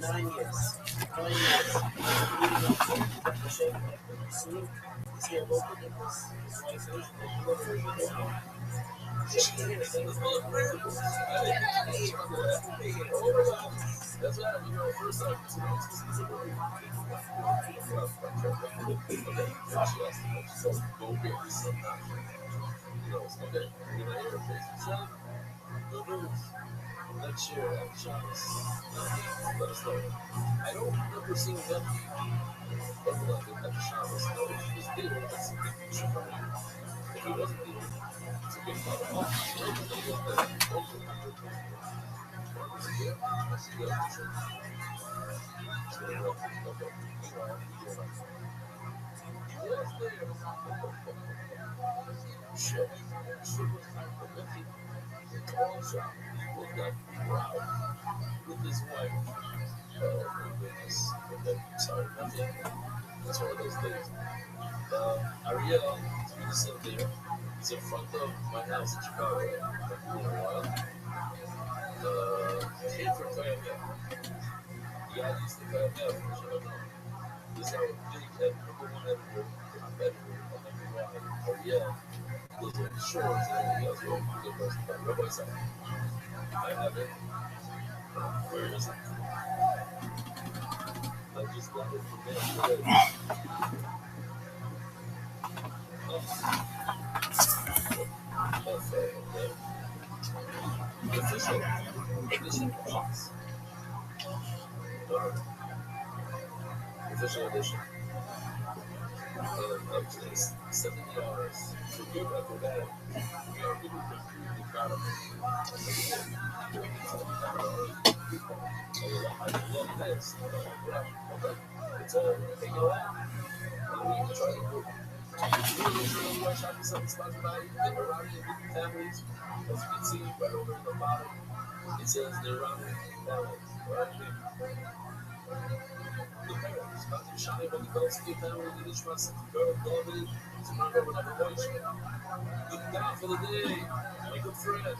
9 years. 9 years. Is he a local Nicholas? His wife is that's right. First time. So go get some okay. You're gonna interface yourself. Good news. Next year at Shabbos. Let us know. I don't remember seeing them at the Shabbos. No, he was there. That's a big issue for me. If he wasn't there, it's a big problem. Oh, with his wife. Oh my goodness. Sorry, nothing. That's one of those days. Ariel, he's still there. He's in front of my house in Chicago for a while. Came from Toyota. Yeah, he's the Toyota. He's our big head, number one editor, competitor, Ariel goes on the shores and he has one good person. Rabbi said, I have it. Where is it? I just got it from him today. Official edition box. Official edition. Of today's 70 hours. For good after that, we are really proud of it. I love this. It's all taken away. We can try to do it. Something sponsored by Iranian families. As you can see right over in the bottom, it says the Iranian families. The parents, Dr. Shani Bogdansky family, the Nishmas, Girl David, Samantha Revelation. Good God for the day, my good friend,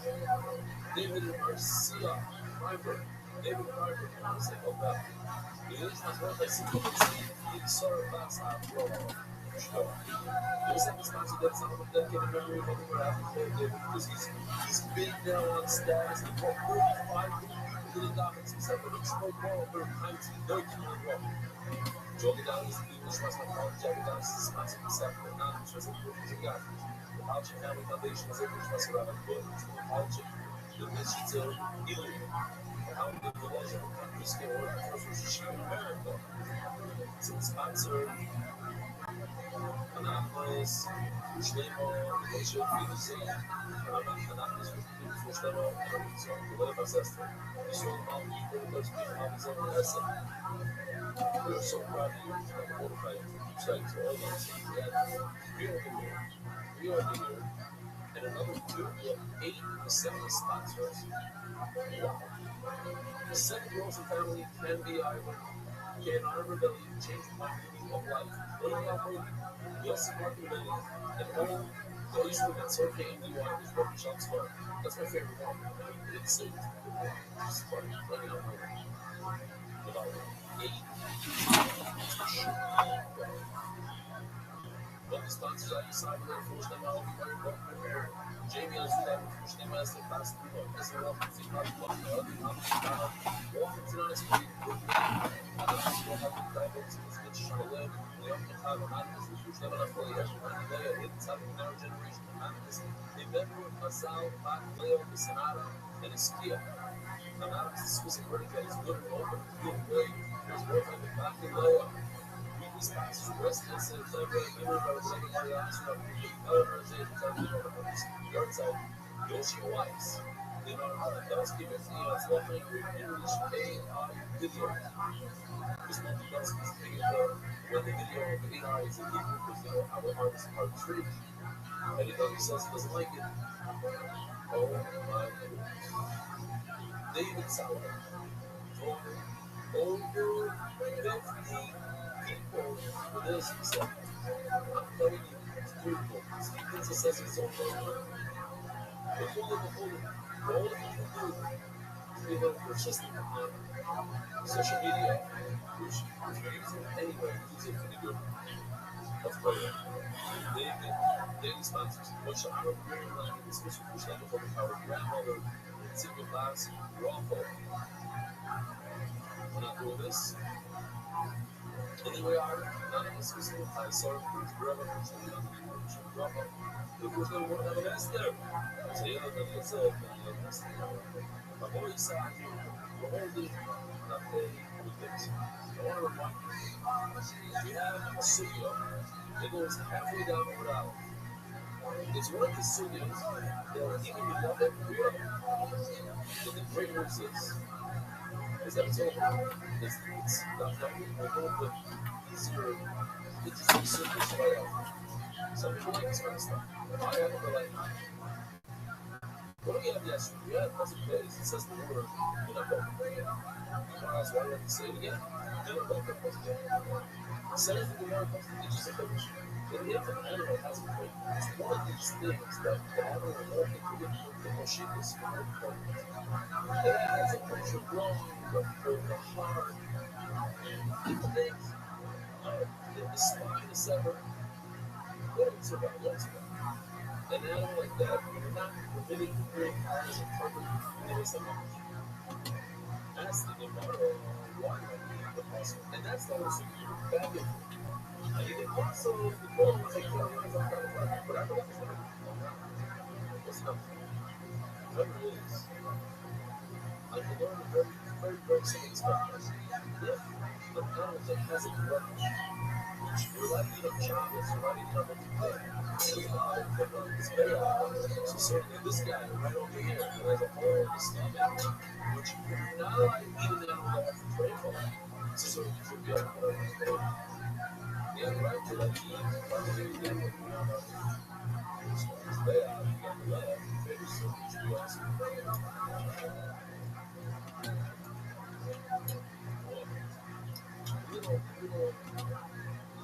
David and Marcia Piper. David Piper, I want to say, oh God. The Nishmas were like, see, in sorrow, that's not wrong. There's something sponsored that's not dedicated memory of what we're having today, David, because he's big now on status. He brought 35 little documents himself, but it's no more for time to know you can walk. Jogging down is the English Western College, jogging down is the sponsor himself, but not the Western College. The Alger Family Foundation is English Western College, the Alger, the Michigan, Italy, how the village of the skill order for Shishim America. So the sponsor, Anonymous, Shlemo, Nation, Fiducy, Anonymous, Shlemo, so whatever ancestor. So all people, those people have his own lesson. We are so proud of you. I'm qualified to say to all those things that we are here, and another 80% of sponsors. The second Wilson family can be either can honor rebellion, change the meaning of life, learning about moving, yes, market rebellion, and all the issue that's okay and you are is working shots for. That's my favorite one. It's safe. It's fun. Running out moving. About 8. But the sponsors I decided to push them out, we very well prepared. Jamie has that push them as the past people. As well, see how you want to know. Welcome to the next week. We'll have to dive into this good Shalom. We have to have a madness. We push them on a fully everyone today. It's having our generation of madness. They never would pass out, back, Leo, the Sonata, and his Kia. Anonymous is specific vertical, is good and open, good way. There's work on the back and Leo. Sponsors residents and celebrate members of the secondary officer of the organization yard side, Yoshi Weiss. They know how to keep it as well as English AI video. This one does is taking when the video of the AI is in Hebrew because they know how the artists are treated. And he says he doesn't like it. Oh my goodness. David Sauer. Over 50 people for this, he said, I'm telling you, it's beautiful. Stephen says he's so close. Before all that you can do is be very persistent upon social media, which if you're using it anywhere, use it for the good of prayer. Daily sponsors. Which I remember hearing like this was like our grandmother in single class, Rafa. We're not doing this. Anyway, none of us was I saw it was Rabbi, Rafa. The first one we have a mess there. So yeah, that's a mess. I've always said we're holding nothing with this. I want to remind you, we have a studio that goes halfway down the route. It's one of the studios that even you love it, we are. But the great news is that it's over. It's not that we're going to easier, interesting circles right out. Some people like this kind of stuff. I happen to like what do we have yesterday? We had a days. It says the word in a book. That's why I have to say it again. In a book, it says the word it's just a book. And if an animal has a brain, it's one of these things that the animal will only do the machine is for important. It has a picture blowing the heart, the things, the spine is severed. What is about? What's about? An animal like that, you're not permitting to bring eyes and perfect something. Ask the Gemara why the possible. And that's the whole secret back in. And you can also the goal is like but I don't know what's up. Whatever it is. I can learn very simple stuff. If the animal that has a grudge, you're like eating chocolates, you're not eating other so certainly this guy right over here who has a hole in his stomach, which you're not allowed to eat an animal that has a tray full. So certainly you should be able to yeah, right to like eat probably again with me on as far as they are, you got the left, maybe so you should be awesome. Little,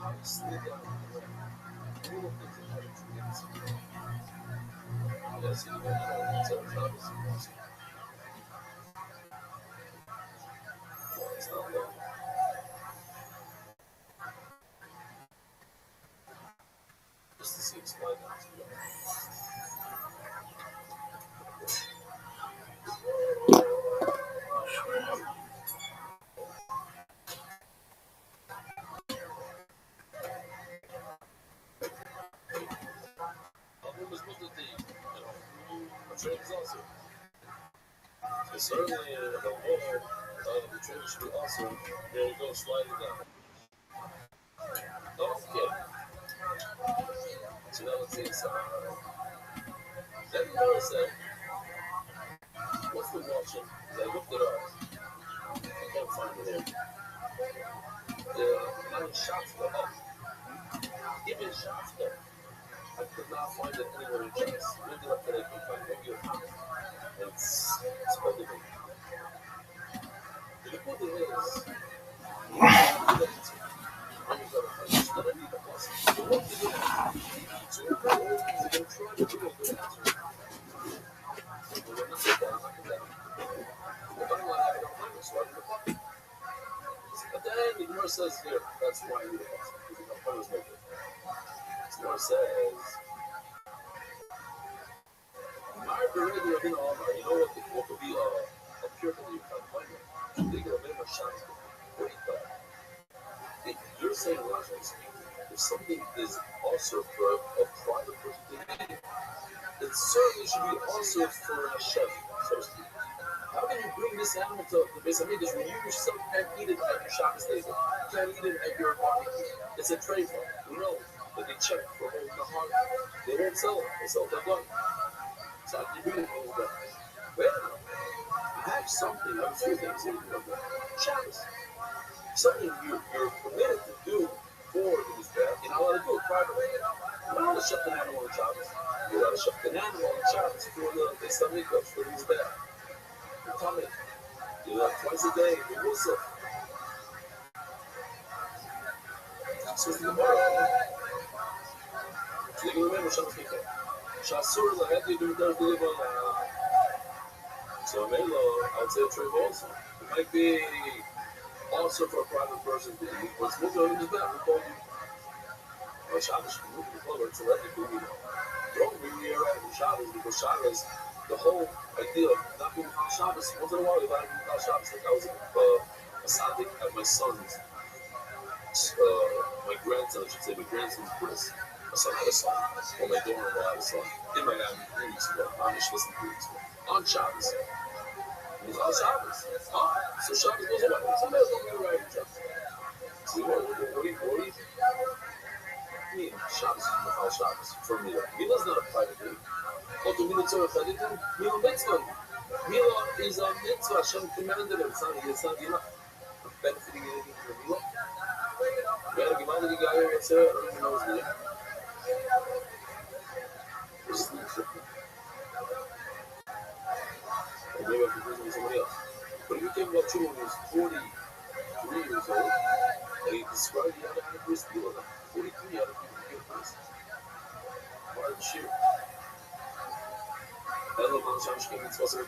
how you slid down the road. Little things that have to do yes, you know, so it's obviously awesome. It's not like just to see explain that to you. Also, so certainly the whole the train should be also there you go sliding down. Okay. So that was the inside. Then Noah said, what's the watching? I looked it up. I can't find it here. The nine shots were up. Give me shots there. I could not find it anywhere in chess. Maybe up that I can find it. It's holding me. The good thing is, I'm going to finish, but I need a plus. So what do you do? So you're going to try to do a good answer. We're not going to do that. If I don't want to have it on my so I do the plus. But then the Gemara says here, that's why you do the plus. Because the Gemara is making it. The Gemara says, you know what could be a pure thing you can't find it. They get a bit of a shot. Wait, but if you're saying logically speaking, if something is also for a private person to eat, it certainly should be also for a chef, so to speak. How can you bring this animal to the base of because when you yourself can't eat it at your shopping table, you can't eat it at your barbecue. It's a trade for. We know that they check for holding the heart. They won't sell it. They sell their gun. So you bring it over there. Well, you have something, a few things in your Shabbos. Something you're permitted to do for these bad. You're not allowed to do it privately. You're not allowed to shut the animal on Shabbos. You're allowed to shut the animal on Shabbos for the Islamic for these bad. You're coming. You have twice a day. You will sit. So it's the Gemara. So you can remember Shabbos Mikvah. Shasur laheti do so Melo, I would say trade also. It might be Also for a private person, what's moving on his back, we told you, Shabbos should move the color to let it be, don't bring me around in Shabbos, because Shabbos, the whole idea of not being on Shabbos, once in a while, you gotta be on Shabbos, like I was a Sadiq at my son's, my grandson, I should say, my grandson's Chris. My son had a son, or my daughter-in-law had a son, in Miami 3 weeks ago, Amish listened 3 weeks ago, on Shabbos. It was on Shabbos. So Shabbos goes away. Somebody's going to be right in Shabbos. So what do you mean? Shabbos is Michal Shabbos for Mila. Mila's not a private thing. Also, Mila Tzorach Chadidim, Mila Mitzvah. Mila is a mitzvah. Hashem commanded it. It's not, you're not benefiting anything from Mila. You had a Gimal, the guy here, I don't even know his name. Or maybe I'm confusing with somebody else. But if you came about True when he was 43 years old, and he described the other anniversary deal, 43 other people get this. Part of the shir. Hello, man, Shabbos came in Tzvasar,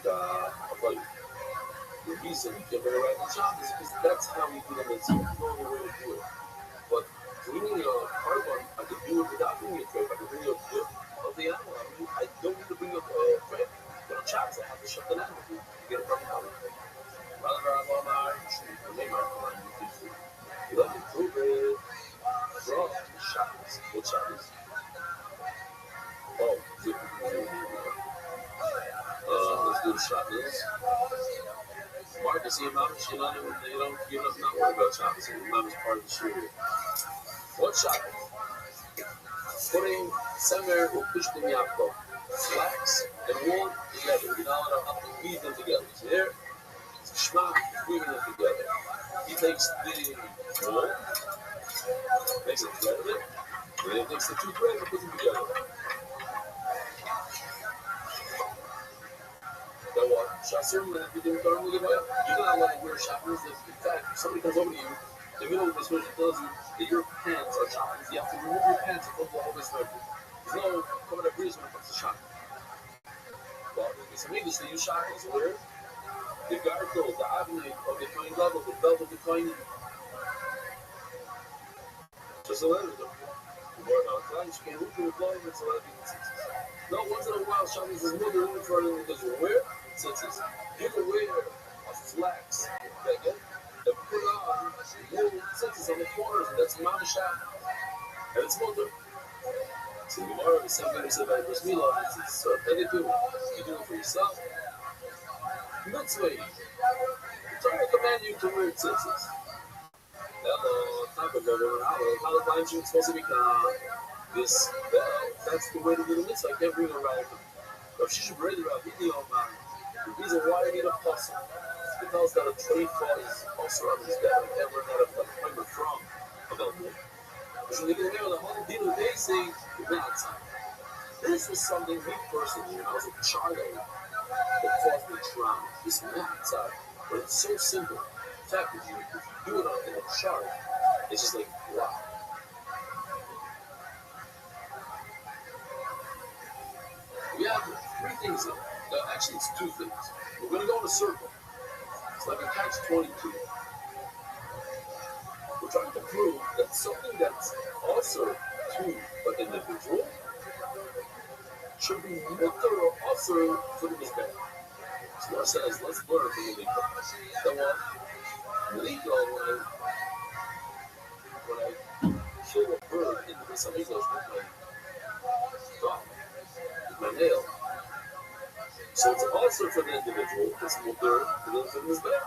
the reason you can very right on Shabbos is because that's how we do the mitzvah. There's no other way to do it. But bringing a carbon, I could do it without bringing a tray. I could bring a clip of the animal. I don't need to bring a tray. But on Shabbos, I have to shut the animal to get it from the animal. Rather than I'm on my tree, or maybe I'm on my tree. You let me prove it from Shabbos. What Shabbos? Oh, let's do Shabbos. Marcus, the Imam, you don't not worry about Shabbos. The Imam is part of the Shir. What Shabbos? Putting Semer or Pishtim Yaakov, flax and wool together. You're not allowed to weave them together. So there, it's Shema, weaving them together. He takes the wool, makes a thread of it, and then he takes the two threads and puts them together. Then what? Shasur, you're not allowed to wear shabbos. In fact, if somebody comes over to you, the middle of this version tells you that your pants are shabbos. You have to remove your pants and put the whole this version. There's no coming up breeze when it comes to shabbos. Well, in some English, they use shabbos where the gargle, the avenue of the coin level, the belt of the coin. Just a letter, though. The word on the you can't move to the floor, it's a lot of people. No, once in a while, shabbos is moving in front of them because you wear tzitzis. You can wear a flax jacket and put on wool tzitzis on the corners, and that's mamashah, and it's mutter. So the Gemara is something we said about Bris Milah, it's anything you do it for yourself. Mitzvah, I'm trying to command you to wear tzitzis. Time ago, they were out of you're supposed to be this bell. That's the way to do the mitzvah. I can't bring it around. But she should read it out. The reason why I need a puzzle is because that a treifa is also on his bed. I can't learn that appointment from a bell. So they get there the whole deal of they say outside. This was something me personally, when I was a child, that caused me trauma. This outside, but it's so simple. In fact, if you do it in a chart, it's just like wow. We have three things here. Actually, it's two things. We're going to go in a circle. It's like a catch-22. We're trying to prove that something that's also to an individual should be mutter or also for the mizbeach. So Moshe says, let's learn from the Mika. So Mika, when I kill a bird in some English with my thumb, with my nail, so it's also for the individual, it's mutter for the mizbeach.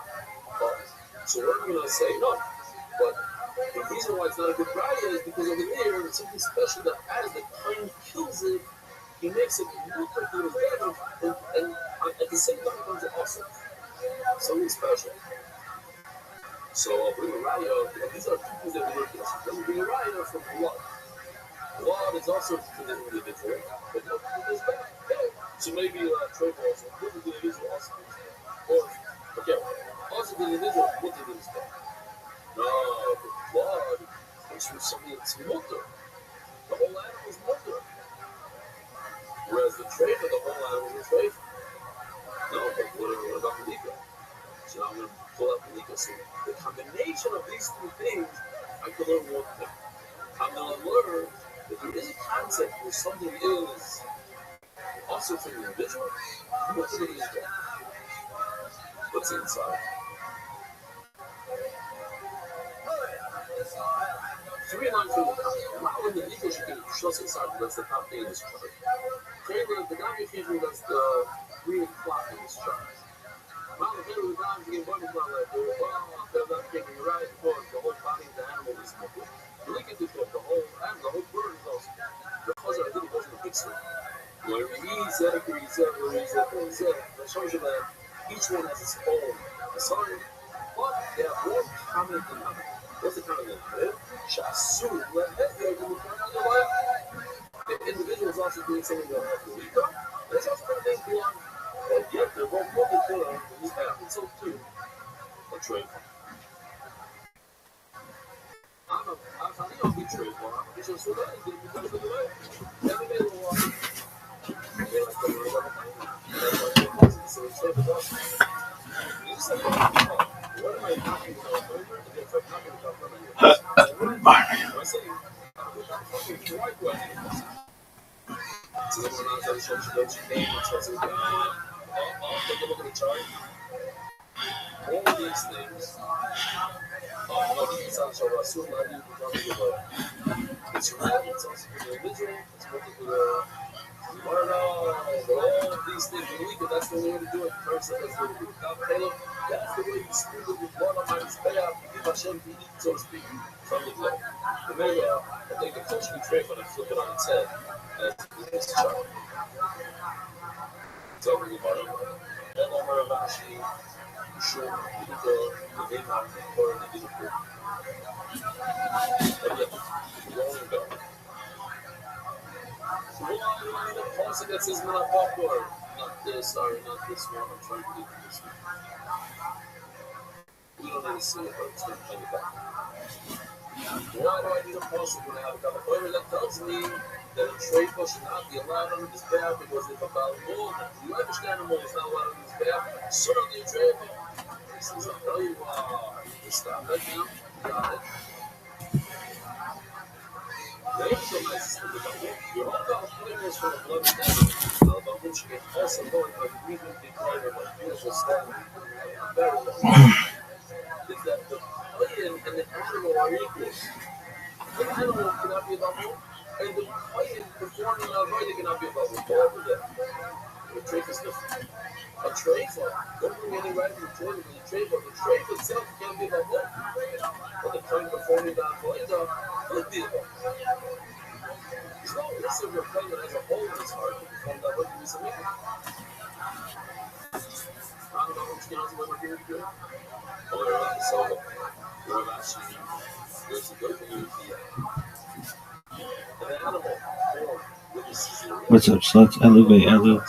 So we're going to say no, but the reason why it's not a good raya is because over there it's something special that as the time kills it, he makes it look like it was better, and at the same time it becomes awesome. Something special. So I'll bring a raya. These are two things that we look at. Then we bring a raya from blood. Blood is also for the individual, but look at this back. So maybe trade also. Look at the individual also. Or, okay, also the individual, look at this back. No, the blood comes from something that's mutter. The whole animal is mutter. Whereas the trait of the whole animal is trait. No, but what about the Nika? So now I'm going to pull out the Nika. So the combination of these two things, I could learn one thing. I'm going to learn that there is a concept where something is also to the individual. What's it is that? What's inside? Three lines from the top. Not when the ego should get trust inside, that's the top thing in this chart. The guy occasionally that's the green clock in this chart. Well, the middle of the time, you get money from that. Well, they're not taking you right because the whole body of the animal is moving. You look at the whole animal, the whole bird is also. The cause really goes in the big sleep. Where he's at, that shows you that each one has its own design, but they have one common denominator. What's the common denominator? Shasu, the individual is also doing something that has to lead up. There's also things beyond, and yet they're both moving forward, and this happens so too. A trade. I'm a big trade for him. He's just so that he's going to do it. Every day we'll walk. All these things. It's right, it's also for the individual, it's for the all these things. That's the way to do it. First, that's the way to do it. That's the way you speak with your blood on my spell. You give Hashem to eat, so to speak, from the blood. The mayor, I think the culture betrayed when I flip it on its head. That's this chart. It's over the bottom. Then over Rashi, sure, the name of the Torah, the beautiful. And yet, long ago. The policy that says not popcorn, not this, sorry, not this one. I'm trying to do this one. We don't need to see it, but it's going to play it back. Why do I need a policy when I have a calculator that tells me that a trade push should not be allowed under this path because if about more than the understand animal is not allowed under this path, so don't get trade. This is a tell you stop that now. Got it. The actual system is about your own calculators for the blood and death, about which you can also go into a breathing decline of a beautiful stone. Is that the plan and the animal are equal. The animal cannot be above you, and the plan performing our body cannot be above you. Whatever that. The trait is different. A trait, don't bring any right to the trait, but the trait itself can't be above you. But the plan performing our body could be above you. There's no risk of your plan that has a hole in its heart to perform that work in this amigo. I don't know which counts what we're here to do. So, we're actually there's a good thing What's up, sluts? Elevate, Elu.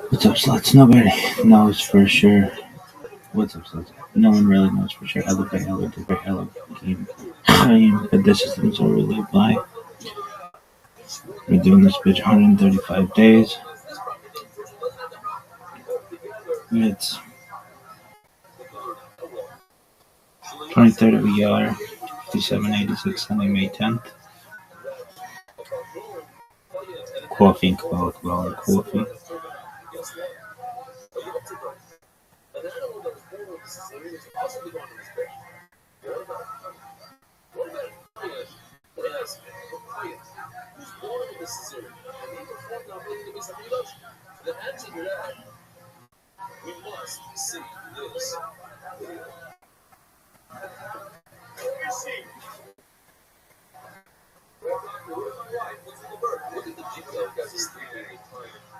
What's up, sluts? Nobody knows for sure. What's up, sluts? No one really knows for sure. Elevate, Elu, Divert, Elohim, Chaim, but this systems don't really apply. We're doing this bitch 135 days. It's 23rd of ER, 5786, Sunday, May 10th. Coffee and Kabbalah coffee. The answer to that, we must see this video.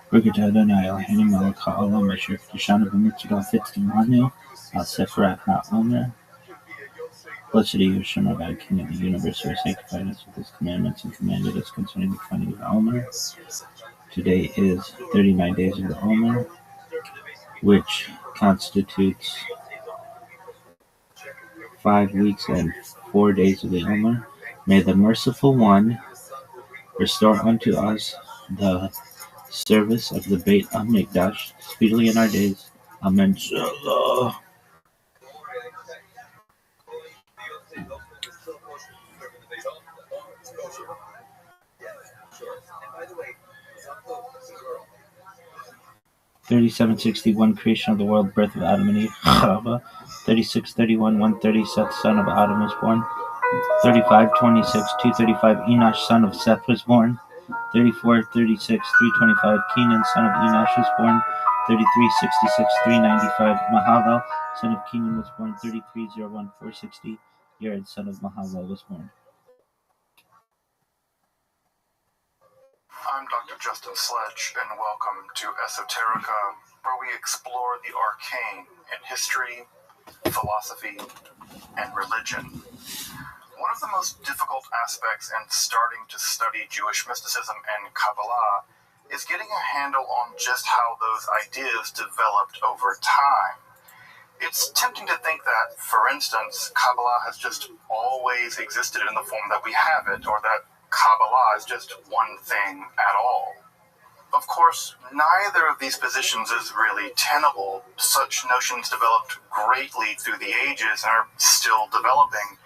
Brigadier Adonai Eloheinu Melech Ha'olam Asher K'dishanu B'mitzvah Fitzimanu Al Sefer HaOmer. Blessed are you, Hashem, our God, King of the universe, who has sanctified us with his commandments and commanded us concerning the coming of the Omer. Today is 39 days of the Omer, which constitutes 5 weeks and 4 days of the Omer. May the merciful one restore unto us the service of the Beit HaMikdash speedily in our days. Amen. 3761 creation of the world, birth of Adam and Eve, Chava. 3631 130 Seth son of Adam was born. 3526 235 Enosh son of Seth was born. 3436 325 Kenan son of Enosh was born. 3366 395 Mahalalel son of Kenan was born. 3301 460 Yared son of Mahalalel was born. I'm Dr. Justin Sledge, and welcome to Esoterica, where we explore the arcane in history, philosophy, and religion. One of the most difficult aspects in starting to study Jewish mysticism and Kabbalah is getting a handle on just how those ideas developed over time. It's tempting to think that, for instance, Kabbalah has just always existed in the form that we have it, or that Kabbalah is just one thing at all. Of course, neither of these positions is really tenable. Such notions developed greatly through the ages and are still developing.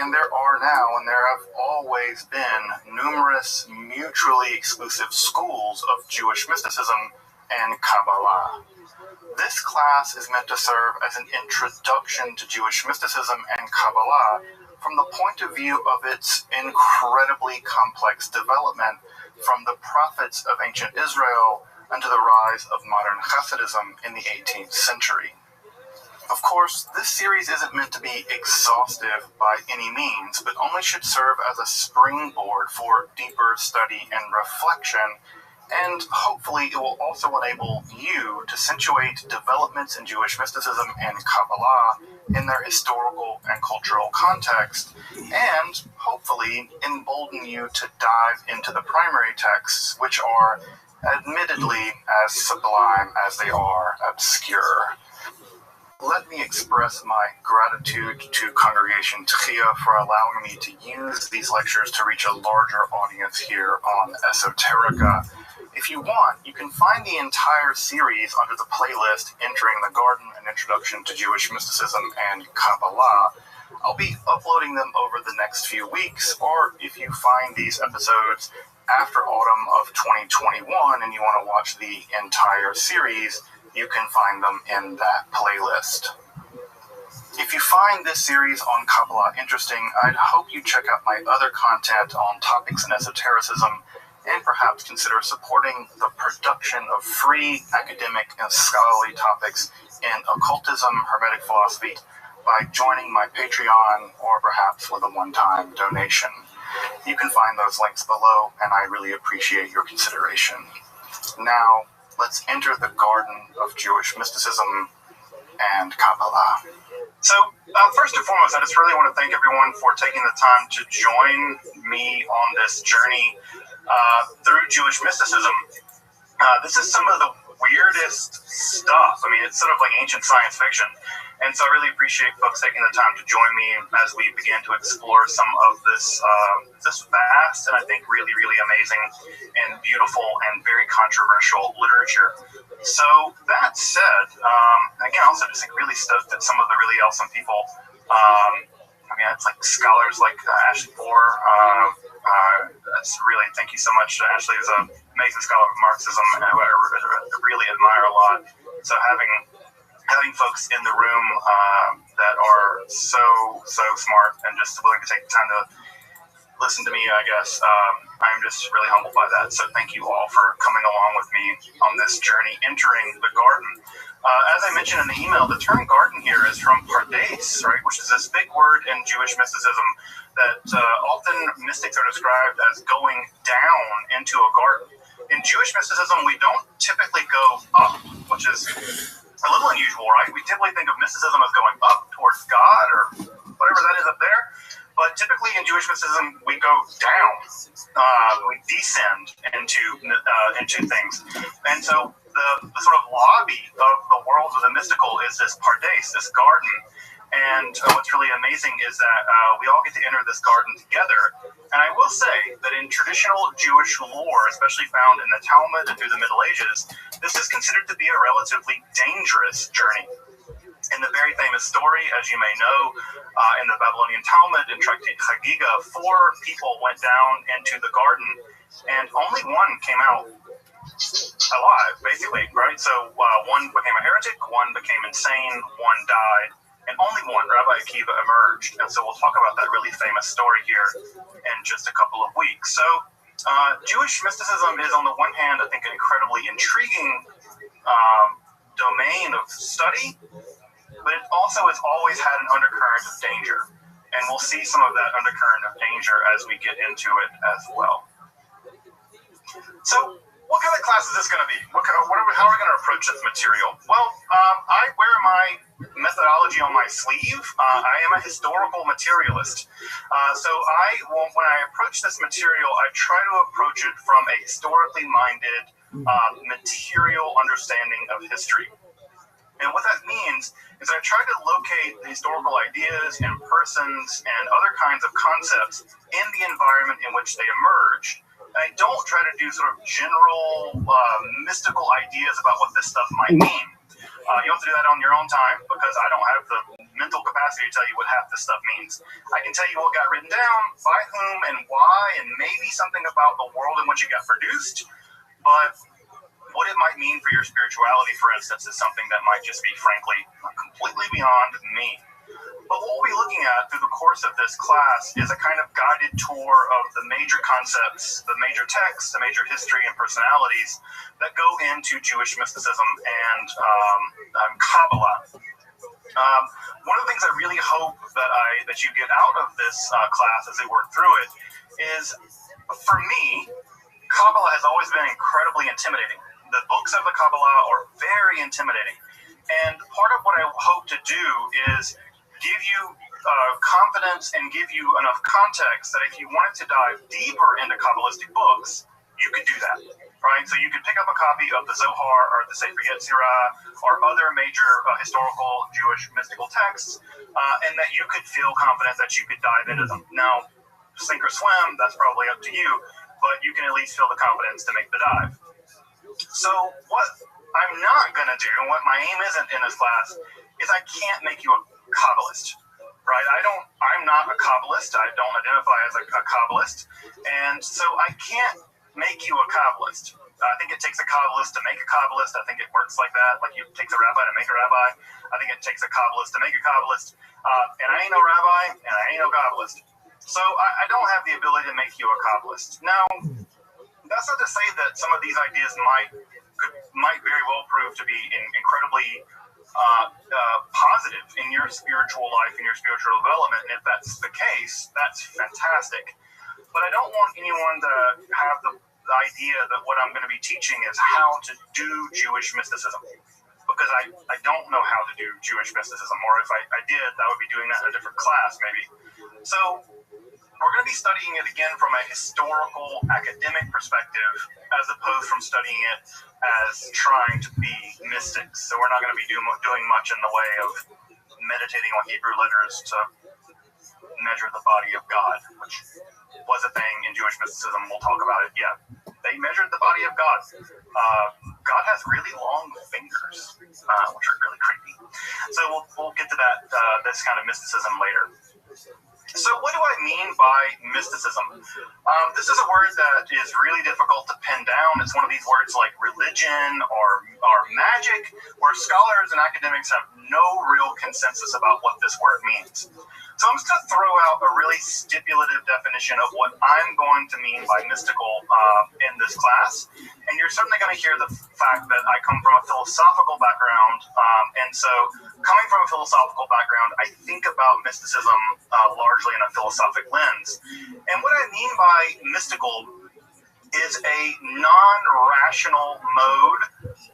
And there are now, and there have always been, numerous mutually exclusive schools of Jewish mysticism and Kabbalah. This class is meant to serve as an introduction to Jewish mysticism and Kabbalah from the point of view of its incredibly complex development from the prophets of ancient Israel unto the rise of modern Hasidism in the 18th century. Of course, this series isn't meant to be exhaustive by any means, but only should serve as a springboard for deeper study and reflection, and hopefully it will also enable you to situate developments in Jewish mysticism and Kabbalah in their historical and cultural context, and hopefully embolden you to dive into the primary texts, which are admittedly as sublime as they are obscure. Let me express my gratitude to Congregation Tchia for allowing me to use these lectures to reach a larger audience here on Esoterica. If you want, you can find the entire series under the playlist Entering the Garden, an Introduction to Jewish Mysticism and Kabbalah. I'll be uploading them over the next few weeks, or if you find these episodes after autumn of 2021 and you want to watch the entire series, you can find them in that playlist. If you find this series on Kabbalah interesting, I'd hope you check out my other content on topics in esotericism, and perhaps consider supporting the production of free academic and scholarly topics in occultism, hermetic philosophy, by joining my Patreon or perhaps with a one-time donation. You can find those links below, and I really appreciate your consideration. Now, let's enter the garden of Jewish mysticism and Kabbalah. So, first and foremost, I just really want to thank everyone for taking the time to join me on this journey through Jewish mysticism. This is some of the weirdest stuff. I mean, it's sort of like ancient science fiction. And so I really appreciate folks taking the time to join me as we begin to explore some of this vast and I think really, really amazing and beautiful and very controversial literature. So that said, again, also just like really stoked that some of the really awesome people, I mean, it's like scholars like Ashley Bohr. That's really, thank you so much. Ashley is an amazing scholar of Marxism, and I really admire a lot. So having folks in the room that are so smart and just willing to take the time to listen to me, I guess, I'm just really humbled by that. So thank you all for coming along with me on this journey, entering the garden. As I mentioned in the email, the term garden here is from pardes, right, which is this big word in Jewish mysticism that often mystics are described as going down into a garden. In Jewish mysticism, we don't typically go up, which is a little unusual, right? We typically think of mysticism as going up towards God or whatever that is up there. But typically in Jewish mysticism, we go down. We descend into things. And so the sort of lobby of the world of the mystical is this pardes, this garden. And what's really amazing is that we all get to enter this garden together. And I will say that in traditional Jewish lore, especially found in the Talmud and through the Middle Ages, this is considered to be a relatively dangerous journey. In the very famous story, as you may know, in the Babylonian Talmud, in Tractate Chagiga, 4 people went down into the garden, and only one came out alive, basically, right? So one became a heretic, one became insane, one died, and only one, Rabbi Akiva, emerged. And so we'll talk about that really famous story here in just a couple of weeks. So Jewish mysticism is, on the one hand, I think, an incredibly intriguing domain of study, but it also has always had an undercurrent of danger. And we'll see some of that undercurrent of danger as we get into it as well. So what kind of class is this going to be? How are we going to approach this material? Well, I wear my methodology on my sleeve. I am a historical materialist. So when I approach this material, I try to approach it from a historically minded, material understanding of history. And what that means is I try to locate the historical ideas and persons and other kinds of concepts in the environment in which they emerge. And I don't try to do sort of general mystical ideas about what this stuff might mean. You have to do that on your own time, because I don't have the mental capacity to tell you what half this stuff means. I can tell you what got written down, by whom and why, and maybe something about the world in which it got produced. But what it might mean for your spirituality, for instance, is something that might just be, frankly, completely beyond me. But what we'll be looking at through the course of this class is a kind of guided tour of the major concepts, the major texts, the major history and personalities that go into Jewish mysticism and Kabbalah. One of the things I really hope that you get out of this class as we work through it is, for me, Kabbalah has always been incredibly intimidating. The books of the Kabbalah are very intimidating. And part of what I hope to do is give you confidence and give you enough context that if you wanted to dive deeper into Kabbalistic books, you could do that, right? So you could pick up a copy of the Zohar or the Sefer Yetzirah or other major historical Jewish mystical texts, and that you could feel confident that you could dive into them. Now, sink or swim, that's probably up to you, but you can at least feel the confidence to make the dive. So what I'm not going to do, and what my aim isn't in this class, is I can't make you a Kabbalist, right? I'm not a Kabbalist. I don't identify as a Kabbalist. And so I can't make you a Kabbalist. I think it takes a Kabbalist to make a Kabbalist. I think it works like that. Like it takes a rabbi to make a rabbi. I think it takes a Kabbalist to make a Kabbalist. And I ain't no rabbi, and I ain't no Kabbalist. So I don't have the ability to make you a Kabbalist. Now, that's not to say that some of these ideas might very well prove to be incredibly positive in your spiritual life, in your spiritual development. And if that's the case, that's fantastic. But I don't want anyone to have the idea that what I'm going to be teaching is how to do Jewish mysticism, because I don't know how to do Jewish mysticism, or if I did, I would be doing that in a different class maybe. So we're going to be studying it again from a historical, academic perspective, as opposed from studying it as trying to be mystics. So we're not going to be doing much in the way of meditating on Hebrew letters to measure the body of God, which was a thing in Jewish mysticism. We'll talk about it. Yeah, they measured the body of God. God has really long fingers, which are really creepy. So we'll get to that this kind of mysticism later. So what do I mean by mysticism? This is a word that is really difficult to pin down. It's one of these words like religion or magic, where scholars and academics have no real consensus about what this word means. So I'm just going to throw out a really stipulative definition of what I'm going to mean by mystical in this class. And you're certainly going to hear the fact that I come from a philosophical background. And so coming from a philosophical background, I think about mysticism largely in a philosophic lens. And what I mean by mystical is a non-rational mode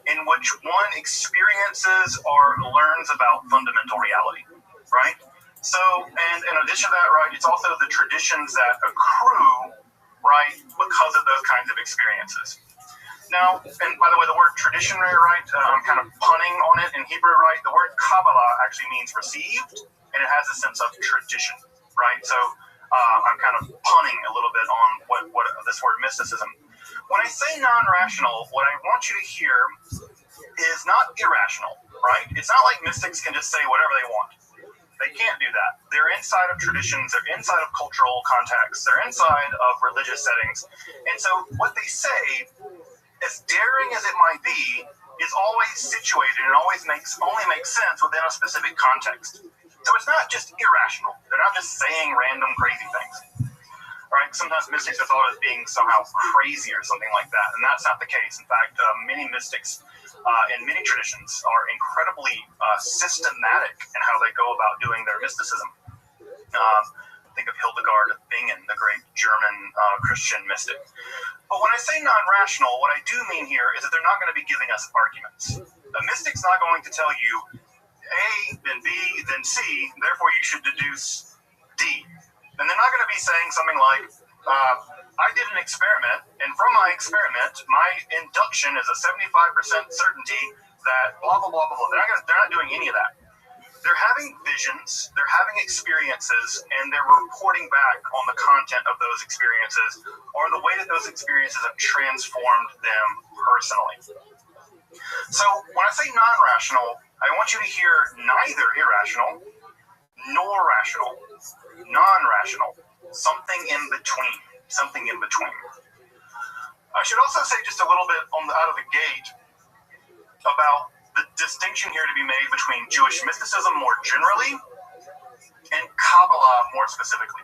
in which one experiences or learns about fundamental reality, right? So, and in addition to that, right, it's also the traditions that accrue, right, because of those kinds of experiences. Now, and by the way, the word tradition, right, I'm kind of punning on it in Hebrew, right? The word Kabbalah actually means received, and it has a sense of tradition, right? So I'm kind of punning a little bit on what this word mysticism. When I say non-rational, what I want you to hear is not irrational, right? It's not like mystics can just say whatever they want. They can't do that. They're inside of traditions. They're inside of cultural contexts. They're inside of religious settings. And so what they say as daring as it might be, is always situated and only makes sense within a specific context. So it's not just irrational. They're not just saying random crazy things. Right? Sometimes mystics are thought as being somehow crazy or something like that, and that's not the case. In fact, many mystics in many traditions are incredibly systematic in how they go about doing their mysticism. Think of Hildegard of Bingen, the great German Christian mystic. But when I say non-rational, what I do mean here is that they're not going to be giving us arguments. A mystic's not going to tell you A, then B, then C, therefore you should deduce D. And they're not going to be saying something like, I did an experiment, and from my experiment, my induction is a 75% certainty that blah, blah, blah, blah, blah. They're not doing any of that. They're having visions, they're having experiences, and they're reporting back on the content of those experiences or the way that those experiences have transformed them personally. So when I say non-rational, I want you to hear neither irrational nor rational, non-rational, something in between, something in between. I should also say just a little bit out of the gate about the distinction here to be made between Jewish mysticism more generally and Kabbalah more specifically.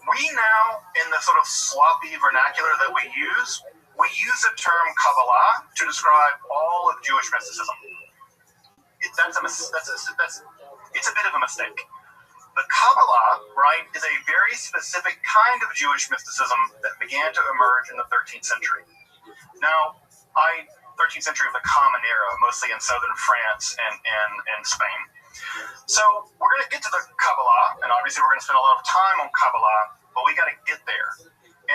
We now, in the sort of sloppy vernacular that we use the term Kabbalah to describe all of Jewish mysticism. It's a bit of a mistake. The Kabbalah, right, is a very specific kind of Jewish mysticism that began to emerge in the 13th century. Now, 13th century of the Common Era, mostly in southern France and Spain. So we're going to get to the Kabbalah, and obviously we're going to spend a lot of time on Kabbalah, but we got to get there.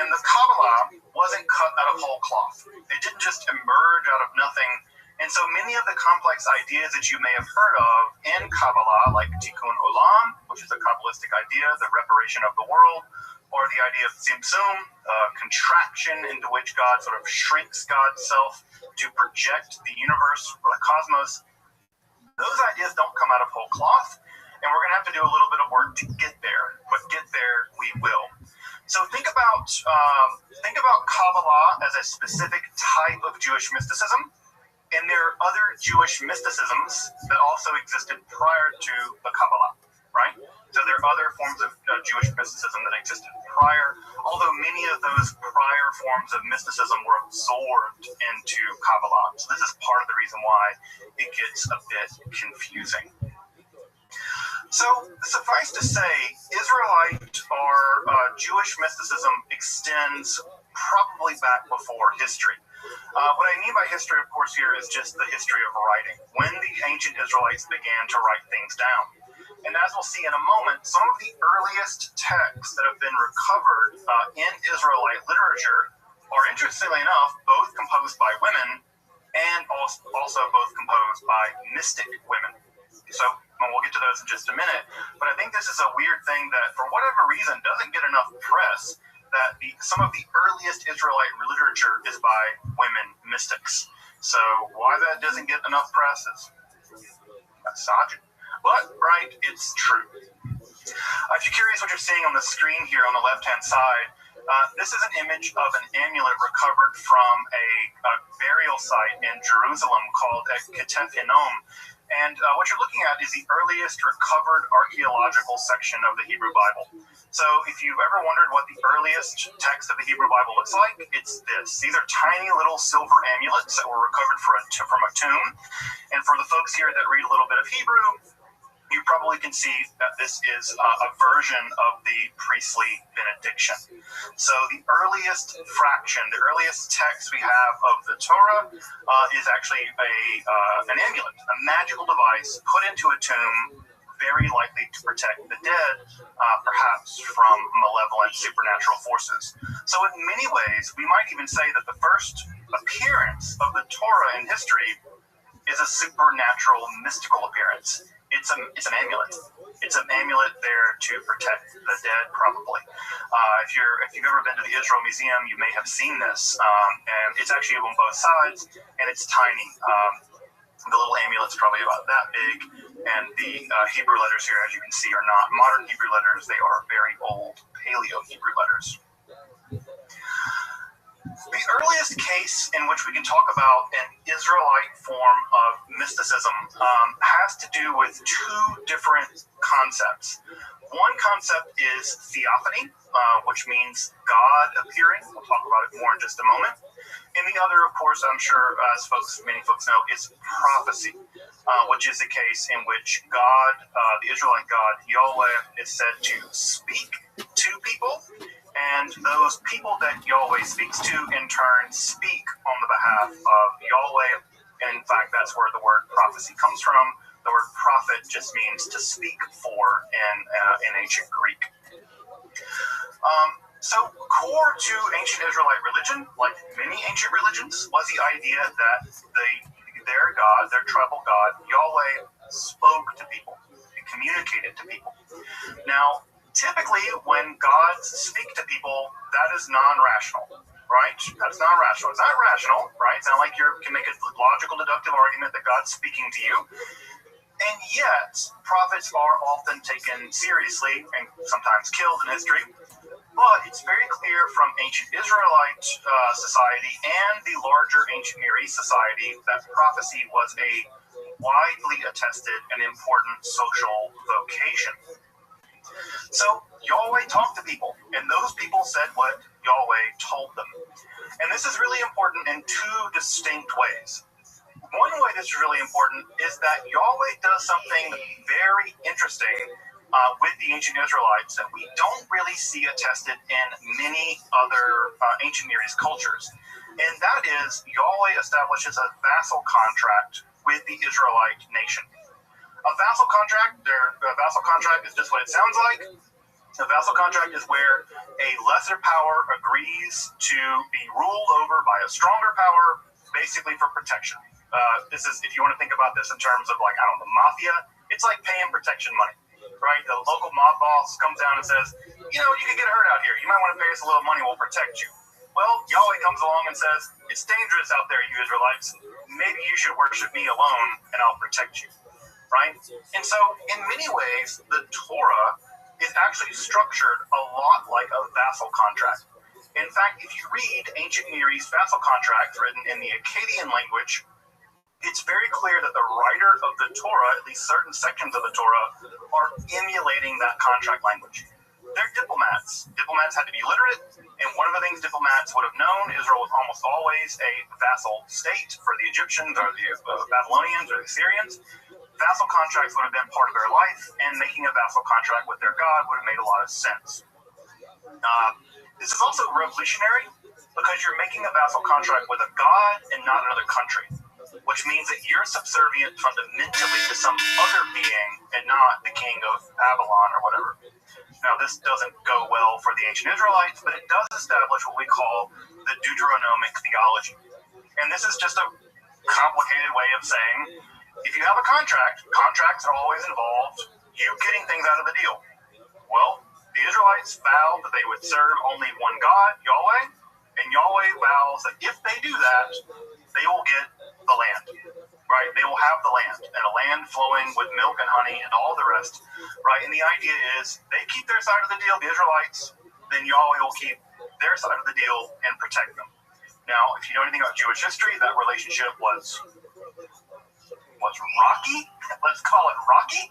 And the Kabbalah wasn't cut out of whole cloth. It didn't just emerge out of nothing. And so many of the complex ideas that you may have heard of in Kabbalah, like Tikkun Olam, which is a Kabbalistic idea, the reparation of the world, or the idea of Tzimtzum, contraction into which God sort of shrinks God's self to project the universe or the cosmos, those ideas don't come out of whole cloth, and we're going to have to do a little bit of work to get there, but get there we will. So think about Kabbalah as a specific type of Jewish mysticism. And there are other Jewish mysticisms that also existed prior to the Kabbalah, right? So there are other forms of Jewish mysticism that existed prior, although many of those prior forms of mysticism were absorbed into Kabbalah. So this is part of the reason why it gets a bit confusing. So suffice to say, Israelite or Jewish mysticism extends probably back before history. What I mean by history, of course, here is just the history of writing, when the ancient Israelites began to write things down. And as we'll see in a moment, some of the earliest texts that have been recovered in Israelite literature are, interestingly enough, both composed by women and also both composed by mystic women. So we'll get to those in just a minute. But I think this is a weird thing that, for whatever reason, doesn't get enough press, that some of the earliest Israelite literature is by women mystics. So why that doesn't get enough press is misogyny. But, right, it's true. If you're curious what you're seeing on the screen here on the left-hand side, this is an image of an amulet recovered from a burial site in Jerusalem called Ketef Hinnom. And what you're looking at is the earliest recovered archaeological section of the Hebrew Bible. So if you've ever wondered what the earliest text of the Hebrew Bible looks like, it's this. These are tiny little silver amulets that were recovered from a tomb. And for the folks here that read a little bit of Hebrew, you probably can see that this is a version of the priestly benediction. So the earliest fraction, the earliest text we have of the Torah is actually an amulet, a magical device put into a tomb, very likely to protect the dead, perhaps from malevolent supernatural forces. So in many ways, we might even say that the first appearance of the Torah in history is a supernatural, mystical appearance. It's an amulet. It's an amulet there to protect the dead, probably. If you've ever been to the Israel Museum, you may have seen this, and it's actually on both sides, and it's tiny. The little amulet's probably about that big, and the Hebrew letters here, as you can see, are not modern Hebrew letters. They are very old Paleo Hebrew letters. The earliest case in which we can talk about an Israelite form of mysticism has to do with two different concepts. One concept is theophany, which means God appearing. We'll talk about it more in just a moment. And the other, of course, I'm sure, as many folks know, is prophecy, which is a case in which God, the Israelite God, Yahweh, is said to speak to people, and those people that Yahweh speaks to, in turn, speak on the behalf of Yahweh. And in fact, that's where the word prophecy comes from. The word prophet just means to speak for in ancient Greek. So core to ancient Israelite religion, like many ancient religions, was the idea that their God, their tribal God, Yahweh, spoke to people and communicated to people. Now, typically, when gods speak to people, that is non-rational, right? That's not rational. It's not rational, right? It's not like you can make a logical, deductive argument that God's speaking to you. And yet, prophets are often taken seriously and sometimes killed in history. But it's very clear from ancient Israelite society and the larger ancient Near East society that prophecy was a widely attested and important social vocation. So Yahweh talked to people, and those people said what Yahweh told them. And this is really important in two distinct ways. One way that's really important is that Yahweh does something very interesting with the ancient Israelites that we don't really see attested in many other ancient Near East cultures. And that is, Yahweh establishes a vassal contract with the Israelite nation. A vassal contract is just what it sounds like. A vassal contract is where a lesser power agrees to be ruled over by a stronger power, basically for protection. This is, if you want to think about this in terms of, like, I don't know, the mafia, it's like paying protection money, right? The local mob boss comes down and says, you know, you can get hurt out here. You might want to pay us a little money. We'll protect you. Well, Yahweh comes along and says, it's dangerous out there, you Israelites. Maybe you should worship me alone, and I'll protect you, right? And so, in many ways, the Torah is actually structured a lot like a vassal contract. In fact, if you read ancient Near East vassal contracts written in the Akkadian language, it's very clear that the writer of the Torah, at least certain sections of the Torah, are emulating that contract language. They're diplomats. Diplomats had to be literate, and one of the things diplomats would have known, Israel was almost always a vassal state for the Egyptians or the Babylonians or the Assyrians. Vassal contracts would have been part of their life, and making a vassal contract with their God would have made a lot of sense. This is also revolutionary because you're making a vassal contract with a God and not another country, which means that you're subservient fundamentally to some other being and not the king of Babylon or whatever. Now, this doesn't go well for the ancient Israelites, but it does establish what we call the Deuteronomic theology. And this is just a complicated way of saying, if you have a contract, contracts are always involved you getting things out of the deal. Well, the Israelites vowed that they would serve only one God, Yahweh, and Yahweh vows that if they do that, they will get the land, right? They will have the land, and a land flowing with milk and honey and all the rest, right? And the idea is they keep their side of the deal, the Israelites, then Yahweh will keep their side of the deal and protect them. Now, if you know anything about Jewish history, that relationship was rocky. Let's call it rocky.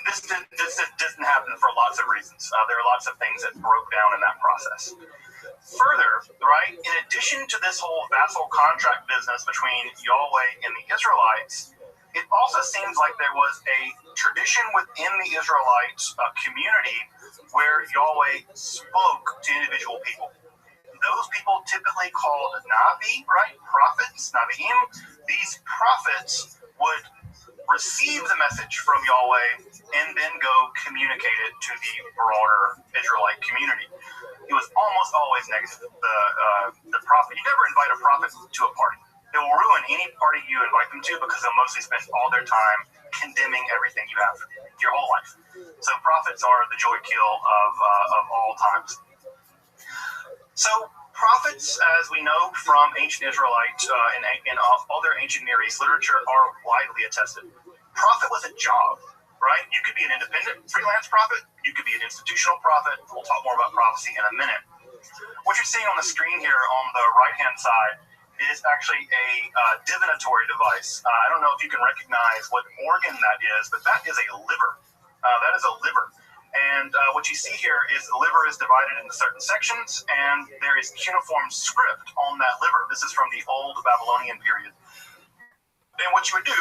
This didn't happen for lots of reasons. There are lots of things that broke down in that process. Further, right, in addition to this whole vassal contract business between Yahweh and the Israelites, it also seems like there was a tradition within the Israelite community where Yahweh spoke to individual people. Those people typically called Navi, right? Prophets, Naviim. These prophets would receive the message from Yahweh and then go communicate it to the broader Israelite community. It was almost always negative. The prophet, you never invite a prophet to a party. It will ruin any party you invite them to because they'll mostly spend all their time condemning everything you have your whole life. So prophets are the joy kill of all times. So prophets, as we know from ancient Israelite and other ancient Near East literature, are widely attested. Prophet was a job, right? You could be an independent freelance prophet. You could be an institutional prophet. We'll talk more about prophecy in a minute. What you're seeing on the screen here on the right-hand side is actually a divinatory device. I don't know if you can recognize what organ that is, but that is a liver. That is a liver. And what you see here is the liver is divided into certain sections, and there is cuneiform script on that liver. This is from the old Babylonian period. And what you would do,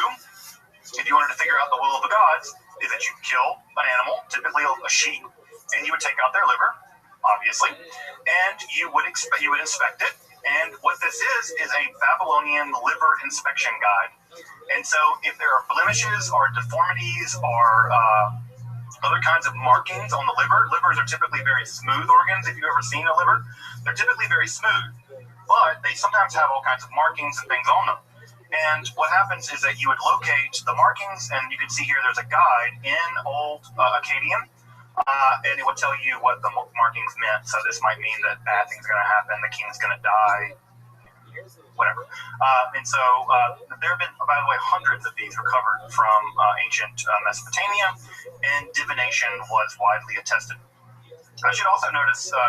if you wanted to figure out the will of the gods, is that you kill an animal, typically a sheep, and you would take out their liver, obviously, and you would inspect it. And what this is a Babylonian liver inspection guide. And so if there are blemishes or deformities or other kinds of markings on the liver. Livers are typically very smooth organs. If you've ever seen a liver, they're typically very smooth, but they sometimes have all kinds of markings and things on them. And what happens is that you would locate the markings, and you can see here there's a guide in Old Akkadian, and it would tell you what the markings meant. So this might mean that bad things are going to happen, the king's going to die, whatever. And so there have been, by the way, hundreds of these recovered from ancient Mesopotamia, and divination was widely attested. I should also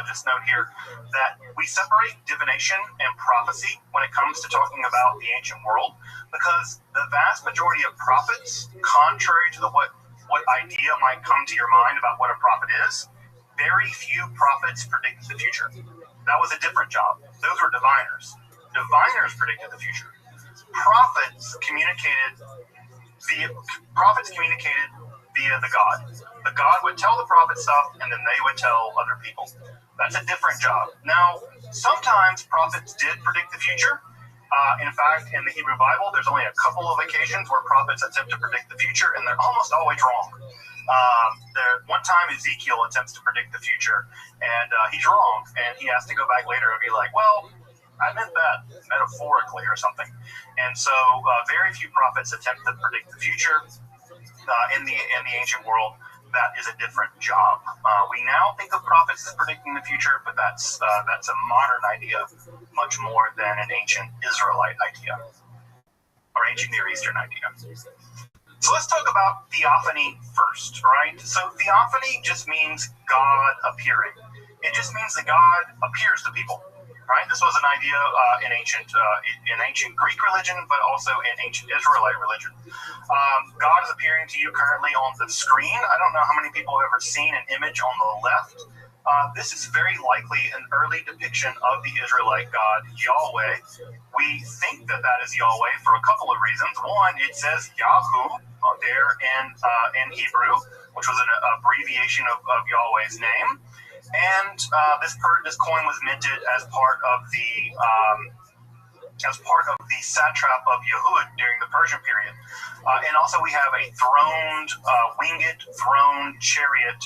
just note here that we separate divination and prophecy when it comes to talking about the ancient world, because the vast majority of prophets, contrary to what idea might come to your mind about what a prophet is, very few prophets predicted the future. That was a different job. Those were diviners. Diviners predicted the future. Prophets communicated via the God. The God would tell the prophet stuff, and then they would tell other people. That's a different job. Now, sometimes prophets did predict the future. In fact, in the Hebrew Bible, there's only a couple of occasions where prophets attempt to predict the future, and they're almost always wrong. One time Ezekiel attempts to predict the future, and he's wrong, and he has to go back later and be like, well, I meant that metaphorically or something. And so very few prophets attempt to predict the future. In the ancient world, that is a different job. We now think of prophets as predicting the future, but that's a modern idea, much more than an ancient Israelite idea or ancient Near Eastern idea. So let's talk about theophany first, right? So theophany just means God appearing. It just means that God appears to people. Right? This was an idea in ancient Greek religion, but also in ancient Israelite religion. God is appearing to you currently on the screen. I don't know how many people have ever seen an image on the left. This is very likely an early depiction of the Israelite God, Yahweh. We think that is Yahweh for a couple of reasons. One, it says Yahu there in Hebrew, which was an abbreviation of Yahweh's name. And this coin was minted as part of the satrap of Yehud during the Persian period. And also we have a winged throne chariot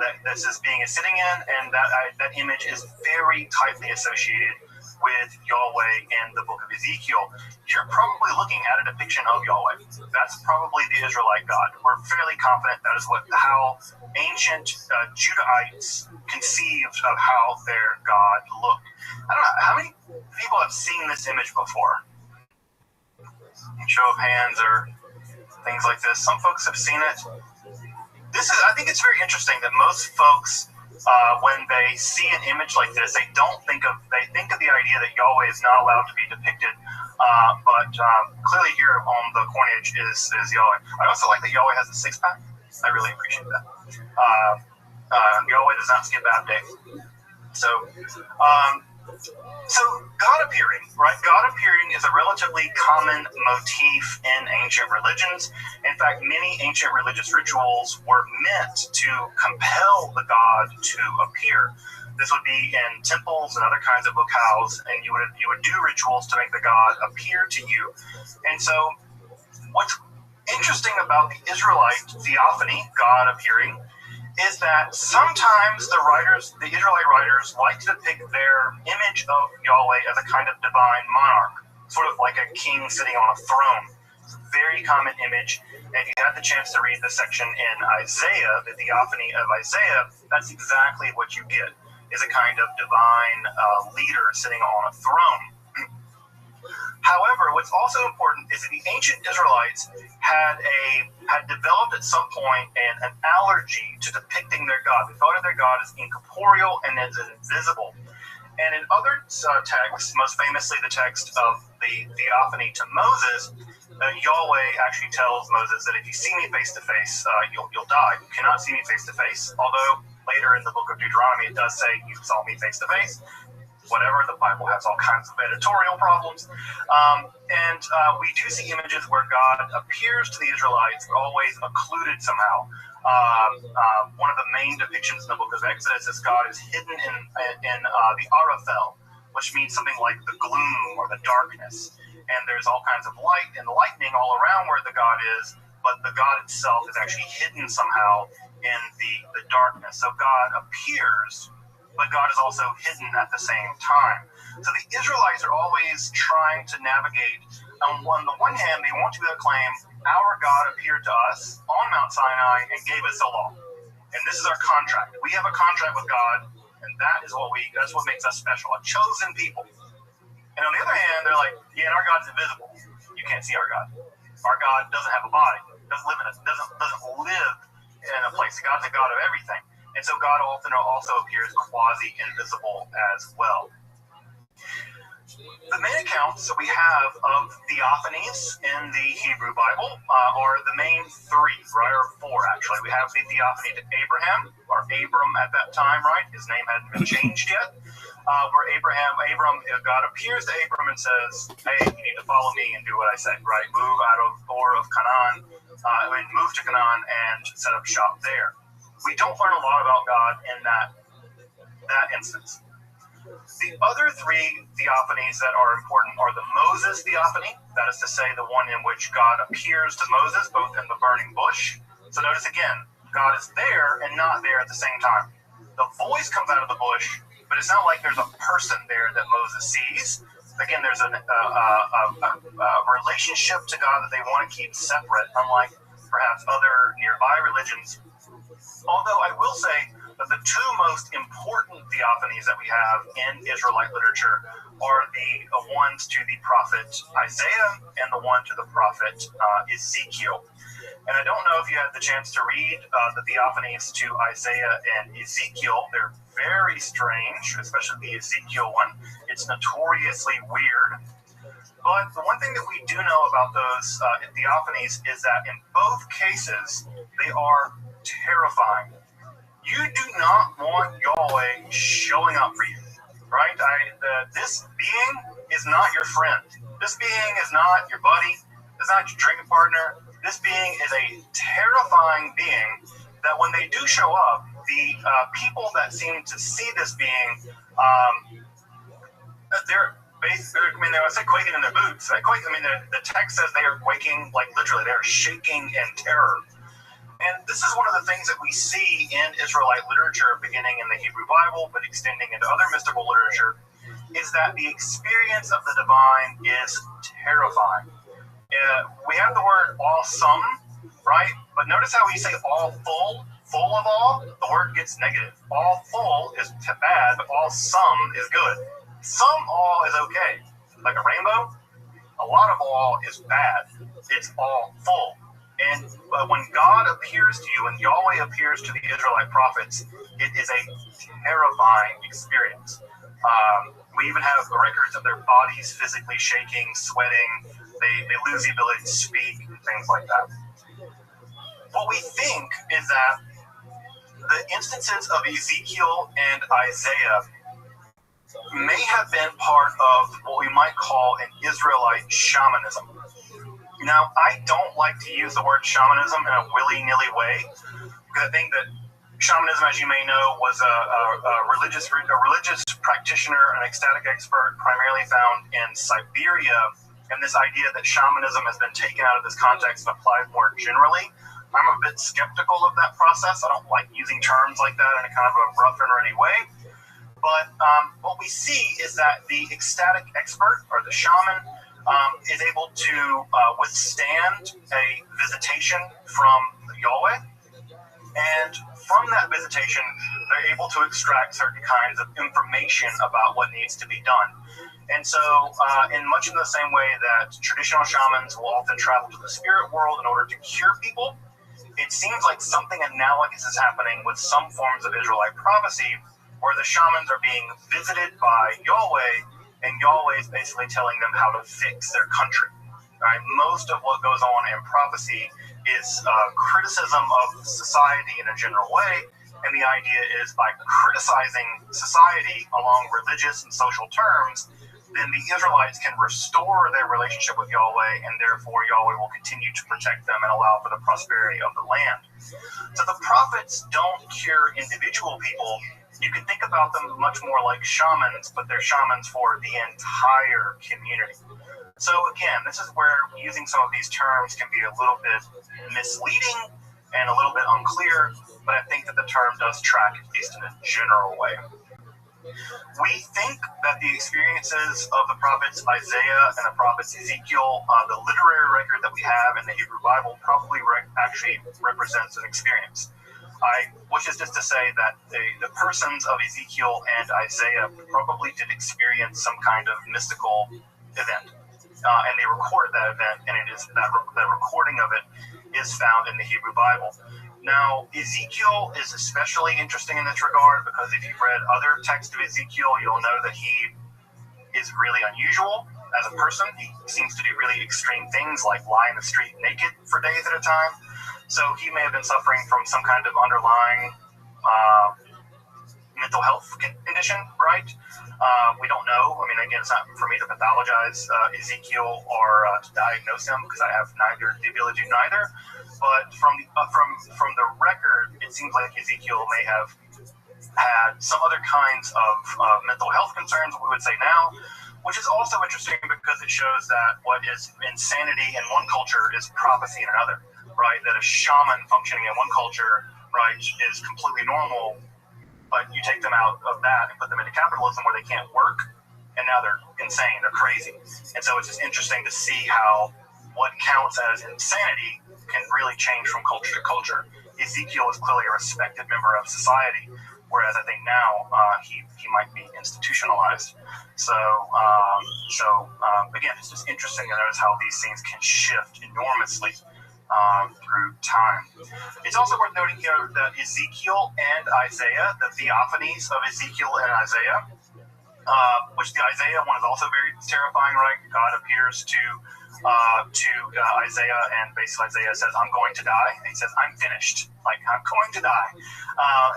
that this is sitting in, and that image is very tightly associated with Yahweh in the book of Ezekiel. You're probably looking at a depiction of Yahweh. That's probably the Israelite God. We're fairly confident that is how ancient Judahites conceived of how their God looked. I don't know, how many people have seen this image before? Show of hands or things like this. Some folks have seen it. I think it's very interesting that most folks, when they see an image like this, they think of the idea that Yahweh is not allowed to be depicted, but clearly here on the coinage is Yahweh. I also like that Yahweh has a six-pack. I really appreciate that. Yahweh does not skip bad day. So God appearing, right? God appearing is a relatively common motif in ancient religions. In fact, many ancient religious rituals were meant to compel the God to appear. This would be in temples and other kinds of locales, and you would do rituals to make the God appear to you. And so what's interesting about the Israelite theophany, God appearing, is that sometimes the Israelite writers like to depict their image of Yahweh as a kind of divine monarch, sort of like a king sitting on a throne. It's a very common image. And if you had the chance to read the section in Isaiah, the theophany of Isaiah, that's exactly what you get, is a kind of divine leader sitting on a throne. However, what's also important is that the ancient Israelites had developed at some point an allergy to depicting their God. They thought of their God as incorporeal and as invisible. And in other texts, most famously the text of the theophany to Moses, Yahweh actually tells Moses that if you see me face to face, you'll die. You cannot see me face to face. Although later in the book of Deuteronomy it does say you saw me face to face. Whatever, the Bible has all kinds of editorial problems. And we do see images where God appears to the Israelites, but always occluded somehow. One of the main depictions in the book of Exodus is God is hidden in the Araphel, which means something like the gloom or the darkness. And there's all kinds of light and lightning all around where the God is, but the God itself is actually hidden somehow in the darkness. So God appears, but God is also hidden at the same time. So the Israelites are always trying to navigate. On the one hand, they want to claim, our God appeared to us on Mount Sinai and gave us the law. And this is our contract. We have a contract with God, and that's what makes us special, a chosen people. And on the other hand, they're like, yeah, and our God's invisible. You can't see our God. Our God doesn't have a body, doesn't live in a place. God's a God of everything. And so God often also appears quasi-invisible as well. The main accounts that we have of theophanies in the Hebrew Bible are the main three, right, or four actually. We have the theophany to Abraham, or Abram at that time, right? His name hadn't been changed yet. Where God appears to Abram and says, hey, you need to follow me and do what I say, right? Move out of Ur of Canaan, move to Canaan and set up shop there. We don't learn a lot about God in that instance. The other three theophanies that are important are the Moses theophany, that is to say, the one in which God appears to Moses, both in the burning bush. So notice again, God is there and not there at the same time. The voice comes out of the bush, but it's not like there's a person there that Moses sees. Again, there's a relationship to God that they want to keep separate, unlike perhaps other nearby religions. Although I will say that the two most important theophanies that we have in Israelite literature are the ones to the prophet Isaiah and the one to the prophet Ezekiel. And I don't know if you had the chance to read the theophanies to Isaiah and Ezekiel. They're very strange, especially the Ezekiel one. It's notoriously weird. But the one thing that we do know about those theophanies is that in both cases, they are terrifying. You do not want Yahweh showing up for you, right? This being is not your friend. This being is not your buddy. It's not your drinking partner. This being is a terrifying being that when they do show up, the people that seem to see this being, they're I say quaking in their boots. The text says they are quaking, like literally, they are shaking in terror. And this is one of the things that we see in Israelite literature, beginning in the Hebrew Bible, but extending into other mystical literature, is that the experience of the divine is terrifying. We have the word awesome, right? But notice how we say all full of all, the word gets negative. All full is bad, but all some is good. Some all is okay. Like a rainbow, a lot of all is bad. It's all full. And when God appears to you, when Yahweh appears to the Israelite prophets, it is a terrifying experience. We even have records of their bodies physically shaking, sweating. They lose the ability to speak, and things like that. What we think is that the instances of Ezekiel and Isaiah may have been part of what we might call an Israelite shamanism. Now, I don't like to use the word shamanism in a willy-nilly way, because I think that shamanism, as you may know, was a religious practitioner, an ecstatic expert, primarily found in Siberia. And this idea that shamanism has been taken out of this context and applied more generally, I'm a bit skeptical of that process. I don't like using terms like that in a kind of a rough and ready way. But what we see is that the ecstatic expert, or the shaman, is able to withstand a visitation from Yahweh. And from that visitation, they're able to extract certain kinds of information about what needs to be done. And so, in much in the same way that traditional shamans will often travel to the spirit world in order to cure people, it seems like something analogous is happening with some forms of Israelite prophecy, where the shamans are being visited by Yahweh, and Yahweh is basically telling them how to fix their country. Right? Most of what goes on in prophecy is criticism of society in a general way, and the idea is by criticizing society along religious and social terms, then the Israelites can restore their relationship with Yahweh, and therefore Yahweh will continue to protect them and allow for the prosperity of the land. So the prophets don't cure individual people. You can think about them much more like shamans, but they're shamans for the entire community. So again, this is where using some of these terms can be a little bit misleading and a little bit unclear, but I think that the term does track, at least in a general way. We think that the experiences of the prophets Isaiah and the prophets Ezekiel, the literary record that we have in the Hebrew Bible, probably actually represents an experience. Which is just to say that the persons of Ezekiel and Isaiah probably did experience some kind of mystical event. And they recorded that event, and it is that recording of it is found in the Hebrew Bible. Now, Ezekiel is especially interesting in this regard because if you've read other texts of Ezekiel, you'll know that he is really unusual as a person. He seems to do really extreme things like lie in the street naked for days at a time. So he may have been suffering from some kind of underlying mental health condition, right? We don't know. I mean, again, it's not for me to pathologize Ezekiel or to diagnose him because I have the ability to do neither. But from the record, it seems like Ezekiel may have had some other kinds of mental health concerns, we would say now, which is also interesting because it shows that what is insanity in one culture is prophecy in another, right? That a shaman functioning in one culture, right, is completely normal, but you take them out of that and put them into capitalism where they can't work, and now they're insane, they're crazy. And so it's just interesting to see how what counts as insanity can really change from culture to culture. Ezekiel is clearly a respected member of society, whereas I think now he might be institutionalized. So again, it's just interesting to notice how these things can shift enormously through time. It's also worth noting here that Ezekiel and Isaiah, the theophanies of Ezekiel and Isaiah, which the Isaiah one is also very terrifying, right? God appears to Isaiah, and basically Isaiah says, "I'm going to die." And he says, "I'm finished." Like, I'm going to die.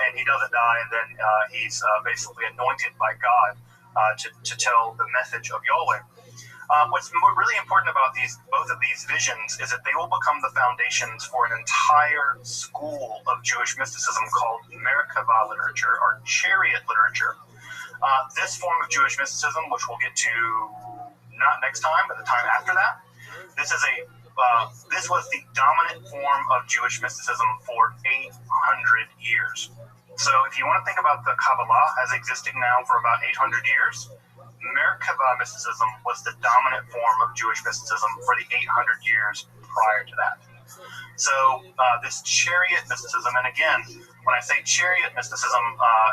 And he doesn't die, and then he's basically anointed by God to tell the message of Yahweh. What's really important about both of these visions is that they will become the foundations for an entire school of Jewish mysticism called Merkava literature, or chariot literature. This form of Jewish mysticism, which we'll get to not next time, but the time after that, this was the dominant form of Jewish mysticism for 800 years. So if you want to think about the Kabbalah as existing now for about 800 years, Merkava mysticism was the dominant form of Jewish mysticism for the 800 years prior to that. So this chariot mysticism, and again, when I say chariot mysticism,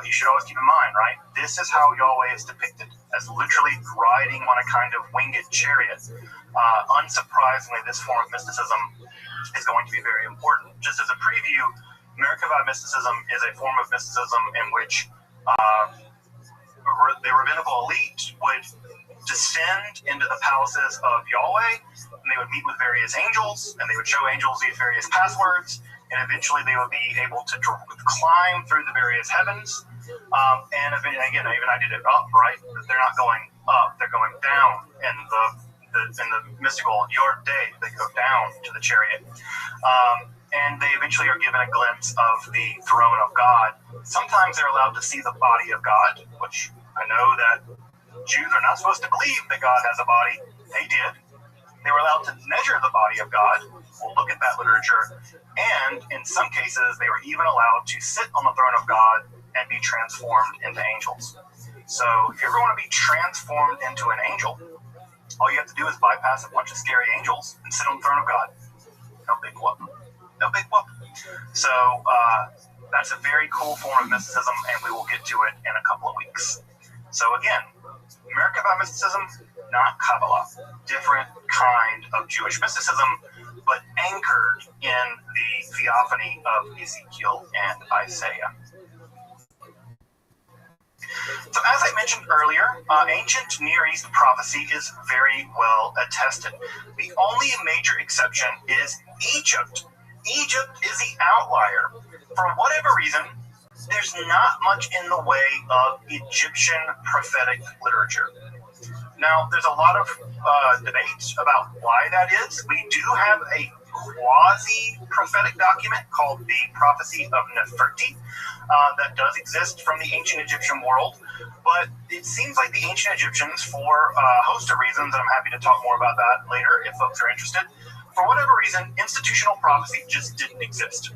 you should always keep in mind, right? This is how Yahweh is depicted, as literally riding on a kind of winged chariot. Unsurprisingly, this form of mysticism is going to be very important. Just as a preview, Merkava mysticism is a form of mysticism in which the rabbinical elite would descend into the palaces of Yahweh, and they would meet with various angels, and they would show angels these various passwords, and eventually they would be able to climb through the various heavens. And again, even I did it up, right? They're not going up, they're going down in the mystical Yord Day. They go down to the chariot. And they eventually are given a glimpse of the throne of God. Sometimes they're allowed to see the body of God, which I know that Jews are not supposed to believe that God has a body. They did. They were allowed to measure the body of God. We'll look at that literature. And in some cases, they were even allowed to sit on the throne of God and be transformed into angels. So if you ever want to be transformed into an angel, all you have to do is bypass a bunch of scary angels and sit on the throne of God. No big whoop. No big whoop. So that's a very cool form of mysticism, and we will get to it in a couple of weeks. So again, Merkava mysticism, not Kabbalah. Different kind of Jewish mysticism, but anchored in the theophany of Ezekiel and Isaiah. So as I mentioned earlier, ancient Near East prophecy is very well attested. The only major exception is Egypt. Egypt is the outlier. For whatever reason, there's not much in the way of Egyptian prophetic literature. Now, there's a lot of debates about why that is. We do have a quasi-prophetic document called the Prophecy of Neferti that does exist from the ancient Egyptian world, but it seems like the ancient Egyptians, for a host of reasons, and I'm happy to talk more about that later if folks are interested, for whatever reason, institutional prophecy just didn't exist.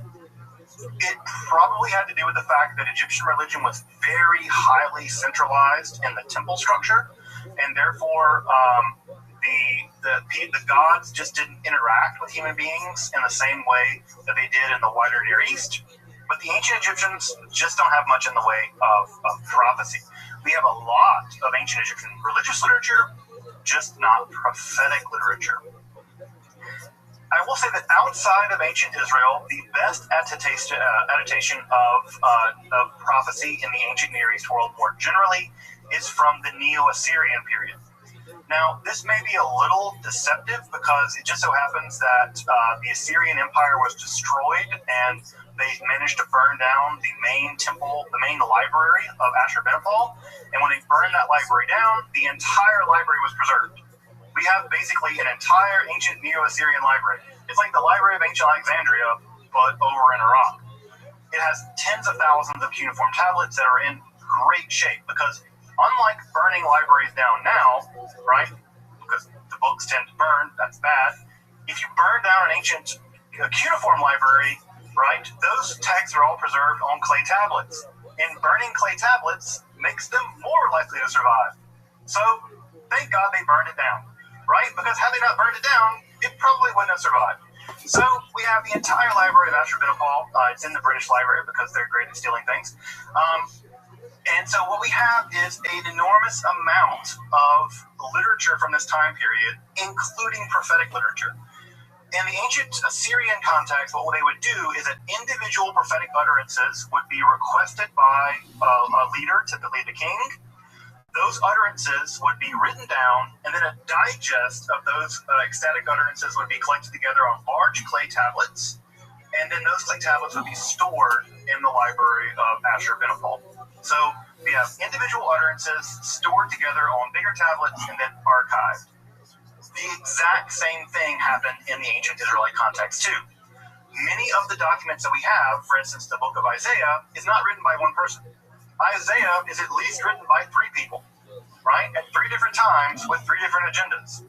It probably had to do with the fact that Egyptian religion was very highly centralized in the temple structure, and therefore the gods just didn't interact with human beings in the same way that they did in the wider Near East. But the ancient Egyptians just don't have much in the way of prophecy. We have a lot of ancient Egyptian religious literature, just not prophetic literature. I will say that outside of ancient Israel, the best adaptation of prophecy in the ancient Near East world more generally is from the Neo-Assyrian period. Now, this may be a little deceptive because it just so happens that the Assyrian Empire was destroyed and they managed to burn down the main temple, the main library of Ashurbanipal. And when they burned that library down, the entire library was preserved. We have basically an entire ancient Neo-Assyrian library. It's like the Library of Ancient Alexandria, but over in Iraq. It has tens of thousands of cuneiform tablets that are in great shape because unlike burning libraries down now, right, because the books tend to burn, that's bad. If you burn down an ancient cuneiform library, right, those texts are all preserved on clay tablets. And burning clay tablets makes them more likely to survive. So thank God they burned it down, right? Because had they not burned it down, it probably wouldn't have survived. So we have the entire library of Ashurbanipal. It's in the British Library because they're great at stealing things. And so what we have is an enormous amount of literature from this time period, including prophetic literature. In the ancient Assyrian context, what they would do is that individual prophetic utterances would be requested by a leader, typically the king. Those utterances would be written down, and then a digest of those ecstatic utterances would be collected together on large clay tablets, and then those clay tablets would be stored in the library of Ashurbanipal. So we have individual utterances stored together on bigger tablets and then archived. The exact same thing happened in the ancient Israelite context too. Many of the documents that we have, for instance, the book of Isaiah, is not written by one person. Isaiah is at least written by 3 people, right? At 3 different times with 3 different agendas.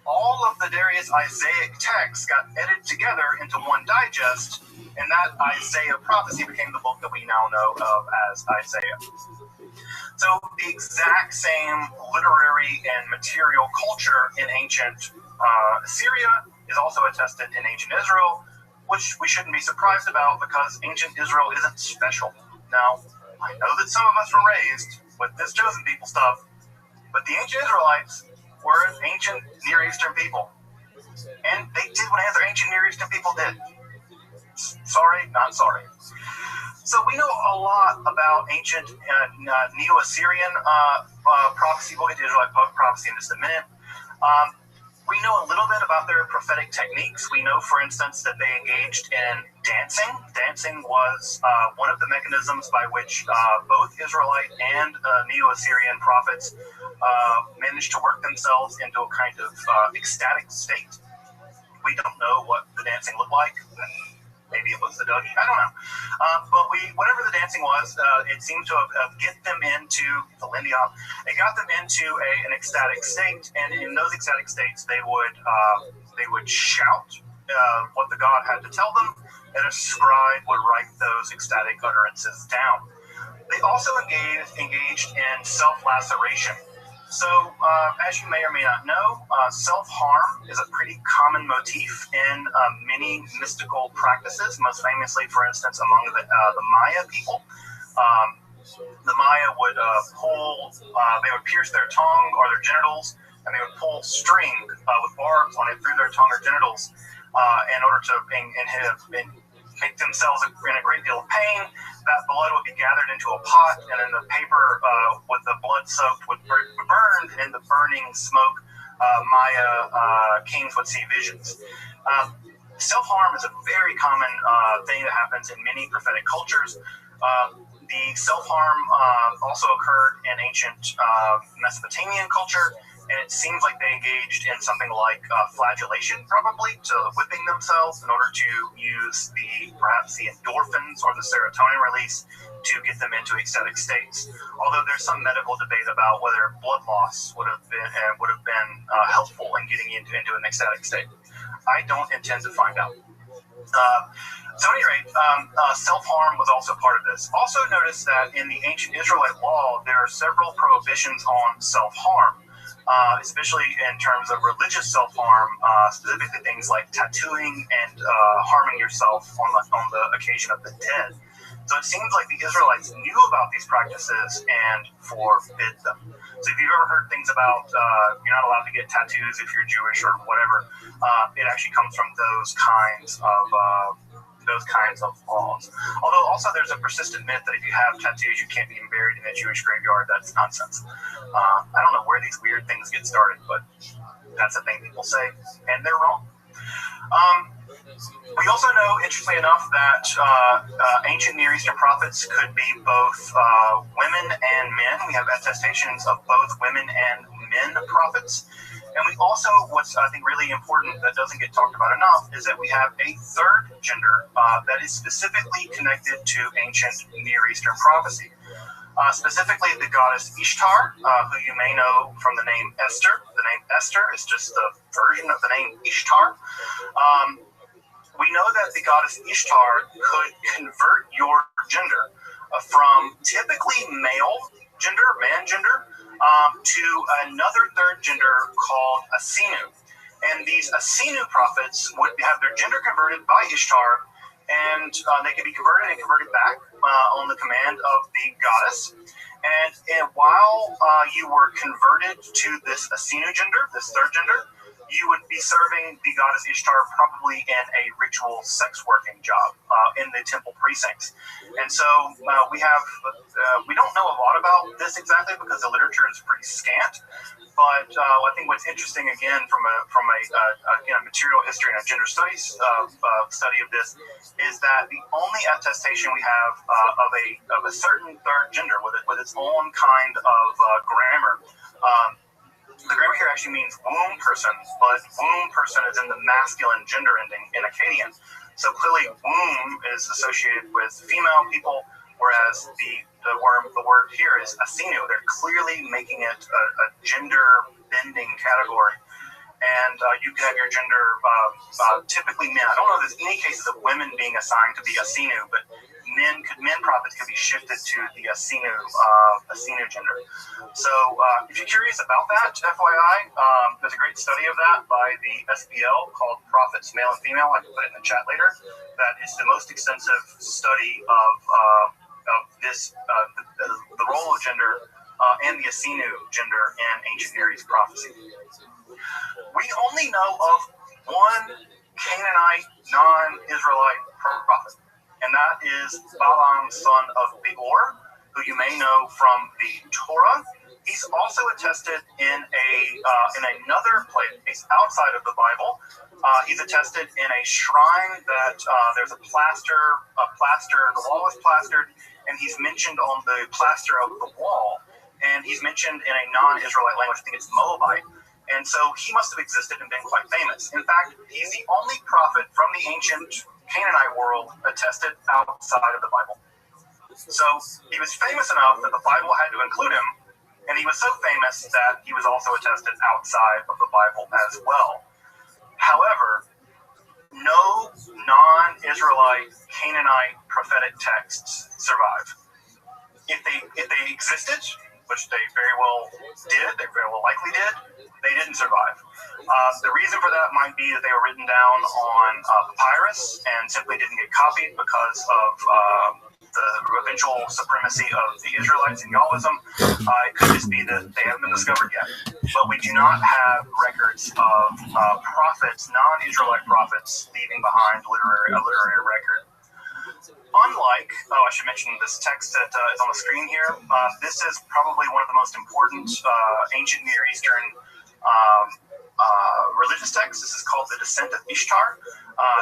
All of the various Isaiah texts got edited together into one digest, and that Isaiah prophecy became the book that we now know of as Isaiah. So the exact same literary and material culture in ancient Assyria is also attested in ancient Israel, which we shouldn't be surprised about because ancient Israel isn't special. Now, I know that some of us were raised with this chosen people stuff, but the ancient Israelites were an ancient Near Eastern people. And they did what other ancient Near Eastern people did. Sorry, not sorry. So we know a lot about ancient Neo-Assyrian prophecy. We'll get to Israelite prophecy in just a minute. We know a little bit about their prophetic techniques. We know, for instance, that they engaged in dancing. Dancing was one of the mechanisms by which both Israelite and Neo-Assyrian prophets managed to work themselves into a kind of ecstatic state. We don't know what the dancing looked like. Maybe it was the Dougie. I don't know. But whatever the dancing was, it seemed to have get them into the Lindy Hop. It got them into an ecstatic state, and in those ecstatic states, they would shout what the god had to tell them, and a scribe would write those ecstatic utterances down. They also engaged in self-laceration. So, as you may or may not know, self-harm is a pretty common motif in many mystical practices, most famously, for instance, among the Maya people. The Maya would they would pierce their tongue or their genitals, and they would pull string with barbs on it through their tongue or genitals in order to make themselves in a great deal of pain. that blood would be gathered into a pot, and then the paper with the blood soaked would burn, and in the burning smoke, Maya kings would see visions. Self-harm is a very common thing that happens in many prophetic cultures. The self-harm also occurred in ancient Mesopotamian culture, and it seems like they engaged in something like flagellation, probably, to whipping themselves in order to use perhaps the endorphins or the serotonin release to get them into ecstatic states. Although there's some medical debate about whether blood loss would have been helpful in getting you into an ecstatic state. I don't intend to find out. So at any rate, self-harm was also part of this. Also notice that in the ancient Israelite law, there are several prohibitions on self-harm, especially in terms of religious self-harm, specifically things like tattooing and harming yourself on the occasion of the dead. So it seems like the Israelites knew about these practices and forbid them. So if you've ever heard things about you're not allowed to get tattoos if you're Jewish or whatever, it actually comes from those kinds of laws. Although also there's a persistent myth that if you have tattoos, you can't be buried in a Jewish graveyard. That's nonsense. I don't know where these weird things get started, but that's the thing people say, and they're wrong. We also know, interestingly enough, that ancient Near Eastern prophets could be both women and men. We have attestations of both women and men prophets. And we also, what's I think really important that doesn't get talked about enough, is that we have a third gender that is specifically connected to ancient Near Eastern prophecy. Specifically the goddess Ishtar, who you may know from the name Esther. The name Esther is just the version of the name Ishtar. We know that the goddess Ishtar could convert your gender from typically male gender, man gender, to another third gender called Asinu. And these Asinu prophets would have their gender converted by Ishtar, and they could be converted and converted back on the command of the goddess. And while you were converted to this Asinu gender, this third gender, you would be serving the goddess Ishtar probably in a ritual sex working job in the temple precincts. And so we don't know a lot about this exactly because the literature is pretty scant. But I think what's interesting, again, from a material history and a gender studies study of this, is that the only attestation we have of a certain third gender with its own kind of grammar. The grammar here actually means womb person, but womb person is in the masculine gender ending in Akkadian. So clearly womb is associated with female people, whereas the word here is Asinu. They're clearly making it a gender bending category. And you can have your gender typically men. I don't know if there's any cases of women being assigned to be Asinu, but men prophets could be shifted to the Asinu gender. So if you're curious about that, FYI, there's a great study of that by the SBL called Prophets Male and Female. I can put it in the chat later. That is the most extensive study of this the role of gender and the Asinu gender in ancient Near East prophecy. We only know of one Canaanite non-Israelite prophet, and that is Balaam, son of Beor, who you may know from the Torah. He's also attested in another place outside of the Bible. He's attested in a shrine that there's the wall is plastered, and he's mentioned on the plaster of the wall, and he's mentioned in a non-Israelite language, I think it's Moabite. And so he must have existed and been quite famous. In fact, he's the only prophet from the ancient Canaanite world attested outside of the Bible. So he was famous enough that the Bible had to include him, and he was so famous that he was also attested outside of the Bible as well. However, no non-Israelite Canaanite prophetic texts survive. If they existed, which they very well did, they very well likely did, they didn't survive. The reason for that might be that they were written down on papyrus and simply didn't get copied because of the eventual supremacy of the Israelites in Yahwism. It could just be that they haven't been discovered yet. But we do not have records of prophets, non-Israelite prophets, leaving behind a literary record. unlike, I should mention this text that is on the screen here. This is probably one of the most important ancient Near Eastern religious texts. This is called The Descent of Ishtar.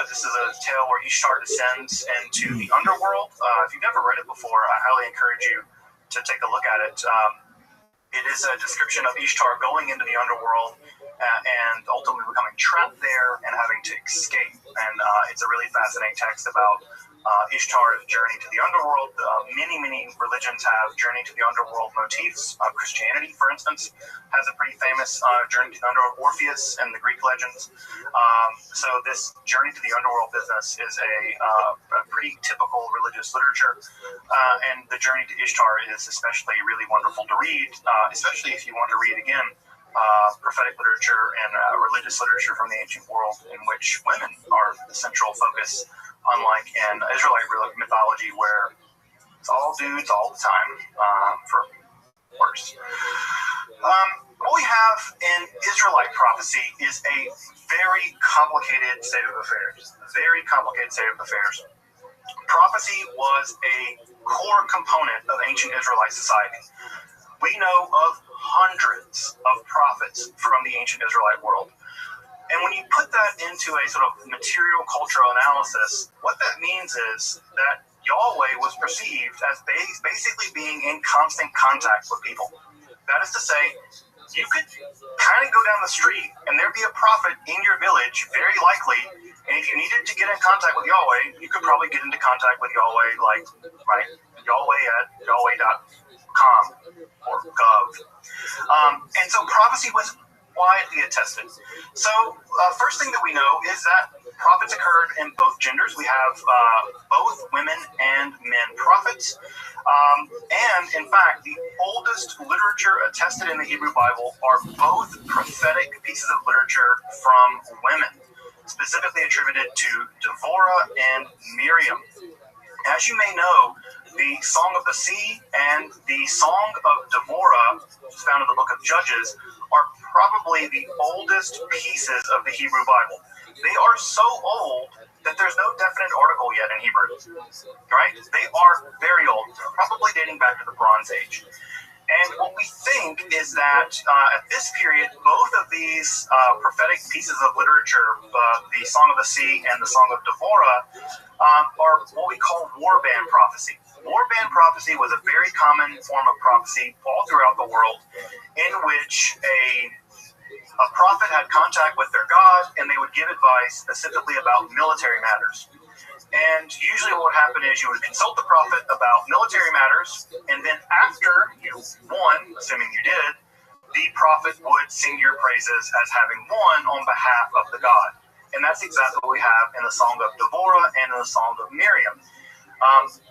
This is a tale where Ishtar descends into the underworld. If you've never read it before, I highly encourage you to take a look at it. It is a description of Ishtar going into the underworld and ultimately becoming trapped there and having to escape. And it's a really fascinating text about Ishtar's journey to the underworld. Many religions have journey to the underworld motifs. Christianity, for instance, has a pretty famous journey to the underworld, Orpheus and the Greek legends. So this journey to the underworld business is a pretty typical religious literature. And the journey to Ishtar is especially really wonderful to read, especially if you want to read again prophetic literature and religious literature from the ancient world in which women are the central focus, unlike in Israelite mythology where it's all dudes all the time, for worse. What we have in Israelite prophecy is a very complicated state of affairs. Prophecy was a core component of ancient Israelite society. We know of hundreds of prophets from the ancient Israelite world. And when you put that into a sort of material cultural analysis, what that means is that Yahweh was perceived as basically being in constant contact with people. That is to say, you could kind of go down the street and there'd be a prophet in your village, very likely, and if you needed to get in contact with Yahweh, you could probably get into contact with Yahweh, like, right, Yahweh at yahweh.com or gov. And so prophecy was widely attested. So first thing that we know is that prophets occurred in both genders. We have both women and men prophets. And in fact, the oldest literature attested in the Hebrew Bible are both prophetic pieces of literature from women, specifically attributed to Devorah and Miriam. As you may know, the Song of the Sea and the Song of Devorah, found in the book of Judges, are probably the oldest pieces of the Hebrew Bible. They are so old that there's no definite article yet in Hebrew, right? They are very old, probably dating back to the Bronze Age. And what we think is that at this period, both of these prophetic pieces of literature, the Song of the Sea and the Song of Devorah, are what we call warband prophecy. Warband prophecy was a very common form of prophecy all throughout the world, in which a prophet had contact with their god, and they would give advice specifically about military matters. And usually what would happen is you would consult the prophet about military matters, and then after you won, assuming you did, the prophet would sing your praises as having won on behalf of the god. And that's exactly what we have in the Song of Devorah and in the Song of Miriam.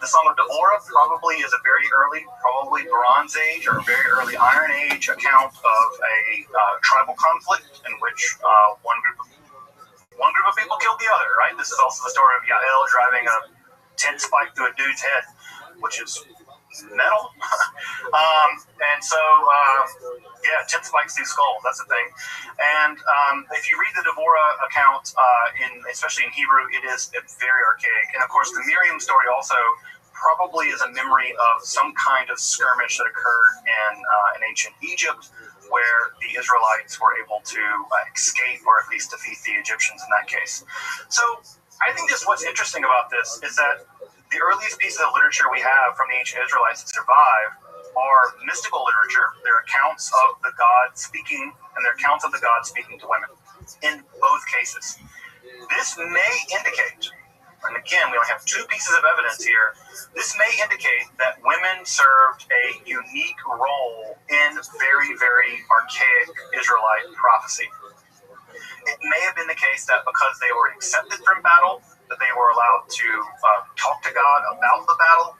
The Song of Devorah probably is a very early, probably Bronze Age or very early Iron Age account of a tribal conflict in which one group of people killed the other, right? This is also the story of Yael driving a tent spike through a dude's head, which is metal. And so, tent spikes through skulls, that's the thing. And if you read the Devorah account, especially in Hebrew, it is very archaic. And of course, the Miriam story also probably is a memory of some kind of skirmish that occurred in ancient Egypt, where the Israelites were able to escape or at least defeat the Egyptians in that case. So I think just what's interesting about this is that the earliest pieces of literature we have from the ancient Israelites that survive are mystical literature. They're accounts of the God speaking, and they're accounts of the God speaking to women in both cases. This may indicate, and again, we only have two pieces of evidence here, this may indicate that women served a unique role in very, very archaic Israelite prophecy. It may have been the case that because they were accepted from battle, that they were allowed to talk to God about the battle,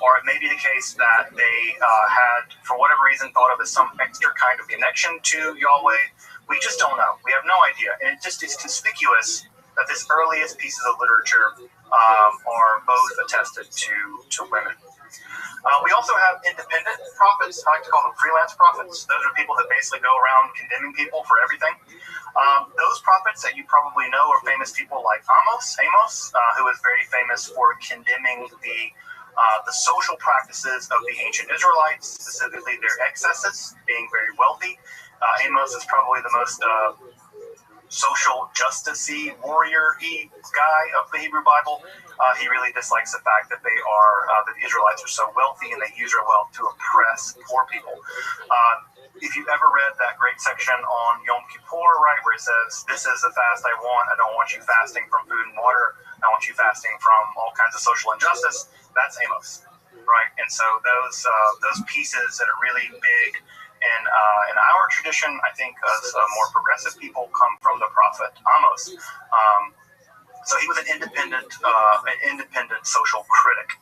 or it may be the case that they had, for whatever reason, thought of as some extra kind of connection to Yahweh. We just don't know. We have no idea. And it just is conspicuous that but his earliest pieces of literature are both attested to women. We also have independent prophets. I like to call them freelance prophets. Those are people that basically go around condemning people for everything. Those prophets that you probably know are famous people like Amos, who is very famous for condemning the social practices of the ancient Israelites, specifically their excesses, being very wealthy. Amos is probably the most social justice-y, warrior-y guy of the Hebrew Bible. He really dislikes the fact that they are, that the Israelites are so wealthy and they use their wealth to oppress poor people. If you've ever read that great section on Yom Kippur, right, where it says, "This is the fast I want. I don't want you fasting from food and water. I want you fasting from all kinds of social injustice," that's Amos, right? And so those pieces that are really big in our tradition, I think, as more progressive people, come from the prophet Amos. So he was an independent social critic.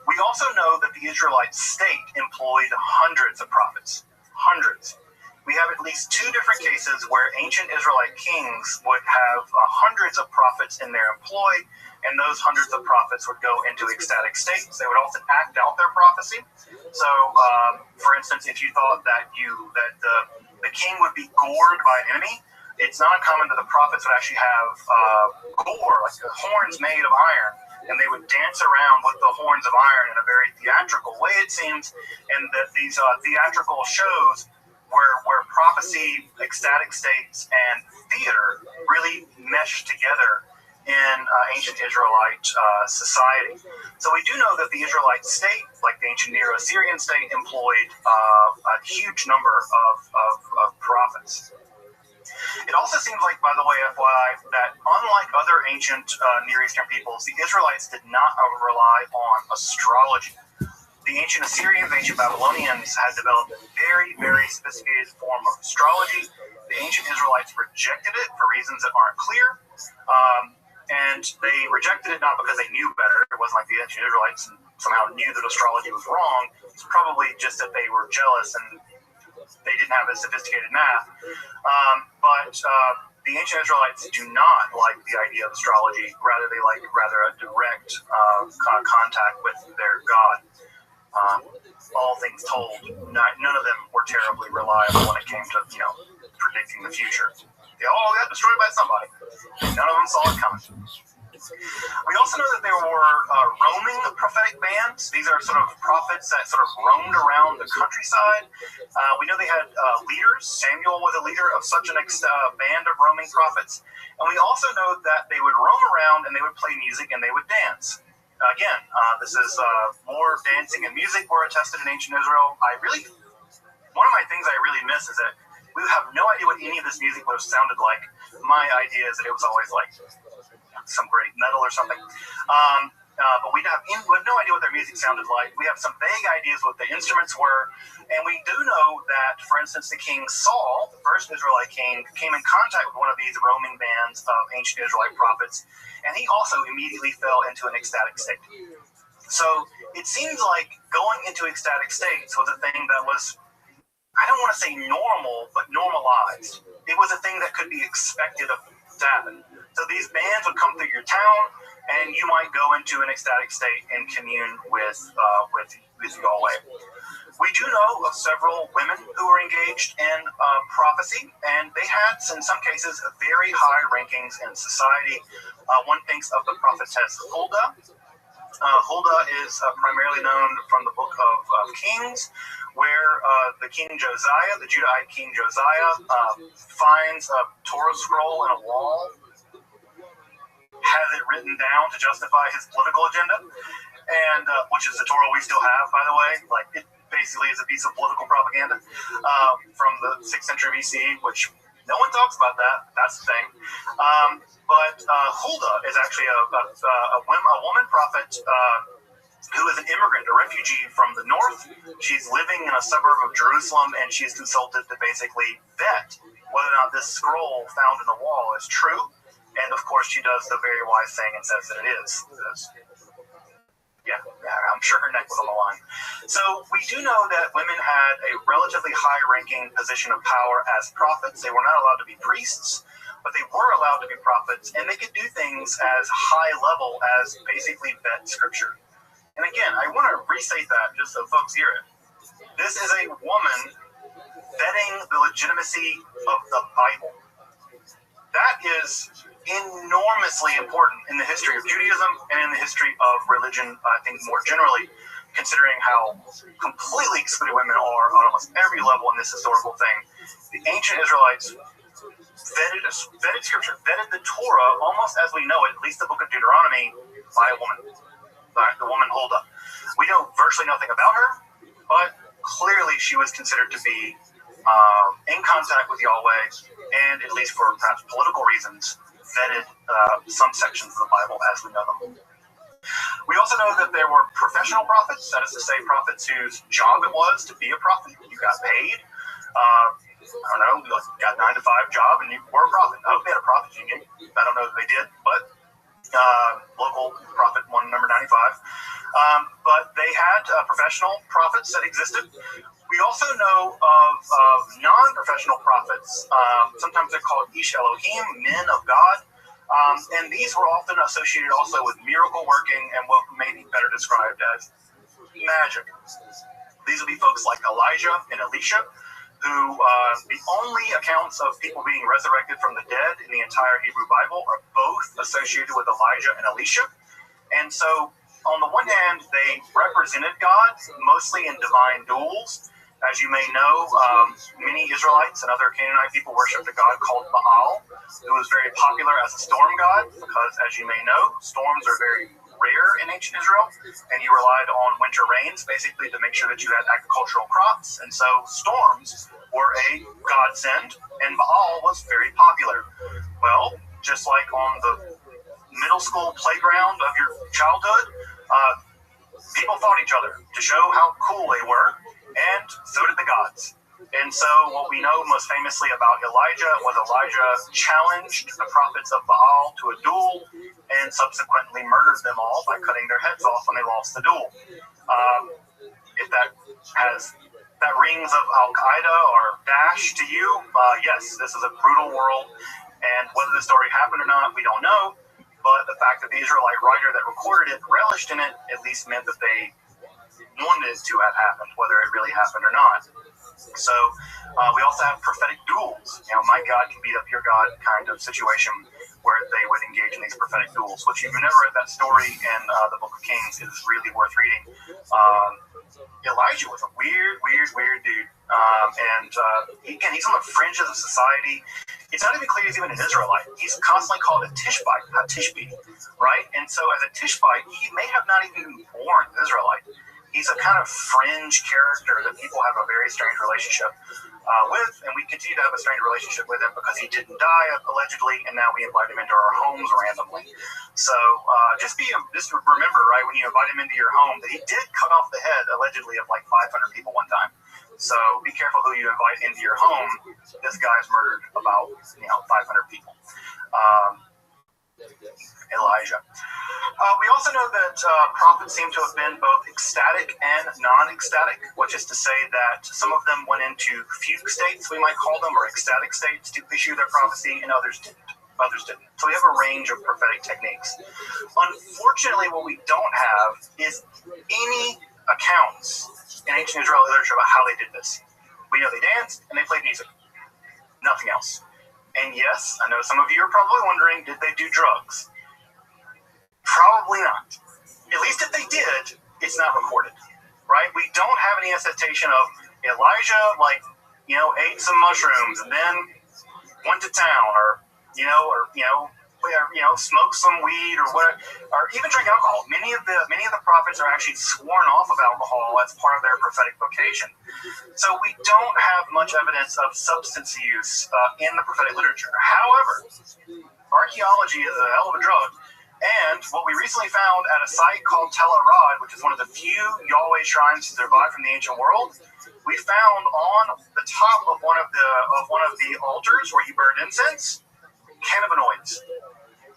We also know that the Israelite state employed hundreds of prophets. Hundreds. We have at least two different cases where ancient Israelite kings would have hundreds of prophets in their employ, and those hundreds of prophets would go into ecstatic states. They would often act out their prophecy. So, for instance, if you thought that the king would be gored by an enemy, it's not uncommon that the prophets would actually have gore, like horns made of iron, and they would dance around with the horns of iron in a very theatrical way, it seems, and that these theatrical shows where prophecy, ecstatic states, and theater really meshed together in ancient Israelite society. So we do know that the Israelite state, like the ancient Neo-Assyrian state, employed a huge number of prophets. It also seems like, by the way, FYI, that unlike other ancient Near Eastern peoples, the Israelites did not rely on astrology. The ancient Assyrians, ancient Babylonians had developed a very, very sophisticated form of astrology. The ancient Israelites rejected it for reasons that aren't clear. And they rejected it not because they knew better. It wasn't like the ancient Israelites somehow knew that astrology was wrong. It's probably just that they were jealous and they didn't have a sophisticated math. But the ancient Israelites do not like the idea of astrology. Rather, they like a direct contact with their God. All things told, none of them were terribly reliable when it came to, predicting the future. They all got destroyed by somebody. None of them saw it coming. We also know that there were roaming prophetic bands. These are sort of prophets that sort of roamed around the countryside. We know they had leaders. Samuel was a leader of such an band of roaming prophets. And we also know that they would roam around and they would play music and they would dance. Again, this is more dancing and music were attested in ancient Israel. One of my things I really miss is that we have no idea what any of this music would have sounded like. My idea is that it was always like some great metal or something. But we have no idea what their music sounded like. We have some vague ideas what the instruments were. And we do know that, for instance, the king Saul, the first Israelite king, came in contact with one of these roaming bands of ancient Israelite prophets. And he also immediately fell into an ecstatic state. So it seems like going into ecstatic states was a thing that was, I don't want to say normal, but normalized. It was a thing that could be expected to happen. So these bands would come through your town, and you might go into an ecstatic state and commune with Yahweh. We do know of several women who were engaged in prophecy, and they had, in some cases, very high rankings in society. One thinks of the prophetess Huldah. Huldah is primarily known from the book of Kings, where the king Josiah, the Judahite king Josiah, finds a Torah scroll in a wall, has it written down to justify his political agenda, and which is the Torah we still have, by the way. Like, it basically is a piece of political propaganda from the 6th century BC, which no one talks about that. That's the thing. But Huldah is actually a woman prophet who is an immigrant, a refugee from the north. She's living in a suburb of Jerusalem, and she's consulted to basically vet whether or not this scroll found in the wall is true. And of course, she does the very wise thing and says that it is. Yeah, I'm sure her neck was on the line. So we do know that women had a relatively high-ranking position of power as prophets. They were not allowed to be priests. but they were allowed to be prophets, and they could do things as high level as basically vet scripture. And again, I want to restate that just so folks hear it. This is a woman vetting the legitimacy of the Bible. That is enormously important in the history of Judaism and in the history of religion, I think more generally, considering how completely excluded women are on almost every level in this historical thing. The ancient Israelites vetted scripture, vetted the Torah almost as we know it, at least the book of Deuteronomy, by a woman, by the woman Huldah. We know virtually nothing about her, but clearly she was considered to be in contact with Yahweh, and at least for perhaps political reasons, vetted some sections of the Bible as we know them. We also know that there were professional prophets, that is to say, prophets whose job it was to be a prophet. You got paid. I don't know, you got 9 to 5 job, and you were a prophet. I hope they had a prophet union. I don't know that they did, but local prophet one, number 95. But they had professional prophets that existed. We also know of non-professional prophets. Sometimes they're called Ish Elohim, men of God. And these were often associated also with miracle working and what may be better described as magic. These would be folks like Elijah and Elisha, who the only accounts of people being resurrected from the dead in the entire Hebrew Bible are both associated with Elijah and Elisha. And so, on the one hand, they represented God, mostly in divine duels. As you may know, many Israelites and other Canaanite people worshipped a god called Baal, who was very popular as a storm god, because, as you may know, storms are very rare in ancient Israel, and you relied on winter rains, basically, to make sure that you had agricultural crops. And so storms were a godsend, and Baal was very popular. Well, just like on the middle school playground of your childhood, people fought each other to show how cool they were, and so did the gods. And so what we know most famously about Elijah was Elijah challenged the prophets of Baal to a duel and subsequently murdered them all by cutting their heads off when they lost the duel. If that rings of Al-Qaeda or Daesh to you, yes, this is a brutal world, and whether the story happened or not, we don't know, but the fact that the Israelite writer that recorded it relished in it at least meant that they wanted it to have happened, whether it really happened or not. So we also have prophetic duels. You know, my God can beat up your God kind of situation where they would engage in these prophetic duels, which if you've never read that story in the Book of Kings, is really worth reading. Elijah was a weird dude. He's on the fringes of society. It's not even clear he's even an Israelite. He's constantly called a Tishbite, right? And so as a Tishbite, he may have not even been born an Israelite. He's a kind of fringe character that people have a very strange relationship with, and we continue to have a strange relationship with him because he didn't die, allegedly, and now we invite him into our homes randomly. So just remember, right, when you invite him into your home, that he did cut off the head, allegedly, of like 500 people one time. So be careful who you invite into your home. This guy's murdered about 500 people. Elijah. We also know that prophets seem to have been both ecstatic and non-ecstatic, which is to say that some of them went into fugue states, we might call them, or ecstatic states to issue their prophecy, and others didn't. So we have a range of prophetic techniques. Unfortunately, what we don't have is any accounts in ancient Israeli literature about how they did this. We know they danced and they played music. Nothing else. And yes, I know some of you are probably wondering, did they do drugs? Probably not. At least if they did, it's not recorded, right? We don't have any attestation of Elijah, ate some mushrooms and then went to town, or smoked some weed, or whatever, or even drank alcohol. Many of the prophets are actually sworn off of alcohol as part of their prophetic vocation. So we don't have much evidence of substance use in the prophetic literature. However, archaeology is a hell of a drug. And what we recently found at a site called Tel Arad, which is one of the few Yahweh shrines to survive from the ancient world, we found on the top of one of the altars where you burned incense, cannabinoids.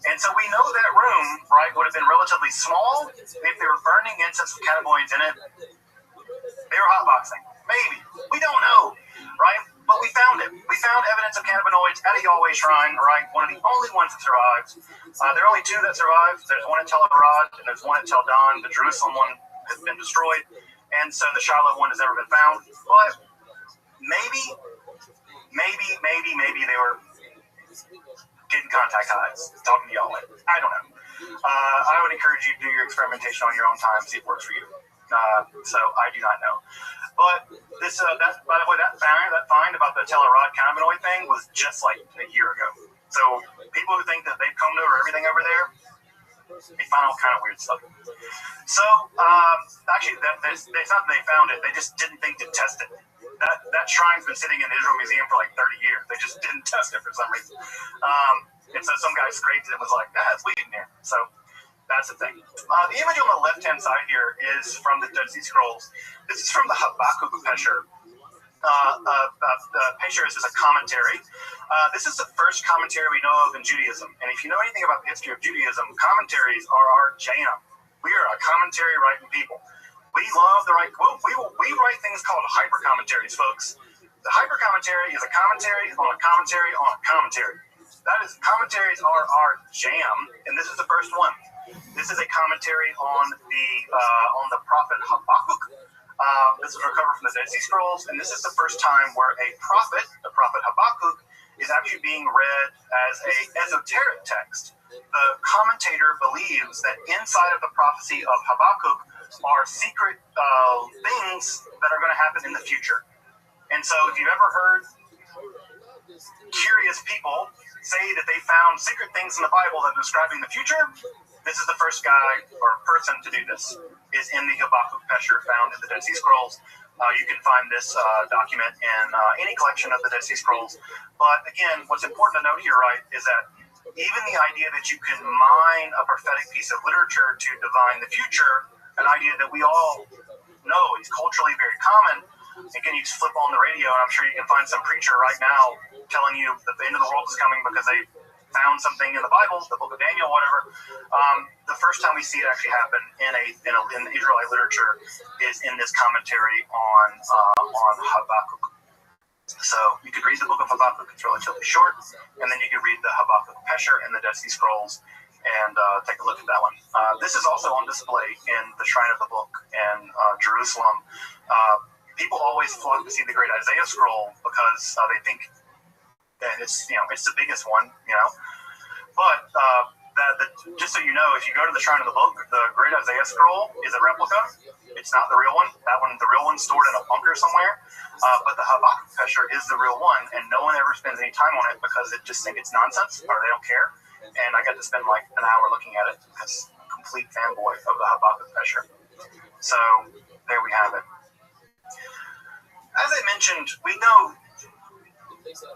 And so we know that room, right, would have been relatively small. If they were burning incense with cannabinoids in it, they were hotboxing. Maybe. We don't know, right? But we found it. We found evidence of cannabinoids at a Yahweh shrine, right? One of the only ones that survives. There are only two that survive. There's one at Tel Arad and there's one at Tel Dan. The Jerusalem one has been destroyed. And so the Shiloh one has never been found. But maybe they were getting contact highs, talking to Yahweh. I don't know. I would encourage you to do your experimentation on your own time, see if it works for you. So I do not know. But this, by the way, that find about the Tel Arad cannabinoid thing was just like a year ago. So people who think that they've combed over everything over there, they found all kind of weird stuff. So actually, it's not that they found it; they just didn't think to test it. That shrine's been sitting in the Israel Museum for like 30 years. They just didn't test it for some reason. And so some guy scraped it and was like, "It's weed in here." So that's the thing. The image on the left-hand side here is from the Dead Sea Scrolls. This is from the Habakkuk Pesher. Pesher is a commentary. This is the first commentary we know of in Judaism. And if you know anything about the history of Judaism, commentaries are our jam. We are a commentary writing people. We love the right. We write things called hyper commentaries, folks. The hyper commentary is a commentary on a commentary on a commentary. That is, commentaries are our jam, and this is the first one. This is a commentary on the prophet Habakkuk. This is recovered from the Dead Sea Scrolls, and this is the first time where the prophet Habakkuk, is actually being read as a esoteric text. The commentator believes that inside of the prophecy of Habakkuk are secret things that are going to happen in the future. And so if you've ever heard curious people say that they found secret things in the Bible that are describing the future, this is the first guy or person to do this, is in the Habakkuk Pesher found in the Dead Sea Scrolls. You can find this document in any collection of the Dead Sea Scrolls. But again, what's important to note here, right, is that even the idea that you can mine a prophetic piece of literature to divine the future, an idea that we all know is culturally very common. Again, you just flip on the radio, and I'm sure you can find some preacher right now telling you that the end of the world is coming because they found something in the Bible, the book of Daniel, whatever. The first time we see it actually happen in the Israelite literature is in this commentary on Habakkuk. So you could read the book of Habakkuk; it's relatively short, and then you could read the Habakkuk Pesher in the Dead Sea Scrolls and take a look at that one. This is also on display in the Shrine of the Book in Jerusalem. People always flock to see the Great Isaiah Scroll because they think that it's the biggest one, But just so you know, if you go to the Shrine of the Book, the Great Isaiah Scroll is a replica. It's not the real one. The real one's stored in a bunker somewhere. But the Habakkuk Pesher is the real one, and no one ever spends any time on it because they just think it's nonsense or they don't care. And I got to spend like an hour looking at it because I'm a complete fanboy of the Habakkuk Pesher. So there we have it. As I mentioned, we know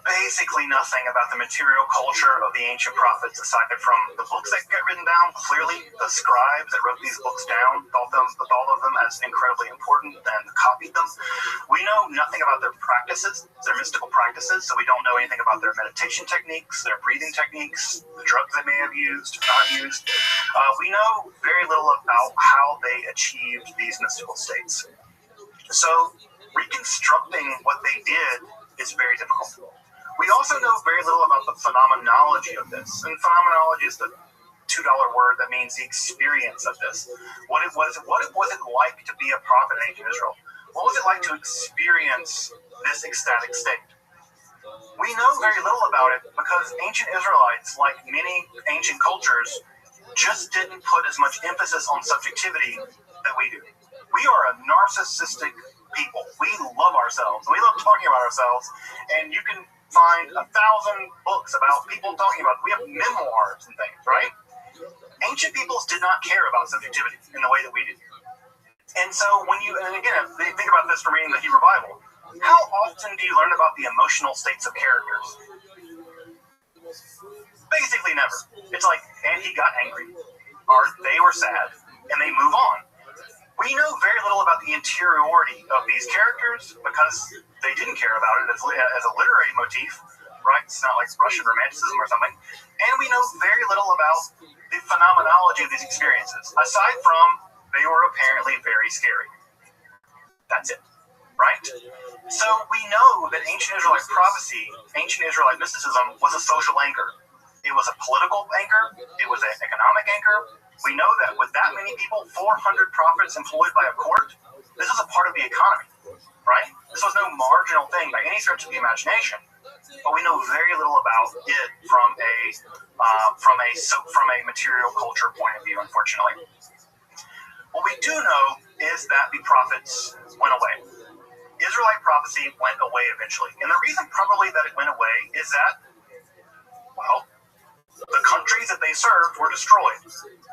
basically nothing about the material culture of the ancient prophets aside from the books that get written down. Clearly, the scribes that wrote these books down thought of them as incredibly important and copied them. We know nothing about their practices, their mystical practices, so we don't know anything about their meditation techniques, their breathing techniques, the drugs they may have used or not used. We know very little about how they achieved these mystical states. So reconstructing what they did is very difficult. We also know very little about the phenomenology of this. And phenomenology is the $2 word that means the experience of this. What was it like to be a prophet in ancient Israel? What was it like to experience this ecstatic state? We know very little about it because ancient Israelites, like many ancient cultures, just didn't put as much emphasis on subjectivity that we do. We are a narcissistic people. We love ourselves. We love talking about ourselves, and you can find 1,000 books about people talking about it. We have memoirs and things, right? Ancient peoples did not care about subjectivity in the way that we do. And so and again, think about this from reading the Hebrew Bible. How often do you learn about the emotional states of characters? Basically never. It's like, and he got angry, or they were sad, and they move on. We know very little about the interiority of these characters because they didn't care about it as a literary motif, right? It's not like Russian romanticism or something. And we know very little about the phenomenology of these experiences, aside from they were apparently very scary. That's it, right? So we know that ancient Israelite prophecy, ancient Israelite mysticism was a social anchor. It was a political anchor. It was an economic anchor. We know that with that many people, 400 prophets employed by a court, this is a part of the economy, right? This was no marginal thing by any stretch of the imagination. But we know very little about it from a material culture point of view, unfortunately. What we do know is that the prophets went away. Israelite prophecy went away eventually. And the reason probably that it went away is that, well, the countries that they served were destroyed.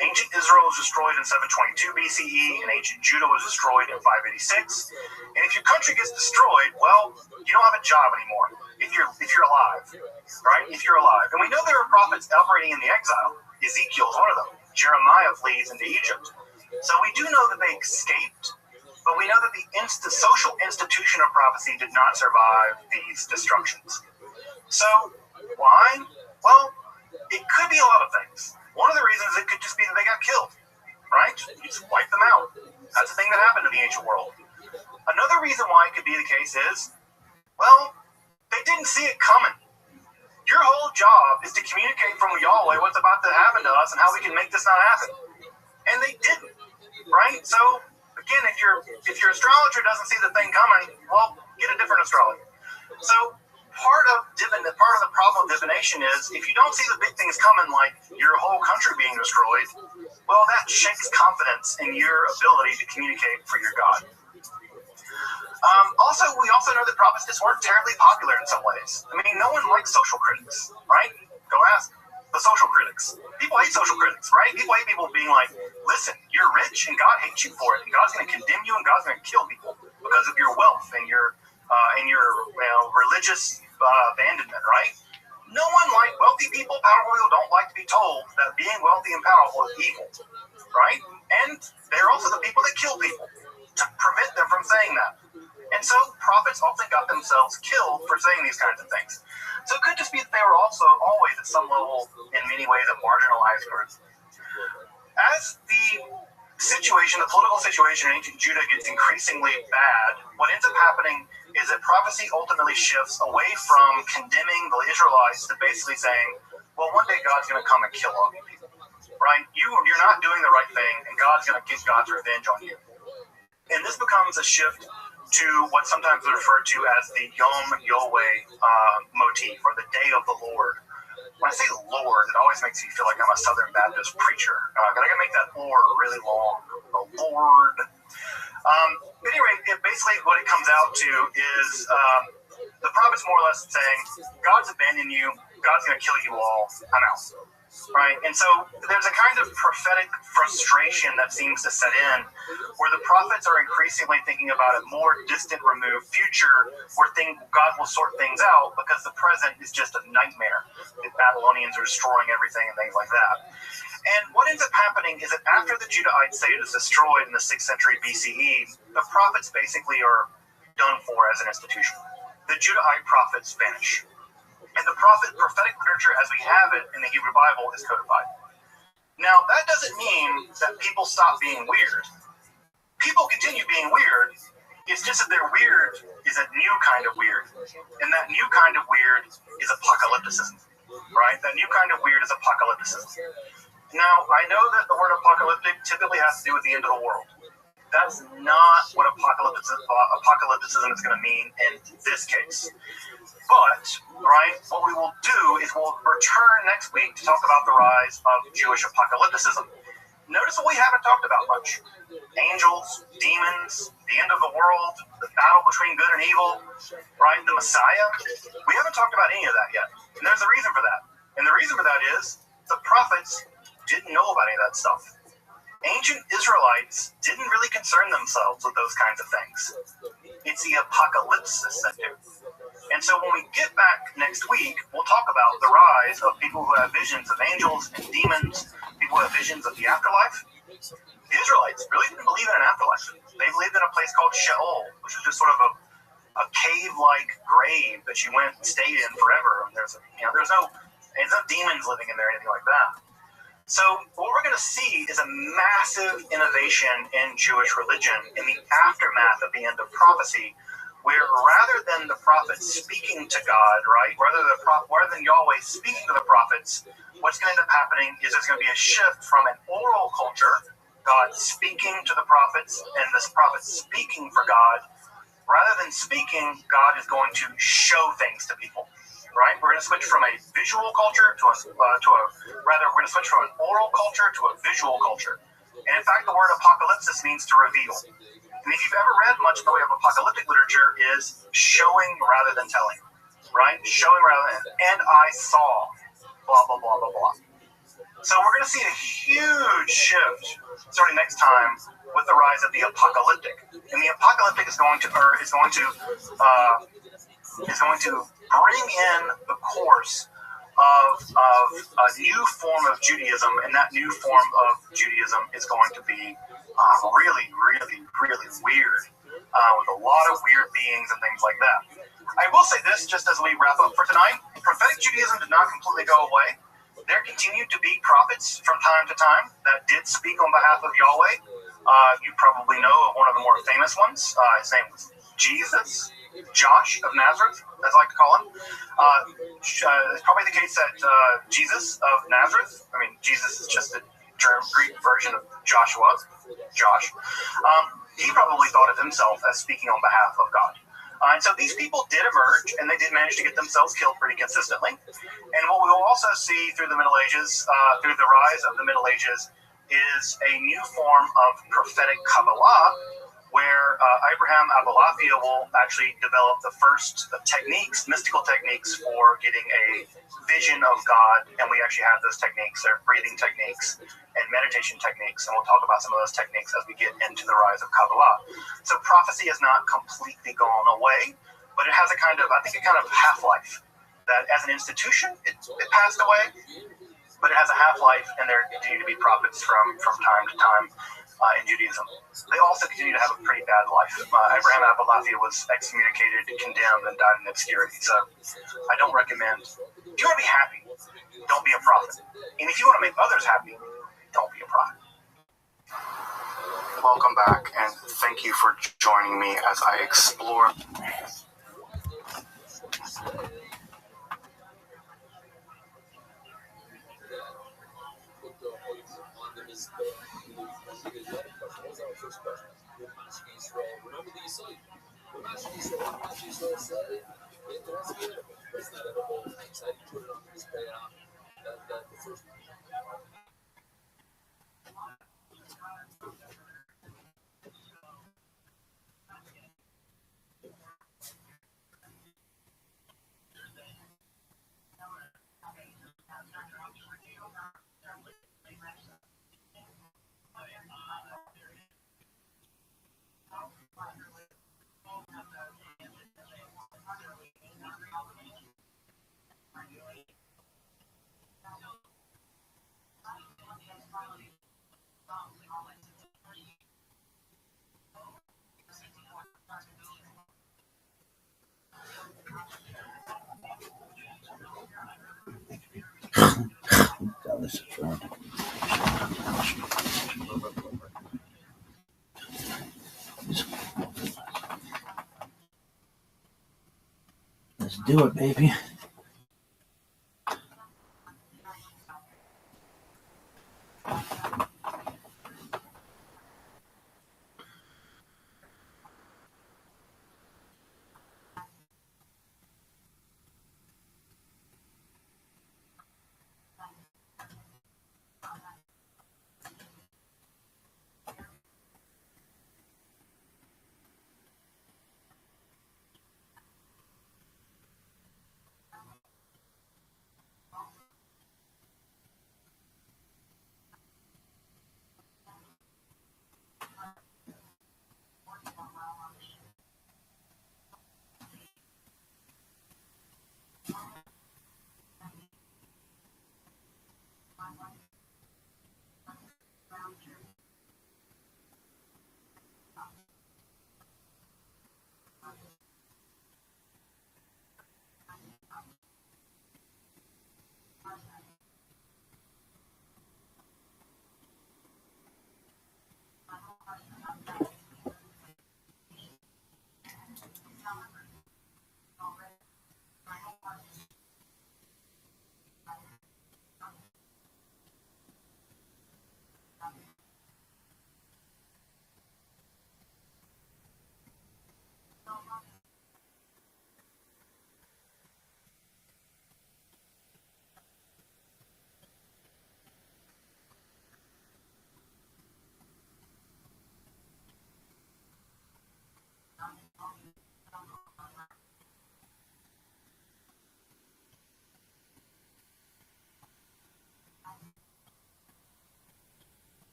Ancient Israel was destroyed in 722 BCE, and ancient Judah was destroyed in 586. And if your country gets destroyed, well, you don't have a job anymore. If you're alive, right? If you're alive. And we know there are prophets operating in the exile. Ezekiel is one of them. Jeremiah flees into Egypt. So we do know that they escaped, but we know that the social institution of prophecy did not survive these destructions. So why? Well, it could be a lot of things. One of the reasons it could just be that they got killed, right? You just wipe them out. That's a thing that happened in the ancient world. Another reason why it could be the case is, well, they didn't see it coming. Your whole job is to communicate from Yahweh what's about to happen to us and how we can make this not happen. And they didn't, right? So, again, if your astrologer doesn't see the thing coming, well, get a different astrologer. So, part of the problem of divination is if you don't see the big things coming, like your whole country being destroyed, well, that shakes confidence in your ability to communicate for your God. We also know that prophets just weren't terribly popular in some ways. I mean, no one likes social critics, right? Go ask the social critics. People hate social critics, right? People hate people being like, listen, you're rich and God hates you for it, and God's going to condemn you and God's going to kill people because of your wealth and your religious abandonment, right? No one wealthy people, powerful people don't like to be told that being wealthy and powerful is evil, right? And they're also the people that kill people to prevent them from saying that. And so prophets often got themselves killed for saying these kinds of things. So it could just be that they were also always at some level, in many ways, a marginalized group. As the political situation in ancient Judah gets increasingly bad, what ends up happening is that prophecy ultimately shifts away from condemning the Israelites to basically saying, well, one day God's going to come and kill all you people, right? You're not doing the right thing, and God's going to get God's revenge on you. And this becomes a shift to what sometimes is referred to as the Yom Yahweh motif, or the Day of the Lord. When I say Lord, it always makes me feel like I'm a Southern Baptist preacher. I gotta make that Lord really long. The Lord. At any rate, basically what it comes out to is the prophet's more or less saying, God's abandoned you, God's gonna kill you all, I'm out. Right? And so there's a kind of prophetic frustration that seems to set in where the prophets are increasingly thinking about a more distant, removed future where God will sort things out because the present is just a nightmare. The Babylonians are destroying everything and things like that. And what ends up happening is that after the Judahite state is destroyed in the 6th century BCE, the prophets basically are done for as an institution. The Judahite prophets vanish. And the prophetic literature as we have it in the Hebrew Bible is codified. Now, that doesn't mean that people stop being weird. People continue being weird. It's just that their weird is a new kind of weird. And that new kind of weird is apocalypticism, right? That new kind of weird is apocalypticism. Now, I know that the word apocalyptic typically has to do with the end of the world. That's not what apocalypticism is going to mean in this case. But, right, what we will do is we'll return next week to talk about the rise of Jewish apocalypticism. Notice what we haven't talked about much. Angels, demons, the end of the world, the battle between good and evil, right, the Messiah. We haven't talked about any of that yet. And there's a reason for that. And the reason for that is the prophets didn't know about any of that stuff. Ancient Israelites didn't really concern themselves with those kinds of things. It's the apocalypsis that do. And so when we get back next week, we'll talk about the rise of people who have visions of angels and demons, people who have visions of the afterlife. The Israelites really didn't believe in an afterlife. They believed in a place called Sheol, which was just sort of a cave-like grave that you went and stayed in forever. And there's no demons living in there or anything like that. So what we're going to see is a massive innovation in Jewish religion in the aftermath of the end of prophecy, where rather than the prophets speaking to God, right, rather than Yahweh speaking to the prophets, what's going to end up happening is there's going to be a shift from an oral culture, God speaking to the prophets, and the prophets speaking for God. Rather than speaking, God is going to show things to people, right? We're going to switch from a visual culture we're going to switch from an oral culture to a visual culture. And in fact, the word apocalypsis means to reveal. And if you've ever read much in the way of apocalyptic literature, is showing rather than telling, right? Showing rather than, and I saw, blah, blah, blah, blah, blah. So we're going to see a huge shift starting next time with the rise of the apocalyptic. And the apocalyptic is going to bring in the course of a new form of Judaism, and that new form of Judaism is going to be really, really, really weird, with a lot of weird beings and things like that. I will say this, just as we wrap up for tonight, prophetic Judaism did not completely go away. There continued to be prophets from time to time that did speak on behalf of Yahweh. You probably know of one of the more famous ones. His name was Jesus, Josh of Nazareth, as I like to call him. It's probably the case that Jesus of Nazareth, I mean, Jesus is just a Greek version of Joshua, Josh. He probably thought of himself as speaking on behalf of God. And so these people did emerge, and they did manage to get themselves killed pretty consistently. And what we will also see through the Middle Ages, through the rise of the Middle Ages, is a new form of prophetic Kabbalah, where Abraham Abulafia will actually develop the first techniques, mystical techniques for getting a vision of God. And we actually have those techniques. They're breathing techniques and meditation techniques. And we'll talk about some of those techniques as we get into the rise of Kabbalah. So prophecy has not completely gone away, but it has a kind of half-life. That as an institution, it passed away, but it has a half-life, and there continue to be prophets from time to time in Judaism. They also continue to have a pretty bad life. Abraham Abulafia was excommunicated, condemned, and died in obscurity. So I don't recommend. If you want to be happy, don't be a prophet. And if you want to make others happy, don't be a prophet. Welcome back, and thank you for joining me as I explore. Remember the Yisrael. Say, it was good. It's not at all. I put it on this pay out. That the first. Let's do it, baby.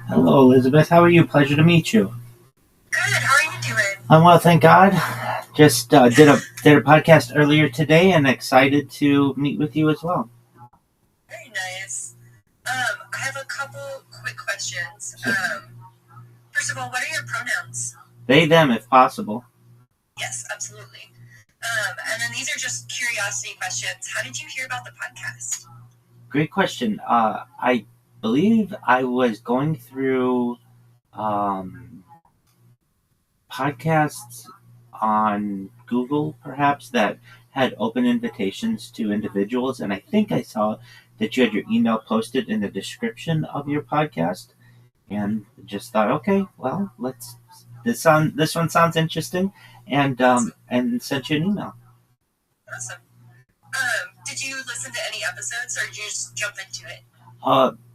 Hello, Elizabeth. How are you? Pleasure to meet you. Good. How are you doing? I'm well, thank God. Just did a podcast earlier today, and excited to meet with you as well. Very nice. I have a couple quick questions. Sure. First of all, what are your pronouns? They, them, if possible. Yes, absolutely. And then these are just curiosity questions. How did you hear about the podcast? Great question. I believe I was going through podcasts on Google, perhaps, that had open invitations to individuals, and I think I saw that you had your email posted in the description of your podcast, and just thought, okay, well, this one sounds interesting, and sent you an email. Awesome. Did you listen to any episodes, or did you just jump into it?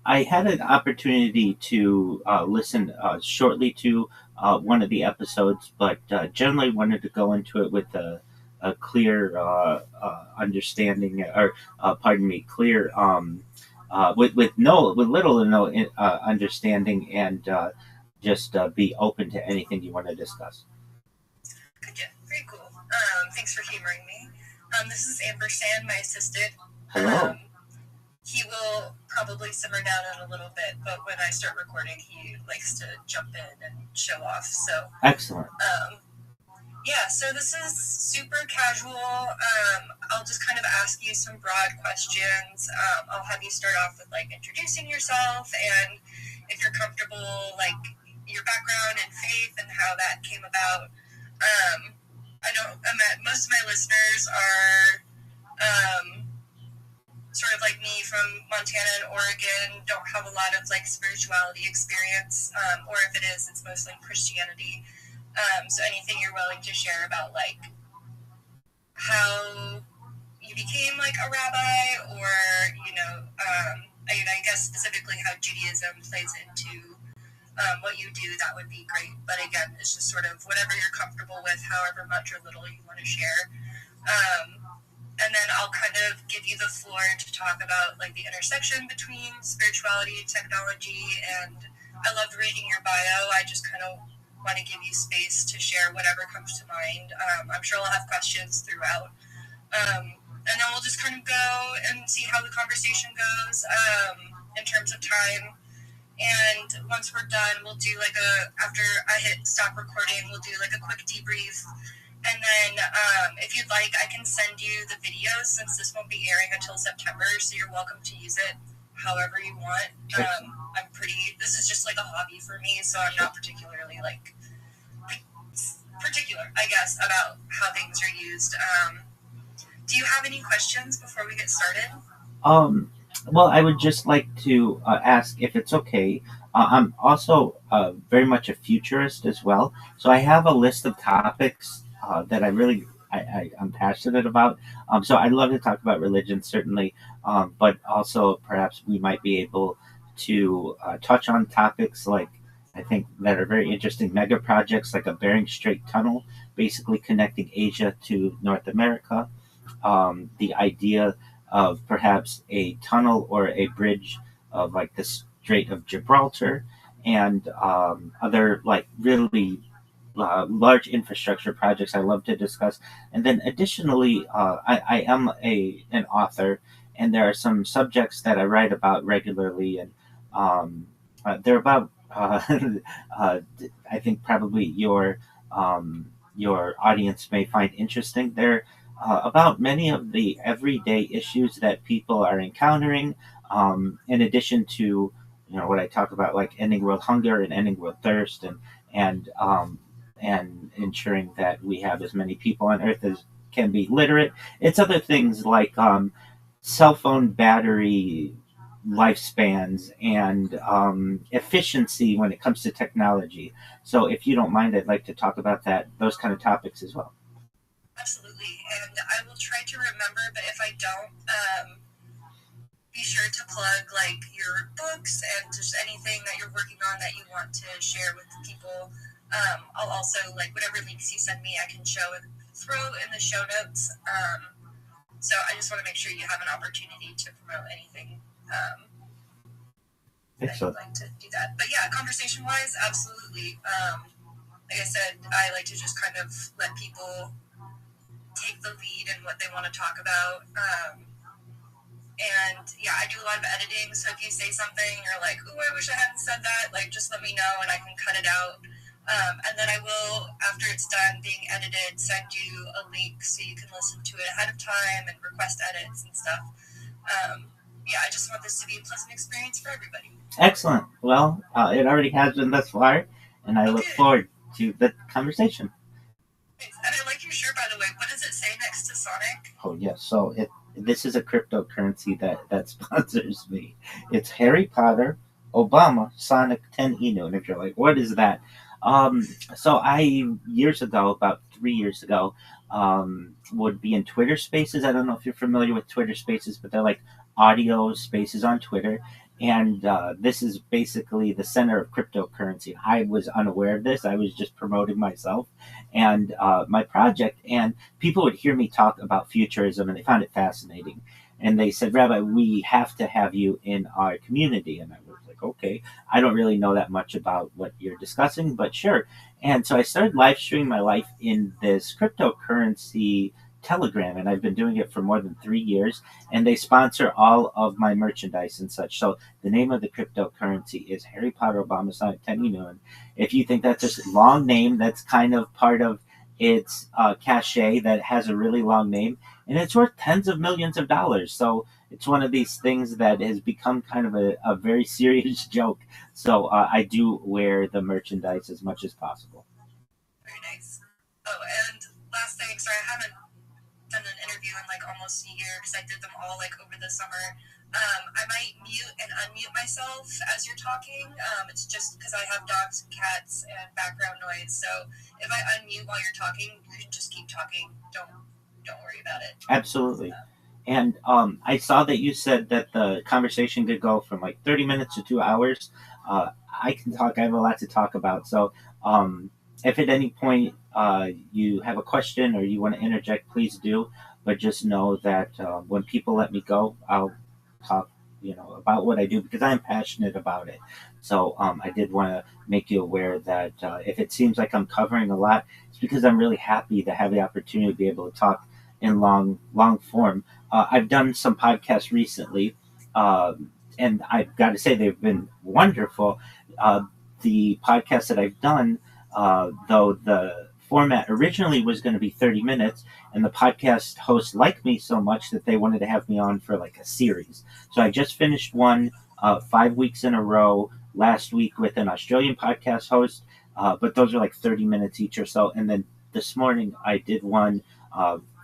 I had an opportunity to listen shortly to one of the episodes, but generally wanted to go into it with a clear understanding, or clear with little to no understanding, and just be open to anything you want to discuss. Gotcha. Very cool. Thanks for humoring me. This is Ampersand, my assistant. Hello. He will probably simmer down in a little bit, but when I start recording, he likes to jump in and show off. So excellent. Yeah, so this is super casual. I'll just kind of ask you some broad questions. I'll have you start off with like introducing yourself, and if you're comfortable, like your background and faith and how that came about. Most of my listeners are sort of like me from Montana and Oregon, don't have a lot of like spirituality experience, or if it is, it's mostly Christianity. So anything you're willing to share about like how you became like a rabbi, or I guess specifically how Judaism plays into what you do, that would be great. But again, it's just sort of whatever you're comfortable with, however much or little you want to share. And then I'll kind of give you the floor to talk about like the intersection between spirituality and technology. And I loved reading your bio. I just kind of want to give you space to share whatever comes to mind. I'm sure I'll have questions throughout. And then we'll just kind of go and see how the conversation goes in terms of time. And once we're done, we'll do like after I hit stop recording, we'll do like a quick debrief. And then if you'd like, I can send you the video, since this won't be airing until September, so you're welcome to use it however you want. This is just like a hobby for me, so I'm not particularly like particular, I guess, about how things are used. Do you have any questions before we get started? Well, I would just like to ask if it's okay. I'm also very much a futurist as well, so I have a list of topics that I'm passionate about. So I'd love to talk about religion, certainly, but also perhaps we might be able to touch on topics like I think that are very interesting mega projects like a Bering Strait tunnel, basically connecting Asia to North America, the idea of perhaps a tunnel or a bridge of like the Strait of Gibraltar and other like really large infrastructure projects I love to discuss. And then additionally, I am an author, and there are some subjects that I write about regularly, and they're about I think probably your audience may find interesting. They're about many of the everyday issues that people are encountering, in addition to what I talk about, like ending world hunger and ending world thirst, and and ensuring that we have as many people on Earth as can be literate. It's other things like cell phone battery lifespans and efficiency when it comes to technology. So, if you don't mind, I'd like to talk about those kind of topics as well. Absolutely, and I will try to remember, but if I don't, be sure to plug like your books and just anything that you're working on that you want to share with people. I'll also, like, whatever links you send me, I can throw in the show notes. So I just want to make sure you have an opportunity to promote anything that you'd like to do that. But yeah, conversation-wise, absolutely. Like I said, I like to just kind of let people take the lead in what they want to talk about. And yeah, I do a lot of editing. So if you say something, you're like, "Ooh, I wish I hadn't said that," like, just let me know and I can cut it out. And then I will, after it's done being edited, send you a link so you can listen to it ahead of time and request edits and stuff. Yeah, I just want this to be a pleasant experience for everybody. Excellent. Well, it already has been thus far, and I look forward to the conversation. Thanks. And I like your shirt, by the way. What does it say next to Sonic? Oh, yes. So this is a cryptocurrency that sponsors me. It's Harry Potter, Obama, Sonic 10 Inu. And if you're like, what is that? So I, years ago, about 3 years ago, would be in Twitter Spaces. I don't know if you're familiar with Twitter Spaces, but they're like audio spaces on Twitter. And this is basically the center of cryptocurrency. I was unaware of this. I was just promoting myself and my project. And people would hear me talk about futurism, and they found it fascinating. And they said, Rabbi, we have to have you in our community. And I was like, okay, I don't really know that much about what you're discussing, but sure. And so I started live streaming my life in this cryptocurrency Telegram, and I've been doing it for more than 3 years, and they sponsor all of my merchandise and such. So the name of the cryptocurrency is Harry Potter Obama Sonic 10 Inu. And if you think that's just a long name, that's kind of part of its cachet, that has a really long name, and it's worth tens of millions of dollars. So it's one of these things that has become kind of a very serious joke. So I do wear the merchandise as much as possible. Very nice. Oh, and last thing, sorry, I haven't done an interview in like almost a year because I did them all like over the summer. I might mute and unmute myself as you're talking. It's just because I have dogs and cats and background noise. So if I unmute while you're talking, you can just keep talking. Don't worry about it. Absolutely. And I saw that you said that the conversation could go from like 30 minutes to 2 hours. I can talk. I have a lot to talk about. So if at any point you have a question or you want to interject, please do. But just know that when people let me go, I'll talk, about what I do because I'm passionate about it. So I did want to make you aware that if it seems like I'm covering a lot, it's because I'm really happy to have the opportunity to be able to talk in long form. I've done some podcasts recently, and I've got to say they've been wonderful. The podcast that I've done, though the format originally was going to be 30 minutes, and the podcast host liked me so much that they wanted to have me on for like a series. So I just finished one 5 weeks in a row last week with an Australian podcast host, but those are like 30 minutes each or so. And then this morning I did one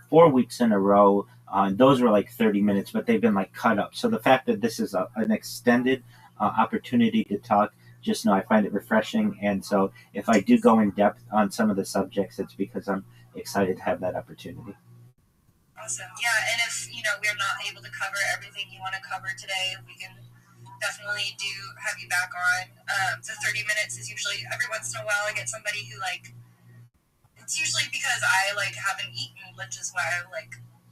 4 weeks in a row Those were like 30 minutes, but they've been like cut up. So the fact that this is an extended opportunity to talk, just know I find it refreshing. And so if I do go in depth on some of the subjects, it's because I'm excited to have that opportunity. Awesome. Yeah, and if, we're not able to cover everything you want to cover today, we can definitely have you back on. The 30 minutes is usually, every once in a while, I get somebody who, it's usually because I, haven't eaten, which is why I,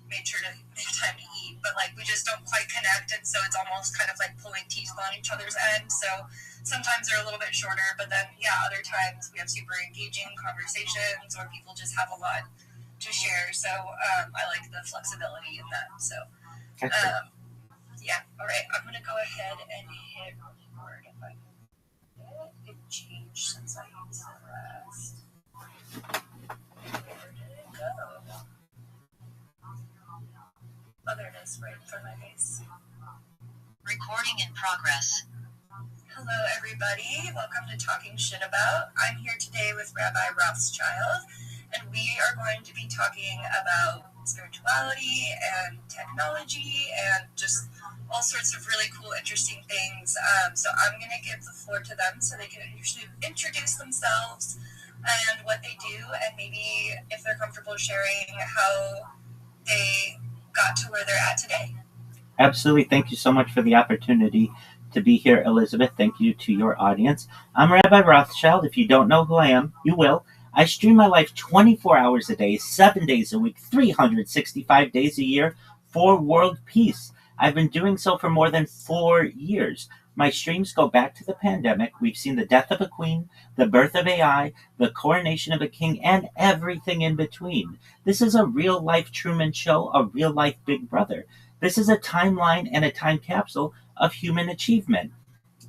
made sure to make time to eat, but, we just don't quite connect, and so it's almost kind of like pulling teeth on each other's end, so sometimes they're a little bit shorter, but then, other times we have super engaging conversations, or people just have a lot to share, so I like the flexibility in that, so, yeah, all right, I'm going to go ahead and hit record if I can. It changed since I used it last. Where did it go? Oh, there it is, right in front of my face. Recording in progress. Hello, everybody. Welcome to Talking Shit About. I'm here today with Rabbi Rothschild, and we are going to be talking about spirituality and technology and just all sorts of really cool, interesting things. So I'm going to give the floor to them so they can introduce themselves and what they do, and maybe if they're comfortable sharing how they got to where they're at today. Absolutely. Thank you so much for the opportunity to be here, Elizabeth. Thank you to your audience. I'm Rabbi Rothschild. If you don't know who I am, you will. I stream my life 24 hours a day, 7 days a week, 365 days a year for world peace. I've been doing so for more than 4 years. My streams go back to the pandemic. We've seen the death of a queen, the birth of AI, the coronation of a king, and everything in between. This is a real-life Truman Show, a real-life Big Brother. This is a timeline and a time capsule of human achievement.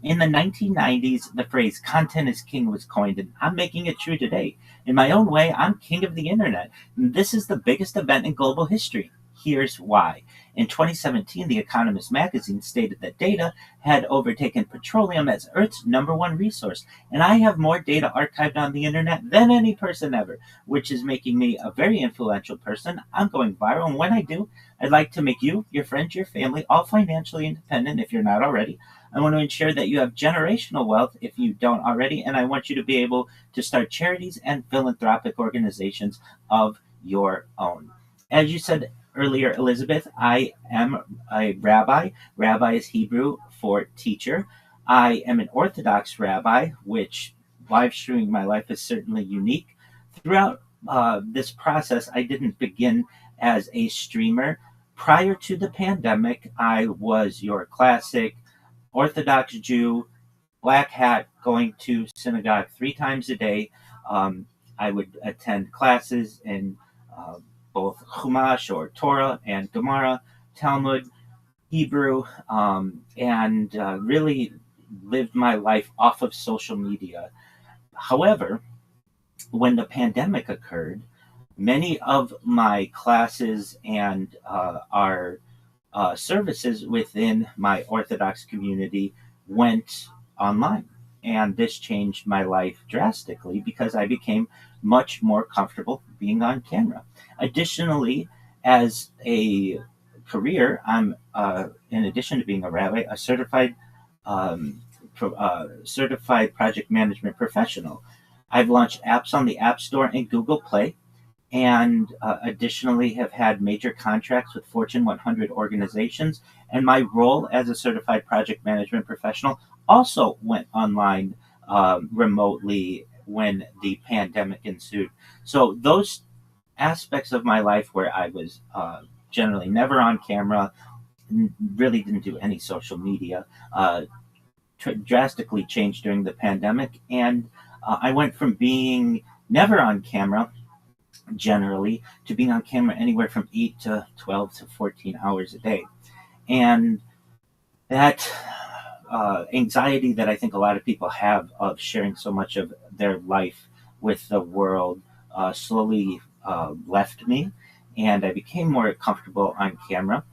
In the 1990s, the phrase "content is king" was coined, and I'm making it true today. In my own way, I'm king of the internet. This is the biggest event in global history. Here's why. In 2017, The Economist magazine stated that data had overtaken petroleum as Earth's #1 resource, and I have more data archived on the internet than any person ever, which is making me a very influential person. I'm going viral, and when I do, I'd like to make you, your friends, your family, all financially independent if you're not already. I want to ensure that you have generational wealth if you don't already, and I want you to be able to start charities and philanthropic organizations of your own. As you said earlier, Elizabeth, I am a rabbi. Rabbi is Hebrew for teacher. I am an Orthodox rabbi, which live streaming my life is certainly unique. Throughout this process, I didn't begin as a streamer. Prior to the pandemic, I was your classic Orthodox Jew, black hat, going to synagogue 3 times a day. I would attend classes in both Chumash or Torah and Gemara, Talmud, Hebrew, and really lived my life off of social media. However, when the pandemic occurred, many of my classes and our services within my Orthodox community went online. And this changed my life drastically because I became much more comfortable being on camera. Additionally, as a career, I'm, in addition to being a rabbi, a certified project management professional. I've launched apps on the App Store and Google Play, and additionally have had major contracts with Fortune 100 organizations. And my role as a certified project management professional also went online remotely when the pandemic ensued. So those aspects of my life where I was generally never on camera, really didn't do any social media, drastically changed during the pandemic. And I went from being never on camera generally to being on camera anywhere from 8 to 12 to 14 hours a day. And that anxiety that I think a lot of people have of sharing so much of their life with the world slowly left me, and I became more comfortable on camera.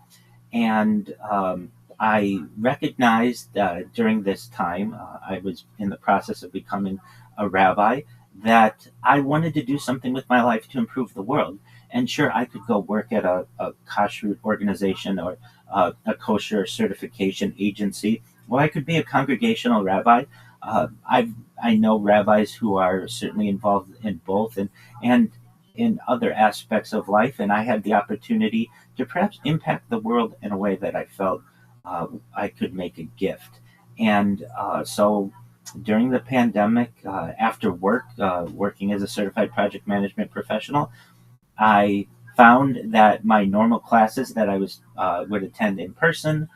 And I recognized during this time, I was in the process of becoming a rabbi, that I wanted to do something with my life to improve the world. And sure, I could go work at a kashrut organization or a kosher certification agency, or I could be a congregational rabbi. I know rabbis who are certainly involved in both and in other aspects of life, and I had the opportunity to perhaps impact the world in a way that I felt I could make a gift. And so during the pandemic, after work, working as a certified project management professional, I found that my normal classes that I would attend in person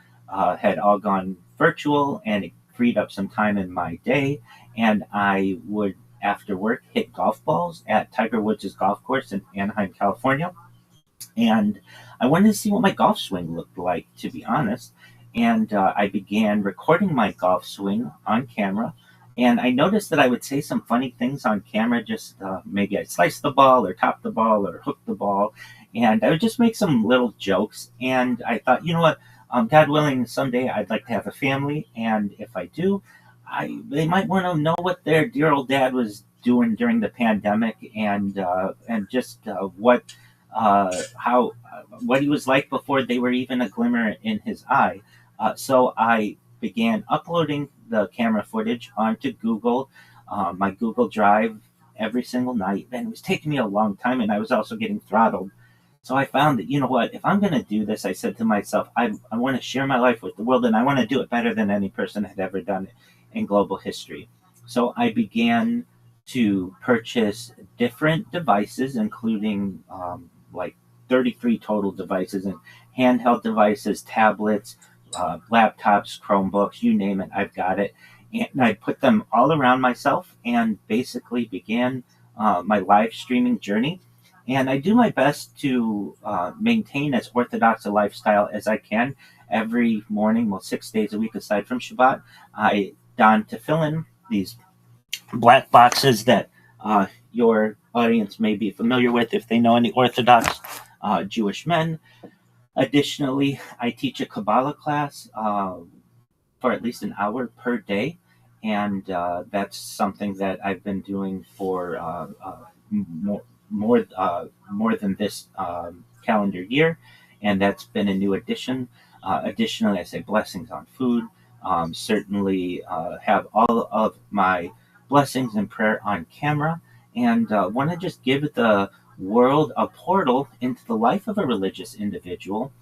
had all gone virtual, and it freed up some time in my day. And I would, after work, hit golf balls at Tiger Woods' golf course in Anaheim, California. And I wanted to see what my golf swing looked like, to be honest. And I began recording my golf swing on camera. And I noticed that I would say some funny things on camera, just maybe I'd slice the ball or top the ball or hook the ball. And I would just make some little jokes. And I thought, you know what, God willing, someday I'd like to have a family. And if I do, they might want to know what their dear old dad was doing during the pandemic, and just how what he was like before they were even a glimmer in his eye. So I began uploading the camera footage onto Google, my Google Drive, every single night. And it was taking me a long time, and I was also getting throttled. So I found that, you know what, if I'm going to do this, I said to myself, I want to share my life with the world, and I want to do it better than any person had ever done it in global history. So I began to purchase different devices, including like 33 total devices, and handheld devices, tablets, laptops, Chromebooks, you name it, I've got it. And I put them all around myself and basically began my live streaming journey. And I do my best to maintain as orthodox a lifestyle as I can. Every morning, well, 6 days a week aside from Shabbat, I don tefillin, these black boxes that your audience may be familiar with if they know any Orthodox Jewish men. Additionally, I teach a Kabbalah class for at least an hour per day, and that's something that I've been doing for more than this calendar year, and that's been a new addition. Additionally, I say blessings on food. Certainly have all of my blessings and prayer on camera, and want to just give the world a portal into the life of a religious individual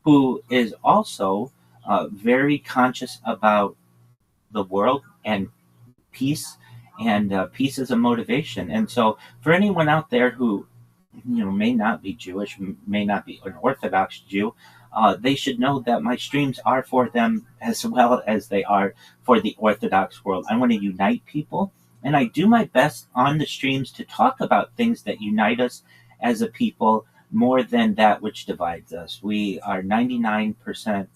who is also very conscious about the world and peace, and peace is a motivation. And so, for anyone out there who may not be Jewish, may not be an Orthodox Jew, they should know that my streams are for them as well as they are for the Orthodox world. I want to unite people, and I do my best on the streams to talk about things that unite us as a people more than that which divides us. We are 99%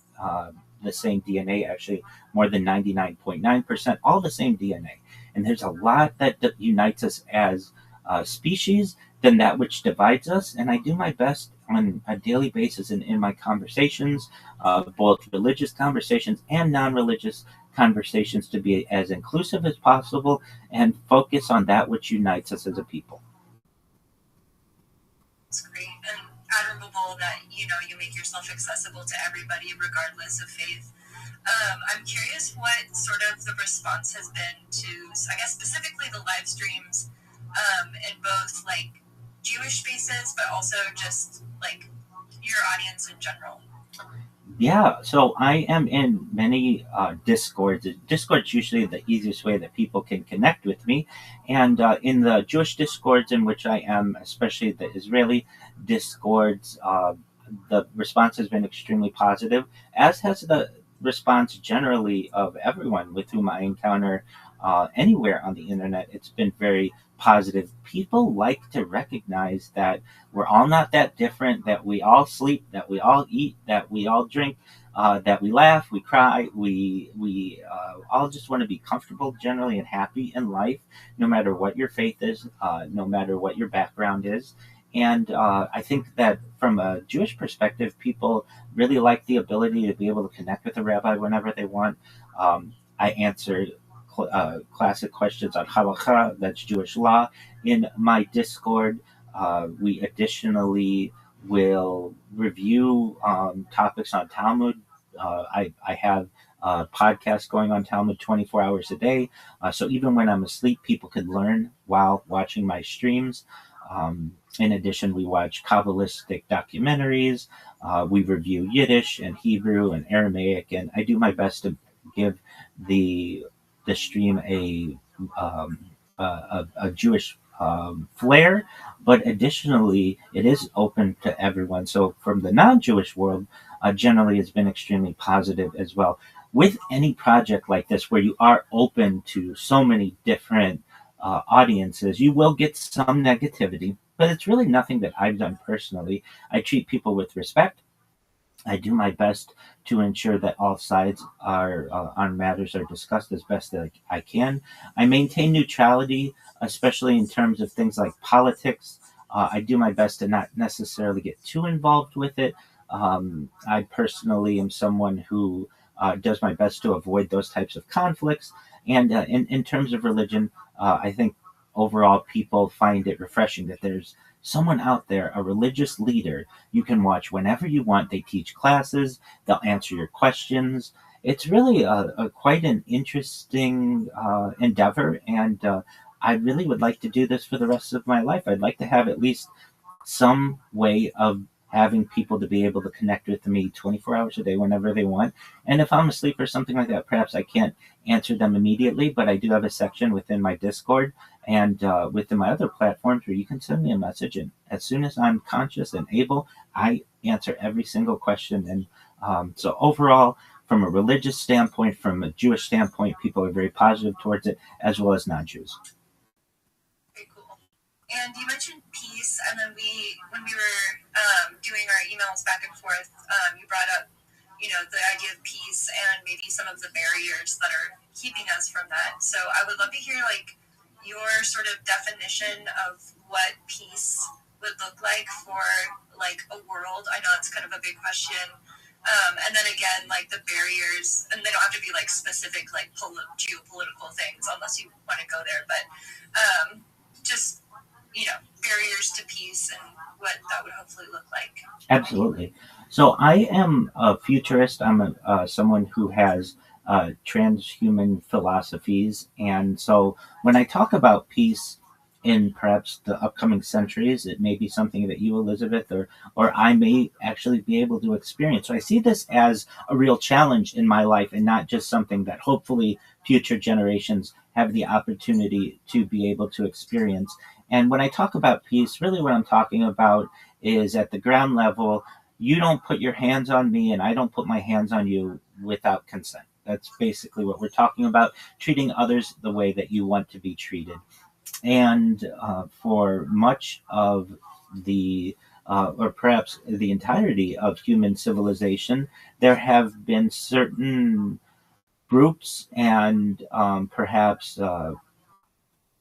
the same DNA, actually more than 99.9%, all the same DNA. And there's a lot that unites us as a species than that which divides us. And I do my best on a daily basis in my conversations, both religious conversations and non-religious conversations, to be as inclusive as possible and focus on that which unites us as a people. It's great and admirable that you make yourself accessible to everybody regardless of faith. I'm curious what sort of the response has been to, I guess, specifically the live streams in both like Jewish spaces, but also just like your audience in general. Yeah, so I am in many Discords. Discord's usually the easiest way that people can connect with me. And in the Jewish Discords in which I am, especially the Israeli Discords, the response has been extremely positive, as has the response generally of everyone with whom I encounter anywhere on the internet. It's been very positive. People like to recognize that we're all not that different, that we all sleep, that we all eat, that we all drink, that we laugh, we cry, we all just want to be comfortable generally and happy in life, no matter what your faith is, no matter what your background is. And I think that from a Jewish perspective, people really like the ability to be able to connect with a rabbi whenever they want. I answer classic questions on halakha, that's Jewish law, in my Discord. We additionally will review topics on Talmud. I have a podcast going on Talmud 24 hours a day. So even when I'm asleep, people could learn while watching my streams. In addition, we watch Kabbalistic documentaries. We review Yiddish and Hebrew and Aramaic, and I do my best to give the stream a Jewish flair, but additionally, it is open to everyone. So from the non-Jewish world, generally has been extremely positive as well. With any project like this, where you are open to so many different audiences, you will get some negativity, but it's really nothing that I've done personally. I treat people with respect. I do my best to ensure that all sides are on matters are discussed as best that I can. I maintain neutrality, especially in terms of things like politics. I do my best to not necessarily get too involved with it. I personally am someone who does my best to avoid those types of conflicts. And in terms of religion, I think overall people find it refreshing that there's someone out there, a religious leader you can watch whenever you want. They teach classes, they'll answer your questions. It's really quite an interesting endeavor, and I really would like to do this for the rest of my life. I'd like to have at least some way of having people to be able to connect with me 24 hours a day whenever they want. And if I'm asleep or something like that, perhaps I can't answer them immediately, but I do have a section within my Discord and within my other platforms where you can send me a message. And as soon as I'm conscious and able, I answer every single question. And so overall, from a religious standpoint, from a Jewish standpoint, people are very positive towards it, as well as non-Jews. Very cool. And you mentioned peace, and then when we were doing our emails back and forth, you brought up, the idea of peace and maybe some of the barriers that are keeping us from that. So I would love to hear, your sort of definition of what peace would look like for, a world. I know it's kind of a big question. And then again, the barriers, and they don't have to be, specific, geopolitical things, unless you want to go there. But just, barriers to peace and what that would hopefully look like. Absolutely. So I am a futurist. I'm someone who has transhuman philosophies. And so when I talk about peace in perhaps the upcoming centuries, it may be something that you, Elizabeth, or I may actually be able to experience. So I see this as a real challenge in my life, and not just something that hopefully future generations have the opportunity to be able to experience. And when I talk about peace, really what I'm talking about is at the ground level, you don't put your hands on me and I don't put my hands on you without consent. That's basically what we're talking about, treating others the way that you want to be treated. And for much of or perhaps the entirety of human civilization, there have been certain groups and perhaps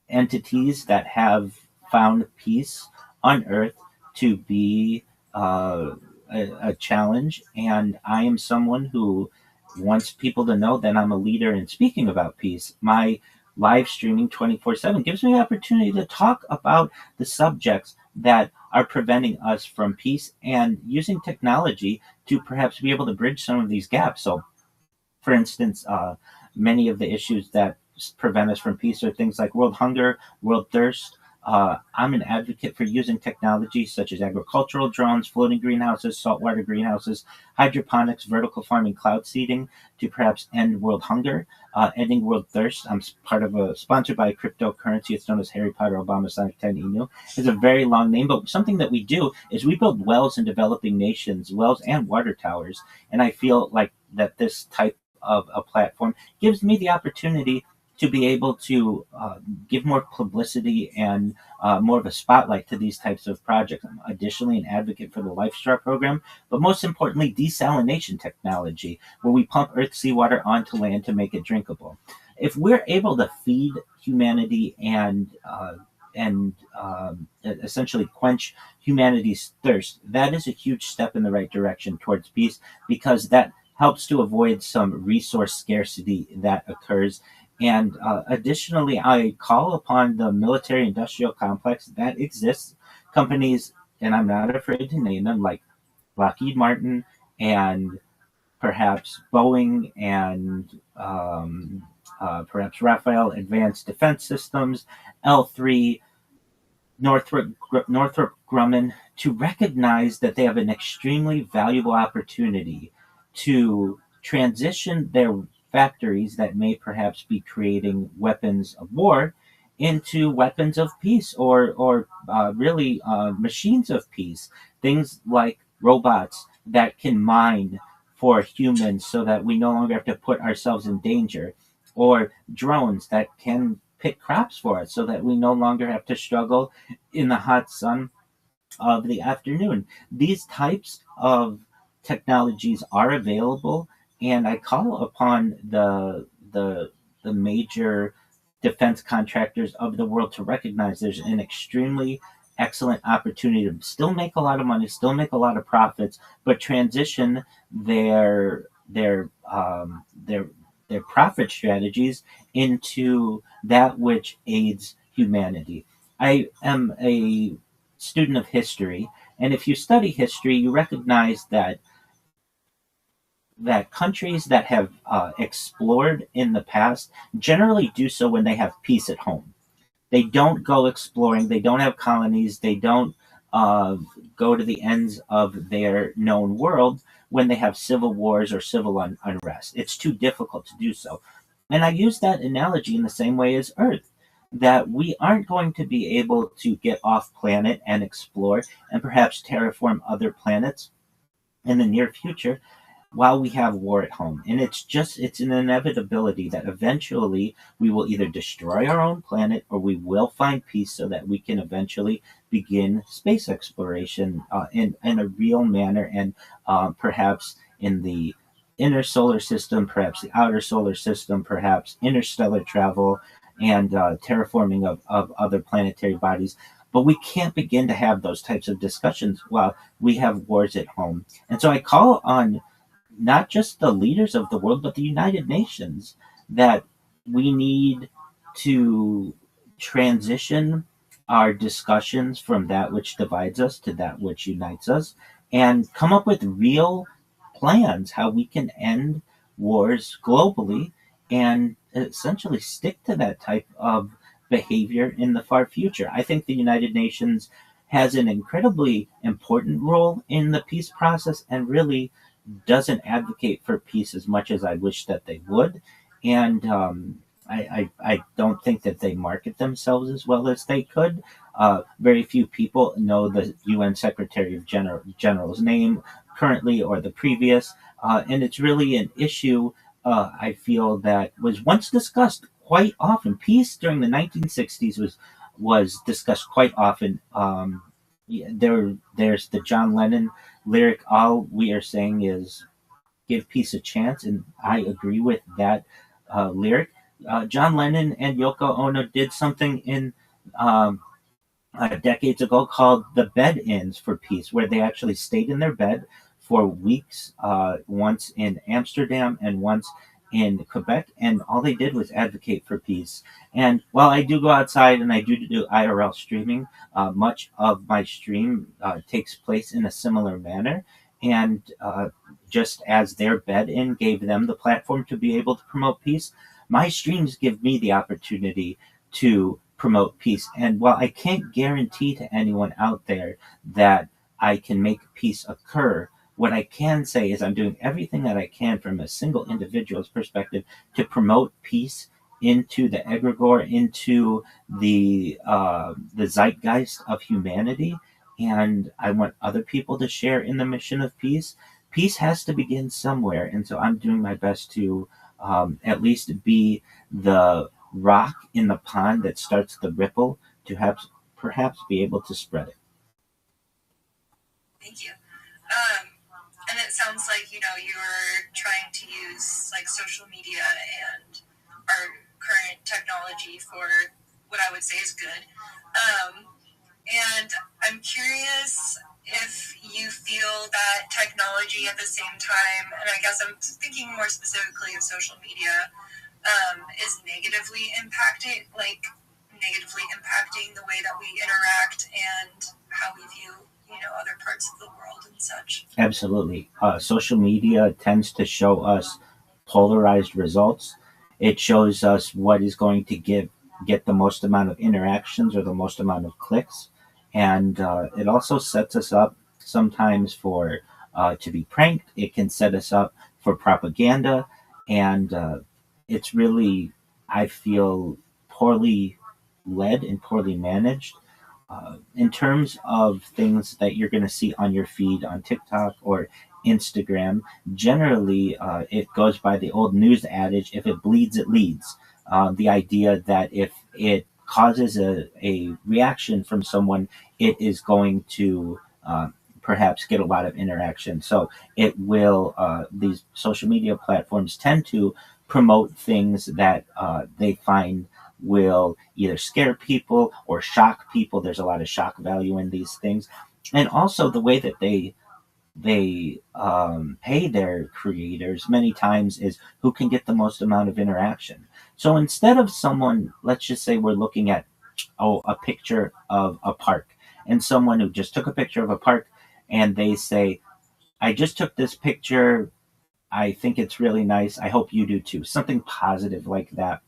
entities that have found peace on Earth to be a challenge. And I am someone who wants people to know that I'm a leader in speaking about peace. My live streaming 24/7 gives me the opportunity to talk about the subjects that are preventing us from peace, and using technology to perhaps be able to bridge some of these gaps. So, for instance, many of the issues that prevent us from peace are things like world hunger, world thirst. I'm an advocate for using technology such as agricultural drones, floating greenhouses, saltwater greenhouses, hydroponics, vertical farming, cloud seeding to perhaps end world hunger, ending world thirst. I'm sponsored by a cryptocurrency. It's known as Harry Potter Obama Sonic 10 Inu. It's a very long name, but something that we do is we build wells in developing nations, wells and water towers. And I feel like that this type of a platform gives me the opportunity to be able to give more publicity and more of a spotlight to these types of projects. I'm additionally an advocate for the LifeStar program, but most importantly, desalination technology, where we pump earth seawater onto land to make it drinkable. If we're able to feed humanity and essentially quench humanity's thirst, that is a huge step in the right direction towards peace, because that helps to avoid some resource scarcity that occurs. And additionally, I call upon the military-industrial complex that exists companies, and I'm not afraid to name them, like Lockheed Martin and perhaps Boeing and perhaps Rafael Advanced Defense Systems, L3, Northrop Grumman, to recognize that they have an extremely valuable opportunity to transition their factories that may perhaps be creating weapons of war into weapons of peace, or really machines of peace. Things like robots that can mine for humans so that we no longer have to put ourselves in danger, or drones that can pick crops for us so that we no longer have to struggle in the hot sun of the afternoon. These types of technologies are available, and I call upon the major defense contractors of the world to recognize there's an extremely excellent opportunity to still make a lot of money, still make a lot of profits, but transition their their profit strategies into that which aids humanity. I am a student of history, and if you study history, you recognize that countries that have explored in the past generally do so when they have peace at home. They don't go exploring. They don't have colonies. They don't uh, go to the ends of their known world when they have civil wars or civil unrest. It's too difficult to do so. And I use that analogy in the same way as Earth, that we aren't going to be able to get off planet and explore and perhaps terraform other planets in the near future while we have war at home. And it's an inevitability that eventually we will either destroy our own planet or we will find peace so that we can eventually begin space exploration in a real manner, and perhaps in the inner solar system, perhaps the outer solar system, perhaps interstellar travel and terraforming of other planetary bodies. But we can't begin to have those types of discussions while we have wars at home. And so I call on not just the leaders of the world, but the United Nations, that we need to transition our discussions from that which divides us to that which unites us, and come up with real plans how we can end wars globally and essentially stick to that type of behavior in the far future. I think the United Nations has an incredibly important role in the peace process, and really doesn't advocate for peace as much as I wish that they would. And I don't think that they market themselves as well as they could. Very few people know the UN Secretary of General's name currently or the previous. And it's really an issue, I feel, that was once discussed quite often. Peace during the 1960s was discussed quite often. Yeah, there's the John Lennon lyric, "All we are saying is give peace a chance," and I agree with that lyric. John Lennon and Yoko Ono did something in decades ago called the bed-ins for peace, where they actually stayed in their bed for weeks, once in Amsterdam and once in Quebec, and all they did was advocate for peace. And while I do go outside and I do IRL streaming, much of my stream takes place in a similar manner. And just as their bed-in gave them the platform to be able to promote peace, my streams give me the opportunity to promote peace. And while I can't guarantee to anyone out there that I can make peace occur, what I can say is I'm doing everything that I can from a single individual's perspective to promote peace into the egregore, into the zeitgeist of humanity. And I want other people to share in the mission of peace. Peace has to begin somewhere, and so I'm doing my best to at least be the rock in the pond that starts the ripple to have perhaps be able to spread it. Thank you. And it sounds like, you're trying to use like social media and our current technology for what I would say is good. And I'm curious if you feel that technology at the same time, and I guess I'm thinking more specifically of social media, is negatively impacting negatively impacting the way that we interact and how we view, other parts of the world and such. Absolutely. Social media tends to show us polarized results. It shows us what is going to get the most amount of interactions or the most amount of clicks, and it also sets us up sometimes for to be pranked. It can set us up for propaganda, and it's really, I feel, poorly led and poorly managed. In terms of things that you're going to see on your feed on TikTok or Instagram, generally it goes by the old news adage, if it bleeds, it leads. The idea that if it causes a reaction from someone, it is going to perhaps get a lot of interaction. So it will, these social media platforms tend to promote things that they find will either scare people or shock people. There's a lot of shock value in these things, and also the way that they pay their creators many times is who can get the most amount of interaction. So instead of someone, let's just say we're looking at a picture of a park, and someone who just took a picture of a park, and they say, "I just took this picture. I think it's really nice. I hope you do too." Something positive like that.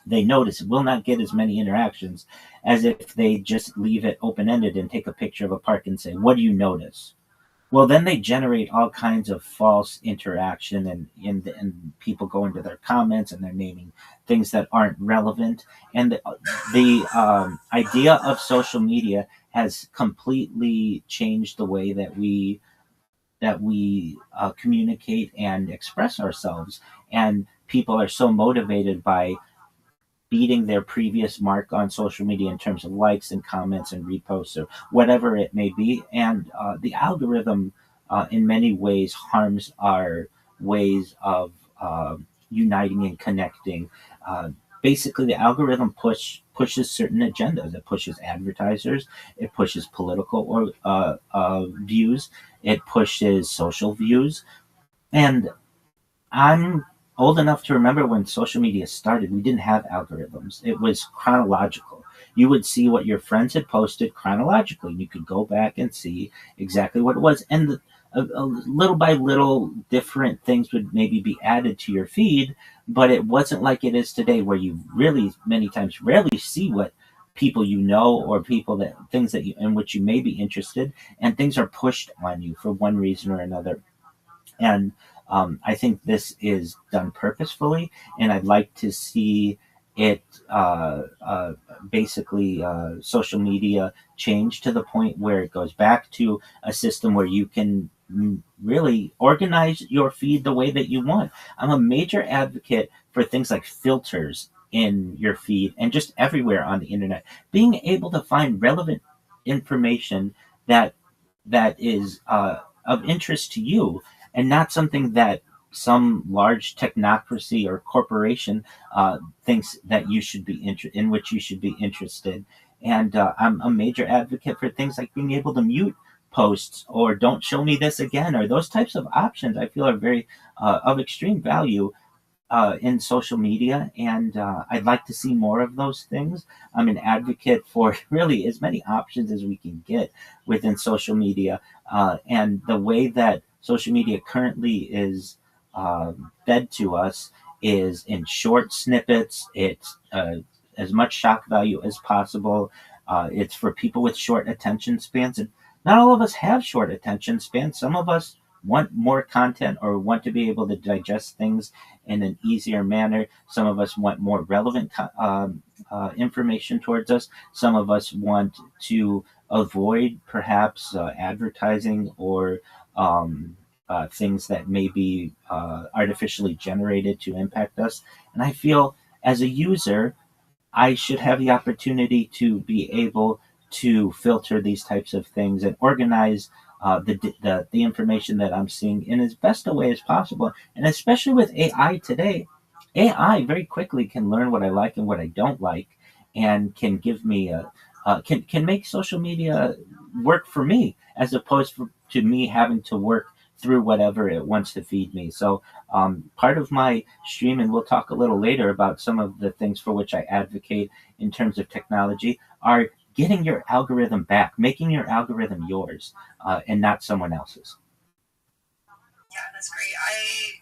They notice it will not get as many interactions as if they just leave it open-ended and take a picture of a park and say, "What do you notice?" Well, then they generate all kinds of false interaction, and people go into their comments and they're naming things that aren't relevant. And the idea of social media has completely changed the way that we communicate and express ourselves. And people are so motivated by beating their previous mark on social media in terms of likes and comments and reposts or whatever it may be. And the algorithm, in many ways, harms our ways of uniting and connecting. Basically, the algorithm pushes certain agendas. It pushes advertisers. It pushes political views. It pushes social views. And I'm old enough to remember when social media started, we didn't have algorithms. It was chronological. You would see what your friends had posted chronologically. You could go back and see exactly what it was. And little by little, different things would maybe be added to your feed, but it wasn't like it is today, where you really, many times, rarely see what people or people that things that in which you may be interested, and things are pushed on you for one reason or another. And I think this is done purposefully, and I'd like to see it basically social media change to the point where it goes back to a system where you can really organize your feed the way that you want. I'm a major advocate for things like filters in your feed and just everywhere on the internet, being able to find relevant information that is of interest to you, and not something that some large technocracy or corporation thinks that you should be in which you should be interested. And I'm a major advocate for things like being able to mute posts or don't show me this again, or those types of options. I feel are very of extreme value in social media, and I'd like to see more of those things. I'm an advocate for really as many options as we can get within social media, and the way that social media currently is fed to us is in short snippets. It's as much shock value as possible. It's for people with short attention spans, and not all of us have short attention spans. Some of us want more content or want to be able to digest things in an easier manner. Some of us want more relevant information towards us. Some of us want to avoid perhaps advertising or things that may be artificially generated to impact us. And I feel as a user, I should have the opportunity to be able to filter these types of things and organize the information that I'm seeing in as best a way as possible. And especially with AI today, AI very quickly can learn what I like and what I don't like, and can give me can make social media work for me, as opposed to me having to work through whatever it wants to feed me. So part of my stream, and we'll talk a little later about some of the things for which I advocate in terms of technology, are getting your algorithm back, making your algorithm yours and not someone else's. Yeah, that's great. I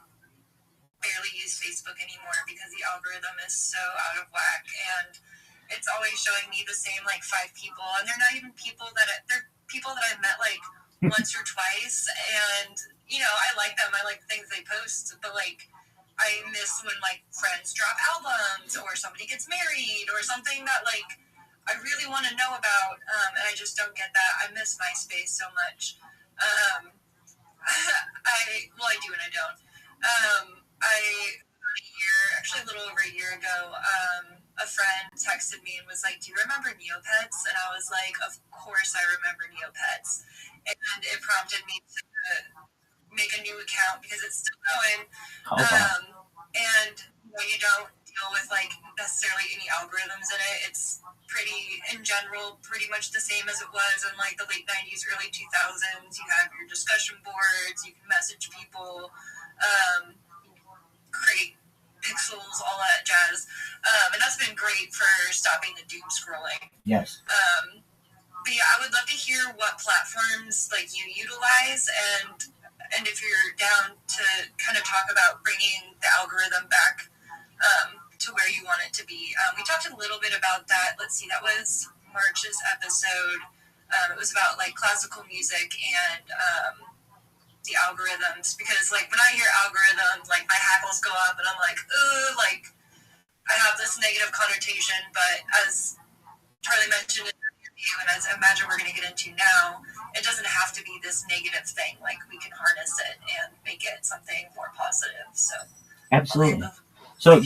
barely use Facebook anymore because the algorithm is so out of whack, and it's always showing me the same like 5 people, and they're not even people that they're people that I've met like once or twice, and I like them. I like the things they post, but like I miss when like friends drop albums or somebody gets married or something that like I really want to know about, and I just don't get that. I miss MySpace so much. I do and I don't. Actually a little over a year ago, a friend texted me and was like, "Do you remember Neopets?" And I was like, "Of course I remember Neopets." And it prompted me to make a new account because it's still going. Oh, wow. And you don't deal with like necessarily any algorithms in it. It's pretty, in general, pretty much the same as it was in like the late 90s, early 2000s. You have your discussion boards, you can message people, create pixels, all that jazz. And that's been great for stopping the doom scrolling. Yes. But yeah, I would love to hear what platforms like you utilize, and if you're down to kind of talk about bringing the algorithm back to where you want it to be. We talked a little bit about that. Let's see, that was March's episode. It was about like classical music and the algorithms, because like when I hear algorithm, like my hackles go up and I'm like, ooh, like I have this negative connotation. But as Charlie mentioned in the interview, and as I imagine we're going to get into now, it doesn't have to be this negative thing. Like we can harness it and make it something more positive. So absolutely. So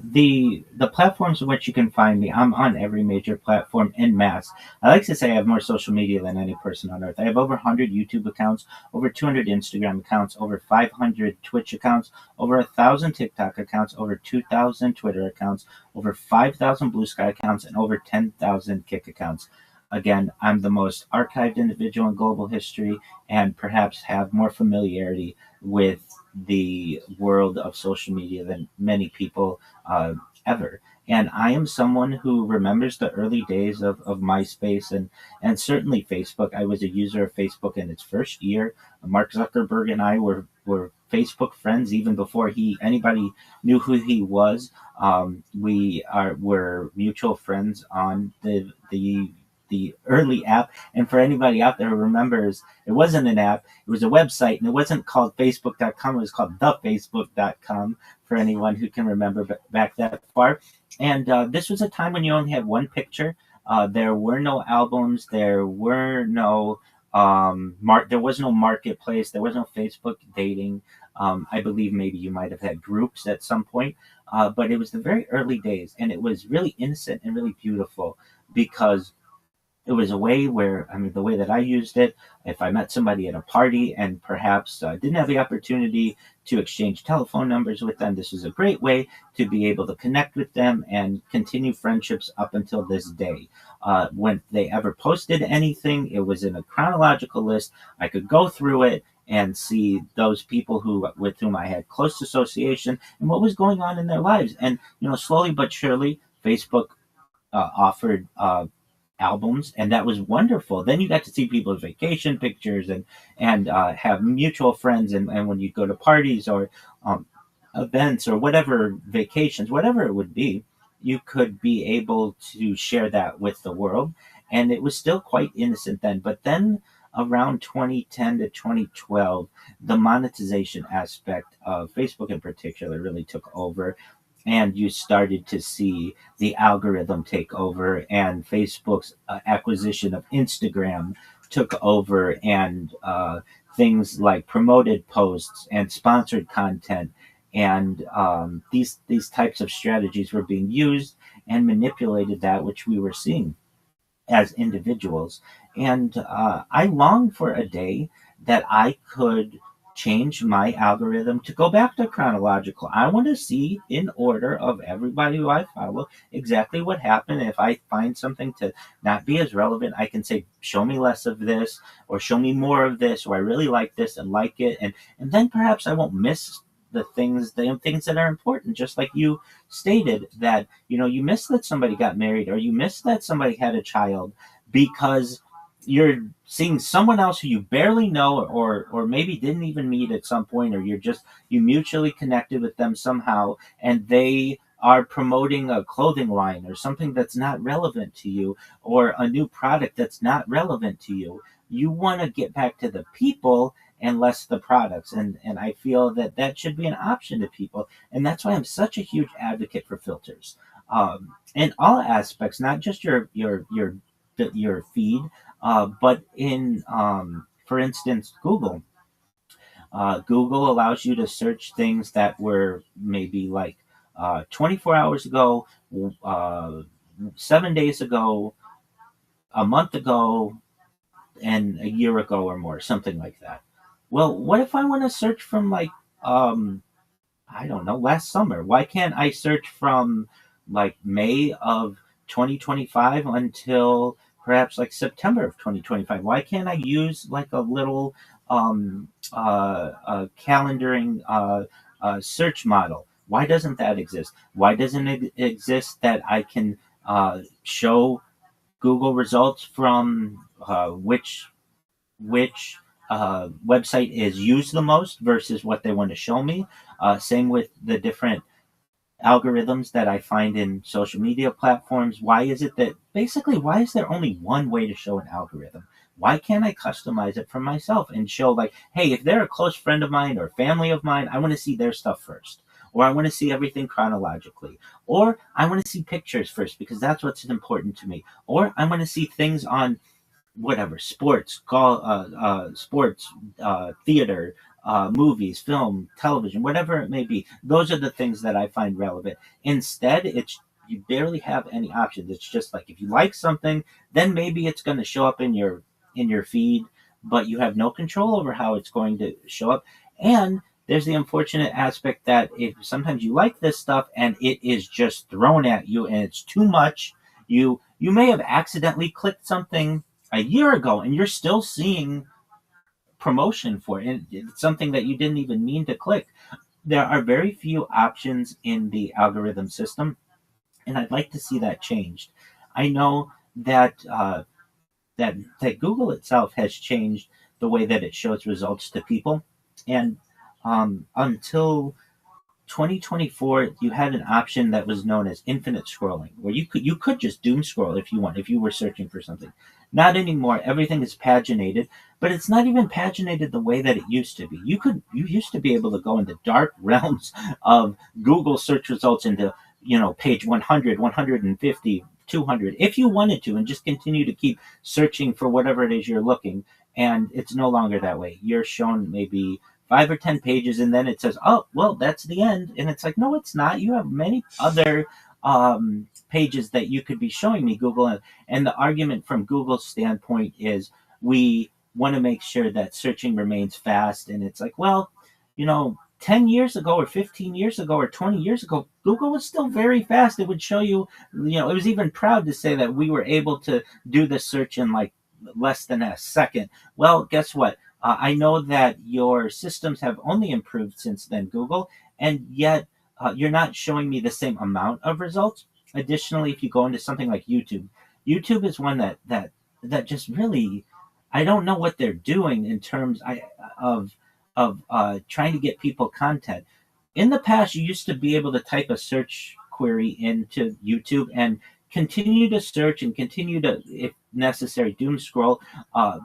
the platforms in which you can find me, I'm on every major platform en masse. I like to say I have more social media than any person on earth. I have over 100 YouTube accounts, over 200 Instagram accounts, over 500 Twitch accounts, over 1,000 TikTok accounts, over 2,000 Twitter accounts, over 5,000 Blue Sky accounts, and over 10,000 Kick accounts. Again, I'm the most archived individual in global history and perhaps have more familiarity with the world of social media than many people ever. And I am someone who remembers the early days of MySpace and certainly Facebook. I was a user of Facebook in its first year. Mark Zuckerberg and I were Facebook friends even before anybody knew who he was. We're mutual friends on the early app. And for anybody out there who remembers, it wasn't an app, it was a website, and it wasn't called facebook.com, it was called thefacebook.com, for anyone who can remember back that far. And this was a time when you only had one picture. There were no albums, there were no there was no marketplace, there was no Facebook dating. I believe maybe you might have had groups at some point, but it was the very early days, and it was really innocent and really beautiful, because it was a way where, the way that I used it, if I met somebody at a party and perhaps didn't have the opportunity to exchange telephone numbers with them, this was a great way to be able to connect with them and continue friendships up until this day. When they ever posted anything, it was in a chronological list. I could go through it and see those people with whom I had close association and what was going on in their lives. And, slowly but surely, Facebook offered albums, and that was wonderful. Then you got to see people's vacation pictures and have mutual friends, and when you go to parties or events or whatever, vacations, whatever it would be, you could be able to share that with the world. And it was still quite innocent then. But then around 2010 to 2012, the monetization aspect of Facebook in particular really took over. And you started to see the algorithm take over, and Facebook's acquisition of Instagram took over, and things like promoted posts and sponsored content, and these types of strategies were being used and manipulated, that which we were seeing as individuals. And I long for a day that I could change my algorithm to go back to chronological. I want to see in order of everybody who I follow exactly what happened. If I find something to not be as relevant, I can say, show me less of this or show me more of this, or I really like this and like it. And then perhaps I won't miss the things that are important, just like you stated, that you miss that somebody got married, or you miss that somebody had a child, because you're seeing someone else who you barely know, or maybe didn't even meet at some point, or you mutually connected with them somehow, and they are promoting a clothing line or something that's not relevant to you, or a new product that's not relevant to you. You want to get back to the people and less the products, and I feel that should be an option to people, and that's why I'm such a huge advocate for filters, in all aspects, not just your feed, but in, for instance, Google. Google allows you to search things that were maybe like 24 hours ago, uh, 7 days ago, a month ago, and a year ago or more, something like that. Well, what if I want to search from like, um, I don't know, last summer? Why can't I search from like May of 2025 until perhaps like September of 2025? Why can't I use like a little calendaring search model? Why doesn't that exist? Why doesn't it exist that I can show Google results from which website is used the most versus what they want to show me. Same with the different algorithms that I find in social media platforms. Why is it that basically, why is there only one way to show an algorithm? Why can't I customize it for myself and show, like, hey, if they're a close friend of mine or family of mine, I want to see their stuff first. Or I want to see everything chronologically. Or I want to see pictures first because that's what's important to me. Or I want to see things on whatever, sports, theater, movies, film, television, whatever it may be. Those are the things that I find relevant. Instead, you barely have any options. It's just like, if you like something, then maybe it's going to show up in your feed, but you have no control over how it's going to show up. And there's the unfortunate aspect that if sometimes you like this stuff and it is just thrown at you and it's too much, you may have accidentally clicked something a year ago and you're still seeing promotion for it, and it's something that you didn't even mean to click. There are very few options in the algorithm system, and I'd like to see that changed. I know that Google itself has changed the way that it shows results to people, and until 2024, you had an option that was known as infinite scrolling, where you could just doom scroll if you want, if you were searching for something. Not anymore. Everything is paginated, but it's not even paginated the way that it used to be. You used to be able to go into dark realms of Google search results into page 100, 150, 200, if you wanted to, and just continue to keep searching for whatever it is you're looking. And it's no longer that way. You're shown maybe 5 or 10 pages, and then it says, "Oh, well, that's the end." And it's like, no, it's not. You have many other pages that you could be showing me, Google. And the argument from Google's standpoint is, we want to make sure that searching remains fast. And it's like, well, 10 years ago or 15 years ago or 20 years ago, Google was still very fast. It would show you, it was even proud to say that we were able to do the search in like less than a second. Well, guess what? I know that your systems have only improved since then, Google, and yet you're not showing me the same amount of results. Additionally, if you go into something like YouTube, YouTube is one that just really, I don't know what they're doing in terms of trying to get people content. In the past, you used to be able to type a search query into YouTube and continue to search and continue to, if necessary, doom scroll,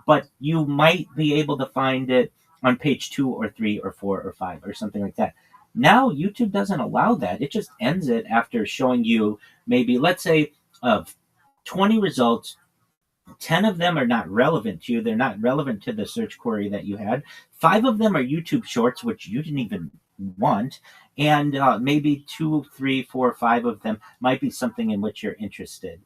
but you might be able to find it on page 2 or 3 or 4 or 5 or something like that. Now, YouTube doesn't allow that. It just ends it after showing you maybe, let's say, of 20 results, 10 of them are not relevant to you. They're not relevant to the search query that you had. 5 of them are YouTube shorts, which you didn't even want. And maybe 2, 3, 4, 5 of them might be something in which you're interested.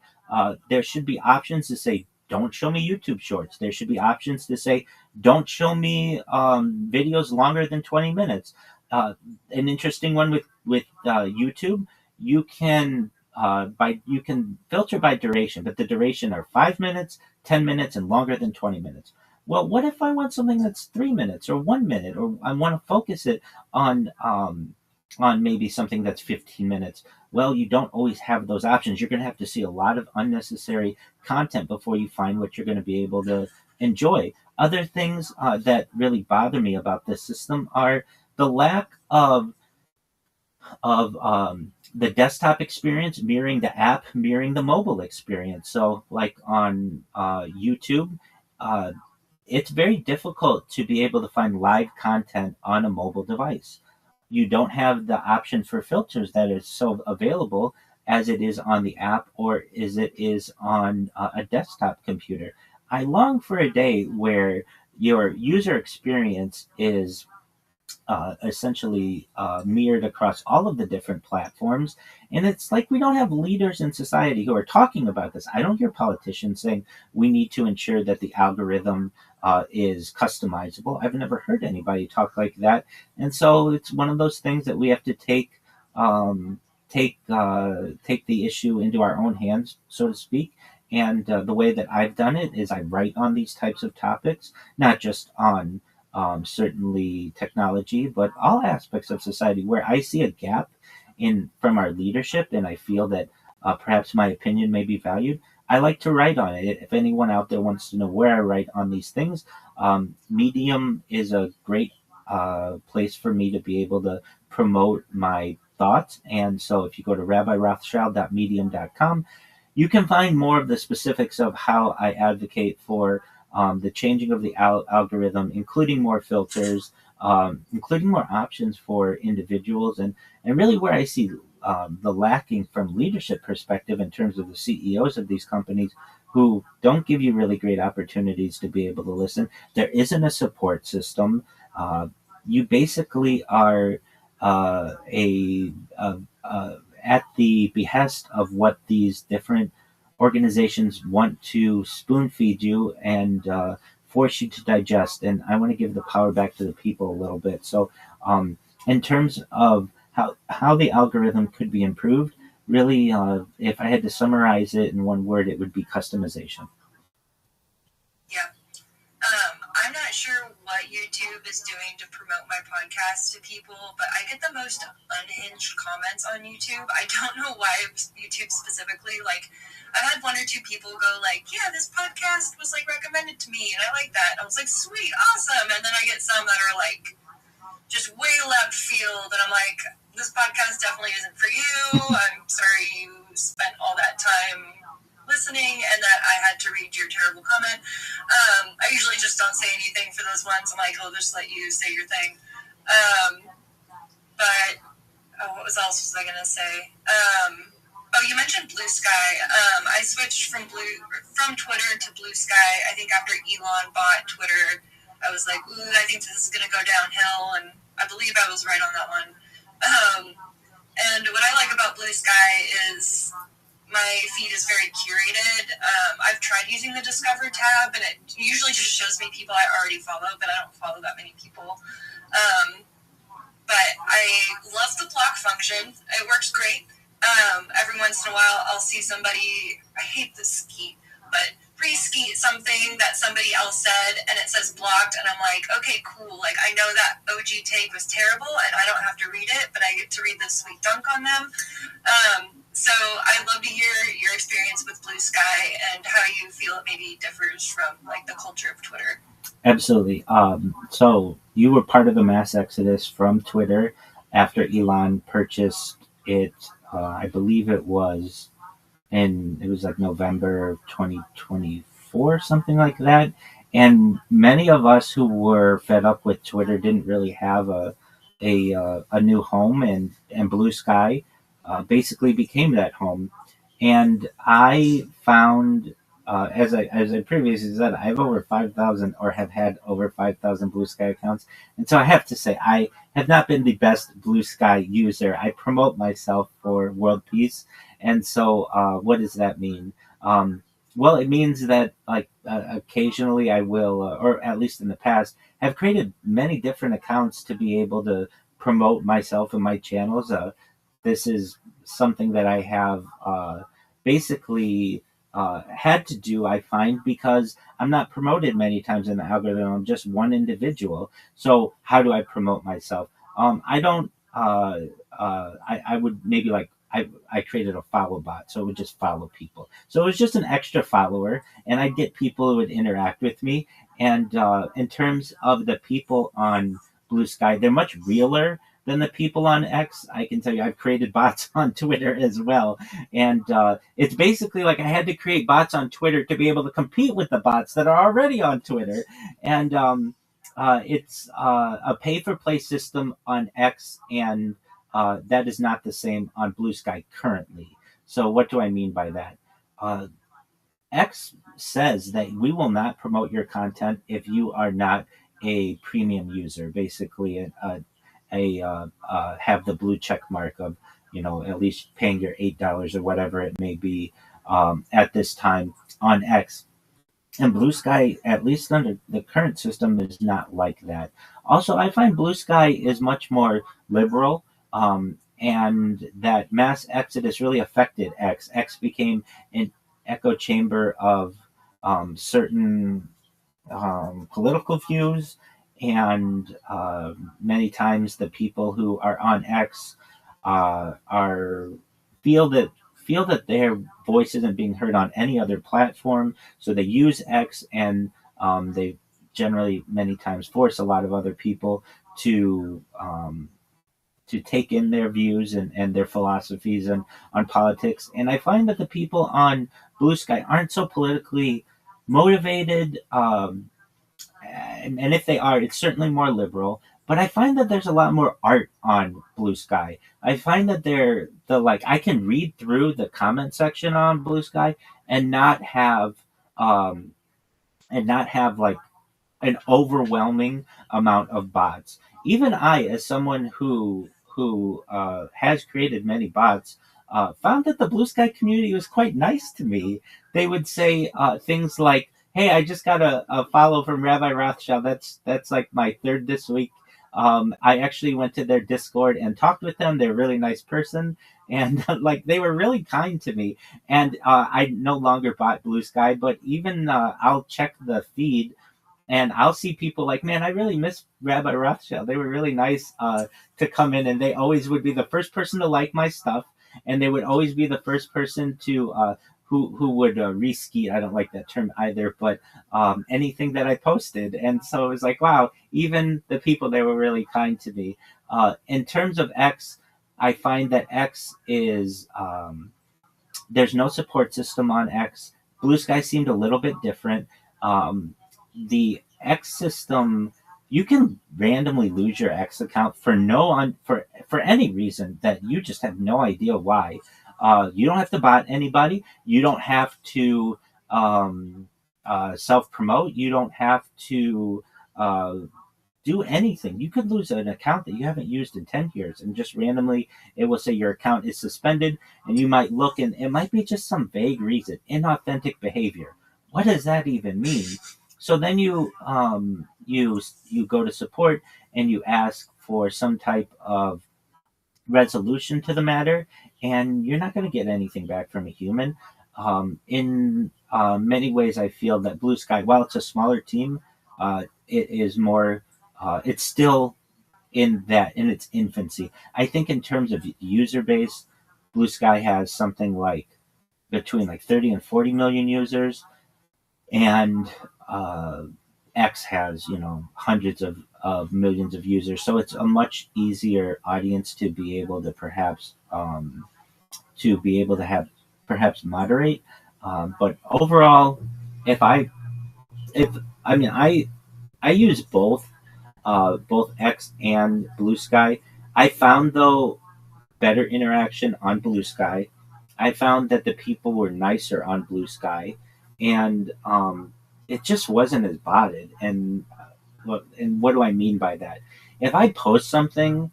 There should be options to say, don't show me YouTube shorts. There should be options to say, don't show me videos longer than 20 minutes. An interesting one with YouTube, you can you can filter by duration, but the duration are 5 minutes, 10 minutes, and longer than 20 minutes. Well, what if I want something that's 3 minutes or 1 minute, or I want to focus it on maybe something that's 15 minutes? Well, you don't always have those options. You're going to have to see a lot of unnecessary content before you find what you're going to be able to enjoy. Other things that really bother me about this system are the lack of the desktop experience mirroring the app, mirroring the mobile experience. So, like on YouTube, uh, it's very difficult to be able to find live content on a mobile device. You don't have the option for filters that is so available as it is on the app or as it is on a desktop computer. I long for a day where your user experience is essentially mirrored across all of the different platforms. And it's like we don't have leaders in society who are talking about this. I don't hear politicians saying we need to ensure that the algorithm is customizable. I've never heard anybody talk like that. And so it's one of those things that we have to take the issue into our own hands, so to speak. And the way that I've done it is I write on these types of topics, not just on certainly technology, but all aspects of society where I see a gap in from our leadership, and I feel that perhaps my opinion may be valued. I like to write on it. If anyone out there wants to know where I write on these things, Medium is a great place for me to be able to promote my thoughts. And so if you go to RabbiRothschild.medium.com, you can find more of the specifics of how I advocate for the changing of the algorithm, including more filters, including more options for individuals, and really where I see the lacking from leadership perspective in terms of the CEOs of these companies who don't give you really great opportunities to be able to listen. There isn't a support system. You basically are at the behest of what these different organizations want to spoon feed you and force you to digest. And I want to give the power back to the people a little bit. So, in terms of how the algorithm could be improved, really, if I had to summarize it in one word, it would be customization. Yeah. I'm not sure what YouTube is doing to promote my podcast to people, but I get the most unhinged comments on YouTube. I don't know why YouTube specifically. Like, I had one or two people go like, yeah, this podcast was like recommended to me and I like that. And I was like, sweet, awesome. And then I get some that are like just way left field. And I'm like, this podcast definitely isn't for you. I'm sorry you spent all that time listening and that I had to read your terrible comment. I usually just don't say anything for those ones. I'm like, I'll just let you say your thing. But what else was I gonna say? You mentioned Blue Sky. I switched from Twitter to Blue Sky. I think after Elon bought Twitter, I was like, ooh, I think this is gonna go downhill, and I believe I was right on that one. And what I like about Blue Sky is my feed is very curated. I've tried using the Discover tab, and it usually just shows me people I already follow, but I don't follow that many people. But I love the block function. It works great. Every once in a while, I'll see somebody, I hate the skeet, but re-skeet something that somebody else said, and it says blocked, and I'm like, okay, cool. Like, I know that OG take was terrible, and I don't have to read it, but I get to read this sweet dunk on them. So I'd love to hear your experience with Blue Sky and how you feel it maybe differs from like the culture of Twitter. Absolutely. So you were part of the mass exodus from Twitter after Elon purchased it. I believe it was like November 2024, something like that. And many of us who were fed up with Twitter didn't really have a new home, and Blue Sky basically became that home. And I found, as I previously said, I have over 5,000 or have had over 5,000 Blue Sky accounts. And so I have to say, I have not been the best Blue Sky user. I promote myself for world peace. And so what does that mean? Well, it means that like occasionally I will, or at least in the past, have created many different accounts to be able to promote myself and my channels. This is something that I have basically had to do, I find, because I'm not promoted many times in the algorithm. I'm just one individual. So how do I promote myself? I don't. I would maybe like I created a follow bot, so it would just follow people. So it was just an extra follower, and I'd get people who would interact with me. And in terms of the people on Blue Sky, they're much realer than the people on X. I can tell you, I've created bots on Twitter as well, and it's basically like I had to create bots on Twitter to be able to compete with the bots that are already on Twitter. And it's a pay-for-play system on X, and that is not the same on Blue Sky currently. So what do I mean by that? Uh, X says that we will not promote your content if you are not a premium user, basically have the blue check mark of, at least paying your $8 or whatever it may be at this time on X. And Blue Sky, at least under the current system, is not like that. Also, I find Blue Sky is much more liberal, and that mass exodus really affected X. X became an echo chamber of certain political views, and many times the people who are on X are feel that feel that their voice isn't being heard on any other platform, so they use X, and they generally many times force a lot of other people to take in their views and their philosophies on politics. And I find that the people on Blue Sky aren't so politically motivated. And if they are, it's certainly more liberal. But I find that there's a lot more art on Blue Sky. I find that I can read through the comment section on Blue Sky and not have um, like an overwhelming amount of bots. Even I, as someone who has created many bots, found that the Blue Sky community was quite nice to me. They would say things like, "Hey, I just got a follow from Rabbi Rothschild. That's like my third this week. I actually went to their Discord and talked with them. They're a really nice person." And like they were really kind to me. And I no longer bought Blue Sky, but even I'll check the feed and I'll see people like, man, I really miss Rabbi Rothschild. They were really nice to come in, and they always would be the first person to like my stuff, and they would always be the first person to who would reskeet. I don't like that term either, but anything that I posted. And so it was like, wow, even the people there were really kind to me. In terms of X, I find that X is there's no support system on X. Blue Sky seemed a little bit different. The X system, you can randomly lose your X account for any reason that you just have no idea why. You don't have to bot anybody. You don't have to self promote. You don't have to do anything. You could lose an account that you haven't used in 10 years, and just randomly it will say your account is suspended, and you might look, and it might be just some vague reason, inauthentic behavior. What does that even mean? So then you go to support and you ask for some type of resolution to the matter, and you're not going to get anything back from a human. In many ways, I feel that Blue Sky, while it's a smaller team, it is more. It's still in its infancy. I think in terms of user base, Blue Sky has something like between like 30 and 40 million users, and X has hundreds of millions of users. So it's a much easier audience to be able to perhaps have perhaps moderate. But overall, if I if I mean I use both X and Blue Sky. I found though better interaction on Blue Sky. I found that the people were nicer on Blue Sky, and it just wasn't as botted. And what do I mean by that? If I post something,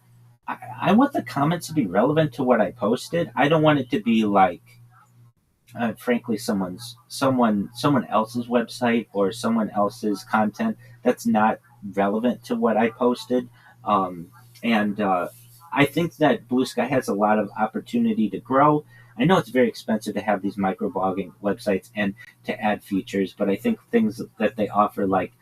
I want the comments to be relevant to what I posted. I don't want it to be like frankly someone else's website or someone else's content that's not relevant to what I posted. And I think that Blue Sky has a lot of opportunity to grow. I know it's very expensive to have these microblogging websites and to add features, but I think things that they offer, like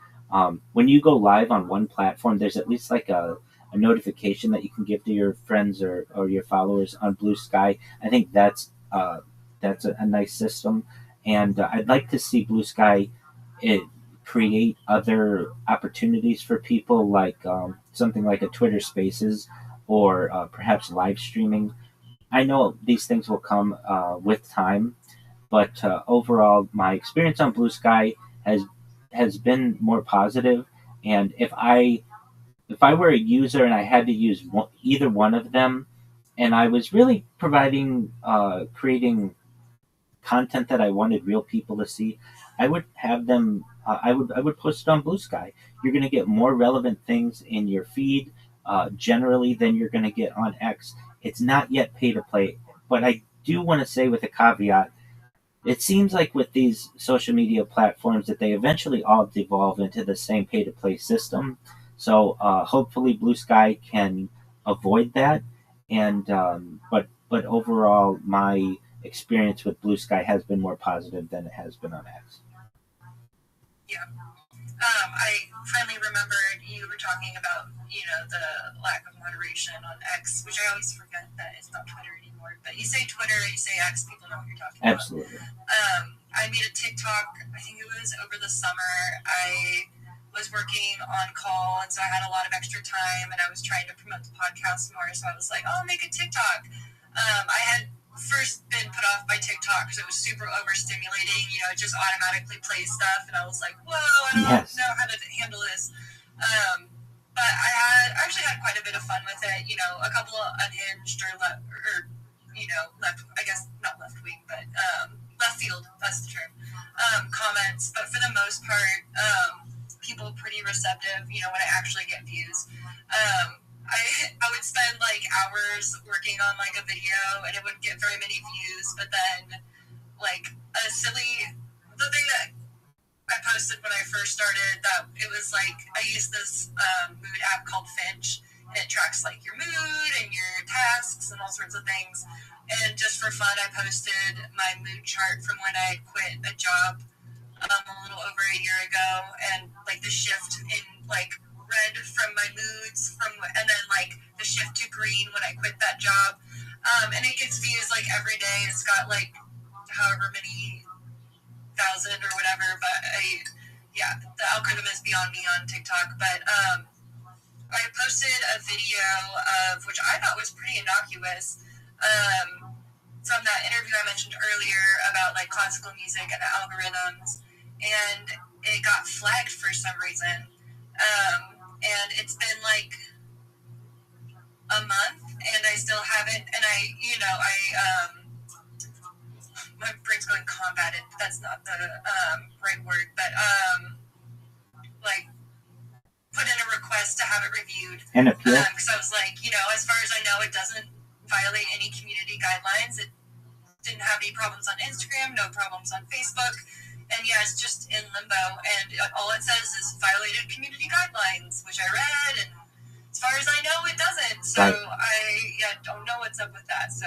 when you go live on one platform, there's at least like a notification that you can give to your friends or your followers on Blue Sky. I think that's a nice system, and I'd like to see Blue Sky it create other opportunities for people, like something like a Twitter Spaces or perhaps live streaming. I know these things will come with time, but overall, my experience on Blue Sky has has been more positive. And if I were a user and I had to use either one of them, and I was really creating content that I wanted real people to see, I would have them. I would post it on Blue Sky. You're going to get more relevant things in your feed generally than you're going to get on X. It's not yet pay to play, but I do want to say with a caveat, it seems like with these social media platforms that they eventually all devolve into the same pay to play system. So hopefully Blue Sky can avoid that. And but overall, my experience with Blue Sky has been more positive than it has been on X. Yeah. I finally remembered you were talking about, the lack of moderation on X, which I always forget that it's not Twitter anymore. But you say Twitter, you say X, people know what you're talking about. Absolutely. I made a TikTok, I think it was over the summer. I was working on call, and so I had a lot of extra time, and I was trying to promote the podcast more, so I was like, oh, I'll make a TikTok. I had first been put off by TikTok because it was super overstimulating. It just automatically plays stuff, and I was like, whoa, I don't know how to handle this. But I actually had quite a bit of fun with it. A couple of unhinged or left, I guess not left wing, but left field, that's the term, comments. But for the most part, people pretty receptive, when I actually get views. I would spend like hours working on like a video and it wouldn't get very many views, but then like the thing that I posted when I first started, that it was like, I used this mood app called Finch, and it tracks like your mood and your tasks and all sorts of things. And just for fun, I posted my mood chart from when I quit a job a little over a year ago, and like the shift in like red from my moods and then like the shift to green when I quit that job, and it gets views like every day. It's got like however many thousand or whatever, but the algorithm is beyond me on TikTok. But I posted a video of, which I thought was pretty innocuous, from that interview I mentioned earlier about like classical music and the algorithms, and it got flagged for some reason. And it's been like a month, and I still haven't. And my brain's going combated. That's not the right word, but like put in a request to have it reviewed. And appeal. Because I was like, as far as I know, it doesn't violate any community guidelines. It didn't have any problems on Instagram, no problems on Facebook. And it's just in limbo, and all it says is violated community guidelines, which I read, and as far as I know, it doesn't. So I don't know what's up with that. So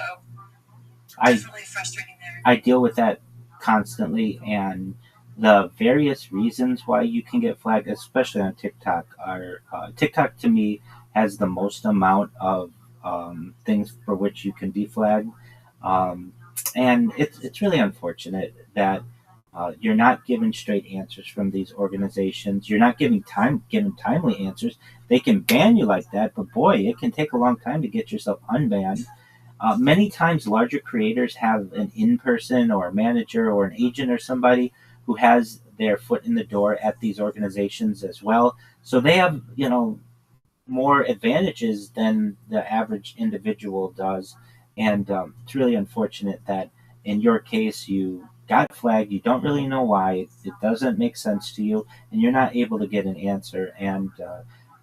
definitely frustrating there. I deal with that constantly, and the various reasons why you can get flagged, especially on TikTok, are TikTok to me has the most amount of things for which you can be flagged, and it's really unfortunate that you're not given straight answers from these organizations. You're not given timely answers. They can ban you like that, but boy, it can take a long time to get yourself unbanned. Many times, larger creators have an in-person or a manager or an agent or somebody who has their foot in the door at these organizations as well. So they have, more advantages than the average individual does. And it's really unfortunate that in your case, you got flagged. You don't really know why. It doesn't make sense to you, and you're not able to get an answer. And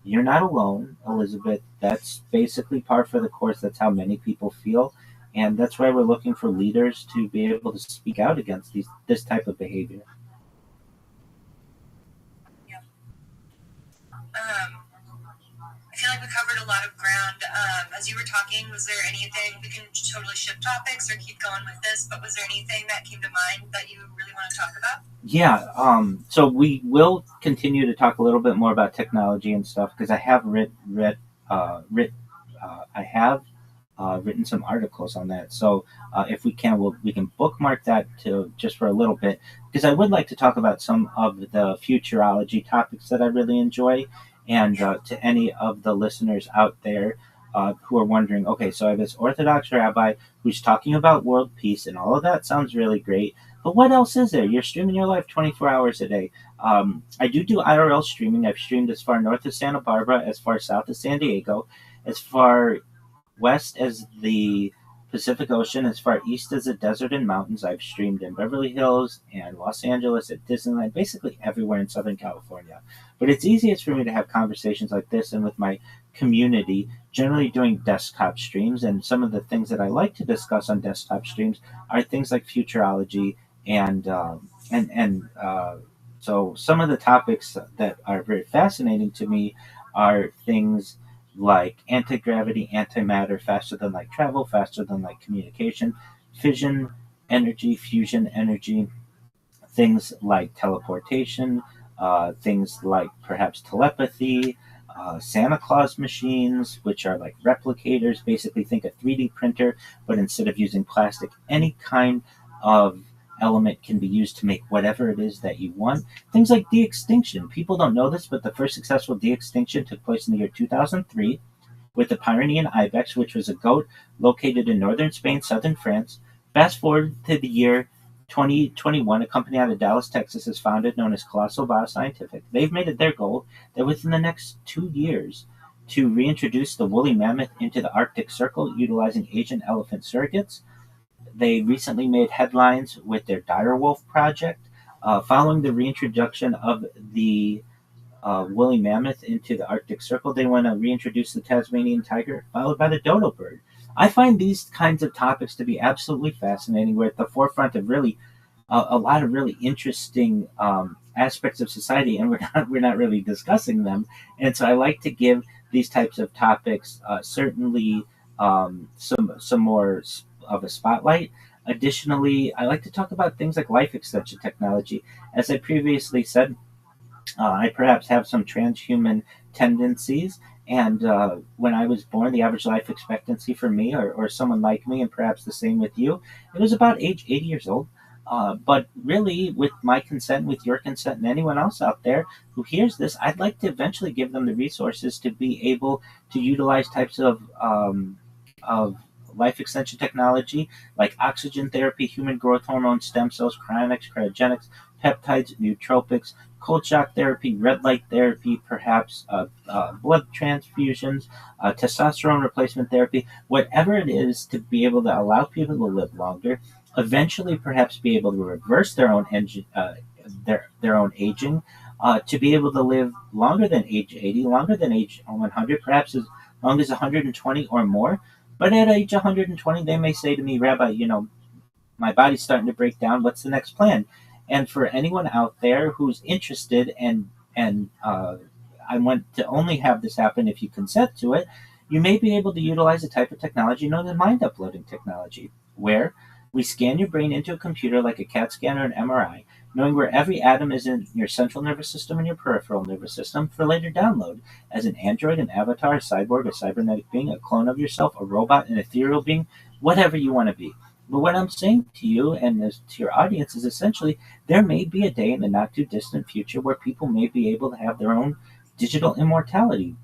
you're not alone, Elizabeth. That's basically par for the course. That's how many people feel. And that's why we're looking for leaders to be able to speak out against this type of behavior. Yeah. I feel like we covered a lot of ground. As you were talking, was there anything, we can totally shift topics or keep going with this, but was there anything that came to mind that you really want to talk about? Yeah, so we will continue to talk a little bit more about technology and stuff because I have written some articles on that. So if we can, we can bookmark that to just for a little bit because I would like to talk about some of the futurology topics that I really enjoy. And to any of the listeners out there who are wondering, okay, so I have this Orthodox rabbi who's talking about world peace, and all of that sounds really great. But what else is there? You're streaming your life 24 hours a day. I do IRL streaming. I've streamed as far north as Santa Barbara, as far south as San Diego, as far west as the Pacific Ocean, as far east as the desert and mountains. I've streamed in Beverly Hills and Los Angeles, at Disneyland, basically everywhere in Southern California. But it's easiest for me to have conversations like this and with my community, generally doing desktop streams. And some of the things that I like to discuss on desktop streams are things like futurology and so some of the topics that are very fascinating to me are things like anti-gravity, antimatter, faster than light travel, faster than light communication, fission energy, fusion energy, things like teleportation, things like perhaps telepathy, Santa Claus machines, which are like replicators. Basically, think a 3D printer, but instead of using plastic, any kind of element can be used to make whatever it is that you want. Things like de-extinction. People don't know this, but the first successful de-extinction took place in the year 2003 with the Pyrenean ibex, which was a goat located in northern Spain, southern France. Fast forward to the year 2021, a company out of Dallas, Texas is founded known as Colossal Bioscientific. They've made it their goal that within the next 2 years to reintroduce the woolly mammoth into the Arctic Circle utilizing Asian elephant surrogates. They recently made headlines with their direwolf project. Following the reintroduction of the woolly mammoth into the Arctic Circle, they want to reintroduce the Tasmanian tiger, followed by the dodo bird. I find these kinds of topics to be absolutely fascinating. We're at the forefront of really a lot of really interesting aspects of society, and we're not really discussing them. And so I like to give these types of topics certainly some more of a spotlight. Additionally, I like to talk about things like life extension technology. As I previously said, I perhaps have some transhuman tendencies. And when I was born, the average life expectancy for me, or someone like me, and perhaps the same with you, it was about age 80 years old. But really, with my consent, with your consent, and anyone else out there who hears this, I'd like to eventually give them the resources to be able to utilize types of life extension technology like oxygen therapy, human growth hormone, stem cells, cryonics, cryogenics, peptides, nootropics, cold shock therapy, red light therapy, perhaps blood transfusions, testosterone replacement therapy, whatever it is to be able to allow people to live longer, eventually perhaps be able to reverse their own their own aging, to be able to live longer than age 80, longer than age 100, perhaps as long as 120 or more. But at age 120, they may say to me, Rabbi, my body's starting to break down. What's the next plan? And for anyone out there who's interested, and I want to only have this happen if you consent to it, you may be able to utilize a type of technology known as mind uploading technology, where we scan your brain into a computer like a CAT scan or an MRI, knowing where every atom is in your central nervous system and your peripheral nervous system for later download as an android, an avatar, a cyborg, a cybernetic being, a clone of yourself, a robot, an ethereal being, whatever you want to be. But what I'm saying to you and to your audience is essentially there may be a day in the not too distant future where people may be able to have their own digital immortality.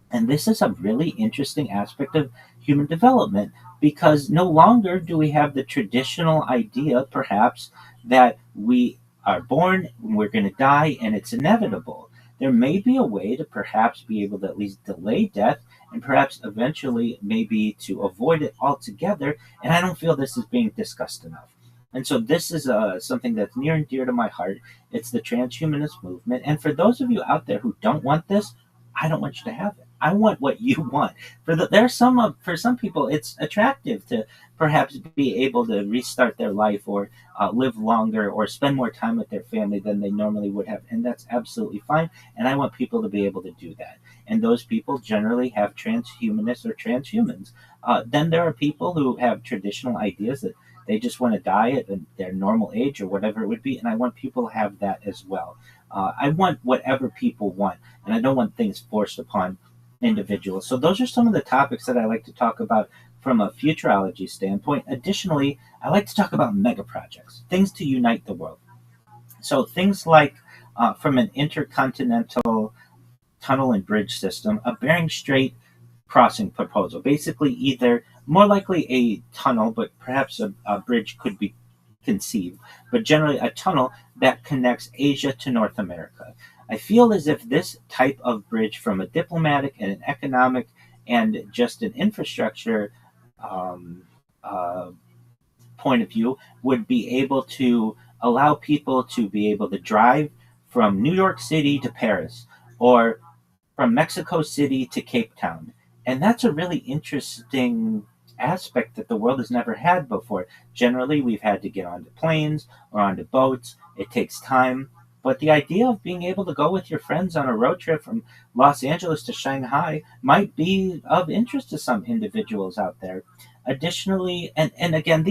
And this is a really interesting aspect of human development because no longer do we have the traditional idea, perhaps, that we are born, we're going to die, and it's inevitable. There may be a way to perhaps be able to at least delay death and perhaps eventually maybe to avoid it altogether. And I don't feel this is being discussed enough. And so this is something that's near and dear to my heart. It's the transhumanist movement. And for those of you out there who don't want this, I don't want you to have it. I want what you want. For some people, it's attractive to perhaps be able to restart their life or live longer or spend more time with their family than they normally would have, and that's absolutely fine. And I want people to be able to do that. And those people generally have transhumanists or transhumans. Then there are people who have traditional ideas that they just want to die at their normal age or whatever it would be, and I want people to have that as well. I want whatever people want, and I don't want things forced upon individuals. So those are some of the topics that I like to talk about from a futurology standpoint. Additionally, I like to talk about mega projects, things to unite the world. So things like from an intercontinental tunnel and bridge system, a Bering Strait crossing proposal. Basically, either more likely a tunnel, but perhaps a bridge could be conceived, but generally a tunnel that connects Asia to North America. I feel as if this type of bridge, from a diplomatic and an economic and just an infrastructure um, uh, point of view, would be able to allow people to be able to drive from New York City to Paris or from Mexico City to Cape Town. And that's a really interesting aspect that the world has never had before. Generally, we've had to get onto planes or onto boats. It takes time. But the idea of being able to go with your friends on a road trip from Los Angeles to Shanghai might be of interest to some individuals out there. Additionally, and again,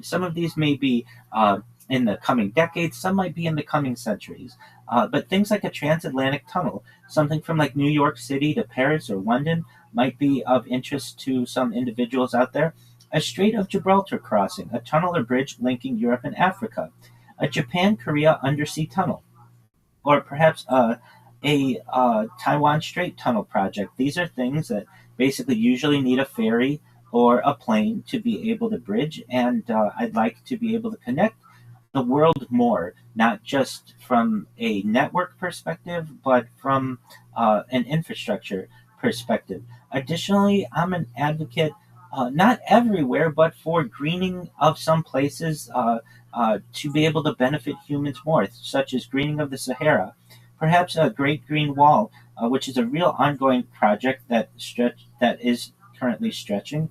some of these may be in the coming decades, some might be in the coming centuries. But things like a transatlantic tunnel, something from like New York City to Paris or London, might be of interest to some individuals out there. A Strait of Gibraltar crossing, a tunnel or bridge linking Europe and Africa, a Japan Korea undersea tunnel, or perhaps a Taiwan Strait tunnel project. These are things that basically usually need a ferry or a plane to be able to bridge, and I'd like to be able to connect the world more, not just from a network perspective, but from an infrastructure perspective. Additionally, I'm an advocate, not everywhere, but for greening of some places to be able to benefit humans more, such as greening of the Sahara. Perhaps a Great Green Wall, which is a real ongoing project that is currently stretching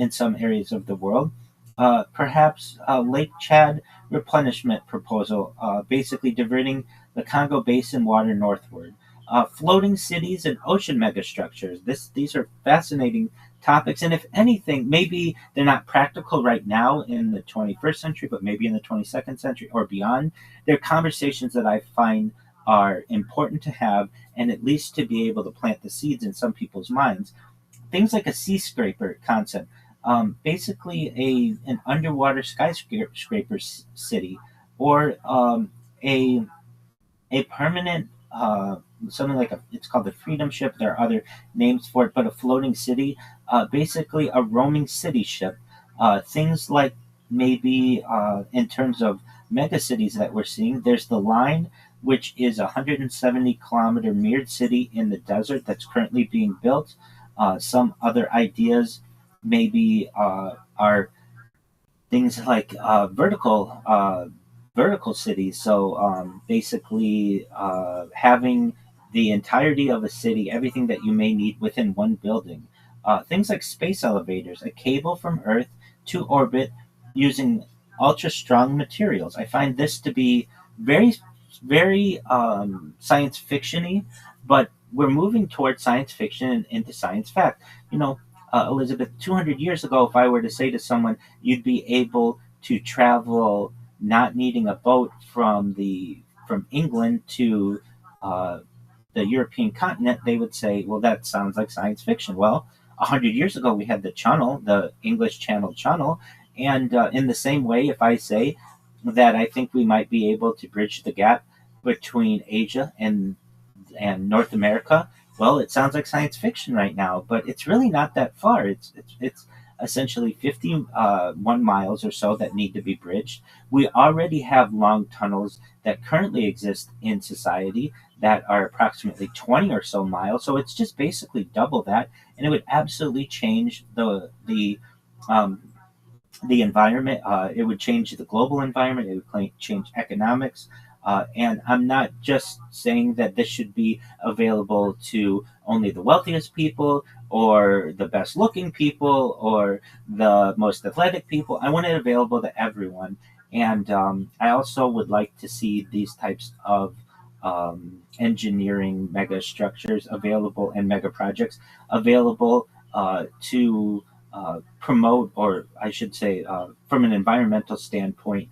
in some areas of the world. Perhaps Lake Chad replenishment proposal, basically diverting the Congo Basin water northward. Floating cities and ocean megastructures. These are fascinating topics, and if anything, maybe they're not practical right now in the 21st century, but maybe in the 22nd century or beyond. They're conversations that I find are important to have, and at least to be able to plant the seeds in some people's minds. Things like a sea scraper concept, basically an underwater skyscraper city, or a a permanent something like it's called the Freedom Ship. There are other names for it, but a floating city, basically a roaming city ship. Things like maybe in terms of mega cities that we're seeing, there's the Line, which is a 170-kilometer mirrored city in the desert that's currently being built. Some other ideas maybe are things like vertical cities. So basically, having the entirety of a city, everything that you may need within one building. Things like space elevators, a cable from Earth to orbit using ultra strong materials. I find this to be very, very science fictiony, but we're moving towards science fiction and into science fact. You know, Elizabeth, 200 years ago, if I were to say to someone, you'd be able to travel not needing a boat from England to uh, the European continent, they would say, "Well, that sounds like science fiction." Well, 100 years ago, we had the Channel, the English Channel, and in the same way, if I say that I think we might be able to bridge the gap between Asia and North America, well, it sounds like science fiction right now, but it's really not that far. It's essentially 51 miles or so that need to be bridged. We already have long tunnels that currently exist in society that are approximately 20 or so miles. So it's just basically double that, and it would absolutely change um, the environment. It would change the global environment. It would change economics. And I'm not just saying that this should be available to only the wealthiest people or the best looking people or the most athletic people. I want it available to everyone. And I also would like to see these types of engineering mega structures available and mega projects available to promote, or I should say, from an environmental standpoint,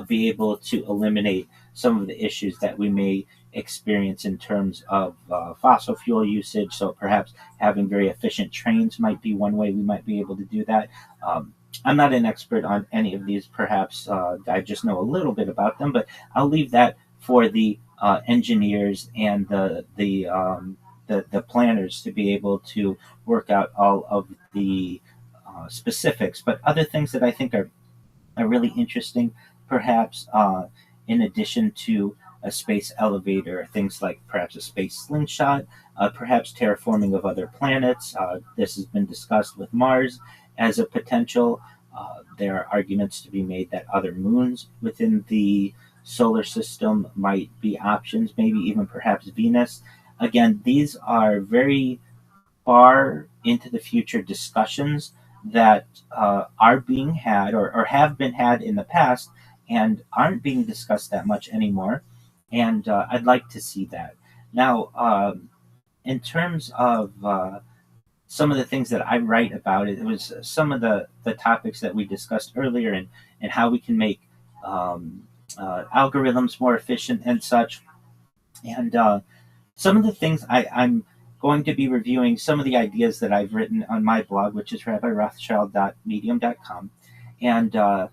be able to eliminate some of the issues that we may experience in terms of fossil fuel usage. So perhaps having very efficient trains might be one way we might be able to do that. I'm not an expert on any of these. Perhaps I just know a little bit about them, but I'll leave that for the engineers and the planners to be able to work out all of the specifics. But other things that I think are really interesting, perhaps in addition to a space elevator, things like perhaps a space slingshot, perhaps terraforming of other planets. This has been discussed with Mars as a potential. There are arguments to be made that other moons within the solar system might be options, maybe even perhaps Venus. Again, these are very far into the future discussions that are being had or have been had in the past and aren't being discussed that much anymore. And I'd like to see that. Now, in terms of some of the things that I write about, it was some of the topics that we discussed earlier and how we can make algorithms more efficient and such. And some of the things I'm going to be reviewing, some of the ideas that I've written on my blog, which is RabbiRothschild.medium.com. And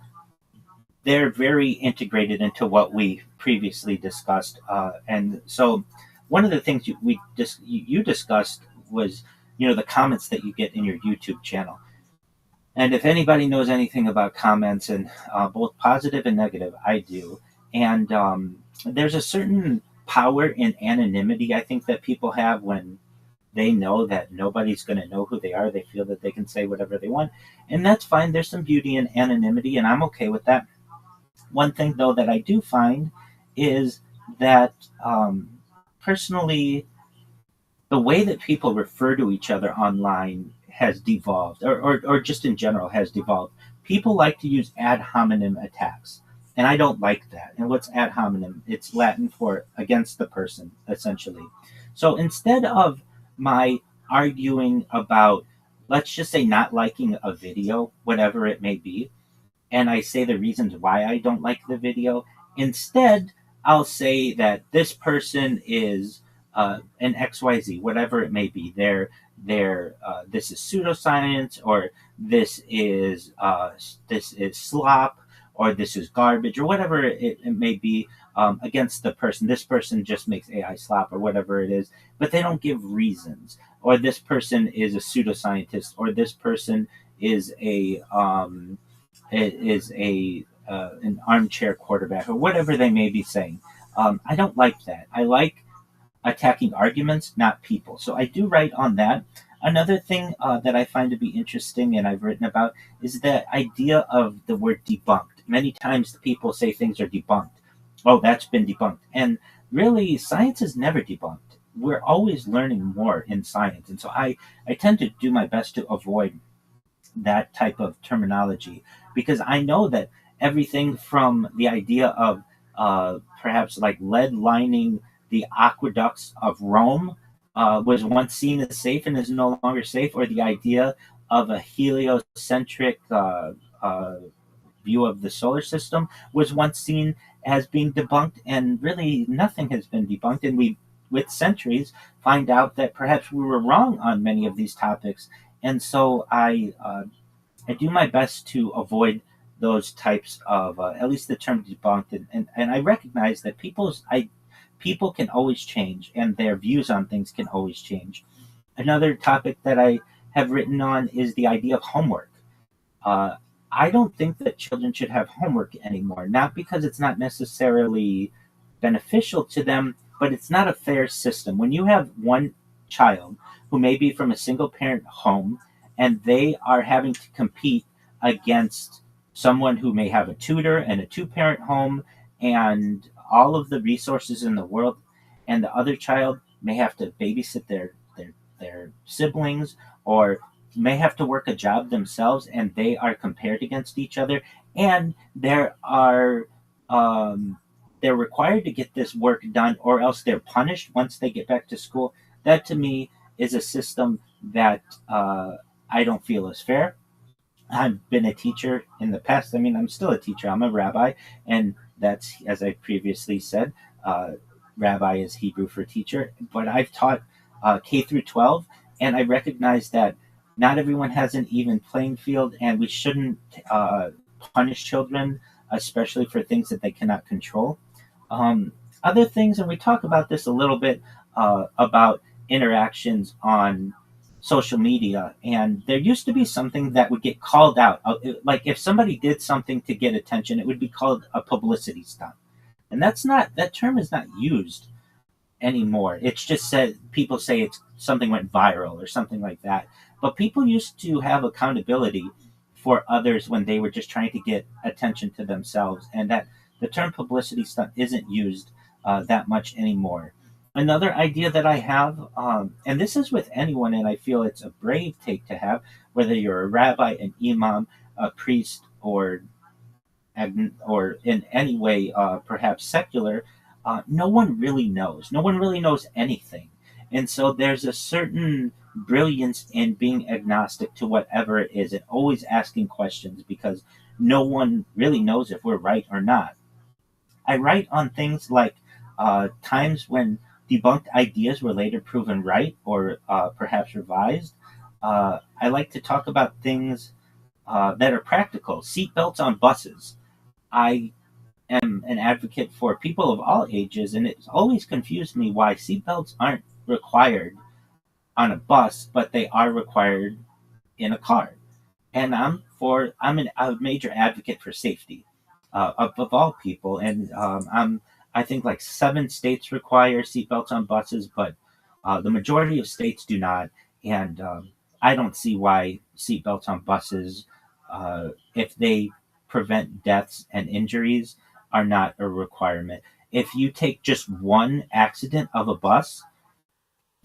they're very integrated into what we previously discussed. And so one of the things you discussed was, the comments that you get in your YouTube channel. And if anybody knows anything about comments, and both positive and negative, I do. And there's a certain power in anonymity, I think, that people have when they know that nobody's going to know who they are. They feel that they can say whatever they want. And that's fine. There's some beauty in anonymity, and I'm okay with that. One thing, though, that I do find is that personally, the way that people refer to each other online has devolved, or just in general has devolved. People like to use ad hominem attacks, and I don't like that. And what's ad hominem? It's Latin for against the person, essentially. So instead of my arguing about, let's just say, not liking a video, whatever it may be, and I say the reasons why I don't like the video, instead I'll say that this person is an XYZ, whatever it may be. This is pseudoscience, or this is slop, or this is garbage, or whatever it may be, against the person. This person just makes AI slop, or whatever it is, but they don't give reasons. Or this person is a pseudoscientist, or this person is an armchair quarterback, or whatever they may be saying. I don't like that. I like attacking arguments, not people. So I do write on that. Another thing that I find to be interesting, and I've written about, is the idea of the word debunked. Many times people say things are debunked. Oh, that's been debunked. And really, science is never debunked. We're always learning more in science. And so I tend to do my best to avoid that type of terminology, because I know that everything from the idea of perhaps like lead lining the aqueducts of Rome was once seen as safe and is no longer safe, or the idea of a heliocentric view of the solar system was once seen as being debunked, and really nothing has been debunked. And we, with centuries, find out that perhaps we were wrong on many of these topics. And so I do my best to avoid those types of, at least the term debunked. And I recognize that people can always change, and their views on things can always change. Another topic that I have written on is the idea of homework. I don't think that children should have homework anymore, not because it's not necessarily beneficial to them, but it's not a fair system. When you have one child who may be from a single parent home, and they are having to compete against someone who may have a tutor and a two-parent home, and all of the resources in the world, and the other child may have to babysit their siblings, or may have to work a job themselves, and they are compared against each other, and um, they're required to get this work done, or else they're punished once they get back to school. That to me is a system that I don't feel is fair. I've been a teacher in the past. I mean, I'm still a teacher. I'm a rabbi, and that's, as I previously said, uh, rabbi is Hebrew for teacher. But I've taught K through 12, and I recognize that not everyone has an even playing field, and we shouldn't punish children, especially for things that they cannot control. Um, Other things, and we talk about this a little bit about interactions on social media, and there used to be something that would get called out. Like if somebody did something to get attention, it would be called a publicity stunt, and that term is not used anymore. It's just said people say it's something went viral or something like that. But people used to have accountability for others when they were just trying to get attention to themselves, and that the term publicity stunt isn't used that much anymore. Another idea that I have, and this is with anyone, and I feel it's a brave take to have, whether you're a rabbi, an imam, a priest, or in any way perhaps secular, no one really knows. No one really knows anything. And so there's a certain brilliance in being agnostic to whatever it is and always asking questions, because no one really knows if we're right or not. I write on things like times when debunked ideas were later proven right, or perhaps revised. I like to talk about things that are practical. Seatbelts on buses. I am an advocate for people of all ages, and it's always confused me why seatbelts aren't required on a bus, but they are required in a car. And I'm a major advocate for safety of all people, and I think like 7 states require seatbelts on buses, but the majority of states do not, and I don't see why seatbelts on buses, if they prevent deaths and injuries, are not a requirement. If you take just one accident of a bus,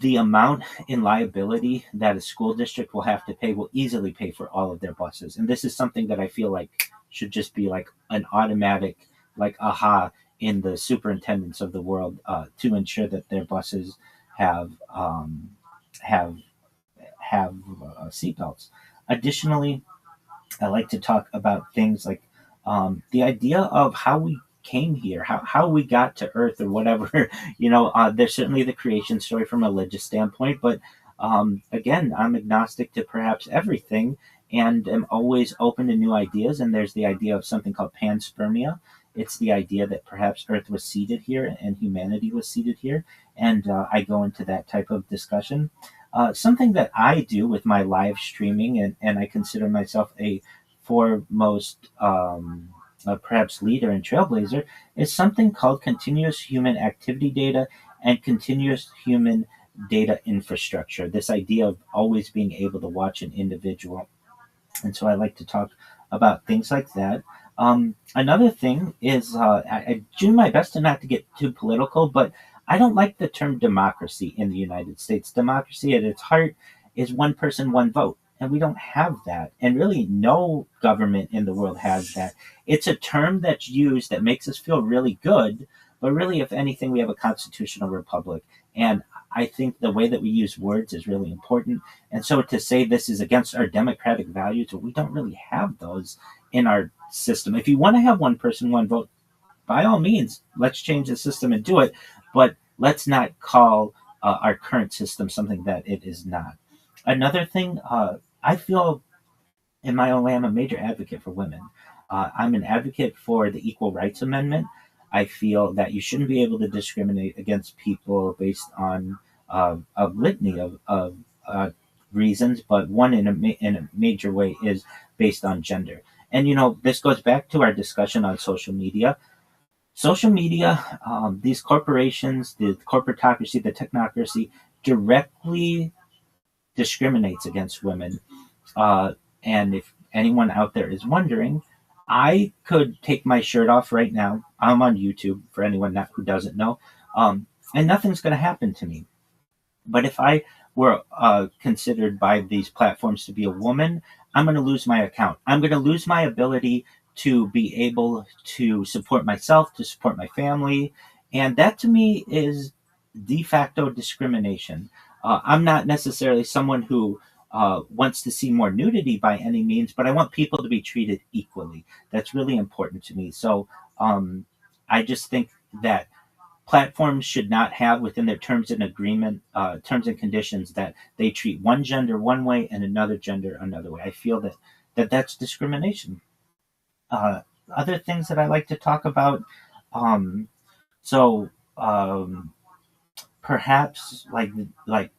the amount in liability that a school district will have to pay will easily pay for all of their buses. And this is something that I feel like should just be like an automatic, like aha, in the superintendents of the world to ensure that their buses have have seatbelts. Additionally, I like to talk about things like the idea of how we came here, how we got to Earth or whatever. There's certainly the creation story from a religious standpoint, but again, I'm agnostic to perhaps everything and am always open to new ideas. And there's the idea of something called panspermia. It's the idea that perhaps Earth was seeded here and humanity was seeded here. And I go into that type of discussion. Something that I do with my live streaming, and I consider myself a foremost perhaps leader and trailblazer, is something called continuous human activity data and continuous human data infrastructure. This idea of always being able to watch an individual. And so I like to talk about things like that. Another thing is I do my best to not to get too political, but I don't like the term democracy in the United States. Democracy at its heart is one person, one vote. And we don't have that. And really, no government in the world has that. It's a term that's used that makes us feel really good. But really, if anything, we have a constitutional republic. And I think the way that we use words is really important. And so to say this is against our democratic values, well, we don't really have those in our system. If you want to have one person, one vote, by all means, let's change the system and do it. But let's not call our current system something that it is not. Another thing, I feel in my own way, I'm a major advocate for women. I'm an advocate for the Equal Rights Amendment. I feel that you shouldn't be able to discriminate against people based on a litany of reasons, but one in a major way is based on gender. And this goes back to our discussion on social media. Social media, these corporations, the corporatocracy, the technocracy, directly discriminates against women. And if anyone out there is wondering, I could take my shirt off right now. I'm on YouTube for anyone who doesn't know, and nothing's going to happen to me. But if I were considered by these platforms to be a woman, I'm going to lose my account. I'm going to lose my ability to be able to support myself, to support my family. And that to me is de facto discrimination. I'm not necessarily someone who wants to see more nudity by any means, but I want people to be treated equally. That's really important to me. So um, I just think that platforms should not have within their terms and conditions that they treat one gender one way and another gender another way. I feel that's discrimination. Uh, Other things that I like to talk about, um, so perhaps like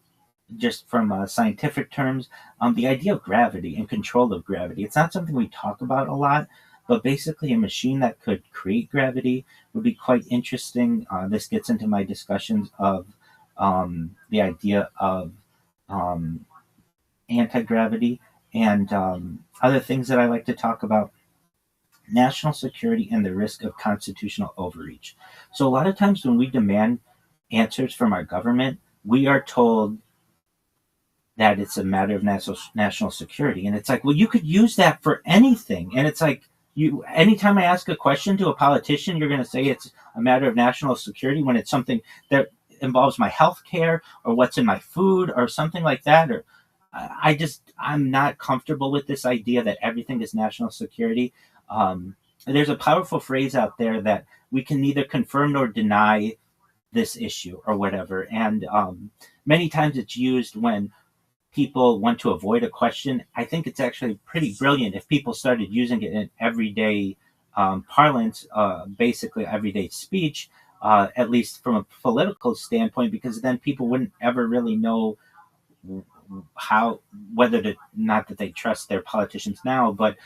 just from scientific terms, the idea of gravity and control of gravity. It's not something we talk about a lot, but basically, a machine that could create gravity would be quite interesting. This gets into my discussions of the idea of um, anti gravity and other things that I like to talk about. National security and the risk of constitutional overreach. So, a lot of times when we demand answers from our government, we are told that it's a matter of national security. And it's like, well, you could use that for anything. And it's like, anytime I ask a question to a politician, you're going to say it's a matter of national security when it's something that involves my health care or what's in my food or something like that. Or I'm not comfortable with this idea that everything is national security. There's a powerful phrase out there that we can neither confirm nor deny this issue or whatever. And many times it's used when people want to avoid a question. I think it's actually pretty brilliant if people started using it in everyday parlance, basically everyday speech, at least from a political standpoint, because then people wouldn't ever really know how whether to not that they trust their politicians now, but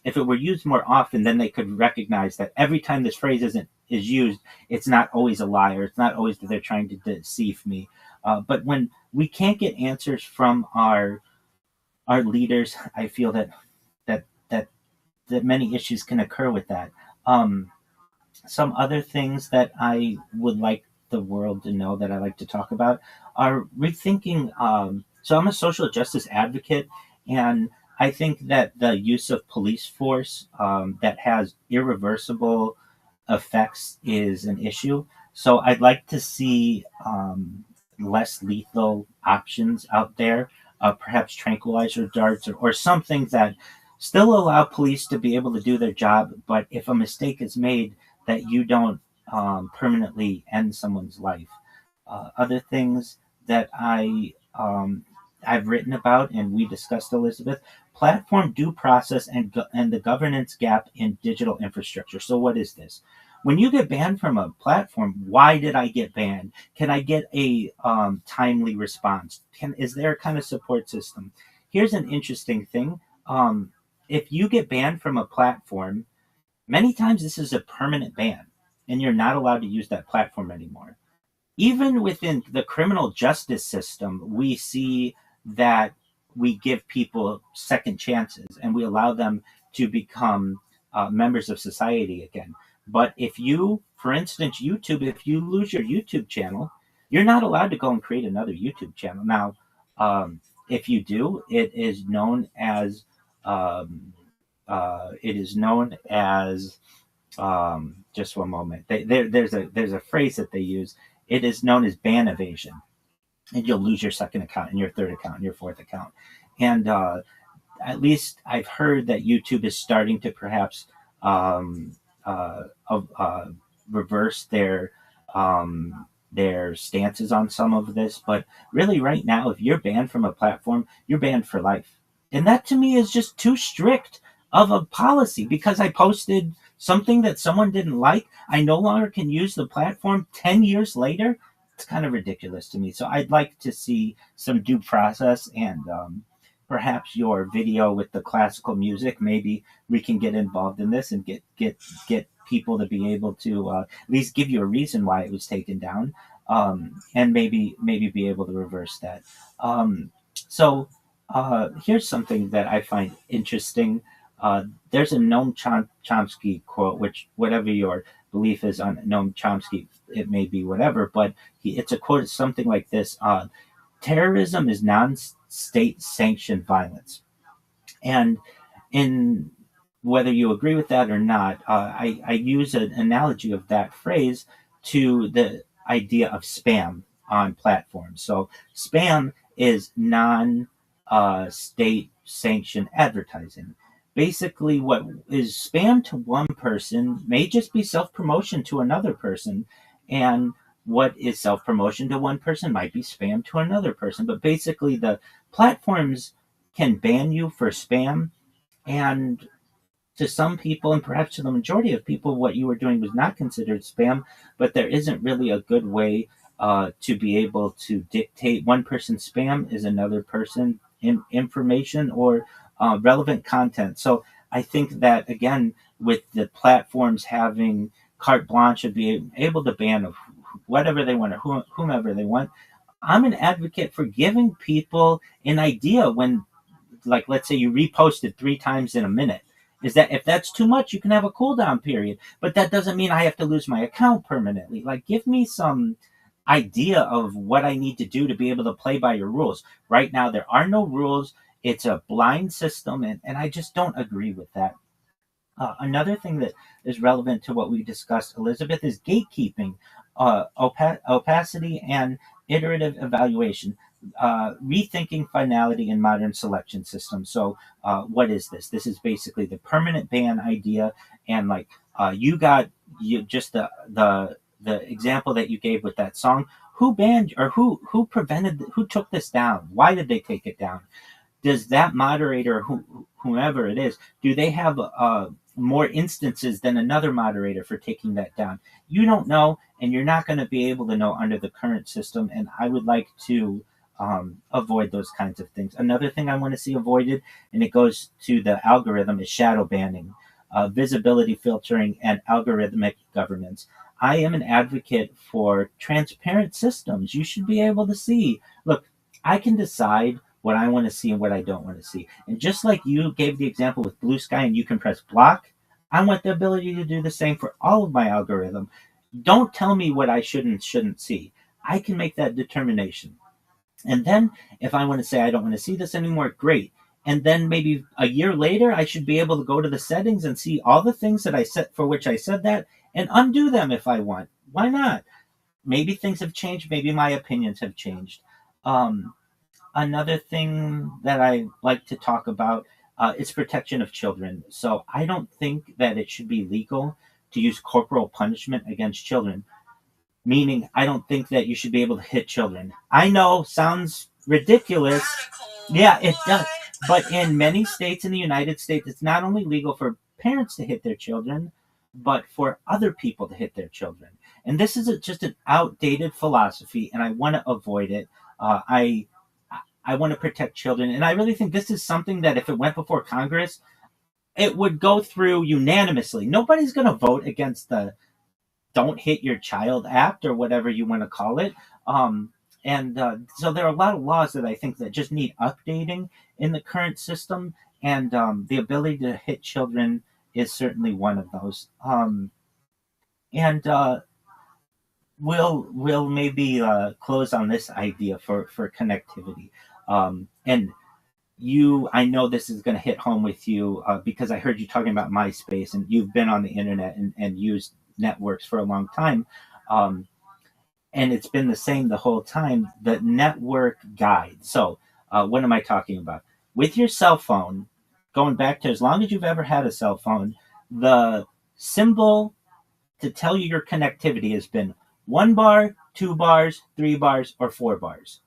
if it were used more often, then they could recognize that every time this phrase is used, it's not always a lie, or it's not always that they're trying to deceive me. But when we can't get answers from our leaders, I feel that that that many issues can occur with that. Um, some other things that I would like the world to know that I like to talk about are rethinking. So I'm a social justice advocate, and I think that the use of police force that has irreversible effects is an issue. So I'd like to see less lethal options out there, perhaps tranquilizer darts or something that still allow police to be able to do their job, but if a mistake is made, that you don't permanently end someone's life. Other things that I've written about and we discussed, Elizabeth, platform due process and the governance gap in digital infrastructure. So what is this? When you get banned from a platform, why did I get banned? Can I get a timely response? Is there a kind of support system? Here's an interesting thing. If you get banned from a platform, many times this is a permanent ban, and you're not allowed to use that platform anymore. Even within the criminal justice system, we see that we give people second chances and we allow them to become members of society again. But if you, for instance, YouTube, if you lose your YouTube channel, you're not allowed to go and create another YouTube channel. Now, if you do, it is known as just one moment. There's a phrase that they use. It is known as ban evasion, and you'll lose your second account and your third account and your fourth account. And at least I've heard that YouTube is starting to perhaps um, uh, reverse their stances on some of this. But really, right now, if you're banned from a platform, you're banned for life, and that to me is just too strict of a policy because I posted something that someone didn't like. I no longer can use the platform 10 years later. It's kind of ridiculous to me. So I'd like to see some due process and perhaps your video with the classical music. Maybe we can get involved in this and get people to be able to at least give you a reason why it was taken down, and maybe be able to reverse that. So here's something that I find interesting. There's a Noam Chomsky quote, which whatever your belief is on Noam Chomsky, it may be whatever, but it's a quote, something like this: "Terrorism is non-state sanctioned violence," and in whether you agree with that or not, I use an analogy of that phrase to the idea of spam on platforms. So spam is non-state sanctioned advertising. Basically, what is spam to one person may just be self promotion to another person, and what is self promotion to one person might be spam to another person. But basically, the platforms can ban you for spam, and to some people, and perhaps to the majority of people, what you were doing was not considered spam, but there isn't really a good way to be able to dictate one person's spam is another person information or relevant content. So I think that, again, with the platforms having carte blanche of being able to ban whatever they want or whomever they want, I'm an advocate for giving people an idea when, like, let's say you reposted 3 times in a minute, is that if that's too much, you can have a cooldown period. But that doesn't mean I have to lose my account permanently. Like, give me some idea of what I need to do to be able to play by your rules. Right now, there are no rules. It's a blind system, and I just don't agree with that. Another thing that is relevant to what we discussed, Elizabeth, is gatekeeping, opacity, and iterative evaluation. Rethinking finality in modern selection systems. So, what is this? This is basically the permanent ban idea, and like you just the example that you gave with that song. Who banned or who prevented? Who took this down? Why did they take it down? Does that moderator, whomever it is, do they have more instances than another moderator for taking that down? You don't know, and you're not going to be able to know under the current system. And I would like to avoid those kinds of things. Another thing I want to see avoided, and it goes to the algorithm, is shadow banning, visibility filtering, and algorithmic governance. I am an advocate for transparent systems. You should be able to see, look, I can decide what I want to see and what I don't want to see. And just like you gave the example with Blue Sky and you can press block, I want the ability to do the same for all of my algorithm. Don't tell me what I shouldn't see. I can make that determination. And then if I want to say I don't want to see this anymore, great. And then maybe a year later, I should be able to go to the settings and see all the things that I set for which I said that and undo them if I want. Why not? Maybe things have changed. Maybe my opinions have changed. Another thing that I like to talk about is protection of children. So I don't think that it should be legal to use corporal punishment against children, meaning I don't think that you should be able to hit children. I know, sounds ridiculous. Yeah, it does. But in many states in the United States, it's not only legal for parents to hit their children, but for other people to hit their children. And this is just an outdated philosophy, and I want to avoid it. I want to protect children, and I really think this is something that if it went before Congress, it would go through unanimously. Nobody's going to vote against the Don't Hit Your Child Act or whatever you want to call it. So there are a lot of laws that I think that just need updating in the current system, and the ability to hit children is certainly one of those. We'll maybe close on this idea for connectivity. And I know this is going to hit home with you because I heard you talking about MySpace, and you've been on the internet and used networks for a long time. And it's been the same the whole time, the network guide. So what am I talking about? With your cell phone, going back to as long as you've ever had a cell phone, the symbol to tell you your connectivity has been 1 bar, 2 bars, 3 bars, or 4 bars.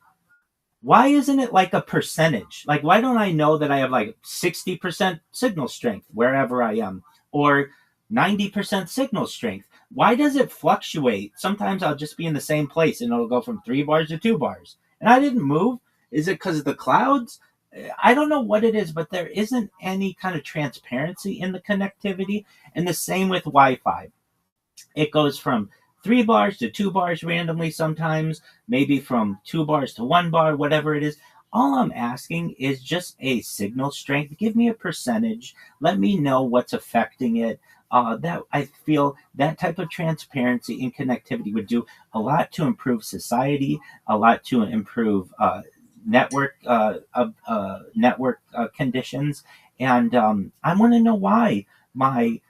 Why isn't it like a percentage? Like, why don't I know that I have like 60% signal strength wherever I am, or 90% signal strength? Why does it fluctuate? Sometimes I'll just be in the same place and it'll go from 3 bars to 2 bars. And I didn't move. Is it because of the clouds? I don't know what it is, but there isn't any kind of transparency in the connectivity. And the same with Wi-Fi. It goes from 3 bars to 2 bars randomly sometimes, maybe from 2 bars to 1 bar, whatever it is. all I'm asking is just a signal strength. Give me a percentage. Let me know what's affecting it. That I feel that type of transparency and connectivity would do a lot to improve society, a lot to improve network conditions, and I want to know why my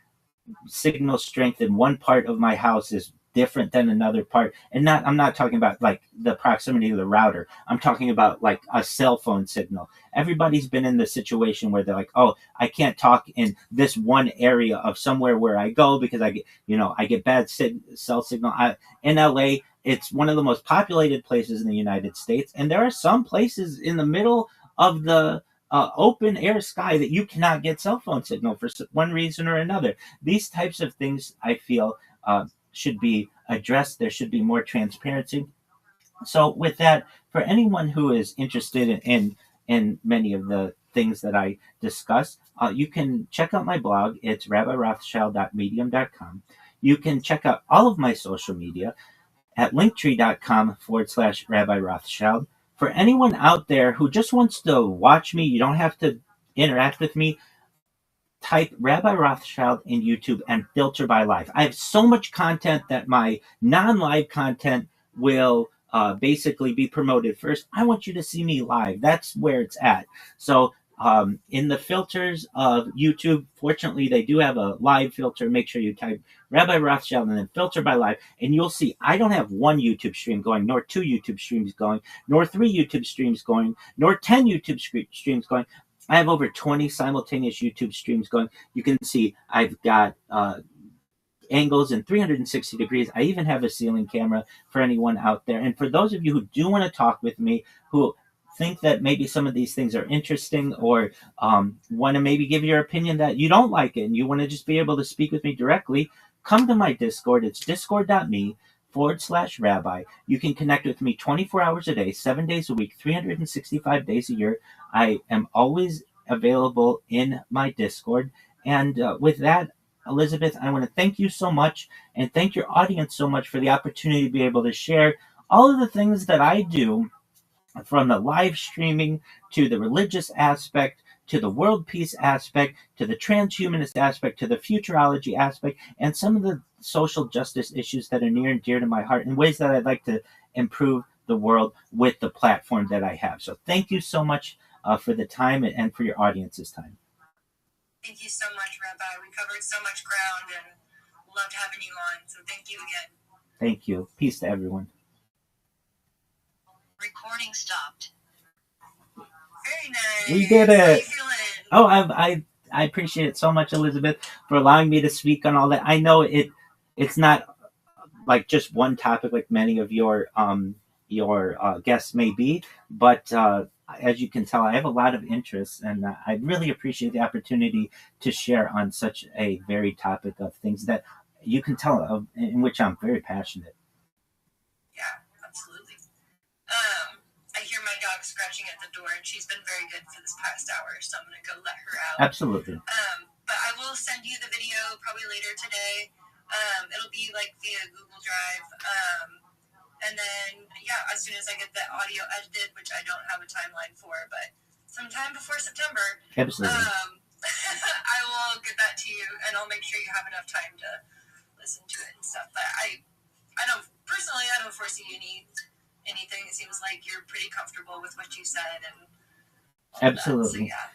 signal strength in one part of my house is different than another part. And not I'm not talking about like the proximity of the router. I'm talking about like a cell phone signal. Everybody's been in the situation where they're like, oh, I can't talk in this one area of somewhere where I go because I get bad cell signal. In LA, it's one of the most populated places in the United States, and there are some places in the middle of the open air sky that you cannot get cell phone signal for one reason or another. These types of things, I feel, should be addressed. There should be more transparency. So, with that, for anyone who is interested in many of the things that I discuss, you can check out my blog. It's rabbirothschild.medium.com. You can check out all of my social media at linktree.com/Rabbi Rothschild. For anyone out there who just wants to watch me, you don't have to interact with me. Type Rabbi Rothschild in YouTube and filter by live. I have so much content that my non-live content will basically be promoted first. I want you to see me live. That's where it's at. So in the filters of YouTube, fortunately, they do have a live filter. Make sure you type Rabbi Rothschild and then filter by live, and you'll see I don't have one YouTube stream going, nor two YouTube streams going, nor three YouTube streams going, nor 10 YouTube streams going. I have over 20 simultaneous YouTube streams going. You can see I've got angles in 360 degrees. I even have a ceiling camera for anyone out there. And for those of you who do want to talk with me, who think that maybe some of these things are interesting, or want to maybe give your opinion that you don't like it and you want to just be able to speak with me directly, come to my Discord. It's discord.me/rabbi. You can connect with me 24 hours a day, 7 days a week, 365 days a year. I am always available in my Discord. And with that, Elizabeth, I want to thank you so much and thank your audience so much for the opportunity to be able to share all of the things that I do, from the live streaming to the religious aspect, to the world peace aspect, to the transhumanist aspect, to the futurology aspect, and some of the social justice issues that are near and dear to my heart in ways that I'd like to improve the world with the platform that I have. So thank you so much for the time and for your audience's time. Thank you so much, Rabbi. We covered so much ground and loved having you on. So thank you again. Thank you. Peace to everyone. Recording stopped. Very nice. We did How you it. feeling? Oh, I appreciate it so much, Elizabeth, for allowing me to speak on all that. I know it's not like just one topic like many of your guests may be, but as you can tell, I have a lot of interests, and I really appreciate the opportunity to share on such a varied topic of things that you can tell in which I'm very passionate. Yeah, absolutely. I hear my dog scratching at the door, and she's been very good for this past hour, so I'm going to go let her out. Absolutely. But I will send you the video probably later today. It'll be like via Google Drive. And then, yeah, as soon as I get the audio edited, which I don't have a timeline for, but sometime before September, Absolutely. I will get that to you, and I'll make sure you have enough time to listen to it and stuff. But I don't foresee anything. It seems like you're pretty comfortable with what you said and all absolutely. That, so, yeah.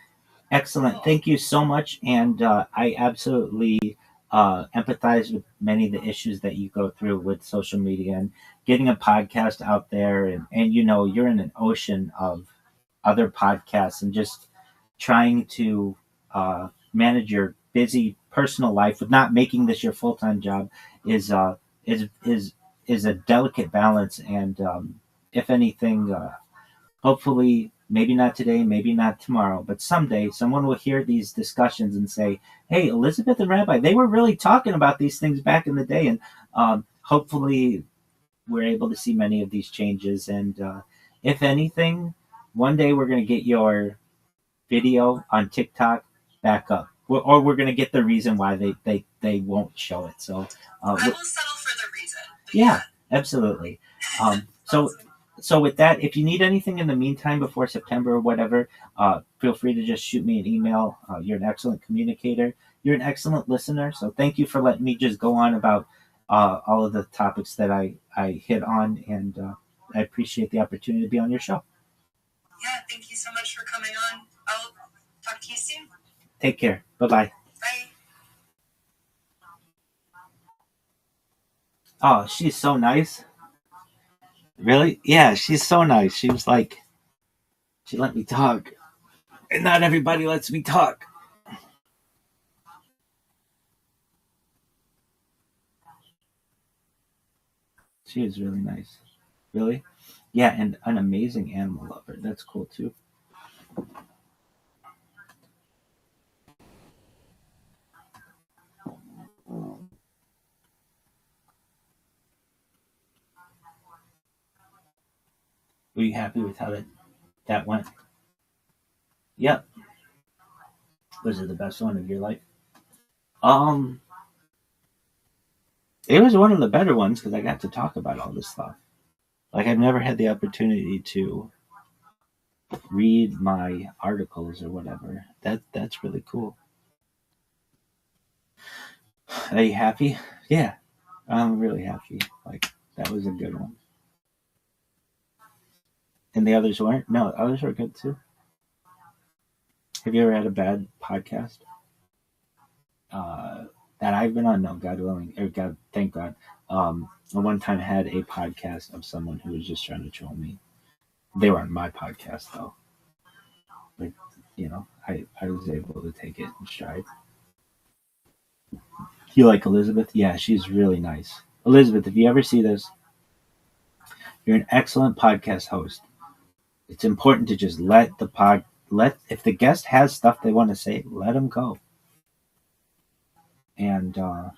Excellent. Cool. Thank you so much, and I absolutely empathize with many of the issues that you go through with social media and getting a podcast out there, and you're in an ocean of other podcasts, and just trying to manage your busy personal life with not making this your full-time job is a delicate balance. And if anything, hopefully, maybe not today, maybe not tomorrow, but someday someone will hear these discussions and say, hey, Elizabeth and Rabbi, they were really talking about these things back in the day. And hopefully we're able to see many of these changes. And if anything, one day we're going to get your video on TikTok back up. Or we're going to get the reason why they won't show it. So I will settle for the reason. Yeah, absolutely. So So with that, if you need anything in the meantime before September or whatever, feel free to just shoot me an email. You're an excellent communicator. You're an excellent listener. So thank you for letting me just go on about all of the topics that I hit on, and I appreciate the opportunity to be on your show. Yeah, thank you so much for coming on. I'll talk to you soon. Take care. Bye-bye. Bye. Oh, she's so nice. Really? Yeah, she's so nice. She was like, she let me talk. And not everybody lets me talk. She is really nice. Really? Yeah, and an amazing animal lover. That's cool too. Were you happy with how that went? Yep. Was it the best one of your life? Um, it was one of the better ones because I got to talk about all this stuff. Like I've never had the opportunity to read my articles or whatever. That's really cool. Are you happy? Yeah, I'm really happy. Like that was a good one. And the others weren't? No, others were good too. Have you ever had a bad podcast? That I've been on? No, God willing, or God, thank God. I one time had a podcast of someone who was just trying to troll me. They were on my podcast though. Like, I was able to take it in stride. You like Elizabeth? Yeah, she's really nice. Elizabeth, if you ever see this, you're an excellent podcast host. It's important to just let if the guest has stuff they want to say, let them go. And that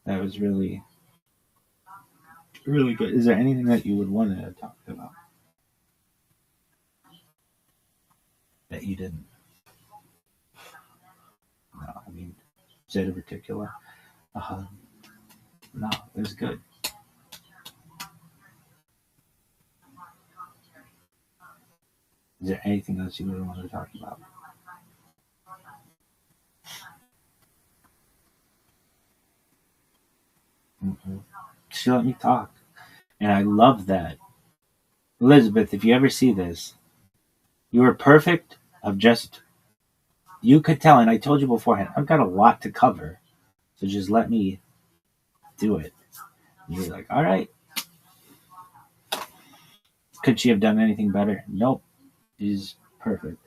was really really good. Is there anything that you would want to talk about that you didn't? No, I mean, is it in particular? Uh, no, it was good. Is there anything else you would want to talk about? She let me talk, and I love that. Elizabeth, if you ever see this, you were perfect. Of just you could tell, and I told you beforehand, I've got a lot to cover, so just let me do it. And you're like, all right. Could she have done anything better? Nope. She's perfect.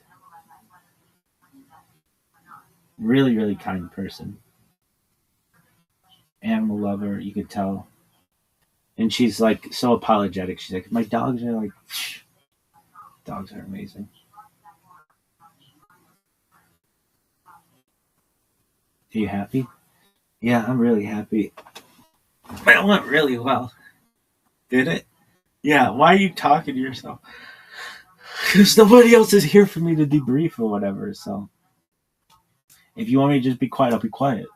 Really, really kind person. Animal lover, you could tell. And she's like so apologetic. She's like, my dogs are like, dogs are amazing. Are you happy? Yeah, I'm really happy. It went really well. Did it? Yeah, why are you talking to yourself? Because nobody else is here for me to debrief or whatever, so. If you want me to just be quiet, I'll be quiet.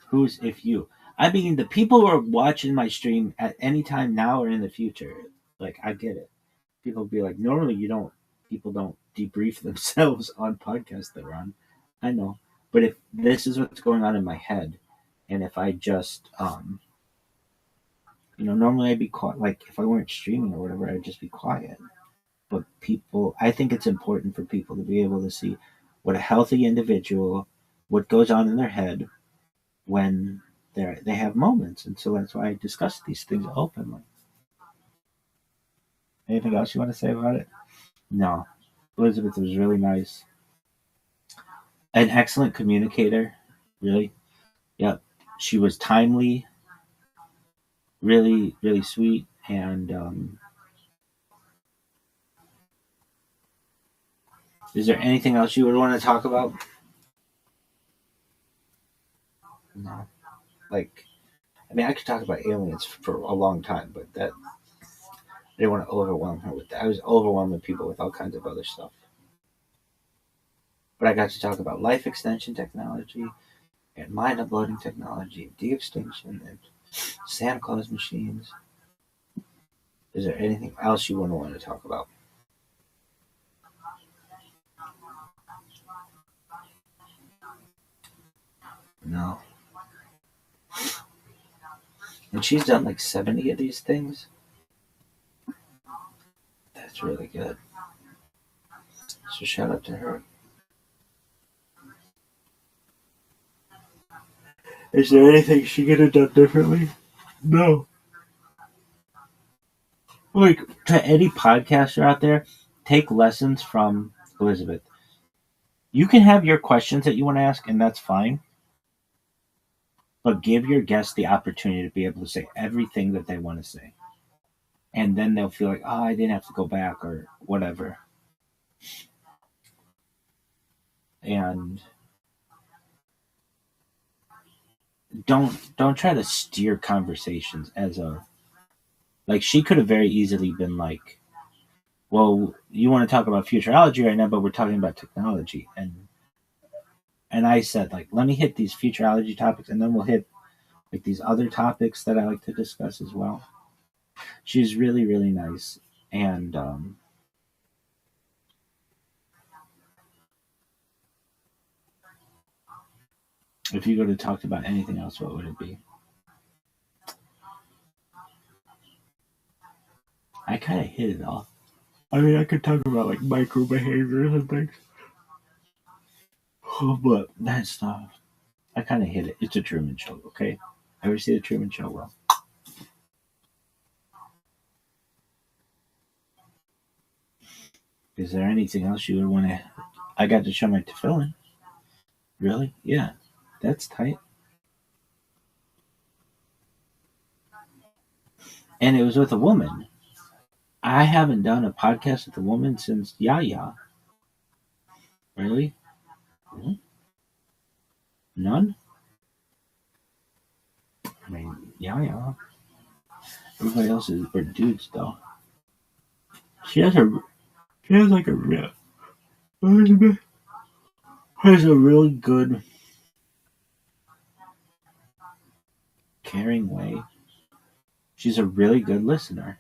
Who's if you? I mean, the people who are watching my stream at any time now or in the future, like, I get it. People be like, normally people don't debrief themselves on podcasts they're on. I know. But if this is what's going on in my head, and if I just, normally I'd be quiet. Like, if I weren't streaming or whatever, I'd just be quiet. But I think it's important for people to be able to see what a healthy individual, what goes on in their head when they have moments. And so that's why I discuss these things openly. Anything else you want to say about it? No. Elizabeth was really nice. An excellent communicator, really. Yep. She was timely, really, really sweet, and is there anything else you would want to talk about? No. Like, I mean, I could talk about aliens for a long time, but I didn't want to overwhelm her with that. I was overwhelming people with all kinds of other stuff. But I got to talk about life extension technology and mind uploading technology, de-extinction, and Santa Claus machines. Is there anything else you want to talk about? No. And she's done like 70 of these things. That's really good. So shout out to her. Is there anything she could have done differently? No. Like, to any podcaster out there, take lessons from Elizabeth. You can have your questions that you want to ask, and that's fine. But give your guests the opportunity to be able to say everything that they want to say. And then they'll feel like, oh, I didn't have to go back or whatever. And don't try to steer conversations as a, like, she could have very easily been like, well, you want to talk about futurology right now, but we're talking about technology. And I said, like, let me hit these futurology topics, and then we'll hit like these other topics that I like to discuss as well. She's really, really nice. And if you go to talk about anything else, what would it be? I kind of hit it off. I mean, I could talk about like micro behaviors and things. But that stuff, I kind of hit it. It's a Truman Show, okay? Ever see the Truman Show? Well, is there anything else you would want to? I got to show my tefillin. Really? Yeah, that's tight. And it was with a woman. I haven't done a podcast with a woman since Yaya. Really? Hmm? None? I mean, Yaya. Everybody else is for dudes, though. She has like a real, has a really good, caring way. She's a really good listener.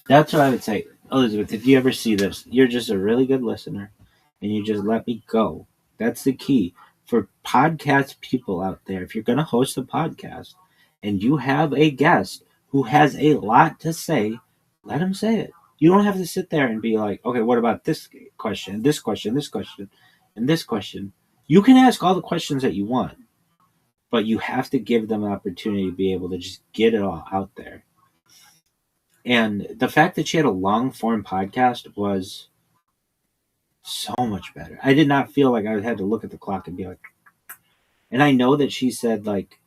That's what I would say. Elizabeth, if you ever see this, you're just a really good listener and you just let me go. That's the key. For podcast people out there, if you're going to host a podcast and you have a guest who has a lot to say, let him say it. You don't have to sit there and be like, okay, what about this question, this question, this question, and this question? You can ask all the questions that you want, but you have to give them an opportunity to be able to just get it all out there. And the fact that she had a long form podcast was so much better. I did not feel like I had to look at the clock and be like, and I know that she said like,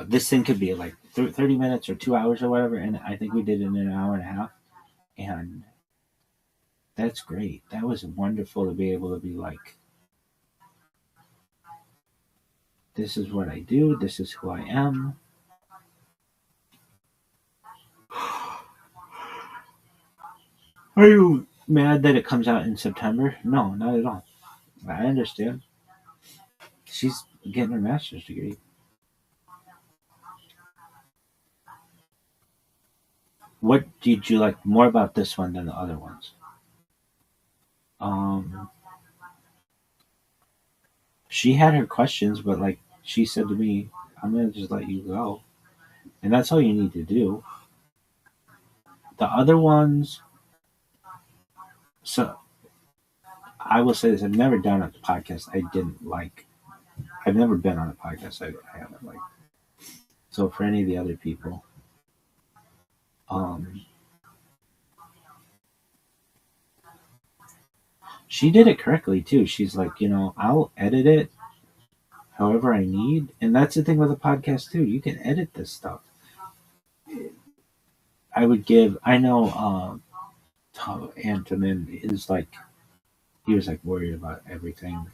this thing could be like 30 minutes or 2 hours or whatever. And I think we did it in an hour and a half. And that's great. That was wonderful to be able to be like, this is what I do. This is who I am. Are you mad that it comes out in September? No, not at all. I understand. She's getting her master's degree. What did you like more about this one than the other ones? She had her questions, but like she said to me, I'm gonna just let you go. And that's all you need to do. The other ones, so I will say this, I've never done a podcast I didn't like. I've never been on a podcast I haven't liked. So for any of the other people, she did it correctly too. She's like, I'll edit it however I need. And that's the thing with a podcast too. You can edit this stuff. I know Antonin is like, he was like worried about everything.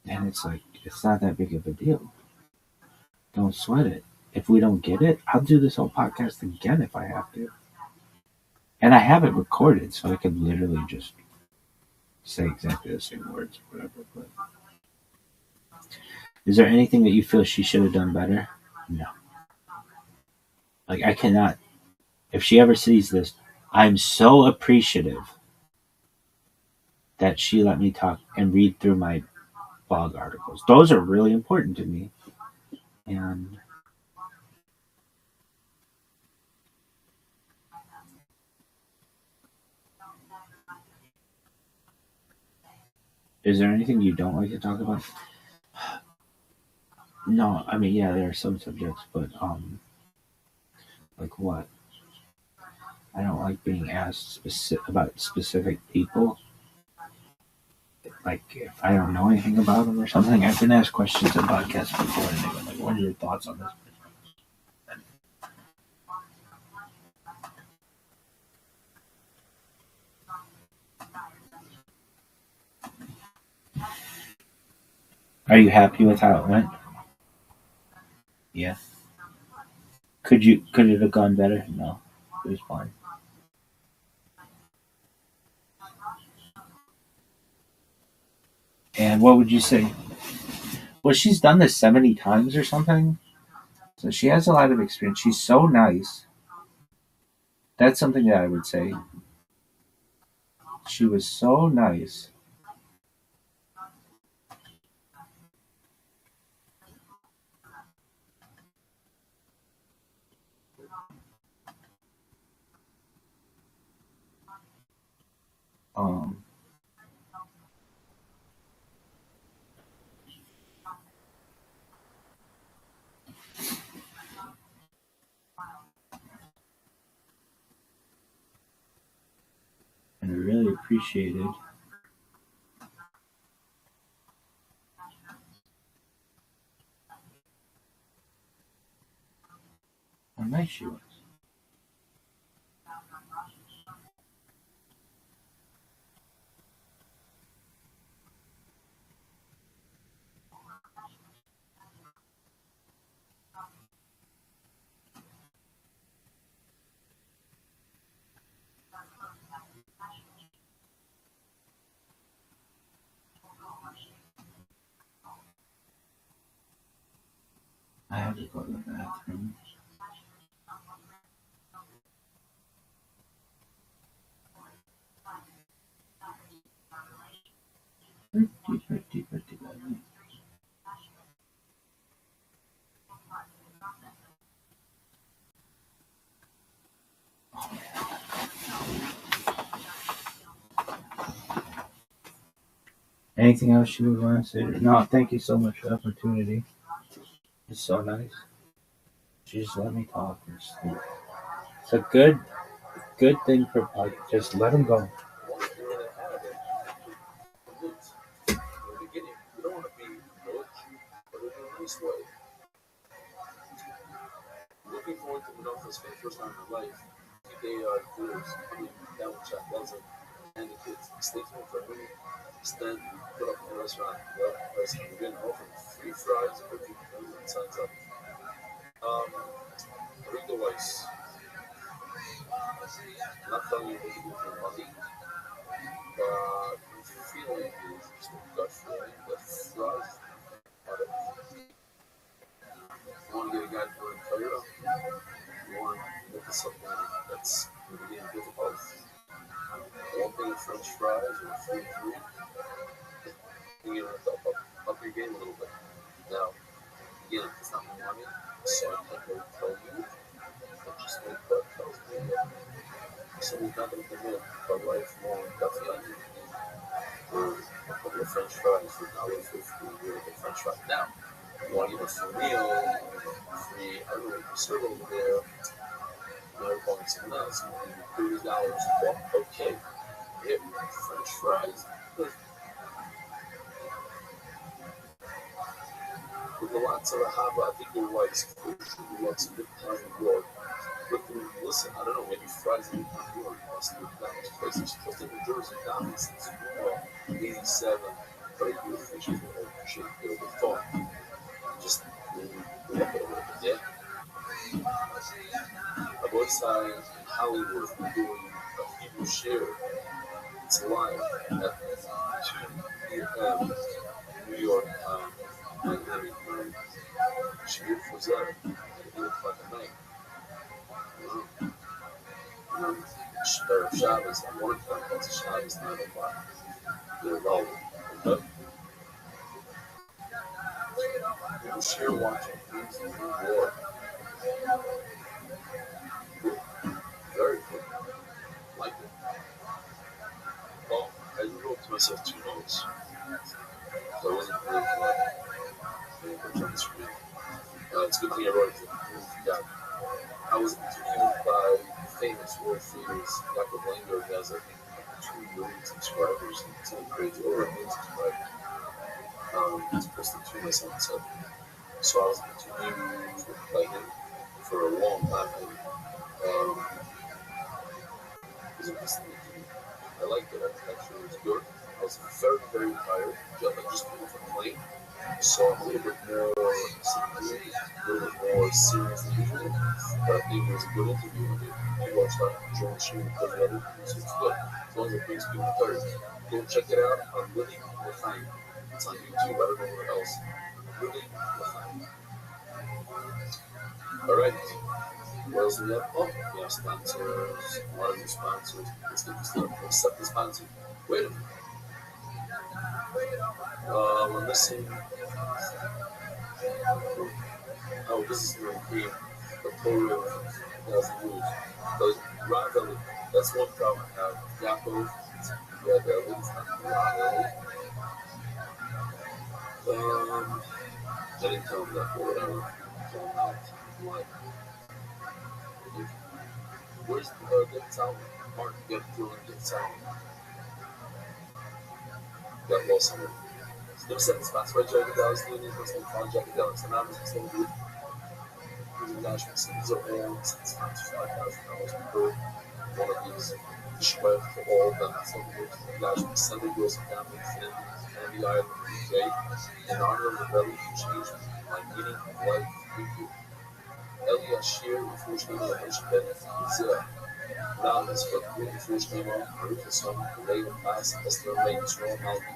And it's like, it's not that big of a deal. Don't sweat it. if we don't get it, I'll do this whole podcast again if I have to. And I have it recorded, so I could literally just say exactly the same words or whatever. But is there anything that you feel she should have done better? No. Like, I cannot. If she ever sees this, I'm so appreciative that she let me talk and read through my blog articles. Those are really important to me. And is there anything you don't like to talk about? No, I mean, yeah, there are some subjects, but like what? I don't like being asked about specific people. Like, if I don't know anything about them or something, I've been asked questions in podcasts before, and they were like, "What are your thoughts on this?" Are you happy with how it went? Yeah. Could it have gone better? No, it was fine. And what would you say? Well, she's done this 70 times or something, so she has a lot of experience. She's so nice. That's something that I would say. She was so nice. Um, and I really appreciated how nice she was. I had to go to the bathroom. Pretty badly. Anything else you would want to say? No, thank you so much for the opportunity. It's so nice. She just let me talk and sleep. It's a good thing for podcast. Just let them go. In the beginning, you don't want to be rich, but in a nice way. Looking forward to Menopause for the first time in your life. They are yours. I mean, that one shot doesn't. And the kids stay tuned for a minute. Stand, put up in the restaurant. Well, restaurant, we're getting offered free fries and cookies. Everyone signs up. Rico Rice. Not telling you what to do with your money, but the feeling is just a gut feeling that fries out of it. You want to get a guy to go and tell you, you want to look at something that's really difficult. One thing with French fries or free food, you have to up your game a little bit. Now, again, it's not my money, so I can't really tell you. But just my gut tells me that someone's not going to come in for lifelong coffee or a couple of French fries for $1.50 with a French fry. Now, you want to give a free meal, free, I don't know, you serve over there, you're calling someone else, you give $30, well, okay, hit French fries. With lots of Hava, I think you're right. With lots of different kinds of work. But listen, I don't know, maybe fries in New York must be McDonald's places. Just in New Jersey, McDonald's since 87. But I do appreciate the thought. Just maybe look at it a little bit, yeah? I've always thought in Hollywood doing a Hebrew share. It's live at 2 p.m. New York time, Miami time. Shir for Zara at 8 o'clock at night. And then Shabbos at 1 o'clock, that's a Shabbos 9 o'clock. They're rolling. Okay? People share watching things in New York. Very good. Like it. Well, I wrote to myself 2 notes. So I wasn't really on the screen. It's a good thing I wrote it. I was interviewed by famous world figures. Dr. Blanger has, I think, 2 million subscribers to the page, over 1 million subscribers. It's posted 2 months on set. So I was interviewed by him for a long time. It was interesting. I liked it. Actually, it was good. I was very, very tired. I just came off a plane. So I'm a little bit more subdued, a little bit more serious than usual. But I think it was a good interview. You watched that, John Sheen, and the other things. It's good. As long as it brings people tired. Go check it out on Living L'Chaim. It's on YouTube. I don't know where else. Living L'Chaim. All right. What else do we have? Oh, we have sponsors. A lot of new sponsors. Let's get this done. Accept the sponsor. Wait a minute. We're missing. Oh, this is the cream. The Torah doesn't use. But Rabbi, that's one problem I have. Yaakov, yeah, the lid's not Rabbi. I didn't tell him that, but whatever. Tell him out. Why? Where's the get sound? Mark, get through and get sound. Got lost somewhere. Never set the spots right, Jagged Dallas, doing these, let's call Jagged Dallas, and I'm just going to do international cities are all since $5,000 per one of these. Shweb for all of them, so we international Sunday goes down in the island of the UK in honor of the Rabbi who changed my meaning of life. Thank you. Eli Ashir, unfortunately, I mentioned that now this book, unfortunately, Baruch Hashem, Lei Pas, Esther Lei Yisrael Malki.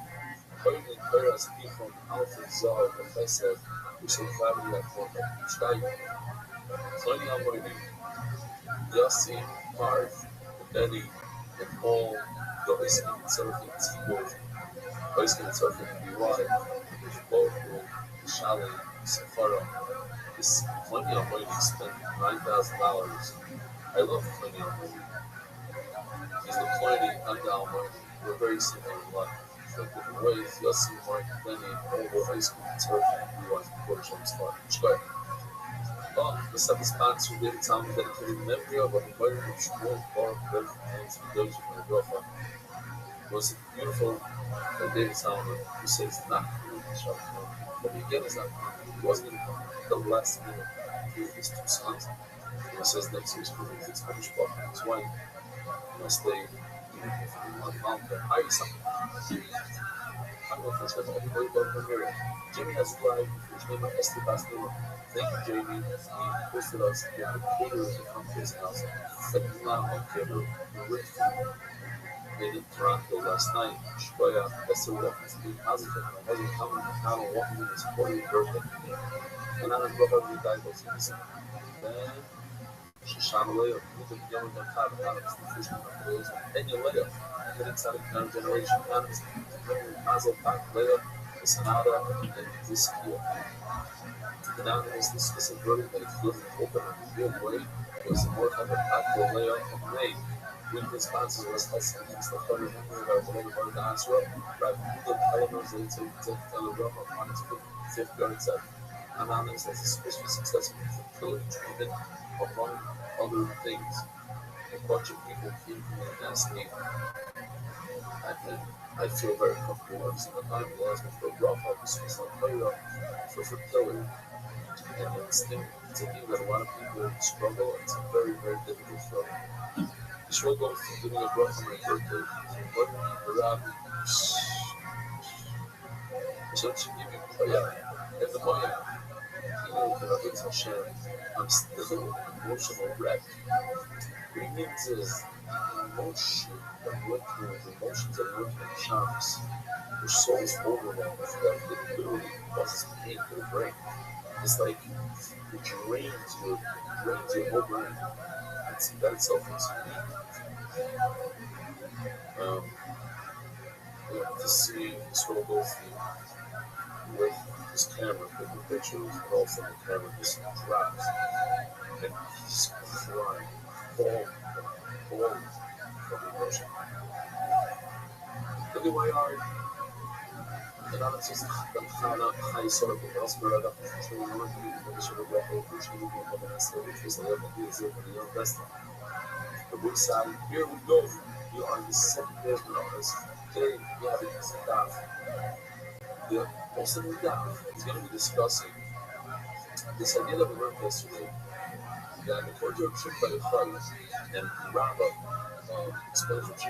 Heute Torah as people from Alpha Zah, like I said, we say family like one, Shtay. So anyhow, what I do, Yossi, Marv, Benny, and Paul, the Oiskin and Seraphim Tzibor, Oiskin and Seraphim BY, both Shalom, Sephara. This plenty of money to spend $9,000. I love plenty of money. He's the plenty and down money. We're very similar in life. So different ways, Yossi, Mark, Benny, all the high school and Seraphim BY, before the show's fun. Shkai. Well, let's have the sponsor, David Talmud, dedicated in memory of our invited from Shmuel, Baruch, Bev, and those from the girlfriend. It was beautiful that David Talmud, who says not really shop. But again, it's not he wasn't going to come the last minute to his 2 sons. He says next year's coming, it's finished, but his wife, stay for 1 month and hire something. I'm going to first have everybody go from here. Jimmy has arrived, which name of Esther Basnova. Thank you, Jamie. He posted us the caterers to come to his house. Said he's not on camera. We're rich food. Made in Toronto last night. Shkoya, Esther walking to be positive. My husband coming to town and walking in his 40th birthday. And I don't know how many guys was missing. Then, Shoshana Leah, look at the young man, Todd, the first one of those. And you Leah, the inside of generation, Adams, Mazel, Pat, Leah, the Sonata, and this year. The anonymous discussing verdict that it feels open and real way was the more of a practical layout of May. With responses was tested against the third memory of our whatever the answer of Rabbi good elements that it's a telegraph on his 5th guard set. Anonymous has a special success with fertility treatment, among other things. A bunch of people came to me and asked me, and I feel very comfortable every single time they ask me for a rough help, for fertility. And it's a thing that a lot of people struggle. It's a very, very difficult struggle. The struggle is giving a breath on my birthday. What the Rabbi? So to give you prayer, and the Maya, he Rabbi Hashem, I'm still an emotional wreck. What he means is emotion that went through, the emotions that went through Shabbos were so overwhelming that it literally causes pain for the brain. It's like it drains your whole brain. That itself is unique. To see Scroll Goldstein with his camera, taking pictures, and also the camera just drops, and he's crying, falling from emotion. Look at my yard. And I'm just high sort of elsewhere. I got the training on the show of Rabbi, which we will have an estimate, which is 11 years old for the young restaurant. The big side, here we go. You are the second year of today, we have a staff. The most of the staff is going to be discussing this idea that we learned yesterday, that according to Rabbi and Rabbi explains Rabbi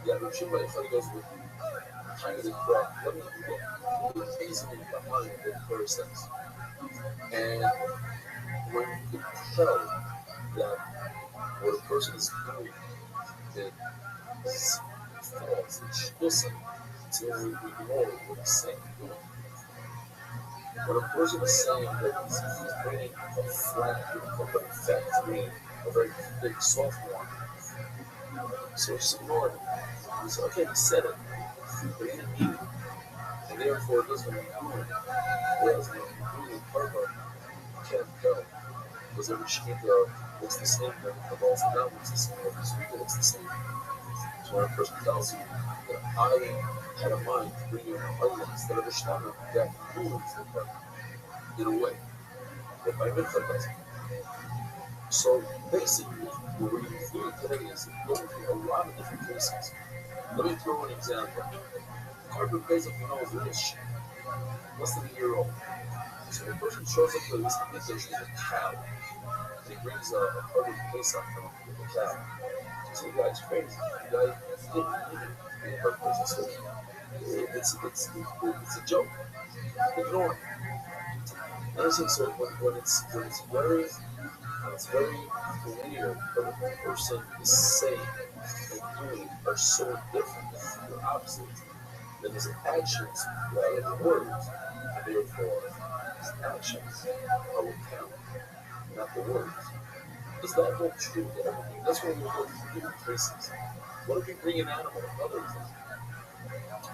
that Rabbi goes with kind of the crowd. What is the reasoning behind what the Torah says? And when you can tell that what a person is doing, that is false, it's listen to ignore what he's saying. When a person is saying that he's bringing a flat, a very fat green, a very big soft one, so just ignore it. He said, okay, he said it, but he didn't mean it. And therefore, it doesn't mean doing it. Whereas when you're doing it perfect, you can't tell. Because every shkita looks the same, and the also down looks the same, every shkita looks the same. So when a person tells you that I had a mind to bring you an oil instead of a shtana, that moves the part in a way that my mikvah doesn't. So basically, what we're doing today is going through a lot of different cases. Let me throw an example. Carpet pays up when I was rich, less than a year old. So the person shows up to this invitation with a cow. And he brings a carpet case up from with a cow. So the guy's crazy. The guy didn't need it to be a carpet case. So it's a joke. Ignore it. Understand? So when it's very clear what the person is saying and doing are so different, they're opposite. Then his actions rather than words, and therefore his actions are what count, not the words. Does that hold true to everything? That's what we look for different cases. What if we bring an animal, another thing?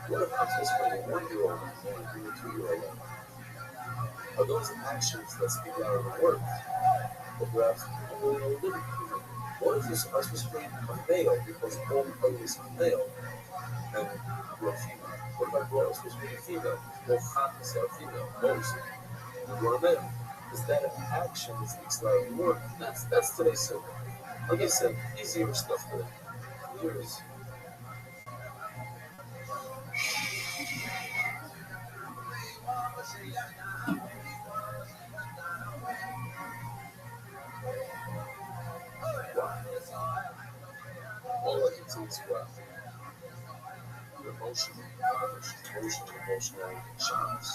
What if I'm supposed to bring a 1-year-old and bring a 2-year-old? Are those actions that speak out of the words? Or perhaps a little living? What if this are supposed to bring a male because all the players are male and we're a female? What if I brought us supposed to be a female? Both copies are female, most, and we're a male. Is that an action that speaks louder than words? That's today's simple. Like I said, easier stuff today. Years. All I can say is wow. Emotional shocks,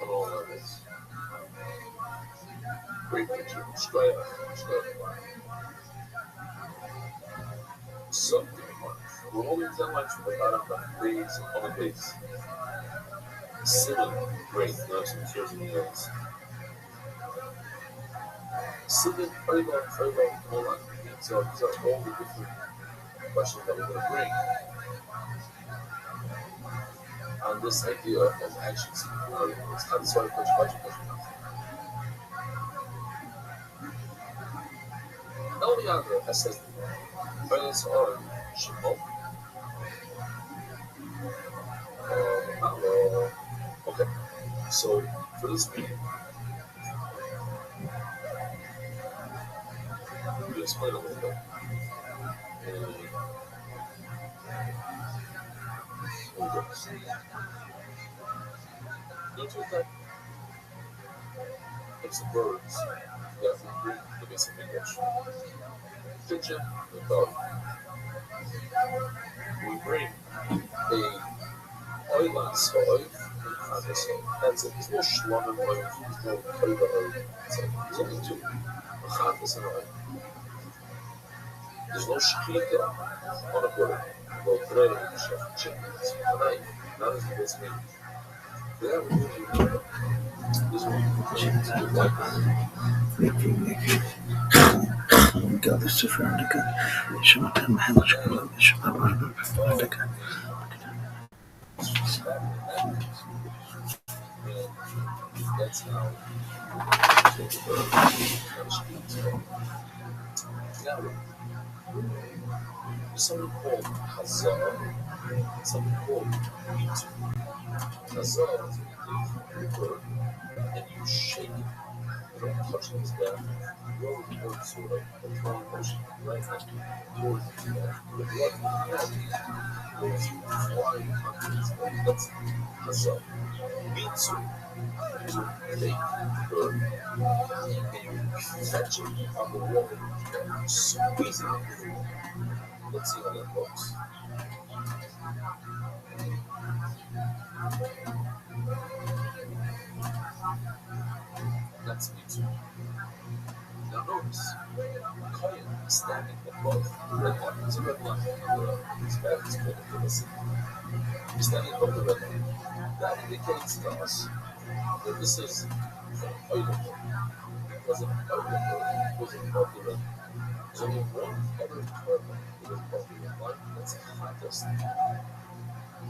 and all of this. Great picture. Straight up. Something much. We're only 10 lines from the bottom of the days on the base. Sitting, great. Now some tears in the face. Sitting, very well, hold on. These are all the different questions that we're going to bring on this idea of actions. It's kind of sort of question. Eliyahu says, "Friends are Shemot." Okay, so for this meeting, we explain a little bit. Notice that it's the birds that we bring the basic English. Pigeon and dog. We bring a oilan soy That's it. There's no shlomim, there's no koiva. There's only two. Chatas and Rabbi. There's no shkita on a bird. No bread, chickens, tonight. None of this meat. They have a movie. This that's how now there's something called hazar, something called mitu. Hazar is when you take a bird and you shake it. You don't touch things down. You always work sort of a throwing motion, right? Towards the blood goes flying onto his head. That's hazar. Mitu is when you take the bird and you catch it on the water, squeeze it. Let's see how that looks. That's mitu. Now notice, Kohen is standing above the red line. There's a red line on his back. It's called the Philistine. He's standing above the red line. That indicates to us that this is from Oilam. Because an Oilam was above the red line. There's only one other carbon that is above the red line. That's a hottest.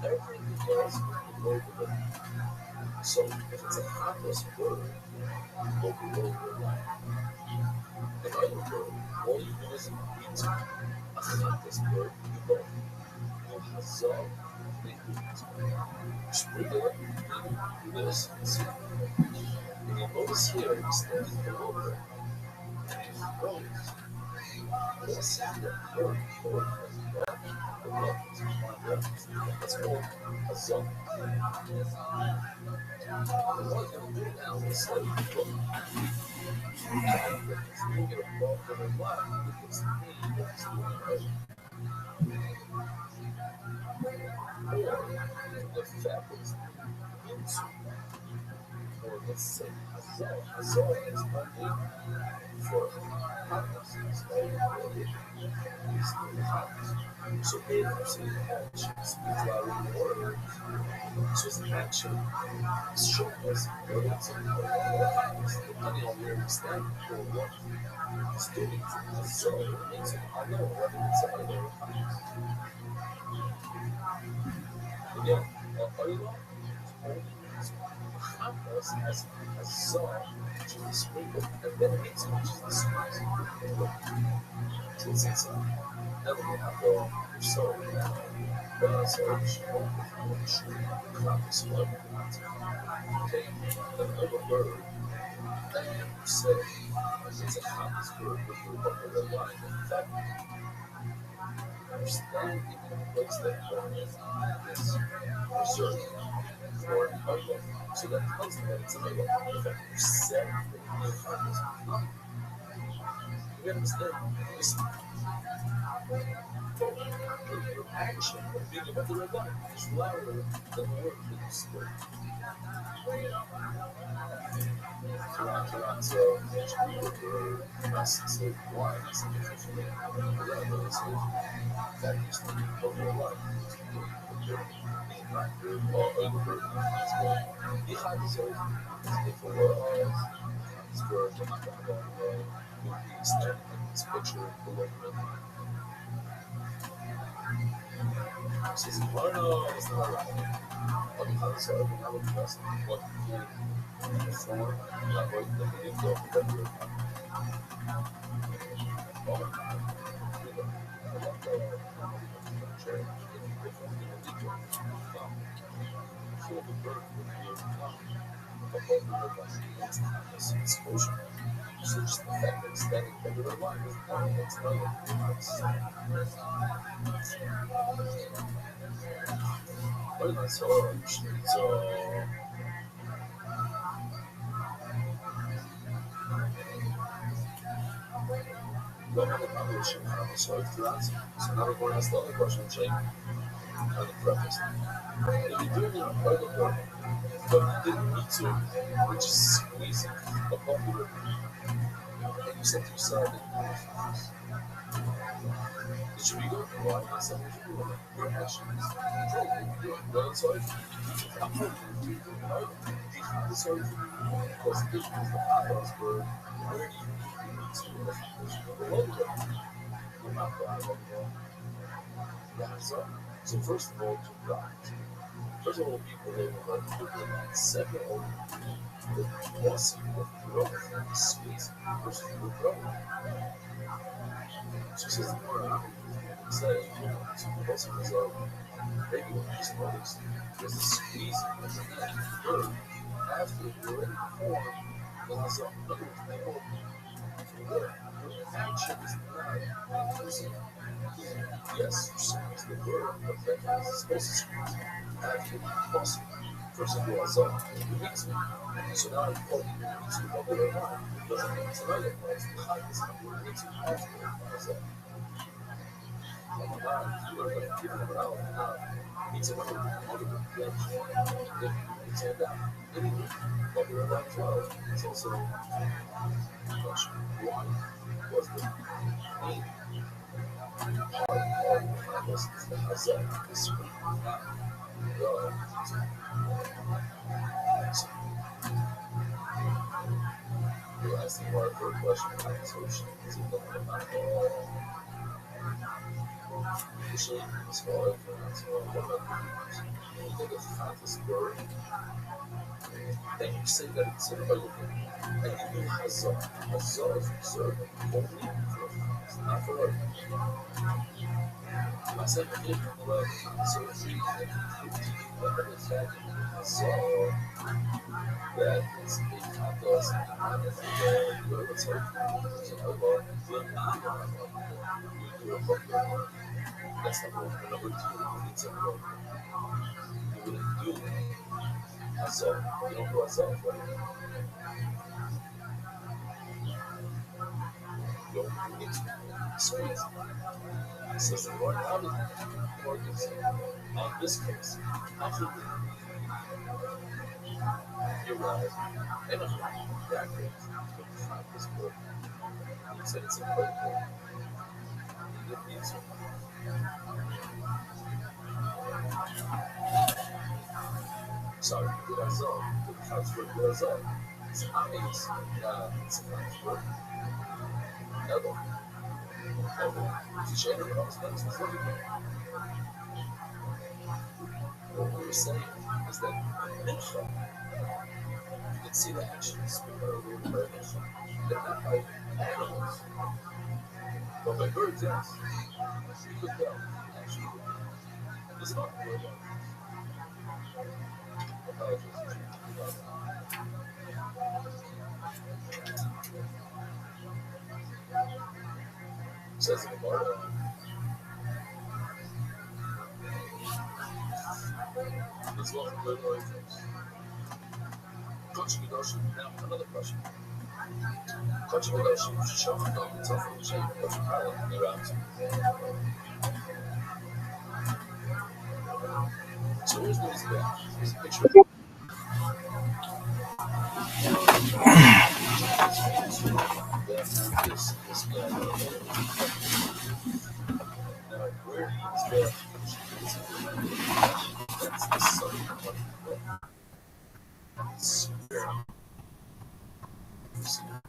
Everything else is below the red line. So if it's a hottest bird, go below the red line. If I were bird, all you do is eat a hottest bird, you go. You hazal, they eat. You sprinkle it, you do this, and see. And you'll notice here, it's standing below the red line. And if you notice, you'll see that bird has dark. The blood is flying down. That's called hazal. And what I'm going to do now is say, look, if you get above the red line, it gets the pain that's doing right. Or the fabrics into, or let's say hazal. Hazal is only for hotness. It's only for hotness. So they have seen actions, declaring orders. So it's action. It's showing us what it's depending on where we stand or what it's doing to us. So it makes it, I know whether it's a other again, Oilam is only hotness as a zone, which is the sprinkle, and then it's which is the squeeze. So it's inside. Now we have the soul. So okay, another bird that you say it's a hottest bird with the red line. In fact, you're standing in a place that is reserved for an Oilam. So that tells me that it's an Oilam. In fact, you said that you're hottest. You understand? Listen. Your action of being above the red line is louder than the word that you spoke. Toronto, said, why? That's the difference for me. That is the above the red line. Or over the line. The high deserve is if it was, it's where the high would be standing in this picture below the red line. She's no, it's not right. What you have said, I would trust what you before, like what you go for the group. Exposure. So just the fact that it's standing in the red line is not it's not well, so don't have a population so if you answer. So now we're going to ask the other question, Jane. kind of preface. And you're doing it in private learning, but you didn't need to, you're just squeezing above the river. And you said to yourself that it should be good. Why? That's not what you're doing. Your actions control what you're doing. Well, it's sorry for you. I'm sorry for you. Right? It's sorry for you. Because the issue is the eyebrows were where do you need to accomplish the long term? You're not God anymore. That's all. So first of all, to God. First of all, people live in like the second of all, the bossy of growth, the space versus the growth. So says the word, it's like, so the bossy is maybe what you just noticed is the squeeze of the word after you're already formed. But there's another people your action is not inclusive. Yes, you squeeze the word, but that is supposed to squeeze after you bossy. First of all, so it makes me. So now I'm talking to what they're not. It doesn't mean it's another place. The height is not what it makes you after it. Like, you are going to give it out now. It's another reaction. If it's all that, anything, but we're not 12. It's also a question. Why was the main part of the was the Hazak, the spring, not the so you're asking why for a question of solution is it looking about usually it's all influence or what about the when you think of fantasy word and you say that it's in Bible and you mean Hazak is reserved only for fans, not for other people. I said in 11, so 3 and 15, but the fact Hazak that is a contest and if you go let's hope so Allah will not you do a book that's number one. And number two, it's a book you wouldn't do Hazak, you don't do Hazak, right? You don't need to squeeze. It says the Lord, how did the Lord say on this case, absolutely you're right. And I'm right. That case, you find this book. He said it's a great book. You didn't need to. Sorry, good as all. The transfer good as all. It's obvious. It's a transfer. Never. General that's what we were saying is that Mincha, you can see the actions earlier by Mincha. They're not by animals, but by birds, yes. You could tell, actually. It's not the way says in the Bible, as well as the Lord things. Coaching Godoshim, now another question. Coaching Godoshim, Shishon, Dog, and Topher, and Shape, Coaching Pilot, and they're out. So here's what he's got. Here's a picture. This guy. Now, where he is that's the sun of the book. It's where you see it.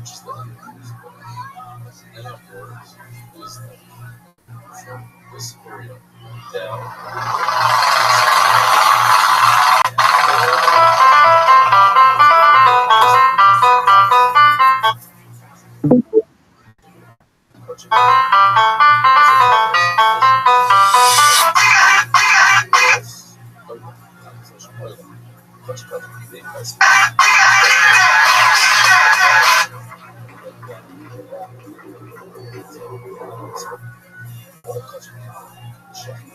Which is the and afterwards is from this area down. Comedy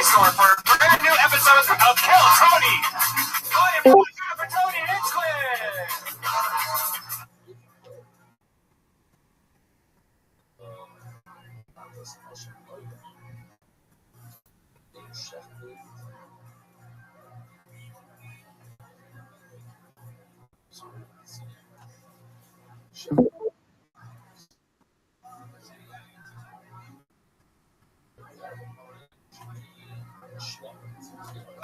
store for brand new episodes of Kill Tony. I am for Tony Hinchcliffe.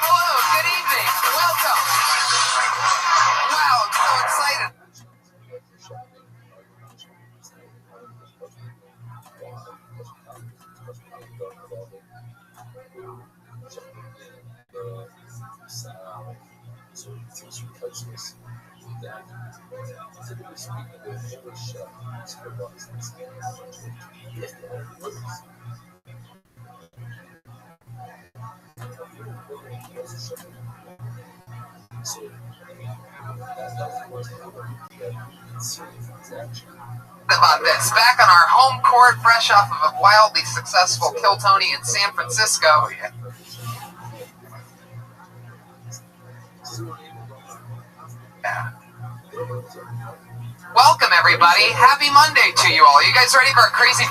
Hello, good evening, welcome. Wow, I'm so excited. About this, back on our home court, fresh off of a wildly successful Kill Tony in San Francisco. Yeah. Welcome everybody, happy Monday to you all. You guys ready for a crazy...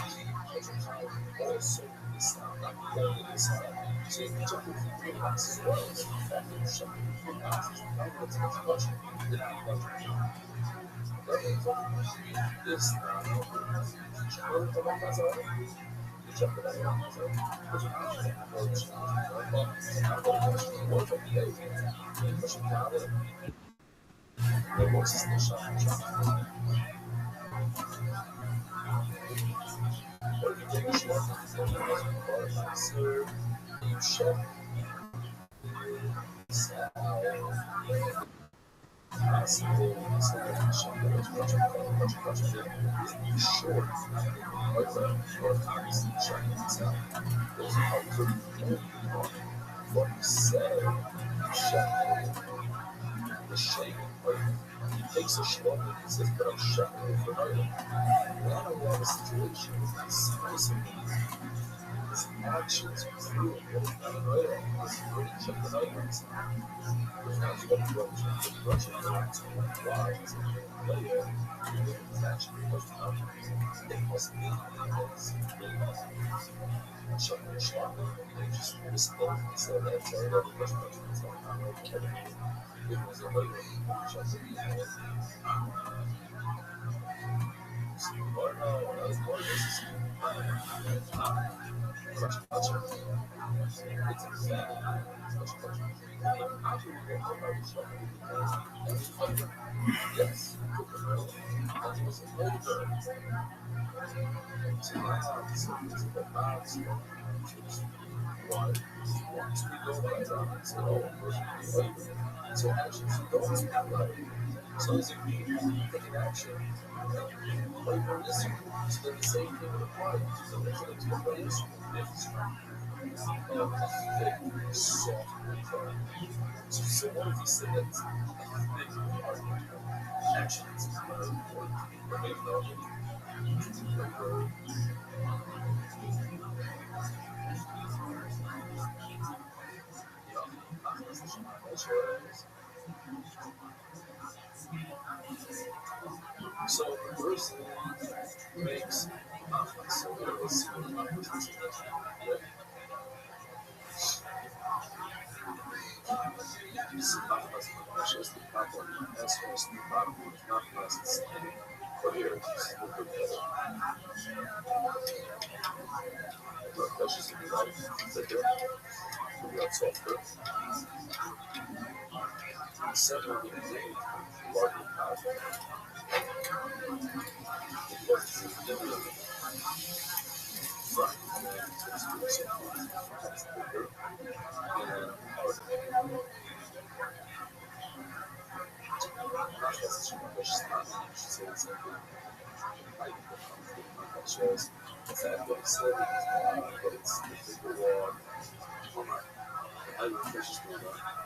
I have a precious thing,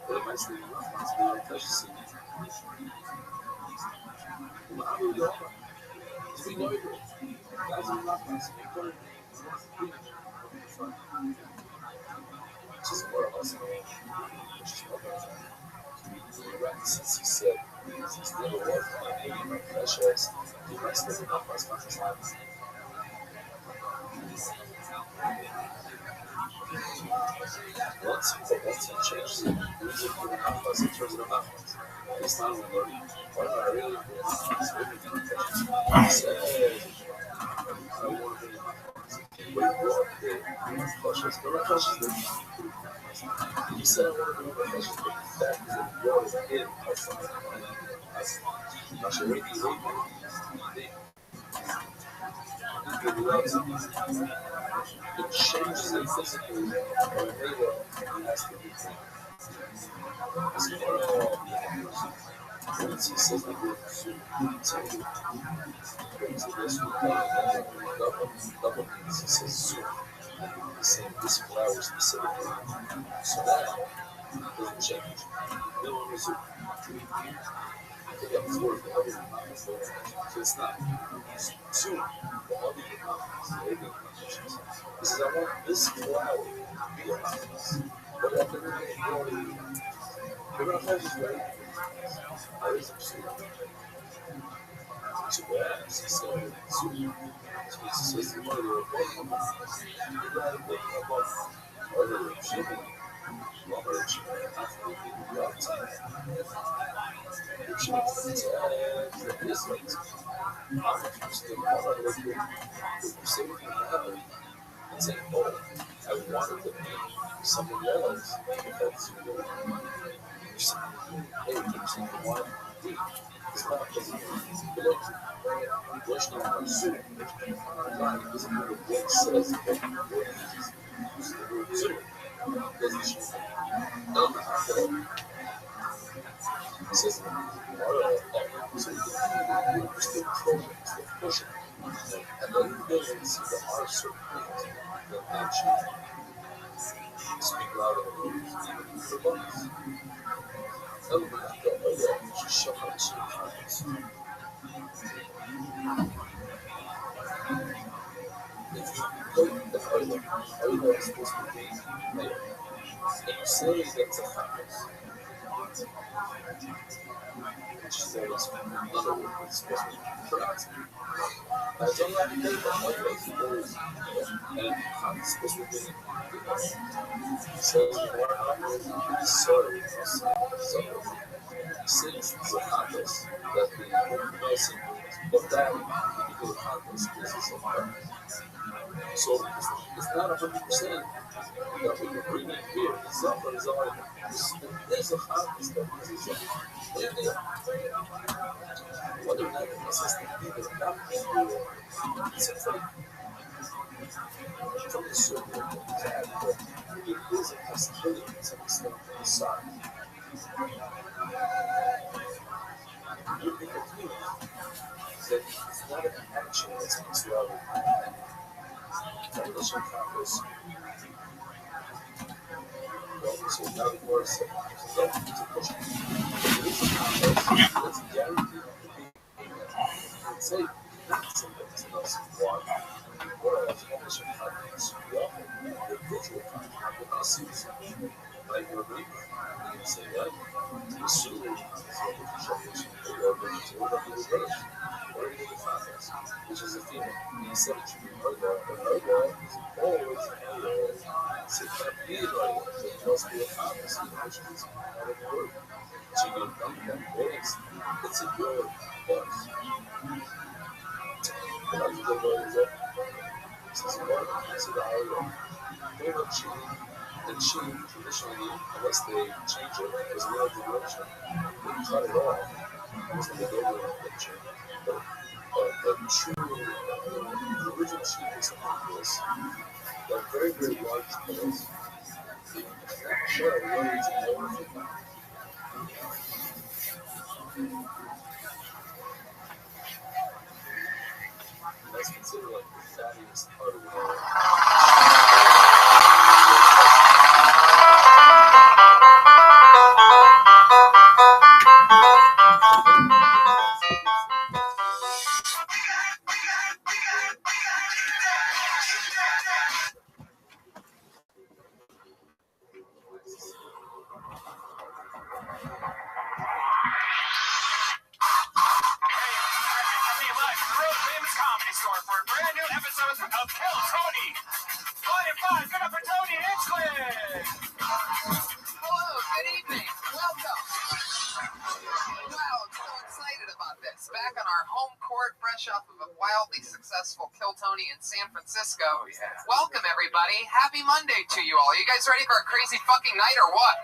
but it might still be enough to be like precious thing. I really don't know. Because we know it. Guys are not nice. We put it in. Just more of us. Just more of us. Right, since he said, since never was my precious, he might still be enough for us conscious lives. Once he changes it, he's giving out us in terms of us. It's not only learning, what I really want is everything. He said, I want to be wait, what? Precious. No, not precious. He said, I want to be precious, but the fact is that God is in us. I should really be it loves it. It changes it physically, but it has to be. It's part of all being a person. Once he says the word soon, double means he says soon. He's saying this flower specifically. So that doesn't change. No one is so it's not soon. The other he says, I want this flower to be a house. But after that, they're going to have this right. I was soon. So that is soon. So he says, the mother of and saying, oh, I wanted to be someone else because you know, hey, keep saying you want to be. It's not because you belong to you. There's no pursuit. God doesn't know what it says, but what it is. The word pursuit doesn't show. It says, so you still probing, still pushing. And then you go and see there are certain things that actually speak louder than words, even for books. Otherwise, you don't know that. You just show up to your conscience. If you don't, the oil is supposed to be made. And you say that's a conscience. Which is always another word that's supposed to be correct. It's only because the oil is always, and it's supposed to be so since the compass that the person of that particular compass is of God. So it's not 100% that we can bring it here. It's not for design. There's a compass that is whether or not it exists either or not, it's a thing. From the circle that it is a possibility to some extent on the side. You'll be confused that it's not an action that's spirituality. Foundation compass. So now the word said, it is a compass that's guaranteed to be say something to us one. Whereas foundation compass, we often the visual contact with us is like you're a believer. You can say, right? Assuming which is a female. He said it should be Ergo, but Ergo is always so it can't be like it must be a prophecy, which is not a word. So you can come to that voice. It's a word, but and I'm just going to this is one, this is the Ergo. They were cheating. And she traditionally, unless they change it, was another direction. They cut it off. It was like a double picture. But the true, the original sheep is something like this. They're very, very large pills. They share loads and loads of them. And that's considered like the fattiest part of the world. World Famous Comedy Store for a brand new episode of Kill Tony. Volume 5, good up for Tony Hinchcliffe. Hello, good evening. Welcome. Wow, I'm so excited about this. Back on our home court, fresh off of a wildly successful Kill Tony in San Francisco. Oh, yeah. Welcome, everybody. Happy Monday to you all. You guys ready for a crazy fucking night or what?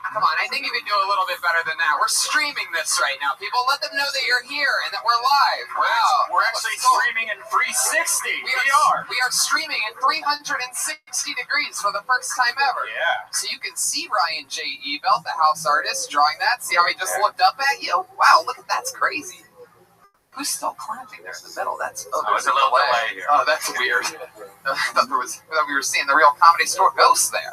Come on, I think you could do a little bit better than that. We're streaming this right now. People, let them know that you're here and that we're live. Wow. We're actually streaming in 360. We are streaming in 360 degrees for the first time ever. Yeah. So you can see Ryan J. Ebelt, the house artist, drawing that. See how he just looked up at you? Wow, look at that's crazy. Who's still clapping there in the middle? There's a little delay here. Oh, that's weird. I thought we were seeing the real Comedy Store ghost there.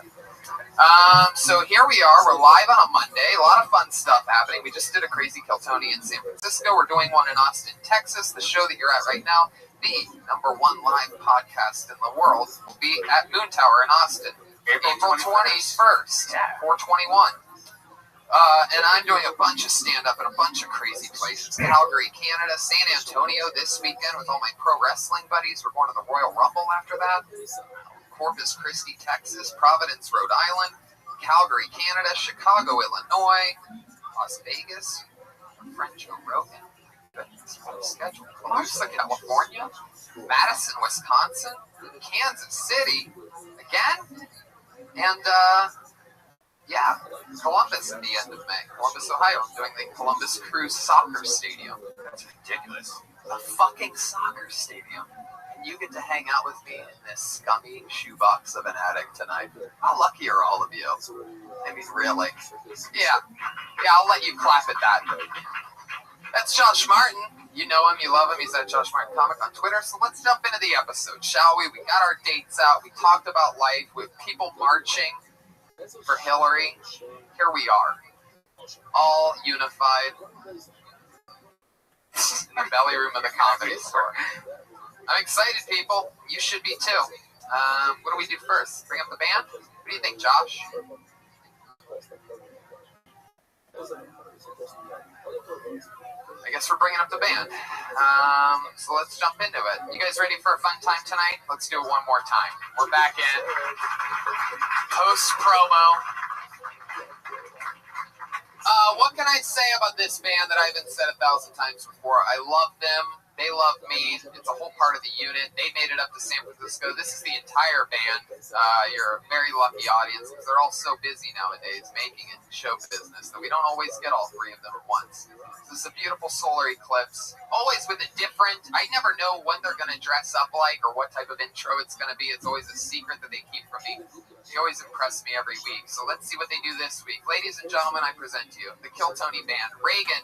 So here we are. We're live on a Monday. A lot of fun stuff happening. We just did a crazy Kill Tony in San Francisco. We're doing one in Austin, Texas. The show that you're at right now, the #1 live podcast in the world, will be at Moon Tower in Austin, April 21st, 421. And I'm doing a bunch of stand-up in a bunch of crazy places. Calgary, Canada, San Antonio this weekend with all my pro wrestling buddies. We're going to the Royal Rumble after that. Corpus Christi, Texas, Providence, Rhode Island, Calgary, Canada, Chicago, Illinois, Las Vegas, friend Joe Rogan, schedule, Colusa, California, Madison, Wisconsin, Kansas City, again, and, Columbus at the end of May. Columbus, Ohio. I'm doing the Columbus Crew Soccer Stadium. That's ridiculous. A fucking soccer stadium. You get to hang out with me in this scummy shoebox of an attic tonight. How lucky are all of you? I mean, really. Yeah, I'll let you clap at that. That's Josh Martin. You know him, you love him. He's at Josh Martin Comic on Twitter. So let's jump into the episode, shall we? We got our dates out. We talked about life with people marching for Hillary. Here we are, all unified in the belly room of the Comedy Store. I'm excited, people. You should be too. What do we do first? Bring up the band? What do you think, Josh? I guess we're bringing up the band. So let's jump into it. You guys ready for a fun time tonight? Let's do it one more time. We're back in post-promo. What can I say about this band that I haven't said 1,000 times before? I love them. They love me. It's a whole part of the unit. They made it up to San Francisco. This is the entire band. You're a very lucky audience because they're all so busy nowadays making it show business that we don't always get all three of them at once. This is a beautiful solar eclipse, always with a different, I never know what they're going to dress up like or what type of intro it's going to be. It's always a secret that they keep from me. They always impress me every week. So let's see what they do this week. Ladies and gentlemen, I present to you the Kill Tony Band, Reagan,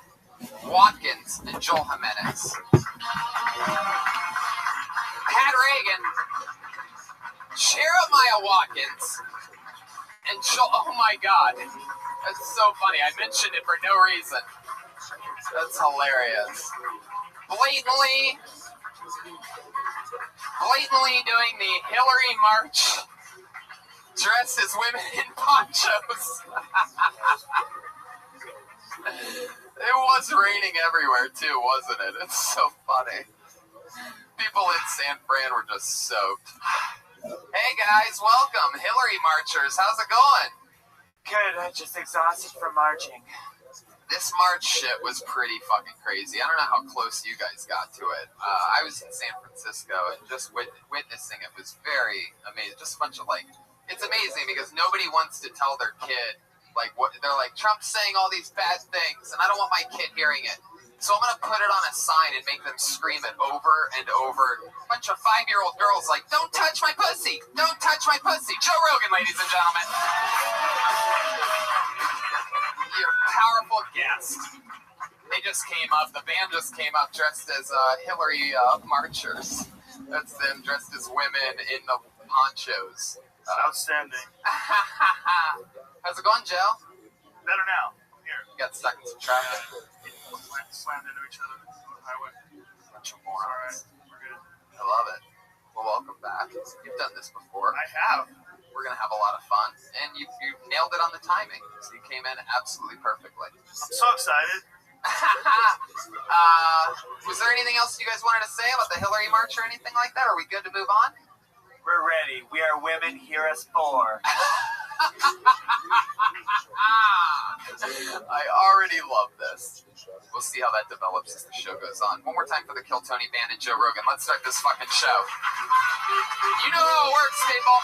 Watkins, and Joel Jimenez. I had Reagan, Jeremiah Watkins, and Joel. Oh my God, that's so funny. I mentioned it for no reason. That's hilarious. Blatantly doing the Hillary March, dressed as women in ponchos. It was raining everywhere too, wasn't it? It's so funny. People in San Fran were just soaked. Hey guys, welcome. Hillary Marchers, how's it going? Good, I'm just exhausted from marching. This March shit was pretty fucking crazy. I don't know how close you guys got to it. I was in San Francisco and just witnessing it was very amazing. Just a bunch of it's amazing because nobody wants to tell their kid what they're like, Trump's saying all these bad things, and I don't want my kid hearing it. So I'm going to put it on a sign and make them scream it over and over. A bunch of 5-year-old girls don't touch my pussy! Don't touch my pussy! Joe Rogan, ladies and gentlemen. Your powerful guest. They just came up, the band just came up dressed as Hillary marchers. That's them dressed as women in the ponchos. Outstanding. How's it going, Joe? Better now. Here. Got stuck in some traffic. Slammed into each other on the highway. Bunch of morons. Alright, we're good. I love it. Well, welcome back. You've done this before. I have. We're going to have a lot of fun. And you nailed it on the timing. So you came in absolutely perfectly. I'm so excited. Was there anything else you guys wanted to say about the Hillary March or anything like that? Are we good to move on? We're ready. We are women. Hear us for. I already love this. We'll see how that develops as the show goes on. One more time for the Kill Tony Band and Joe Rogan. Let's start this fucking show. You know how it works, people.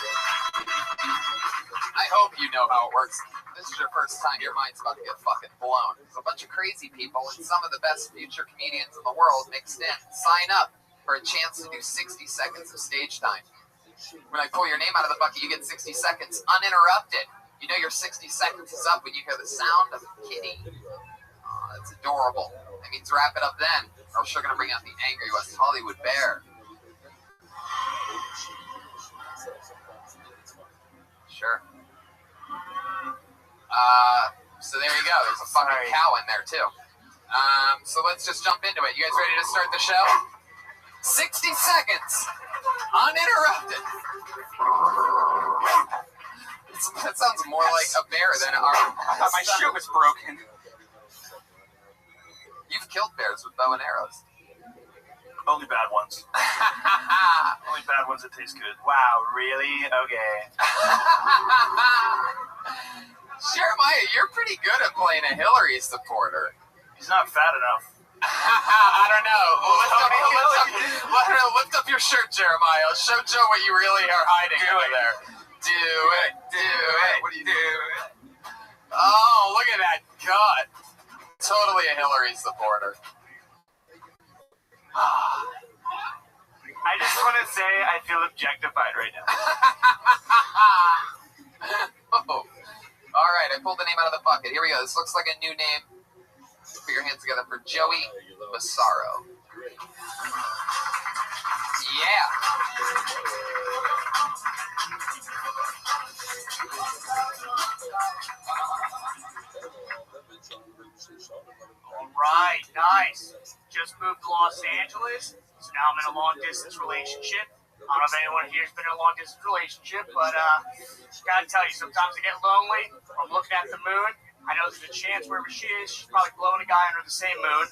I hope you know how it works. This is your first time, your mind's about to get fucking blown. There's a bunch of crazy people and some of the best future comedians in the world mixed in. Sign up for a chance to do 60 seconds of stage time. When I pull your name out of the bucket, you get 60 seconds uninterrupted. You know your 60 seconds is up when you hear the sound of a kitty. Oh, that's adorable. That means wrap it up then, or else you're going to bring out the angry West Hollywood bear. Sure. So there you go. There's a fucking cow in there, too. So let's just jump into it. You guys ready to start the show? 60 seconds. Uninterrupted. That sounds more like a bear than our... I thought my shoe was broken. You've killed bears with bow and arrows. Only bad ones. Only bad ones that taste good. Wow, really? Okay. Jeremiah, you're pretty good at playing a Hillary supporter. He's not fat enough. I don't know. Lift up your shirt, Jeremiah. Show Joe what you really are hiding over there. Do it. What do you do? Oh, look at that cut. Totally a Hillary supporter. I just want to say I feel objectified right now. Oh. All right, I pulled the name out of the bucket. Here we go. This looks like a new name. Put your hands together for Joey Massaro. Yeah. All right, nice. Just moved to Los Angeles, so now I'm in a long-distance relationship. I don't know if anyone here's been in a long-distance relationship, but gotta tell you, sometimes I get lonely. I'm looking at the moon. I know there's a chance wherever she is, she's probably blowing a guy under the same moon.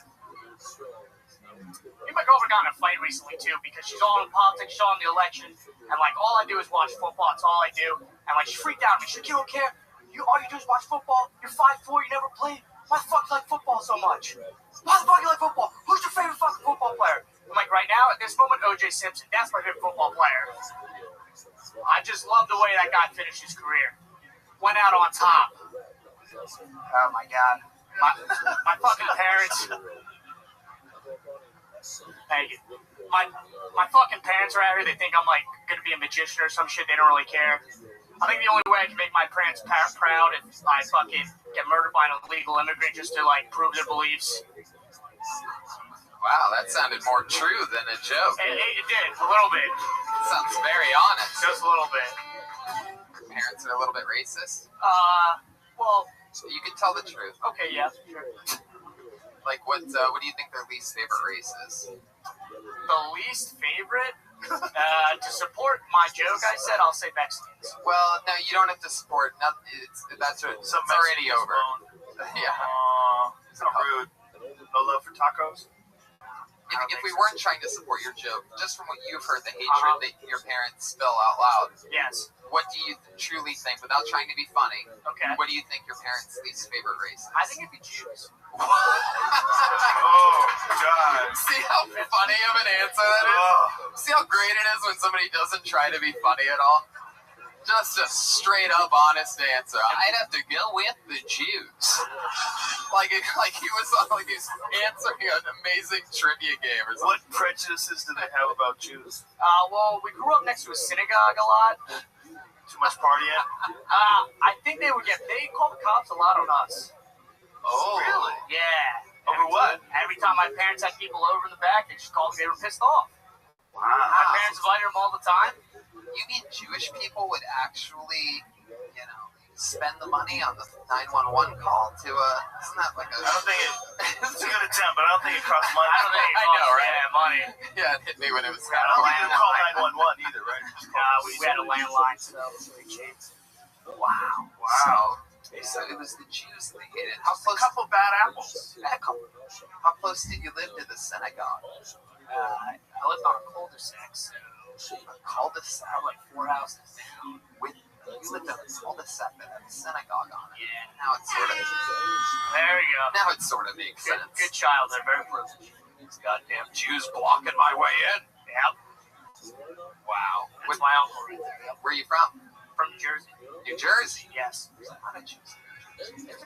Me and my girlfriend got in a fight recently, too, because she's all in politics, she's all in the election, and, like, all I do is watch football. That's all I do. And, like, she freaked out at me. She's like, you don't care? All you do is watch football? You're 5'4", you never played? Why the fuck you like football so much? Why the fuck you like football? Who's your favorite fucking football player? I'm like, right now, at this moment, O.J. Simpson. That's my favorite football player. I just love the way that guy finished his career. Went out on top. Oh, my God. My fucking parents... Thank you. My fucking parents are out here. They think I'm, like, going to be a magician or some shit. They don't really care. I think the only way I can make my parents proud is I fucking get murdered by an illegal immigrant just to, like, prove their beliefs. Wow, that sounded more true than a joke. It did, a little bit. Sounds very honest. Just a little bit. Parents are a little bit racist? Well... You can tell the truth. Okay, yeah, sure. Like, what do you think their least favorite race is? The least favorite? To support my joke, I said I'll say Mexicans. Well, no, you don't have to support. That's already over. Yeah. It's not rude. No love for tacos? If we weren't trying to support your joke, just from what you've heard, the hatred that your parents spill out loud. Yes. What do you truly think, without trying to be funny? Okay. What do you think your parents' least favorite race is? I think it'd be Jews. Oh, God. See how funny of an answer that is? See how great it is when somebody doesn't try to be funny at all? Just a straight up honest answer. I'd have to go with the Jews. Like he was answering an amazing trivia game or something. What prejudices do they have about Jews? Well, we grew up next to a synagogue a lot. Too much partying? I think they call the cops a lot on us. Oh. Really? Yeah. Over what? Every time my parents had people over in the back, they just called me, they were pissed off. Wow. My parents invited them all the time. You mean Jewish people would actually, spend the money on the 911 call to isn't that like a... I don't think it's a good attempt, but I don't think it costs money. I know, right? Yeah, money. Yeah, it hit me when it was... I don't think you call 911 either, right? We had a landline, so it was pretty cheap. Wow. So, So it was the Jews that they hated. How close? A couple bad apples. A couple. How close did you live to the synagogue? I lived on a cul-de-sac, so A cul-de-sac. like 4 houses down. You lived on a cul-de-sac that had a synagogue on it. Yeah. Now it's sort of. There you go. Now it sort of makes Good, sense. good childhood, very privileged. These goddamn Jews blocking my way in. Yep. Wow. That's my uncle right there. Yep. Where are you from? From New Jersey. New Jersey. Yes. There's a lot of Jews in New Jersey.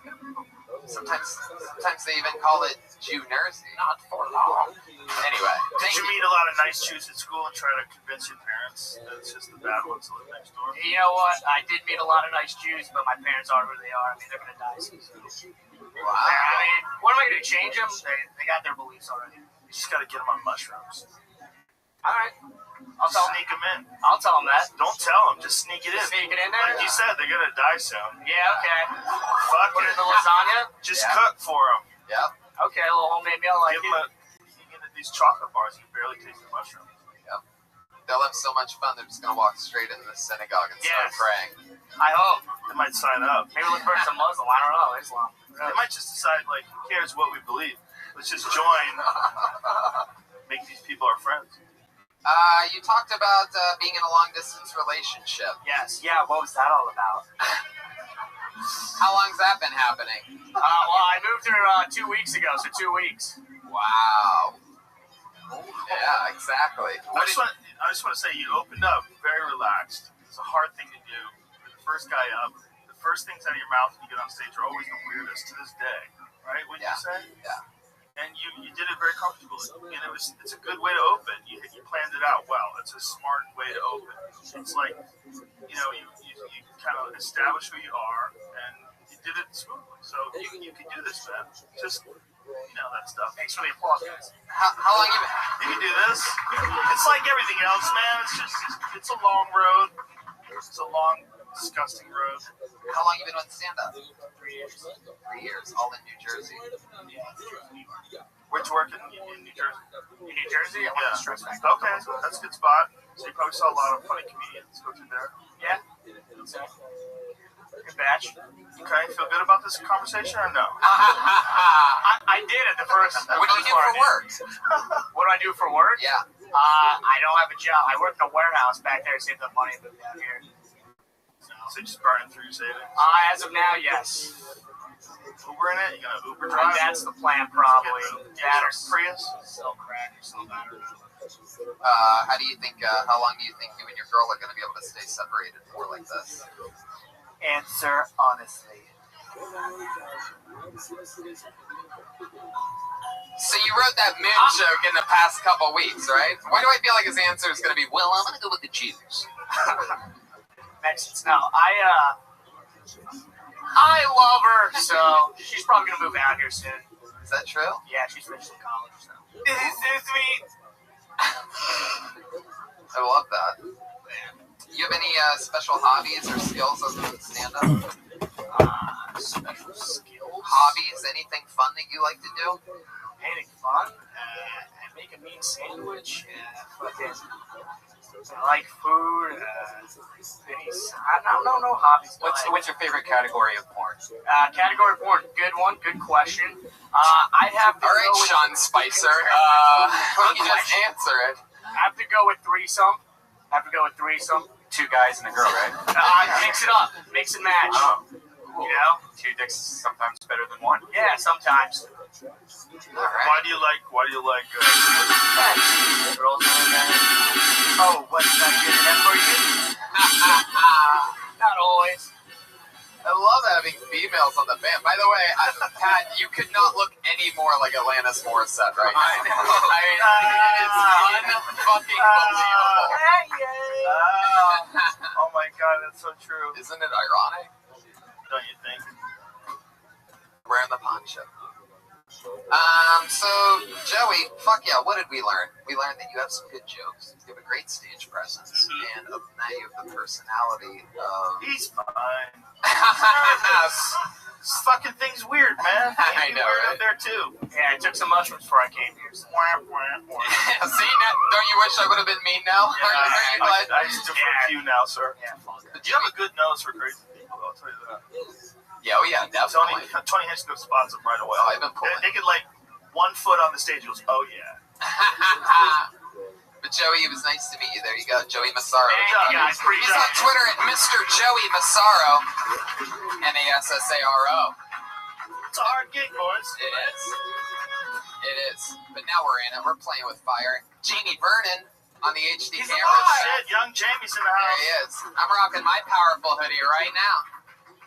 Sometimes they even call it Jew-nersey. Not for long. Anyway, Did you meet a lot of nice Jews at school and try to convince your parents that it's just the bad ones that live next door? You know what? I did meet a lot of nice Jews, but my parents are who they are. I mean, they're going to die soon. Wow. I mean, what am I going to change them? They got their beliefs already. You just got to get them on mushrooms. All right. I'll sneak them in. I'll tell them that. Don't tell them. Just sneak it in. Sneak it in there? Like you said, they're going to die soon. Yeah, okay. Fuck Put it. it in the lasagna? Just Yeah. cook for them. Yep. Okay, a little homemade meal like Give it. You get these chocolate bars, you barely taste the mushrooms. Yep. They'll have so much fun, they're just going to walk straight into the synagogue and start Yes. praying. I hope. They might sign up. Maybe look for some Muslim. I don't know. Islam. They might just decide, like, who cares what we believe? Let's just join. Make these people our friends. You talked about being in a long-distance relationship. Yes. Yeah, what was that all about? How long's that been happening? Well, I moved here 2 weeks ago, so 2 weeks. Wow. Yeah, exactly. I just want to say you opened up very relaxed. It's a hard thing to do. You're the first guy up. The first things out of your mouth when you get on stage are always the weirdest to this day. Right? Wouldn't you say? Yeah. And you did it very comfortably. And it's a good way to open. You planned it out well. It's a smart way to open. It's like, you kind of establish who you are, and you did it smoothly. So you can do this, man. Just, that stuff. Thanks for the applause, guys. How long you You can do this. It's like everything else, man. It's a long road. It's a long, disgusting road. How long you been on stand-up? 3 years. 3 years, all in New Jersey. Where'd you work in New Jersey? In New Jersey? Yeah. Okay, that's a good spot. So you probably saw a lot of funny comedians go through there. Yeah. Good batch. Okay, feel good about this conversation or no? I did at the first. What do you do for work? What do I do for work? Yeah. I don't have a job. I work in a warehouse back there, save the money, moved down here. So just burning through your savings? As of now, yes. Uber in it? You gonna Uber drive? That's the plan, probably. That or Prius? Sell crack or something. I don't know. How long do you think you and your girl are going to be able to stay separated for like this? Answer honestly. So you wrote that moon joke in the past couple weeks, right? Why do I feel like his answer is going to be, well, I'm going to go with the Jews? Mexicans. No, I love her, so she's probably going to move out here soon. Is that true? Yeah, she's finishing college, so. This is so sweet. I love that. You have any special hobbies or skills other than stand-up? Special skills? Hobbies? Anything fun that you like to do? Anything fun? I make a mean sandwich. I like food. No hobbies. What's your favorite category of porn? Category porn. Good one. Good question. I have to All right, go with Sean Spicer. Why don't you just answer it? I have to go with threesome. 2 guys and a girl, right? Mix it up. Mix and match. Oh. You know? 2 dicks is sometimes better than 1. Yeah, sometimes. All right. Why do you like girls doing that? Oh, what's that good enough for you? Not always. I love having females on the band. By the way, Pat, you could not look any more like Alanis Morissette right now. I mean, it's unfucking believable. Oh my god, that's so true. Isn't it ironic? Don't you think? Wearing the poncho. So, Joey, fuck yeah, what did we learn? We learned that you have some good jokes, you have a great stage presence, and other than that, you have the personality of... He's fine. This fucking thing's weird, man. I know, weird right? up there, too. Yeah, I took some mushrooms before I came here. So. See, don't you wish I would have been mean now? Yeah, are you glad? I just defer to you now, sir. Yeah, But you have a good nose for crazy people, I'll tell you that. Yeah, oh yeah, definitely. Tony Hinchcliffe spots him right away. Oh, I've been pulling. They get like 1 foot on the stage. He goes, oh yeah. But Joey, it was nice to meet you. There you go, Joey Massaro. He's on Twitter at Mr. Joey Massaro, Massaro. It's a hard gig, boys. It is. It is. But now we're in it. We're playing with fire. Jamie Vernon on the HD camera. Shit, young Jamie's in the house. There he is. I'm rocking my powerful hoodie right now.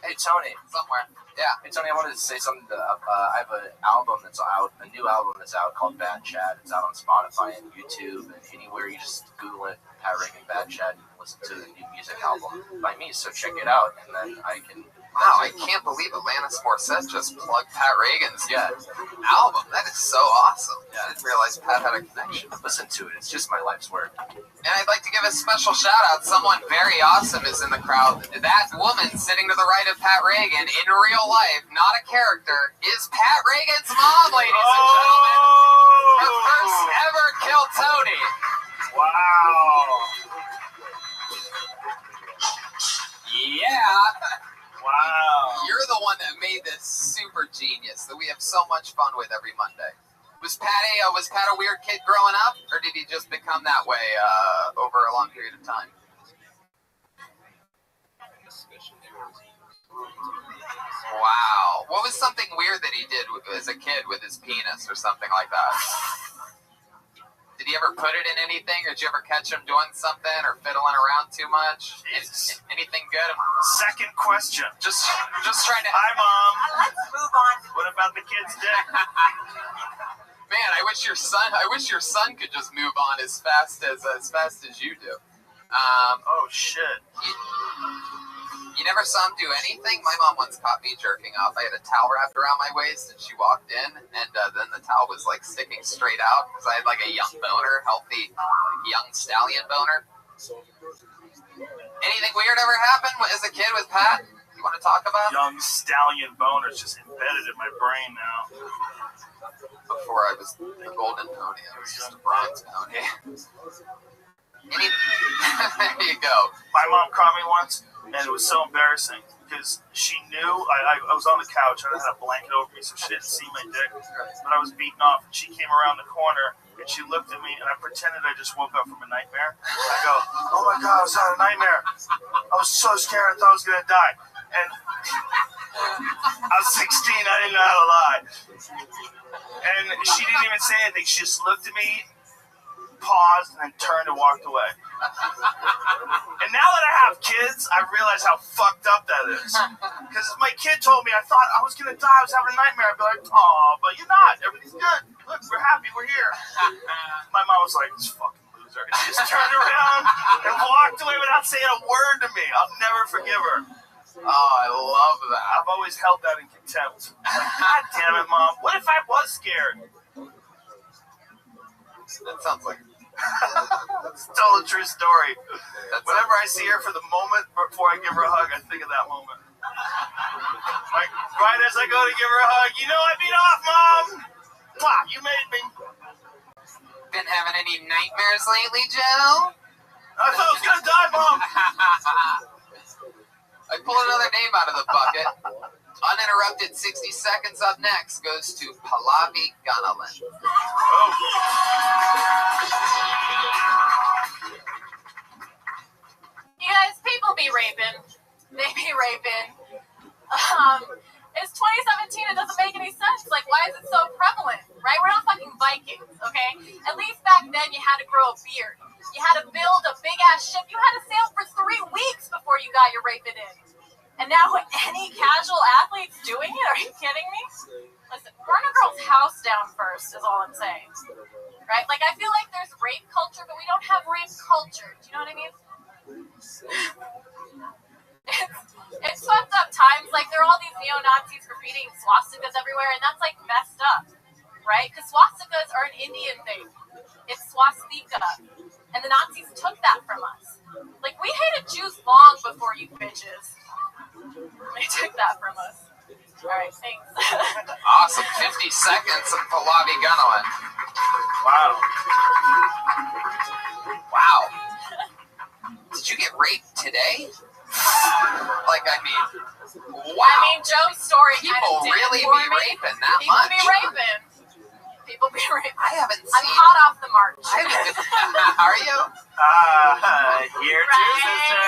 Hey, Tony. Somewhere. Yeah. Hey, Tony, I wanted to say something. I have an album that's out, a new album that's out called Bad Chat. It's out on Spotify and YouTube and anywhere. You just Google it, Pat Reagan Bad Chat, and listen to the new music album by me. So check it out, and then I can... Wow, I can't believe Alanis Morissette just plugged Pat Reagan's album. That is so awesome. Yeah. I didn't realize Pat had a connection. listen to it. It's just my life's work. And I'd like to give a special shout out. Someone very awesome is in the crowd. That woman sitting to the right of Pat Reagan in real life, not a character, is Pat Reagan's mom, ladies and gentlemen. Her first ever Kill Tony. Wow. Yeah. Wow. You're the one that made this super genius that we have so much fun with every Monday. Was Pat a weird kid growing up, or did he just become that way over a long period of time? Wow. What was something weird that he did as a kid with his penis or something like that? Did he ever put it in anything, or did you ever catch him doing something or fiddling around too much? Anything good? Second question. Just trying to... Hi, Mom. Let's move on. What about the kid's dick? Man, I wish your son could just move on as fast as you do. Oh shit. You never saw him do anything? My mom once caught me jerking off. I had a towel wrapped around my waist, and she walked in, and then the towel was like sticking straight out because I had like a young boner, healthy young stallion boner. Anything weird ever happen as a kid with Pat? You want to talk about? Young stallion boner's just embedded in my brain now. Before I was a golden pony, I was just a bronze pony. There you go. My mom caught me once, and it was so embarrassing because she knew I was on the couch. I had a blanket over me so she didn't see my dick, but I was beaten off. And she came around the corner, and she looked at me, and I pretended I just woke up from a nightmare. I go, oh my God, I was having a nightmare. I was so scared, I thought I was going to die. And I was 16, I didn't know how to lie. And she didn't even say anything. She just looked at me, paused, and then turned and walked away. And now that I have kids, I realize how fucked up that is. Because my kid told me, I thought I was going to die, I was having a nightmare. I'd be like, oh, but you're not. Everything's good. Look, we're happy, we're here. My mom was like, this fucking loser. And she just turned around and walked away without saying a word to me. I'll never forgive her. Oh, I love that. I've always held that in contempt. Like, God damn it, Mom. What if I was scared? That sounds like... It's still a true story. Whenever I see her for the moment before I give her a hug, I think of that moment. Like, right as I go to give her a hug, you know I beat off, Mom! Mwah, you made me. Been having any nightmares lately, Joe? I thought I was gonna die, Mom! I pulled another name out of the bucket. Uninterrupted 60 seconds up next goes to Pallavi Gunnaland. Oh. You guys, people be raping. They be raping. It's 2017. It doesn't make any sense. Like, why is it so prevalent, right? We're not fucking Vikings, okay? At least back then you had to grow a beard. You had to build a big-ass ship. You had to sail for 3 weeks before you got your raping in. And now any casual athlete's doing it? Are you kidding me? Listen, burn a girl's house down first is all I'm saying. Right? Like, I feel like there's rape culture, but we don't have rape culture. Do you know what I mean? It's fucked up times. Like, there are all these neo-Nazis graffitiing swastikas everywhere, and that's, like, messed up. Right? Because swastikas are an Indian thing. It's swastika. And the Nazis took that from us. Like, we hated Jews long before you bitches. They took that from us. Alright, thanks. Awesome. 50 seconds of Pallavi Gunnaland. Wow. Wow. Did you get raped today? Like, I mean, Wow. I mean, Joe's story kind People of did really for be me. raping that People much. be raping. People be raping. I haven't I'm seen. hot off the march. Are you? Here too, sister.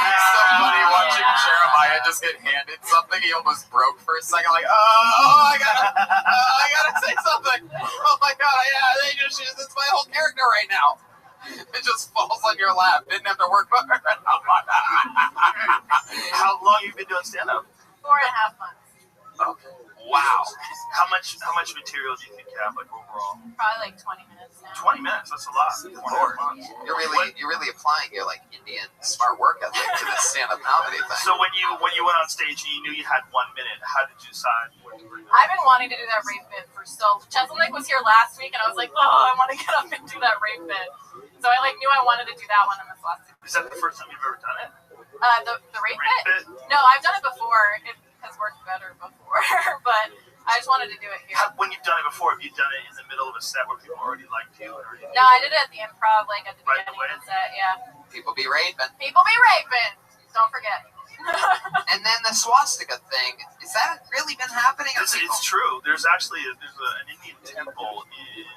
It's so funny watching Jeremiah just get handed something. He almost broke for a second, like, I gotta say something. Oh my god, it's my whole character right now. It just falls on your lap. Didn't have to work hard. How long you been doing stand-up? 4.5 months. Okay. Wow. How much material do you think you have, like, overall? Probably like 20 minutes now. 20 minutes. That's a lot. Lord. Yeah. You're really applying your like Indian smart work ethic to this stand-up comedy thing. So when you went on stage and you knew you had 1 minute, how did you decide what to bring up? I've been wanting to do that rape bit for Cheselnick was here last week, and I was like, I want to get up and do that rape bit. So I like knew I wanted to do that one in this last week. Is that the first time you've ever done it? The rape bit? No, I've done it before. It has worked better before, but I just wanted to do it here. When you've done it before, have you done it in the middle of a set where people already liked you? No, I did it at the Improv, like at the Right beginning away. of the set. Yeah. People be raping. People be raping. Don't forget. And then the swastika thing, has that really been happening? It's true. There's actually an Indian temple in,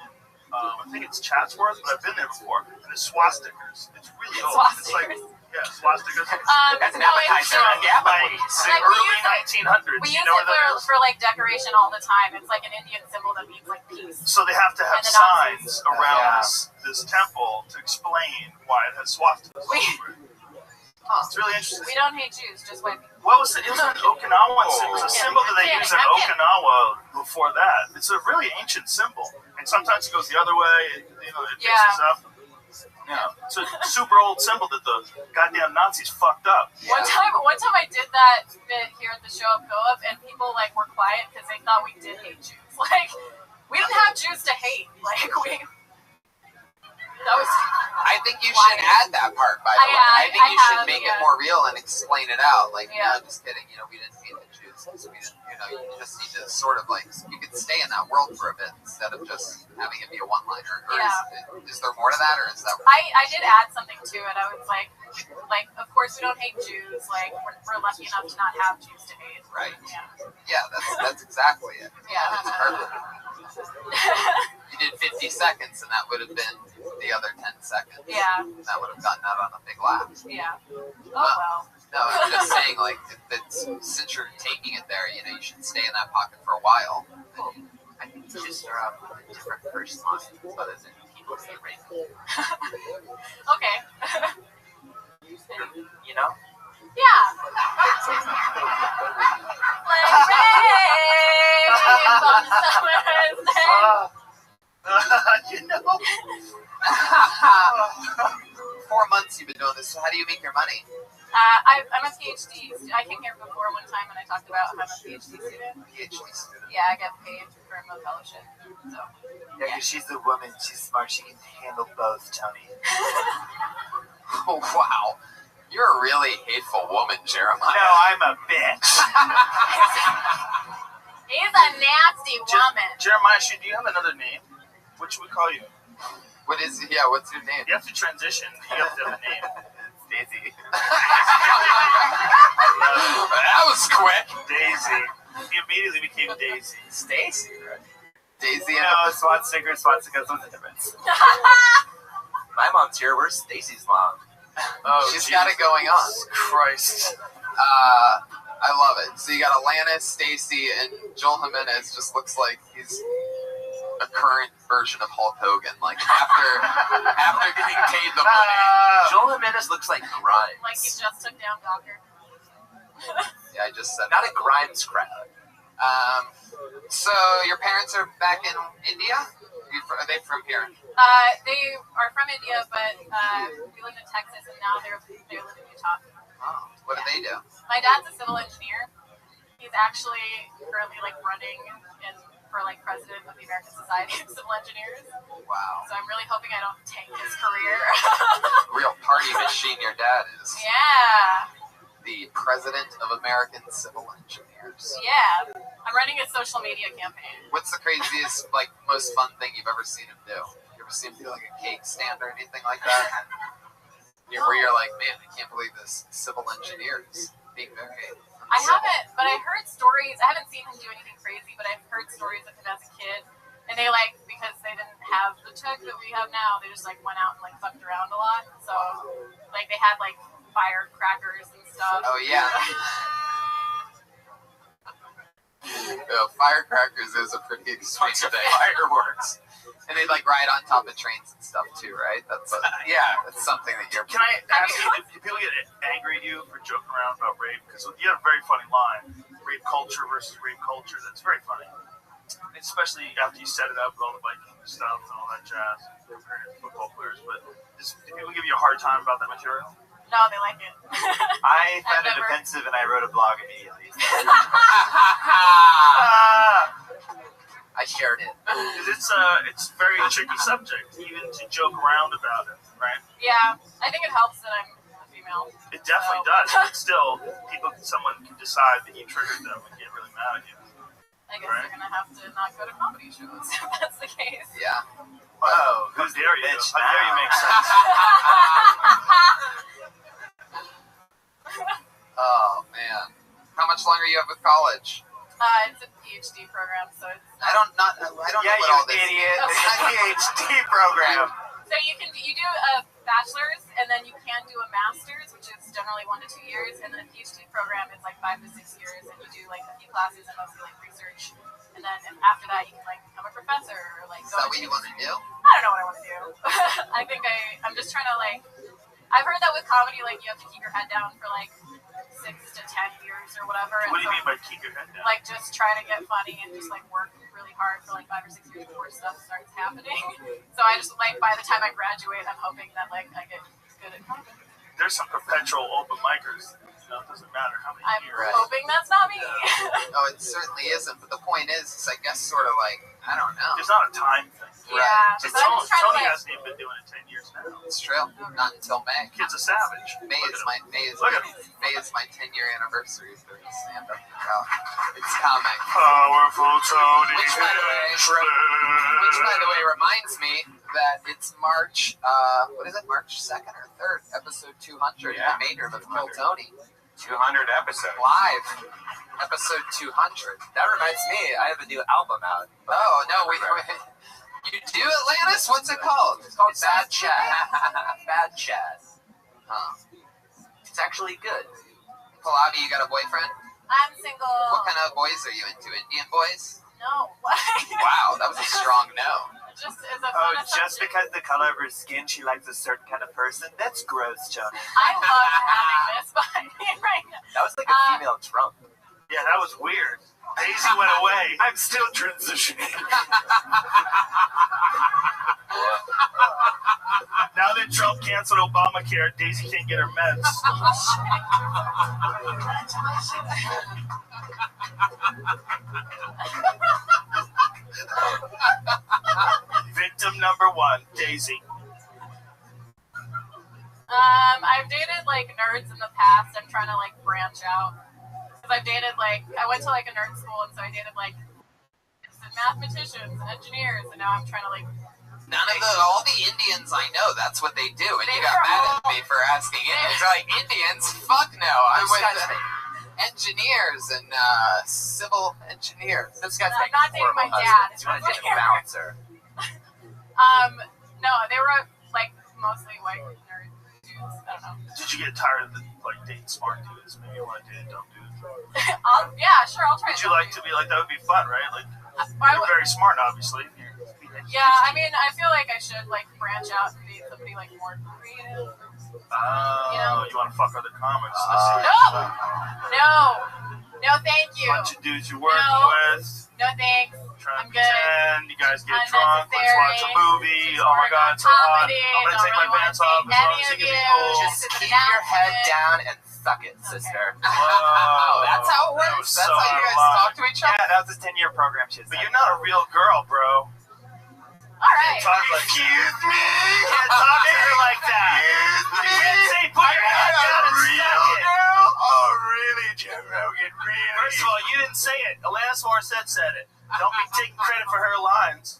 I think it's Chatsworth, but I've been there before. And the swastikas. It's really old. It's like, yeah, swastikas. That's an appetizer. Yeah, like Like, we early use it- 1900s. We You use know it what that is? for like decoration all the time. It's like an Indian symbol that means like peace. So they have to have And the Nazis. signs around this temple to explain why it has swastikas. It's really interesting. We don't hate Jews, just white people. What was it? It was an Okinawan symbol. It was a symbol that they used in Okinawa before that. It's a really ancient symbol. And sometimes it goes the other way. It fixes up. Yeah. It's a super old symbol that the goddamn Nazis fucked up. One time I did that bit here at the show up Go Up, and people like were quiet because they thought we did hate Jews. Like, we didn't have Jews to hate. Like, that was. I think you should add that part, by the way. I think you should make it more real and explain it out. Like, no, just kidding. We didn't hate the Jews. We didn't, you just need to sort of like, you could stay in that world for a bit instead of just having it be a one-liner. Or is there more to that, or is that? I did add something to it. I was like, of course we don't hate Jews. Like, we're lucky enough to not have Jews to hate. Right. Yeah. Yeah, that's exactly it. Yeah. That's perfect. You did 50 seconds, and that would have been the other 10 seconds. Yeah. That would have gotten out on a big laugh. Yeah. Oh, well. No, I'm just saying, like, that since you're taking it there, you should stay in that pocket for a while. Cool. I think Jews are a different first line other than people say rape. Okay. You know? Yeah. Like rape on the summer's day. You know? 4 months you've been doing this, so how do you make your money? I'm a PhD. I came here before one time and I talked about how I'm a PhD student. PhD student. Yeah, I get paid for a fellowship. So. Yeah, because she's the woman. She's smart. She can handle both, Tony. Oh, wow. You're a really hateful woman, Jeremiah. No, I'm a bitch. He's a nasty woman. Jeremiah, do you have another name? What should we call you? What's your name? You have to transition. You have to have a name. Daisy. That was quick. Daisy. He immediately became Daisy. Stacy, right? Daisy You and know, swastika, what's the difference? My mom's here. Where's Stacy's mom? Oh, she's got it going on. Christ. I love it. So you got Alanis, Stacy, and Joel Jimenez just looks like he's a current version of Hulk Hogan. Like after getting paid the money. Joel Jimenez looks like Grimes. Like he just took down Gawker. Yeah, I just said Not a Grimes crowd. So your parents are back in India? Are they from here? They are from India, but we lived in Texas, and now they live in Utah. Oh, what do they do? My dad's a civil engineer. He's actually currently running for president of the American Society of Civil Engineers. Wow. So I'm really hoping I don't tank his career. Real party machine your dad is. Yeah. The president of American Civil Engineers. Yeah. I'm running a social media campaign. What's the craziest, most fun thing you've ever seen him do? You ever seen him do a cake stand or anything like that? Where you're like, man, I can't believe this civil engineers. being very. I haven't, but I heard stories. I haven't seen him do anything crazy, but I've heard stories of him as a kid. And they because they didn't have the tech that we have now, they just went out and fucked around a lot. So they had firecrackers and stuff. Oh yeah. Firecrackers is a pretty extreme thing. Fireworks. And they ride on top of trains and stuff too, right? That's that's something that you're. Can I ask you, do people get angry at you for joking around about rape? Because you have a very funny line, rape culture versus rape culture. That's very funny. Especially after you set it up with all the Viking stuff and all that jazz, comparing it to football players. But do people give you a hard time about that material? No, they like it. I found it offensive and I wrote a blog immediately. I shared it. Because it's a very tricky subject, even to joke around about it, right? Yeah, I think it helps that I'm a female. It definitely does. But still, someone can decide that you triggered them and get really mad at you. I guess they're gonna have to not go to comedy shows if that's the case. Yeah. Whoa, How dare you? bitch How dare you make sense? Oh man. How much longer you have with college? It's a PhD program, so it's. I don't know what all this idiot. is. It's a PhD program. So you do a bachelor's, and then you can do a master's, which is generally 1 to 2 years, and then a PhD program is 5 to 6 years, and you do a few classes and mostly research, and then after that you can become a professor or Is that what you want to do? I don't know what I want to do. I think I'm just trying to I've heard that with comedy you have to keep your head down for 6 to 10 years or whatever. What do you mean by keep your head down? Just try to get funny and just work really hard for 5 or 6 years before stuff starts happening. So I just by the time I graduate, I'm hoping that I get good at comedy. There's some perpetual open micers. It doesn't matter how many I'm years. hoping that's not me. No, it certainly isn't. But the point is I guess sort of I don't know. There's not a time thing. Yeah. Right. So I'm just trying Tony to hasn't even been doing it 10 years now. It's true. Not until May. Kid's a savage. May is my 10-year anniversary for stand-up. It's coming. Powerful Tony. Which by the way reminds me that it's March. What is it? March 2nd or 3rd, episode 200. Yeah. I made her with Phil Tony 200 episodes. live. Episode 200. That reminds me, I have a new album out. Oh no, you do, Atlantis? What's it called? It's called Bad Chat. Bad Chat. Huh. It's actually good. Pallavi, you got a boyfriend? I'm single. What kind of boys are you into? Indian boys? No. Wow, that was a strong no. Just as a Oh, fun just assumption. because the color of her skin, she likes a certain kind of person? That's gross, Johnny. I love having this behind me right now. That was like a female Trump. Yeah, that was weird. Daisy went away. I'm still transitioning. Now that Trump canceled Obamacare, Daisy can't get her meds. Victim number 1, Daisy. I've dated nerds in the past. I'm trying to branch out. Because I've dated I went to a nerd school, and so I dated mathematicians and engineers, and now I'm trying to all the Indians I know, that's what they do. And you got mad at me for asking Indians. Indians? Fuck no. I'm with engineers and civil engineers. This guy's I'm not dating my dad. You want to date a bouncer. No, they were mostly white nerd dudes. I don't know. Did you get tired of dating smart dudes? Maybe you want to date a dumb dude. Yeah, sure, I'll try. Would you like to be that would be fun, right? I You're would- very smart, obviously. Yeah, I mean, I feel like I should branch out and be somebody more creative. You want to fuck other comics? No, thank you. Bunch of dudes you're working with. No thanks. Trying I'm to good. pretend. You guys get drunk. Let's watch a movie. Oh my god, it's so hot. I'm gonna take my pants off as long as you give me cool. Just keep your head down and suck it, sister. Oh, that's how it works. That's how you guys talk to each other. Yeah, that was a 10-year program. But you're not a real girl, bro. All right. Talk excuse me. You can't talk to her like that. You can't say put your head down and suck it. Oh, really, Jim Rogan? Really? First of all, you didn't say it. Alanis Morissette said it. Don't be taking credit for her lines.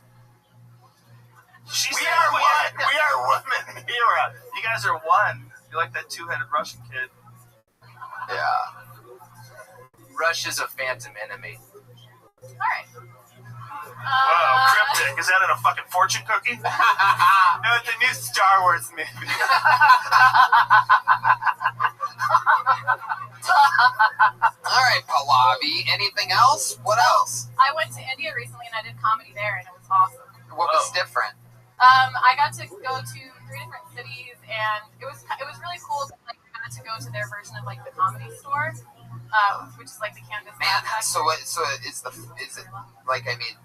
We are one. We are women. You guys are one. You're like that two-headed Russian kid. Yeah. Russia's a phantom enemy. All right. Wow, cryptic. Is that in a fucking fortune cookie? No, it's a new Star Wars movie. All right, Pallavi. Anything else? What else? I went to India recently and I did comedy there, and it was awesome. What was different? I got to go to 3 different cities, and it was really cool. Like, I got to go to their version of like the Comedy Store, which is like the canvas. Man, so is it like, I mean,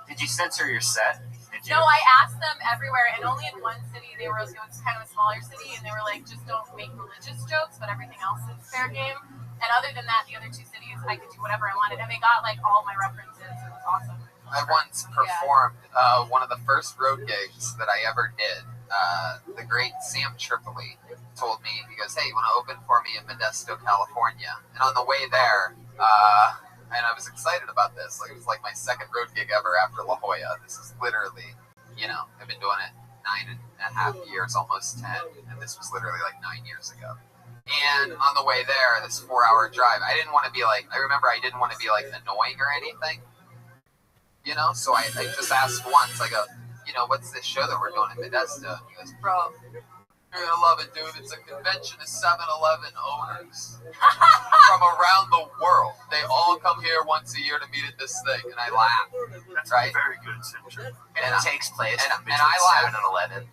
Did you censor your set? Did you? No, I asked them everywhere, and only in one city it was kind of a smaller city, and they were like, just don't make religious jokes, but everything else is fair game. And other than that, the other 2 cities, I could do whatever I wanted, and they got like all my references. It was awesome. I once performed one of the first road gigs that I ever did. The great Sam Tripoli told me, he goes, hey, you want to open for me in Modesto, California? And on the way there, and I was excited about this. Like, it was like my second road gig ever after La Jolla. This is literally, I've been doing it 9.5 years, almost 10. And this was literally like 9 years ago. And on the way there, this 4-hour drive, I didn't want to be like, I remember I didn't want to be like annoying or anything. So I just asked once, I go, what's this show that we're doing in Modesto? And he goes, bro, you're gonna love it, dude. It's a convention of 7-Eleven owners from around the world. They all come here once a year to meet at this thing, and I laugh. That's right? very good, Sim. And it takes place between I laugh. 7 and 11.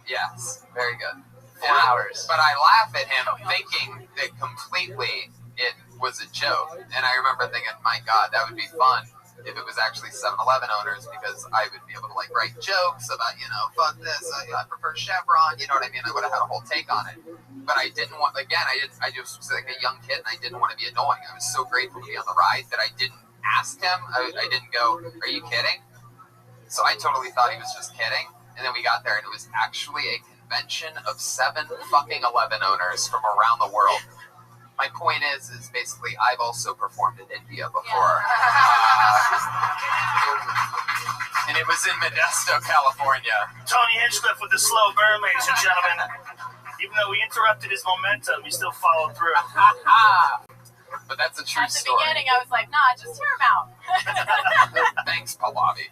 Yes, very good. 4 hours. But I laugh at him thinking that completely it was a joke. And I remember thinking, my God, that would be fun if it was actually 7-Eleven owners, because I would be able to like write jokes about, fuck this, I prefer Chevron, you know what I mean? I would have had a whole take on it. But I didn't want, again, I just was like a young kid and I didn't want to be annoying. I was so grateful to be on the ride that I didn't ask him. I didn't go, are you kidding? So I totally thought he was just kidding. And then we got there and it was actually a convention of 7 fucking 11 owners from around the world. My point is basically I've also performed in India before. And it was in Modesto, California. Tony Hinchcliffe with the slow burn, ladies and gentlemen. Even though we interrupted his momentum, he still followed through. But that's a true At the story. beginning, I was like, nah, just hear him out. Thanks, Pallavi.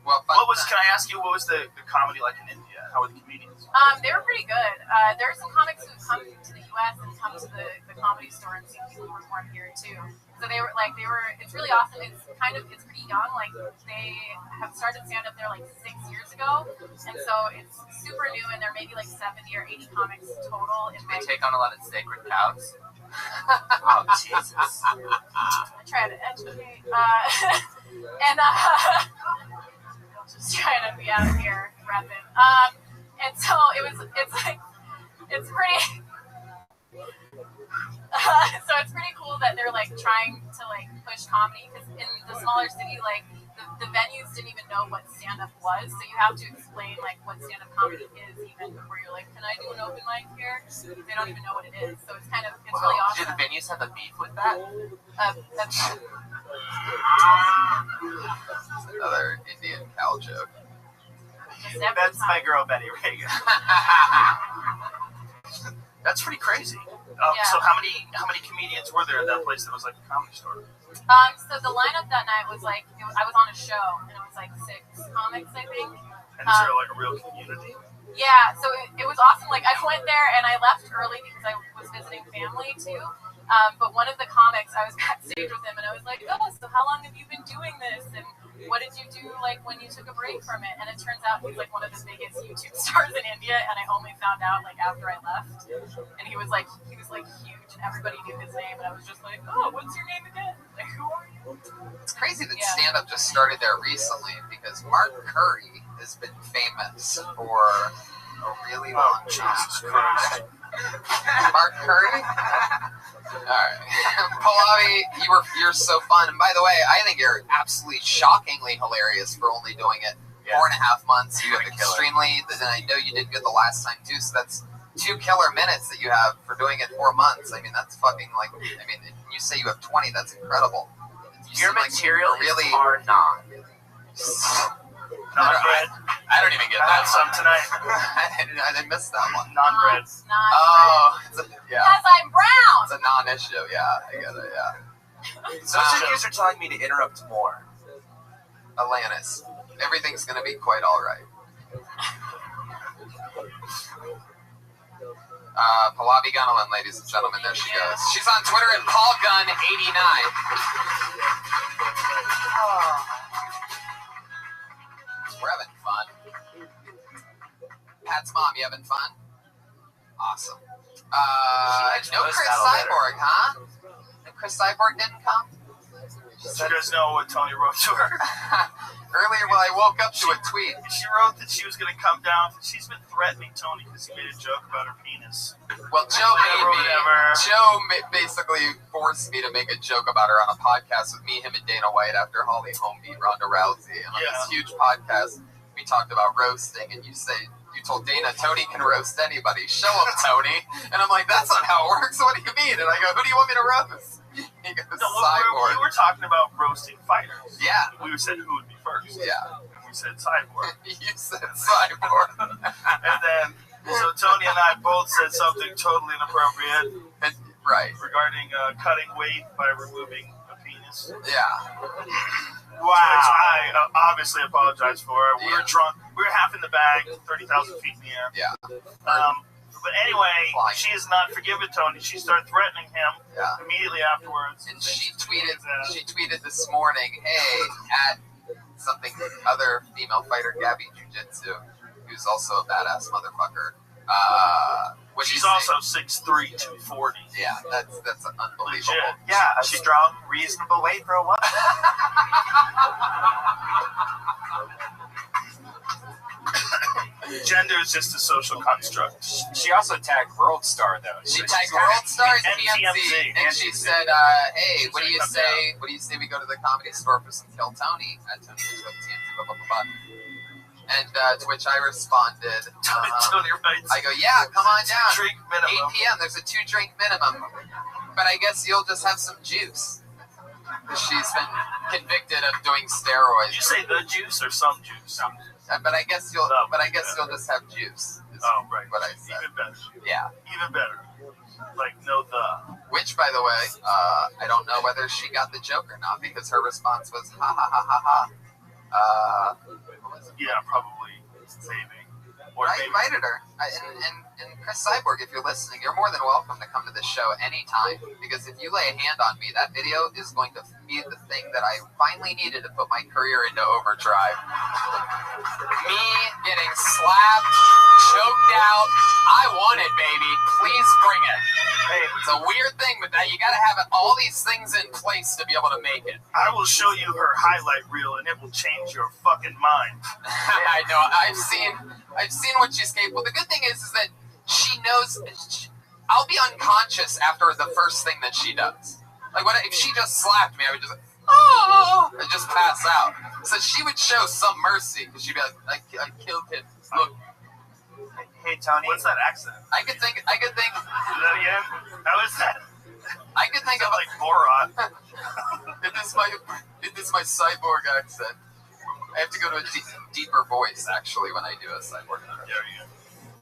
Can I ask you, what was the comedy like in India? How were the comedians? They were pretty good. There are some comics who come to the U.S. and come to the Comedy Store and see people perform here too. So it's really awesome. It's pretty young. Like, they have started stand-up there like 6 years ago, and so it's super new. And there may be like 70 or 80 comics total. They take on a lot of sacred cows. Oh, Jesus. I try to educate. And just trying to be out here repping. And so it's pretty. So it's pretty cool that they're like trying to like push comedy, because in the smaller city, like the venues didn't even know what stand-up was, so you have to explain like what stand-up comedy is even before you're like, can I do an open mic here? They don't even know what it is, so it's really awesome. Do the venues have a beef with that? Another Indian cow joke. That's my girl, Betty Reagan. That's pretty crazy. Yeah. So how many comedians were there at that place that was like a comedy store? So the lineup that night was like, I was on a show, and it was like 6 comics, I think. And is there like a real community? Yeah, so it was awesome. Like, I went there and I left early because I was visiting family too. But one of the comics, I was backstage with him, and I was like, oh, so how long have you been doing this? And what did you do like when you took a break from it? And it turns out he's like one of the biggest YouTube stars in India, and I only found out like after I left. And he was like huge, and everybody knew his name, and I was just like, oh, what's your name again? Like, who are you? It's crazy that stand-up just started there recently, because Mark Curry has been famous for a really long time. Jesus Christ. Mark Curry? Alright. Pallavi, you're so fun. And by the way, I think you're absolutely shockingly hilarious for only doing it 4.5 months. You have extremely, and I know you did good the last time too, so that's 2 killer minutes that you have for doing it 4 months. I mean, that's fucking like, you say you have 20, that's incredible. Your material really is hard non. I I don't even get I that. had some tonight. I missed that one. Non-bread. Oh, yeah. Because I'm brown. It's a non-issue. Yeah, I get it. Yeah. Social cues are telling me to interrupt more. Atlantis. Everything's gonna be quite all right. Pallavi Gunnalan, ladies and gentlemen, there she goes. She's on Twitter at PaulGun89. We're having fun. Pat's mom, you having fun? Awesome. No Chris Cyborg, huh? Chris Cyborg didn't come? Did you guys know what Tony wrote to her? Earlier, when I woke up to a tweet. She wrote that she was going to come down. She's been threatening Tony because he made a joke about her penis. Well, Joe basically forced me to make a joke about her on a podcast with me, him, and Dana White after Holly Holm beat Ronda Rousey. And on this huge podcast, we talked about roasting, and you told Dana, Tony can roast anybody. Show him, Tony. And I'm like, that's not how it works. What do you mean? And I go, who do you want me to roast? He goes, Cyborg. We were talking about roasting fighters. Yeah. We said who would be first. Yeah. And we said Cyborg. You said Cyborg. And then, so Tony and I both said something totally inappropriate. Right. Regarding cutting weight by removing a penis. Yeah. Wow. Which I obviously apologize for. We were drunk. We were half in the bag, 30,000 feet in the air. Yeah. But anyway, she has not forgiven Tony. She started threatening him immediately afterwards. And she tweeted this morning, hey, at something other female fighter, Gabby Jiu-Jitsu, who's also a badass motherfucker. She's also 6'3", 240. Yeah, that's unbelievable. Legit. Yeah, a strong, reasonable weight for a woman. Gender is just a social construct. She also tagged WorldStar though. She tagged WorldStar and TMZ, and she said, "Hey, what do you say? What do you say we go to the Comedy Store for some Kill Tony at Tony TMZ?" Blah, blah, blah, blah. And to which I responded, I go, "Yeah, come on down. 8 p.m. There's a 2-drink minimum, but I guess you'll just have some juice." She's been convicted of doing steroids. Did you say the juice or some juice? But I guess you'll just have juice. Oh, right. What I said. Even better. Yeah. Even better. Like, no the. Which, by the way, I don't know whether she got the joke or not because her response was ha ha ha ha ha. Yeah, probably maybe. Or I invited her. And Chris Cyborg, if you're listening, you're more than welcome to come to the show anytime. Because if you lay a hand on me, that video is going to be the thing that I finally needed to put my career into overdrive. Me getting slapped, choked out. I want it, baby. Please bring it. Hey, it's a weird thing, but that you got to have all these things in place to be able to make it. I will show you her highlight reel, and it will change your fucking mind. I know. I've seen what she's capable. The good thing is that she knows. I'll be unconscious after the first thing that she does. Like, if she just slapped me, I would just, I'd just pass out. So she would show some mercy because she'd be like, I killed him. Look. Hey Tony, what's that accent? I could think. Do that again. How is that? I could think of like Borat. It is my cyborg accent. I have to go to a deeper voice actually when I do a cyborg. There you go.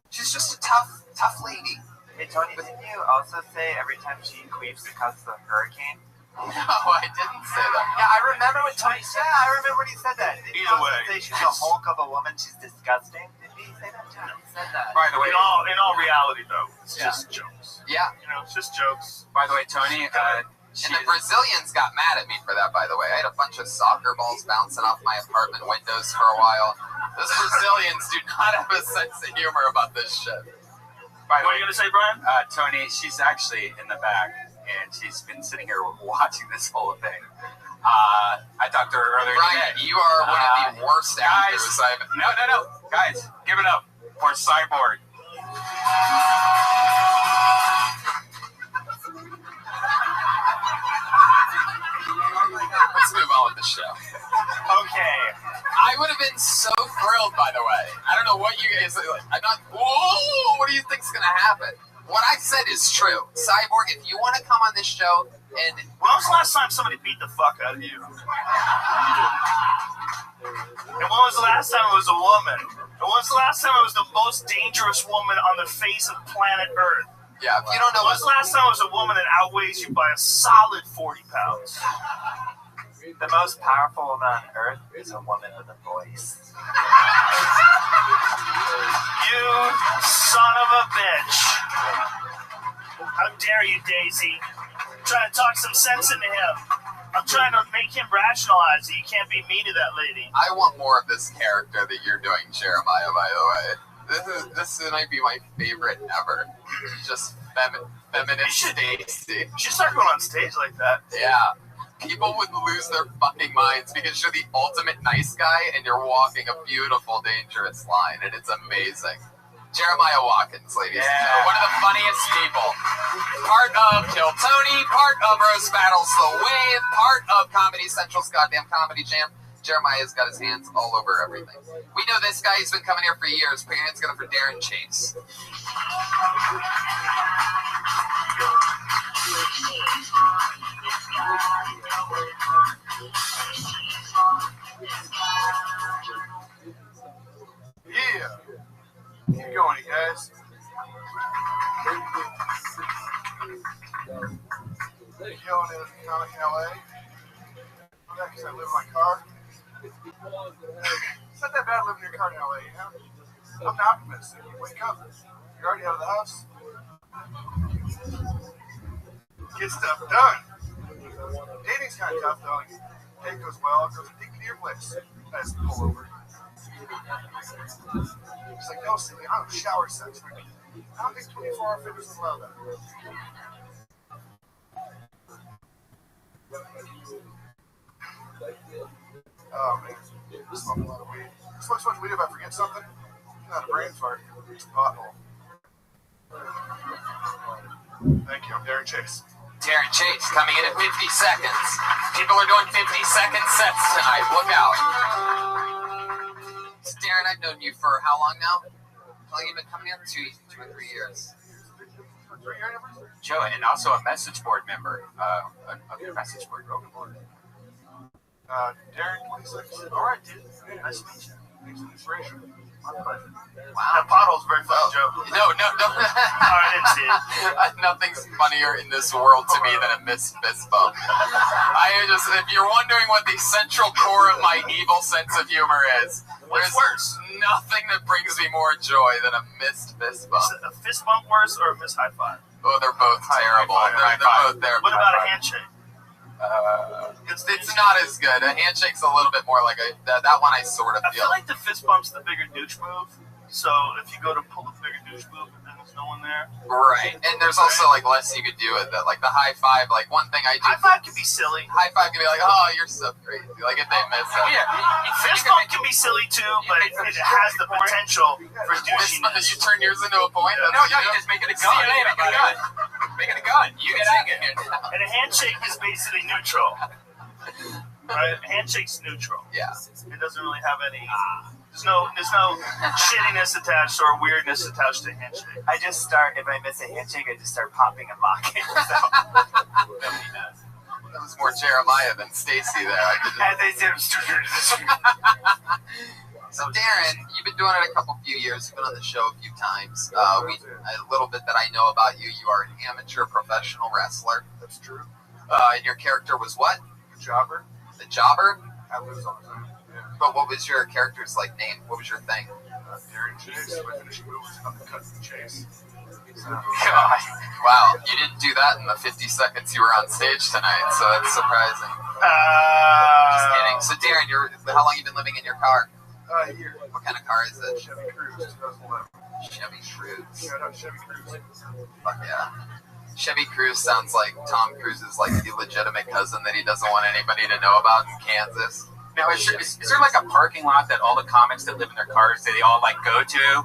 She's just a tough lady. Hey Tony, didn't you also say every time she queefs it causes a hurricane? No, I didn't say that. Yeah, I remember when Tony said. Yeah, I remember when he said that. Did Either way, say she's a hulk of a woman. She's disgusting. Did he say that? Yeah, he said that. By the way, in all reality, though, it's just jokes. Yeah, it's just jokes. By the way, Tony. And the Brazilians got mad at me for that, by the way. I had a bunch of soccer balls bouncing off my apartment windows for a while. Those Brazilians do not have a sense of humor about this shit. What are you going to say, Brian? Tony, she's actually in the back, and she's been sitting here watching this whole thing. I talked to her earlier Brian, today. you are one of the worst actors I've... No. Guys, give it up for Cyborg. Let's move on with the show. Okay. I would have been so thrilled, by the way. I don't know what you guys... I'm not... Whoa! What do you think's going to happen? What I said is true. Cyborg, if you want to come on this show, And when was the last time somebody beat the fuck out of you? And when was the last time it was a woman? And when was the last time it was the most dangerous woman on the face of planet Earth? yeah, if you don't know When was the last time it was a woman that outweighs you by a solid 40 pounds? The most powerful woman on earth is a woman with a voice. You son of a bitch. How dare you, Daisy? I'm trying to talk some sense into him. I'm trying to make him rationalize that you can't be mean to that lady. I want more of this character that you're doing, Jeremiah, by the way. This might be my favorite ever. Just feminist Stacy. You should start going on stage like that. Yeah. People would lose their fucking minds because you're the ultimate nice guy and you're walking a beautiful, dangerous line, and it's amazing. Jeremiah Watkins, ladies and gentlemen, one of the funniest people. Part of Kill Tony, part of Roast Battles The Wave, part of Comedy Central's goddamn Comedy Jam. Jeremiah's got his hands all over everything. We know this guy, he's been coming here for years. Put your hands together for Darren Chase. Yeah. Keep going, you guys. Killing it in LA. Yeah, because I live in my car. It's not that bad living in your car in LA, you know? I'm an optimist. You wake up, you're already out of the house. Get stuff done. Dating's kind of tough, though. Like, date goes well, goes, take me to your place. I just pull over. It's like, no, silly, I don't shower sex. I don't think 24-hour fitness is allowed that. Oh, man. Smoking a lot of weed. Smoke so much weed if I forget something. Not a brain fart. It's a pothole. Thank you. I'm Darren Chase. Darren Chase coming in at 50 seconds. People are doing 50-second sets tonight. Look out. So Darren, I've known you for how long now? How long have you been coming here? 2 or 3 years. Joe, and also a message board member of your message board, Broken Board. Darren, 26. All right, dude. Hey, nice to meet you. Thanks for the inspiration. My pleasure. Wow. That pothole's very funny, Joe. No. All right, I didn't see it. Nothing's funnier in this world to me than a missed fist bump. If you're wondering what the central core of my evil sense of humor is, What's there's worse? nothing that brings me more joy than a missed fist bump. Is a fist bump worse or a missed high five? Oh, they're both terrible. They're both terrible. What about a handshake? It's not as good. A handshake's a little bit more like that one I sort of I feel. feel like the fist bump's the bigger douche move. So if you go to pull the bigger douche move and then there's no one there. Right. And there's also like less you could do with it. Like the high five, like one thing I do. High five can be silly. High five can be like, oh, you're so crazy. Like if they miss it. Fist bump can be silly too, but it has the potential for douchiness. You turn yours into a point? No, you just make it a gun. Make it a gun. You get out of here. And a handshake is basically neutral. Right? A handshake's neutral. Yeah. It doesn't really have any. There's no shittiness attached or weirdness attached to a handshake. I just start, if I miss a handshake, I just start popping and mocking. So, nobody knows. That was more Jeremiah than Stacy there. As I said, So Darren, you've been doing it a few years. You've been on the show a few times. A little bit that I know about you. You are an amateur professional wrestler. That's true. And your character was what? The jobber. The jobber? I lose all the time. Yeah. But what was your character's like name? What was your thing? Darren Chase. My finishing move was uppercut and chase. So, God. Wow, you didn't do that in the 50 seconds you were on stage tonight, so that's surprising. Just kidding. So Darren, how long you been living in your car? A year. What kind of car is it? Chevy Cruze 2011. Chevy Cruze. Shout out Chevy Cruze. Fuck yeah. Chevy Cruze sounds like Tom Cruise's like the legitimate cousin that he doesn't want anybody to know about in Kansas. Now, is there like a parking lot that all the comics that live in their cars, they all like go to?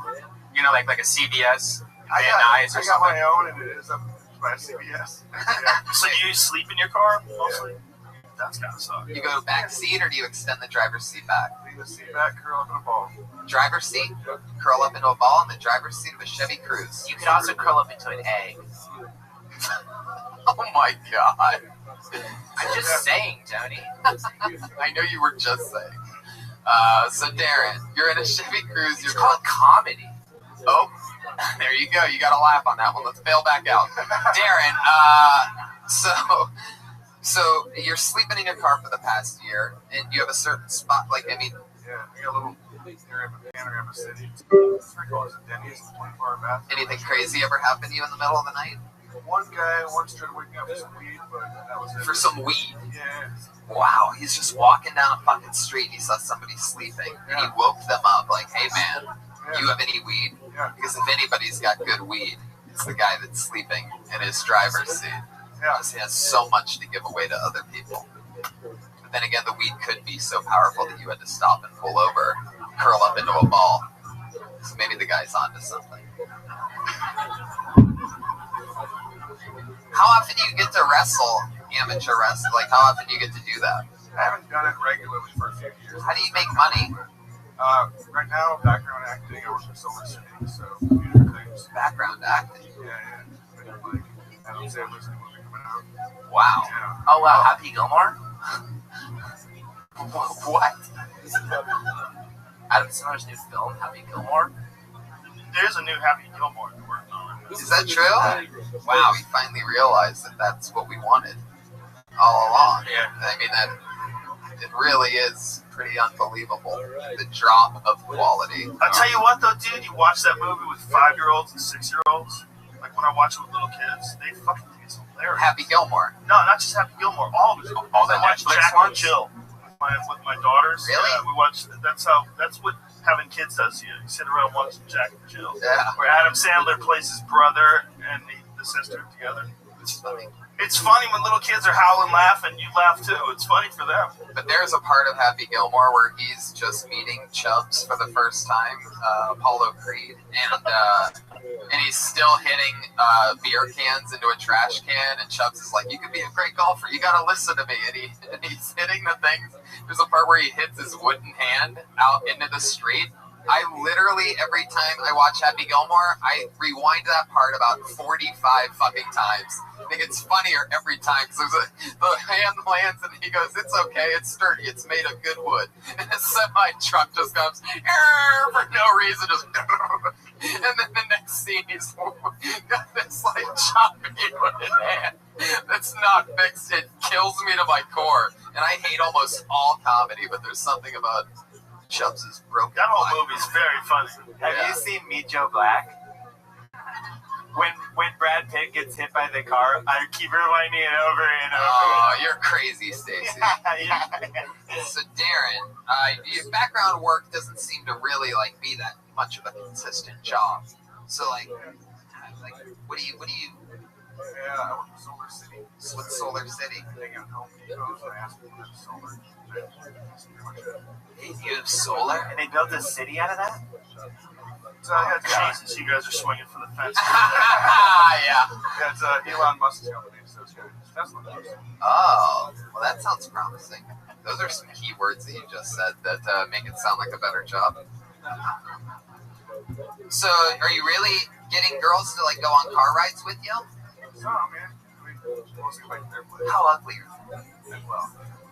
You know, like a CVS, Van Nuys or I got something? my own, and it is up by CVS. Yeah. So you sleep in your car mostly? That's kind of suck. You go back seat or do you extend the driver's seat back? Leave the seat back, curl up in a ball. Driver's seat? Curl up into a ball in the driver's seat of a Chevy Cruze. you could also curl up into an egg. Oh my god. I'm just saying, Tony. I know you were just saying. So Darren, you're in a Chevy Cruze. It's called comedy. Oh, there you go. You got to laugh on that one. Let's bail back out. Darren, so you're sleeping in your car for the past year, and you have a certain spot. Like, I mean, Yeah, we got a little panorama city. 3 quarters of Denny's, 24-hour bathroom. anything crazy ever happened to you in the middle of the night? One guy once tried waking up for some weed, but that was it. For some weed? Yeah. Wow, he's just walking down a fucking street. He saw somebody sleeping, and he woke them up like, hey man, you have any weed? Yeah. Because if anybody's got good weed, it's the guy that's sleeping in his driver's seat. Yeah. Because he has so much to give away to other people. But then again, the weed could be so powerful that you had to stop and pull over, curl up into a ball. So maybe the guy's onto something. How often do you get to wrestle, amateur wrestle? Like, how often do you get to do that? I haven't done it regularly for a few years. How do you make money? Right now, background acting. I work for Silver City, so a few different things. Background acting? Yeah. Like, Adam Sandler's new movie coming out. Wow. Yeah. Oh wow, Happy Gilmore? What? Adam Sandler's new film, Happy Gilmore? There's a new Happy Gilmore we're working on. Is that true? Wow, we finally realized that that's what we wanted all along. Yeah. I mean, that it really is pretty unbelievable, the drop of quality. I'll tell you what, though, dude, you watch that movie with 5-year-olds and 6-year-olds. Like when I watch it with little kids, they fucking think it's hilarious. Happy Gilmore. No, not just Happy Gilmore. All of it. All the I watch Netflix Jack ones? and Jill with my daughters. Really? Yeah, we watch. That's what having kids does. You sit around watching Jack and Jill. Yeah. Where Adam Sandler plays his brother and the sister together. It's funny. It's funny when little kids are howling, laughing. You laugh too. It's funny for them. But there's a part of Happy Gilmore where he's just meeting Chubbs for the first time, Apollo Creed, and he's still hitting beer cans into a trash can, and Chubbs is like, you could be a great golfer, you gotta listen to me, and he's hitting the things. There's a part where he hits his wooden hand out into the street. I literally, every time I watch Happy Gilmore, I rewind that part about 45 fucking times. I think it's funnier every time because the hand lands and he goes, it's okay, it's sturdy, it's made of good wood. And a semi-truck just comes for no reason, just and then the next scene he's got this like choppy wooden hand that's not fixed. It kills me to my core. And I hate almost all comedy, but there's something about Chubbs' broken. That whole movie's very funny. Have you seen Meet Joe Black? When Brad Pitt gets hit by the car, I keep rewinding it over and over. Oh, you're crazy, Stacy. So Darren, your background work doesn't seem to really like be that much of a consistent job. So like what do you? Yeah, I work for Solar City. With Solar City? They got Home Depot, and I asked them for solar. That's pretty much it. You have solar? And they built a city out of that? So Jesus, you guys are swinging for the fence. Yeah. Yeah, it's Elon Musk's company, so it's good. Tesla knows. Oh, well, that sounds promising. Those are some key words that you just said that make it sound like a better job. So, are you really getting girls to like go on car rides with you? No, man. I mean, mostly like their place. How ugly are they? Well,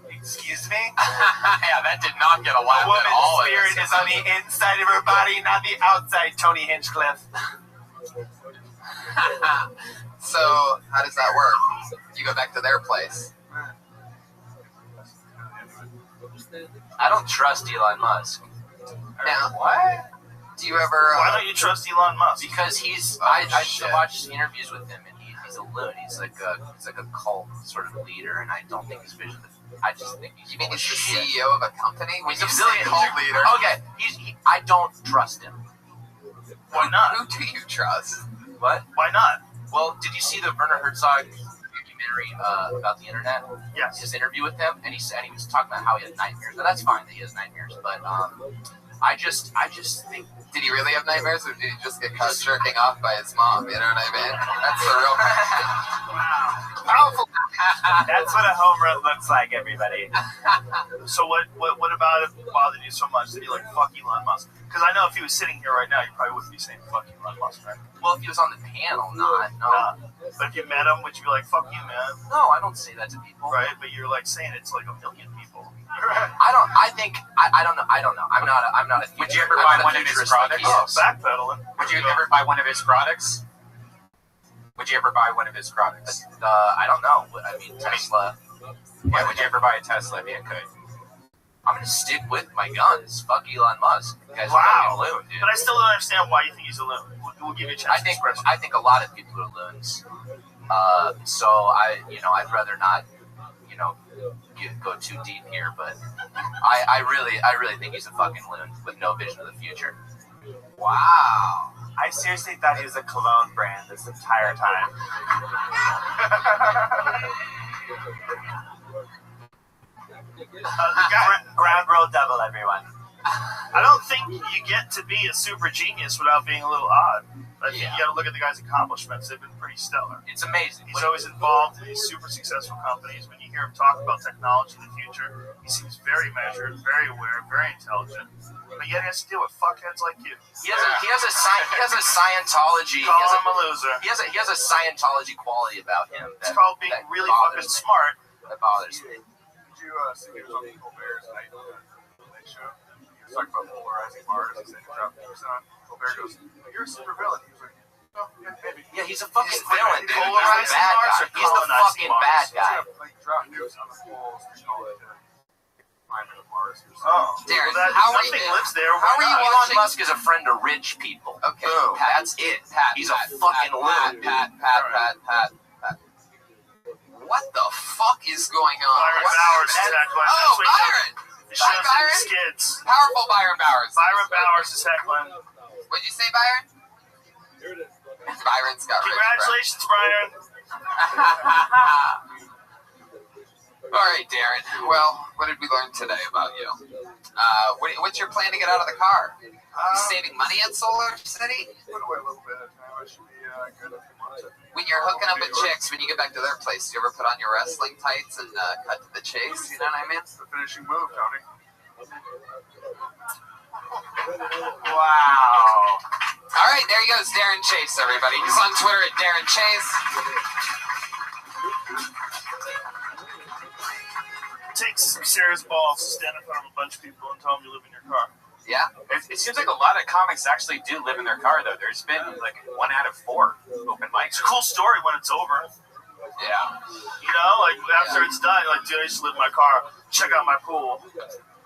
Excuse me? Yeah, that did not get a laugh A woman's at all. spirit is on the inside of her body, not the outside, Tony Hinchcliffe. So, how does that work? You go back to their place. I don't trust Elon Musk. Now, What? do you ever... why don't you trust Elon Musk? Because he's Oh, I shit. watched interviews with him, and he's a loon. He's like a cult sort of leader, and I don't think his vision. I just think he's. You mean full of he's the shit. CEO of a company? When He's you a say billionaire. cult leader, Okay, I don't trust him. Why not? who do you trust? What? Why not? Well, did you see the Werner Herzog documentary about the internet? Yes. His interview with him, and he was talking about how he had nightmares. Now that's fine that he has nightmares, but I just think. Did he really have nightmares, or did he just get caught jerking off by his mom? You know what I mean? That's the real question. Powerful That's what a home run looks like, everybody. So what about it bothered you so much that you like fuck Elon Musk? Because I know if he was sitting here right now, you probably wouldn't be saying fuck Elon Musk, right? Well, if he was on the panel, not. No. But if you met him, would you be like, fuck you, man? No, I don't say that to people. Right, but you're like saying it's like a million people. I don't know. I'm not a Would you ever buy one of his products? Oh, backpedaling. Would you ever buy one of his products? Would you ever buy one of his products? I don't know. I mean, Tesla. Yeah, would you ever buy a Tesla if you could? I'm gonna stick with my guns. Fuck Elon Musk. The guy's a Wow. fucking loon, dude. But I still don't understand why you think he's a loon. We'll give you a chance to express it. I think a lot of people are loons. So I'd rather not, go too deep here, but I really think he's a fucking loon with no vision of the future. Wow. I seriously thought he was a cologne brand this entire time. Ground roll double, everyone. I don't think you get to be a super genius without being a little odd. I think you got to look at the guy's accomplishments. They've been pretty stellar. It's amazing. He's always involved in these super successful companies. When you hear him talk about technology in the future, he seems very measured, very aware, very intelligent. But yet he has to deal with fuckheads like you. He has a Scientology. Call him a loser. He has a Scientology quality about him. It's called being really fucking smart. That bothers me. Did you see he was on Colbert's night late show? He was talking about polarizing Mars. He said he dropped news on. Colbert goes, "You're a super villain." He was like, "Oh, yeah, maybe." Yeah, he's a fucking villain, dude. He's Polarizing the bad Mars guy. or He's the fucking colonizing bad Mars? guy. Like drop news on the polls. You know, like climate of Mars. Oh, Darren, well, nothing lives there. How are you Why not? Elon Musk is a friend of rich people? Okay, that's it. He's a fucking loon. Pat. What the fuck is going on? Byron Bowers is heckling. Oh, Byron! It shows in the Byron? skids. Powerful Byron Bowers. Byron Bowers is heckling. What'd you say, Byron? Byron's got rich, Congratulations, Byron. All right, Darren. Well, what did we learn today about you? What's your plan to get out of the car? You saving money at Solar City? Put away a little bit of time. I should be good in a few months. When you're hooking up with chicks, when you get back to their place, do you ever put on your wrestling tights and cut to the chase? You know what I mean? It's the finishing move, Tony. Wow. All right, there he goes, Darren Chase, everybody. He's on Twitter at Darren Chase. It takes some serious balls to stand in front of a bunch of people and tell them you live in your car. Yeah. It seems like a lot of comics actually do live in their car, though. There's been like 1 out of 4 open mics. It's a cool story when it's over. Yeah. You know, like after it's done, you're like, dude, I used to live in my car. Check out my pool.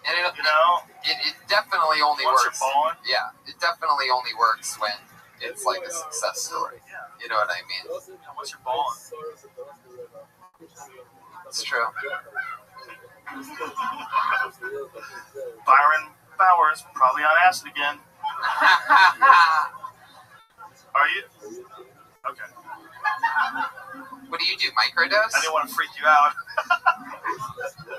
And it definitely only once works. you're balling. Yeah, it definitely only works when it's like a success story. You know what I mean? And once you're balling. It's true. Byron Bowers, probably on acid again. Are you? Okay. What do you do, microdose? I didn't want to freak you out.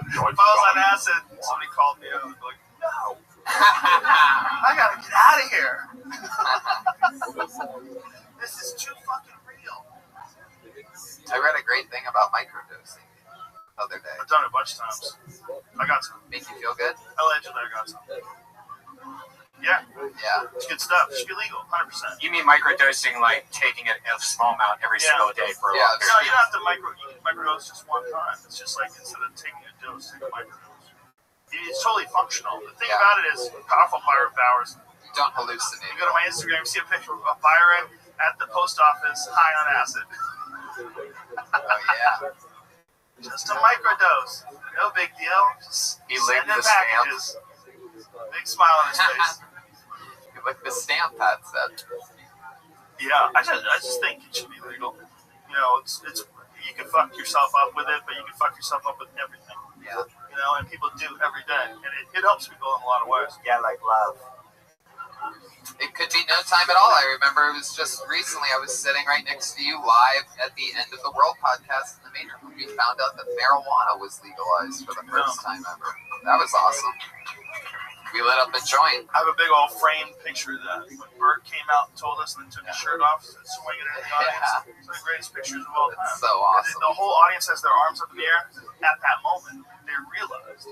If I was on acid, somebody called me and I was like, no. I gotta get out of here. This is too fucking real. I read a great thing about microdosing the other day. I've done it a bunch of times. I got some. Make you feel good? Allegedly, I got some. Yeah. Yeah. It's good stuff. It should be legal, 100%. You mean microdosing, like taking a small amount every single day for a long No, period? you don't have to microdose just one time. It's just like instead of taking a dose, take a microdose. It's totally functional. The thing about it is, powerful Byron Bowers. You don't hallucinate. You go to my Instagram, see a picture of Byron at the post office, high on acid. Oh, yeah. Just a microdose. No big deal. Just He send licked in the stamp. packages. Big smile on his face. Like the stamp, Pat said. Yeah, I just think it should be legal. You know, it's you can fuck yourself up with it, but you can fuck yourself up with everything. Yeah. You know, and people do every day, and it helps people in a lot of ways. Yeah, like love. It could be no time at all. I remember it was just recently I was sitting right next to you live at the End of the World podcast in the main room. We found out that marijuana was legalized for the first time ever. That was awesome. We lit up the joint. I have a big old framed picture of that. When Bert came out and told us and then took his shirt off and swinging it in the audience. It's one of the greatest pictures of all time. It's so awesome. The whole audience has their arms up in the air. At that moment, they realized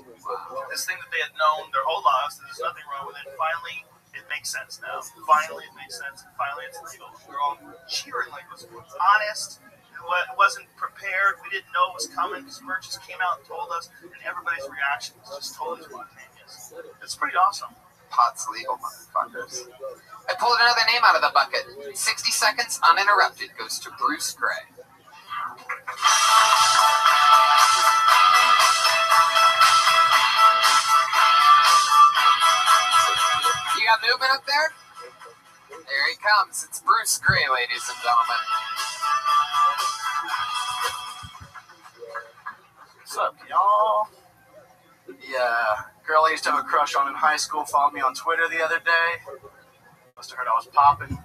this thing that they had known their whole lives, that there's nothing wrong with it. Finally, it makes sense now. Finally, it makes sense. And finally, it's legal. We're all cheering like it was honest. It wasn't prepared. We didn't know it was coming because Bert just came out and told us, and everybody's reaction was just totally spontaneous. It's pretty awesome. Pot's legal, motherfuckers. I pulled another name out of the bucket. 60 seconds uninterrupted goes to Bruce Gray. You got movement up there? There he comes. It's Bruce Gray, ladies and gentlemen. What's up, y'all? The girl I used to have a crush on in high school followed me on Twitter the other day. Must have heard I was popping.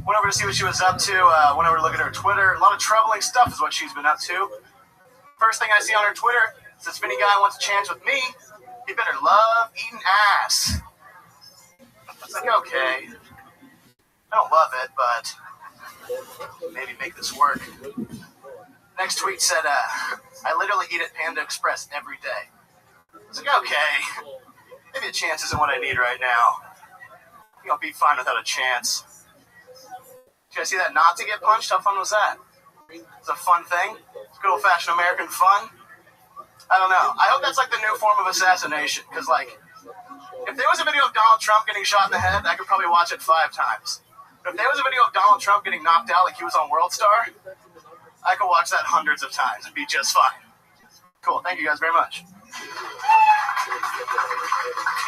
Went over to see what she was up to. Went over to look at her Twitter. A lot of troubling stuff is what she's been up to. First thing I see on her Twitter says, if any guy wants a chance with me, he better love eating ass. It's like, okay. I don't love it, but maybe make this work. Next tweet said, I literally eat at Panda Express every day. I was like, okay, maybe a chance isn't what I need right now. I think I'll be fine without a chance. Did you guys see that Nazi get punched? How fun was that? It's a fun thing. It's good old-fashioned American fun. I don't know. I hope that's like the new form of assassination, because like, if there was a video of Donald Trump getting shot in the head, I could probably watch it 5 times. But if there was a video of Donald Trump getting knocked out like he was on World Star, I could watch that hundreds of times and be just fine. Cool. Thank you guys very much.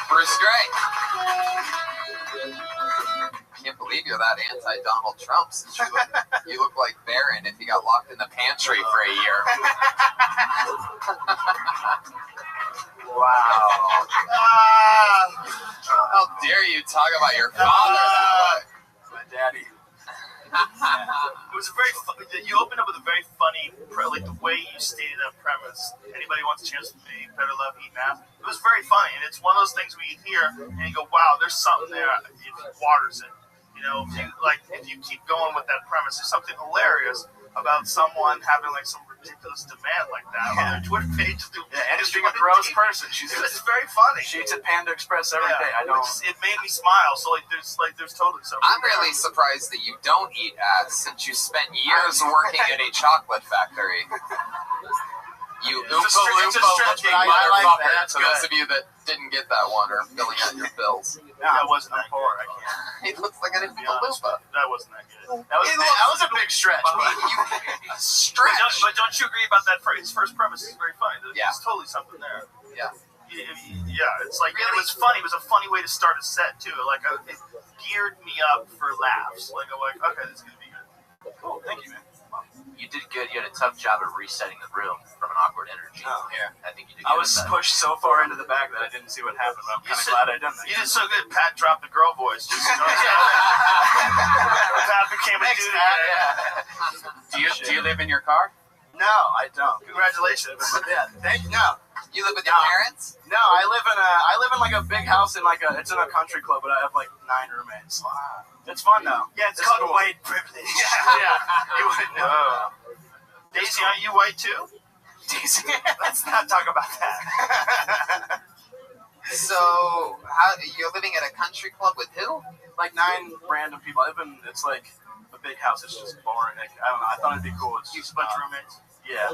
Bruce Gray. Can't believe you're that anti-Donald Trump. Since you look like Barron if he got locked in the pantry for a year. Wow. How dare you talk about your father that way? My daddy. It was you opened up with a very funny, like the way you stated that premise. Anybody wants a chance with me, better love eating ass. It was very funny, and it's one of those things where you hear and you go, "Wow, there's something there." It waters it, you know. If you keep going with that premise, there's something hilarious about someone having like some ridiculous demand like that on their Twitter page. And just being a gross person. It's very funny. She eats at Panda Express every day. I don't. It made me smile. So there's totally something. I'm really surprised that you don't eat ass since you spent years working at a chocolate factory. You Oompa Loompa looking motherfucker. To those of you that didn't get that one or filling out your bills. That wasn't that good. I can't. He looks like an Oompa Loompa. That wasn't that good. That was a big stretch. Stretch. But don't you agree about that? His first premise is very funny. Yeah. There's totally something there. Yeah. Yeah, it's like really? It was funny. It was a funny way to start a set too. Like it geared me up for laughs. Like I'm like, okay, this is gonna be good. Cool, thank you, man. You did good. You had a tough job of resetting the room from an awkward energy. Oh. Yeah, I think you did good. I was pushed so far into the back that I didn't see what happened. But I'm kind of glad I done that. You did so good. Pat dropped the girl voice. Just, Pat became a dude. Do you live in your car? No, I don't. Congratulations. Yeah, thank you. No. You live with your parents? No, I live in like a big house in it's in a country club, but I have like 9 roommates. Wow. It's fun though. Yeah, it's called white privilege. Yeah, you wouldn't know. Daisy, aren't you white too? Daisy, let's not talk about that. So, you're living at a country club with who? Like 9 random people. It's like a big house. It's just boring. Like, I don't know. I thought it'd be cool. It's just a bunch of roommates. Yeah.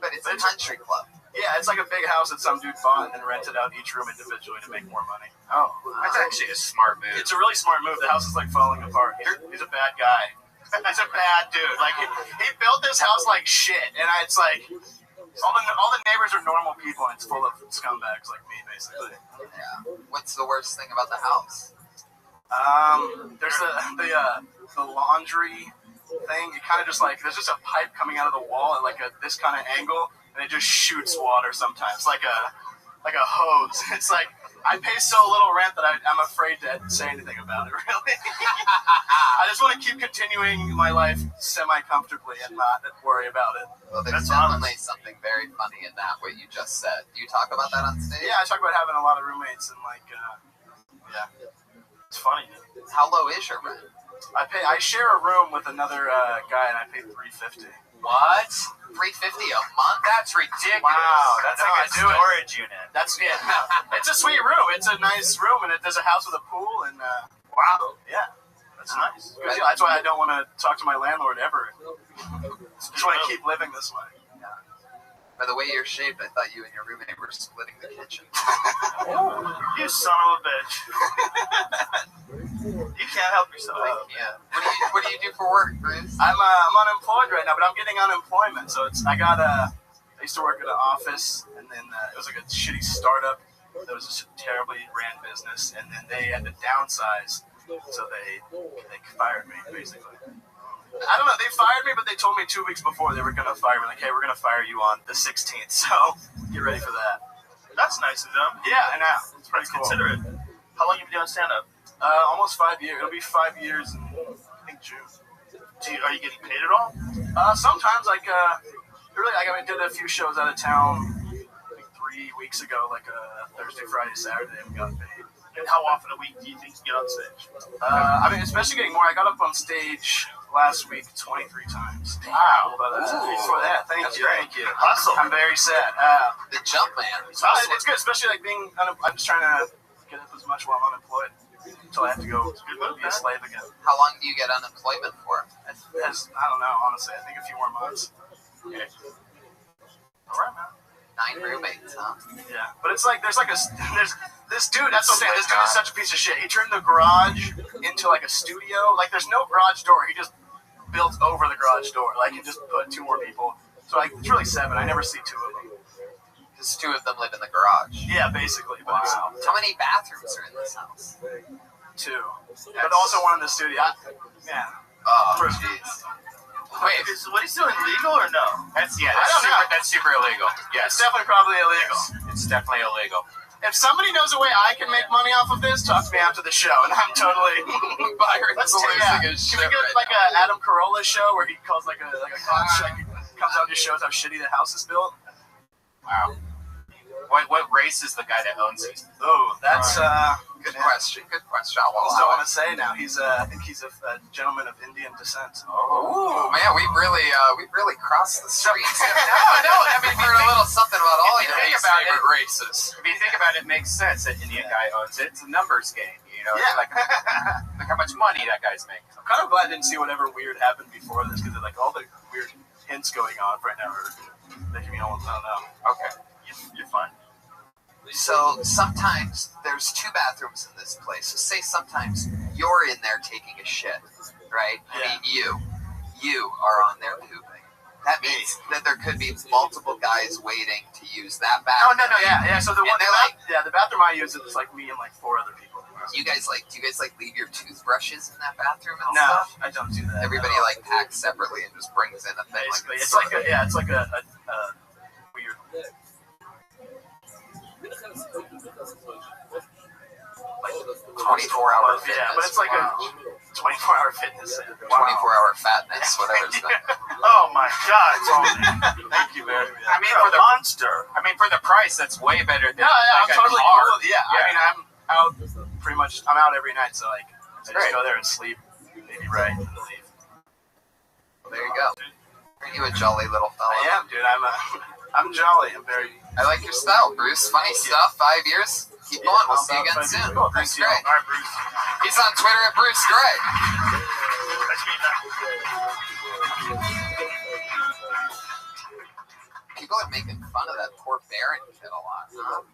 But it's a country club. Yeah, it's like a big house that some dude bought and then rented out each room individually to make more money. Oh, that's actually a smart move. It's a really smart move. The house is like falling apart. He's a bad guy. He's a bad dude. Like he built this house like shit, and it's like all the neighbors are normal people, and it's full of scumbags like me, basically. Yeah. What's the worst thing about the house? There's the laundry thing. It kind of just like there's just a pipe coming out of the wall at like this kind of angle. And it just shoots water sometimes, like a hose. It's like I pay so little rent that I'm afraid to say anything about it, really. I just want to keep continuing my life semi-comfortably and not worry about it. Well, there's definitely something very funny in that, what you just said. Do you talk about that on stage? Yeah, I talk about having a lot of roommates and, like, yeah. It's funny. How low is your rent? I share a room with another guy, and I pay $350. What? $350 a month? That's ridiculous. Wow, that's no, like a storage unit. That's it's a sweet room. It's a nice room, and there's a house with a pool, and Wow. yeah, That's nice. that's why I don't want to talk to my landlord ever. Just want to keep living this way. By the way you're shaped, I thought you and your roommate were splitting the kitchen. You son of a bitch. You can't help yourself. Yeah. What do you do for work, Bruce? I'm unemployed right now, but I'm getting unemployment. So I used to work at an office, and then it was like a shitty startup that was just a terribly ran business, and then they had to downsize, so they fired me basically. I don't know. They fired me, but they told me 2 weeks before they were going to fire me. Like, hey, we're going to fire you on the 16th, so get ready for that. That's nice of them. Yeah, I know. It's pretty cool. Considerate. How long have you been doing stand-up? Almost 5 years. It'll be 5 years in, I think, June. Are you getting paid at all? Sometimes, I did a few shows out of town, I think 3 weeks ago, like Thursday, Friday, Saturday, and we got paid. And how often a week do you think you get on stage? Especially getting more. I got up on stage last week 23 times. Wow. But for that, thank you. Hustle. I'm very sad. The jump man. It's good, especially like being. I'm just trying to get up as much while I'm unemployed until I have to go be a slave again. How long do you get unemployment for? I don't know, honestly. I think a few more months. Okay. All right, man. 9 roommates, huh? Yeah, but it's like there's this dude. That's what I'm saying. This dude is such a piece of shit. He turned the garage into like a studio. Like there's no garage door. He just built over the garage door. Like he just put 2 more people. So like it's really 7. I never see 2 of them. Just 2 of them live in the garage. Yeah, basically. But Wow. How many bathrooms are in this house? 2, but also one in the studio. Yeah. Oh, jeez. Wait, Is what he's doing legal or no? that's super illegal. It's Yes, definitely probably illegal. it's definitely illegal. If somebody knows a way I can make money off of this, talk to me after the show, and I'm totally. Byron's losing his Can we shit get right like a Adam Carolla show where he calls like a cop check, comes out and just shows how shitty the house is built? Wow. What race is the guy that owns it? Oh, that's Good question. Good question. I just don't want to say now. I think he's a gentleman of Indian descent. Oh man, we've really crossed the streets. No. I mean, we heard a little something about all your favorite races. If you think about it, it makes sense that Indian guy owns it. It's a numbers game, you know. Yeah. Like how much money that guy's making. I'm kind of glad I didn't see whatever weird happened before this because like all the weird hints going on right now are making me almost I don't know. Okay, You're fine. So sometimes there's 2 bathrooms in this place. So say sometimes you're in there taking a shit, right? I mean, you are on there pooping. That means that there could be multiple guys waiting to use that bathroom. No, yeah. So the bathroom I use is like me and like 4 other people. Do you guys leave your toothbrushes in that bathroom and No, stuff? I don't do that. Everybody like packs separately and just brings in a thing. Basically, it's like a weird. Like 24-hour fitness. Yeah, but it's like a 24-hour fitness center. 24-hour fatness, whatever it's been. Oh my God, Tony. Thank you very much. I mean, You're for a the monster. for the price, that's way better than I'm like totally a car. cool. Yeah, I mean, I'm out pretty much. I'm out every night, so like I just go there and sleep, maybe write and leave. Well, there you go. Aren't you a jolly little fella? I am, dude. I'm jolly. I'm very. I like your style, Bruce. Funny stuff. 5 years. Keep going. We'll see you again soon. Cool. Bruce Thank you. Gray. All right, Bruce. He's on Twitter at Bruce Gray. Nice to meet you. People are making fun of that poor Baron kid a lot, huh?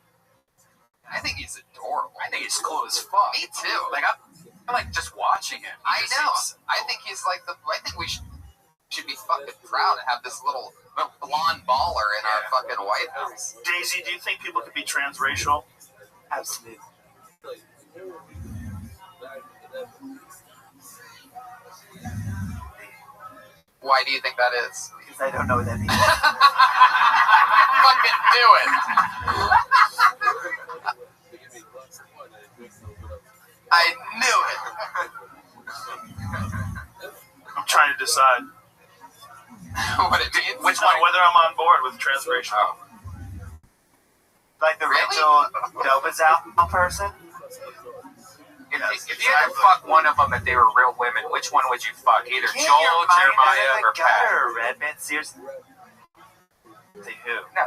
I think he's adorable. I think he's cool as fuck. Me too. Like I'm like just watching him. I know. I think he's like I think we should be fucking proud to have this little blonde baller in our fucking White House. Daisy, do you think people could be transracial? Absolutely. Why do you think that is? Because I don't know what that means. Fucking do it. I knew it. I'm trying to decide What it means? whether I'm on board with transracial. Oh. Like the Really? Rachel Dolezal person? If you had to fuck one of them if they were real women, which one would you fuck? Either Joel, Jeremiah, or Pat? Redman, seriously. Say who? No.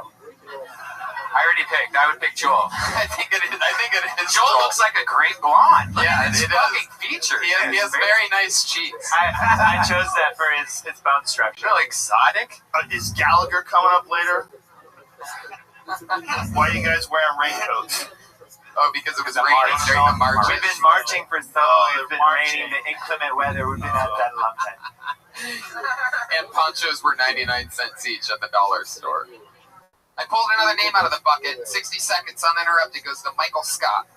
I already picked. I would pick Joel. I think it is. Joel looks like a great blonde. Look Yeah, at his it fucking does. features. He has very nice cheeks. I chose that for his bone structure. Real exotic. Is Gallagher coming up later? Why are you guys wearing raincoats? Oh, because it was Because raining of during the march. We've been marching for so long. Oh, It's been marching. raining, the inclement weather. We've been at that a long time. And ponchos were 99 cents each at the dollar store. I pulled another name out of the bucket. 60 seconds uninterrupted goes to Michael Scott.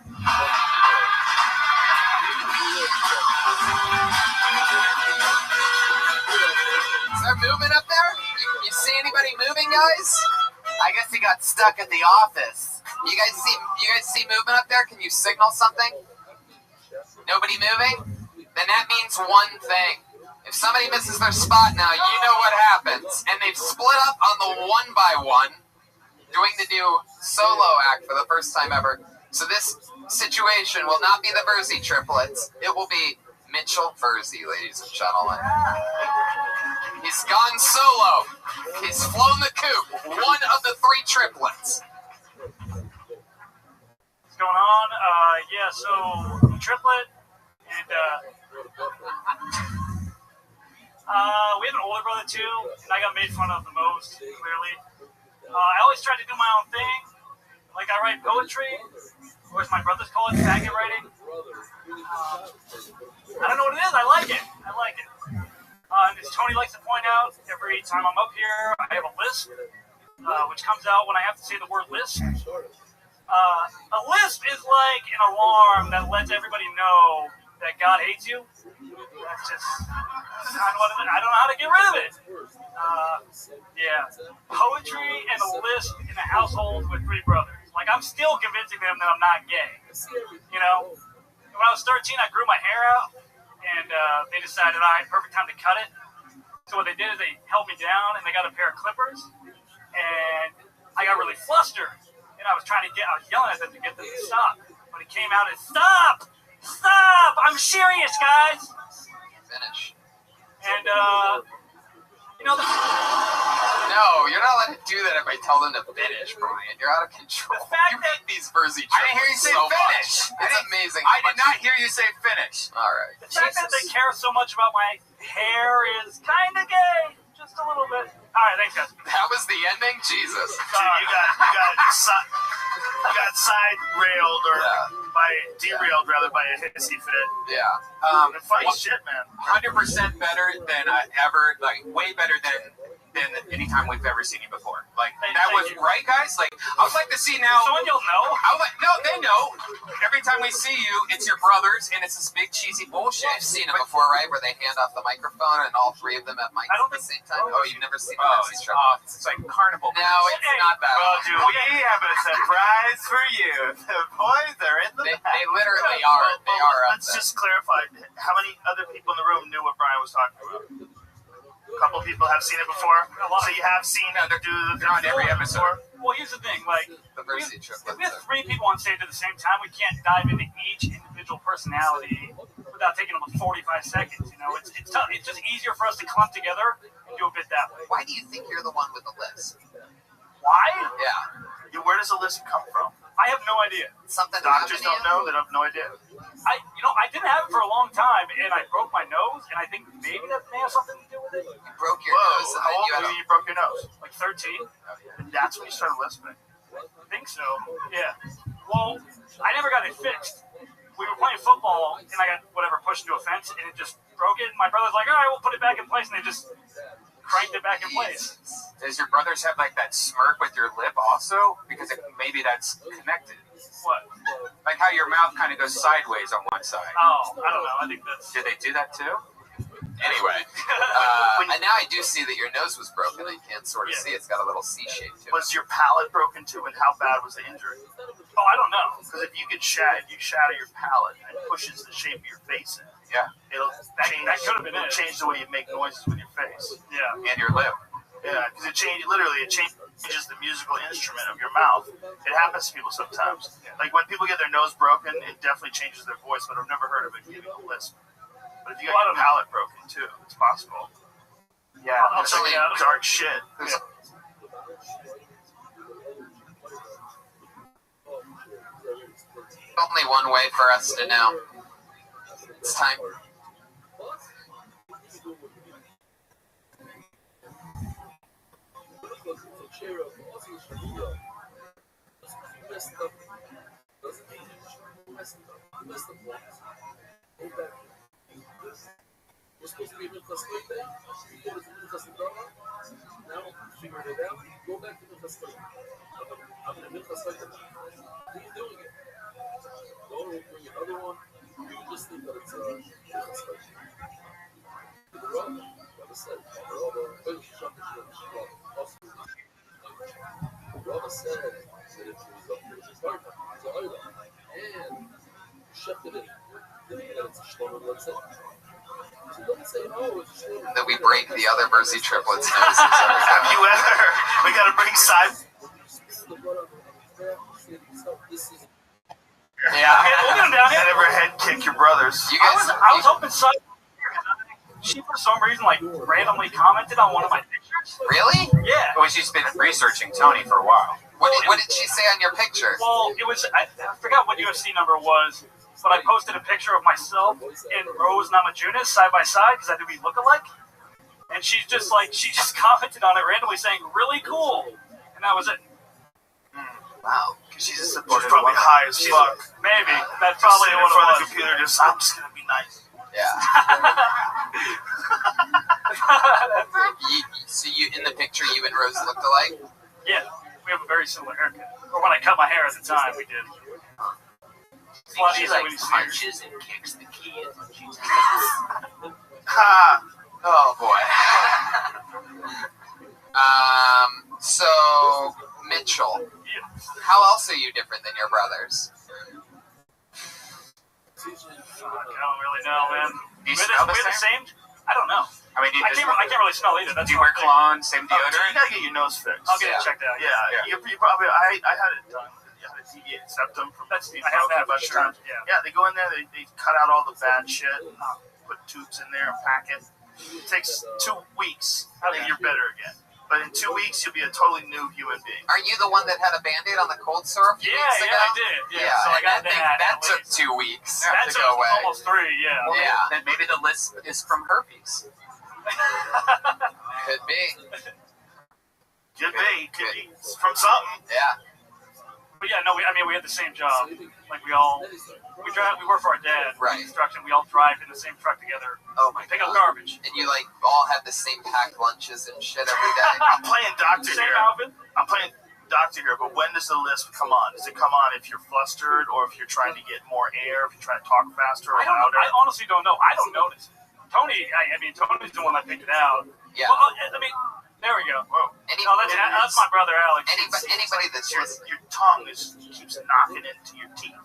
Is there movement up there? You see anybody moving, guys? I guess he got stuck at the office. You guys see movement up there? Can you signal something? Nobody moving? Then that means one thing. If somebody misses their spot now, you know what happens. And they've split up on the 1x1, doing the new solo act for the first time ever. So this situation will not be the Verzi triplets. It will be Mitchell Verzi, ladies and gentlemen. He's gone solo. He's flown the coop. One of the three triplets. What's going on? Yeah, so triplet, and we have an older brother too, and I got made fun of the most, clearly. I always tried to do my own thing. Like, I write poetry, or as my brothers call it, faggot writing. I don't know what it is. I like it. And as Tony likes to point out, every time I'm up here, I have a lisp, which comes out when I have to say the word lisp. A lisp is like an alarm that lets everybody know that God hates you. That's just kind of what it is. I don't know how to get rid of it. Yeah. Poetry and a lisp in a household with three brothers. Like, I'm still convincing them that I'm not gay. You know? When I was 13, I grew my hair out, and they decided, all right, perfect time to cut it. So what they did is they held me down, and they got a pair of clippers, and I got really flustered. And I was yelling at them to get them to stop. But it came out as, stop! Stop! I'm serious, guys! Finish. And, you know, No, you're not allowed to do that if I tell them to finish, Brian. You're out of control. The fact You hate these Verzi triplets I didn't hear you say so finish. much. It's amazing. I did not hear you say finish. All right. the fact that they care so much about my hair is kind of gay. Just a little bit. All right, thanks, guys. That was the ending? Jesus. Dude, you got side railed or derailed rather by a hissy fit. Yeah. Funny shit, man. 100% better than ever, like way better than any time we've ever seen you before. Like, that was right, guys. Like, I would like to see now. Someone you'll know? No, they know. Every time we see you, it's your brothers, and it's this big cheesy bullshit. You've seen it before, right? Where they hand off the microphone and all three of them at mics at the same time. Oh, you've never seen the Verzi triplets? It's like carnival. No, it's not that. Well, do we have a surprise for you? The boys are in the back. They literally are. They are up Let's there. just clarify. How many other people in the room knew what Brian was talking about? A couple people have seen it before. So you have seen it do the on every episode. Well, here's the thing. Like, The Verzi triplets. if we have three people on stage at the same time, we can't dive into each individual personality without taking them 45 seconds. You know, it's tough. It's just easier for us to clump together and do a bit that way. Why do you think you're the one with the list? Why? Yeah. Where does the list come from? I have no idea. Something Doctors happened to don't you? know. They have no idea. I didn't have it for a long time, and I broke my nose, and I think maybe that may have something to do with it. You broke your Whoa, nose and how then old you had were you broke your nose? Like 13. And that's when you started lisping. I think so. Yeah. Well, I never got it fixed. We were playing football, and I got whatever pushed into a fence, and it just broke it. My brother's like, all right, we'll put it back in place, and they just cranked it back in place. Does your brothers have like that smirk with your lip also? Because maybe that's connected. What? Like how your mouth kind of goes sideways on one side. Oh, I don't know. I think that's... Did they do that too? Anyway, and now I do see that your nose was broken. I can sort of see it's got a little C shape to it. Was your palate broken too, and how bad was the injury? Oh, I don't know. Because if you shatter your palate and it pushes the shape of your face in, it'll change. That could have been it. Change the way you make noises with your face. Yeah, and your lip. Yeah, because it changes the musical instrument of your mouth. It happens to people sometimes. Like when people get their nose broken, it definitely changes their voice. But I've never heard of it giving a lisp. But if you got your palate broken too, it's possible. Yeah, it's like dark shit. There's only one way for us to know. It's time. We're supposed to be in Minchas Today. You go to Minchas Today. Now, figure it out. Go back to Minchas Today. I'm in Minchas Today. Who are you doing it? Don't bring another one. You just think that it's Minchas Today. The Rabbi said, Rabbi said that it was up to his partner, to Oila, and shifted it. It's a shlomo, let's say. That we break the other Mercy triplets' noses. Have you ever? We gotta bring side. Yeah. We'll get him down here. Never head kick your brothers. I was hoping side. She for some reason randomly commented on one of my pictures. Really? Yeah. Well, she's been researching Tony for a while. What did she say on your picture? Well, it was I forgot what UFC number was. But I posted a picture of myself and Rose Namajunas side by side because I think we look alike. And she just commented on it randomly saying, really cool. And that was it. Wow. Because she's probably high as fuck. Maybe. That's probably what it was. The computer I'm just going to be nice. Yeah. So in the picture, you and Rose looked alike? Yeah. We have a very similar haircut. Or when I cut my hair at the time, we did. She punches and kicks the keys when she's Ha! Oh boy. So Mitchell, how else are you different than your brothers? I don't really know, man. Do you smell the same? I don't know. I mean, I can't really smell either. Do you wear cologne, same deodorant? You gotta get your nose fixed. I'll get it checked out. Yeah. You probably. I had it done. Deviate septum from I have that a bunch of times. Yeah, they go in there, they cut out all the bad shit, put tubes in there, pack it. It takes 2 weeks, and you're better again. But in 2 weeks, you'll be a totally new human being. Are you the one that had a Band-Aid on the cold sore a few weeks ago? Yeah, I did. Yeah, so I got that took 2 weeks to took go away. Almost 3, yeah. Well, yeah. Then maybe the list is from herpes. Could be. Could be from something. Yeah. But yeah, no, we had the same job. Like we work for our dad. Right. Construction. We all drive in the same truck together. Oh my Pick up garbage. And you all had the same packed lunches and shit every day. I'm playing doctor Same here. outfit. I'm playing doctor here, but when does the lisp come on? Does it come on if you're flustered or if you're trying to get more air, if you're trying to talk faster or louder? I honestly don't know. I don't notice. Tony's the one that picked it out. Yeah. Well, I mean, there we go. Whoa. That's my brother Alex. Anybody that's your tongue keeps knocking into your teeth.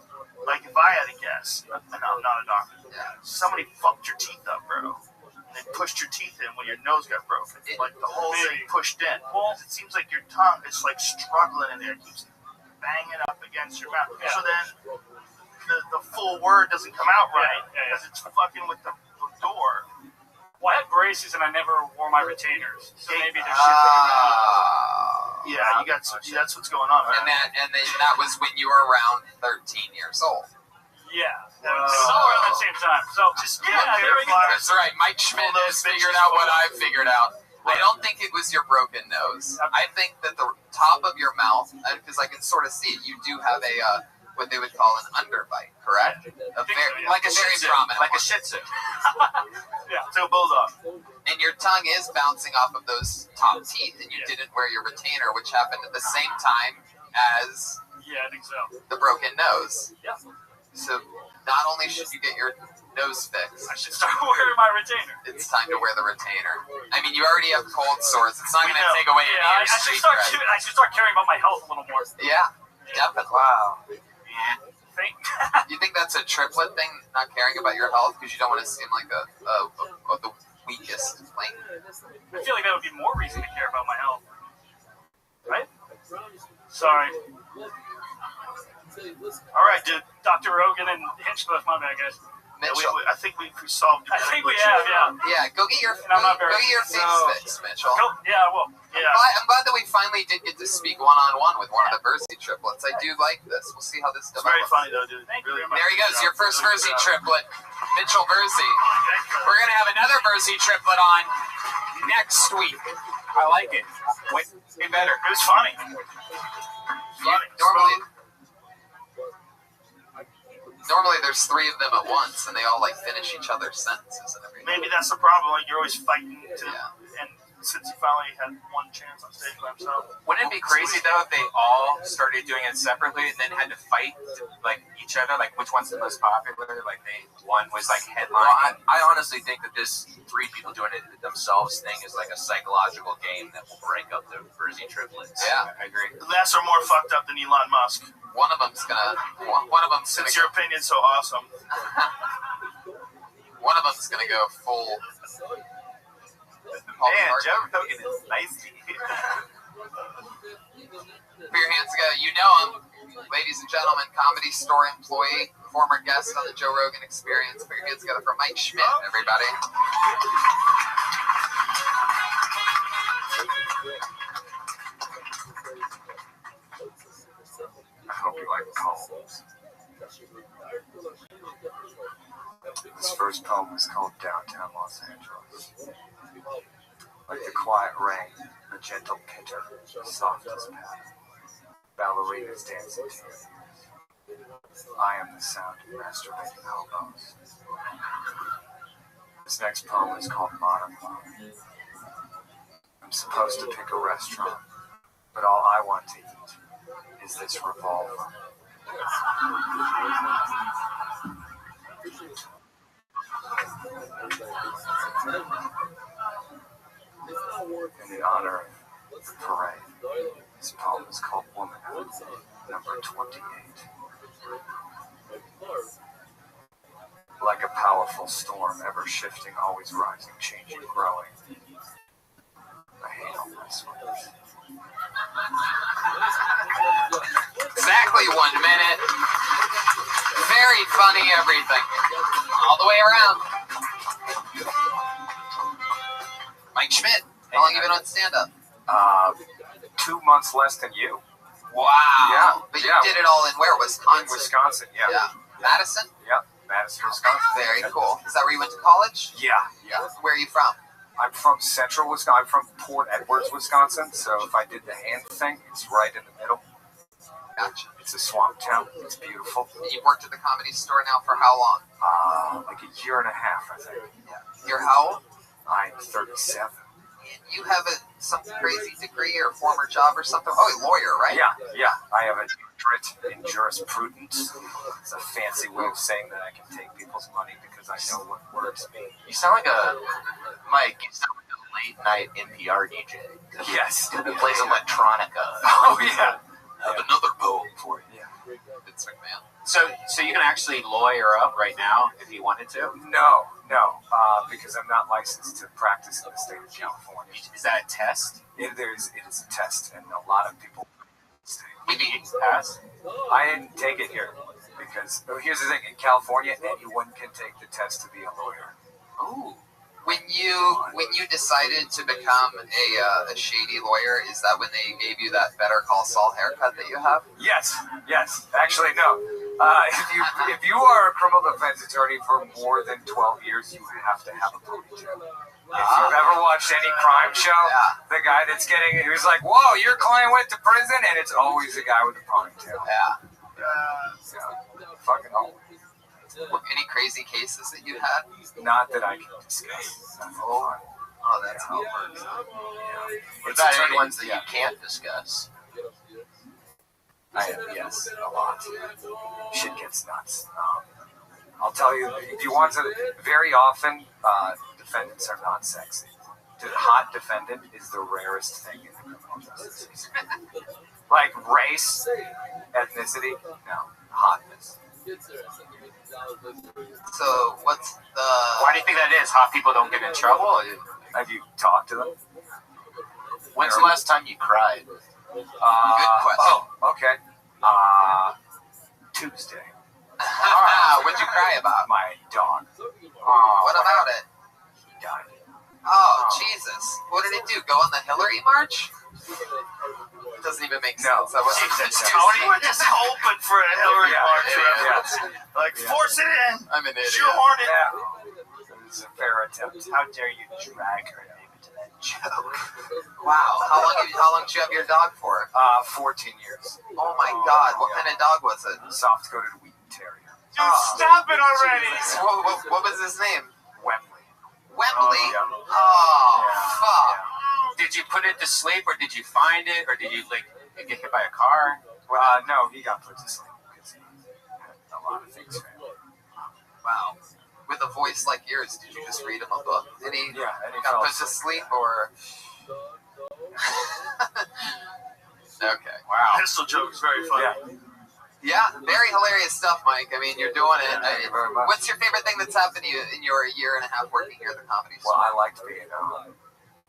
Like if I had a guess, and I'm not a doctor, somebody fucked your teeth up, bro. And they pushed your teeth in when your nose got broken. Like the whole thing pushed in. It seems like your tongue is struggling in there. It keeps banging up against your mouth. Yeah. So then the full word doesn't come out right because it's fucking with the door. Well, I had braces and I never wore my retainers, so maybe there's shit going on. Yeah, that's what's going on. And that was when you were around 13 years old. Yeah, it was all around the same time. So there we go. That's right. Mike Schmidt has figured out what I figured out. I don't think it was your broken nose. I think that the top of your mouth, because I can sort of see it, you do have a what they would call an underbite, correct? Like a Shih Tzu. Like a Shih Tzu. Yeah. So bulldog. And your tongue is bouncing off of those top teeth, and you didn't wear your retainer, which happened at the same time as I think so. The broken nose. Yeah. So not only should you get your nose fixed, I should start wearing my retainer. It's time to wear the retainer. I mean, you already have cold sores. It's not going to take away any of your street cred. I should start caring about my health a little more. Yeah. Definitely. Wow. You think that's a triplet thing, not caring about your health because you don't want to seem like the weakest link? I feel like that would be more reason to care about my health. Right? Sorry. All right, dude. Dr. Rogan and Hinchcliffe, my bad, guys. Mitchell. I think we solved it. I think we have, yeah. Yeah, go get your face fixed, Mitchell. Yeah, I will. Yeah. I'm glad that we finally did get to speak one-on-one with one of the Verzi triplets. I do like this. We'll see how this develops. It's very funny, though, dude. Really, there he goes, your first Verzi triplet, Mitchell Verzi. We're going to have another Verzi triplet on next week. I like it. Way better. It was funny. Normally there's three of them at once, and they all like finish each other's sentences and everything. Maybe that's the problem. Like you're always fighting to, and since he finally had one chance on stage by himself. Wouldn't it be crazy though if they all started doing it separately and then had to fight like each other? Like which one's the most popular? Like one was like headline. Well, I honestly think that this three people doing it themselves thing is like a psychological game that will break up the Verzi triplets. Yeah, I agree. The last are more fucked up than Elon Musk. One of them's gonna. Since your opinion's so awesome. One of them's gonna go full. Man, Joe Rogan is nice. Put your hands together. You know him, ladies and gentlemen. Comedy Store employee, former guest on the Joe Rogan Experience. Put your hands together for Mike Schmidt, everybody. I hope you like poems. This first poem is called Downtown Los Angeles. Like the quiet rain, the gentle pitter, the softest patter. Ballerinas dancing to your ears. I am the sound of masturbating elbows. This next poem is called Modern Love. I'm supposed to pick a restaurant, but all I want to eat is this revolver. In the honor of the parade, this poem is called Womanhood, number 28. Like a powerful storm, ever shifting, always rising, changing, growing. I hate all my sweaters. Exactly 1 minute. Very funny, everything. All the way around. Mike Schmidt, how long have you been on stand-up? 2 months less than you. Wow. Yeah. But you did it all in where? Wisconsin? In Wisconsin, yeah. Madison? Yeah, Madison, Wisconsin. Very cool. Is that where you went to college? Yeah. Where are you from? I'm from central Wisconsin. I'm from Port Edwards, Wisconsin. So if I did the hand thing, it's right in the middle. Gotcha. It's a swamp town. It's beautiful. You've worked at the Comedy Store now for how long? Like a year and a half, I think. Yeah. You're how old? I'm 37. And you have some crazy degree or former job or something? Oh, a lawyer, right? Yeah. I have a doctorate in jurisprudence. It's a fancy way of saying that I can take people's money because I know what words mean. You sound like Mike, you sound like a late night NPR DJ. Yes. Who plays electronica. Oh, yeah. I have another poem for you. Yeah. Vince McMahon. So you can actually lawyer up right now if you wanted to? No, because I'm not licensed to practice in the state of California. Is that a test? It is a test, and a lot of people You need to pass? I didn't take it here because here's the thing: in California, anyone can take the test to be a lawyer. Ooh. When you decided to become a shady lawyer, is that when they gave you that Better Call Saul haircut that you have? Yes. Actually, no. If you are a criminal defense attorney for more than 12 years, you have to have a ponytail. If you've ever watched any crime show, the guy that's who's like, "Whoa, your client went to prison," and it's always the guy with the ponytail. Fucking always. Any crazy cases that you had? Not that I can discuss. Oh, that's how it works. What about any ones that you can't discuss? Yes, a lot. Shit gets nuts. I'll tell you, if you want to, very often, defendants are not sexy. The hot defendant is the rarest thing in the criminal justice system. Like race, ethnicity, no, hotness. So what's the? Why do you think that is? Hot people don't get in trouble? Have you talked to them? When's the last time you cried? Good question. Oh, okay. Tuesday. What'd you cry about? My dog. What about it? He died. Oh, Jesus. What did it do? Go on the Hillary March? Doesn't even make sense. That wasn't Tony was just hoping for a Hillary March reference. Like, force it in. I'm an idiot. Shoehorn it. Yeah. It was a fair attempt. How dare you drag her name into that joke? Wow. How long did you have your dog for? 14 years. Oh my God. What kind of dog was it? Soft coated Wheaten Terrier. Dude, stop it already. What was his name? Wembley. Wembley? Yeah. Oh, fuck. Did you put it to sleep, or did you find it, or did you like get hit by a car? Well, no, he got put to sleep because he had a lot of things fail. Wow. With a voice like yours, did you just read him a book? Did he got put to sleep, or? Okay. Wow. Pistol joke is very funny. Yeah, very hilarious stuff, Mike. I mean, you're doing it. Thank you very much. What's your favorite thing that's happened to you in your year and a half working here at the Comedy Store? Well, I liked being on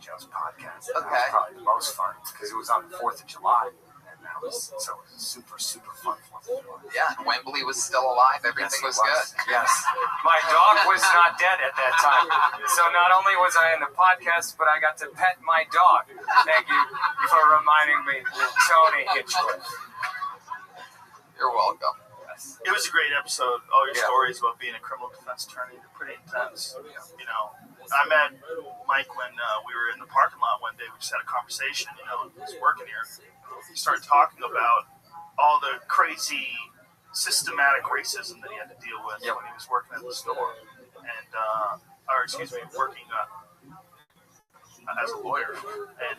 Joe's podcast. That was probably the most fun because it was on the 4th of July. And that was super, super fun 4th of July. Yeah, and Wembley was still alive. Everything was good. Yes. My dog was not dead at that time. So not only was I in the podcast, but I got to pet my dog. Thank you for reminding me, Tony Hitchcock. You're welcome. It was a great episode. All your stories about being a criminal defense attorney, they're pretty intense. You know, I met Mike when we were in the parking lot one day. We just had a conversation, you know, he was working here. He started talking about all the crazy systematic racism that he had to deal with when he was working at the store. And, working as a lawyer. And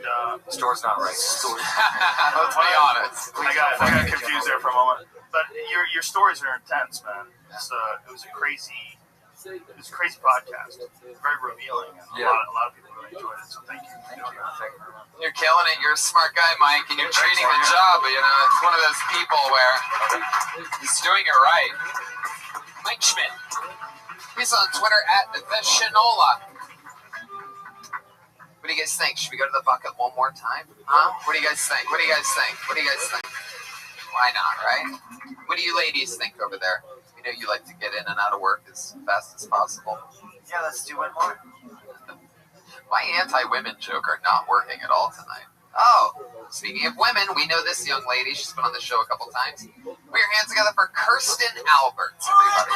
store's not right. Let's be honest. I got confused there for a moment. But your stories are intense, man. It was a crazy podcast. Very revealing. And a lot of people really enjoyed it. So thank you. You're killing it. You're a smart guy, Mike, and you're treating the job. You know, it's one of those people where he's doing it right. Mike Schmidt. He's on Twitter at the Shinola. What do you guys think? Should we go to the bucket one more time? Huh? What do you guys think? Why not, right? What do you ladies think over there? You know you like to get in and out of work as fast as possible. Yeah, let's do one more. My anti-women joke are not working at all tonight. Oh, speaking of women, we know this young lady. She's been on the show a couple times. Put your hands together for Kirsten Alberts, everybody.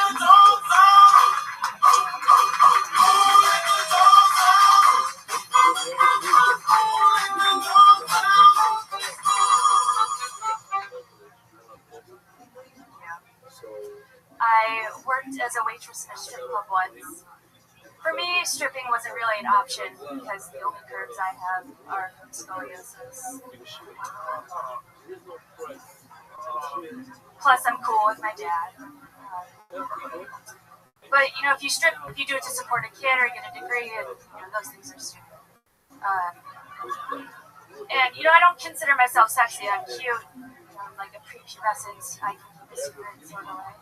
I worked as a waitress in a strip club once. For me, stripping wasn't really an option because the only curves I have are from scoliosis. Plus, I'm cool with my dad. But, you know, if you do it to support a kid or get a degree, and, you know, those things are stupid. And, you know, I don't consider myself sexy. I'm cute. I'm like a prepubescent. I can keep a secret sort of way.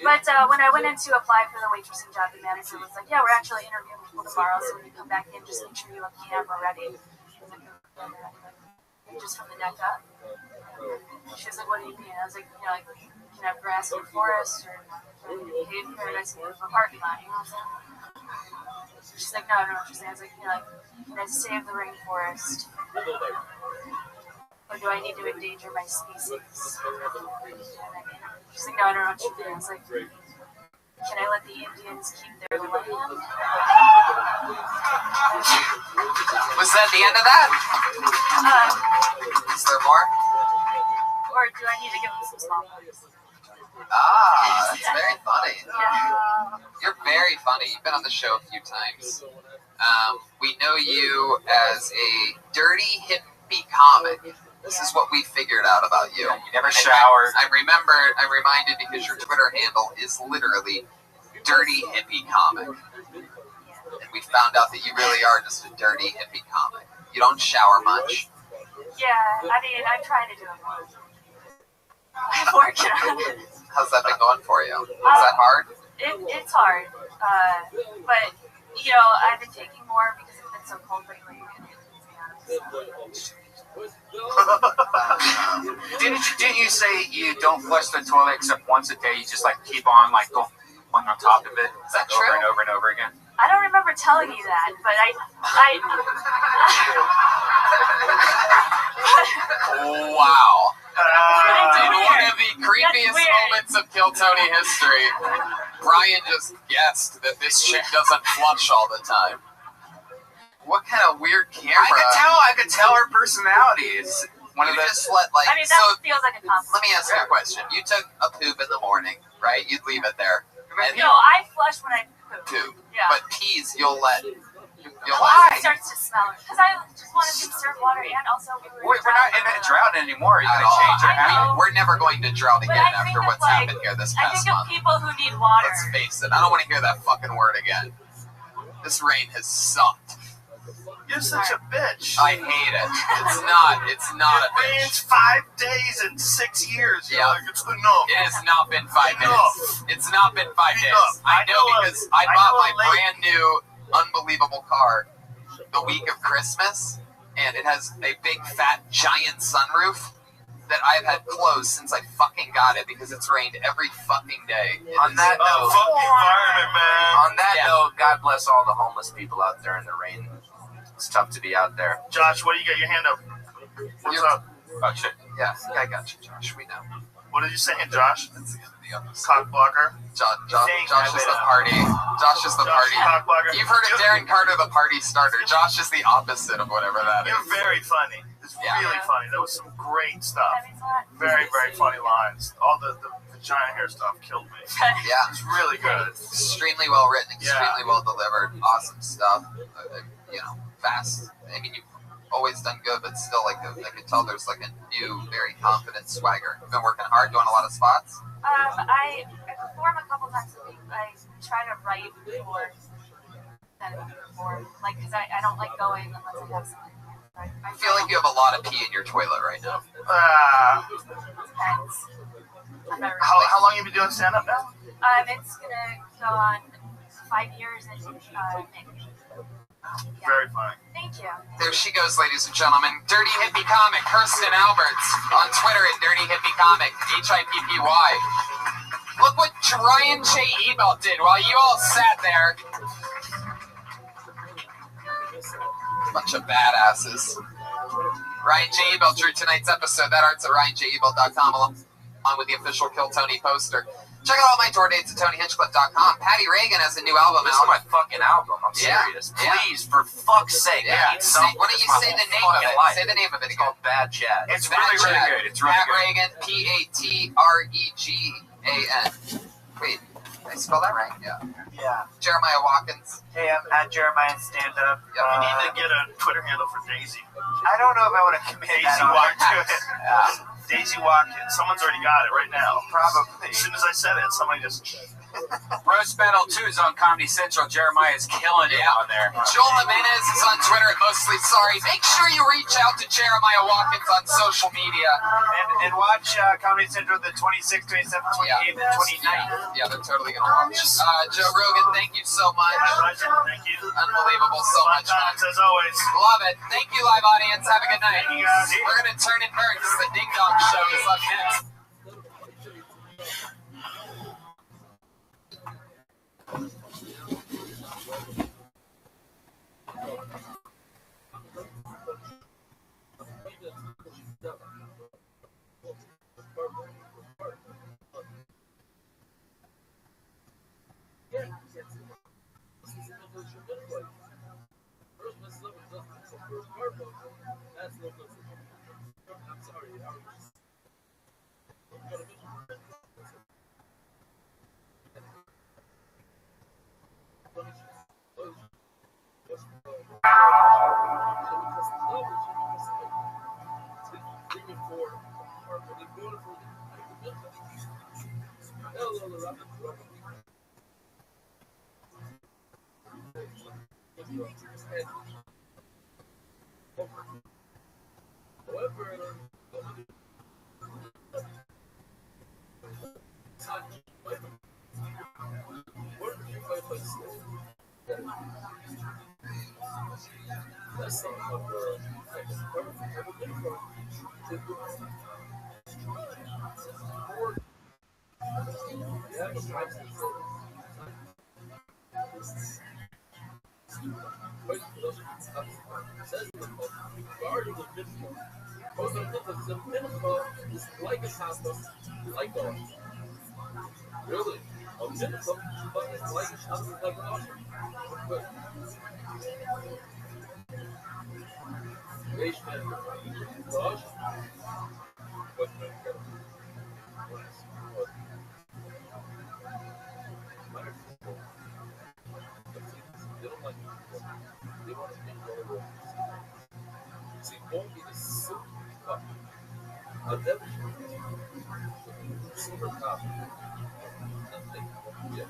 But when I went in to apply for the waitressing job, the manager was like, yeah, we're actually interviewing people tomorrow, so when you come back in, just make sure you have camera ready. Just from the neck up. She was like, what do you mean? I was like, you know, like, can I have grass in the forest, or hay in paradise in the parking lot? You know what I'm saying? She's like, no, I don't know what you're saying. I was like, you know, like, can I save the rainforest? Or do I need to endanger my species? She's like, no, I don't know what you mean. I was like, can I let the Indians keep their land? Was that the end of that? Is there more? Or do I need to give them some small ones? That's very funny. Yeah. You're very funny. You've been on the show a few times. We know you as a dirty hippie comic. This is what we figured out about you. You never showered. I'm reminded because your Twitter handle is literally Dirty Hippie Comic. And we found out that you really are just a dirty hippie comic. You don't shower much. Yeah, I mean, I'm trying to do it more. I'm working on it. How's that been going for you? Is that hard? It's hard. But, you know, I've been taking more because it's been so cold lately. Didn't you say you don't flush the toilet except once a day? You just like keep on like going on top of it. Is that over true? and over and over again? I don't remember telling you that, but Wow. In one of the creepiest moments of Kill Tony history, Brian just guessed that this chick doesn't flush all the time. What kind of weird camera? I could tell her personality is one of those. Just let like. I mean, that feels like a compliment. Let me ask you a question. You took a poop in the morning, right? You'd leave it there. And No, I flush when I poop. Yeah. But peas, you'll let. Why? It starts to smell. Because I just want to conserve water, and also We're not in a drought anymore. You're going to change your habit. We're never going to drought But again I think after of, what's like, happened here this I past think of month. people who need water. Let's face it. I don't want to hear that fucking word again. This rain has sucked. You're such a bitch. I hate it. It's not a It bitch. rains 5 days in 6 years. You're Yeah. like, it's enough. It has not been 5 Enough. days. It's not been 5 days. I know because I bought my brand new, unbelievable car the week of Christmas, and it has a big, fat, giant sunroof that I've had closed since I fucking got it because it's rained every fucking day. On that note, Fuck the environment, man. on that note, God bless all the homeless people out there in the rain. It's tough to be out there. Josh, what do you got? Your hand up. What's up? Oh shit. Yeah, I got you, Josh. We know. What did you say, Josh? That's the end of the episode. Cock blocker. Josh is the party. Josh is the party. Cock blocker. You've heard of Darren Carter, the party starter. Josh is the opposite of whatever that is. You're very funny. It's really funny. That was some great stuff. Very, very funny lines. All the vagina hair stuff killed me. Yeah. It's really good. Extremely well written, extremely well delivered. Awesome stuff. Fast. I mean, you've always done good, but still, like, I could tell there's like a new, very confident swagger. You've been working hard, doing a lot of spots. I perform a couple times a week. I try to write more than perform, like, because I don't like going unless I have something. I feel like you have a lot of pee in your toilet right now. Depends. How long have you been doing stand-up now? It's gonna go on 5 years in May. Very funny. Thank you. There she goes, ladies and gentlemen. Dirty Hippie Comic, Kirsten Alberts. On Twitter at Dirty Hippie Comic, HIPPY. Look what Ryan J. Ebelt did while you all sat there. Bunch of badasses. Ryan J. Ebelt drew tonight's episode. That art's at RyanJEbelt.com along with the official Kill Tony poster. Check out all my tour dates at TonyHinchcliffe.com. Patty Reagan has a new album This out. is my fucking album. I'm serious. Please, for fuck's sake. Yeah. I need something. Why don't you say the name of it? Say the name of it. It's called Bad Chat. It's really, really good. It's really Pat good. Reagan, Patregan. Wait, did I spell that right? Yeah. Jeremiah Watkins. Hey, I'm at Jeremiah Stand Up. You need to get a Twitter handle for Daisy. I don't know if I want to commit Daisy that on Watkins. Daisy Watkins. Someone's already got it right now. Probably. As soon as I said it, somebody just... Roast Battle 2 is on Comedy Central. Jeremiah is killing it on there. Joel Jimenez is on Twitter at Mostly Sorry. Make sure you reach out to Jeremiah Watkins on social media. And watch Comedy Central the 26th, 27th, 28th, and 29th. Yeah, they're totally going to watch. Joe Rogan, thank you so much. Thank you. Unbelievable, so much fun. As always. Love it. Thank you, live audience. Have a good night. Thank you, guys. We're going to turn and burn because the Ding Dong Show is up next. Really? A minimum, but it's like something like awesome. But gosh, but they don't like they want to make more. See, only the super cup. A devil super cup. Nothing. Yeah.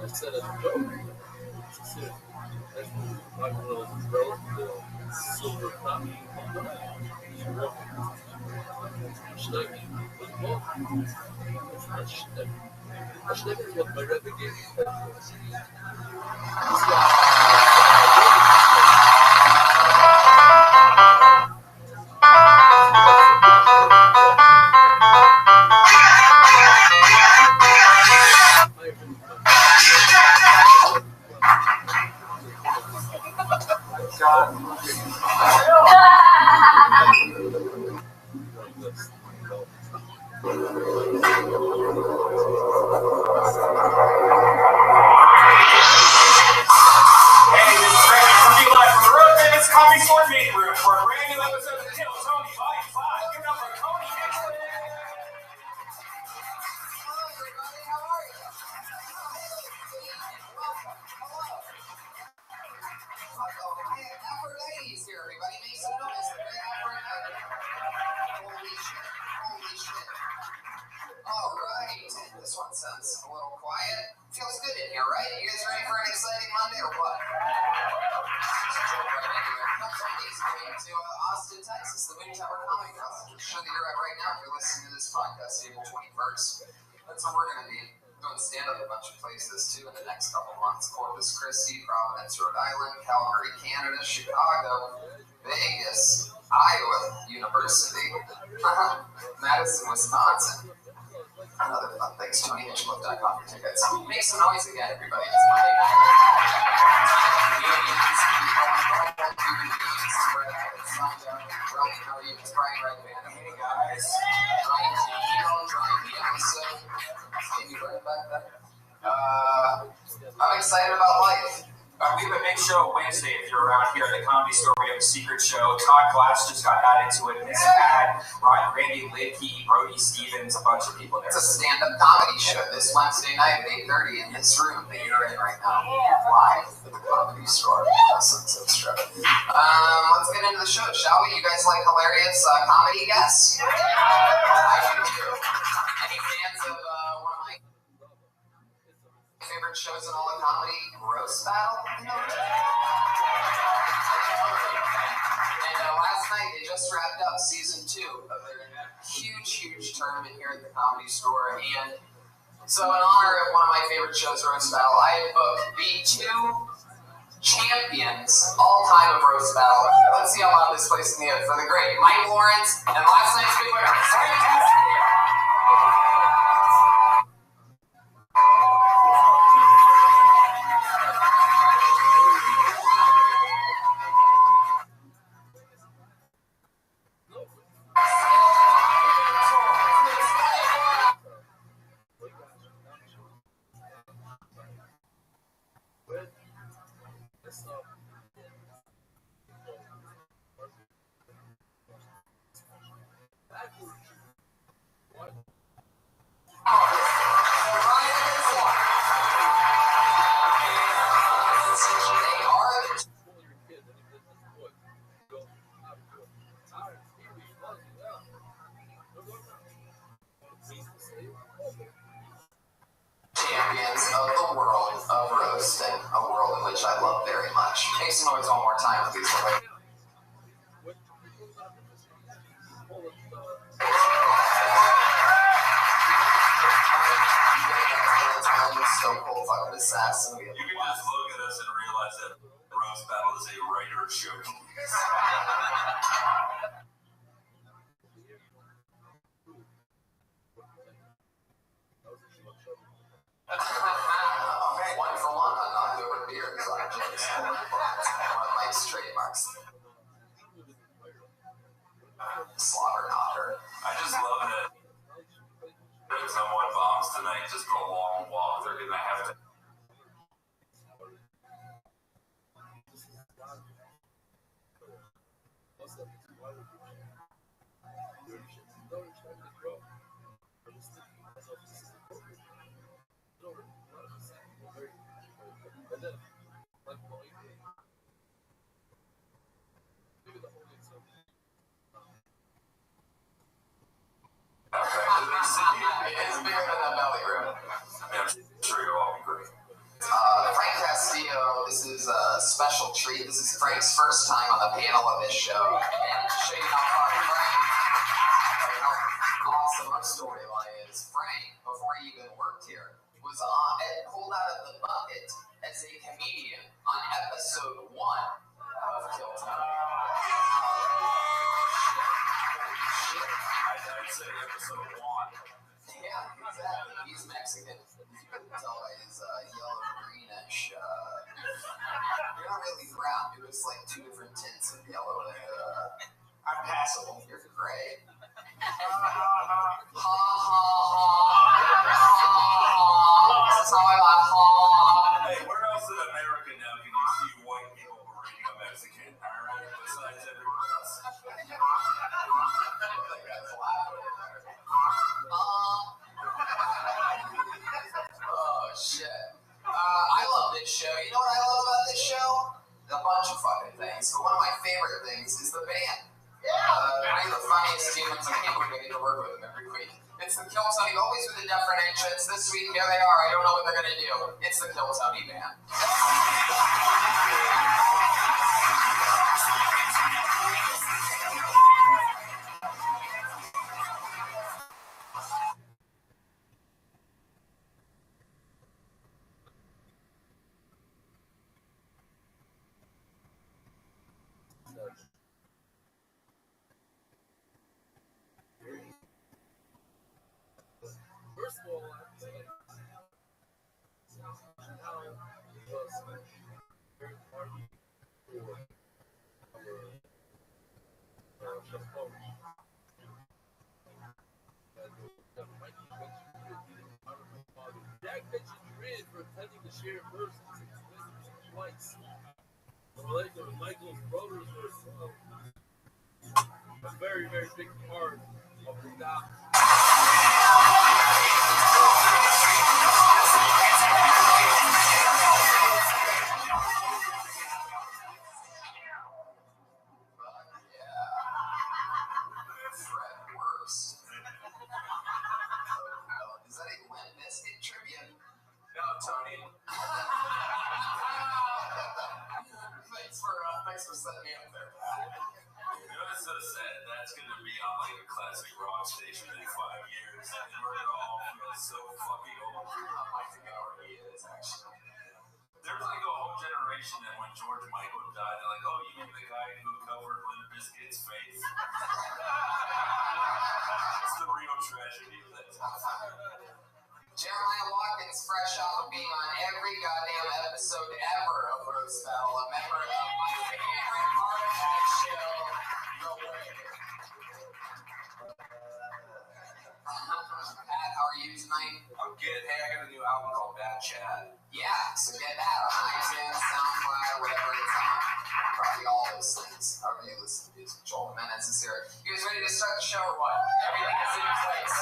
I said as a joke. Seriously. That's like one of those umbrellas, the silver cup. Schnecke. It's not Schnecke. A Schnecke is what my Rabbi gave me. This one sounds a little quiet. Feels good in here, right? You guys ready for an exciting Monday or what? Coming to Austin, Texas, the Wind Tower Comedy Festival. The show that you're at right now, if you're listening to this podcast, April 21st. That's when we're going to be doing stand-up a bunch of places, too, in the next couple months. Corpus Christi, Providence, Rhode Island, Calgary, Canada, Chicago, Vegas, Iowa University, Madison, Wisconsin. Other fun things, TonyHitchcliffe.com for tickets. Make some noise again, everybody. It's Monday night. Hey guys. I'm excited about life. We have a big show Wednesday if you're around here at the Comedy Store. We have a secret show. Todd Glass just got added to it. Miss Ad, Randy Lidkey, Brody Stevens, a bunch of people there. It's a stand-up comedy show this Wednesday night at 8:30 in this room that you're in right now. Live at the Comedy Store. Sunset Strip. Let's get into the show, shall we? You guys like hilarious comedy guests? I do too. Any fans of one of my favorite shows in all of comedy, Roast Battle? And last night they just wrapped up season 2 of their huge tournament here at the Comedy Store. And so in honor of one of my favorite shows, Roast Battle, I have booked the 2 champions all time of Roast Battle. Let's see how loud this place can get for the great Mike Lawrence and last night's big winner, Frank Cassidy. Champions of the world of roasting, a world in which I love very much. Make some noise one more time, please. so cool, fucking assassin. You can just look at us and realize that Roast Battle is a writer showcase. One for one on not doing beer, so I just one of Mike's trademarks. Slaughter knocker. I just love that if someone bombs tonight, just a long walk, they're gonna have to. It is bigger than the belly room. I'm sure you'll all be great. Frank Castillo, this is a special treat. This is Frank's first time on the panel of this show. And to show you how far Frank, how awesome our storyline is, Frank, before he even worked here, was pulled out of the bucket as a comedian on episode 1 of Kill Tony. I'd say episode 1. Yeah, exactly. He's Mexican. You can tell by his yellow-greenish. You're not really brown. You're just like 2 different tints of yellow. I'm passable. You're gray. That's how I laugh. Hey, where else in America now can you see white people berating a Mexican? Alright, besides everywhere else. Oh shit. I love this show. You know what I love about this show? A bunch of fucking things. But one of my favorite things is the band. They're the funniest humans. I can't believe I get to work with them every week. It's the Kill Tony, always with a different entrance. This week, here they are. I don't know what they're gonna do. It's the Kill Tony band. First of all, Jack mentioned Grid for attending the shared verses twice. The relation of Michael's brothers were a very, very big part of the doc. Is that a Limp Bizkit tribute? No, Tony. Thanks for setting me up there. You know what's so sad? That's going to be on like a classic rock station in 5 years, and we're going to all feel so fucking old. I'd like to go where he is, actually. There's like a whole generation that when George Michael died, they're like, oh, you mean the guy who covered Limp Bizkit's face? That's the real tragedy of that time. Jeremiah Watkins, fresh off of being on every goddamn episode ever of Roast Battle, a member of my favorite part of that show, The Wig. Pat, how are you tonight? I'm good. Hey, I got a new album called Bad Chat. Yeah, so get that on iTunes, SoundCloud, whatever it's on. Probably all those things. However you listen to music. Joel Jimenez is here. You guys ready to start the show or what? Everything is in place.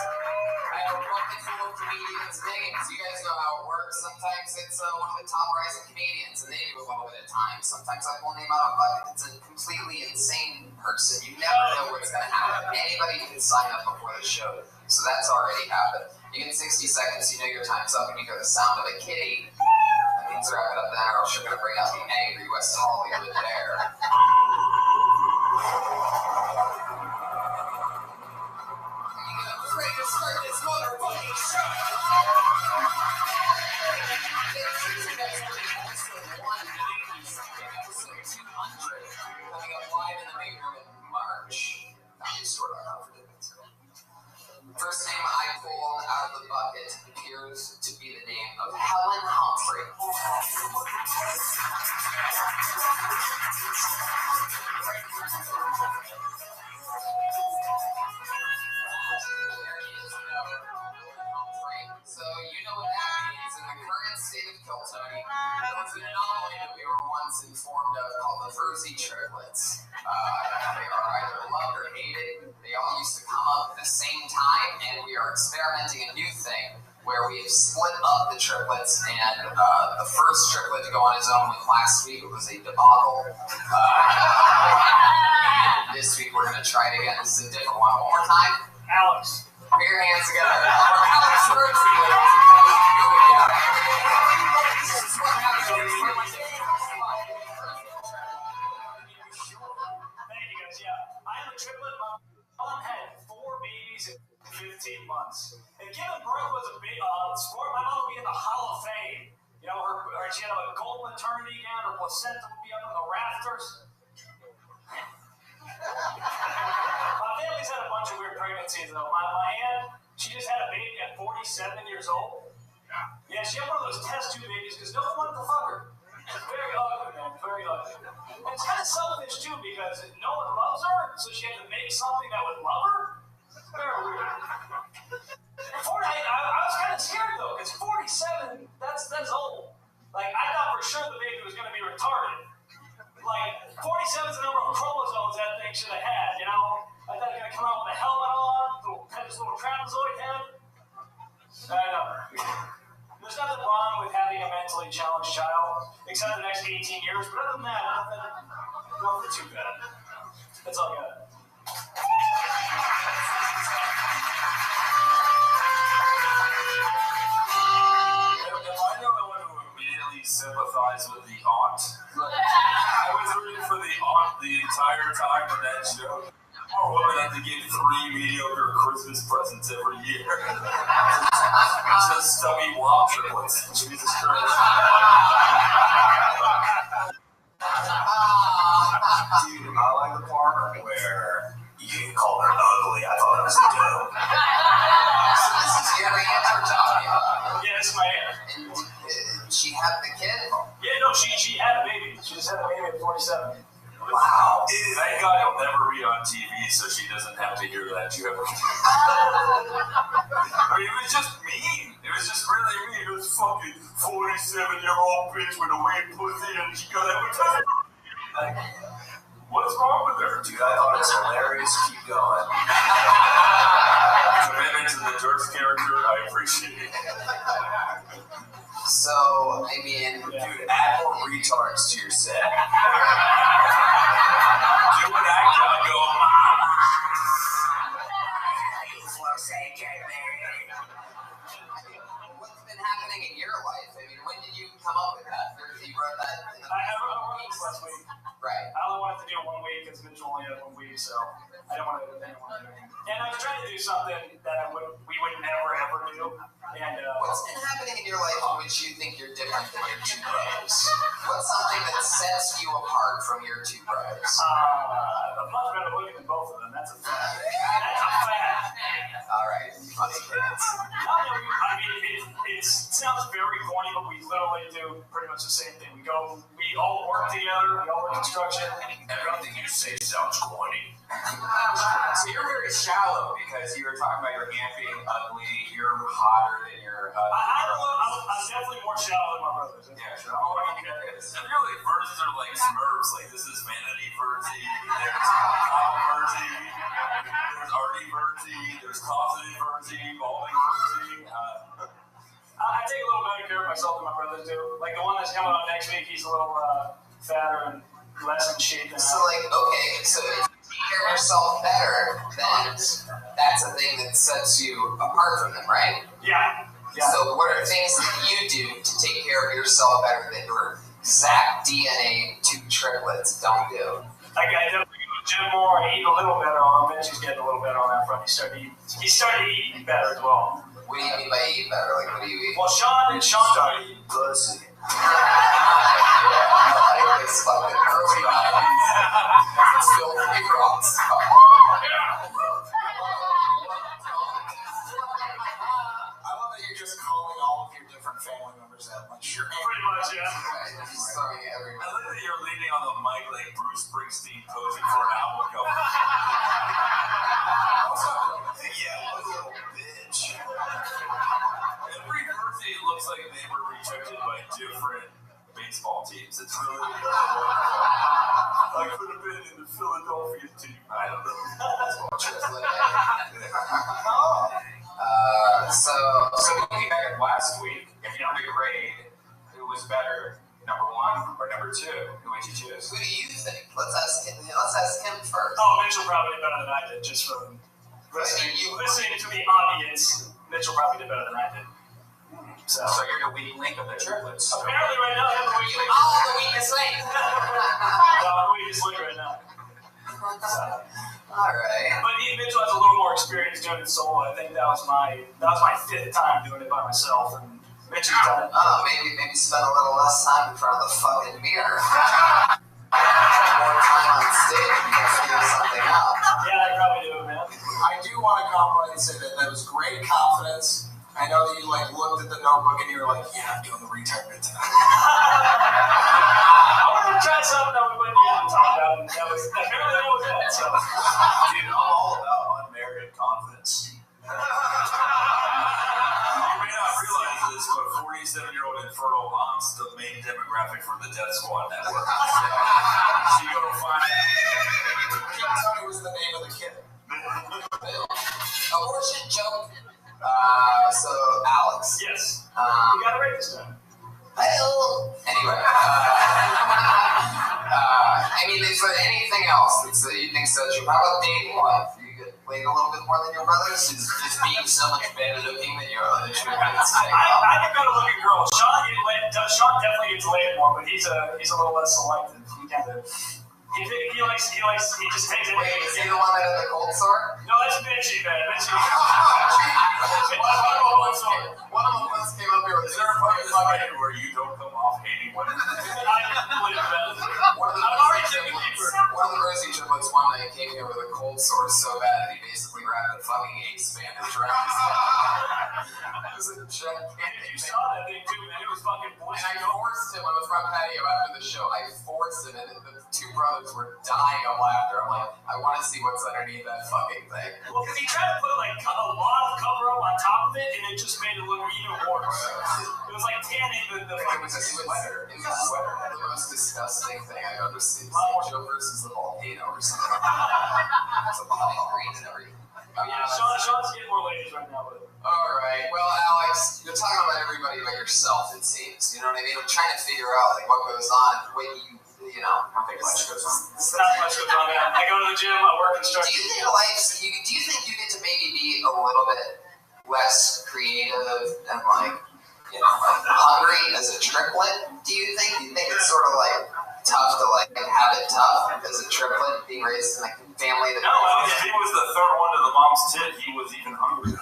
I have a bucket full of comedians digging. So you guys know how it works. Sometimes it's one of the top rising comedians, and they do a little bit of time. Sometimes I pull name out of a bucket that's a completely insane person. You never know what's going to happen. Anybody can sign up before the show. So that's already happened. You get 60 seconds, you know your time's up, and you hear the sound of a kitty. That means wrap it up there, or else you're going to bring out the angry West Hollywood bear. You get ready to start this motherfucking show. Jersey triplets. They are either loved or hated. They all used to come up at the same time, and we are experimenting a new thing where we've split up the triplets, and the first triplet to go on his own went last week. It was a debacle. And this week we're going to try it again. This is a different one. One more time. Alex. Put your hands together. For Alex Rootzy, ladies and gentlemen. Here we go. This is what happens. Thank you guys. Yeah, I am a triplet. My mom had 4 babies in 15 months. And giving birth was a big sport. My mom would be in the Hall of Fame. You know, she had a gold maternity gown. Her placenta would be up in the rafters. My family's had a bunch of weird pregnancies, though. My aunt, she just had a baby at 47 years old. Yeah, she had one of those test tube babies because no one wanted to fuck her. It's very ugly, man. Very ugly. And it's kind of selfish, too, because no one loves her, so she had to make something that would love her. It's very weird. I was kind of scared, though, because 47, that's old. Like, I thought for sure the baby was going to be retarded. Like, 47 is the number of chromosomes that thing should have had, you know? I thought it was going to come out with a helmet on, had this little trapezoid head. I know. There's nothing wrong with having a mentally challenged child, except the next 18 years, but other than that, nothing too bad. That's all I got. Sympathize with the aunt. I was rooting for the aunt the entire time of that show. Our woman had to get 3 mediocre Christmas presents every year. Just stubby wop triplets. Jesus Christ. Dude, I like the part where you called her ugly. I thought it was dope. So this is your aunt we're talking about. Yeah, this is my aunt. And she had the kid? Yeah, no, she had a baby. She just had a baby at 47. Wow. Thank God he'll never be on TV, so she doesn't have to hear that joke. I mean, it was just mean. It was just really mean. It was fucking 47-year-old bitch with a weird pussy, and she got that. Like, what's wrong with her? Dude, I thought it was hilarious. Keep going. Commitment to the Durst character, I appreciate it. So, I mean, dude, add more retards to your set. Do an act out, go, mama. What's been happening in your life? I mean, when did you come up with that? You wrote that in the wrote this last week. Right. I only wanted to do it 1 week because Mitch only had 1 week, so I didn't want to do anything. And I was trying to do something that we would never ever do. And what's been happening in your life in which you think you're different than your 2 brothers? What's something that sets you apart from your 2 brothers? I'm much better looking than both of them. That's a fact. That's a fact. All right, funny kids. I mean, it sounds very corny, but we literally do pretty much the same thing. We all work together. We all work construction. Everything you say sounds corny. So you're very shallow because you were talking about your aunt being ugly. You're hotter than your I'm definitely more shallow than my brothers. Yeah, sure. And really, verses are like Smurfs. Like, this is Vanity Verzi, there's Kyle Verzi, there's Artie Verzi, there's Closeted Verzi, Balding Verzi. I take a little better care of myself than my brothers do. Like the one that's coming up next week, he's a little fatter and less in shape than I am. So, like, okay, so if you take care of yourself better, then that's a thing that sets you apart from them, right? Yeah. So what are things that you do to take care of yourself better that your Zach DNA 2 triplets don't do? I definitely go to the gym more. I eat a little better on him. Mitch is getting a little better on that front. He started eating better as well. What do you mean by eat better? Like, what do you eat? Well, Sean started eating pussy. It's fucking early on. Filthy rocks. Family members that much. Sure. Pretty much, yeah. He's throwing everyone. I love that you're leaning on the mic like Bruce Springsteen posing for an album cover. Yeah, what a little bitch. Every birthday looks like they were rejected by different baseball teams. It's really I could have been in the Philadelphia team. I don't know. So looking back at last week, if you had to grade who was better, number 1 or number 2, who would you choose? who do you think? Let's ask him first. Oh, Mitchell probably did better than I did, just from listening to the audience. Mitchell probably did better than I did. So you're the weak link of the triplets. Apparently right now, I'm the weak link. Oh, the weakest link. No, I'm the weakest link right now. All right. But Mitchell has a little more experience doing it solo. I think that was my 5th time doing it by myself, and Mitchell's done it. Oh, maybe spend a little less time in front of the fucking mirror. More time on stage because figure something out. Yeah, I probably do, man. I do want to compliment and say that was great confidence. I know that you looked at the notebook and you were like, yeah, I'm doing the retard bit tonight. I wanted to try something that we wouldn't even talk about, and apparently that was it. So. Dude, I'm all about unmerited confidence. You may not realize this, but 47-year-old infertile aunt's the main demographic for the Death Squad network. So you go to find out. King Tony was the name of the kid. Abortion joke. So Alex. Yes. You got it right this time. Anyway. I mean, is there anything else that you think says you? How about dating life? You get laid a little bit more than your brothers? Is being so much better looking than your other two brothers? I think better looking girls. Sean definitely gets laid more, but he's a little less selective. He just takes it. Wait, is he the one that had the cold sore? No, that's Mitchie, man. Mitchie. One of them once came up here with a fucking where you don't come off hating women. One of the Rosie triplets one night came here with a cold sore so bad that he basically wrapped a fucking ace bandage around his head. It was a gigantic. You saw that thing too, man. It was fucking bullshit. And I forced him on the front patio after the show. I forced him, and the two brothers were dying of laughter. I'm like, I want to see what's underneath that fucking thing. Well, because he tried to put a lot of cover up on top of it, and it just made it look even worse. It was like tanning the It was a sweater. It was a sweater. The most disgusting thing I've ever seen. Joe versus the volcano or something. It's a volcano and everything. Yeah, Sean's getting more ladies right now. Alright, well, Alex, you're talking about everybody but yourself, it seems. You know what I mean? I'm trying to figure out what goes on when you know. I don't think much goes on. Not much goes on, man. I go to the gym, I work construction. Do you think you get to maybe be a little bit less creative and hungry as a triplet? Do you think it's sort of tough to have it tough as a triplet, being raised in a family that? No, if he was the third one to the mom's tit, he was even hungrier.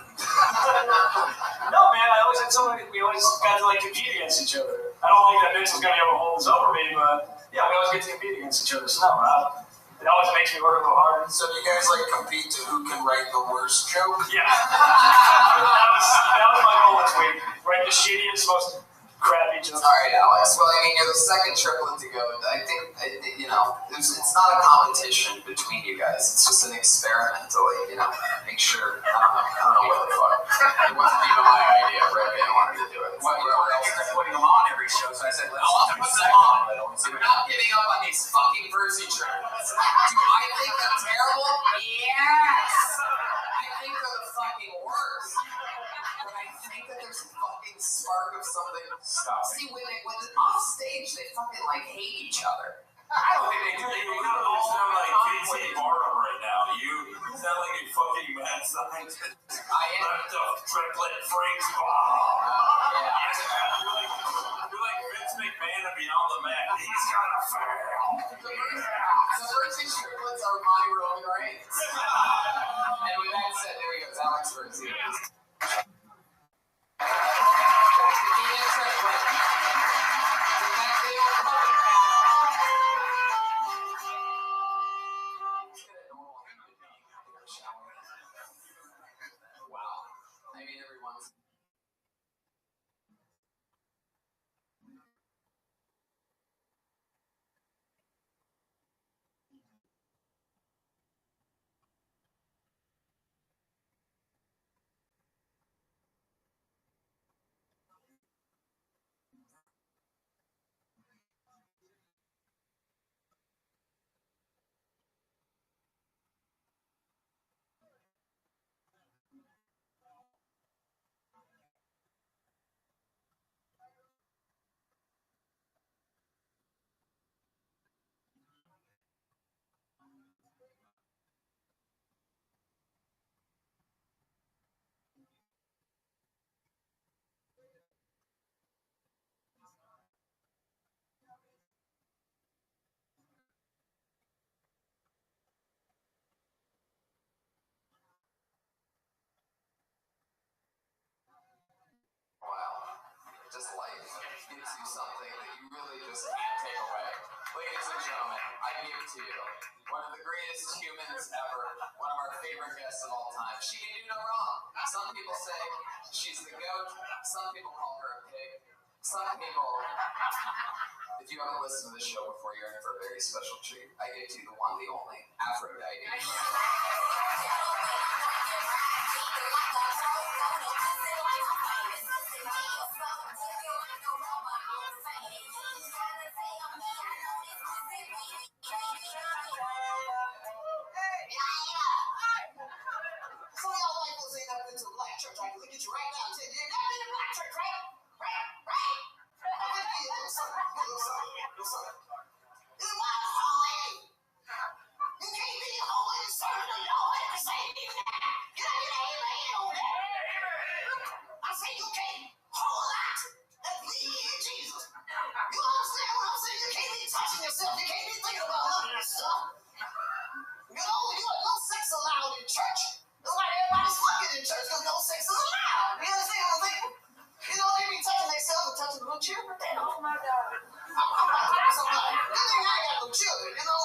No, man, I always had somebody. We always got to compete against each other. I don't think that Mitch is gonna be able to hold this over me, but yeah, we always get to compete against each other. So no, it always makes me work a little harder. So do you guys compete to who can write the worst joke? Yeah, that was my goal this week. Write the shittiest, most crappy joke. All right, Alex. Well, I mean, you're the second triplet to go. I think it's not a competition between you guys. It's just an experiment to make sure. I don't know what the fuck. It wasn't even my idea. Rabbi wanted to do it. Well, you were putting them on every show, so I said, let's put them on. I'm not giving up on these fucking Versi triplets. Do I think they're terrible? Yes. I think they're the fucking worst. But I think that there's a fucking spark of something. Stop. See, when off stage, they fucking hate each other. I don't think they do. You all sound like Casey Barnum right now. You sound like a fucking mad scientist. I am. Left of triplet freaks. You're like Vince McMahon and Beyond the Mat. He's gonna fail. The Versi triplets are my Roman Reigns. And with that said, there he goes, Alex Versi. just life gives you something that you really just can't take away. Ladies and gentlemen, I give to you one of the greatest humans ever, one of our favorite guests of all time. She can do no wrong. Some people say she's the goat. Some people call her a pig. Some people, if you haven't listened to this show before, you're in for a very special treat. I give to you the one, the only, Aphrodite. Some of y'all white folks ain't never been to a black church. I can look at you right now and tell you, you've never been to a black church, right? Right? I'm gonna give you a little something. It's why it's holy. You can't be holy and serve the Lord at the same time. Can I get an amen on that? I say you can't hold out and believe in Jesus. You understand what I'm saying? You can't be touching yourself. You can't be thinking about none of this stuff. You know, you have no sex allowed in church. That's why everybody's fucking in church, because no sex is allowed. You understand what I'm saying? You know, they be touching themselves and touching little children. Oh my God. I'm not touching somebody. Good thing I ain't got no children, you know.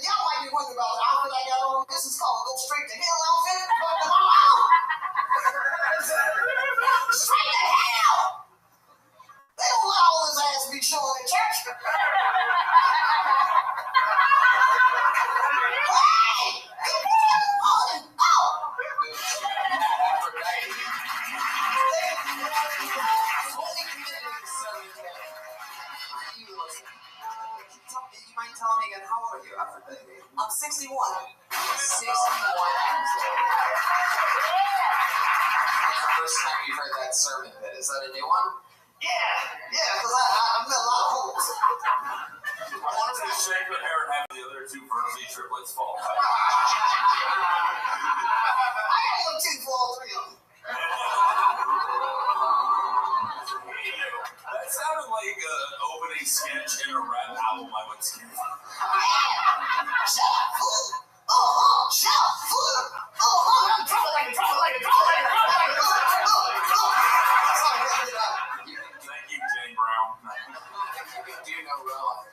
Y'all might be wondering about the outfit I got on. This is called Go Straight to Hell outfit. But I'm out. Straight to hell. They don't allow all his ass to be showing in church. You mind telling me again, how old are you, Aphrodite? I'm 61. 61 years old. When's the first time you heard that sermon bit? Is that a new one? Yeah, because I met a lot of holes. I wanted to shave your hair and have the other two Berkeley triplets fall out. I got one too for all three of them. That sounded like an opening sketch in a rap album I would skip. Shut up, fool! Shut up, fool! I'm trouble like Thank you, Jane Brown. You do no wrong.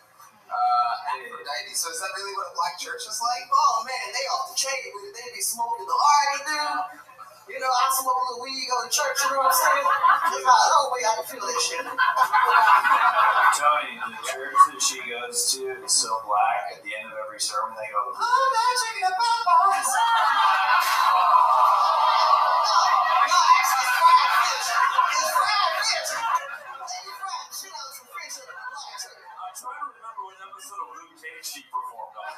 Aphrodite. So is that really what a black church is like? Oh man, they off the chain with it. They be smoking the hardy, dude. You know, I smoke a little weed, go to church, you know what I'm saying? It's not no way I can feel that shit. Tony, the church that she goes to is so black, at the end of every sermon they go, Oh, not chicken and Popeyes. No, actually, it's fried fish. It's fried fish. They be frying shit out of some fish in the black church. I'm trying to remember what episode of Luke Cage she performed on.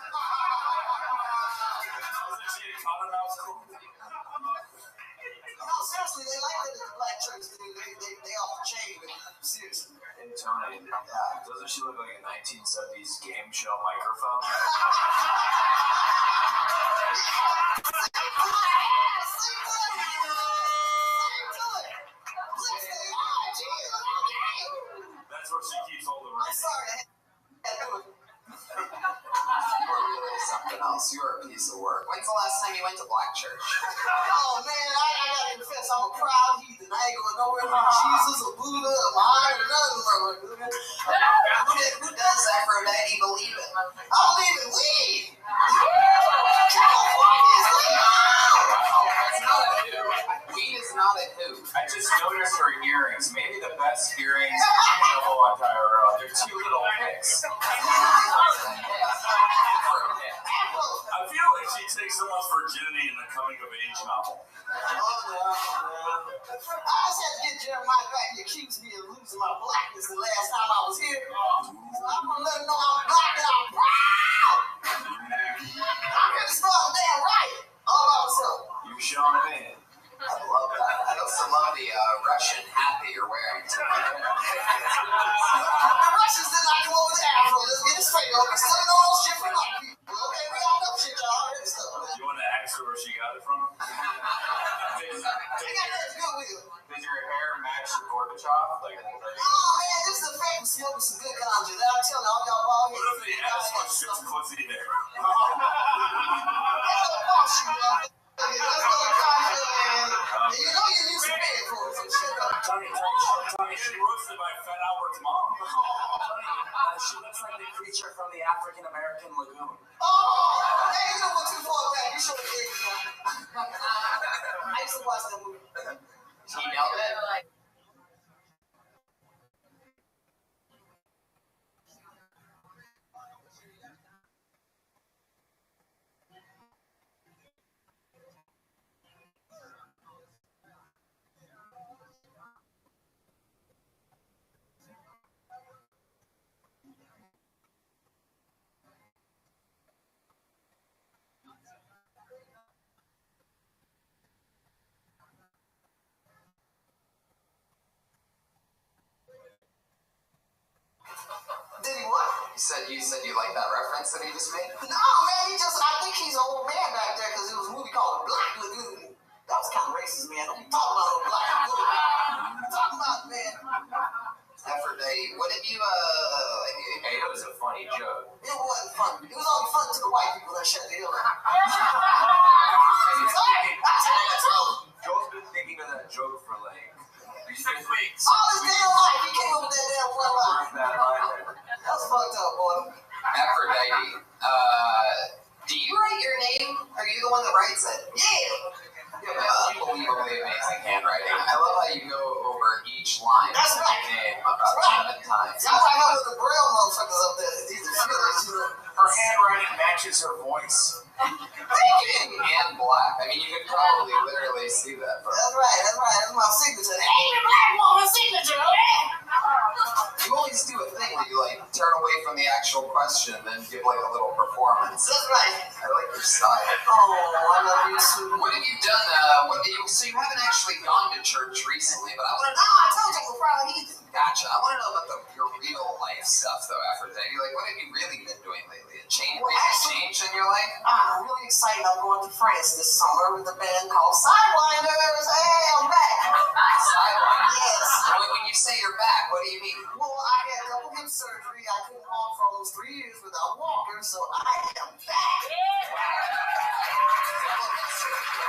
Wasn't she a Cottonmouth School? No, seriously, they like that in the black church. They off the chain with it. Seriously. Hey, Tony, doesn't she look like a 1970s game show microphone? That's where she keeps all the I'm sorry. You are really something else. You are a piece of work. When's the last time you went to black church? Oh man, I gotta confess, I'm a proud heathen. I ain't going nowhere with Jesus or Buddha or Muhammad or nothing. Who does Aphrodite believe in? I believe in weed. California's legal. That's not a who. Weed is not a who. I just noticed her earrings. Maybe the best earrings in the whole entire world. They're two little picks. I feel like she takes someone's virginity in the coming of age novel. I just had to get Jeremiah back. He accused me of losing my blackness the last time I was here. So I'm gonna let him know I'm black and I'm proud. I'm here to start a damn riot all by myself. You showing it in. I love that. I also love the Russian hat that you're wearing tonight. The Russians did not come over to Afro. Let's get it straight. We're still doing all shit for black people. Okay, we all know shit, y'all. Heard stuff. You want to ask her where she got it from? They got that Goodwill. Does your hair match your Gorbachev? Like, oh man, this is a fake for smoking some good ganja. I'm telling all y'all bald heads. What if the ass one shoots pussy there? That's no bullshit, man. Let's go to ganja, man. And you know you need some pay for it. So shut up. Tony, Getting roasted by Fat Albert's mom. she looks like the creature from the African American Lagoon. Oh, hey, you don't go too far back. You should have did it. I used to watch that movie. He nailed it. Did he what? You said you like that reference that he just made? No, man, I think he's an old man back there because there was a movie called Black Lagoon. That was kind of racist, man. Don't be talking about no Black Lagoon. What you talking about, man? Aphrodite, what did you, Hey, it was a funny joke. It wasn't funny. It was only funny to the white people that shut the hell up. Joe's been thinking of that joke for like 6 weeks. All his damn life, he came up with that damn one line. That line. That was fucked up, boy. Aphrodite, do you write your name? Are you the one that writes it? Yeah. You have unbelievably amazing handwriting. I love how you go over each line. That's right. Of your name about 10 times. Y'all like how the Braille motherfuckers up there. These are feelings, you know. Her handwriting matches her voice. And black. I mean, you could probably literally see that. That's right. That's my signature. Ain't a black woman's signature, okay? You always do a thing where you like turn away from the actual question and then give like a little performance. That's right. I like your style. Oh, I love you too. What have you done? So you haven't actually gone to church recently, but I want to know. I told you I'm a proud heathen. Gotcha. I want to know about your real life stuff, though, Aphrodite. Like, what have you really been doing lately? A change in your life? I'm really excited. I'm going to France this summer with a band called Sidewinders. Hey, I'm back. Sidewinders? Yes. When you say you're back, what do you mean? Well, I had a couple hip surgery. I couldn't walk for almost 3 years without walking, so I am back.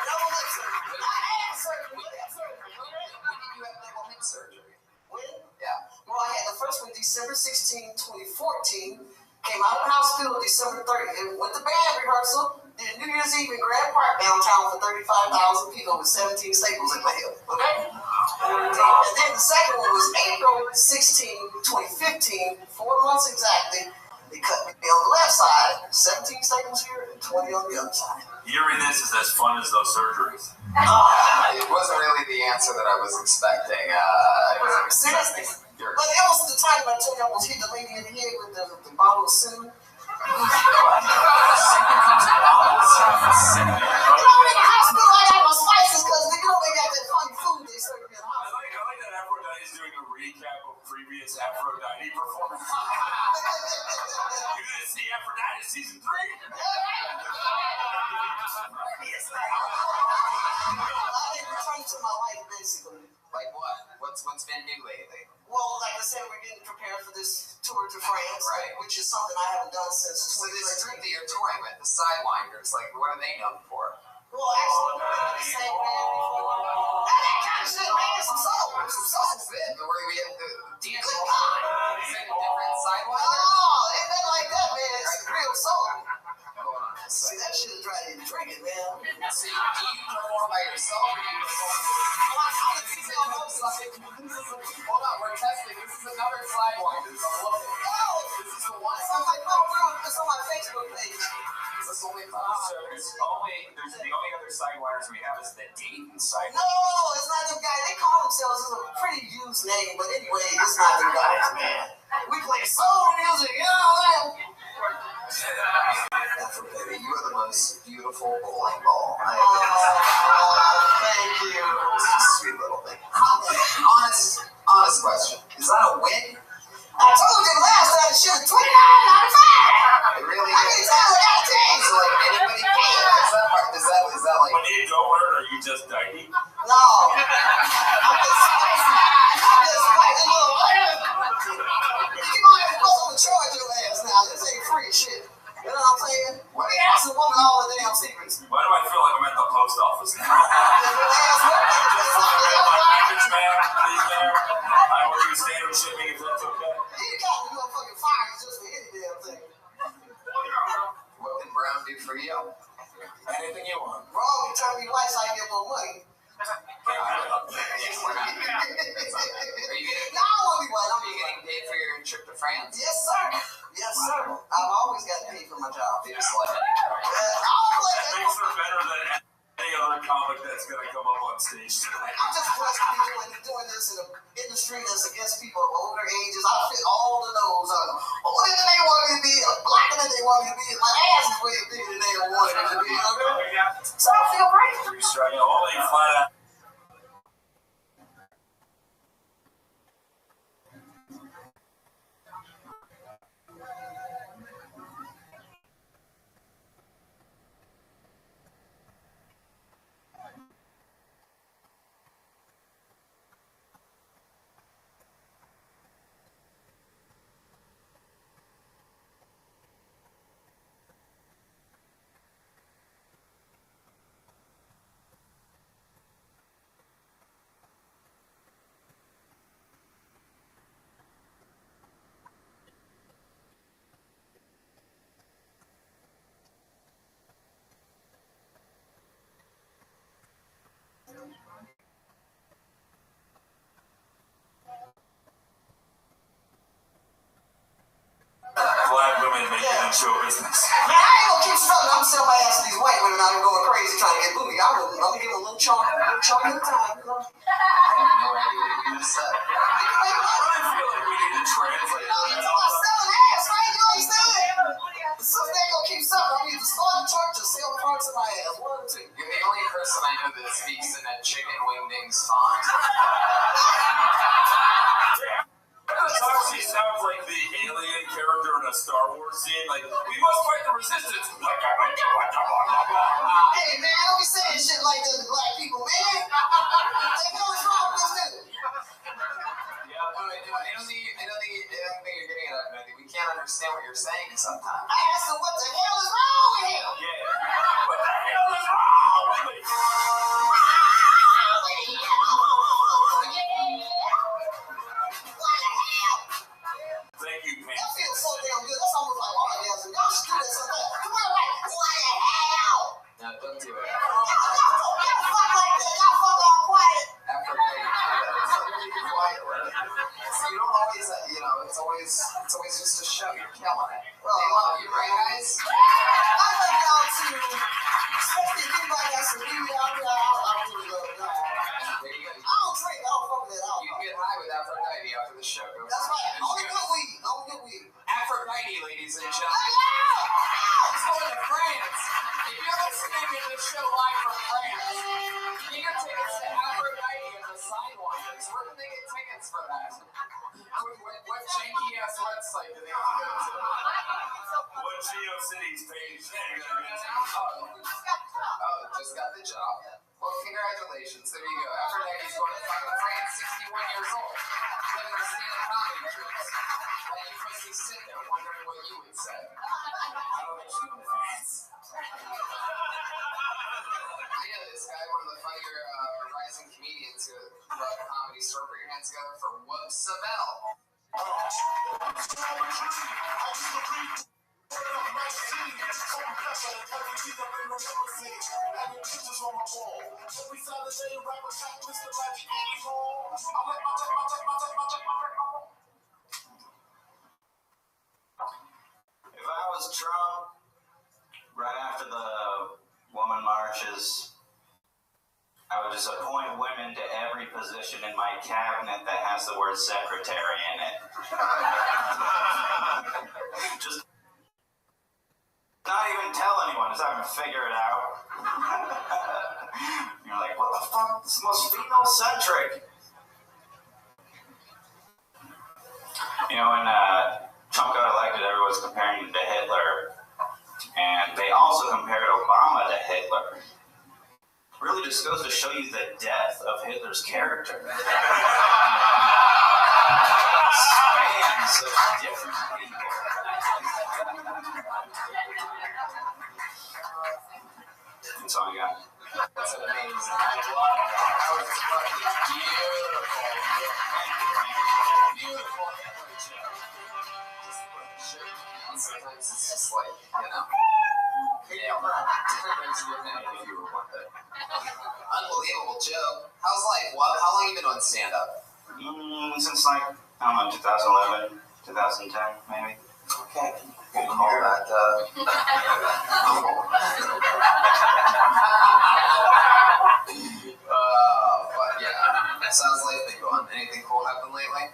Double hip surgery. I had surgery. When did you have double hip surgery? When? Yeah. Well, I had the first one December 16, 2014. Came out of the hospital December 30th. Went to band rehearsal. Did New Year's Eve in Grand Park downtown for 35,000 people with 17 staples in my hip. Okay? And then the second one was April 16, 2015. 4 months exactly. They cut me on the left side. 17 staples here and 20 on the other side. Hearing this is as fun as those surgeries. It wasn't really the answer that I was expecting. Seriously? But it was the time I told you I was hitting the lady in the head with the bottle of cinnamon. You know, in the hospital, I got my spices because they got that funny food they serve in the hospital. I like that Aphrodite is doing a recap of previous Aphrodite performances. You didn't see Aphrodite season 3? I didn't return to my life, basically. Like what? What's been new lately? Well, like I said, we're getting prepared for this tour to France, right? Which is something I haven't done since. So this group that you're touring with, the Sidewinders, like what are they known for? Well, actually, we've been in the same band before. That kind of shit, man. Some soul. That's it. Where we have the Good God. Is it different Sidewinders? Oh, ain't that like that, man? It's real soul. See, that shit is driving you drinking, man. So do you perform by yourself or do you perform? Hold on, we're testing. This is another Sidewinders. I'm looking. Oh, this is the one. I'm like, no, bro, it's on my Facebook page. Is this only So there's the only other Sidewinders we have is the Dayton Sidewinders. No, it's not them guys. They call themselves, it's a pretty used name, but anyway, it's not them guys, man. We play soul music, you know what I'm saying? Baby, you are the most beautiful bowling ball. Thank you. It's a sweet little thing. Honest question. Is that a win? I told you last time the shit was 29 out of 5. It really I can tell it out of 10. So like anybody can. Is that like when you don't learn, are you just dying? No. I'm just spicy. Look. You might have to go on the charge your ass now. This ain't free shit. You know what I'm saying? What they ask a woman all the damn secrets? Why do I feel like I'm at the post office now? Ask what? Just my package, man. Please, man. You got the motherfucking fires just for any damn thing. What can Brown do for you? Anything you want. Wrong, you turn me lights, I get more money. We're not. Are you getting? No, I won't be white. Are you getting paid for your trip to France? Yes, sir. Yes, sir. I've always got paid for my job. They just let me. That makes her better than any other comic that's gonna come up on stage tonight. I'm just blessed to be doing this in an industry that's against people of older ages. I fit all the those. Older than they want me to be, blacker than they want me to be. My ass is way bigger than they wanted me to be. Okay? So I feel great. You know, all they flat out. Black women make it in show business. Man, I ain't gonna keep struggling. I'm selling my ass to these white women out here going crazy trying to get booty. I'm gonna give them a little chunk at a time. I have no idea what you just said. I really feel like we need to translate. It's about selling ass, right? You understand? So they ain't gonna keep sucking. I'm either start a church or sell parts of my ass. One or two. You're the only person I know that speaks in a chicken wingdings font. She sounds like the alien character in a Star Wars scene. Like, we must fight the resistance. Hey, man, don't be saying shit like that to black people, man. What the hell is wrong with this nigga? I don't think you're getting it. I think we can't understand what you're saying sometimes. I asked him what the hell is wrong with him. Yeah. What the hell is wrong with me? Thank you, man. That feels so damn good. That's almost like orgasm. Y'all should do that sometimes. Come on, like, what the hell? No, don't do it. Y'all fuck like that. Y'all fuck all quiet. Aphrodite. So you don't always, it's always just a show. You're killing it. They love you, right, guys? I love y'all too. Especially if anybody got some weed out there. I really love y'all. There you go. I don't drink. I don't fuck with that. You can get high with Aphrodite after the show. That's right. Only good weed. Only good weed. Aphrodite, ladies and gentlemen. Oh, It's going to France. If you're listening to this show live from France, you get tickets to Aphrodite and the Sidewinders. Where can they get tickets for that? What janky ass website do they have to go to? What GeoCities page? Oh, just got the job. Well, congratulations. There you go. Aphrodite's going to fucking France, 61 years old. Living her stand-up comedy trips. While you pussy sit there wondering what you would say. I don't know you in France. I know this guy, one of the funnier rising comedians who brought a comedy store. Put your hands together for Whoops Savell. If I was Trump, right after the woman marches, I would just appoint women to every position in my cabinet that has the word secretary in it. Just not even tell anyone, just have them figure it out. You're like, what the fuck? This is the most female-centric. You know, when Trump got elected, everyone was comparing him to Hitler. And they also compared Obama to Hitler. Really just goes to show you the depth of Hitler's character. Spans of different people. That's all I got. That's amazing. I love it. That was fucking beautiful. Beautiful Hitler sometimes it's just like, yeah. If you were one day. Unbelievable, Joe. How's life? How long have you been on stand-up? Since like, I don't know, 2011, 2010, maybe. Okay. Good call that. But yeah, sounds like they've been going. Anything cool happened lately?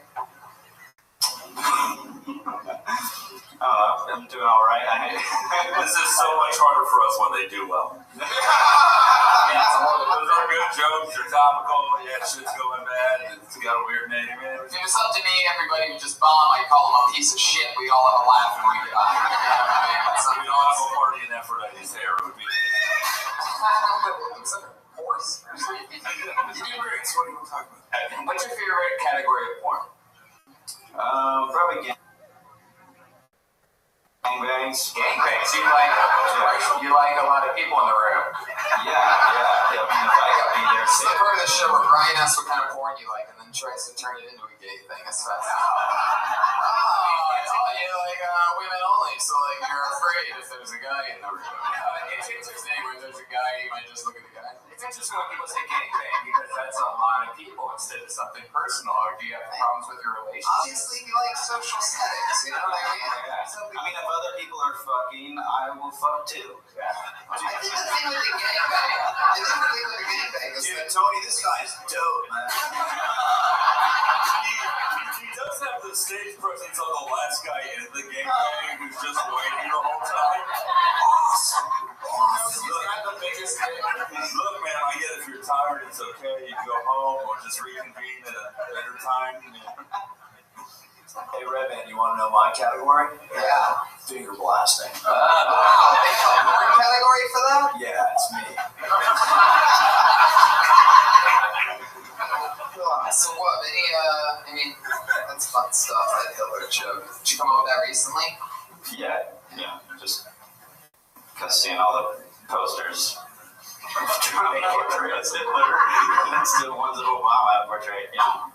I don't know. I'm doing all right. This is so much harder for us when they do well. Those are good jokes. They're topical. Yeah, shit's going bad. It's got a weird name in it. If it was up to me, everybody would just bomb. I call him a piece of shit. We all have a laugh and we get on. We don't have a party in Aphrodite's hair. It would be. Looks like a horse. You do great. So what are you talking about? What's your favorite category of porn? Probably gangbangs. Gangbangs. You like a lot of people in the room. Yeah. I mean, if I got be there, it's the part of the show where Brian asks what kind of porn you like and then tries to turn it into a gay thing. It's fast. You like women only, so like you're afraid if there's a guy in the room. It's interesting when there's a guy, you might just look at the guy. It's interesting when people say gangbang because that's a lot of people instead of something personal. Or do you have problems with your relationship? Obviously, you like social settings, you know what I mean? Yeah. I mean, if other people are fucking, I will fuck too. Yeah. I think the thing with the gangbang is Dude, Tony, this guy's dope, man. He does have the stage presence of the last guy in the gangbang who's just waiting the whole time. Awesome. Look, man, I get if you're tired, it's okay. You can go home or just reconvene at a better time. Hey, Redman, you want to know my category? Yeah. Finger blasting. Wow, they have a porn category for that? Yeah, it's me. So what, I mean, that's fun stuff, that Hitler joke. Did you come up with that recently? Yeah, just because seeing all the posters of Trump portraits Hitler next to the ones of Obama portrait, Yeah.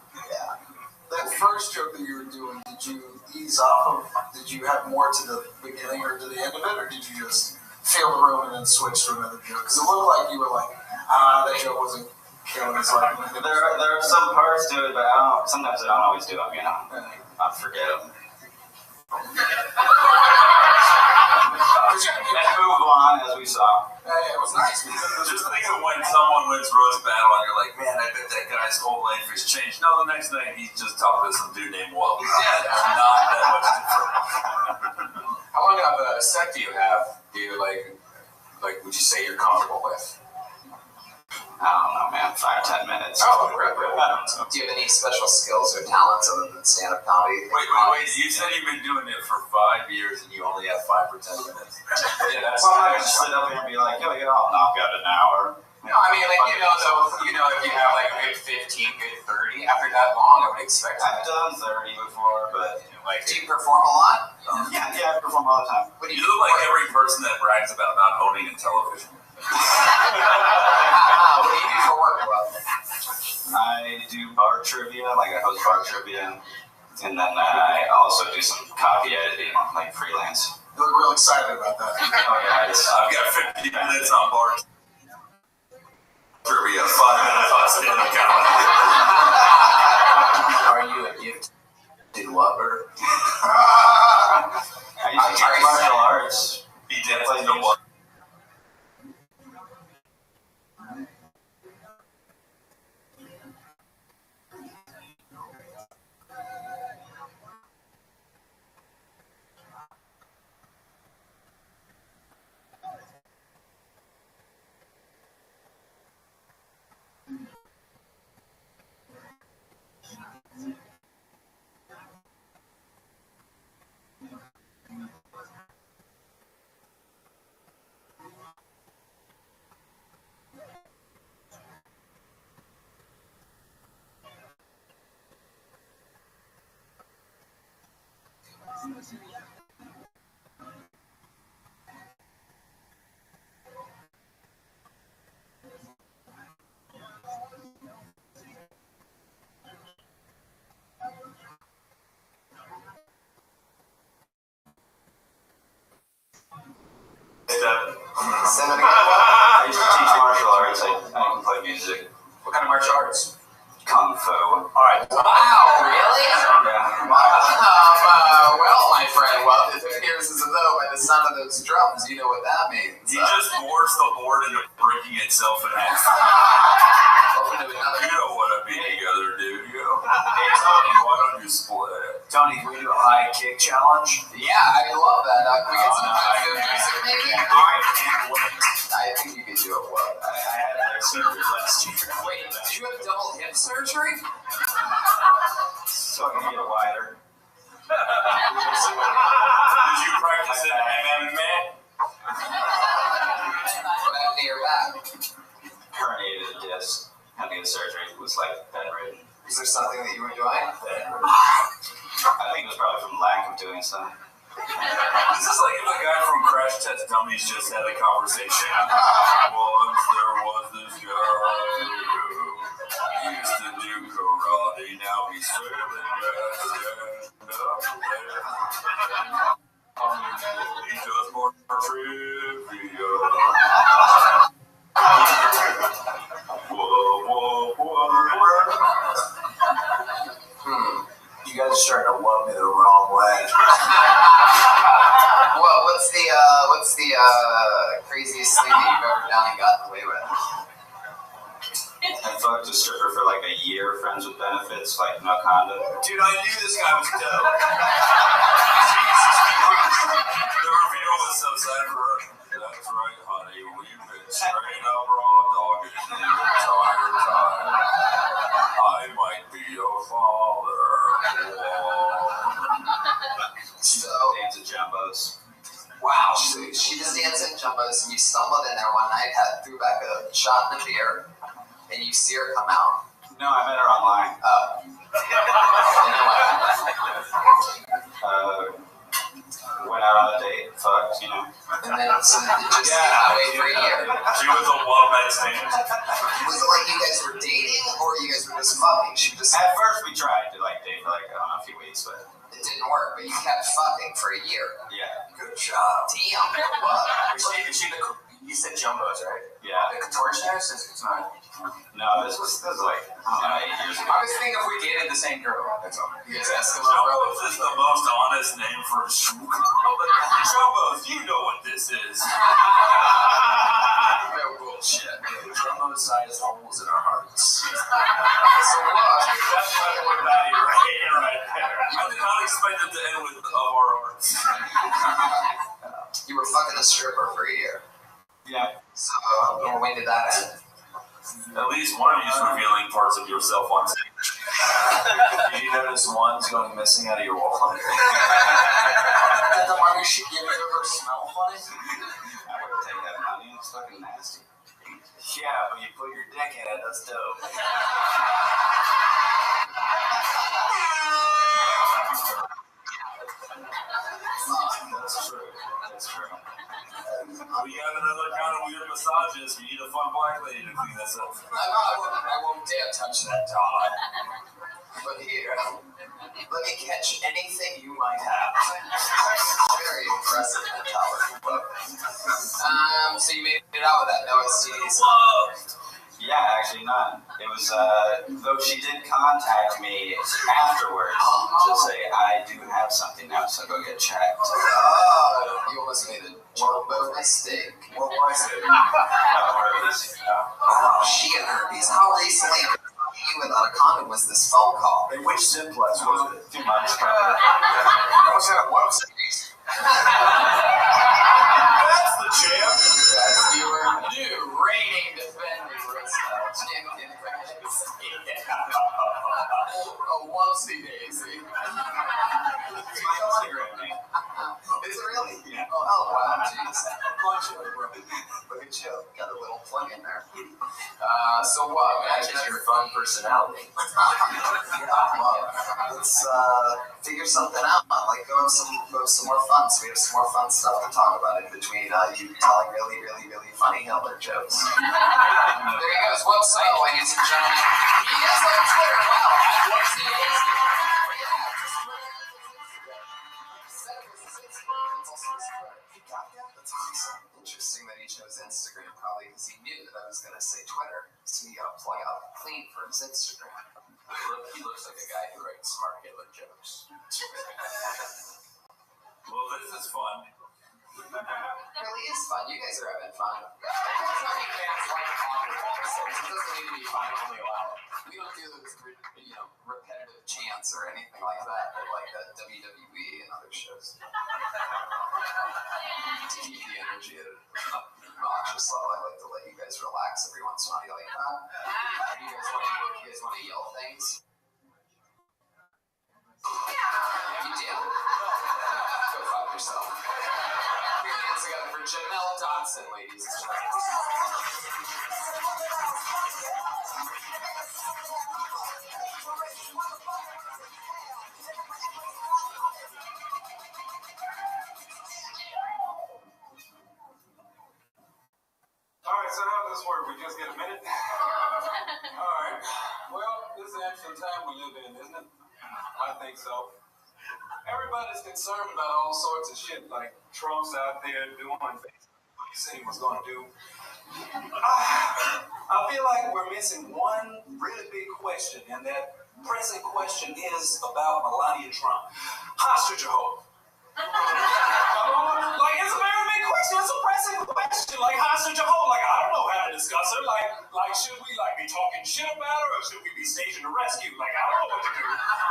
That first joke that you were doing, did you ease off of, did you have more to the beginning or to the end of it, or did you just fill the room and then switch to another joke? Because it looked like you were like, that joke wasn't killing his life. There are some parts to it, but sometimes I don't always do them, I forget them. Let's move on, as we saw. Yeah, it was nice. Just think of when someone wins roast battle and you're like, man, I bet that guy's whole life has changed. No, the next night he's just talking to some dude named Walt. Yeah, it's not that much different. How long of a set do you have? Do you like would you say you're comfortable with? I don't know, man. 5-10 minutes. Oh, really? Do you have any special skills or talents other than stand-up comedy? Wait. You said you've been doing it for 5 years and you only have 5 or 10 minutes. Yeah, that's why I'm not going to sit up here and be like, I'll knock out an hour. No, I mean, like, if you have like a good 15, good 30, after that long, I would expect I've done 30 before, but do you perform a lot? Yeah, I perform all the time. You look like every person that brags about not owning a television. What do you do for work, Rob? I do bar trivia, I host bar trivia, and then I also do some copy editing, freelance. You look real excited about that. Oh yeah, I've got 50 minutes on bar trivia, 5 minutes on stand-up comedy. Are you a gifted lover? I used to teach martial arts. He did play the one. Say that again. I used to teach martial arts. I can play music. What kind of martial arts? Kung Fu. All right. Wow, really? Yeah. Well, my friend, it appears as though by the sound of those drums, you know what that means. He just forced the board into breaking itself in half. You don't want to be together, do you? Hey, Tony, why don't you split? Tony, can we do a high kick challenge? Yeah, I love that. Can we get some good music, maybe? I can't wait. I think you could do it well. I had like surgery last year. Wait, did you have double hip surgery? So I can get wider. Did you practice in MMA? What happened to your back? Herniated disc. Had to get surgery. It was like bedridden. Is there something that you were doing? I think it was probably from lack of doing something. This is like if a guy from Crash Test Dummies just had a conversation. Once there was this guy who used to do karate, now he's failing at stand-up. He does more trivia. You guys are starting to love me the wrong way. Well, what's the craziest thing that you've ever done and gotten away with? I fucked a stripper for like a year, friends with benefits, like no condom. Dude, I knew this guy was dope. The reveal was so sad for her. That's right, honey. We've been straight up raw dogging the entire time. I might be your father. So, dance at Jumbo's. Wow, she just danced at Jumbo's, and you stumbled in there one night, threw back a shot and a beer, and you see her come out. No, I met her online. Went out on a date, fucked, you know. And then so it just stayed that way for a year. She was a love-night stand. Was it like you guys were dating, or you guys were just fucking? At first we tried to like date for like, I don't know, a few weeks, but it didn't work, but you kept fucking for a year. Yeah. Good job. Damn. Is she the, you said Jumbo's, right? Yeah. The contortionist? It's not. No, this was like, I don't know, 8 years ago. I was thinking if we dated the same girl. That's all. You guys asked him Jumbo's is the most honest name for a shoe. Jumbo's, you know what this is. No bullshit. Jumbo's size holes in our hearts. So what? That's my boy Matty right there. I did not expect it to end with of our arts. You were fucking a stripper for a year. Yeah. So when did that end? At least one of you's revealing parts of yourself on stage. Did you notice one's going missing out of your wallet? And the money she gave you ever smell funny? I would take that money, it's fucking nasty. Yeah, but you put your dick in it, that's dope. That's true. That's true. We got another kind of weird massages. We need a fun black lady to clean this up. I won't dare touch that doll. But here, let me catch anything you might have. Very impressive mentality. So you made it out with that, no STDs? Yeah, actually none. It was, though she did contact me afterwards to say, I do have something now, so go get checked. Oh, you almost made a jumbo mistake. What was it? Herpes. Oh, she had herpes. How recently you without a condom was this phone call? And which simplex was it? 2 months ago. I was at a website. That's the champ. That's your new reigning defending champion. A whoopsie daisy. It's my Instagram name. Is it really? Yeah. Oh wow, jeez. Punch it, bro. Look at you. Got a little plug in there. So what? Matches your fun personality. Let's figure something out. Like go have some more fun. So we have some more fun stuff to talk about in between you telling really, really, really funny Hitler jokes. There he goes. Website, ladies and gentlemen. He is on Twitter. Wow. What's the Interesting that he chose Instagram probably because he knew that I was going to say Twitter. So he got to plug out clean for his Instagram. He looks like a guy who writes smart Hitler jokes. Well, this is fun. It really is fun. You guys are having fun. Sorry, fans like longer episodes. It doesn't need to be fun only a while. We don't do those, repetitive chants or anything like that, like the WWE and other shows. To keep the energy at an obnoxious level, I like to let you guys relax every once in a while. You like that? You guys want to yell things? You do? Go fuck yourself. Put your hands together for Janelle Dodson, ladies and gentlemen. Alright, so how does this work? We just get a minute? Alright. Well, this is actually the time we live in, isn't it? I think so. Everybody's concerned about all sorts of shit, like Trump's out there doing what he said he was going to do. I feel like we're missing one really big question, and that pressing question is about Melania Trump. Hostage or hope? Like, it's a very big question. It's a pressing question. Like, hostage or hope? Like, I don't know how to discuss her. Like, should we, be talking shit about her, or should we be staging a rescue? Like, I don't know what to do.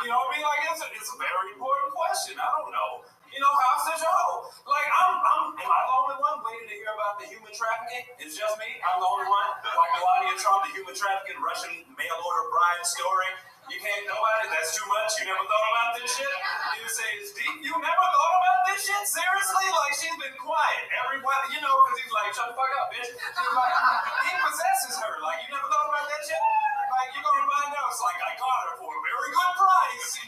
You know what I mean? Like, it's a very important question. I don't know. Hostage or hope? Like, am I the only one waiting to hear about the human trafficking? It's just me? I'm the only one? Like Melania Trump, the human trafficking, Russian mail-order Brian story? You can't know about it? That's too much? You never thought about this shit? You say it's deep? You never thought about this shit? Seriously? Like, she's been quiet. Everybody, because he's like, shut the fuck up, bitch. He's like, he possesses her. Like, you never thought about that shit? Like, you're gonna find out. It's like, I got her for a very good price,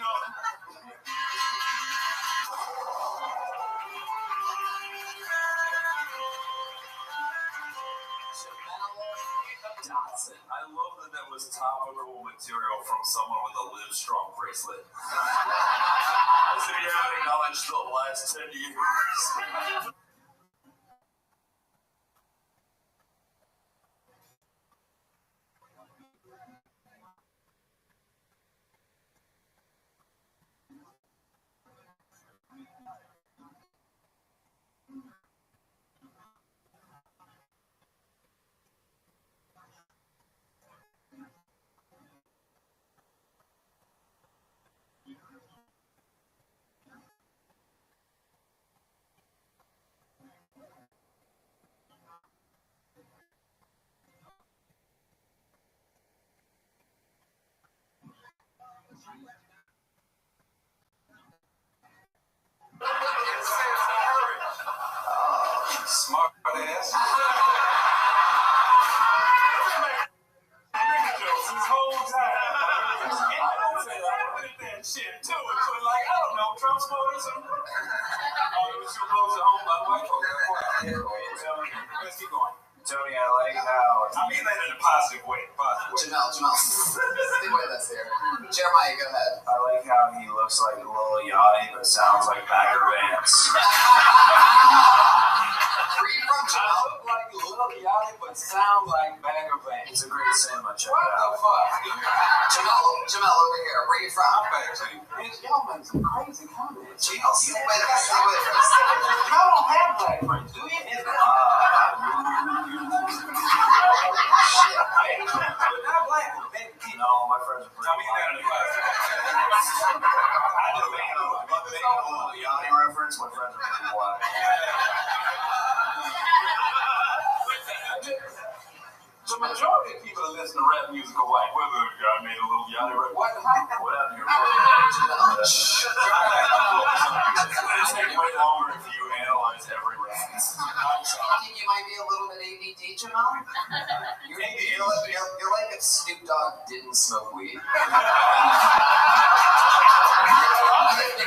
Dodson. I love that was topical material from someone with a Live Strong bracelet. As if you haven't acknowledged the last 10 years. Smart ass. This whole time. I don't say that shit too. But I don't know, Trump supporters. Oh, it was too close to home, by the way. Let's keep going. Tony, I like how... I mean that in a positive way. Janelle. Stay with us here. Jeremiah, go ahead. I like how he looks like Lil Yachty, but sounds like Bagger Vance. Where you from, Janelle? I look like Lil Yachty, but sound like Bagger Vance. It's a great cinema. Check What it out. the fuck? Jamel, over here. Where you from? I'm back to you. Y'all make some crazy comments. Stay with us. Y'all don't have black friends, do you? Not black. No, my friends are pretty that in the class. I do a Yachty reference. My friends are pretty black. The majority of people that listen to rap music are white. Whether I made a little Yachty rap. What happened here? It's going to take way longer if you analyze every reference. I think you might be a little bit ADD, Jamal. You're like if Snoop Dogg didn't smoke weed.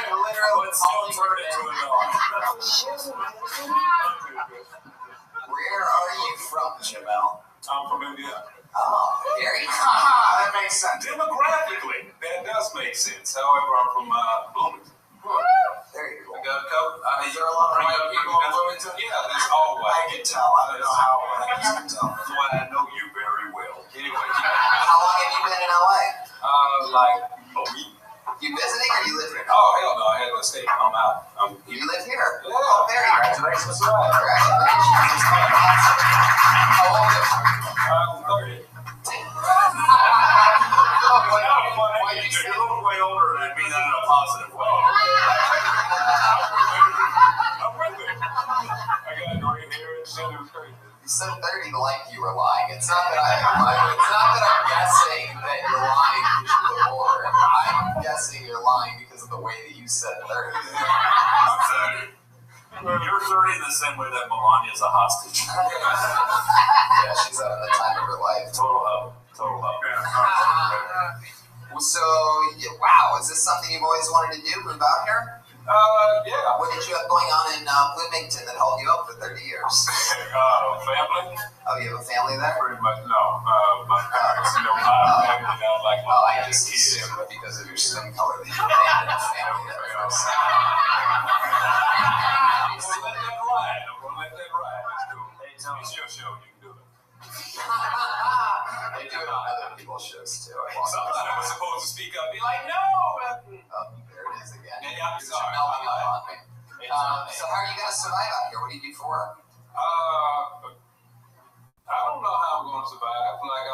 Literally turn into a dog. Where are you from, Jamel? I'm from India. Oh, very that makes sense. Demographically, that does make sense. However, I'm from Bloomington. There you go. I got a couple. Is there a lot of white people in Bloomington? Yeah, there's all white. I can tell. I don't know how had to escape. I'm out. You live here? Yeah. Oh, very good. Congratulations. Congratulations. How old are you? I'm 30. You're a little way older, and I mean that in a positive way. I'm with it. I got gray hair and shit. It was crazy. You said 30 like you were lying. It's not that I'm guessing that you're lying because you look older. I'm guessing you're lying because of the way that you said 30. I'm 30. You're 30 in the same way that Melania's a hostage. Yeah, she's at the time of her life. Total hub. So, wow, is this something you've always wanted to do, move out here? Yeah. What did you have going on in Bloomington that held you up for 30 years? Family? Oh, you have a family there? Pretty much, no. My parents, family, not like well, I just assumed that because of your skin color that you abandoned a family there. I'm gonna let that ride. Let's do it. Hey, Tony, it's your show. You can do it. They do it on other people's shows, too. Somebody was supposed to speak up. Be like, no. There it is again. Yeah, I'm sorry. So how are you going to survive out here? What do you do for work? I don't know how I'm going to survive. Like,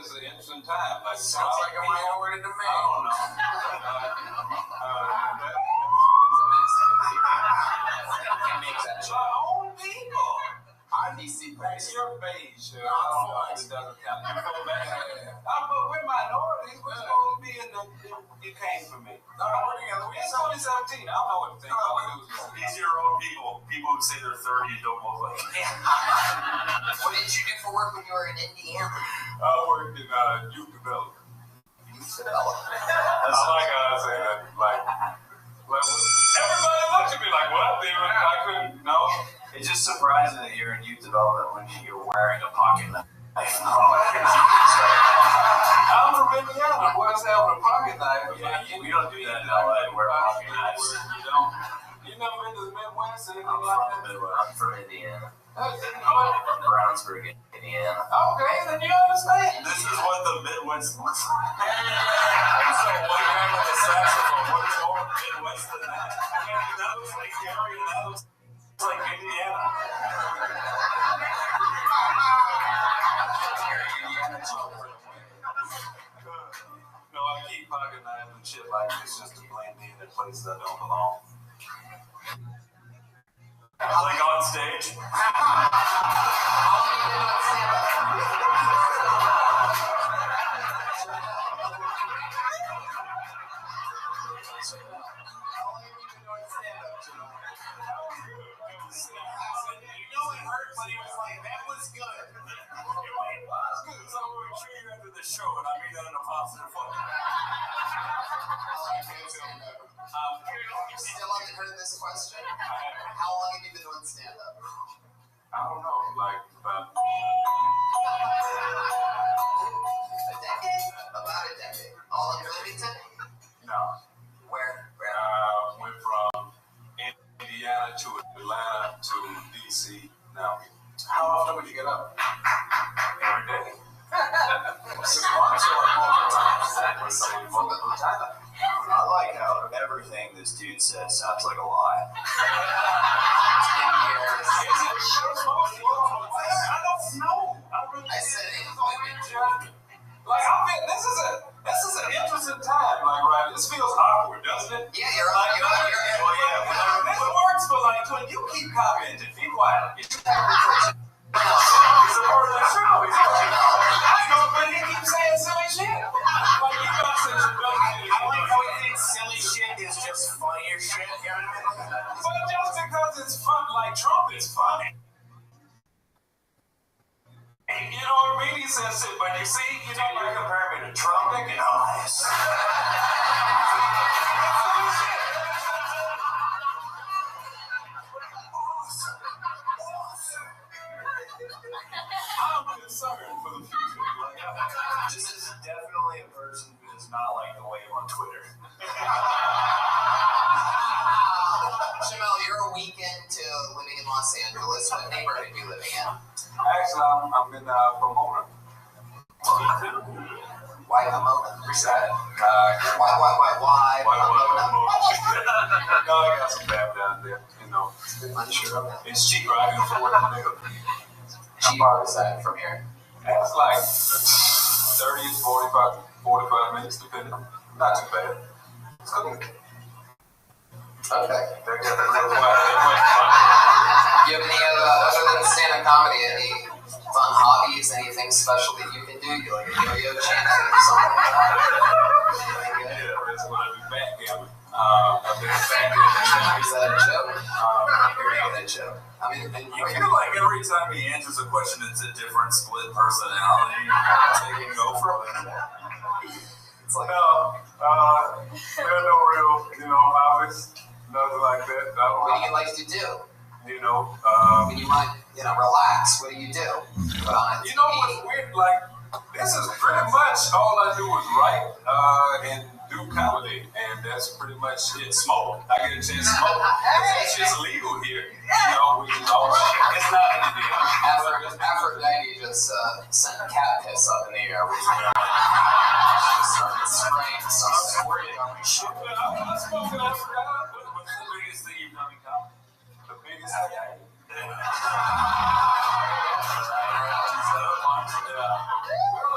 this is an interesting time. Like, sounds like a minority to me. I don't know. Our own people. I'm DC based. You're beige. I don't know. It doesn't count. You feel bad? But we're minorities. We're supposed to be in the. You came for me. No, we're together. It's 2017. I don't know what to think. These are your own people. People who say they're 30 and don't look like it. What did you do for work when you were in Indiana? I worked in youth development. Youth development. I like how I say that. Like everybody looks at me like, what? I couldn't know. It's just surprising that you're in youth development when you're wearing a pocket knife. I'm from Indiana. What's having a pocket knife? Yeah, we don't do that in LA. Wear pocket knives. You don't. You never been to the Midwest? I'm from Indiana. Brownsburg, Indiana. Okay, then you understand. This is what the Midwest looks like. So what kind of a saxophone? What is more Midwest than that? That looks like Gary, and that looks like Indiana. No, I keep pocket knives and shit like this just to blend in places that don't belong. Like on stage. Show, and I mean that in a positive way. You still haven't heard this question? How long have you been doing stand-up? I don't know, like about a decade? About a decade. All in Bloomington? No. Where? Went from Indiana to Atlanta to DC. Now, How often would you get up? every day. 6 months or multiple times? Multiple times. I like how everything this dude says sounds like a lie. I don't know. I said it. Like, this is an interesting time. Like, right? This feels awkward, doesn't it? Yeah, you're on. This works for like when you keep commenting. Be quiet. He's a part of the show. But he keeps saying silly shit. Like, you gotta say some dumb shit. I like how he thinks silly shit is just funnier shit. You know what I mean? But just because it's fun, like Trump is funny. You know what I mean? He says shit, but you see, you know, you compare me to Trump, they get honest. I'm concerned for the future. This is definitely a person who does not like the wave on Twitter. Jamel, you're a week into living in Los Angeles. What neighborhood are you living in? Actually, I'm in Pomona. Why Pomona? Reset. Why Pomona? No, I got some fab down there, you know. Unsure. It's cheaper, I can afford it to live. How far is that from here? That's like 30, 45 minutes, depending. Not too bad. It's cool. Okay. They're good. You have any other than stand-up comedy, any fun hobbies, anything special that you can do? You like yo-yo chanting or something like that? Yeah, that's when I do backgammon. I've been backgammon. Is that a joke? You're making a joke. I mean, You feel like every time he answers a question, it's a different split personality taking over. It's like, There's no real, hobbies, nothing like that. what do you like to do? When you want to, relax, what do you do? Put on a TV. You know what's weird? Like, this is pretty much all I do is write and do comedy, and that's pretty much it. Smoke. I get a chance to smoke. It's just legal here, which is all right. It's not in Indiana. Aphrodite just sent cat piss up in the air. She started spraying some squirting on my shit. I'm smoking. I forgot. What's the biggest thing you've done in comedy? The biggest thing?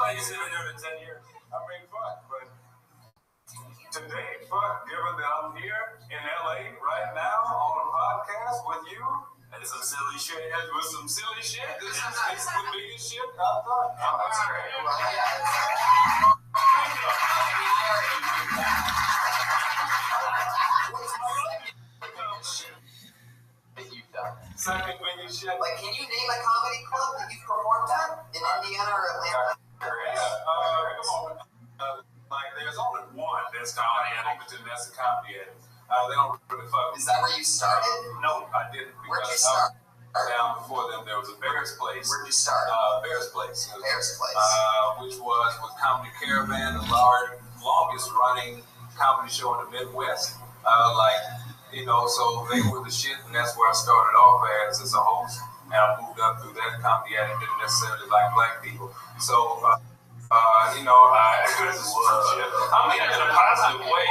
Like you said, been doing it 10 years. I mean, fuck, but today, given that I'm here in LA right now on a podcast with you and some silly shit, this is the biggest shit I've done. Oh, that's great. Well, yeah. Second biggest shit. Like, can you name a comedy club that you've performed at in Indiana or Atlanta? There's only one that's comedy at Edmonton. That's a comedy at. They don't really fuck. Is that where you started? No, I didn't. Where'd you start? Down before them, there was a Bear's Place. Where'd you start? Bear's Place. Bear's Place. Which was with Comedy Caravan, the longest running comedy show in the Midwest. So they were the shit, and that's where I started off as a host. And I moved up through that comedy and didn't necessarily like black people. So, I mean it in a positive way,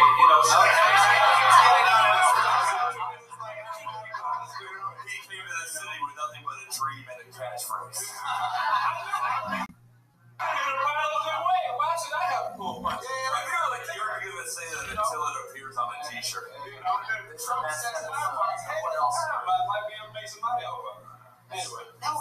He came to the city with nothing but a dream and a catchphrase. In a positive way. Why should I have a cool punch? I feel like you're going to say that until it appears on a t-shirt. Trump says that I might be able to make some money off of it. Anyway. No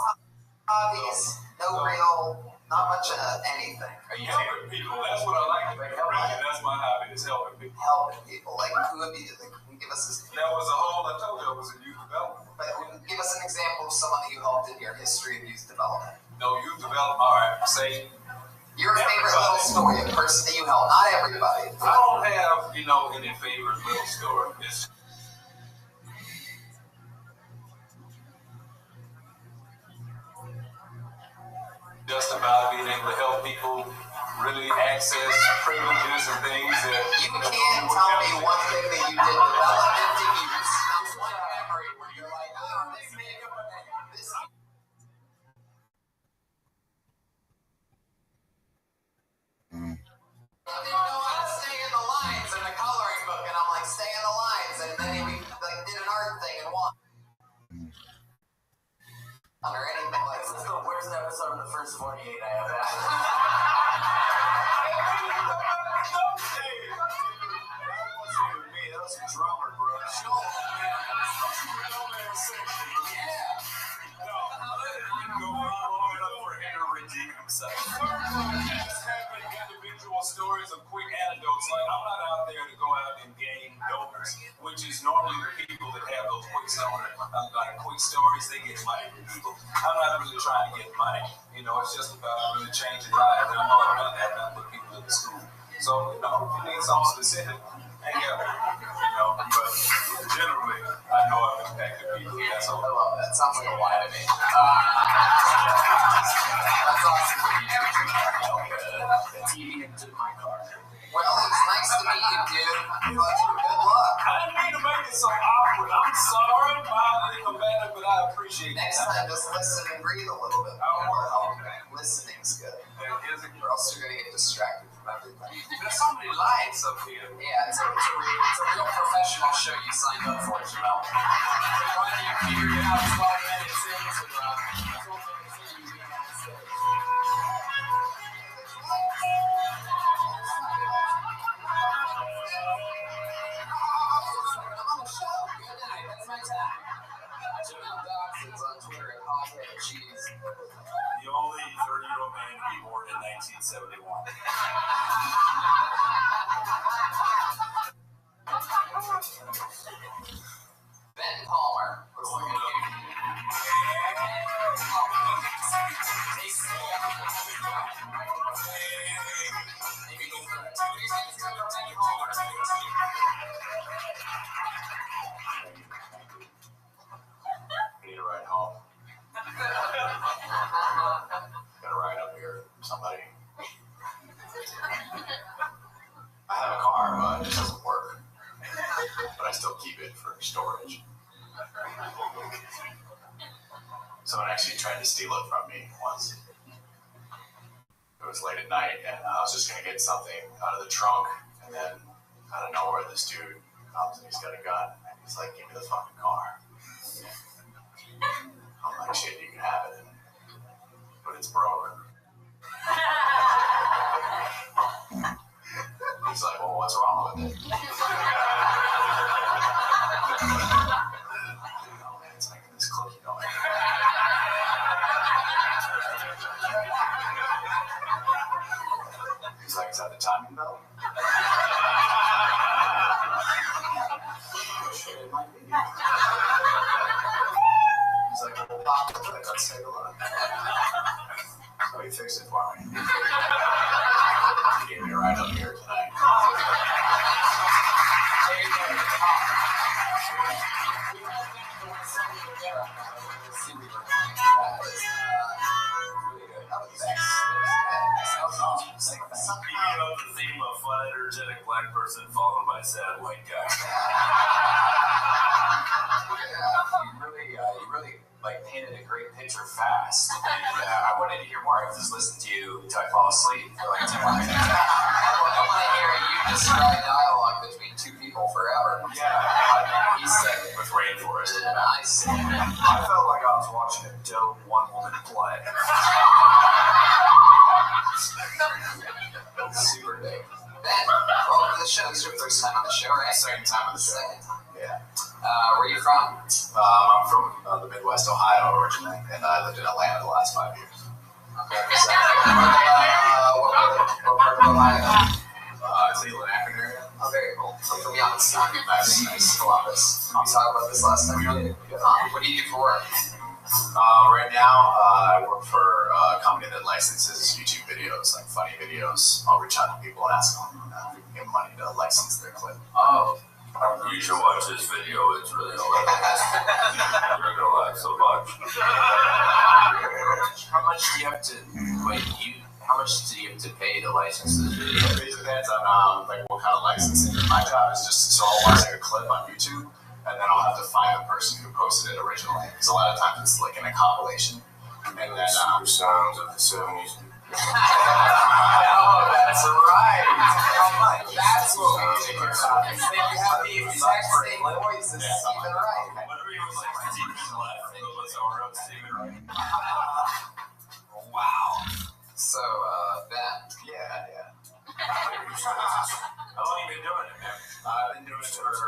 hobbies, no real, not much of anything. Are you helping people? That's what I like to do. Really, that's my hobby, is helping people. Helping people. Like, who would be, give us this. That was I told you it was a youth development. But give us an example of someone that you helped in your history of youth development. No, youth development, all right, say. Your favorite little story, a person that you helped, not everybody. I don't have, any favorite little story. It's just about being able to help people really access privileges and things that you can't tell me one thing that you did development to use. There's one memory where you're like, this makeup and this. I didn't know how to stay in the lines in the coloring book, and I'm like, stay in the lines, and then we did an art thing and won. Or anything like that. This is the worst episode of the first 48 I have had. That was a drummer, bro. Stories of quick anecdotes. Like, I'm not out there to go out and gain donors, which is normally the people that have those quick stories. Like quick stories, they get money from people. I'm not really trying to get money. It's just about really changing lives. And I'm all about that, not put people in the school. So, if you need something specific, hang out. But generally, I know I've impacted people. That's all. I love that. Sounds like a lie to me. That's awesome. The TV into my car. Well, it's nice to meet you, dude. Good luck. I didn't mean to make it so awkward. I'm sorry, mildly combative, but I appreciate it. Next time, just listen and breathe a little bit. I will. Listening's good. Or else you're going to get distracted. everything. There's so many lights up here. Yeah, it's a real professional show you signed up for, Jamel. Why don't you figure it out 12 minutes into 12 minutes into you being on stage? That's my time. Jamel Dawson's on Twitter at Hothead Cheese. The only 30-year-old man to be born in 1971. Ben Palmer. Looks like a dude. I need a ride home. Got a ride up here. Somebody. I have a car, but it doesn't work. But I still keep it for storage. Someone actually tried to steal it from me once. It was late at night, and I was just going to get something out of the trunk, and then out of nowhere, this dude comes and he's got a gun, and he's like, "Give me the fucking car." I'm like, "Shit, you can have it, but it's broke." He's like, "Well, what's wrong with it?" Oh man, it's making this clicky noise. He's like, "Is that the timing belt?" Shit, it might be. He's like, "Well, pop it, let's take a look." So he fixed it for me. He gave me a ride up here tonight. Speaking of the theme of fun, energetic black person followed by sad white guy. You really like painted a great picture fast, and I wanted to hear more. I just listened to you until I fall asleep for like 10 minutes. I want to hear you describe dialogue between two people forever. Yeah, he said it with Rainforest. Nice. I felt like I was watching a dope one-woman play. Super big. Ben, welcome to the show. This is your first time on the show, right? Second time on the show. Yeah. Where are you from? I'm from the Midwest, Ohio originally, and I lived in Atlanta the last 5 years. Okay. So, what part of Ohio? Cleveland, Akron area. Oh, very cool. I'm from Youngstown. Nice. Columbus. We talked about this last time. What do you do for work? Right now, I work for a company that licenses YouTube videos, like funny videos. I'll reach out to people and ask them if we can give money to license their clip. Oh. You should watch this video. It's really hilarious. You're gonna laugh so much. How much do you have to How much do you have to pay to license this video? It depends on like what kind of licensing. My job is just so I'll watch like a clip on YouTube, and then I'll have to find the person who posted it originally. Because a lot of times it's like in a compilation, and then super sounds of the 70s. Oh, that's right. That's what we do here. If you have the exact same voice as Stephen Wright. Whatever he was like, Stephen left, it was our own Stephen Wright. Wow. So, Ben. Yeah. How long have you been doing it, man? I've been doing it for 8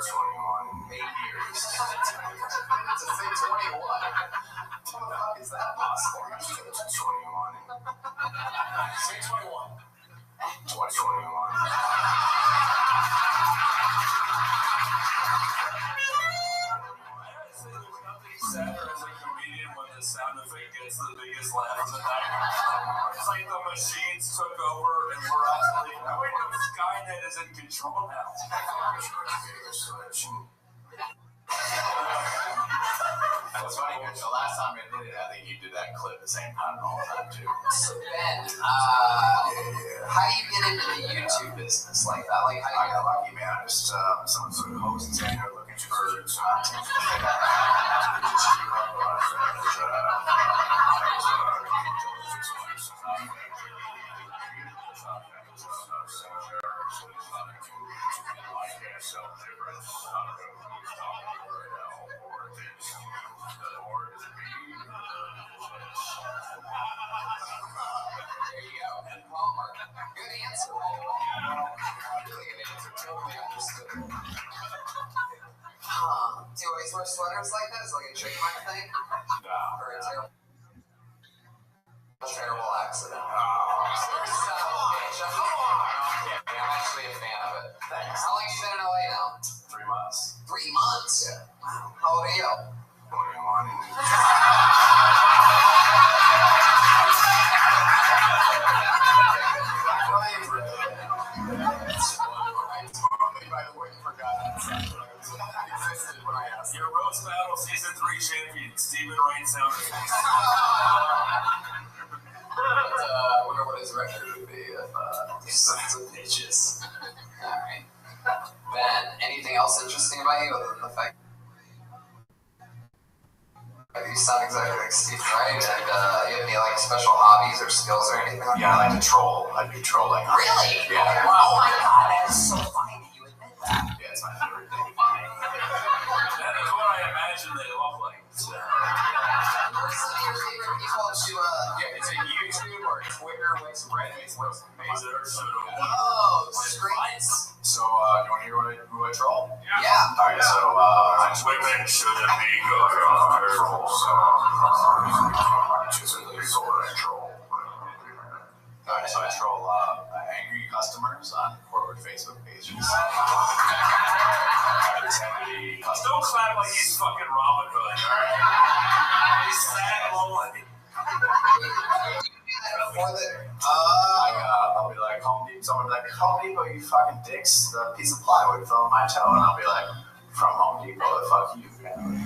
years. To say 21. How the fuck is that possible? 21. Say 21. 2021. Sadder as a comedian when the sound effect gets the biggest laugh of the night. It's like the machines took over and we're actually, wait, no, Skynet is in control now. That's funny because the last time I did it, I think you did that clip the same time all the time too. So Ben, how do you get into the YouTube business like that? Like, how I got lucky, man. I just someone sort of hosts and they're looking for content. Do you always wear sweaters like that? Is it like a chickmunk thing? No. Or a terrible accident? Oh. I'm actually a fan of it. Thanks. How long have you been in LA now? 3 months. 3 months? Yeah. Wow. How old are you? 21. By the way, forgot existed when I asked. Your roast battle season 3 champion, Stephen Rain Sounders. I wonder what his record would be if sons of bitches. Alright. Ben, anything else interesting about you other than the fact that you sound exactly like Steve, right? And you have any like special hobbies or skills or anything like Yeah, I like to troll. I do trolling. Really? Yeah. Oh my god, that is so funny that you admit that. Yeah, it's my favorite thing. That is what I imagine they look like. So. What's some of your favorite people to Yeah, it's a YouTube or Twitter, what's Reddit, what's Facebook. Oh, screens. So, you want to hear who I troll? Yeah. Alright, so, Women shouldn't be going on trolls. Alright, so I troll angry customers on corporate Facebook pages. Don't clap like he's fucking Robin Hood, alright? He's sad lonely. I'll be like, someone will be like, Home Depot, you fucking dicks, the piece of plywood fell on my toe, and I'll be like, from Home Depot, the fuck you, man.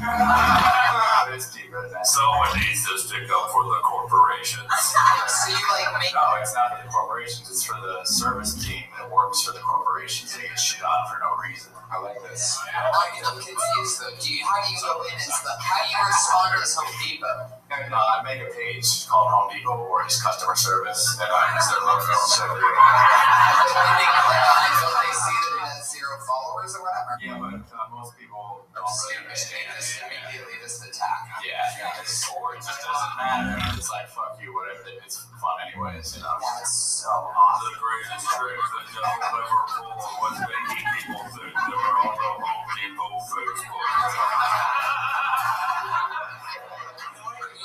It's deeper than that. Someone needs to stick up for the corporations. So you like make... No, it's not for the corporations, it's for the service team that works for the corporations. They get shit on for no reason. I like this. I'm confused though. How do you go in and stuff? How do you respond as Home Depot? I make a page called Home Depot where it's customer service, and I use their logo. So Do they click on it so they see that it has 0 followers or whatever? yeah, but most people don't really understand it. Just immediately just attack. Yeah, it just doesn't matter. It's like, fuck you, whatever. It's fun anyways, you know. That's so awesome. The greatest trick the devil ever pulled was making people think they were on the Home Depot Facebook.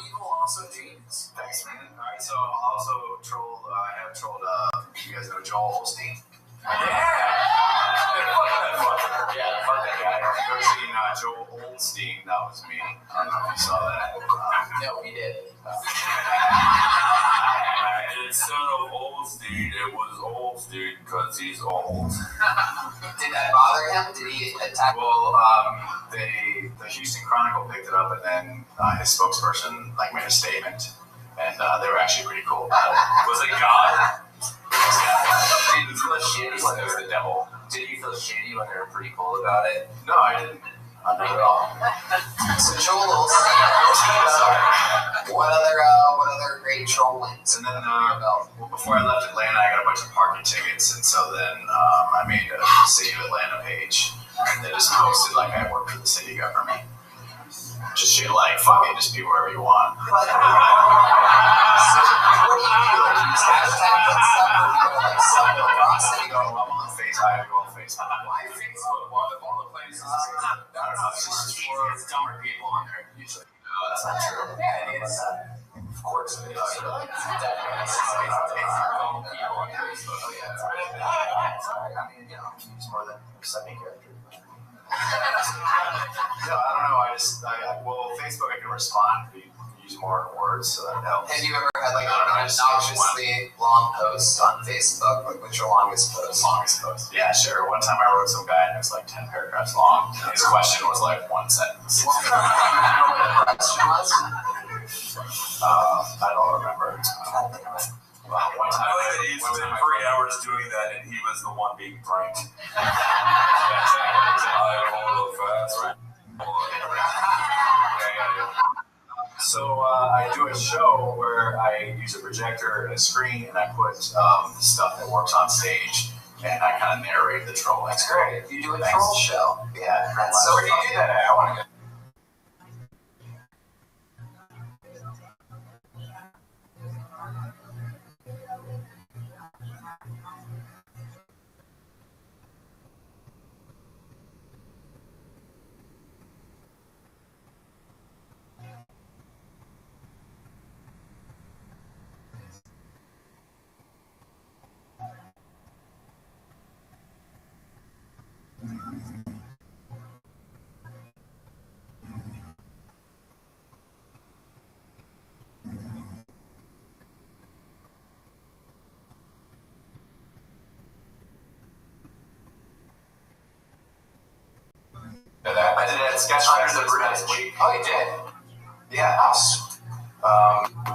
Evil also genius. Thanks, man. Alright, so I'll also troll, I have trolled, you guys know Joel Osteen? Yeah, fuck that guy. If you've ever seen Joel Osteen, that was me. I don't know if you saw that. No, we did. Instead of Olstein, it was Olstein because he's old. Did that bother him? Did he attack? Well, the Houston Chronicle picked it up, and then his spokesperson made a statement, and they were actually pretty cool about it. Was it God? Did you feel shitty when It was the devil. Did you feel shitty when they were pretty cool about it? No, I didn't. Not at all. So Joel Osteen. What other great troll wins? And then before I left Atlanta, I got a bunch of parking tickets, and so then I made a City of Atlanta page that just posted like I work for the city government. Just shit like, fuck it, just be wherever you want. So, what do you do? Like use hashtags and stuff, or do you stumble across it? You know, I'm on Facebook. I go on Facebook. Why Facebook? One of the places. I don't know. It's just it's dumber people on there usually. No, that's not true. Yeah, it is. Of course it is. Definitely. It's dumb people on Facebook. Oh yeah. I mean, it's more than a second character. No, I don't know. Well, Facebook, I can respond. You use more words, so that helps. Have you ever had an obnoxiously long post on Facebook? Like, what's your longest post? Longest post? Yeah, sure. One time I wrote some guy and it was like 10 paragraphs long. His question was like 1 sentence. What the question was? I don't remember. One time, I like that he spent 3 hours doing that and he was the one being pranked. So I do a show where I use a projector and a screen, and I put the stuff that works on stage, and I kind of narrate the troll. That's great. You do a troll show. Yeah. So where do you do that at? I want to go. I did it at Sketchfest this past week. Oh, you did? Yeah.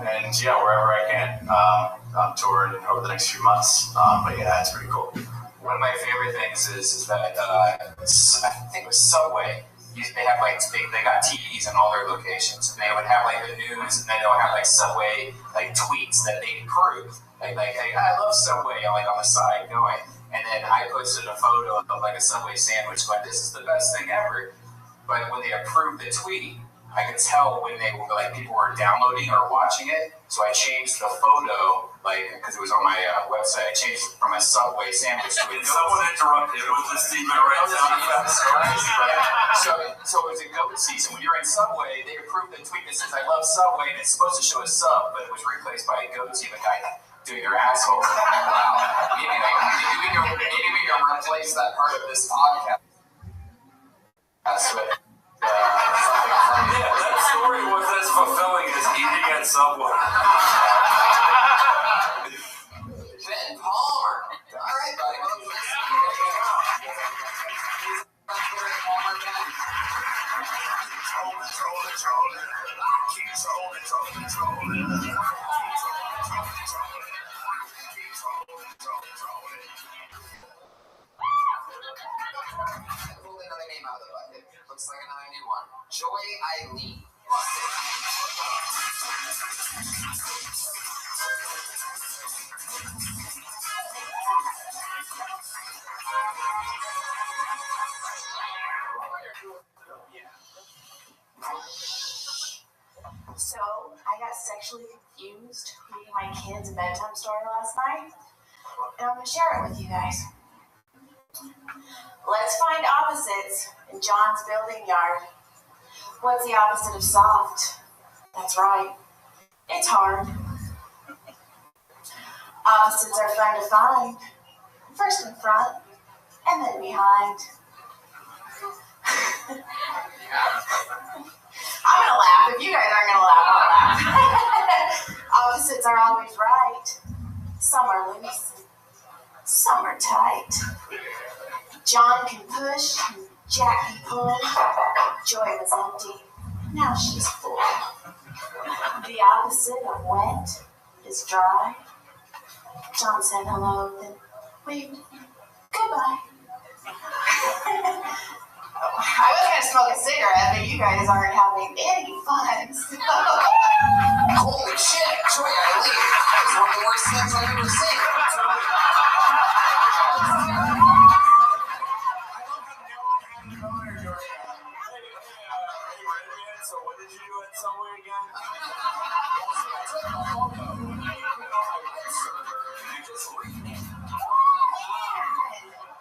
And yeah, wherever I can. I'm touring over the next few months. But yeah, it's pretty cool. One of my favorite things is that I think it was Subway. They have like they got TVs in all their locations, and they would have like the news, and then they'll have like Subway like tweets that they approved. Like hey, I love Subway, like on the side going. And then I posted a photo of like a Subway sandwich going, this is the best thing ever. But when they approved the tweet, I could tell when they were like people were downloading or watching it. So I changed the photo, like because it was on my website. I changed it from a Subway sandwich to a goat. Someone interrupted with the Stephen Red sound effects. So it was a goat season. When you're in Subway, they approved the tweet that says I love Subway, and it's supposed to show a sub, but it was replaced by a goat season guy doing your asshole. Wow. Maybe we can replace that part of this podcast with something funny. Yeah, that story was as fulfilling as eating at Subway. Ben Palmer. All right, buddy. Well, pulled another name out of the bucket. Looks like another new one. Joy Eileen. So, I got sexually confused reading my kids' bedtime story last night, and I'm going to share it with you guys. Let's find opposites in John's building yard. What's the opposite of soft? That's right. It's hard. Opposites are fun to find. First in front, and then behind. I'm gonna laugh. If you guys aren't gonna laugh, I'll laugh. Opposites are always right. Some are loose. Some are tight. John can push, and Jack can pull. Joy was empty. Now she's full. The opposite of wet is dry. John said hello, then waved goodbye. I was gonna smoke a cigarette, but you guys aren't having any fun. Holy shit, Joy Eileen. That was one of the worst things I've ever seen. So what did you do at Subway again?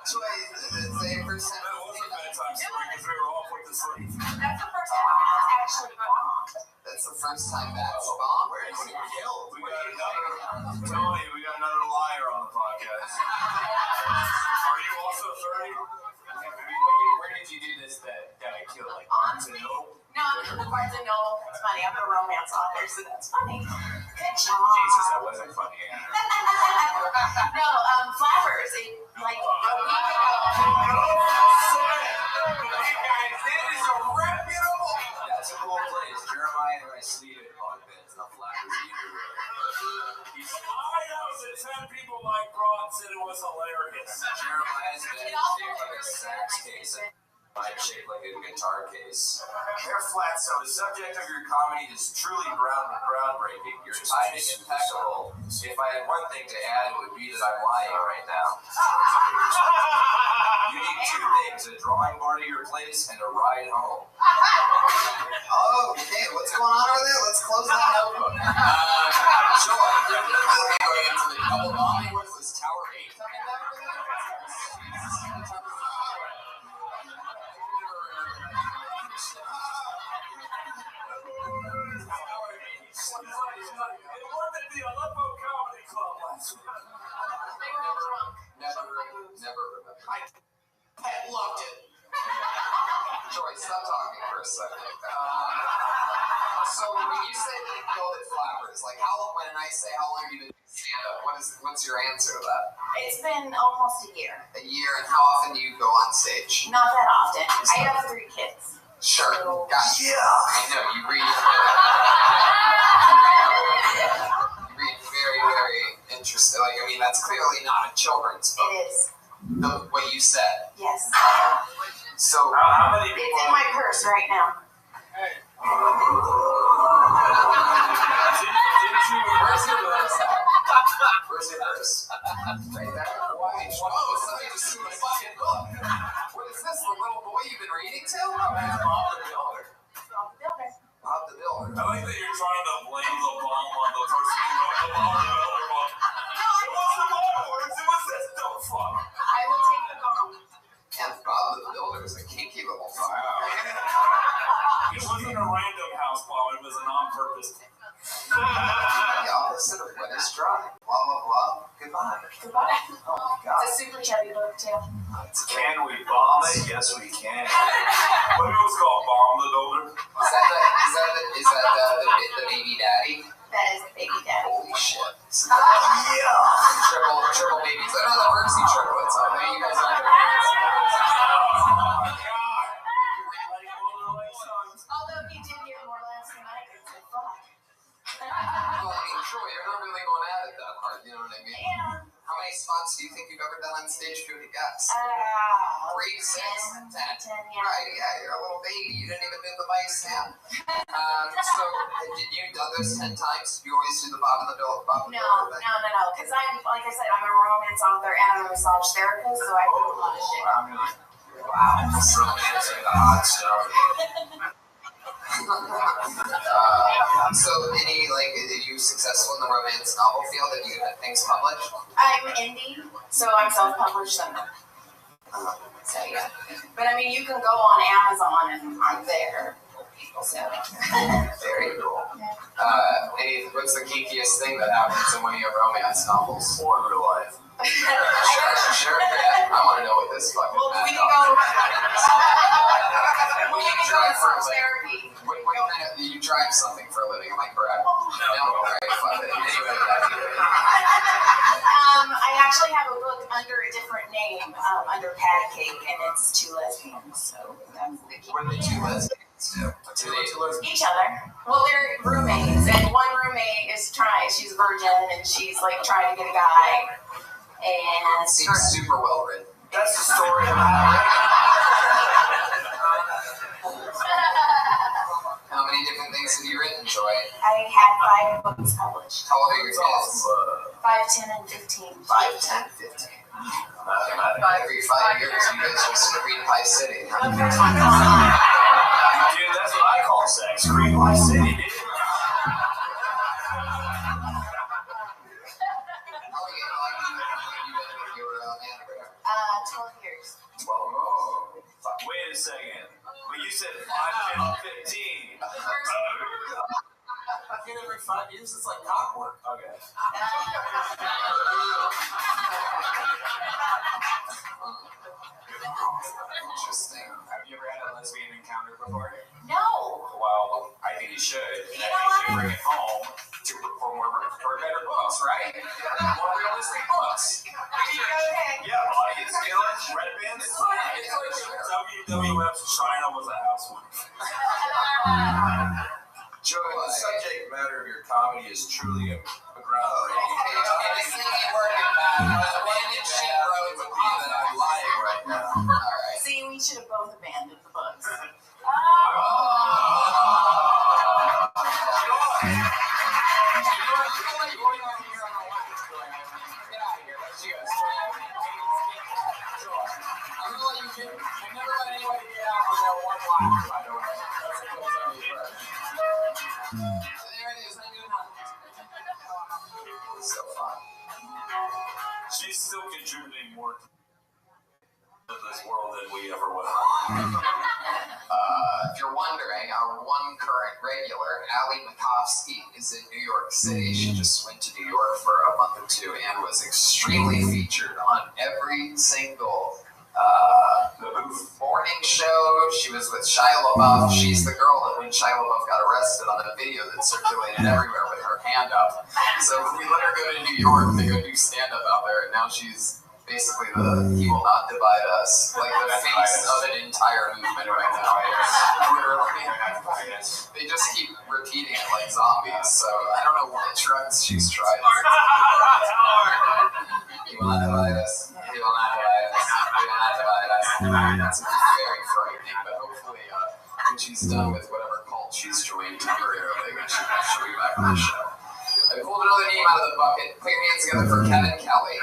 Joy, it's a first time. That was a bad time story because we were all put to sleep. That's the first time I actually bombed. That's the first time that's bombed. Where is he killed? We got another Tony. We got another liar on the podcast. Are you also 30? Where did you do this that I killed? Like Barnes and Noble? No, I'm not the Barnes and Noble. It's funny. I'm a romance author, so that's funny. Good job. Jesus, that wasn't funny. No, Flappers. Like a week ago. Hey guys, that is a reputable. That's a cool place. Jeremiah and I sleep at bunk beds, not Flappers either. I know that 10 people like Braun said it was hilarious. Jeremiah's bed is shaped like a sax case. Mine shaped like a guitar case. Hair flat, so the subject of your comedy is truly groundbreaking. Your timing impeccable. If I had one thing to add, it would be that I'm lying right now. You need two things: a drawing board at your place and a ride home. Okay, what's going on over there? Let's close that notebook. Joy, are we going into the double bombing? What is this, Tower 8 coming down over there? It wanted to be a Aleppo Comedy Club last week. Never remember. I loved it. Joy, stop talking for a second. So when you say gilded flappers, like when I say how long have you been stand up, what's your answer to that? It's been almost a year. A year, and how often do you go on stage? Not that often. I have 3 kids. Sure. So, yeah. I know, you read very, very interesting. Like, I mean, that's clearly not a children's book. it is. What you said. Yes. So, How many It's in my purse right now. Where's your purse? Where's your purse? Right there. Why? Oh, somebody just threw a fucking book. What is this? The little boy you've been reading to? Oh, man, Bob the Builder. Bob the Builder. I like that you're trying to blame the bomb on the person who wrote the Bob the Builder book. It wasn't my words, it was this dumb fuck. I will take the bomb. Yeah, Bob the Builder is a kinky little fuck. Wow. It wasn't a random house bomb, it was an on-purpose. The opposite of when it's dry. Blah, blah, blah. Goodbye. Goodbye. Oh, my God. It's a super chubby book, too. Can we bomb it? Yes, we can. What if it was called Bomb the Builder? Is that the baby daddy? That is the baby daddy. Holy shit. Yeah. Triple babies. I know the Mercy triplets. I know you guys aren't the parents. Although he did get more last night, it's like, fuck. Well, I mean, sure, you're not really going at it that hard, you know what I mean? Yeah. How many spots do you think you've ever done on stage? If you would guess? 3, 6, 10. 10, yeah. Right, yeah, you're a little baby. You didn't even do the vice stand. So, did you do those 10 times? You always do the Bob and the Builder? No. Because I'm, like I said, I'm a romance author and I'm a massage therapist, so I do a lot of shit. Wow. Romancing the hot stuff. So, are you successful in the romance novel field? Have you had things published? I'm indie, so I'm self-published. So, yeah. But, I mean, you can go on Amazon and I'm there. So. Very cool. What's the kinkiest thing that happens in one of your romance novels? Or in real life. Sure. Yeah. I want to know what this fucking we can go. We can go to search therapy. What kind of, you drive something for a living, am I correct? No. Alright, fuck it. Anyway, that's good. I actually have a book under a different name, under Patty Cake, and it's 2 lesbians. So that's the key. What are the 2 lesbians do? Each other. Well, they're roommates, and one roommate is she's a virgin, and she's like trying to get a guy. And seems super well written. That's the story of How many different things have you written, Joy? I had 5 books published. How old are your kids? 5, 10, and 15. 5, 10, 15. Every 5 years, you guys just read Pie City. Dude, that's what I call sex. Read Pie City, dude. How long have you been with your anagram? 12 years. 12. Oh. Wait a second. Well, you said 5, 10, 15. Again, every 5 years, it's like cockwork. Okay. Interesting. Have you ever had a lesbian encounter before? No. Well, I think you should. And I think you should bring it home for better books, right? More realistic books. Yeah, audience killers, red bands. WWF's China was a housewife. Joey, the subject matter of your comedy is truly a groundbreaking. I'm lying right now. See, we should have both abandoned the books. She's still contributing more to this world than we ever will. If you're wondering, our one current regular, Allie Makovsky, is in New York City. She just went to New York for a month or 2 and was extremely featured on every single morning show. She was with Shia LaBeouf. She's the girl that when Shia LaBeouf got arrested on that video that circulated everywhere with her hand up. So we let her go to New York to go do stand-up out there, and now she's basically He Will Not Divide Us, like the face of an entire movement right now. Literally. They just keep repeating it like zombies, so I don't know what drugs she's tried. He will not divide us. He will not divide us. He will not divide us. That's very frightening, but hopefully when she's done with whatever cult she's joined temporarily, she'll be back on the show. I pulled another name out of the bucket. Put your hands together for Kevin Kelly.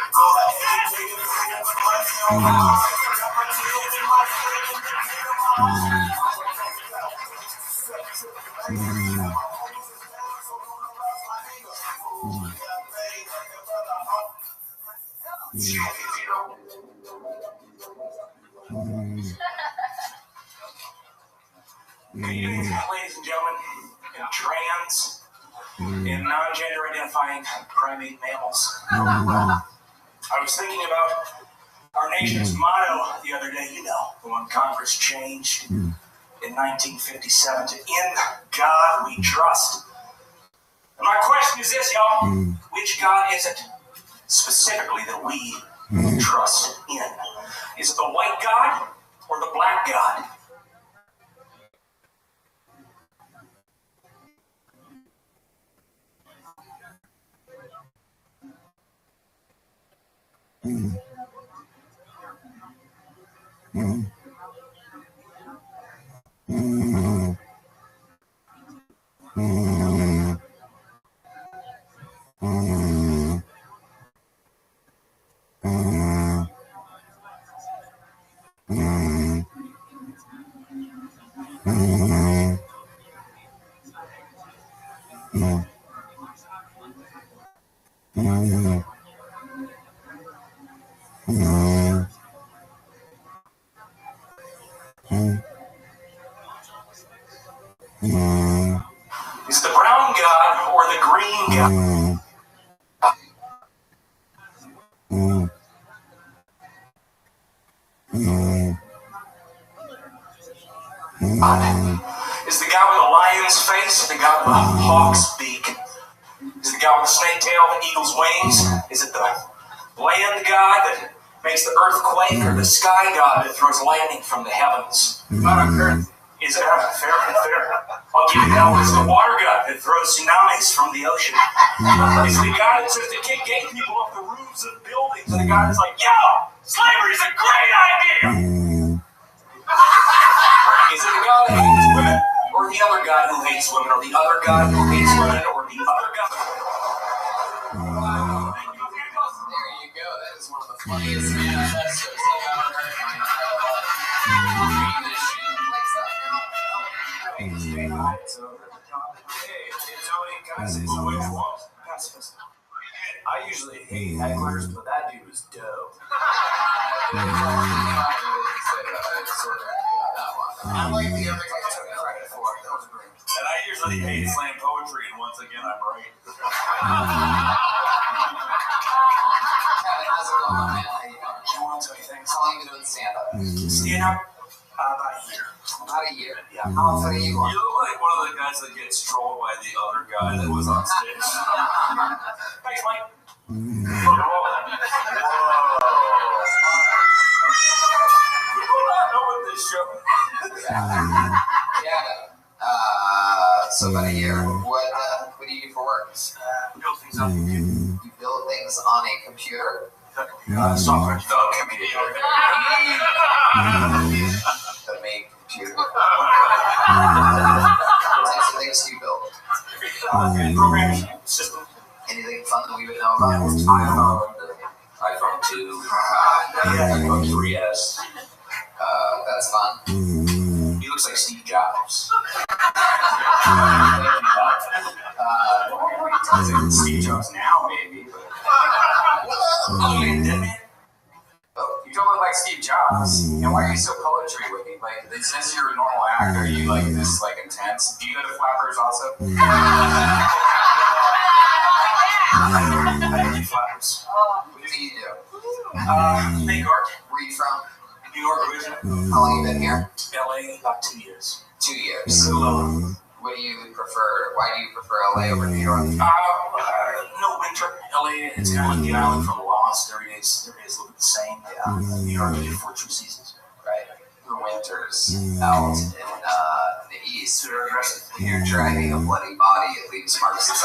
Ladies and gentlemen, in trans, in non-gender identifying primate mammals. I was thinking about our nation's motto the other day, the one Congress changed in 1957 to "In God We Trust." And my question is this, y'all. Which God is it specifically that we trust in? Is it the white God or the black God? Is it the brown God or the green God? Is the God with the lion's face or the God with the hawk's beak? Is it the God with the snake tail, the eagle's wings? Is it the land God that makes the earth quake or the sky God that throws lightning from the heavens? Is it fair? I'll give you that one. It's the water God that throws tsunamis from the ocean. It's the God that says to kick gay people off the roofs of buildings. And the God that's like, yo, slavery's a great idea. Is it the God that hates women, or the other God who hates women, or the other God who hates women, or the other God? There you go. That is one of the funniest manifestos I've ever heard in my entire life. I usually hate hecklers, but that dude was dope. And I usually hate slam poetry, and once again, I'm right. How's it going, man? How you doing? I want to tell you things. How long have you been doing stand-up? Stand-up? About a year. About a year? Yeah. How often are you going? You look like one of the guys that gets trolled by the other guy that was on stage. Thanks, Mike. So about a year. What do you do for work? Build things up. You build things on a computer? Software computer. That make computer. What types of things do you build? Programming system. Anything fun that we would know about? iPhone 2, iPhone 3S. That's fun. He looks like Steve Jobs. Steve Jobs now, maybe. You don't look like Steve Jobs. And why are you so poetry with me? Like, it says you're a normal actor. You like this, like, intense. Do you go to Flappers also? I do Flappers. What do you do? Make art. Where are you from? New York originally. How long have you been here? LA, about 2 years. 2 years. What do you prefer? Why do you prefer LA over New York? No winter. LA, it's kind of like the island from Lost. Every day's look the same. Yeah. New York, 4 true seasons. Right. The winters out in the east, when you're dragging a bloody body, it leaves marks. Here,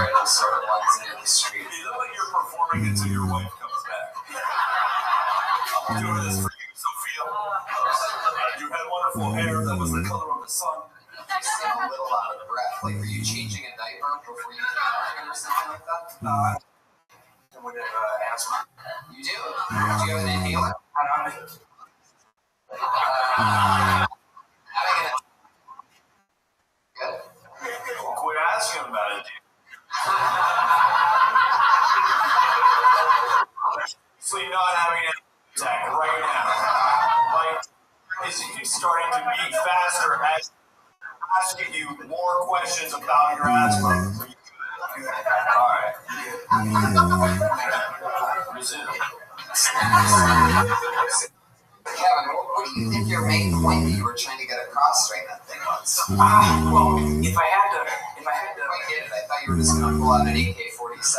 it just sort of blends into the street. You look like you're performing until your wife comes back. I'm doing this for you, Sophia. You had wonderful hair that was the color of the sun. You seem a little out of breath. Like, were you changing a diaper before you came out here or something like that? I would have asthma. You do? Do you have an inhaler? Good. Well, quit asking about it, dude. So you're not having an attack right now. Like, is it starting to beat faster as asking you more questions about your asthma? Alright. Resume. Kevin, what do you think your main point that you were trying to get across during that thing was? Well, if I had to, I get it. I thought you were just going to pull out an AK-47.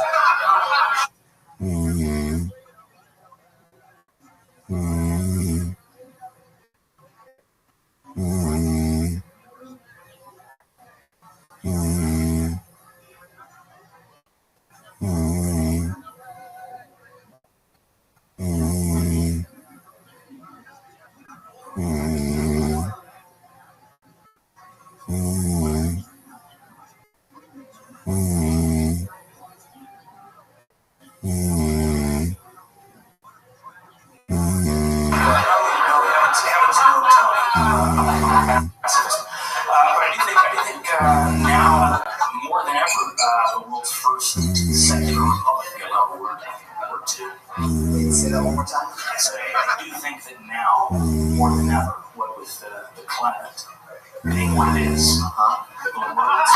Now, more than ever, the world's first secular republic will allow World War II. Say that one more time. I do think that now, more than ever, what with the climate being what it is, the world's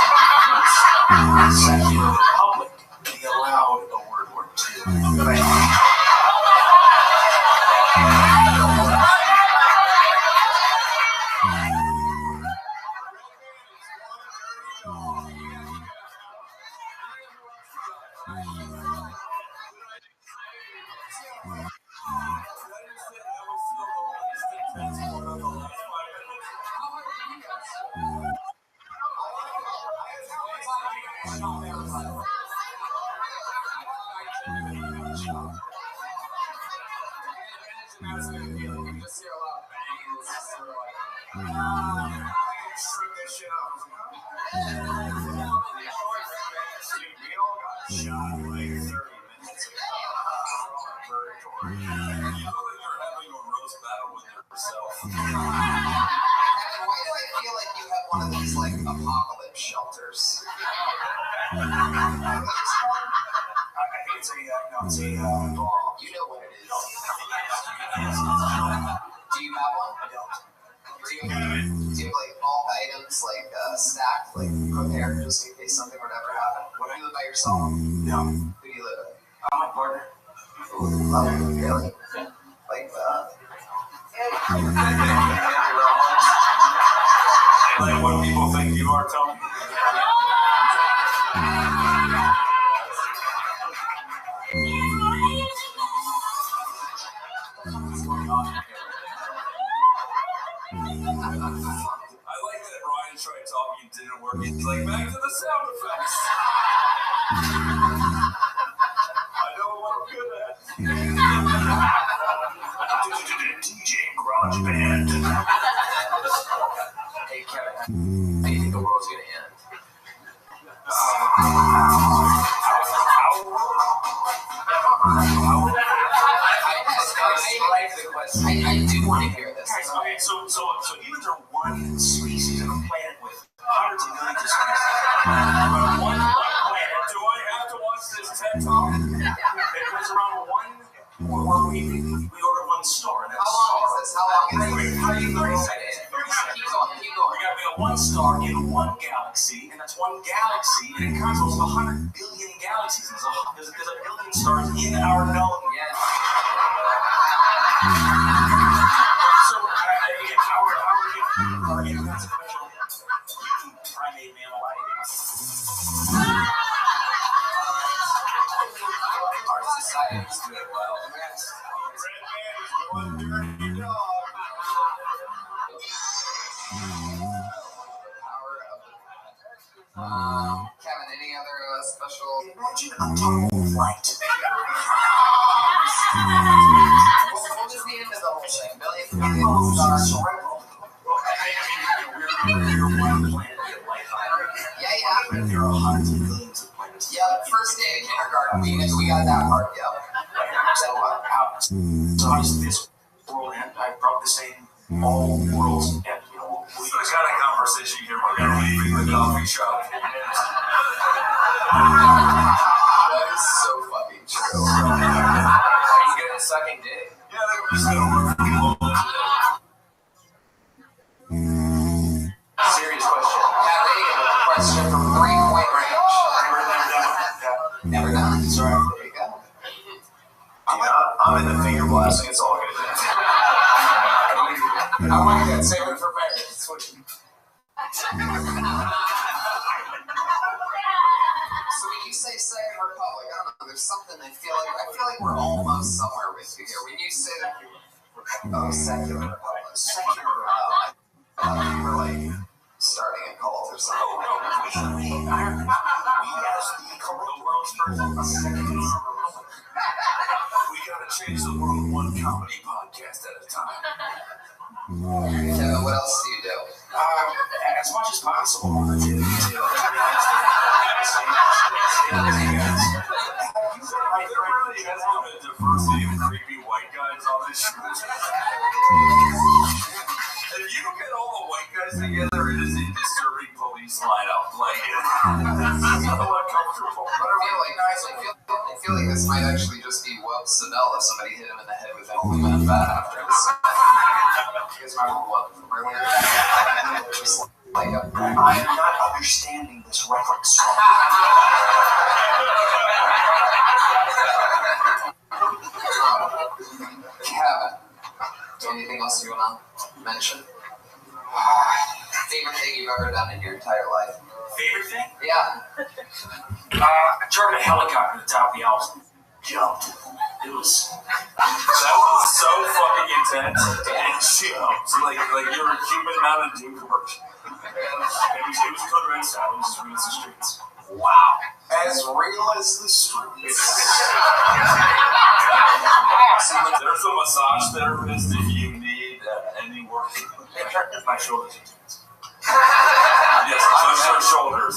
first secular republic will be allowed a World War II. One of these like apocalypse shelters. I think it's a doll. You know what it is. Do you have one? I don't. Do you have like all the items like stacked, like prepared just in case something would ever happen? What do you live by yourself? No. Who do you live with? My partner. Ooh, love it. Really? Like Like what people think you are, Tony? I like that Ryan tried talking and didn't work. He's like, back to the sound effects. I know what I'm good at. DJ Garage Band. hey Kevin, how do you think the world's gonna end? I do want to hear this. Okay, so even though one species on a planet with hundreds of millions of species, one planet, do I have to watch this TED Talk? It goes around one, or we order one star. How long is this? How long is this? 30 seconds. Keep going, keep going. We got to be a one star in one galaxy, and that's one galaxy, and it controls 100 billion galaxies. There's a billion stars in our known. Yes. So, again, how are we Kevin, any other special? Imagine a total flight. What was the end of the whole thing? Millions of dollars. Yeah, first day of kindergarten, we got that part, yep. So how does this world end? I brought the same all worlds end. You know, we got a conversation here. We're going to leave the coffee shop. That is so fucking true. Are you good at sucking dick? Yeah, they were just going to work. Serious question. Cat Reagan with a question from 3-point range. Never done. Sorry. There you go. I'm in the finger blasting. It's all good. I like that. Save it for marriage. So when you say Second Republic, I don't know. There's something I feel like we're almost somewhere with you here. When you say that, Secular Republic, we're like starting a cult or something. We asked the world's first we gotta change the world one comedy podcast at a time. Kevin, what else do you do? As much as possible. You guys have a diversity of creepy white guys on this show. If you get all the white guys together, it is a disturbing police lineup. Like, it's not uncomfortable. I feel like this might actually just be Wub Savell if somebody hit him in the head with aluminum bat after this. You guys remember Wub from earlier? Just like I am not understanding this reference. Kevin, anything else you want to mention? Favorite thing you've ever done in your entire life? Favorite thing? Yeah. I drove a helicopter to the top of the Alps and jumped. That was so fucking intense. And jumped. Like you're a human Mountain Dew commercial. It was Coderine style. It was just real as the streets. Wow. As real as the streets. There's a massage therapist if you need any work. My shoulders. Yes, just your shoulders.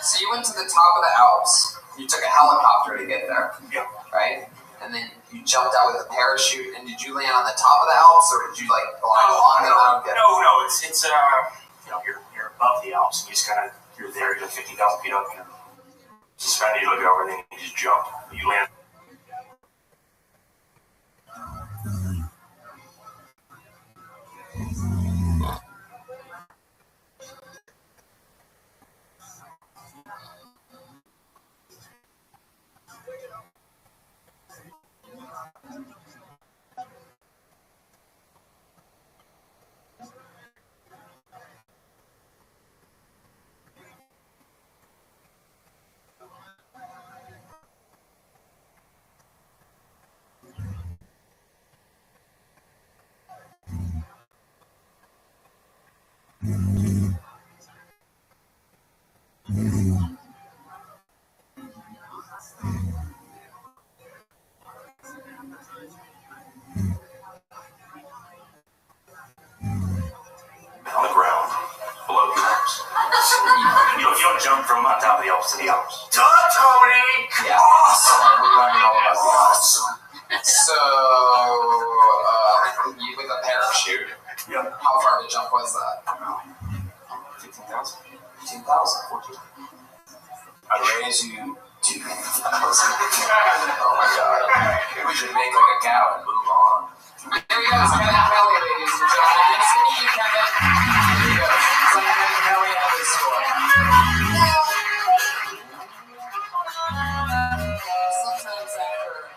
So you went to the top of the Alps. You took a helicopter to get there. Yep. Right? And then you jumped out with a parachute. And did you land on the top of the Alps, or did you like glide along it around? No. It's you know, you're above the Alps, and you just kind of you're there. You're 50,000 feet up. You're suspended. You look over, and then you just jump. You land. On the ground, below the Alps. You don't jump from on top of the Alps to the Alps. Duh, Tony! Yeah. Awesome! We're learning all about the Alps. Awesome! So, you with a parachute. Yep. How far of a jump was that? 15,000. 15,000. 14. I raise you 2,000. Oh my god. We should make like a cow and move on. There he goes, Kevin Kelly, ladies and gentlemen. Nice to meet you, Kevin. There he goes. It's like Kevin Kelly at his score. Sometimes after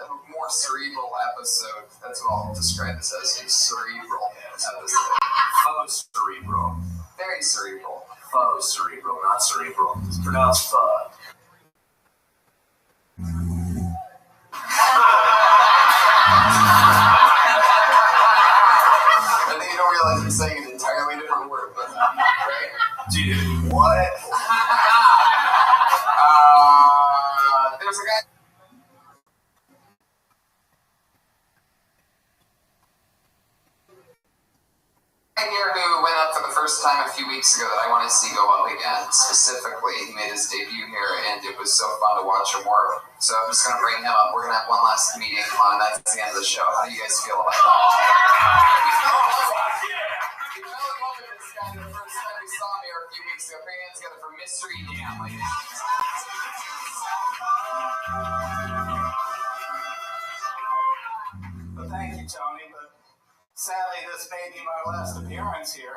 a more cerebral episode, that's what I'll describe this as, a cerebral episode. Faux cerebral. Very cerebral. Faux cerebral, not cerebral. It's pronounced pho. I think you don't realize you're saying an entirely different word, but Dude, What? There's a guy here who went up for the first time a few weeks ago that I want to see go up again. Specifically, he made his debut here, and it was so fun to watch him work. So I'm just going to bring him up. We're going to have one last meeting on, and that's the end of the show. How do you guys feel about that? We fell in love with this guy the first time we saw him here a few weeks ago. Bring hands together for Mystery Dan. Well, thank you, Tony, but sadly this may be my last appearance here.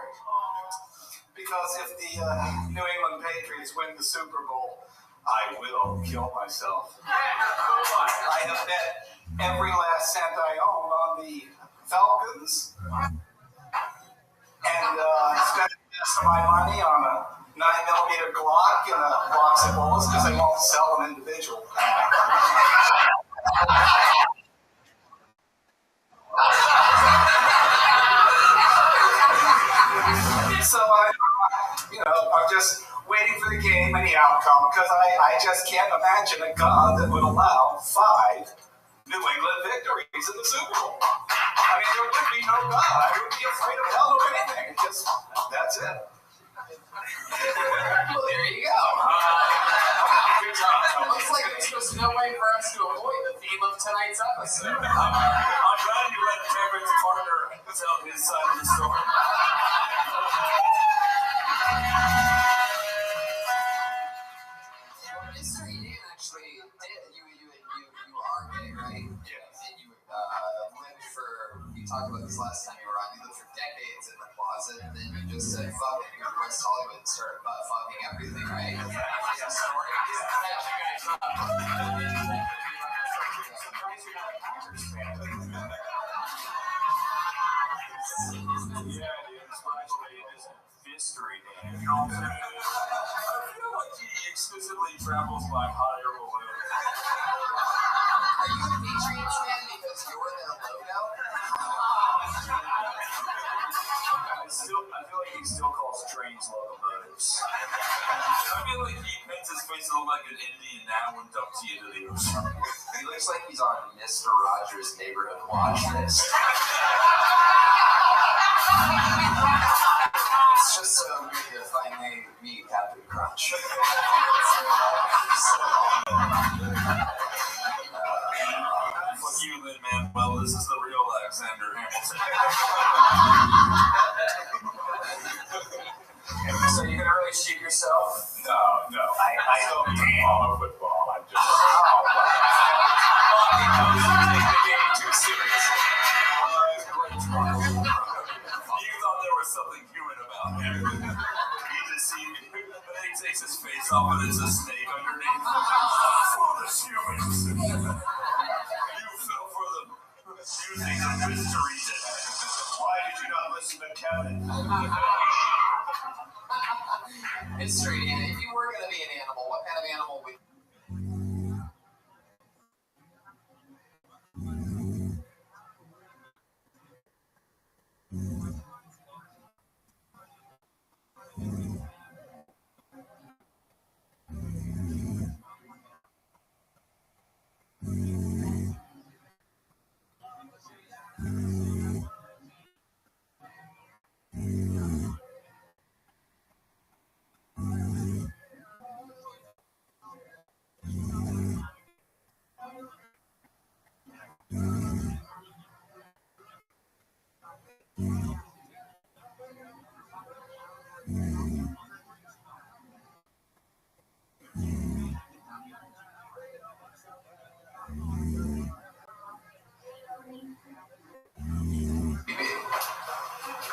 Because if the New England Patriots win the Super Bowl, I will kill myself. I have bet every last cent I own on the Falcons, and spent the rest of my money on a 9mm Glock and a box of bullets because they won't sell them individual. So I'm just waiting for the game and the outcome because I just can't imagine a God that would allow 5 New England victories in the Super Bowl. I mean, there would be no God. I wouldn't be afraid of hell or anything. That's it. Well, there you go. Good job. Looks like there's just no way for us to avoid the theme of tonight's episode. I'm glad you let Kevin's partner tell his side of the story. Mystery Dan actually did. You are gay, right? Yes. And you lived for, you talked about this last time you were on, you lived for decades in the closet, and then you just said, fuck it, you're West Hollywood and started fucking everything, right? That's the story. Yeah, dude, especially in this mystery Dan. You know what I'm saying? I feel like he exclusively travels by higher balloon. Are you a Patriots fan because you're their logo? I feel like he still calls trains locomotives. I feel like he makes his face look like an Indian now and dumps you into the ocean. He looks like he's on Mr. Rogers' Neighborhood Watch List. It's just so weird to finally meet Captain Crunch. Fuck you, Lin-Manuel. This is the real Alexander Hamilton. So you're gonna really shoot yourself? No. I don't follow football. I'm just. Take the game too seriously. You thought there was something human about him. He just seemed. But then he takes his face off and it's a snake underneath. Foolish humans. You fell for the using the mystery Dan. Why did you not listen to Kevin? Mystery Dan, if you were gonna be an animal, what kind of animal would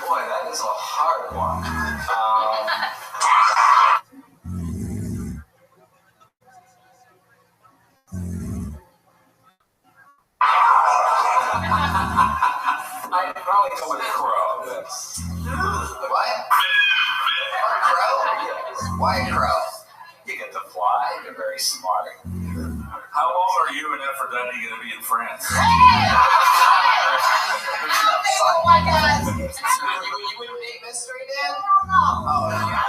Boy, that is a hard one. I'd probably go with crow. What? Crow? Why crow? You get to fly. You're very smart. How long are you and Aphrodite going to be in France? Oh my God! You wouldn't date Mystery Dan? No. Oh, yeah.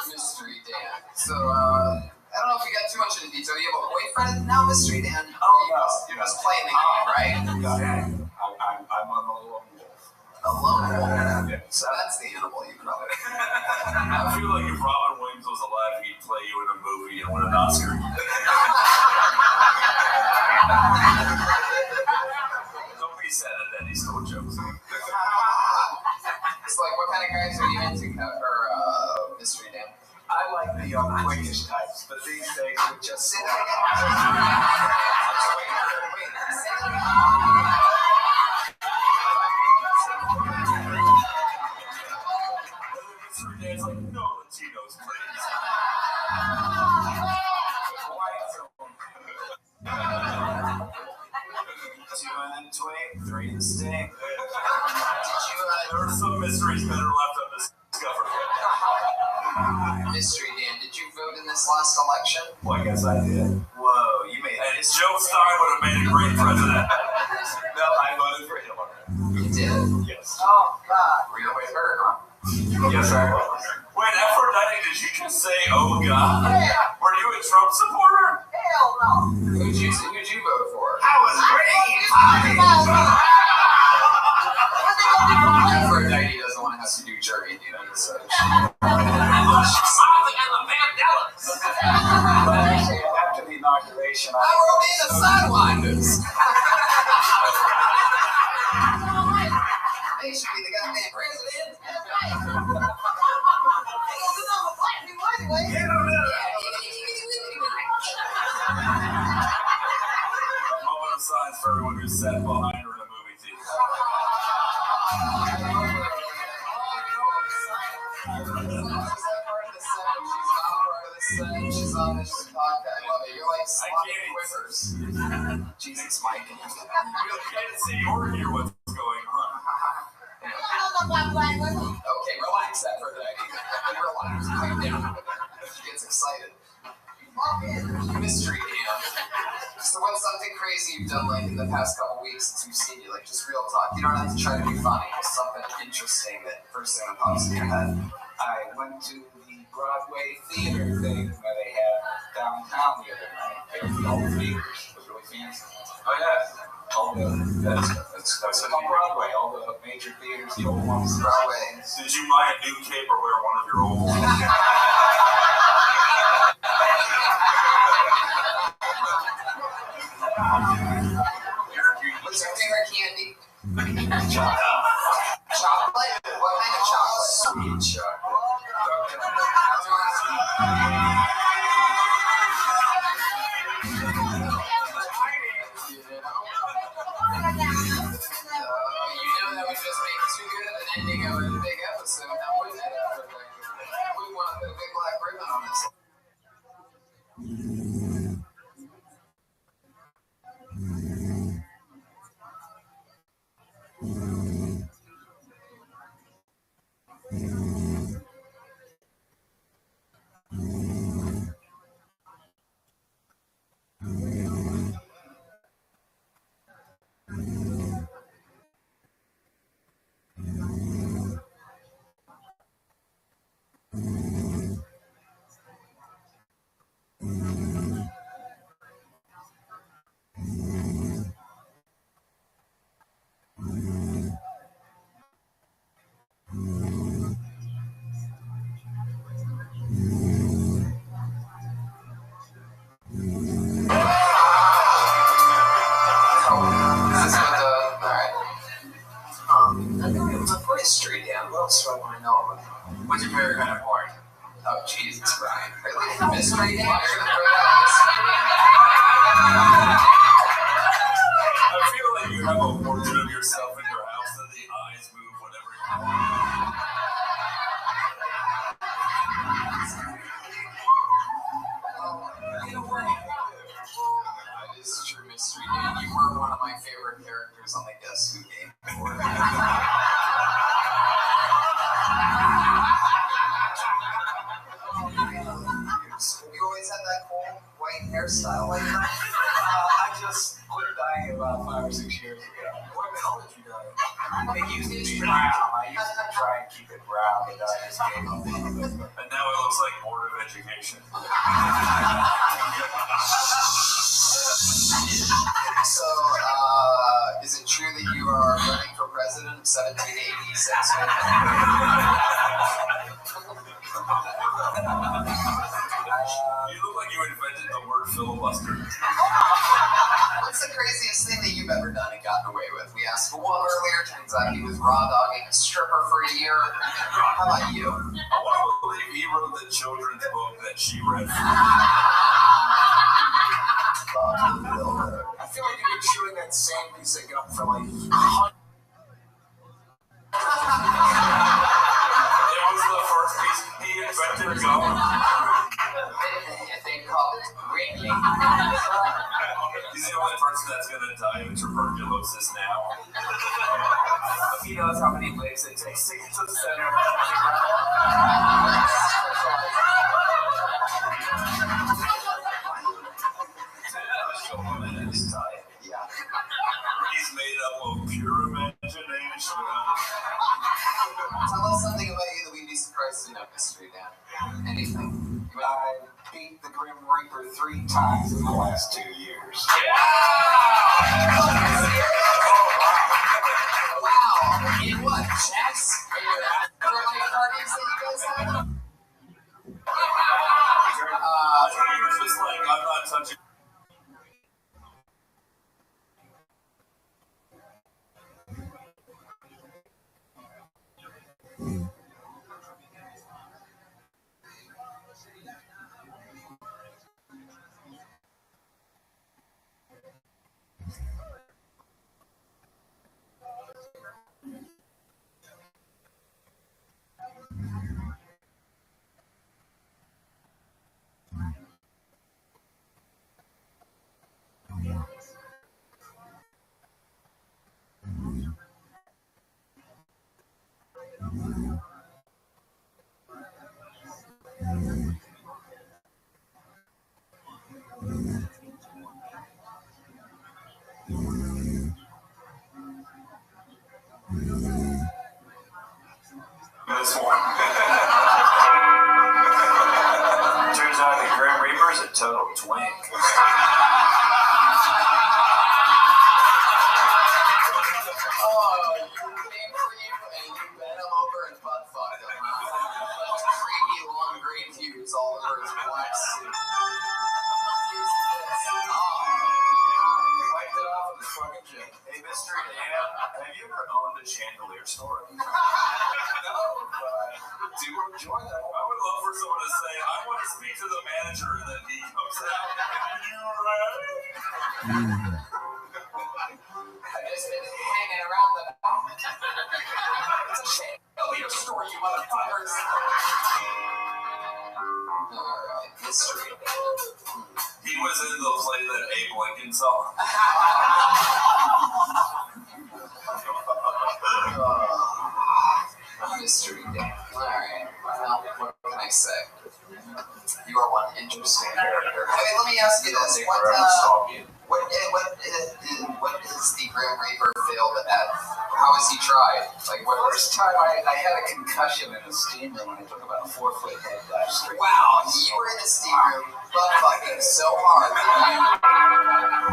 Mystery Dan. So, I don't know if we got too much into detail. You have a boyfriend now, Mystery Dan? Oh, no. You're just playing the game, right? I'm on a lone wolf. A lone wolf? Yeah. So that's the animal you probably. I feel like if Robin Williams was alive, he'd play you in a movie and win an Oscar. Don't be sad at that. He stole jokes. It's like, what kind of guys are you into, Mystery Dan? I like the quickish types, but these days we just Say sit that again. Mystery Dan's like, no Latinos, please. Two in the twig, three in the sting. There are some mysteries better left undiscovered. Mystery Dan, did you vote in this last election? Well, I guess I did. Whoa, you made And Joe Stein would have made a great president. No, I voted for Hillary. You did? Yes. Oh, God. Were you with her, huh? Yes, I was. Wait, Aphrodite, did you just say, oh God? Were you a Trump supporter? Hell no. Who'd you vote for? I was green. Aphrodite doesn't want to have to do jury duty, so Actually, after the inauguration, I wrote in the sidewinders. They should be the goddamn president. Moment of silence for everyone who sat behind her in a movie theater. She's on this podcast. I love it. You're like sloppy quivers. Jesus, Mike. You can't see or hear what's going on. Okay, relax that for a second. Relax. Calm down. She gets excited. Mystery Dan. So what's something crazy you've done like in the past couple weeks since we've seen you? Like just real talk. You don't have to try to be funny. Just something interesting that first thing that pops in your head. I went to the Broadway theater thing that they had downtown the other night. It was all the theaters. It was really fancy. Oh, yeah. That's on Broadway. All the major theaters, the old ones. Broadway. Did you buy a new cape or wear one of your old ones? What's your favorite candy? Chocolate? What kind of chocolate? Sweet You know that would just make too good of an ending of a big episode, now wouldn't it? We want to put a big black ribbon on this. Mystery Dan. What else do I want to know about? What's your favorite kind of porn? Oh, Jesus, Brian. Really? Mystery Dan? You're going to throw that I feel like you have a portrait of yourself in your house and the eyes move whenever you want. That is true, Mystery Dan. You were one of my favorite characters on the Guess Who game before. You always had that cool white hairstyle like that? I just quit dyeing about 5 or 6 years years ago. What color did you dye it? It used to be brown. I used to try and keep it brown, but then I just gave up. And now it looks like Board of Education. So, is it true that you are running for president of 1786? You look like you invented the word filibuster. What's the craziest thing that you've ever done and gotten away with? We asked Will earlier, turns out he was raw dogging a stripper for a year. How about you? I want to believe he wrote the children's book that she read. I feel like you've been chewing that same piece of gum for like hundreds. It was the first piece he invented gum. They call it ringing. He's the only person that's going to die of tuberculosis now. He knows how many waves it takes to get to the center. He's made up of pure imagination. Tell us something about you that we'd be surprised to know, Mystery Dan. Anything. I beat the Grim Reaper 3 times in the last 2 years. Wow! In what? Chess? For like parties that you guys have? He was just like, I'm not touching. This one. Turns out the Grim Reaper's a total twink. All over his black suit. Wiped it off with the fucking gym. Hey, Mystery Dan, have you ever owned a chandelier store? No, but do enjoy that. I would love for someone to say, I want to speak to the manager, and then he comes out. You ready? I've just been hanging around the back. It's a chandelier store, you motherfuckers. Alright, Mystery Dan. He was in the play that Abe Lincoln saw. Mystery Dan. Alright, well, what can I say? You are one interesting character. Okay, let me ask you this. What is the Grim Reaper failed at? How has he tried? Like, what First time I had a concussion in a steam room when I took about a 4-foot head dive straight. Wow, you were in the steam room butt fucking so hard that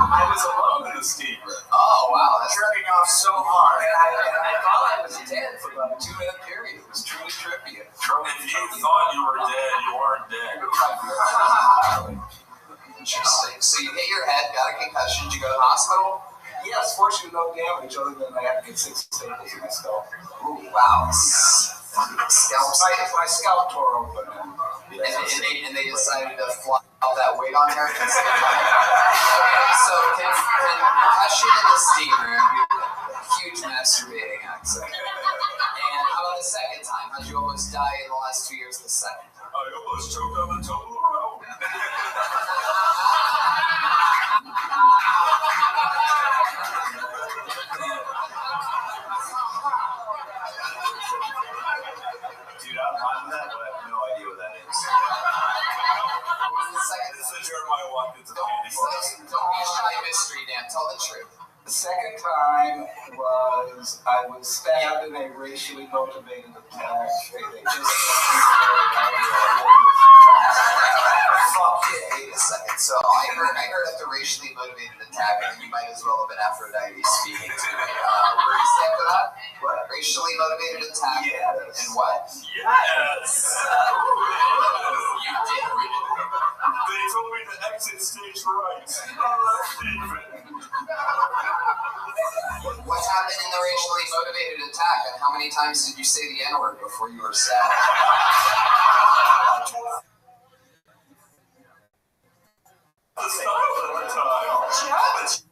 I was alone in the steam room. Oh, wow. That's Jerking off so hard. And I thought I was dead for about a 2-minute period. It was truly trippy. If you thought you were dead, you weren't dead. interesting. So you hit your head, got a concussion, did you go to the hospital? Yes, fortunately no damage other than I had to get 6 staples in my skull. Ooh, wow. Scalp. My scalp tore open. And they decided to fly all that weight on there. Okay, so concussion in the steam room, huge masturbating accident. And how about the second time? How'd you almost die in the last 2 years the second time? I almost choked on the Toblerone. Dude, I'm on that, but I have no idea what that is. It's the Jeremiah Watkins of candy bars. Don't be shy, mystery, Dan. Tell the truth. The second time, time was I was stabbed in a racially motivated attack. They just Fuck yeah, wait a second. So I heard of the racially motivated attack, and you might as well have been Aphrodite speaking to me. Were you saying for that? What? Racially motivated attack. Yes. And what? Yes. You did read it. They told me to exit stage right. What happened in the racially motivated attack, and how many times did you say the N-word before you were sad? The style of the time.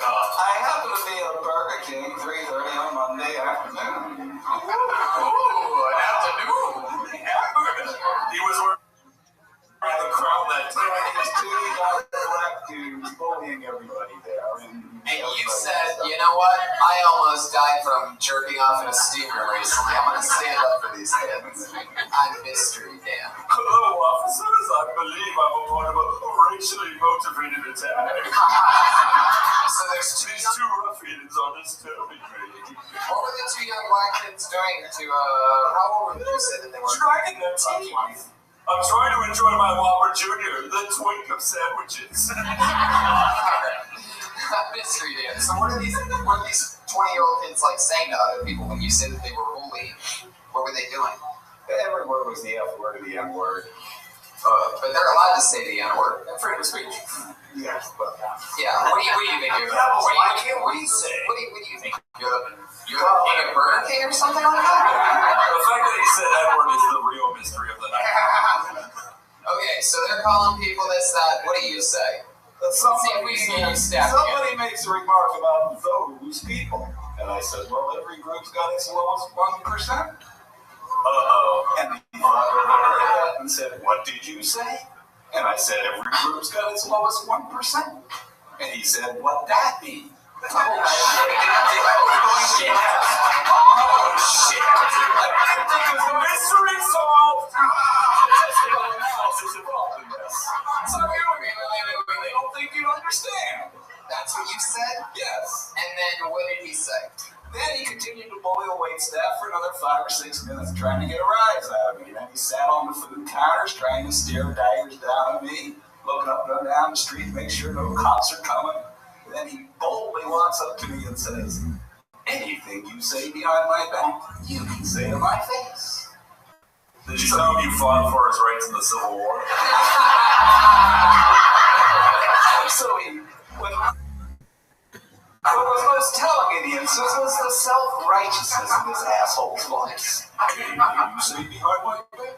I happen to be at Burger King 3:30 on Monday afternoon. Ooh, an afternoon. He was wearing the crown that time. These two young black dudes bullying everybody there. And you said, you know what? I almost died from jerking off in a steam room recently. I'm going to stand up for these kids. I'm Mystery Dan. Hello, officers. I believe I'm a part of a racially motivated attack. So there's These two ruffians are disturbing me. What were the two young black kids doing to, how old would you say that they were? Dragging their teeth. I'm trying to enjoy my Whopper Jr., the twink of sandwiches. Mystery Dan. So what are these 20-year-old kids like saying to other people when you say that they were bullied? What were they doing? Every word was the F word or the N word. But they're allowed to say the N word. Freedom of speech. Yes, but yeah. What do you think you're? Why can't we say? What do you think? You're eating a Burger King or something like that? The fact that he said that word is the real mystery of the night. Okay, so they're calling people this, that. What do you say? Somebody makes a remark about those people. And I said, well, every group's got its lowest 1%. And he thought over that and said, what did you say? And I said, every group's got its lowest 1%. And he said, what'd that mean? Oh, shit. Oh, shit. I didn't think it was a mystery solved. Statistical analysis involved in this. So they don't think you'd understand. That's what you said? Yes. And then what did he say? Then he continued to bully the waitstaff for another 5 or 6 minutes, trying to get a rise out of me. And then he sat on the food counters, trying to stare daggers down at me, looking up and down the street to make sure no cops are coming. And then he boldly walks up to me and says, anything you say behind my back, you can say to my face. Did you tell him you fought for his rights in the Civil War? So what was most telling in the instance was the self-righteousness in this asshole's voice. You say behind my back?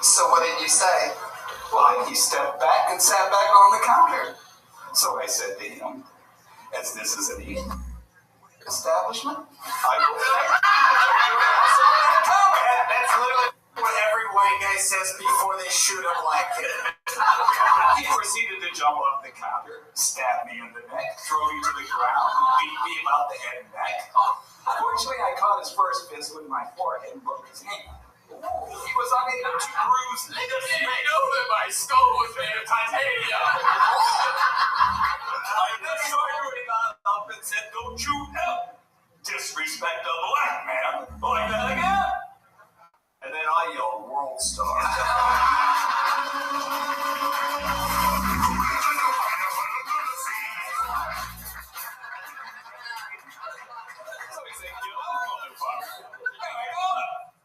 So what did you say? Well, he stepped back and sat back on the counter. So I said to him, as this is an evening. establishment? I will That's literally what every white guy says before they shoot a black kid. He proceeded to jump off the counter, stab me in the neck, throw me to the ground, beat me about the head and neck. Fortunately, I caught his first fist with my forehead and broke his hand. He was unable to bruise the didn't know that my skull was made of titanium. I just saw you got up and said, "Don't you ever disrespect a black man like that again." And then I yelled, "World Star."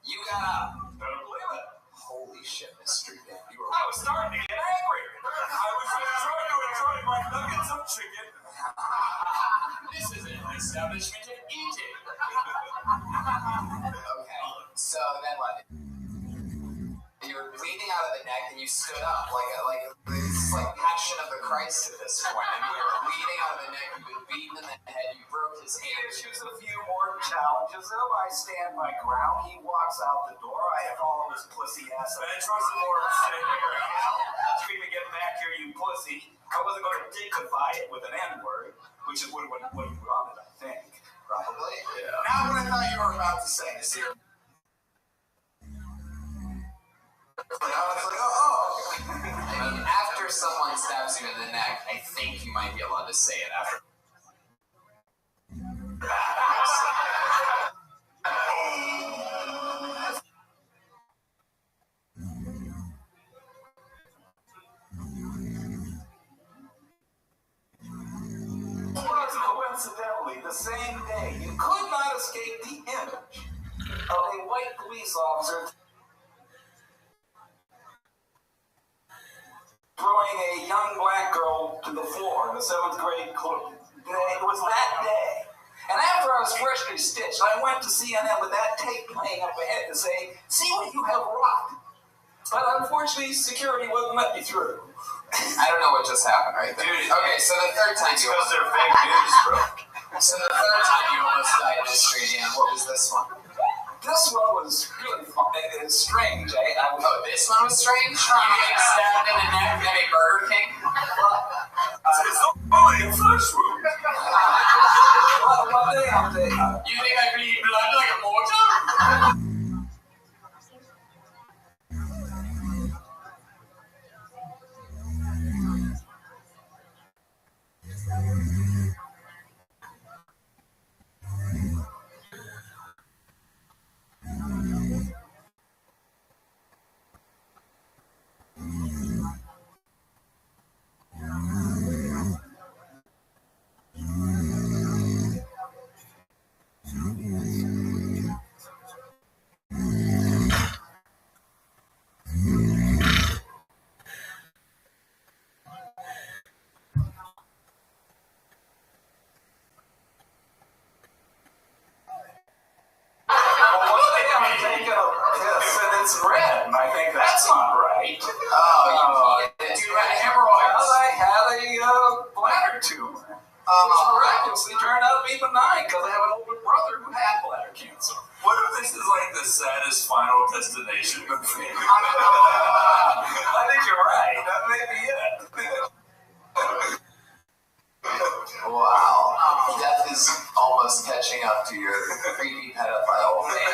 You got up. Don't believe it. Holy shit, Mr. Dan. You were. I was starting to get angry. I was just trying to enjoy my nuggets of chicken. This is an establishment of eating. Okay, so then what? You were bleeding out of the neck and you stood up it's like Passion of the Christ at this point. I mean, you're bleeding out of the neck, you've been beaten in the head, you broke his hand. Issues a few more challenges. Though I stand my ground, he walks out the door. I follow his pussy ass. And I trust the Lord sitting here. Speaking of get back here, you pussy. I wasn't going to dignify it with an N-word, which is what you wanted, I think. Probably. Yeah. Now what I thought you were about to say is here. I was like, I mean, after someone stabs you in the neck, I think you might be allowed to say it after. Coincidentally, the same day, you could not escape the image of a white police officer throwing a young black girl to the floor in the 7th grade club. It was that day. And after I was freshly stitched, I went to CNN with that tape playing up ahead to say, "See what you have wrought." But unfortunately, security wouldn't let me through. I don't know what just happened right there. Dude, okay, so the third time you because they're fake news, bro. So the third time you almost died in the street, Dan, what was this one? This one was really fun. It's strange, eh? This one was strange? You getting stabbed in the neck at a Burger King? It's only a flesh wound. What day I'm day? You think I bleed blood like a mortar? It's red, and I think that's not right. Oh, you had hemorrhoids. I had a bladder tumor, which miraculously turned out to be benign because I have an older brother who had bladder cancer. What if this is like the saddest Final Destination movie? I think you're right. That may be it. Wow. Death is almost catching up to your creepy pedophile thing.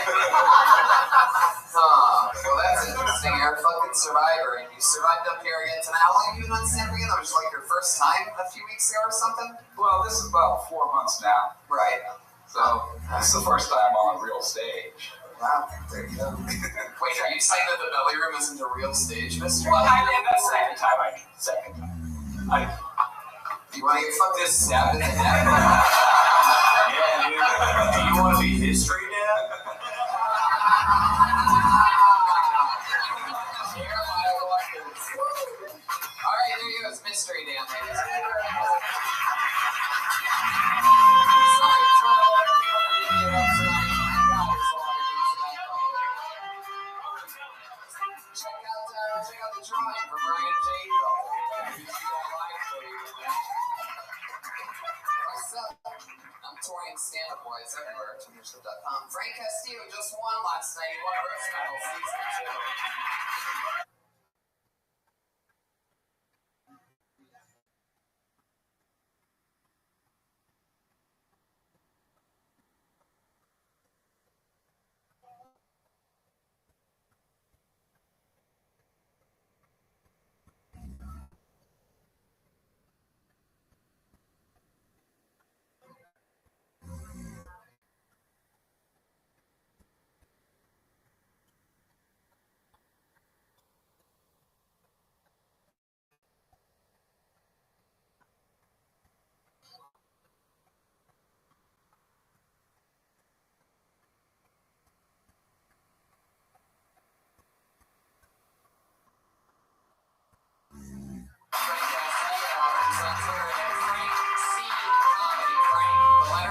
Well, that's interesting. You're a fucking survivor, and you survived up here again. So how long have you been on San Diego? That was like your first time a few weeks ago or something? Well, this is about 4 months now. Right. So, this is the first time on a real stage. Wow, there you go. Wait, are you saying that the belly room isn't a real stage, mister? Well, I did that second time. Do you want to get fucked this stabbed in the neck? Yeah, dude. Do you want to be history, Dad? Alright, there you go. It's Mystery Dan, ladies and gentlemen. Check out the drawing from Ryan J. What's up? I'm touring stand-up It's everywhere. TwitterShow.com. Frank Castillo just won last night. He won a roast battle season 2.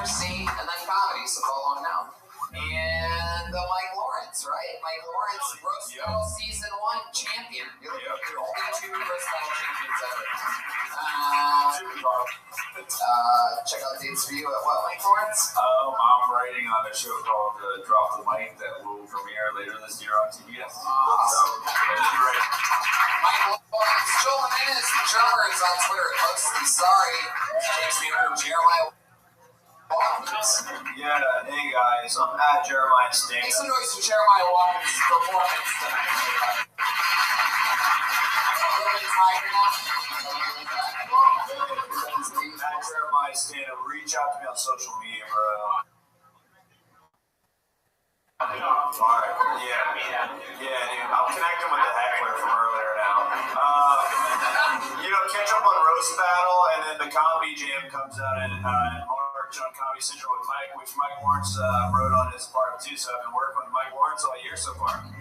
C, and then comedy, so follow him now. And Mike Lawrence, right? Mike Lawrence, roast battle season 1 champion. You're the only 2 roast battle champions ever. Check out dates for you at what, Mike Lawrence? I'm writing on a show called Drop the Mic that will premiere later this year on TBS. Awesome. Mike Lawrence, Joel Jimenez, the drummer, is on Twitter. Mostly sorry. Takes me over to Jeremiah. Yeah, hey guys, I'm at Jeremiah Sting. Make some noise for Jeremiah Walker's performance tonight. At Jeremiah Sting, reach out to me on social media, bro. Alright, yeah, dude. I'm connecting with the heckler from earlier now. Catch up on Roast Battle, and then the Comedy Jam comes out in March on Comedy Central with Mike, which Mike Lawrence wrote on his part too, so I've been working with Mike Lawrence all year so far. Abby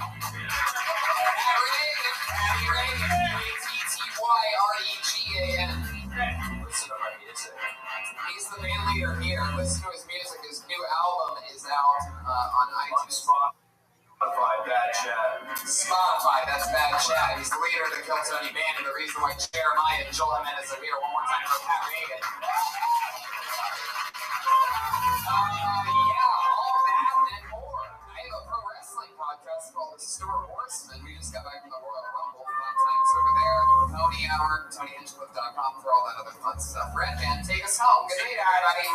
Reagan, A-T-T-Y-R-E-G-A-N. Listen to my music. He's the band leader here. Listen to his music. His new album is out on iTunes. Spotify, Bad Chat. Spotify, that's Bad Chat. He's the leader of the Kill Tony band, and the reason why Jeremiah and Joel Jimenez are here. One more time for Pat Reagan. All that and more. I have a pro wrestling podcast called The Stuart Horseman. We just got back from the Royal Rumble. Fun times over there. Tony Hour, TonyHinchcliffe.com for all that other fun stuff. Red Man, take us home. Good night, everybody.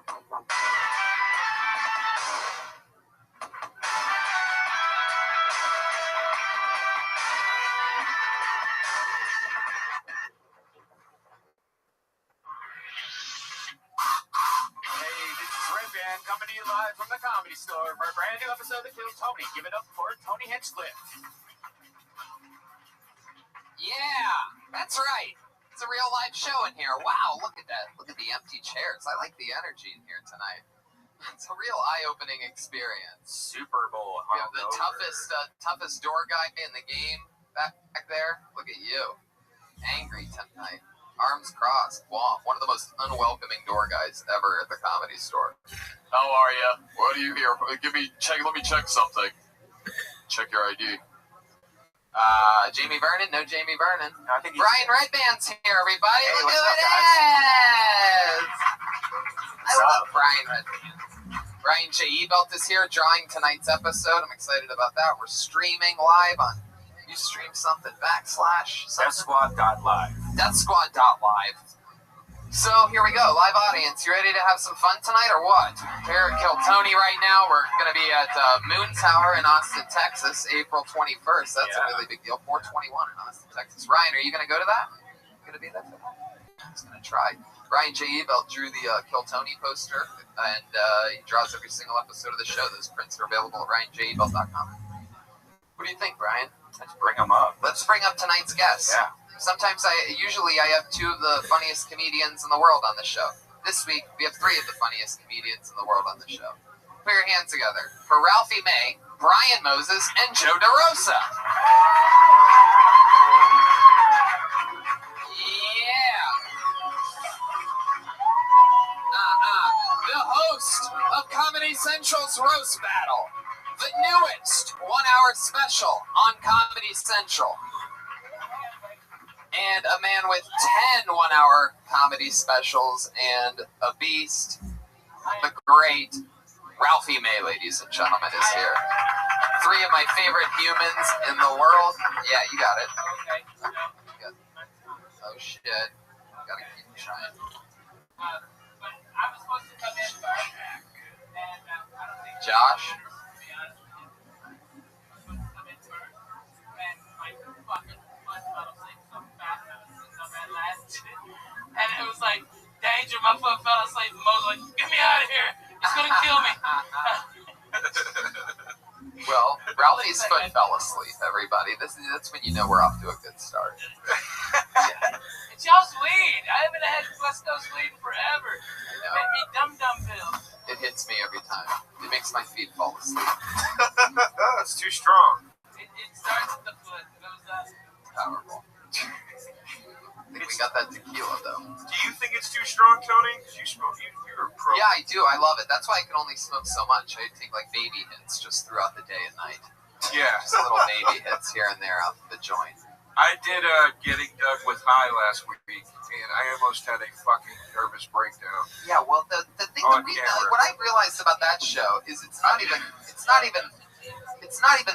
Hey, this is Rabbi coming to you live from the Comedy Store for a brand new episode of Kill Tony. Give it up for Tony Hinchcliffe. Yeah, that's right. It's a real live show in here. Wow, look at that. Look at the empty chairs. I like the energy in here tonight. It's a real eye-opening experience. Super Bowl. We have the toughest door guy in the game back there. Look at you. Angry tonight. Arms crossed. Wow. One of the most unwelcoming door guys ever at the Comedy Store. How are you? What are you here? Let me check something. Check your ID. Jamie Vernon? No Jamie Vernon. I think Brian Redband's here, everybody. Hey, look who it is! I love Brian Redband. Brian J. Ebelt is here drawing tonight's episode. I'm excited about that. We're streaming live on Ustream something / DeathSquad.live. DeathSquad.live. So here we go, live audience. You ready to have some fun tonight or what? Here at Kill Tony right now. We're going to be at Moon Tower in Austin, Texas, April 21st. That's a really big deal. 421 in Austin, Texas. Ryan, are you going to go to that? You going to be there for that? I'm just going to try. Brian J. Ebelt drew the Kill Tony poster, and he draws every single episode of the show. Those prints are available at RyanJEbelt.com. What do you think, Brian? Let's bring them up. Let's bring up tonight's guest. Yeah. Sometimes usually I have 2 of the funniest comedians in the world on the show. This week, we have 3 of the funniest comedians in the world on the show. Put your hands together for Ralphie May, Brian Moses, and Joe DeRosa. Yeah. The host of Comedy Central's Roast Battle. The newest 1-hour special on Comedy Central. And a man with 10 1-hour comedy specials and a beast, the great Ralphie May, ladies and gentlemen, is here. 3 of my favorite humans in the world. Yeah, you got it. Oh, shit. Gotta keep trying. Josh? And it was like, danger, my foot fell asleep. Mo was like, get me out of here. He's going to kill me. Well, Ralphie's foot fell asleep, everybody. That's when you know we're off to a good start. It's y'all's weed. I haven't had West Coast weed in forever. It made me dumb pills. It hits me every time. It makes my feet fall asleep. That's too strong. It starts at the foot. It goes up. Powerful. I think we got that tequila, though. Do you think it's too strong, Tony? Because you're a pro. Yeah, I do. I love it. That's why I can only smoke so much. I take like baby hits just throughout the day and night. Yeah. Just little baby hits here and there out the joint. I did Getting Dug with High last week, and I almost had a fucking nervous breakdown. Yeah, well, the thing, what I realized about that show is it's not even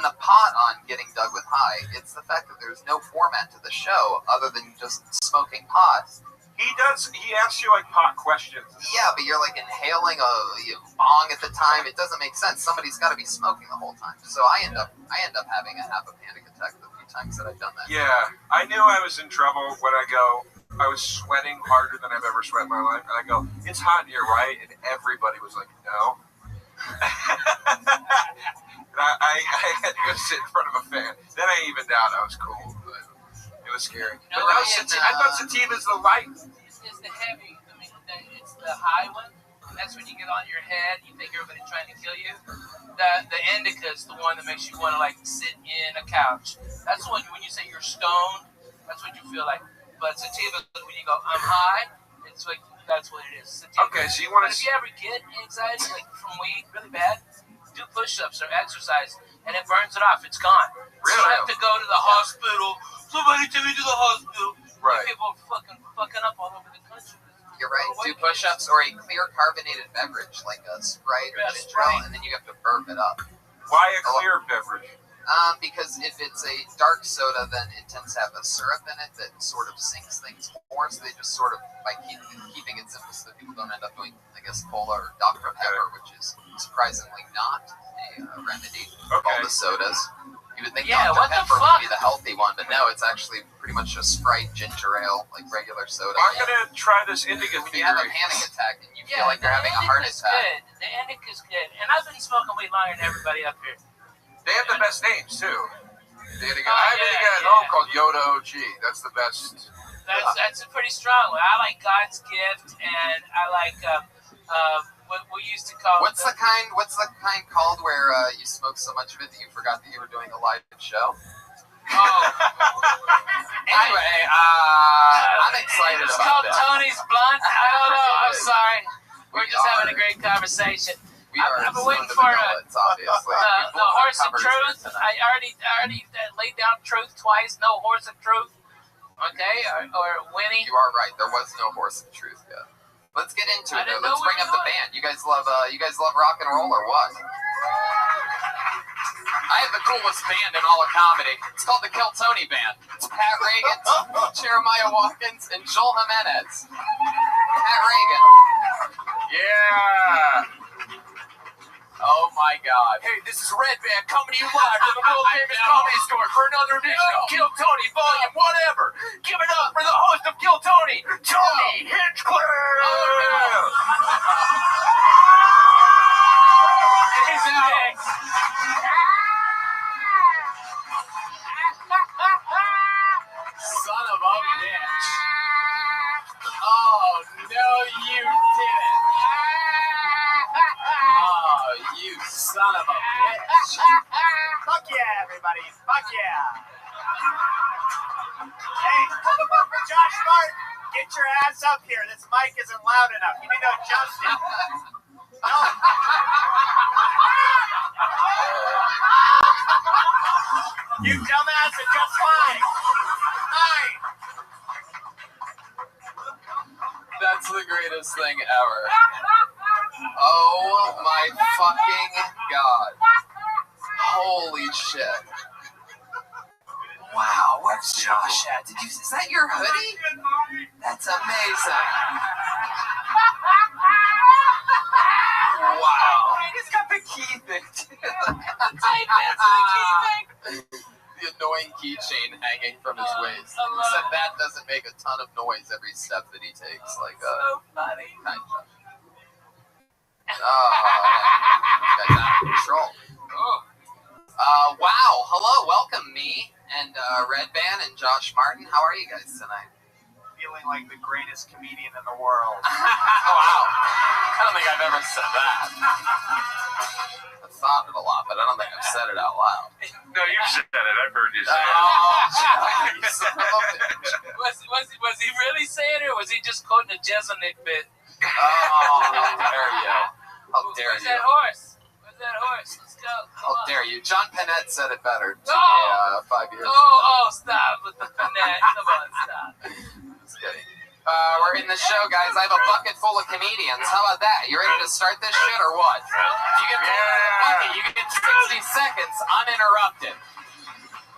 the pot on Getting Dug with High. It's the fact that there's no format to the show other than just smoking pot. He asks you like pot questions. Yeah, but you're like inhaling a bong at the time. It doesn't make sense. Somebody's got to be smoking the whole time. So I end up having a panic attack the few times that I've done that. Yeah, I knew I was in trouble when I was sweating harder than I've ever sweat in my life, and I go, it's hot in here, right? And everybody was like, no. And I had to go sit in front of a fan. Then I evened out. I was cool, but it was scary. No, but I thought sativa's the light. It's the heavy. I mean, it's the high one. That's when you get on your head. You think everybody's trying to kill you. The indica is the one that makes you want to like sit in a couch. That's when you say you're stoned. That's what you feel like. But sativa, when you go, I'm high. It's like that's what it is. Sativa. Okay, so you want to? If you ever get anxiety like from weed really bad, do push-ups or exercise, and it burns it off. It's gone. Really? So you don't have to go to the hospital. Somebody take me to the hospital. Right. People are fucking up all over the country. You're right. Do push-ups or a clear carbonated beverage like a Sprite or ginger ale, and then you have to burp it up. Why a clear beverage? Because if it's a dark soda, then it tends to have a syrup in it that sort of sinks things more. So they just sort of, by keeping it simple so that people don't end up doing, I guess, cola or Dr. Pepper, which is surprisingly not a remedy for all the sodas. You would think Dr. Pepper would be the healthy one, but no, it's actually pretty much just Sprite, ginger ale, like regular soda. I'm gonna try this indica. When you have a panic attack and you feel like you're having a heart attack. The indica's good. And I've been smoking weed longer than everybody up here. They have the best names too. I have indica at home called Yoda OG. That's the best. That's a pretty strong one. I like God's Gift, and I like what we used to call. What's the kind called where you smoke so much of it that you forgot that you were doing a live show? Anyway, I'm excited It's about called this. Tony's Blunt. I don't know. I'm sorry. We're just having a great conversation. I've been waiting for the Horse of Truth. I already laid down truth twice. No Horse of Truth. Okay, or Winnie. You are right. There was no Horse of Truth yet. Let's get into it. Though. Let's bring up the band. You guys love rock and roll or what? I have the coolest band in all of comedy. It's called the Kill Tony Band. It's Pat Reagan, Jeremiah Watkins, and Joel Jimenez. Pat Reagan. Yeah. Oh my God. Hey, this is Red Band coming to you live from the world famous comedy store for another edition of Kill Tony Volume Whatever. Give it up for the host of Kill Tony, Tony Hinchcliffe. He's next. Son of a bitch. Oh, no, you didn't. Oh, you son of a bitch. Fuck yeah, everybody. Fuck yeah. Hey, Josh Martin, get your ass up here. This mic isn't loud enough. You need to adjust it. You dumbass, adjust mine. Mine. That's the greatest thing ever. Oh my fucking God. Holy shit. Wow, where's Josh at? Is that your hoodie? That's amazing. Wow. He's got the key thing too. The annoying keychain hanging from his waist. Except that doesn't make a ton of noise every step that he takes. Like, so funny. Hi, Josh. Oh, that's out of control. Wow. Hello, welcome me and Red Band and Josh Martin. How are you guys tonight? Feeling like the greatest comedian in the world. Wow. I don't think I've ever said that. I've thought it a lot, but I don't think I've said it out loud. No, you said it. I've heard you say it. Was he really saying it, or was he just quoting a Jeselnik bit? Oh, how dare you. How dare Where's you. that horse? Where's that horse? Let's go. How dare you. John Panette said it better to No. me 5 years ago. Oh, stop with the Panette. Come on, stop. Just kidding. We're in the show, guys. I have a bucket full of comedians. How about that? You ready to start this shit or what? You get bucket, you get 60 seconds uninterrupted.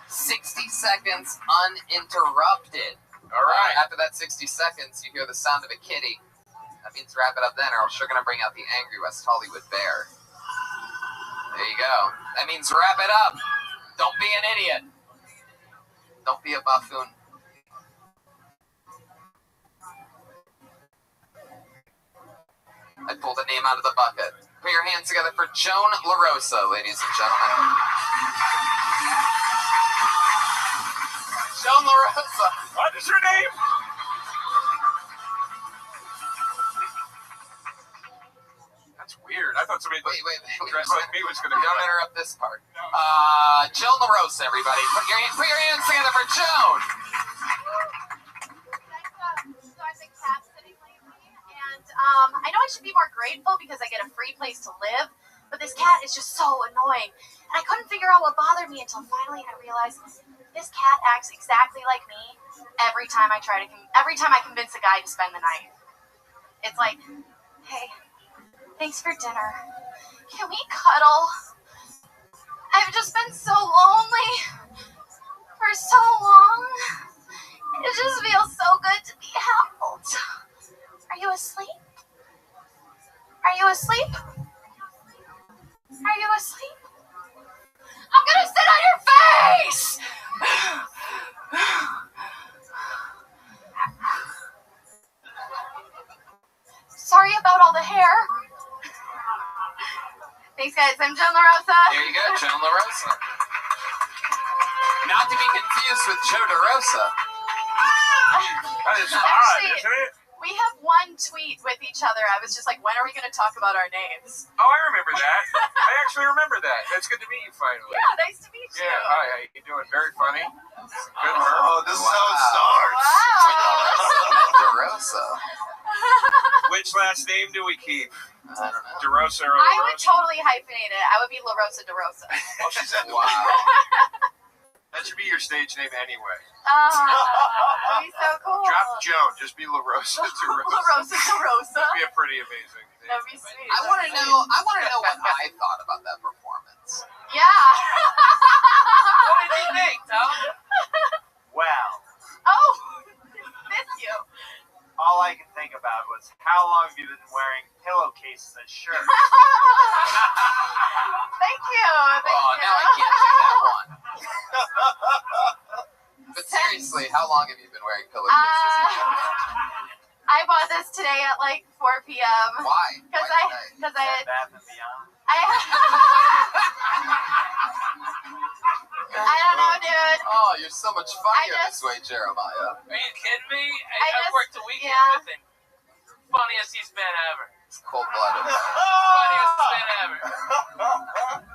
60 seconds uninterrupted. All right. After that 60 seconds, you hear the sound of a kitty. That means wrap it up then, or else you're going to bring out the angry West Hollywood bear. There you go. That means wrap it up. Don't be an idiot. Don't be a buffoon. I pulled a name out of the bucket. Put your hands together for Joan LaRosa, ladies and gentlemen. Joan LaRosa. What is your name? That's weird. I thought somebody Wait. dressed like me was going to be Don't interrupt this part. Joan LaRosa, everybody. Put your hands together for Joan. I know I should be more grateful because I get a free place to live, but this cat is just so annoying. And I couldn't figure out what bothered me until finally I realized this cat acts exactly like me every time I convince a guy to spend the night. It's like, hey, thanks for dinner. Can we cuddle? I've just been so lonely. I'm Joan LaRosa. There you go, Joan LaRosa. Not to be confused with Joe DeRosa. That is odd, Actually, isn't it? we have one tweet with each other. I was just like, when are we going to talk about our names? Oh, I remember that. I actually remember that. It's good to meet you finally. Yeah, nice to meet you. Yeah, hi, how you doing? Very funny. Good work. Oh, this is how it starts. DeRosa. Which last name do we keep? I don't know. DeRosa or I would LaRosa? totally hyphenate it. I would be LaRosa DeRosa. Oh, she said, wow. That should be your stage name anyway. That'd be so cool. Drop Joan, just be LaRosa DeRosa. LaRosa DeRosa. That'd be a pretty amazing thing. That'd be sweet. I want to know what I thought about that performance. Yeah. What did you think, Tom? Wow. Oh, miss you. All I could think about was how long have you been wearing pillowcases as shirts? Thank you. Oh, now I can't do that one. But seriously, how long have you been wearing pillowcases? I bought this today at like 4 p.m. Why? Because I Bath and Beyond. I don't know, dude. Oh, you're so much funnier this way, Jeremiah. Are you kidding me? I I just- worked a weekend yeah. with him. Funniest he's been ever. It's cold-blooded. Funniest he's been ever.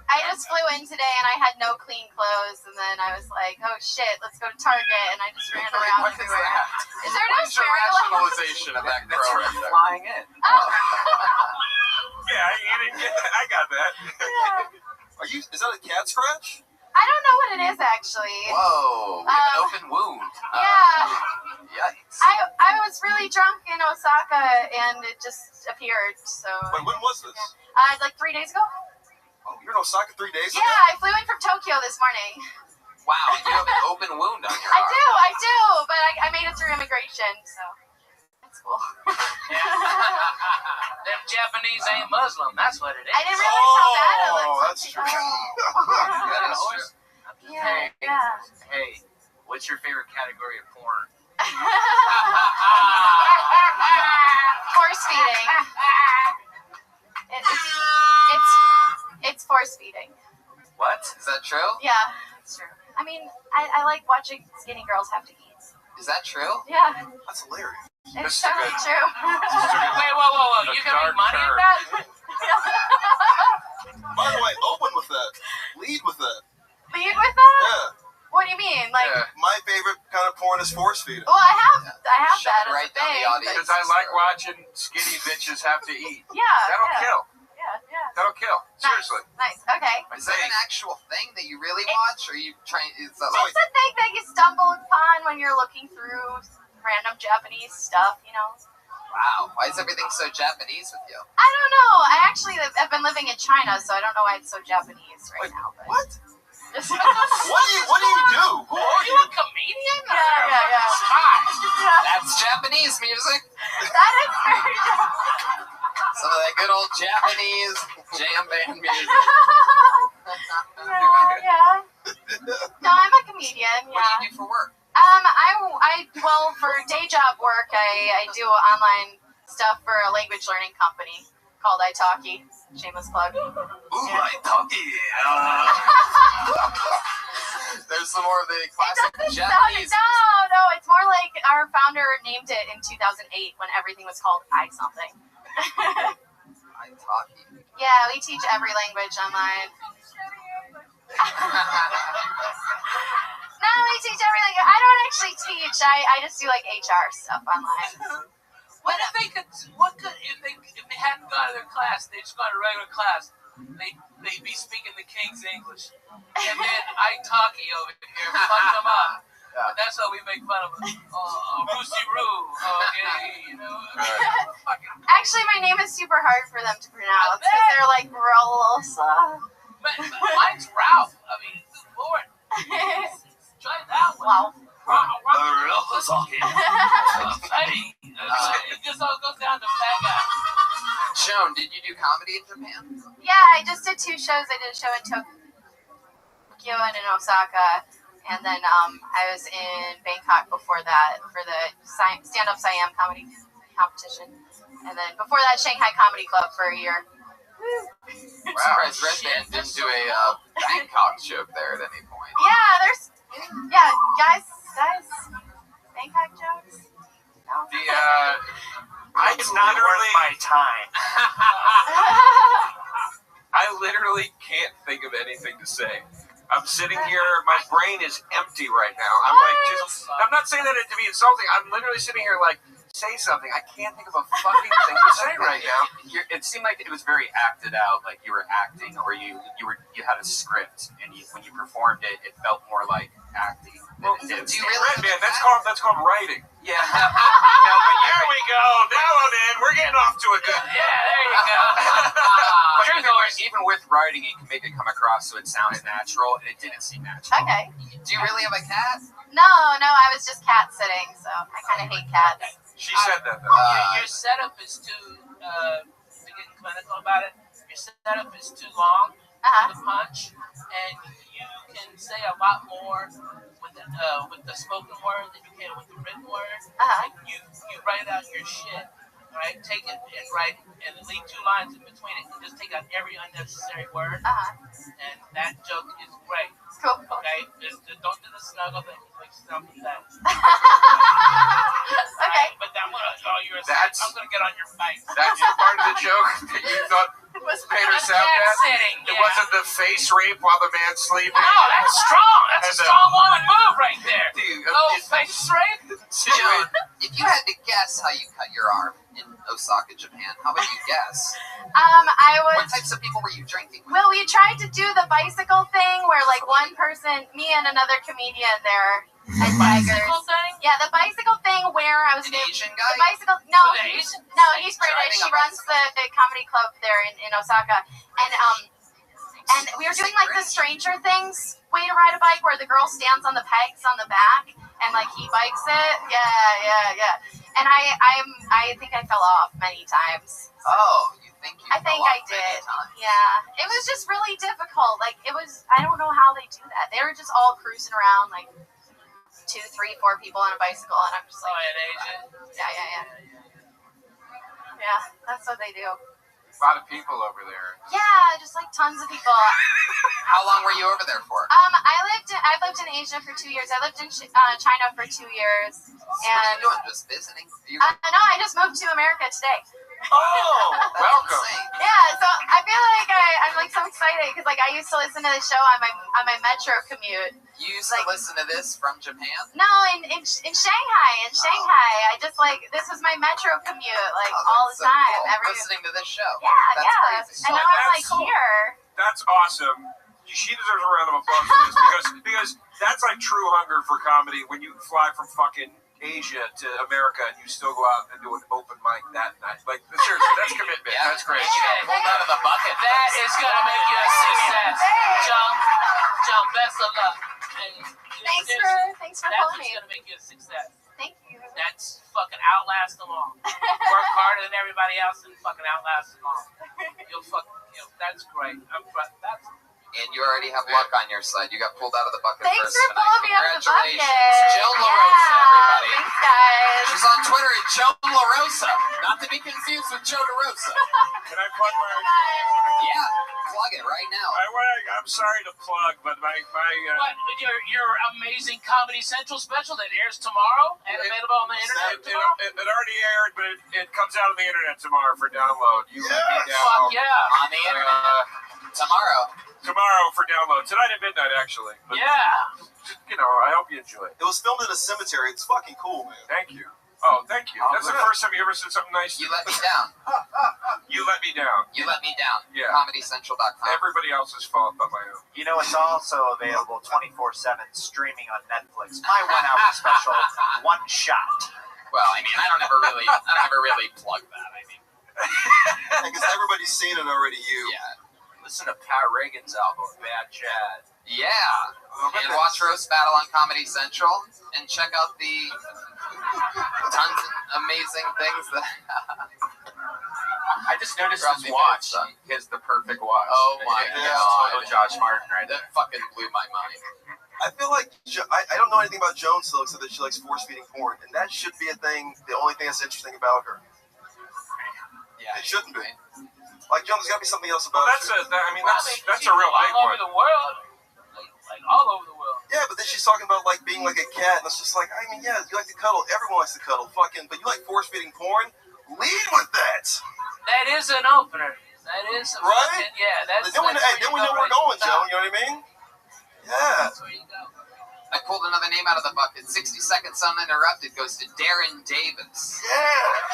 I just flew in today and I had no clean clothes, and then I was like, oh shit, let's go to Target, and I just ran around What is everywhere. that? Is there no What is your cereal? rationalization of that crow right there? Flying in. Yeah, I got that. is that a cat scratch? I don't know what it is actually. Whoa, we have an open wound. Yeah. Yikes. I was really drunk in Osaka and it just appeared. So. Wait, when was this? Like 3 days ago. Oh, you're in Osaka 3 days ago? Yeah, I flew in from Tokyo this morning. Wow, you have an open wound on your I arm. do, but I made it through immigration, so that's cool. Them Japanese ain't Muslim. That's what it is. I didn't realize how bad it looked. that's true. That is true. Yeah, yeah. Hey, what's your favorite category of porn? Force feeding. It's force feeding. What? Is that true? Yeah, it's true. I mean, I like watching skinny girls have to eat. Is that true? Yeah, That's hilarious. it's totally true. Wait, whoa. You gonna make money at that? By the way, open with that. Lead with that. Lead with that? Yeah. What do you mean? Like, My favorite kind of porn is force feeding. well, I have Shut that as right a down thing. the audience. Because I like watching skinny bitches have to eat. Yeah, That'll yeah. kill. Yeah. That'll kill. Seriously. Nice. Okay. Is that an actual thing that you really watch, or are you trying? Is that It's a thing that you stumble upon when you're looking through random Japanese stuff, you know. Wow, why is everything so Japanese with you? I don't know. I've been living in China, so I don't know why it's so Japanese right now. But What? what do you do? Who are you? A comedian? Yeah. That's Japanese music. That is very Japanese. Some of that good old Japanese jam band music. Yeah. No, I'm a comedian. Yeah. What do you do for work? Well, for day job work, I do online stuff for a language learning company called Italki. Shameless plug. Ooh, Italki. There's some more of the classic Japanese. No, it's more like our founder named it in 2008 when everything was called I something. Italki. Yeah, we teach every language online. No, we teach everything. I don't actually teach. I just do like HR stuff online. If they hadn't gone to their class, they just gone to regular class, they'd be speaking the King's English. And then Italki over here fucked them up. But that's how we make fun of them. Roosy Roo, okay, you know. Actually, my name is super hard for them to pronounce because they're like Rosa. But mine's Ralph. I mean, good Lord. Try that one. Wow. Hey, it just all goes down to fat guy. Joan, did you do comedy in Japan? Yeah, I just did 2 shows. I did a show in Tokyo and in Osaka. And then I was in Bangkok before that for the stand-up Siam comedy competition. And then before that, Shanghai Comedy Club for a year. I'm surprised Red Band didn't do a Bangkok joke there at any point. Yeah, guys, Bangkok jokes. No. It's not worth my time. I literally can't think of anything to say. I'm sitting here, my brain is empty right now. I'm not saying that to be insulting. I'm literally sitting here like, say something. I can't think of a fucking thing to say right now. It seemed like it was very acted out, like you were acting, or you had a script, and when you performed it, it felt more like acting. Well, do you Red Band, that's called writing. Yeah. There we go. Now I'm in. We're getting off to a good. Yeah, there you go. Even with writing, you can make it come across so it sounded natural, and it didn't seem natural. Okay. Do you really have a cat? No, I was just cat sitting, so I kind of hate cats. She said that though. Your setup is too, getting clinical about it, your setup is too long for the punch, and you can say a lot more with the spoken word than you can with the written word. Like you write out your shit, right? Take it and write, and leave 2 lines in between it, and just take out every unnecessary word, and that joke is great. Cool. Okay? Just don't do the snuggle thing. It makes it sound pathetic. Okay. But I'm gonna get on your face. That's the part of the joke that you thought made her sound bad? Sitting, It wasn't the face rape while the man's sleeping? No, that's strong. That's a strong woman move right there. Face rape? John, if you had to guess how you cut your arm in Osaka, Japan, how would you guess? What types of people were you drinking with? Well, we tried to do the bicycle thing where like one person, me and another comedian there at Tigers. Yeah, the bicycle thing where I was an Asian guy. The bicycle, he's British. He runs the comedy club there in Osaka, and we were doing like the Stranger Things way to ride a bike where the girl stands on the pegs on the back and like he bikes it. Yeah. And I think I fell off many times. Oh, you think you I think I did. Yeah. It was just really difficult. Like it was, I don't know how they do that. They were just all cruising around like 2, 3, 4 people on a bicycle, and I'm just like, yeah, that's what they do. A lot of people over there. Yeah, just like tons of people. How long were you over there for? I've lived in Asia for 2 years. I lived in China for 2 years. What are you doing? Just visiting? No, I just moved to America today. Oh, welcome. Yeah, so I feel like I'm like so excited because like I used to listen to the show on my metro commute. You used to listen to this from Japan? No, in Shanghai. In Shanghai, I just like this was my metro commute like all the time. Cool. Listening to this show. Yeah, That's crazy. And now I'm like here. That's awesome. She deserves a round of applause for this because that's like true hunger for comedy when you fly from fucking Asia to America and you still go out and do an open mic that night. Like seriously, that's commitment. Yeah, that's great. You got pulled out of the bucket. That is gonna make you a success. John, best of luck. Thanks for pulling me. That's gonna make you a success. Thank you. That's fucking outlast them all. Work harder than everybody else and fucking outlast them all. That's great. And you already have luck on your side. You got pulled out of the bucket Thanks first for tonight. pulling me out of the bucket. Congratulations. Jill LaRosa, everybody. Thanks, guys. She's on Twitter at Joe LaRosa. Not to be confused with Joe DeRosa. Can I plug my... Yeah, plug it right now. I'm sorry to plug, but my your amazing Comedy Central special that airs tomorrow and available on the internet tomorrow? It already aired, but it comes out on the internet tomorrow for download. You let me down. Fuck yeah. On the internet. Tomorrow for download. Tonight at midnight, actually. But, I hope you enjoy it. It was filmed in a cemetery. It's fucking cool, man. Thank you. Oh, thank you. That's the first time you ever said something nice to me. You let me down. You let me down. You let me down. Yeah. ComedyCentral.com. Everybody else's fault but my own. You know, it's also available 24/7 streaming on Netflix. My 1-hour special, One Shot. Well, I mean, I don't ever really plug that. I mean, because everybody's seen it already. Yeah. Listen to Pat Reagan's album, Bad Chad. Yeah. And watch Roast Battle on Comedy Central. And check out the tons of amazing things that... I just noticed his watch. He has the perfect watch. Oh my God. Total Josh Martin right there. That fucking blew my mind. I feel like I don't know anything about Joan still except that she likes force-feeding porn. And that should be a thing, the only thing that's interesting about her. Yeah. It shouldn't be. Like, Joan, there's got to be something else about That's you. that's a real big all one. over the world. Like all over the world. Yeah, but then she's talking about, like, being like a cat, and it's just like, I mean, yeah, you like to cuddle. Everyone likes to cuddle. Fucking, but you like force-feeding porn? Lead with that. That is an opener. That is a right. Fucking, yeah, that's. Then we know where we're going, Joe. You know what I mean? Yeah. That's where you go. I pulled another name out of the bucket. 60 seconds uninterrupted goes to Darren Davis. Yeah.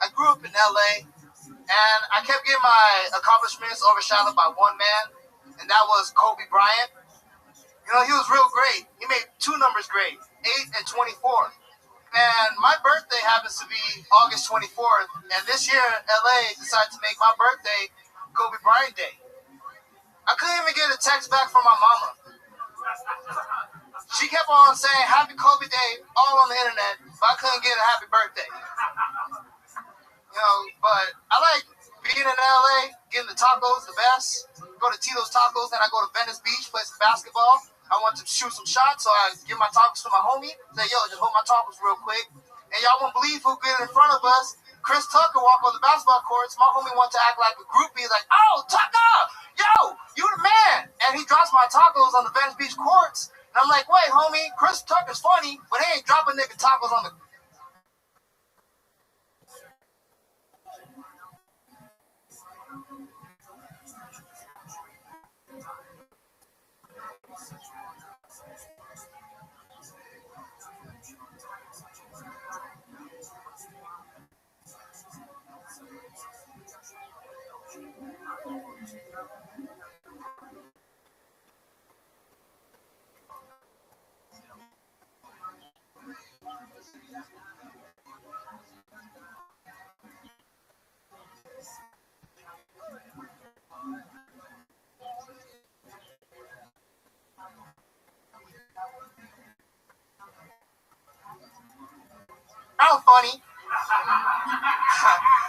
I grew up in LA, and I kept getting my accomplishments overshadowed by one man, and that was Kobe Bryant. You know, he was real great. He made two numbers great, 8 and 24. And my birthday happens to be August 24th, and this year LA decided to make my birthday Kobe Bryant Day. I couldn't even get a text back from my mama. She kept on saying Happy Kobe Day all on the internet, but I couldn't get a happy birthday. You know, but I like being in LA, getting the tacos the best. Go to Tito's Tacos, then I go to Venice Beach, play some basketball. I want to shoot some shots, so I give my tacos to my homie. Say, yo, just hold my tacos real quick. And y'all won't believe who get in front of us. Chris Tucker walked on the basketball courts. My homie wanted to act like a groupie. Like, oh, Tucker, yo, you the man. And he drops my tacos on the Venice Beach courts. And I'm like, wait, homie, Chris Tucker's funny, but he ain't dropping nigga tacos on the... I'm funny.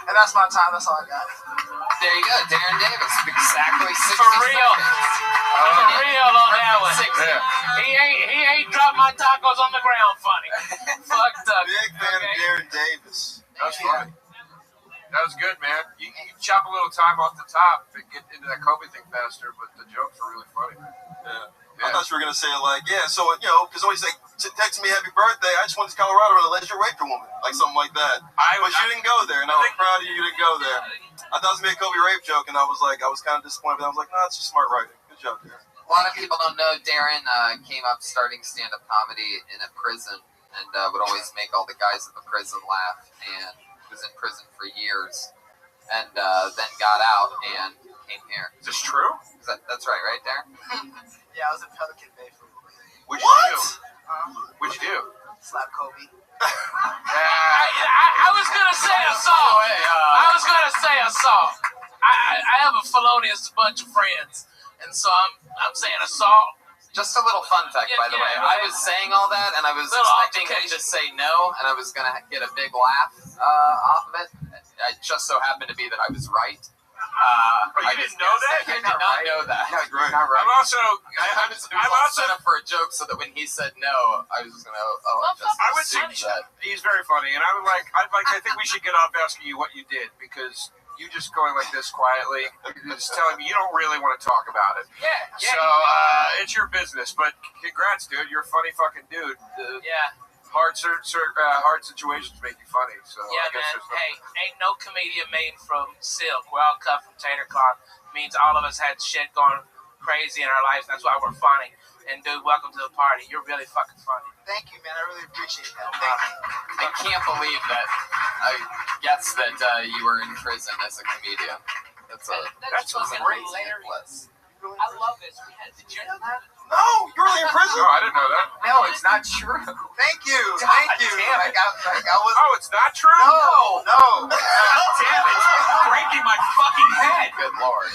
And that's my time. That's all I got. There you go, Darren Davis. Exactly 60 For real. seconds. For real on that one. 60. He ain't dropped my tacos on the ground funny. Fucked up. Big fan of Darren Davis. That's funny. That was good, man. You chop a little time off the top to get into that Kobe thing faster, but the jokes were really funny. Yeah. I thought you were going to say, like, yeah, so, you know, because always like, text me happy birthday, I just went to Colorado and alleged you raped a woman. Like, something like that. But you didn't go there, and I was proud of you didn't go there. I thought it was going to be a Kobe rape joke, and I was kind of disappointed, but I was like, no, it's just smart writing. Good job, Darren. A lot of people don't know Darren came up starting stand-up comedy in a prison and would always make all the guys at the prison laugh, and was in prison for years, and then got out and came here. Is this true? That's right, Darren? Yeah, I was in Pelican Bay for a little bit. What'd you do? What'd you do? Slap Kobe. I was gonna say assault. I was gonna say assault. I have a felonious bunch of friends, and so I'm saying assault. Just a little fun fact, by the way. I was saying all that, and I was expecting him to say no, and I was going to get a big laugh off of it. It just so happened to be that I was right. You didn't know that? I did not know that. Not right. I'm also set up for a joke so that when he said no, I was just going to, I would say he's very funny, and I think we should get off asking you what you did, because you just going like this quietly is telling me you don't really want to talk about it. Yeah. So it's your business, but congrats, dude. You're a funny fucking dude. Hard situations make you funny. So yeah, I guess man. Hey, ain't no comedian made from silk. We're all cut from tater cloth. Means all of us had shit going crazy in our lives. That's why we're funny. And dude, welcome to the party. You're really fucking funny. Thank you, man. I really appreciate that. Thank you. I can't believe that. I guess that you were in prison as a comedian. That's fucking hilarious. I love this. Did you know that? No, you're really in prison. No, I didn't know that. No, it's not true. Thank you. God Thank you. damn it. I was. Oh, it's not true? No. Damn it. Breaking my fucking head. Good lord.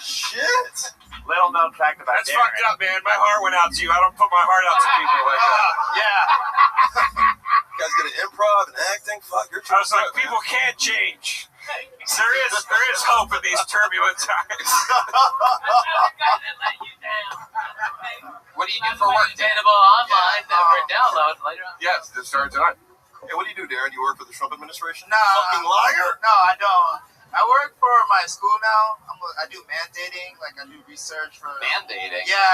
Shit. Little known fact about That's fucked up, man. My heart went out to you. I don't put my heart out to people like that. Yeah. You guys get an improv and acting. Fuck, you're I was like, people can't change. There is hope in these turbulent times. What do you do for work? Available online for download later on. Yes, it starts tonight. Hey, what do you do, Darren? You work for the Trump administration? No, Fucking liar! No, I don't. I work for my school now. I do mandating, like I do research for mandating. Yeah,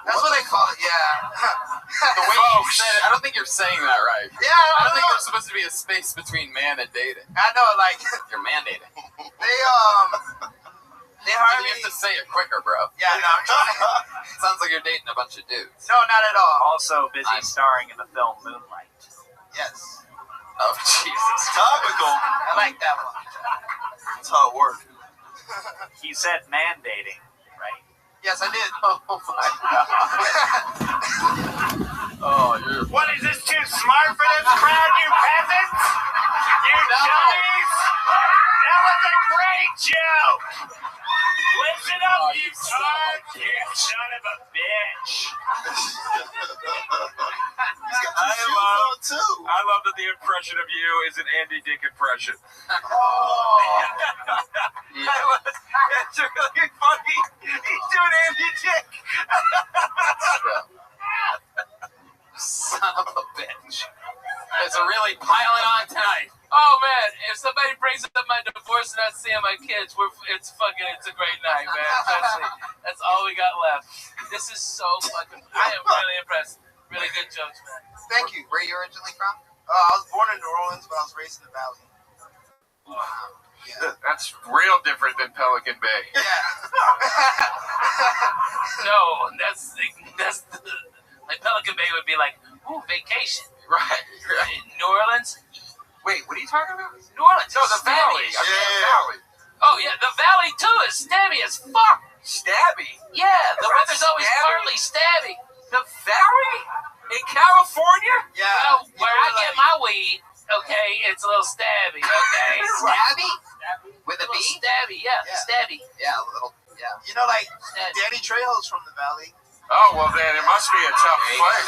that's what they call it. Yeah. The way you said it, I don't think you're saying that right. Yeah, I don't think there's supposed to be a space between man and dating. I know, like you're mandating. They hired me. You have to say it quicker, bro. Yeah, no, I'm trying. It sounds like you're dating a bunch of dudes. No, not at all. Also busy starring in the film Moonlight. Yes. Oh Jesus. Topical. I like that one. That's how it works. He said mandating, right? Yes, I did. Oh my God. Oh, you're. What is this too smart for this crowd, you peasants? You dummies! That was a great joke! Listen up, you tards, you son of a bitch! I love that the impression of you is an Andy Dick impression. It's really funny. He's doing Andy Dick. Son of a bitch. It's really piling on tonight. Oh man, if somebody brings up my divorce and not seeing my kids, it's a great night, man. That's all we got left. This is so fucking. I am really impressed. Really good jokes, man. Thank you. Where are you originally from? I was born in New Orleans, but I was raised in the Valley. Wow. Yeah. That's real different than Pelican Bay. Yeah. No, that's like Pelican Bay would be like, ooh, vacation. Right. New Orleans. Wait, what are you talking about? New Orleans. No, the Valley. I mean, the Valley. Oh yeah, the Valley too is stabby as fuck. Stabby? Yeah, the weather's always partly stabby. The Valley? In California? Yeah. Well, where I get my weed, okay, it's a little stabby, okay? Stabby? With a B? Stabby, yeah, stabby. Yeah, a little, yeah. You know, like Danny Trejo's from the Valley. Oh, well then, it must be a tough place.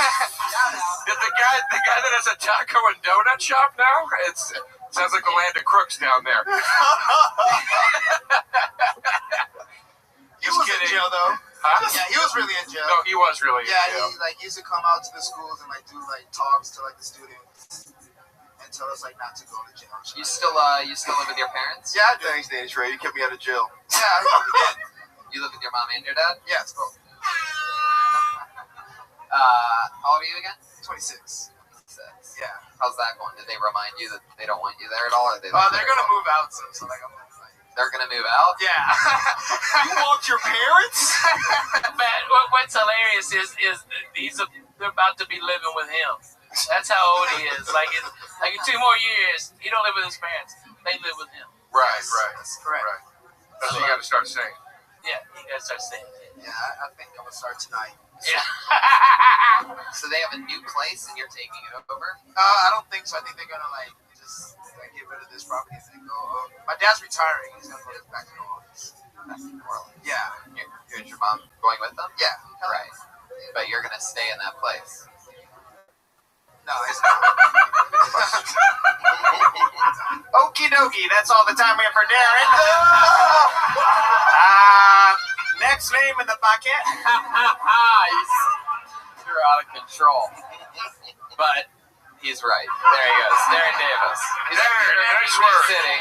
the guy that has a taco and donut shop now? It sounds like the land of crooks down there. He was in jail, though. Huh? Yeah, he was really in jail. No, he was really in jail. Yeah, he used to come out to the schools and do talks to the students and tell us not to go to jail. You still live with your parents? Yeah, Thanks, Danny Trey. You kept me out of jail. Yeah, he did. You live with your mom and your dad? Yeah, it's both. How old are you again? 26. Yeah. How's that going? Did they remind you that they don't want you there at all? Or they're gonna move out soon, so I'm they're gonna move out? Yeah. You walked your parents? Man, what's hilarious is they're about to be living with him. That's how old he is. Like in 2 more years, he don't live with his parents. They live with him. Right. That's correct. Right. That's what you got to start saying. Yeah, you gotta start saying it. Yeah, I think I'm gonna start tonight. Yeah. So they have a new place and you're taking it over? I don't think so. I think they're gonna just get rid of this property and then go. My dad's retiring. He's gonna go back to New Orleans. Yeah. Is your mom going with them? Yeah. Right. But you're gonna stay in that place. No, it's not. Okie dokie, that's all the time we have for Darren. Next name in the bucket. You're out of control. But he's right. There he goes. Darren Davis. He's nice work. City.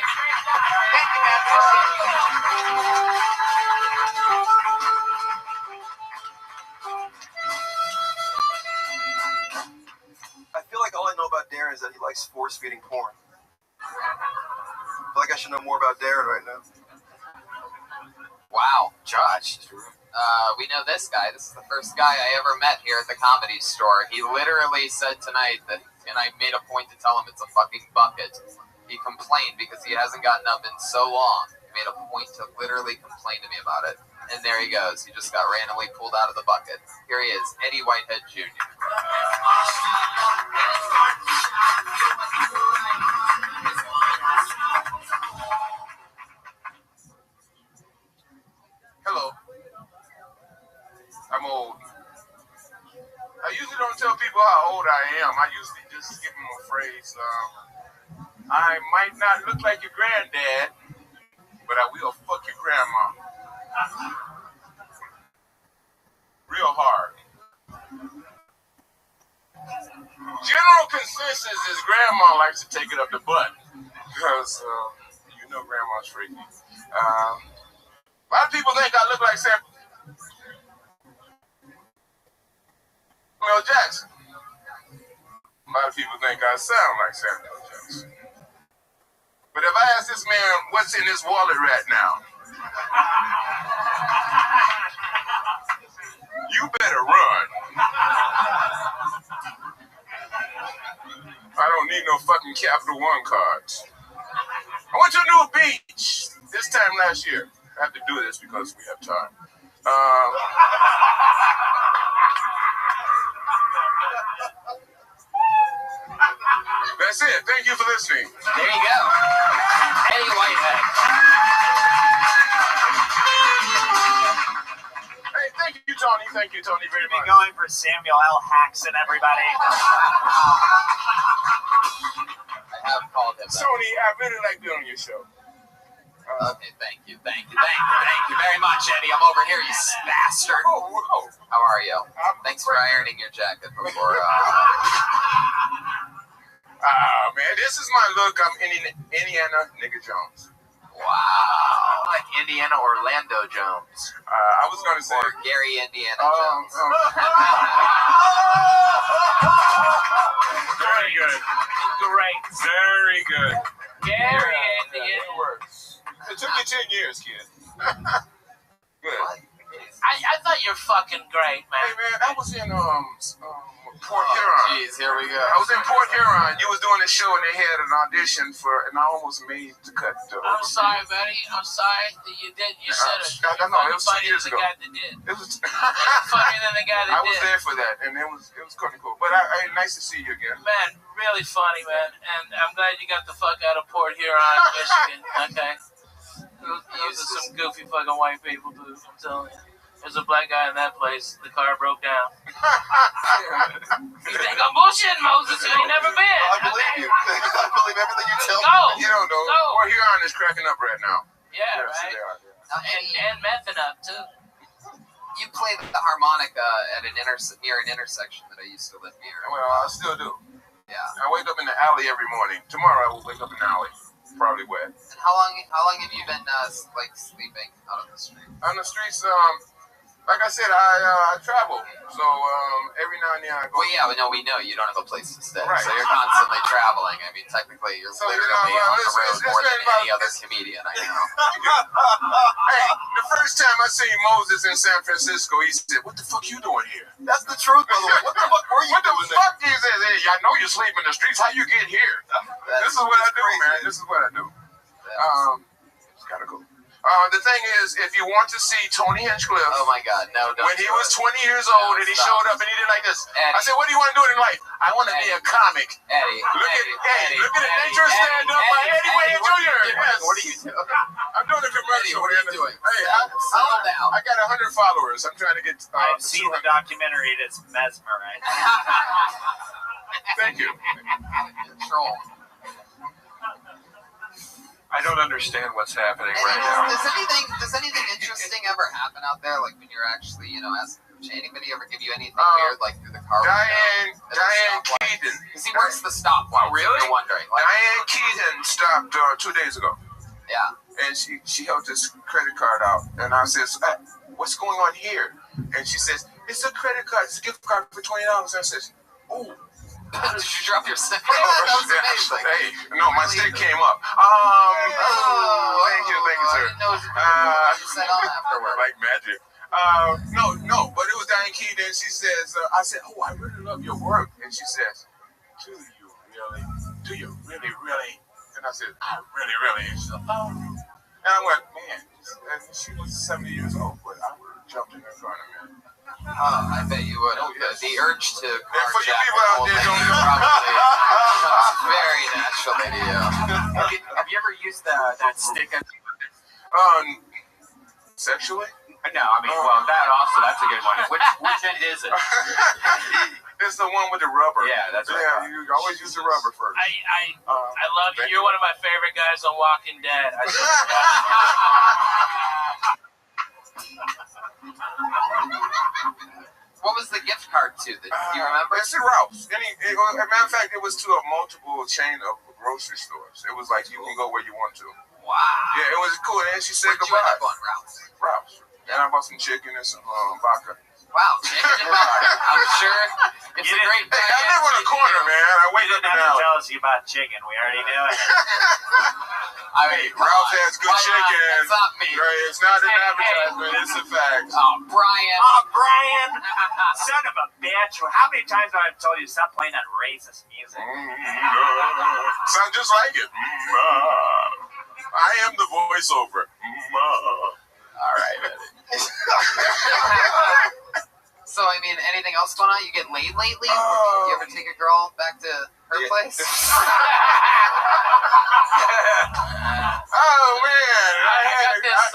I feel like all I know about Darren is that he likes force-feeding porn. I feel like I should know more about Darren right now. Wow, Josh. We know this guy. This is the first guy I ever met here at the Comedy Store. He literally said tonight that, and I made a point to tell him it's a fucking bucket. He complained because he hasn't gotten up in so long. He made a point to literally complain to me about it. And there he goes. He just got randomly pulled out of the bucket. Here he is, Eddie Whitehead Jr. Hello. I'm old. I usually don't tell people how old I am. I usually just give them a phrase. I might not look like your granddad, but I will fuck your grandma. Real hard. General consensus is grandma likes to take it up the butt. Because, you know grandma's freaky. A lot of people think I look like Samuel Jackson. A lot of people think I sound like Samuel Jackson. But if I ask this man what's in his wallet right now, you better run. I don't need no fucking Capital One cards. I went to a new beach this time last year. I have to do this because we have time. That's it. Thank you for listening. There you go. Eddie Whitehead. Hey, thank you, Tony. Thank you, Tony, very much. Going for Samuel L. Jackson, everybody. I have called him that. Tony, I really like being on your show. Okay, thank you very much, Eddie. I'm over here, you bastard. Oh. How are you? Thanks for ironing your jacket before. Man, this is my look. I'm Indiana Nigga Jones. Wow. Like Indiana Orlando Jones. I was going to say. Or Gary Indiana Jones. Very good. Great. Very good. Gary Indiana. It works. It took you 10 years, kid. Good. I thought you're fucking great, man. Hey, man, I was in Port Huron. Jeez, here we go. I was in Port Huron. You was doing a show and they had an audition for, and I almost made the cut. I'm sorry, buddy. I'm sorry that you did. You said it. I know. It was 2 years ago. The guy that did. It was funnier than the guy that did. I was there for that, and it was kind of cool. But nice to see you again. Man, really funny, man. And I'm glad you got the fuck out of Port Huron, Michigan. Okay. Those are some goofy fucking white people, dude. I'm telling you. There's a black guy in that place. The car broke down. You think I'm bullshitting, Moses? You ain't never been. I believe you. I believe everything you tell me. You don't know. Port Huron is cracking up right now. Yeah, yes, right. They are. And mething up too. You play the harmonica at near an intersection that I used to live near. Well, I still do. Yeah. I wake up in the alley every morning. Tomorrow I will wake up in the alley, probably wet. And how long have you been sleeping out on the street? On the streets, like I said, I travel. So every now and then I go. Well, yeah, no, we know you don't have a place to stay, right. So you're constantly traveling. I mean, technically, you're literally on the road more than any other comedian I know. Hey, the first time I seen Moses in San Francisco, he said, "What the fuck you doing here?" That's the truth, by the way. What the fuck were you doing there? What the fuck is this? Hey, I know you sleep in the streets. How you get here? This is what I do, man. This is what I do. It's kind of cool. The thing is, if you want to see Tony Hinchcliffe, oh my God, no! When he was 20 years old and he showed up and he did like this, Eddie. I said, "What do you want to do in life?" "I want to be a comic." Eddie, look at the nature stand up by Eddie Wayne Jr. Yes. What are you doing? I'm doing a commercial. Eddie, what are you doing? Hey, I got 100 followers. I'm trying to get. I've seen the documentary. It's mesmerizing. Thank you. Troll. I don't understand what's happening right now. Does anything interesting ever happen out there? Like when you're actually, asking anybody ever give you anything weird, like through the car? Diane Keaton. Because he works the stopwatch. Oh, really? You're wondering. Diane Keaton stopped 2 days ago. Yeah. And she held this credit card out, and I says, "What's going on here?" And she says, "It's a credit card. It's a gift card for $20." And I says, "Oh." Did you drop your stick? Yeah, that was amazing. Hey, no, my stick came up. Thank you, sir. I didn't know you set on afterward. Like magic. No, but it was Diane Keaton. She says, I said, "Oh, I really love your work." And she says, "Do you really? Do you really, really?" And I said, "I really, really." And she said, "Oh." And I went, man, and she was 70 years old, but I would have jumped in her car in a minute. I bet you would. Oh, yes. The urge to for you people out there, probably comes very naturally to you. Have you ever used that stick? Sexually? No, I mean, well, that's a good one. Which end is it? It's the one with the rubber. Yeah, that's right. Yeah, you always use the rubber first. I love you. You're one of my favorite guys on Walking Dead. What was the gift card to? Do you remember? It's at Ralph's. As a matter of fact, it was to a multiple chain of grocery stores. It was like you can go where you want to. Wow. Yeah, it was cool. And she said Where'd goodbye. you end up on Ralph's? Ralph's. And I bought some chicken and some vodka. Wow, chicken and vodka. I'm sure it's a great Hey, I live on a corner, man. I wake up in the Tell alley. us about chicken. We already knew it. Hey, Ralph has good chicken. It's not me. Right, it's not an advertisement. It's a fact. Oh, Brian. Oh, Brian. Son of a bitch. How many times have I told you to stop playing that racist music? Sound just like it. I am the voiceover. All right. So, I mean, anything else going on? You get laid lately? You ever take a girl back to her place? Oh, man. I got this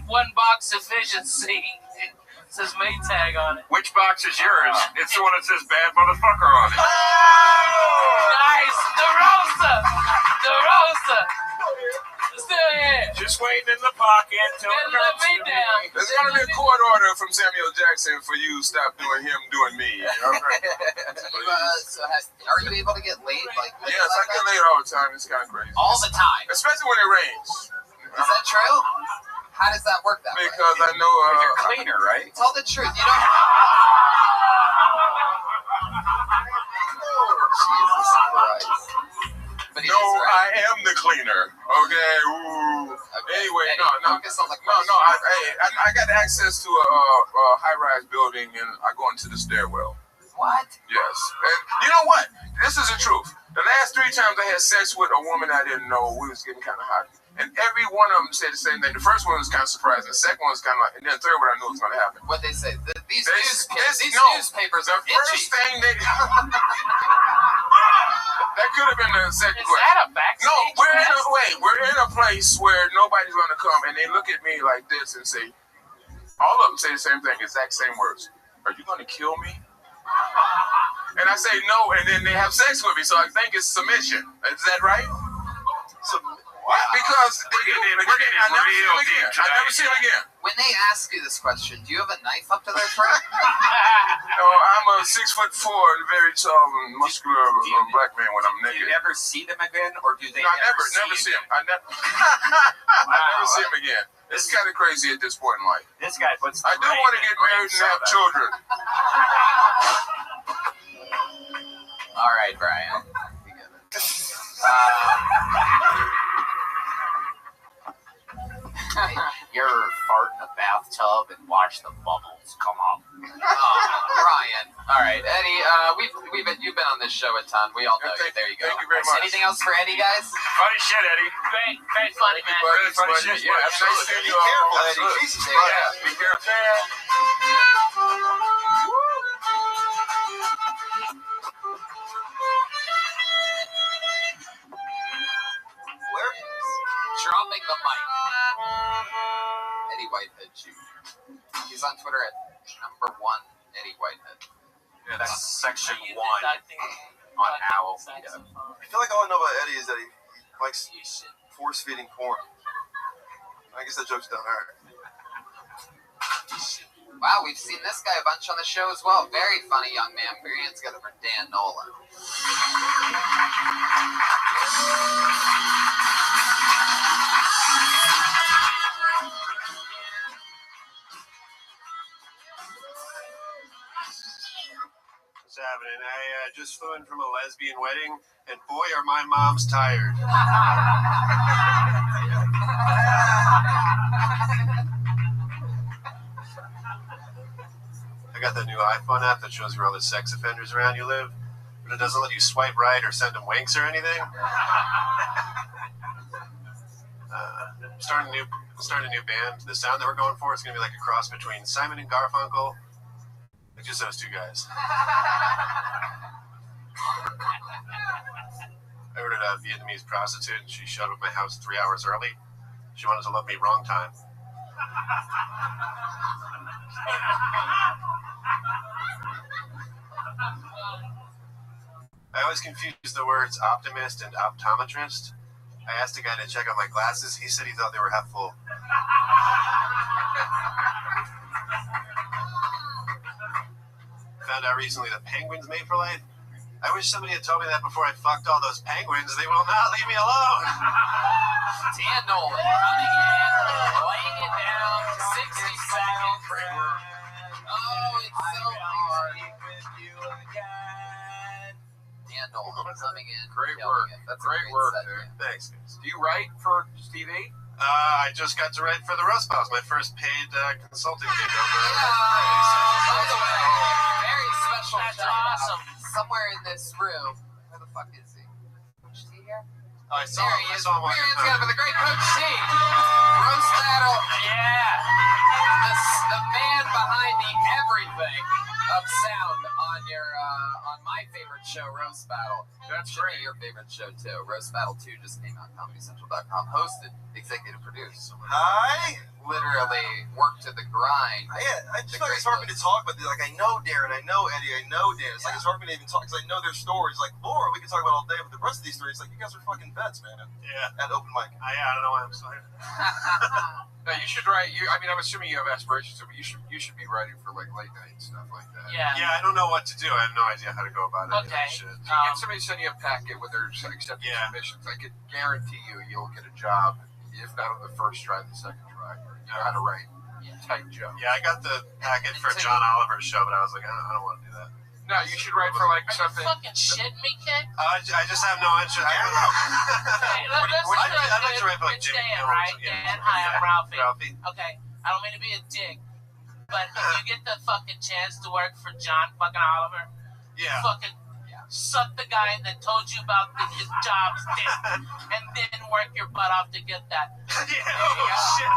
one box efficiency. It says Maytag on it. Which box is yours? It's the one that says bad motherfucker on it. Nice! The roaster! Still here. Just waiting in the pocket till it Let comes me to down. me. There's going to be a court order from Samuel Jackson for you stop doing him, doing me. Are you able to get laid? Yes, I get laid all the time. It's kind of crazy. All the time? Especially when it rains. Is that true? How does that work that way? Because I know... You're cleaner, right? Tell the truth. You don't... Jesus Christ. But no, right. I am the cleaner. Okay. Ooh. Anyway, Eddie, no. I got access to a high-rise building, and I go into the stairwell. What? Yes. And you know what? This is the truth. The last 3 times I had sex with a woman I didn't know, we was getting kind of hot. And every one of them said the same thing. The first one was kind of surprising. The second one was kind of like, and then the third one I knew was going to happen. What they say? These newspapers the are itchy. first thing they... That could have been the second Is question. that a backstage? No, we're in a place where nobody's going to come, and they look at me like this and say, all of them say the same thing, exact same words. Are you going to kill me? And I say no, and then they have sex with me, so I think it's submission. Is that right? Because I never see him again. When they ask you this question, do you have a knife up to their throat? No, I'm a 6'4" and very tall and muscular black man when I'm naked. Do you ever see them again, or do they? No, I never see him. I never see him again. It's kind of crazy at this point in life. This guy puts. I do want to get married and have children. All right, Brian. We get it. You ever fart in a bathtub and watch the bubbles come up? Brian. All right, Eddie. You've been on this show a ton. We all know you. There you go. Thank you very much. Anything else for Eddie, guys? Funny shit, Eddie. Very funny, man. Very funny shit. Yeah, absolutely. Be careful, Eddie. Jesus, Yeah, be careful. Where? Dropping the mic. Eddie Whitehead Jr. He's on Twitter at #1 Eddie Whitehead. Yeah, that's section 1 on Owl. Yeah. I feel like all I know about Eddie is that he likes force-feeding porn. I guess that joke's done. All right. Wow, we've seen this guy a bunch on the show as well. Very funny young man. Very hands together for Dan Nolan. What's happening? I just flew in from a lesbian wedding, and boy, are my moms tired. I got that new iPhone app that shows you all the sex offenders around you live, but it doesn't let you swipe right or send them winks or anything. Starting a new band. The sound that we're going for is going to be like a cross between Simon and Garfunkel, like just those two guys. I ordered a Vietnamese prostitute, and she showed up at my house 3 hours early. She wanted to love me wrong time. I always confuse the words optimist and optometrist. I asked a guy to check out my glasses. He said he thought they were half full. Found out recently that penguins mate for life. I wish somebody had told me that before I fucked all those penguins. They will not leave me alone. Dan Nolan coming in, laying it down, 60 seconds. Oh, it's so hard. Dan Nolan coming in. Great work. That's great work, set, dude. Thanks, guys. Do you write for Steve E? I just got to write for the Roast Pals, my first paid consulting gig over By the way, very special That's shout out. awesome. Somewhere in this room, where the fuck is he? Is he here? I saw There him. he I is. saw him Put walking your hands by. together for the great Coach T. Roast battle. Yeah. The man behind the everything of sound on your on my favorite show, Roast Battle. That's Should great. be your favorite show too. Roast Battle 2 just came out. ComedyCentral.com. Hosted, executive produced. Hi. Literally worked to the grind. I just feel like it's hard for me to talk about this. Like, I know Darren, I know Eddie, I know Dan. It's like it's hard for me to even talk because I know their stories. Like, Laura, we can talk about all day, but the rest of these stories, like, you guys are fucking vets, man. Yeah. At open mic. I don't know why I'm sorry. No, you should write. I mean, I'm assuming you have aspirations, but you should be writing for like late night and stuff like that. Yeah. Yeah, I don't know what to do. I have no idea how to go about it. Okay. Get somebody to send you a packet with their accepting submissions. I could guarantee you'll get a job, if not on the first try, the second try. You know how to write tight joke. Yeah, I got the packet for John Oliver's show, but I was like, I don't want to do that. No, you should write for like something. Are you fucking shitting me, kid? I just have no interest. I don't know. Okay, let's I'd like to write for like Jimmy Dan, Kimmel. right? Dan, hi, I'm Ralphie. Ralphie. Okay, I don't mean to be a dick, but if you get the fucking chance to work for John fucking Oliver, Yeah. fucking suck the guy that told you about his job's dick, and then work your butt off to get that. Yeah, shit.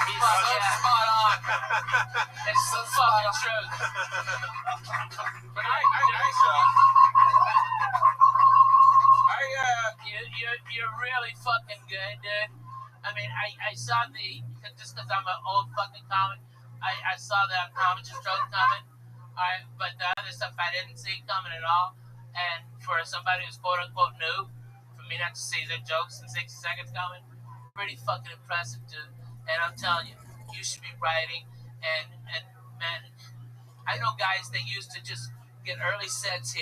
He's so spot on. It's so fucking true. But you're really fucking good, dude. I mean, I saw just because I'm an old fucking comic, I saw that Comedy Stroke coming. But the other stuff I didn't see coming at all. And for somebody who's quote unquote new, for me not to see their jokes in 60 seconds coming, pretty fucking impressive, dude. And I'm telling you, you should be writing. And man, I know guys that used to just get early sets,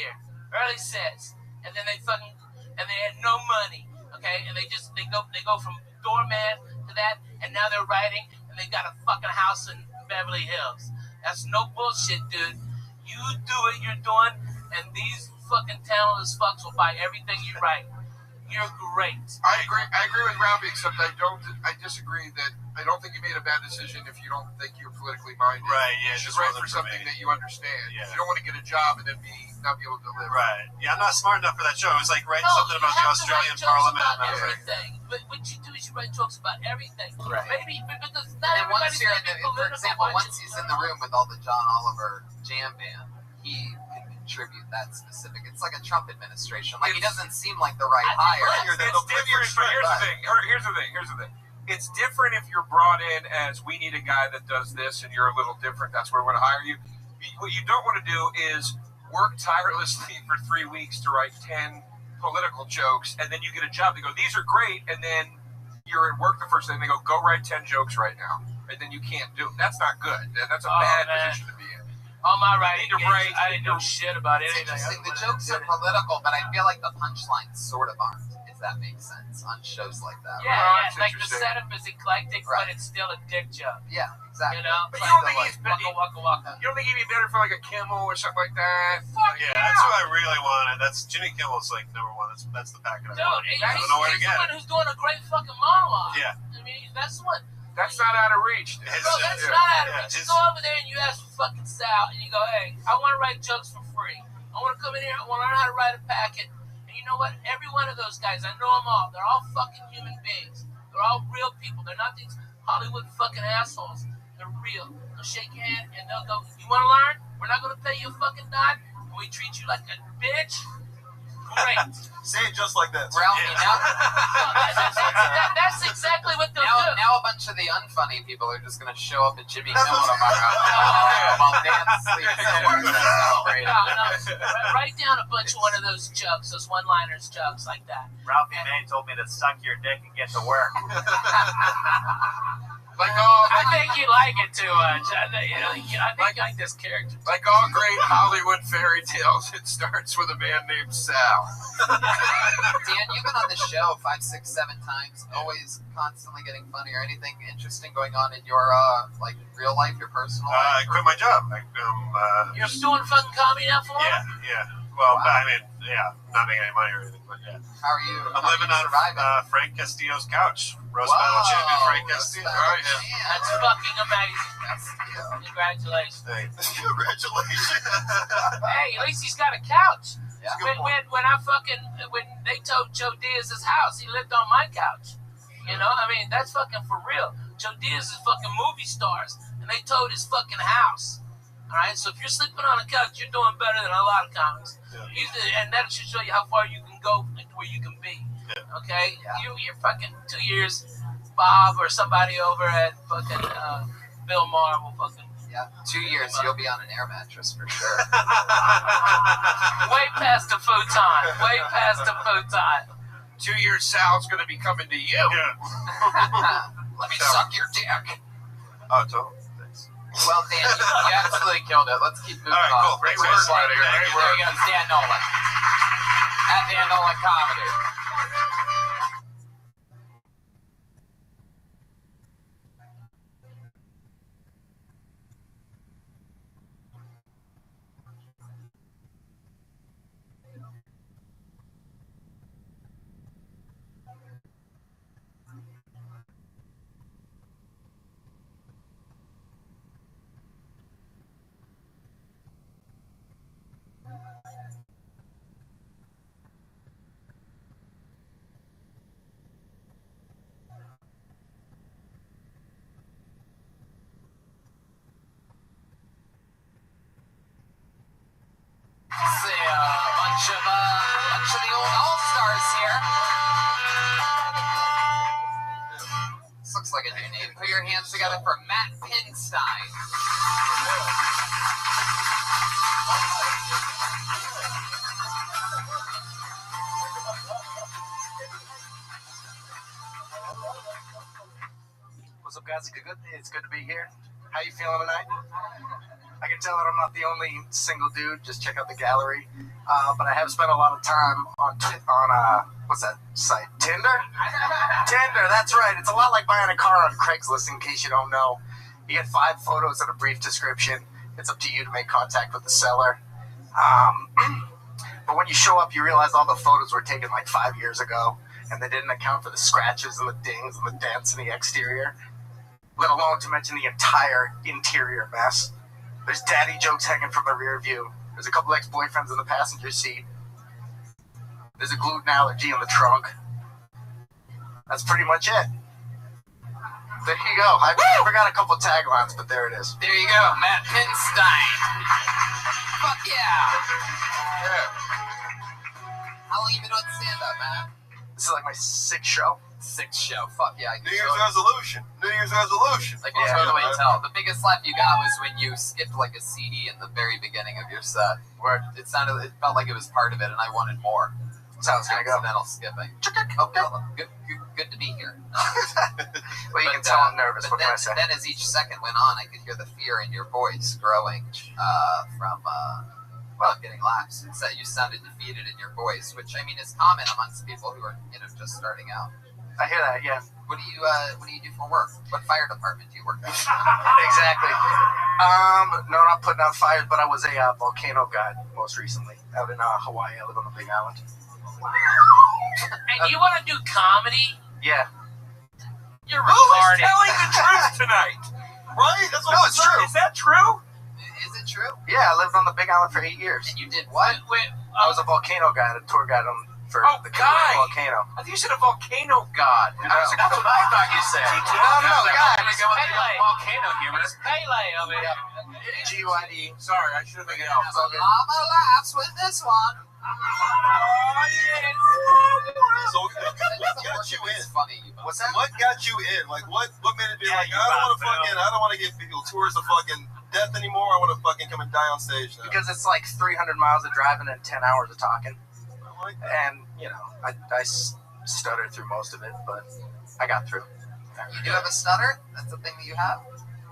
and then they had no money, okay, and they go from doorman to that, and now they're writing, and they got a fucking house in Beverly Hills. That's no bullshit, dude. You do what you're doing, and these fucking talentless fucks will buy everything you write. You're great. I agree with Rabbi, except I disagree that I don't think you made a bad decision if you don't think you're politically minded. Right, yeah, You should just write wasn't for for something me. that you understand. Yeah. You don't want to get a job and then not be able to deliver. Right. Yeah, I'm not smart enough for that show. It was like writing something you about the have to Australian write jokes Parliament. about and I was like, everything. But what you do is you write jokes about everything. Right. Maybe because not And once everybody's you're going to be for political. example, once he's in the room with all the John Oliver jam band, he can contribute that specific. It's like a Trump administration. Like, he doesn't seem like the right hire. It's different, but here's the thing. It's different if you're brought in as we need a guy that does this and you're a little different. That's where we're going to hire you. What you don't want to do is work tirelessly for 3 weeks to write 10 political jokes, and then you get a job. They go, these are great, and then you're at work the first day, and they go write 10 jokes right now, and then you can't do it. That's not good. That's a bad position to be in. All my writing You need to write. I didn't know shit about It's anything. interesting. The jokes are political, but I feel like the punchlines sort of aren't, if that makes sense, on shows like that. Yeah, right? like the setup is eclectic, but it's still a dick joke. Yeah, exactly. You know? But you don't think he's waka, waka, waka. You don't think he'd be better for like a Kimmel or something like that? Yeah, that's what I really wanted. That's Jimmy Kimmel's like number one. That's the packet I Dude, want. he's I don't know where to the get one it. who's doing a great fucking monologue. Yeah. I mean, that's what. That's not out of reach. Bro, that's not out of reach. You go over there and you ask for fucking Sal, and you go, hey, I want to write jokes for free. I want to come in here, I want to learn how to write a packet. And you know what? Every one of those guys, I know them all. They're all fucking human beings. They're all real people. They're not these Hollywood fucking assholes. They're real. They'll shake your hand and they'll go, you want to learn? We're not going to pay you a fucking dime? And we treat you like a bitch? Great. Say it just like that. Ralphie, now, That's exactly what they'll do. now a bunch of the unfunny people are just going to show up at Jimmy Kimmel tomorrow while Dan sleeps somewhere to celebrate. Write down a bunch of one of those jokes, those one-liners jokes like that. Ralphie May told me to suck your dick and get to work. I think you like it too much. I think you like this character. Like all great Hollywood fairy tales, it starts with a man named Sal. Dan, you've been on the show 5, 6, 7 times, always constantly getting funnier. Anything interesting going on in your like real life, your personal life? I quit my job. You're doing fucking comedy now for him? Yeah. Well, I mean, not making any money or anything, but yeah. How are you? I'm living on Frank Castillo's couch. Roast battle champion Frank Castillo. That's fucking amazing. Congratulations. Congratulations. Hey, at least he's got a couch. Yeah. When they towed Joe Diaz's house, he lived on my couch. You know, I mean, that's fucking for real. Joe Diaz is fucking movie stars, and they towed his fucking house. All right, so if you're sleeping on a couch, you're doing better than a lot of comics. Yeah. And that should show you how far you can go and where you can be. Yeah. Okay? Yeah. You're fucking 2 years, Bob or somebody over at fucking Bill Maher will fucking... Yeah, 2 years, you'll be on an air mattress for sure. Way past the futon. Way past the futon. 2 years, Sal's going to be coming to you. Yeah. Let me suck your dick. Oh, totally. Well, Dan, you absolutely killed it. Let's keep moving on. All right, cool. Great work. There you go, Dan Nolan. At Dan Nolan Comedy. See a bunch of the old all-stars here. This looks like a new name. Put your hands together for Matt Pinstein. What's up, guys? It's good to be here. How you feeling tonight? I can tell that I'm not the only single dude. Just check out the gallery. But I have spent a lot of time on what's that site? Tinder? Tinder, that's right. It's a lot like buying a car on Craigslist, in case you don't know. You get 5 photos and a brief description. It's up to you to make contact with the seller. But when you show up, you realize all the photos were taken like 5 years ago, and they didn't account for the scratches and the dings and the dents in the exterior, let alone to mention the entire interior mess. There's daddy jokes hanging from the rear view. There's a couple ex-boyfriends in the passenger seat. There's a gluten allergy in the trunk. That's pretty much it. There you go. I forgot a couple taglines, but there it is. There you go, Matt Pinstein. Fuck yeah. How long you been doing stand-up, man? This is like my 6th show. 6th show. Fuck yeah. New Year's resolution. I can totally tell. The biggest laugh you got was when you skipped like a CD in the very beginning of your set, where it felt like it was part of it, and I wanted more. That's how it's gonna go. Accidental skipping. Oh, good to be here. Well, you can tell I'm nervous. What can I say? Then as each second went on, I could hear the fear in your voice growing from getting laughs. You sounded defeated in your voice, which I mean is common amongst people who are just starting out. I hear that, yeah. What do you do for work? What fire department do you work at? Exactly. No, not putting out fires, but I was a volcano guide most recently out in Hawaii. I live on the Big Island. And you want to do comedy? Yeah. You're Who retarded. is telling the truth tonight? Right? That's what No, it's true. Is that true? Is it true? Yeah, I lived on the Big Island for 8 years. And you did what? I was a volcano guide, a tour guide for the guide. volcano. I think you said a volcano god. That's what I thought you said. No, guide. Volcano humor. It's Pele over here. G-U-I-D. Sorry, I should have made it out. Llama laughs with this one. So what got you in? Funny. What's that? What got you in? Like what made it be like I don't want to give people tours of fucking death anymore. I want to fucking come and die on stage now. Because it's like 300 miles of driving and 10 hours of talking. And, you know, I stuttered through most of it, but I got through. You do have a stutter? That's the thing that you have?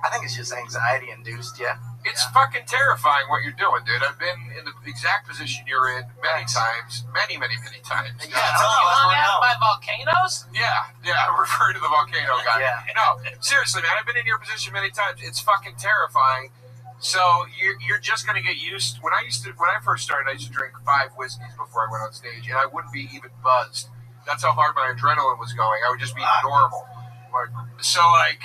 I think it's just anxiety induced, yeah. It's fucking terrifying what you're doing, dude. I've been in the exact position you're in many times. Many times. Yeah, you hung out by volcanoes? Yeah, I'm referring to the volcano guy. Yeah. No, seriously, man, I've been in your position many times. It's fucking terrifying. So you're just gonna get used. When I first started, I used to drink 5 whiskeys before I went on stage, and I wouldn't be even buzzed. That's how hard my adrenaline was going. I would just be normal. So like,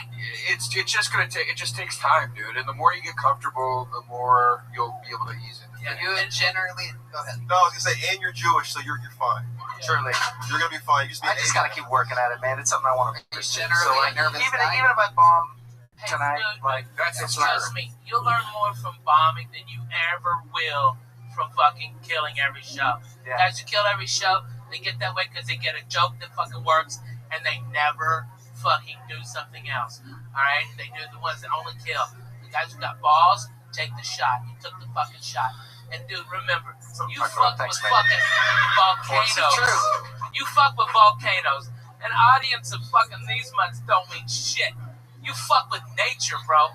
it just takes time, dude. And the more you get comfortable, the more you'll be able to ease into things. You generally go ahead. No, I was gonna say, and you're Jewish, so you're fine. Surely. You're gonna be fine. I just gotta keep working at it, man. It's something I want to pursue. So like, nervous even if I bomb tonight, like that's trust me, you'll learn more from bombing than you ever will from fucking killing every show. Yeah. Guys who kill every show, they get that way because they get a joke that fucking works, and they never fucking do something else. Alright? They do the ones that only kill. The guys who got balls, take the shot. You took the fucking shot. And dude, remember, you fuck with fucking volcanoes. You fuck with volcanoes. An audience of fucking these months don't mean shit. You fuck with nature, bro.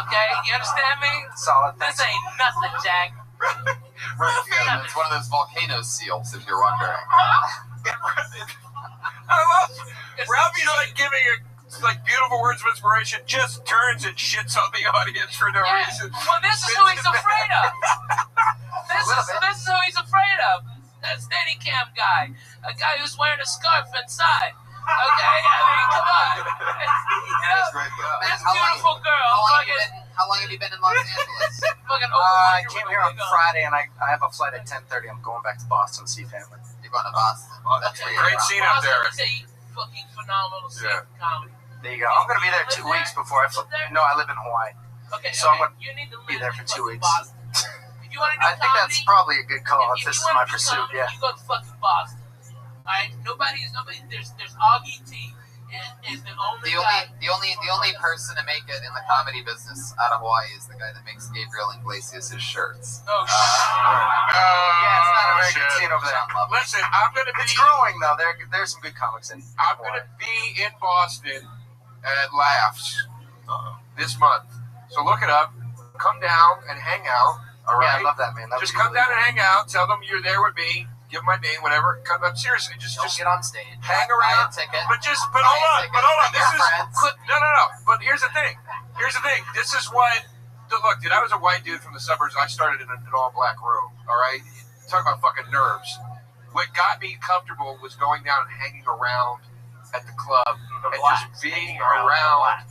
Okay? You understand me? Solid. This ain't nothing, Jack. It's one of those volcano seals, if you're wondering. I love Robbie's like giving beautiful words of inspiration, just turns and shits on the audience for no reason. Well, this is who he's afraid of. This is who he's afraid of. That Steadicam guy. A guy who's wearing a scarf inside. Okay? I mean, come on. This beautiful girl. How long have you been in Los Angeles? I came here on Friday, and I have a flight at 10:30. I'm going back to Boston to see family. You're going to Boston? That's a great scene up there. It's a fucking phenomenal scene of comedy. There you go. I'm going to be there 2 weeks before I fly. No, I live in Hawaii. Okay, so I'm going to be there for 2 weeks. If you want to do I think that's probably a good call if this is my pursuit, yeah. You go to fucking Boston. Alright? Nobody, there's Augie T. Is the only guy. The only person to make it in the comedy business out of Hawaii is the guy that makes Gabriel Iglesias his shirts. Oh, shit. Yeah, it's not a very good scene over there. Listen, I'm going to be... It's growing, though. There's some good comics in I'm going to be in Boston at Laughs this month. So look it up. Come down and hang out. All right? Yeah, I love that, man. Just come down and hang out. Tell them you're there with me. Give my name, whatever. Come up, seriously, just get on stage. Hang around. But hold on. This is no. But here's the thing. This is what. Look, dude. I was a white dude from the suburbs. I started in an all-black room. All right. Talk about fucking nerves. What got me comfortable was going down and hanging around at the club and just being around,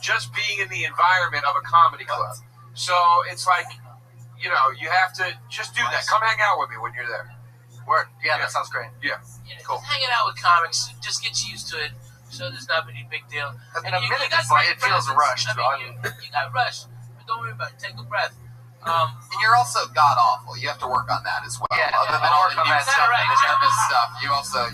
just being in the environment of a comedy club. So it's like. You know, you have to just do that. Come hang out with me when you're there. Word. Yeah, that sounds great. Yeah. Cool. Just hanging out with comics, just get you used to it. So there's not any big deal. In a minute, it feels rushed. You got rushed, but don't worry about it. Take a breath. And you're also god awful. You have to work on that as well. Yeah, Other than all the new stuff and the nervous stuff, you also,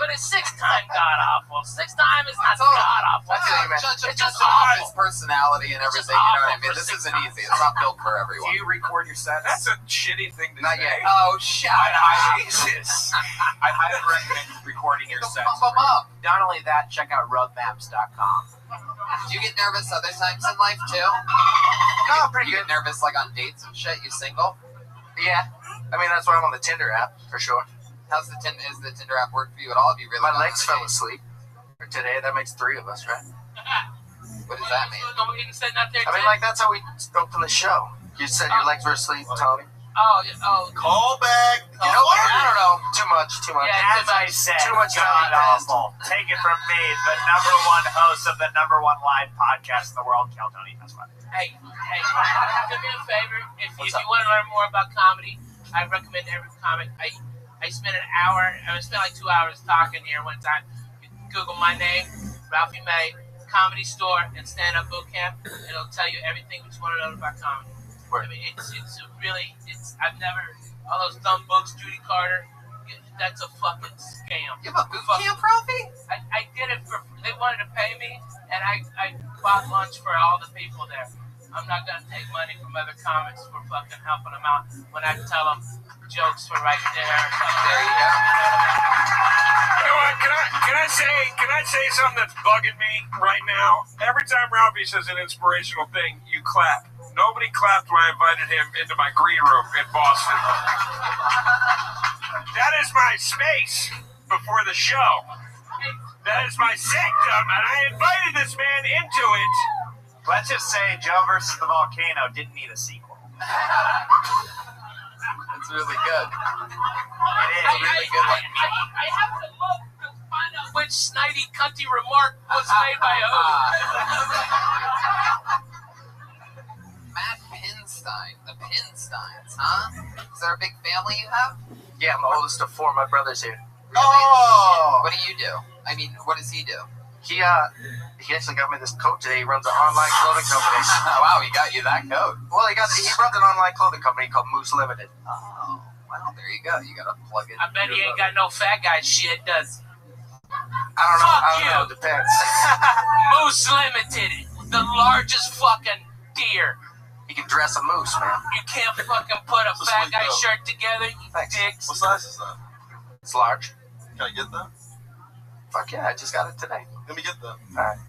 But it's 6-time god awful. 6 time is not god awful. It's just off his personality and everything. You know what I mean? This isn't easy. It's not built for everyone. Do you record your sets? That's a shitty thing to Not say. yet. Oh, shut up. Jesus. I highly recommend recording your sets. Pump them up. Not only that, check out RubMaps.com. Do you get nervous other times in life too? No, pretty You good. get nervous like on dates and shit? You single? Yeah. I mean, that's why I'm on the Tinder app, for sure. Is the Tinder app work for you at all? Have you really My legs fell asleep today. That makes 3 of us, right? What does that mean? I mean, like, that's how we open the show. You said your legs were asleep, Tony. Call back. I don't know. Too much. As I said, Too much god time awful. Take it from me, the #1 host of the #1 live podcast in the world, Kel Tony. That's what. Hey, do me a favor. If you want to learn more about comedy, I recommend every comic. I spent an hour, I spent like 2 hours talking here one time. You can Google my name, Ralphie May, Comedy Store, and Stand Up Boot Camp. It'll tell you everything that you want to know about comedy. I mean, it's I've never all those dumb books, Judy Carter. That's a fucking scam. You have a boot camp trophy? I did it for, they wanted to pay me, and I bought lunch for all the people there. I'm not going to take money from other comics for fucking helping them out when I tell them jokes for right there. There you go. You know what? Can I say something that's bugging me right now? Every time Ralphie says an inspirational thing, you clap. Nobody clapped when I invited him into my green room in Boston. That is my space before the show. That is my sanctum, and I invited this man into it. Let's just say Joe versus the Volcano didn't need a sequel. It's really good. It is a really good one. I have to look to find out which snidey, cunty remark was made by who. Matt Pinstein, the Pinsteins, huh? Is there a big family you have? Yeah, I'm the oldest of four. My brother's here. Really? Oh! What do you do? I mean, what does he do? He actually got me this coat today. He runs an online clothing company. Wow, he got you that coat. Well, he runs an online clothing company called Moose Limited. Oh, well, there you go. You gotta plug it. I bet he ain't got no fat guy shit, does he? I don't know. It depends. Moose Limited, the largest fucking deer. You can dress a moose, man. You can't fucking put a fat guy shirt together, you dicks. What size is that? It's large. Can I get that? Fuck yeah, I just got it today. Let me get that. Alright.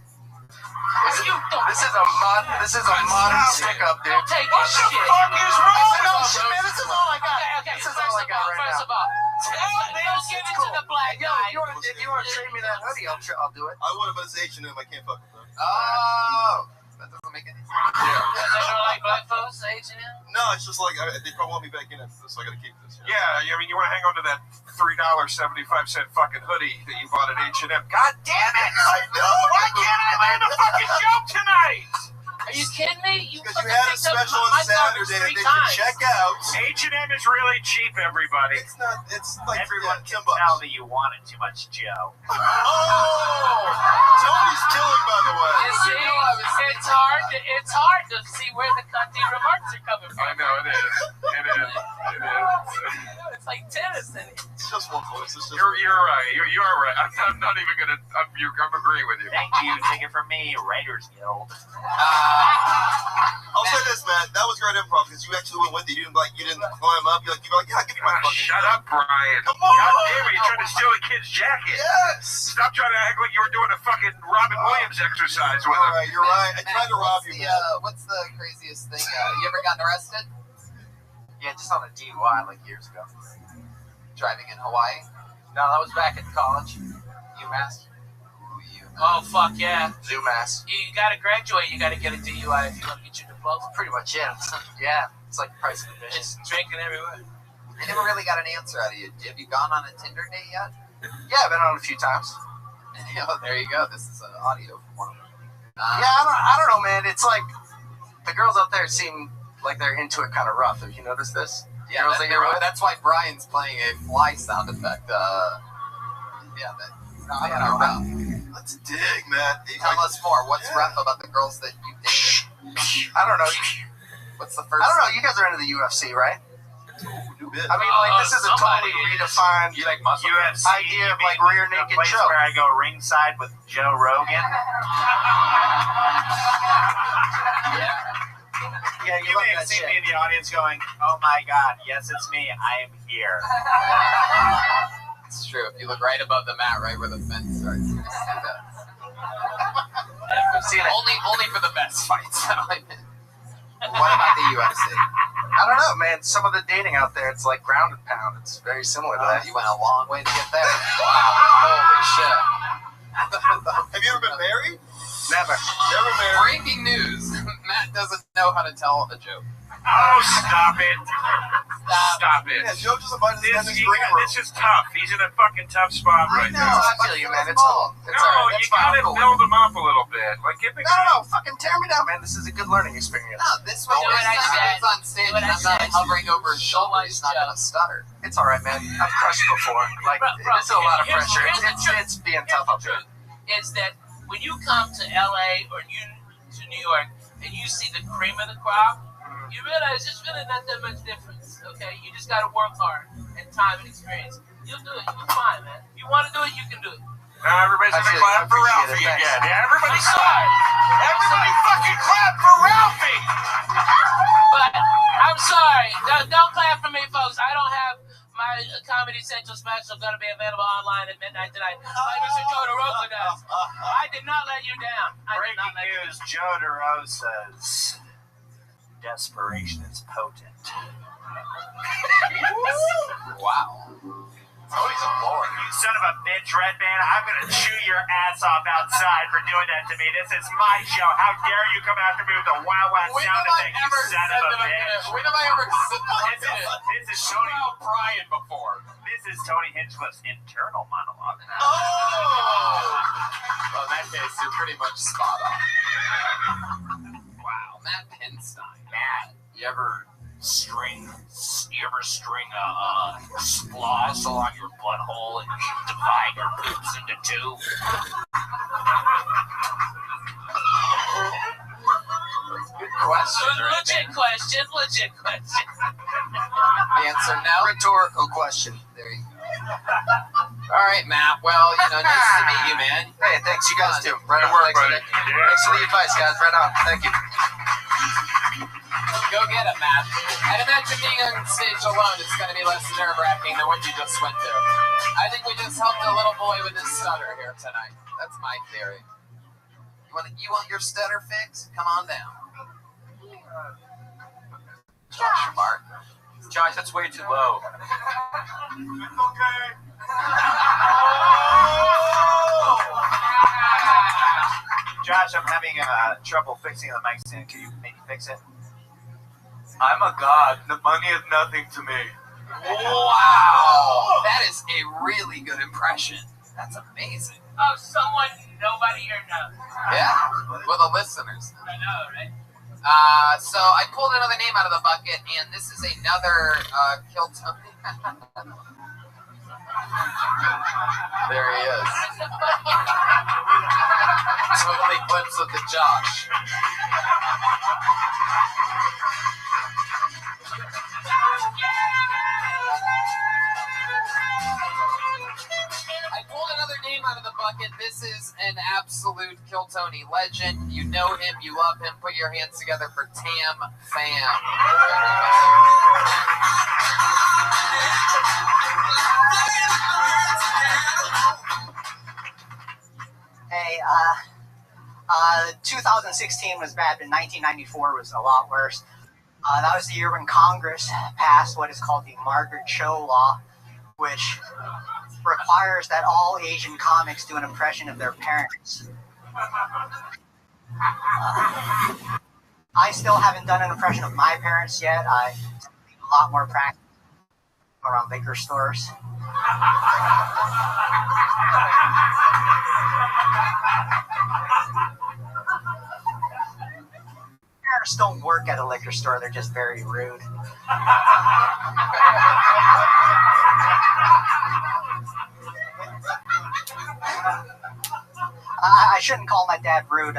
This is a modern stick up, dude. Don't take this shit. What the fuck is wrong? No shit, man. This is all I got. Okay, This is all I got right first now. of all, don't give it to the black guy. If you want to trade me that hoodie, I'll do it. I would, but it's H&M. I can't fuck with that. Oh, that doesn't make any sense. Yeah. They don't like black folks, H&M? No, it's just like they probably want me back in it, so I gotta keep this. Yeah, I mean, you want to hang on to that $3.75 fucking hoodie that you bought at H&M. God damn it! I know! Why can't I land a fucking show tonight? Are you kidding me? Because you had a special on Saturday that they should check out. H&M is really cheap, everybody. It's not, it's like Everyone $10. can tell that you wanted too much Joe. Oh! Tony's killing, by the way. You see, it's hard to see where the cunty remarks are coming from. I know, it is. It is. It's like tennis in it. It's just one voice. You're right. You are right. I'm not even going to, I'm agreeing with you. Thank you. Take it from me, Writers Guild. I'll say this, man. That was great improv because you actually went with it. You didn't climb up. You're like, yeah, I'll give you my fucking. Shut up, Brian. Come on. God damn it, you're trying to steal a kid's jacket. Yes. Stop trying to act like you were doing a fucking Robin Williams exercise with him. All right, you're right. I tried to rob you, man. What's the craziest thing? You ever gotten arrested? Yeah, just on a DUI like years ago. Driving in Hawaii? No, that was back in college. UMass. Oh, fuck yeah. UMass. You gotta graduate. You gotta get a DUI if you want to get your diploma. Pretty much, yeah. Yeah, it's like the price of admission. It's drinking everywhere. I never really got an answer out of you. Have you gone on a Tinder date yet? Yeah, I've been on a few times. Oh, there you go. This is an audio from one of them. Yeah, I don't know, man. It's like the girls out there seem like they're into it kind of rough. Have you noticed this? Yeah, girls that's why Brian's playing a fly sound effect. I don't know. That's a dig, man. Tell us more. What's rough about the girls that you dated? I don't know. What's the first? I don't know. You guys are into the UFC, right? New bit. I mean, like, this is a totally redefined UFC, idea of like rear naked place choke. where I go ringside with Joe Rogan. Yeah, you may have seen me in the audience going, "Oh my God, yes, it's me. I am here." It's true. If you look right above the mat, right where the fence starts, you can see that. I've seen it. Only for the best fights. What about the UFC? I don't know, man. Some of the dating out there, it's like ground and pound. It's very similar to that. You went a long way to get there. Wow. Holy shit. Have you ever been married? Never. Never married. Breaking news. Matt doesn't know how to tell a joke. Oh, stop it. Stop it. Yeah, Joe just invited us in his green room. This is tough. He's in a fucking tough spot right now. I feel you, man. It's all. No, you gotta build him up a little bit. Like, give me No, fucking tear me down, man. This is a good learning experience. No, this way, when he's on stage and I'm not hovering over his shoulder, he's not gonna stutter. It's all right, man. I've crushed before. Like, this is a lot of pressure. It's being tough up here. Is that when you come to LA or to New York and you see the cream of the crop, you realize there's really not that much difference. is, okay? You just got to work hard and time and experience. You'll do it. You'll be fine, man. If you want to do it, you can do it. Now everybody's going to clap for Ralphie again. Yeah, everybody fucking clap for Ralphie! But I'm sorry. Don't clap for me, folks. I don't have my Comedy Central special going to be available online at midnight tonight. Like Mr. Joe DeRosa does. I did not let you down. Breaking news, Joe DeRosa's desperation is potent. Wow. Tony's a lord. You son of a bitch, Redman. I'm going to chew your ass off outside for doing that to me. This is my show. How dare you come after me with the wow sound effect, you son of a bitch. When have I ever said This is Tony Brian before? This is Tony Hinchcliffe's internal monologue. Well, in that case, you're pretty much spot on. Wow, Matt Penstein. Matt, you ever string a splosh along your butthole and divide your poops into two? Good question. Legit question. Answer no. Rhetorical question. There you go. All right, Matt. Well, nice to meet you, man. Hey, thanks. You guys too. Right on. Thanks for the advice, guys. Right on. Thank you. Go get it, Matt. I'd imagine being on stage alone is going to be less nerve-wracking than what you just went through. I think we just helped a little boy with his stutter here tonight. That's my theory. You want your stutter fixed? Come on down. Josh Mark. Josh, that's way too low. It's okay. Josh, I'm having trouble fixing the mic stand. Can you maybe fix it? I'm a god. The money is nothing to me. Wow! That is a really good impression. That's amazing. Oh, someone nobody here knows. Yeah, well, the listeners. I know, right? So I pulled another name out of the bucket, and this is another Kill Tony. There he is. Totally clips with the Josh. I pulled another name out of the bucket. This is an absolute Kill Tony legend. You know him, you love him. Put your hands together for Tam Fam. Hey, 2016 was bad, but 1994 was a lot worse. That was the year when Congress passed what is called the Margaret Cho Law, which requires that all Asian comics do an impression of their parents. I still haven't done an impression of my parents yet. I need a lot more practice around liquor stores. Parents don't work at a liquor store, they're just very rude. I shouldn't call my dad rude.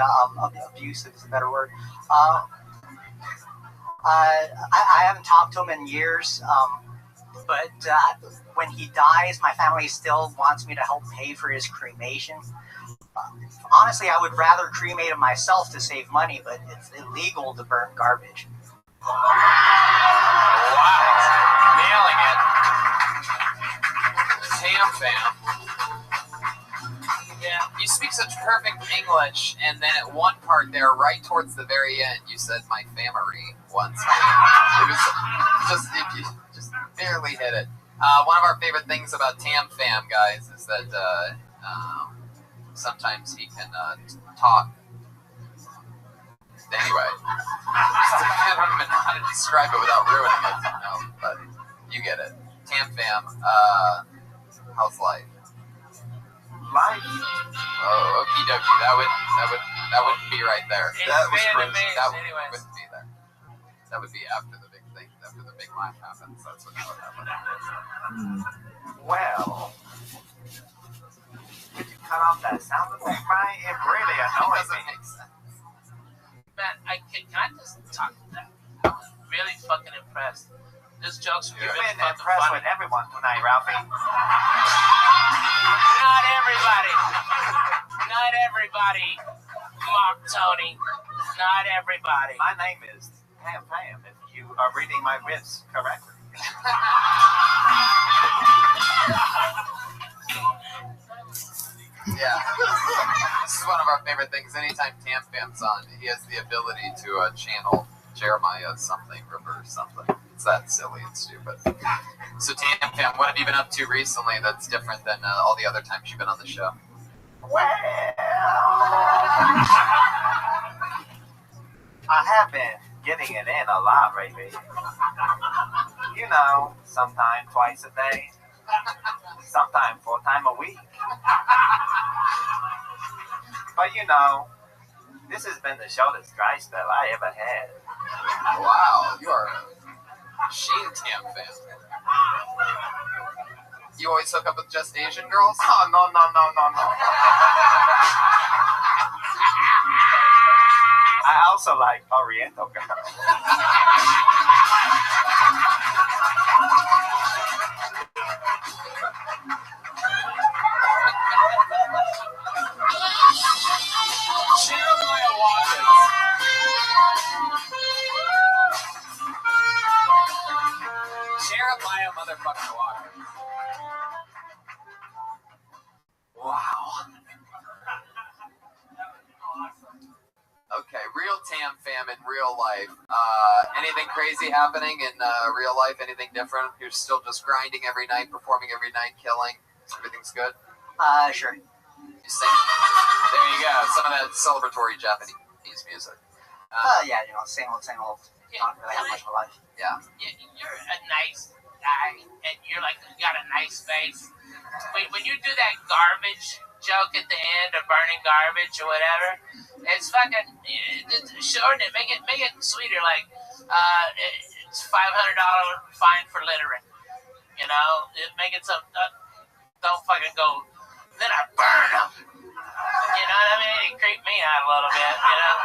Abusive is a better word. I haven't talked to him in years, but when he dies, my family still wants me to help pay for his cremation. Honestly, I would rather cremate him myself to save money, but it's illegal to burn garbage. Wow. Nailing it. Tam Fam. Yeah, you speak such perfect English, and then at one part there, right towards the very end, you said my family once. It was you just barely hit it. One of our favorite things about Tam Fam, guys, is that sometimes he can talk. Anyway, I don't even know how to describe it without ruining it, but you get it. Tam Fam, how's life? Life. Oh, okie dokie. That wouldn't be right there. That wouldn't be there. That would be after the big thing, after the big laugh happens. That's what would happen. Well, did you cut off that sound effect, Brian? It really annoys me. Man, can I just talk to that? I was really fucking impressed. This joke's You've been impressed with everyone tonight, Ralphie. Not everybody. Not everybody, Mark Tony. Not everybody. My name is Pam Pam, if you are reading my bits correctly. Yeah. This is one of our favorite things. Anytime Tam Fam's on, he has the ability to channel Jeremiah something, reverse something. It's that silly and stupid. So Tam Fam, what have you been up to recently that's different than all the other times you've been on the show? Well, I have been getting it in a lot lately. You know, sometimes twice a day, sometimes 4 times a week. But you know, this has been the shortest dry spell I ever had. Wow, you are a machine, Tam Fam. You always hook up with just Asian girls? Oh, no. I also like Oriental girls. Jeremiah Watkins. Jeremiah motherfucking Watkins. Wow. Okay, real Tam Fam in real life. Anything crazy happening in real life? Anything different? You're still just grinding every night, performing every night, killing. Everything's good? Sure. You sing? There you go. Some of that celebratory Japanese music. Yeah, you know, same old. Don't really have much of a life. Yeah. You're a nice guy, and you're like, you got a nice face. When you do that garbage joke at the end of burning garbage or whatever, it's fucking shorten it, make it sweeter. Like it's $500 fine for littering. You know, make it so don't fucking go. Then I burn them. You know what I mean? It creeped me out a little bit. You know,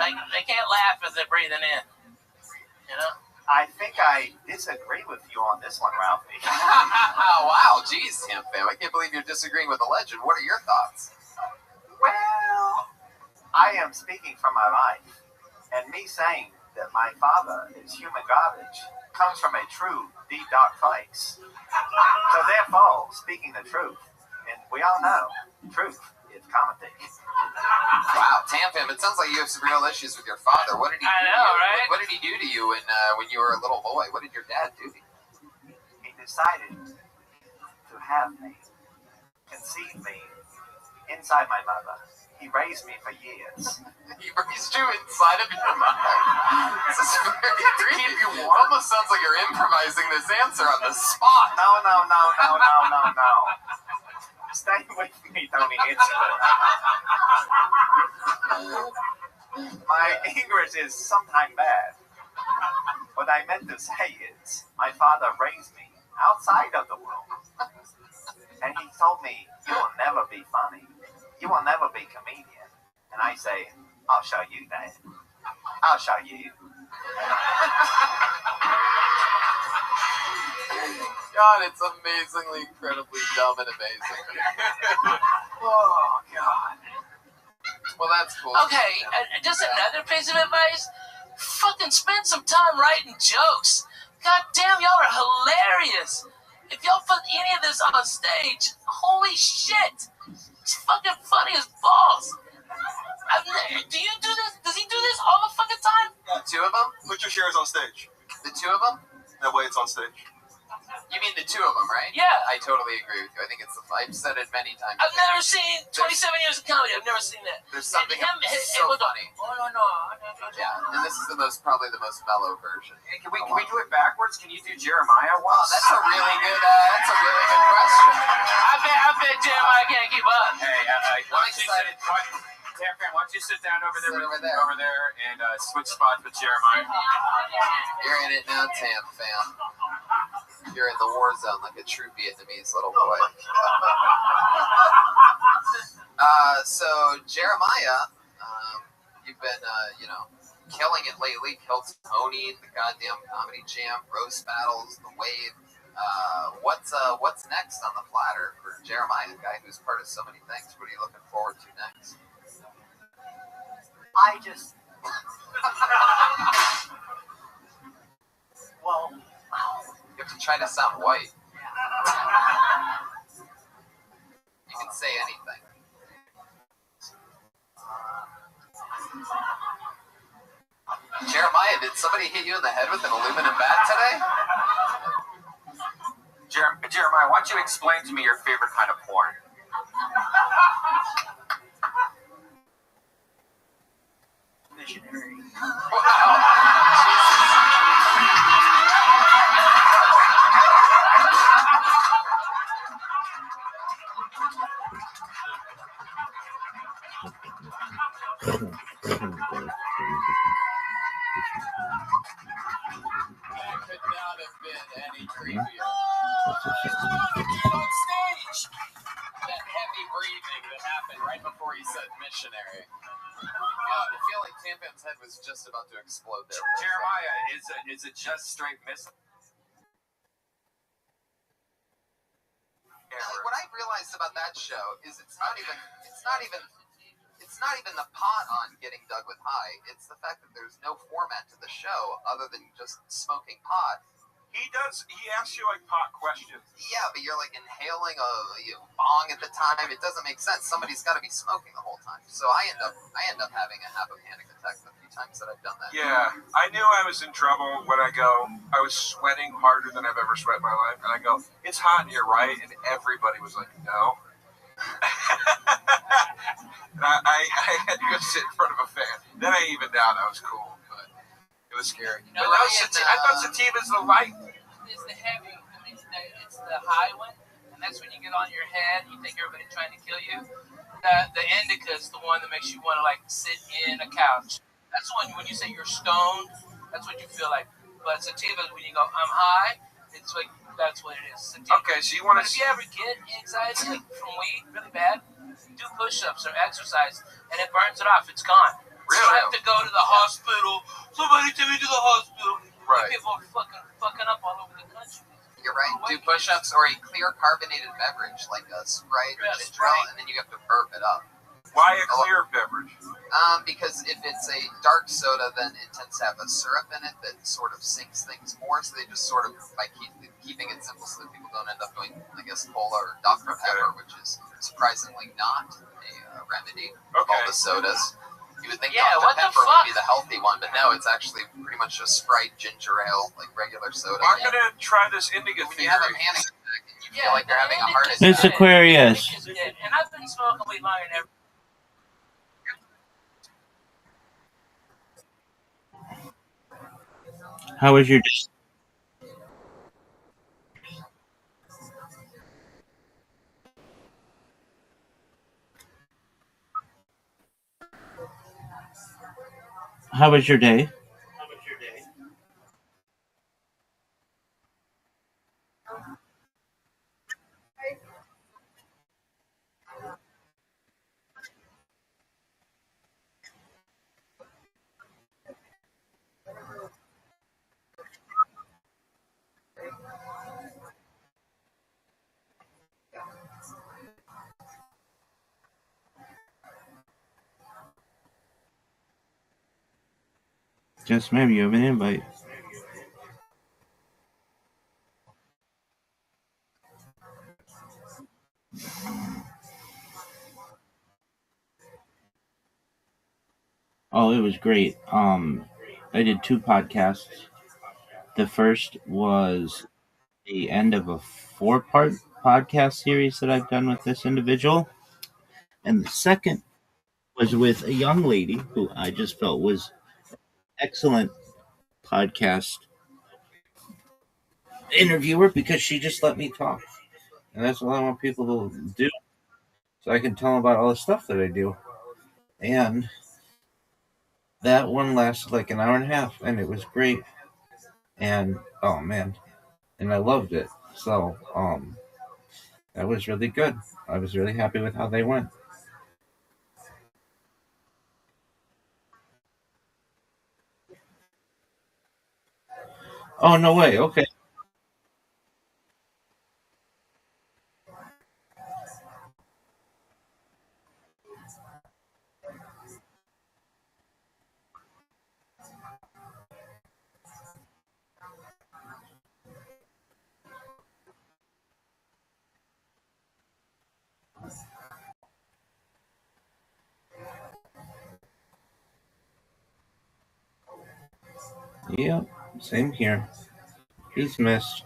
like they can't laugh as they're breathing in. You know. I think I disagree with you on this one, Ralphie. Wow, geez, Tam Fam. I can't believe you're disagreeing with a legend. What are your thoughts? Well, I am speaking from my life, and me saying that my father is human garbage comes from a true, deep, dark place. So therefore, speaking the truth, and we all know, truth is comedy. Wow, Tam Fam, it sounds like you have some real issues with your father. What did he do to you? Right? What did he do to you when you were a little boy? What did your dad do to you? He decided to have me, conceive me, inside my mother. He raised me for years. He raised you inside of your mother? This is very creepy. It almost sounds like you're improvising this answer on the spot. No. Stay with me, Tony. It's my English is sometimes bad. What I meant to say is, my father raised me outside of the womb. And he told me, you will never be funny. You will never be comedian. And I say, I'll show you, Dad. I'll show you. God, it's amazingly, incredibly dumb and amazing. Oh, God. Well, that's cool. Okay, just another piece of advice. Fucking spend some time writing jokes. God damn, y'all are hilarious. If y'all put any of this on stage, holy shit. It's fucking funny as balls. Do you do this? Does he do this all the fucking time? The two of them? Put your shares on stage. The two of them? That way it's on stage. You mean the two of them, right? Yeah. I totally agree with you. I think I've said it many times. I've never seen 27 years of comedy. I've never seen that. There's something so funny. Oh, no. Yeah, and this is probably the most mellow version. Hey, can we do it backwards? Can you do Jeremiah once? Oh, that's a really good question. I bet Jeremiah can't keep up. Hey, why don't you sit down over there and switch spots with Jeremiah? You're in it now, Tam Fam. You're in the war zone like a true Vietnamese little boy. So Jeremiah, you've been, killing it lately. Killed Tony, the goddamn comedy jam, roast battles, the wave. What's next on the platter for Jeremiah, the guy who's part of so many things? What are you looking forward to next? I just. Well. You have to try to sound white. You can say anything. Jeremiah, did somebody hit you in the head with an aluminum bat today? Jeremiah, why don't you explain to me your favorite kind of porn? Missionary. Wow. That could not have been any creepier. On stage! That heavy breathing that happened right before he said missionary. I feel like Tampam's head was just about to explode there. Jeremiah, is it just straight missing? What I realized about that show is it's not even the pot on getting dug with high. It's the fact that there's no format to the show other than just smoking pot. He asks you like pot questions. Yeah, but you're like inhaling a bong at the time. It doesn't make sense. Somebody's got to be smoking the whole time. So I end up having a panic attack the few times that I've done that. Yeah, I knew I was in trouble when I was sweating harder than I've ever sweat in my life. And I go, it's hot in here, right? And everybody was like, no. And I had to go sit in front of a fan. Then I evened out. I was cool, but it was scary. You But know, I thought sativa's the light. It's the heavy. I mean, it's the high one, and that's when you get on your head. You think everybody's trying to kill you. The indica is the one that makes you want to like sit in a couch. That's when you say you're stoned. That's what you feel like. But sativa is when you go, I'm high. It's like that's what it is. Sativa. Okay, so you want to? But if you ever get anxiety like, from weed really bad, do push-ups or exercise, and it burns it off. It's gone. Really? You don't have to go to the hospital. Somebody take me to the hospital. Right. People are fucking up all over the country. You're right. Do push-ups or a clear carbonated beverage like a Sprite or ginger ale, and then you have to burp it up. Why a clear beverage? Because if it's a dark soda, then it tends to have a syrup in it that sort of sinks things more. So they just sort of, by keeping it simple so that people don't end up doing, I guess, cola or Dr. Pepper, which is surprisingly not a remedy of all the sodas. You would think Dr. Pepper would be the healthy one, but no, it's actually pretty much a Sprite, ginger ale, like regular soda. I'm going to try this indica When you have a panic attack and you feel like you're having a heart attack. It's Aquarius. And I've been smoking weed longer than ever. How was your day? How was your day? Just maybe you have an invite. Oh, it was great. I did 2 podcasts. The first was the end of a 4-part podcast series that I've done with this individual. And the second was with a young lady who I just felt was an excellent podcast interviewer because she just let me talk. And that's what I want people to do. So I can tell them about all the stuff that I do. And that one lasted like an hour and a half, and it was great. And, oh man, and I loved it. So, that was really good. I was really happy with how they went. Oh, no way. Okay. Yeah, same here. He's missed.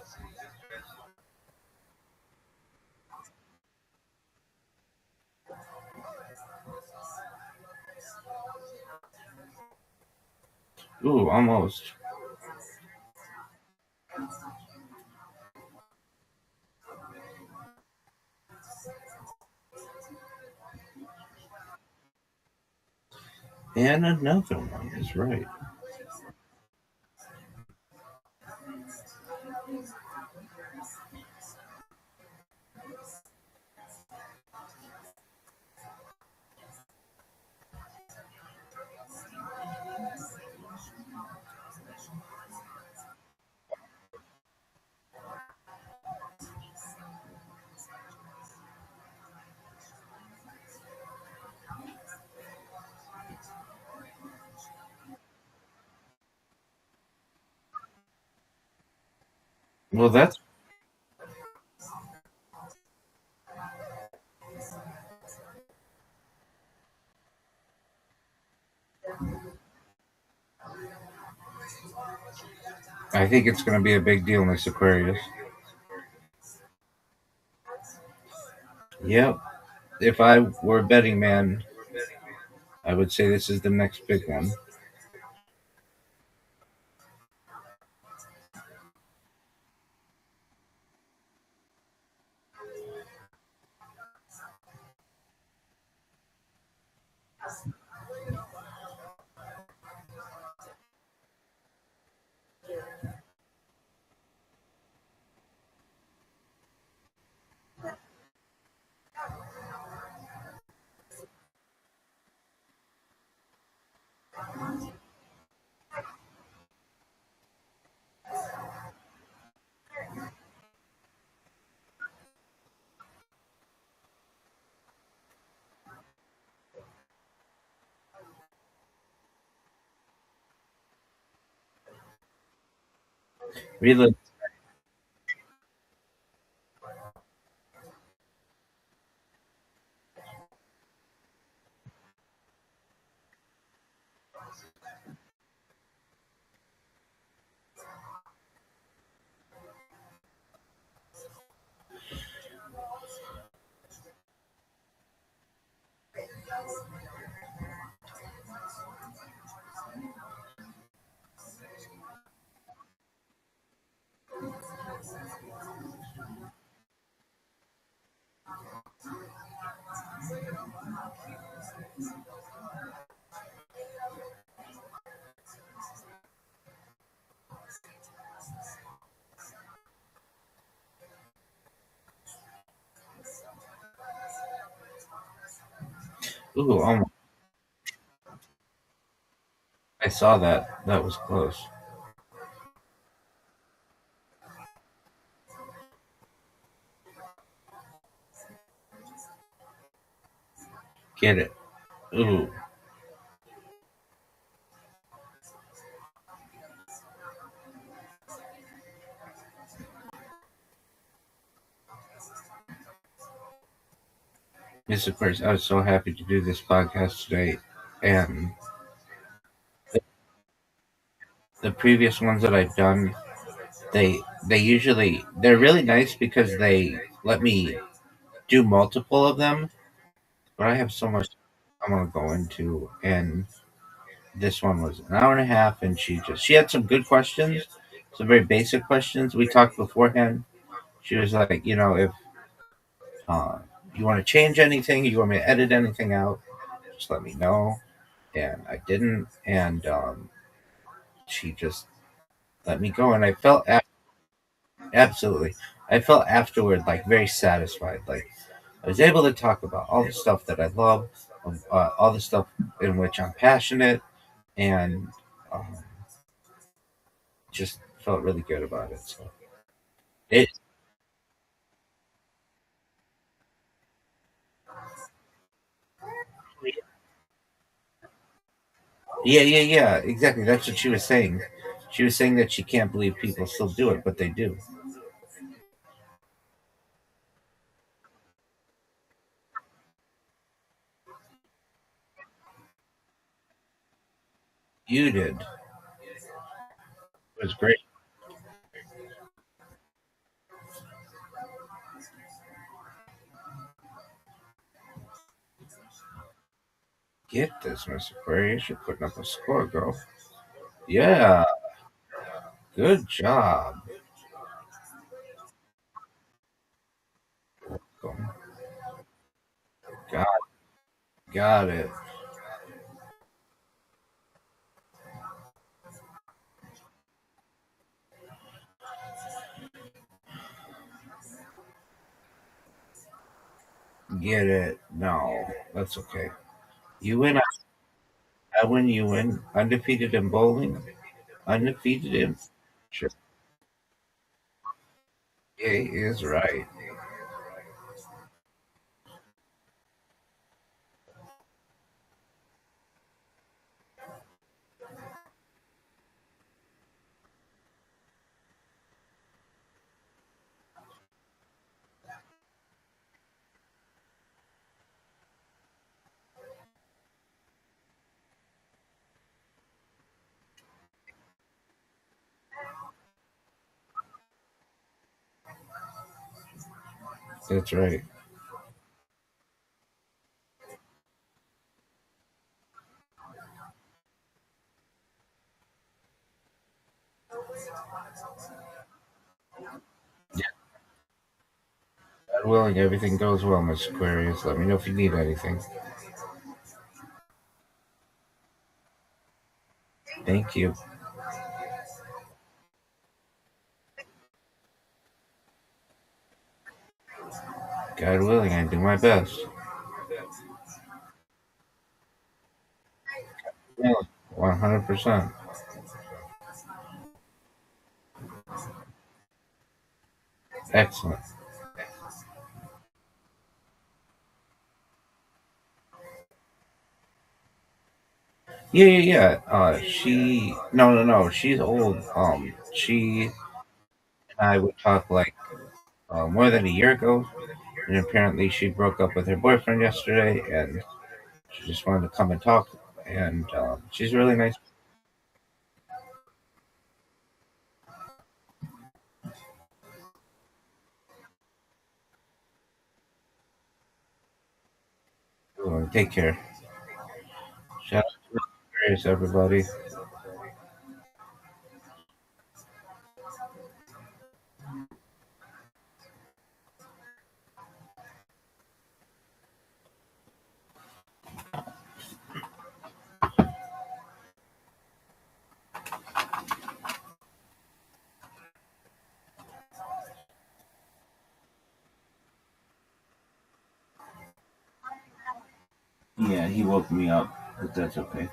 Ooh, almost. And another one is right. Well, that's. I think it's going to be a big deal, Miss Aquarius. Yep. If I were a betting man, I would say this is the next big one. Really? Ooh, almost. I saw that. That was close. Get it. Ooh. Miss Aquarius, I was so happy to do this podcast today. And the previous ones that I've done, they're really nice because they let me do multiple of them. But I have so much I want to go into, and this one was an hour and a half, and she had some good questions, some very basic questions. We talked beforehand. She was like, if you want to change anything, you want me to edit anything out, just let me know. And I didn't, and she just let me go, and I felt absolutely. I felt afterward like very satisfied. Like I was able to talk about all the stuff that I love, all the stuff in which I'm passionate, and um, just felt really good about it. So it. Yeah. Exactly. That's what she was saying. She was saying that she can't believe people still do it, but they do. You did. It was great. Get this, Miss Aquarius. You're putting up a score, girl. Yeah. Good job. Got got it. Get it. No, that's okay. You win. I win. You win. Undefeated in bowling. Undefeated in. Sure. He is right. That's right. God willing, everything goes well, Miss Aquarius. Let me know if you need anything. Thank you. God willing, I do my best. Yeah, 100%. Excellent. Yeah. She no. She's old. She and I would talk like more than a year ago, and apparently she broke up with her boyfriend yesterday, and she just wanted to come and talk. And she's really nice. Take care. Shout out to Aquarius, everybody. Yeah, he woke me up, but that's okay.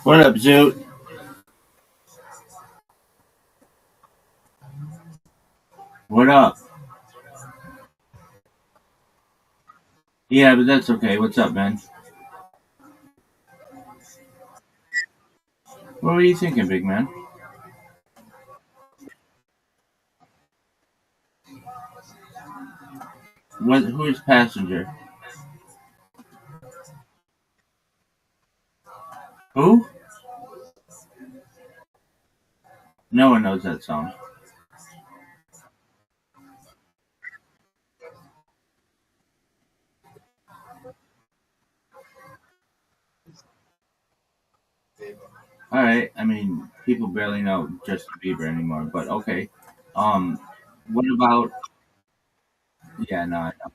What up, Zoot? What up? Yeah, but that's okay. What's up, man? What were you thinking, big man? Who's passenger? Who? No one knows that song. All right. I mean, people barely know Justin Bieber anymore, but okay. What about? Yeah, no, I know.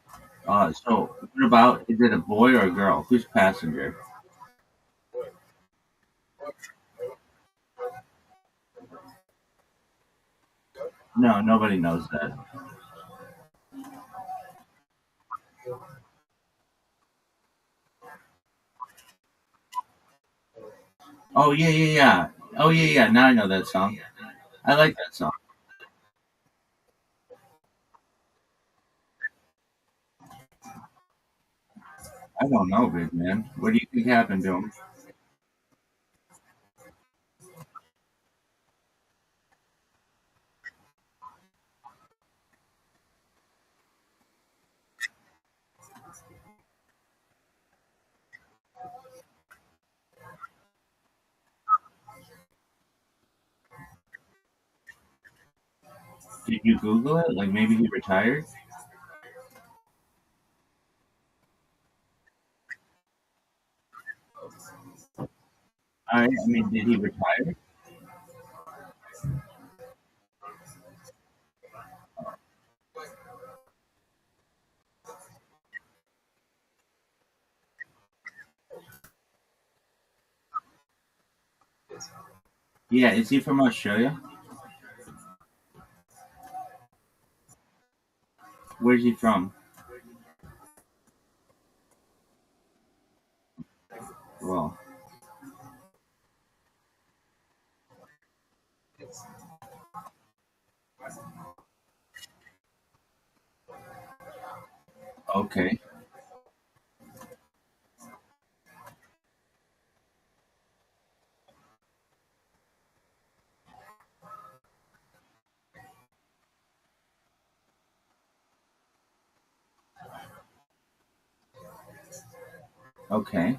So what about? Is it a boy or a girl? Who's passenger? No, nobody knows that. Oh yeah, yeah, yeah. Oh yeah, yeah. Now I know that song. I like that song. I don't know, big man. What do you think happened to him? Did you Google it? Like maybe he retired? I mean, did he retire? Yeah, is he from Australia? Where's he from? Well, okay. Okay.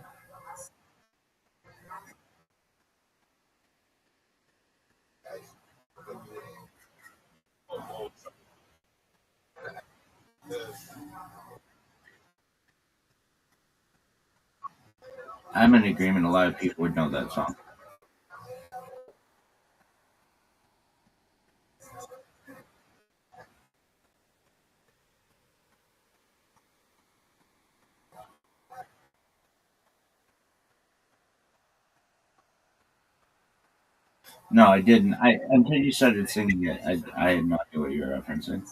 I'm in agreement. A lot of people would know that song. No, I didn't. I until you started singing it, I had no idea what you were referencing.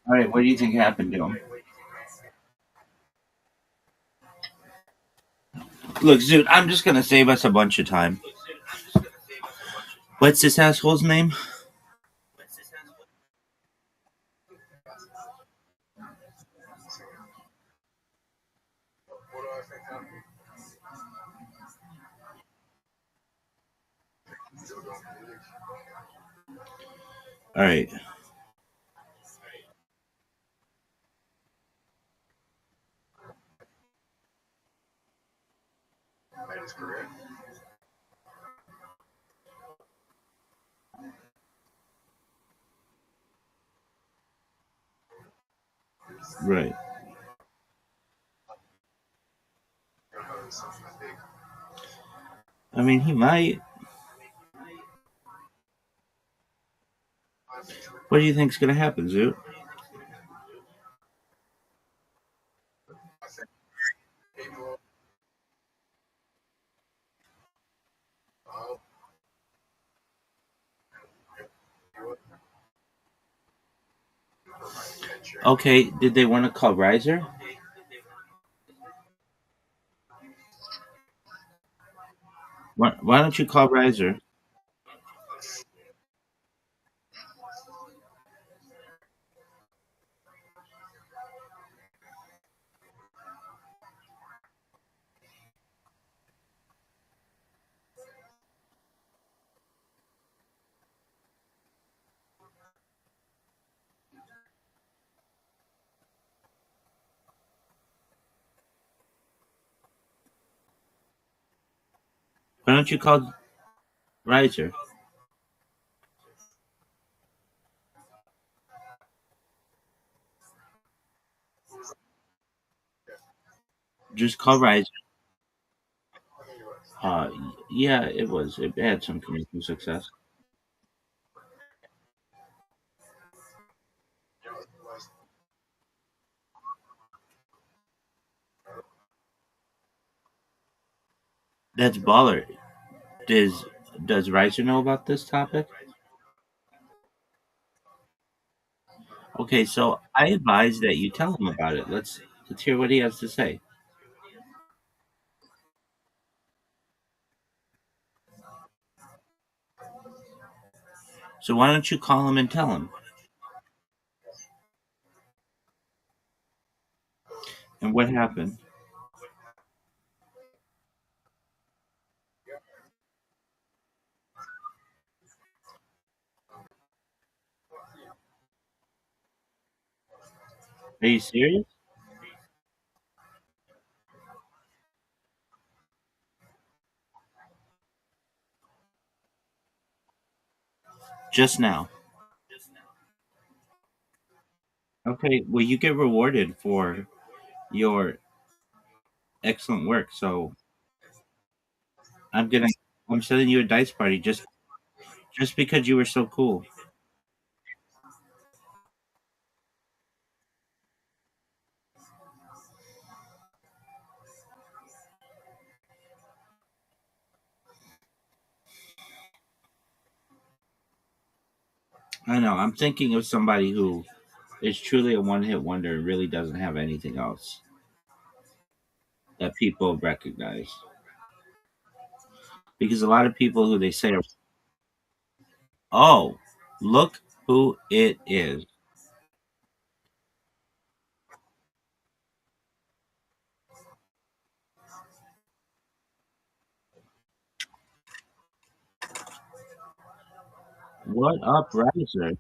All right, what do you think happened to him? Look, Zoot, I'm just gonna save us a bunch of time. What's this asshole's name? All right. Right. I mean, he might. What do you think's gonna happen, Zoot? Okay, did they want to call Riser? Why don't you call Riser? Why don't you call Riser? Just call Riser. Yeah, it was. It had some commercial success. That's baller. Does Riser know about this topic? Okay, so I advise that you tell him about it. Let's hear what he has to say. So why don't you call him and tell him? And what happened? Are you serious? Just now. Okay, well you get rewarded for your excellent work. So I'm gonna I'm sending you a dice party. Just Just because you were so cool. I know. I'm thinking of somebody who is truly a one-hit wonder and really doesn't have anything else that people recognize. Because a lot of people who they say are, oh, look who it is. What up, Riser?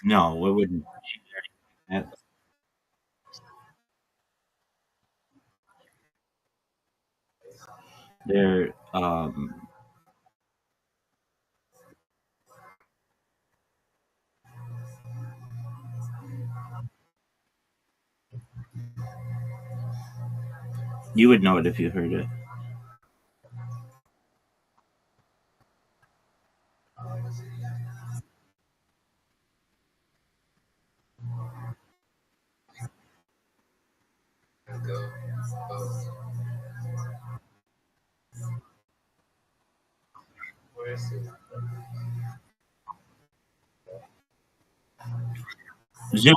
No, it wouldn't. They're you would know it if you heard it. Zoom.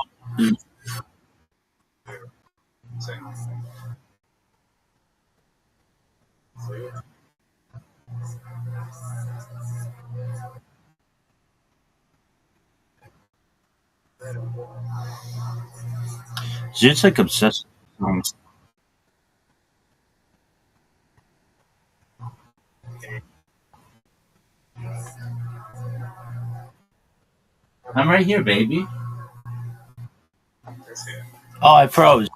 Zoom's like obsessed with songs. I'm right here, baby. Oh, I froze.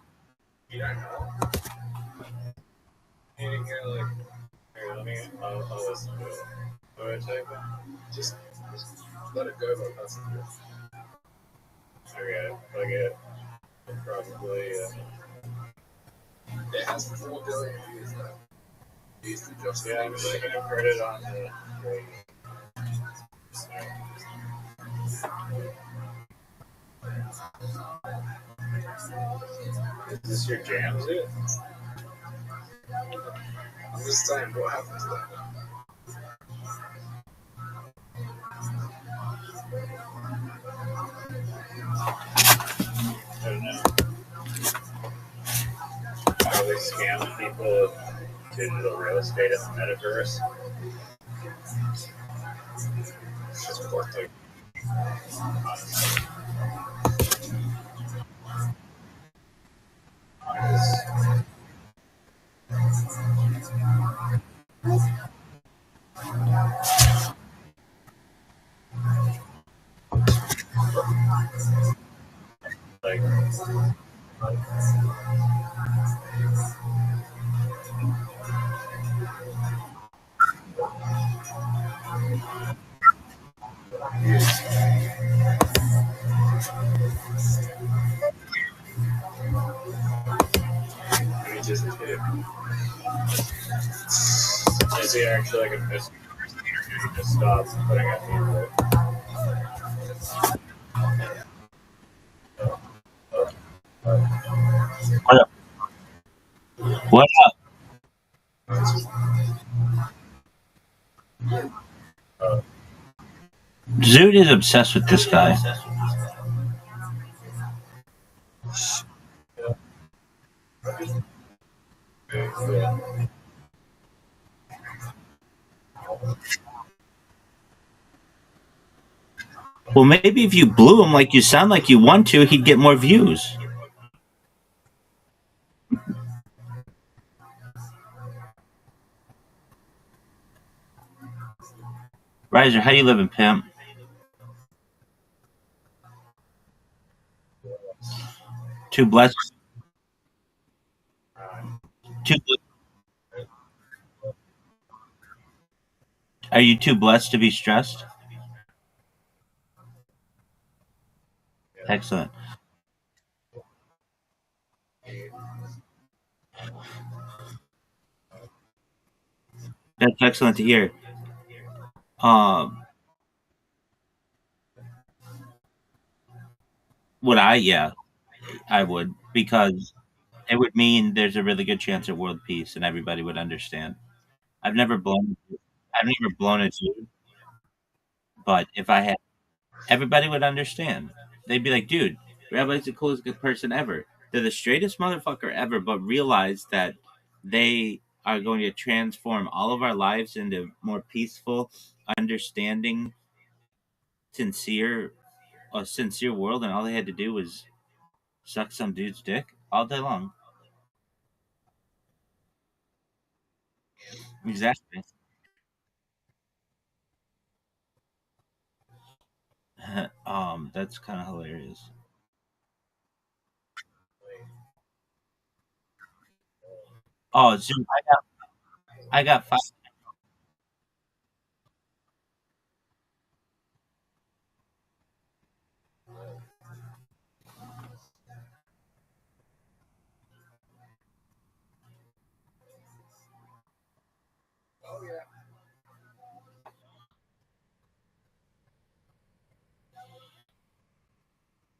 Just let it go. Okay. Probably. It has 4 billion views now. Yeah, I'm just gonna put it on the. Is this your jam, dude? I'm just saying, what happened to that? I don't know. How they scam people with digital real estate in the metaverse. It's just worth like. Let me just hit it. Is he actually like a missing person or did he just stop putting out the input? What up? What up? Zoot is obsessed with this guy. Well, maybe if you blew him like you sound like you want to, he'd get more views. Riser, how you living, pimp? Too blessed. Too. Are you too blessed to be stressed? Excellent. That's excellent to hear. Um, would I? Yeah, I would, because it would mean there's a really good chance of world peace and everybody would understand. I've never blown, I've never blown it, but if I had, everybody would understand. They'd be like, dude, Rabbi's the coolest good person ever. They're the straightest motherfucker ever, but realize that they are going to transform all of our lives into more peaceful, understanding, sincere, a sincere world, and all they had to do was suck some dude's dick all day long. Exactly. That's kind of hilarious. Oh, Zoom, I got five.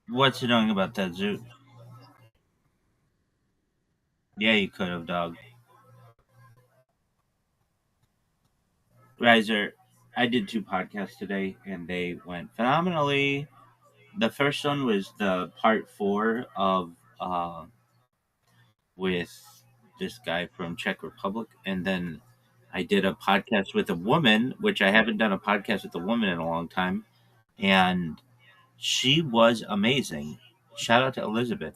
What's annoying about that, Zoot? Yeah, you could have, dog. Riser, I did 2 podcasts today, and they went phenomenally. The first one was the part 4 of with this guy from Czech Republic, and then I did a podcast with a woman, which I haven't done a podcast with a woman in a long time, and she was amazing. Shout out to Elizabeth.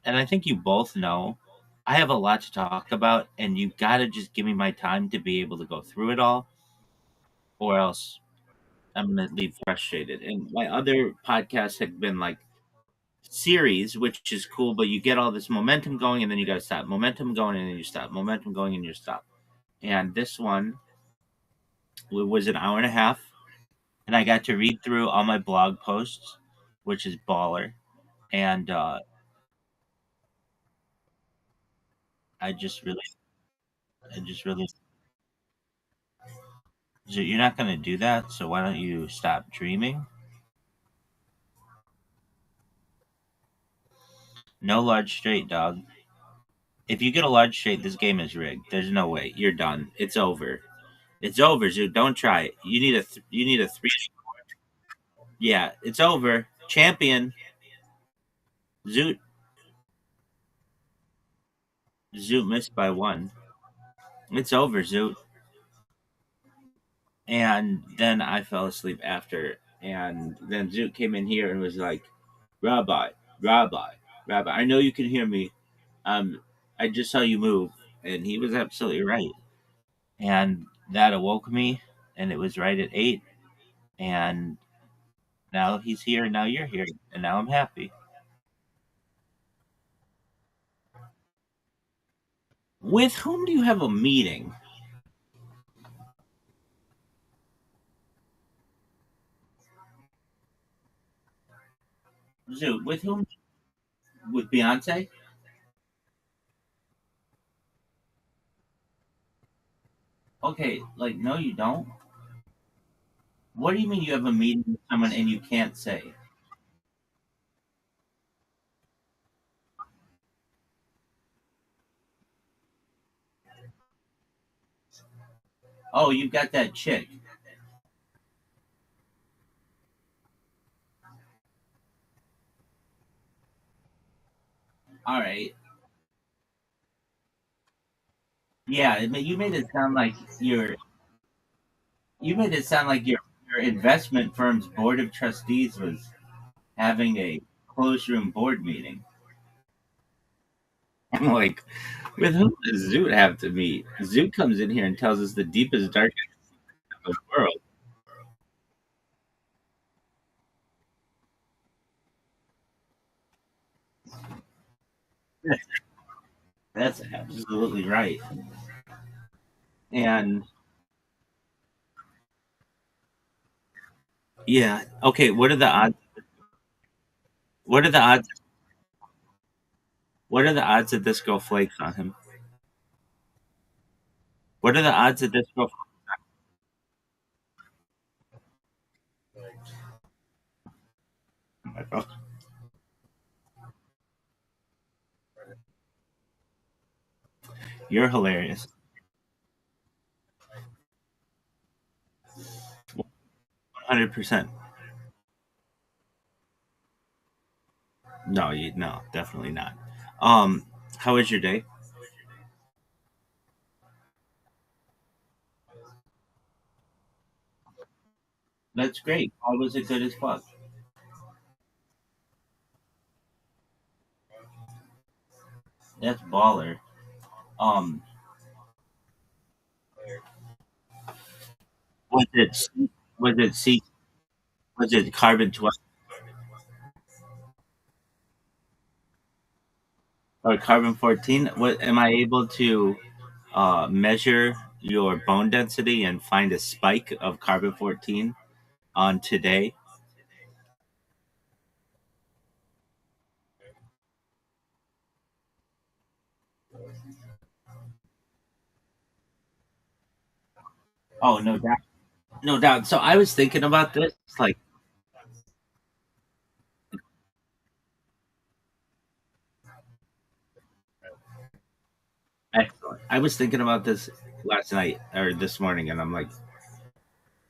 And I think you both know, I have a lot to talk about, and you gotta just give me my time to be able to go through it all, or else I'm gonna leave frustrated. And my other podcasts have been like series, which is cool, but you get all this momentum going, and then you gotta stop. Momentum going, and then you stop. Momentum going, and you stop. And this one was an hour and a half, and I got to read through all my blog posts, which is baller. And I just really, I just really, so you're not gonna do that. So why don't you stop dreaming? No large straight, dog. If you get a large straight, this game is rigged. There's no way. You're done. It's over. It's over, Zoo. Don't try it. You need a 3. Yeah, it's over. Champion. Zoot. Zoot missed by 1. It's over, Zoot. And then I fell asleep after. And then Zoot came in here and was like, Rabbi, Rabbi, Rabbi, I know you can hear me. I just saw you move. And he was absolutely right. And that awoke me. And it was right at 8. And now he's here. And now you're here. And now I'm happy. With whom do you have a meeting? Zoot, with whom? With Beyonce? Okay, like, no, you don't. What do you mean you have a meeting with someone and you can't say? Oh, you got that chick. All right. Yeah, you made it sound like you made it sound like your investment firm's board of trustees was having a closed room board meeting. I'm like, with who does Zoot have to meet? Zoot comes in here and tells us the deepest, darkest of the world. That's absolutely right. And yeah, okay. What are the odds? What are the odds? What are the odds that this girl flakes on him? What are the odds that this girl? Oh my God. You're hilarious. 100%. No, definitely not. How was your day? That's great. Why was it good as fuck? That's baller. Um, was it was it C was it carbon 12 or carbon 14? What am I able to measure your bone density and find a spike of carbon 14 on today? Oh, no doubt. No doubt. So I was thinking about this. Like, excellent. I was thinking about this last night or this morning, and I'm like,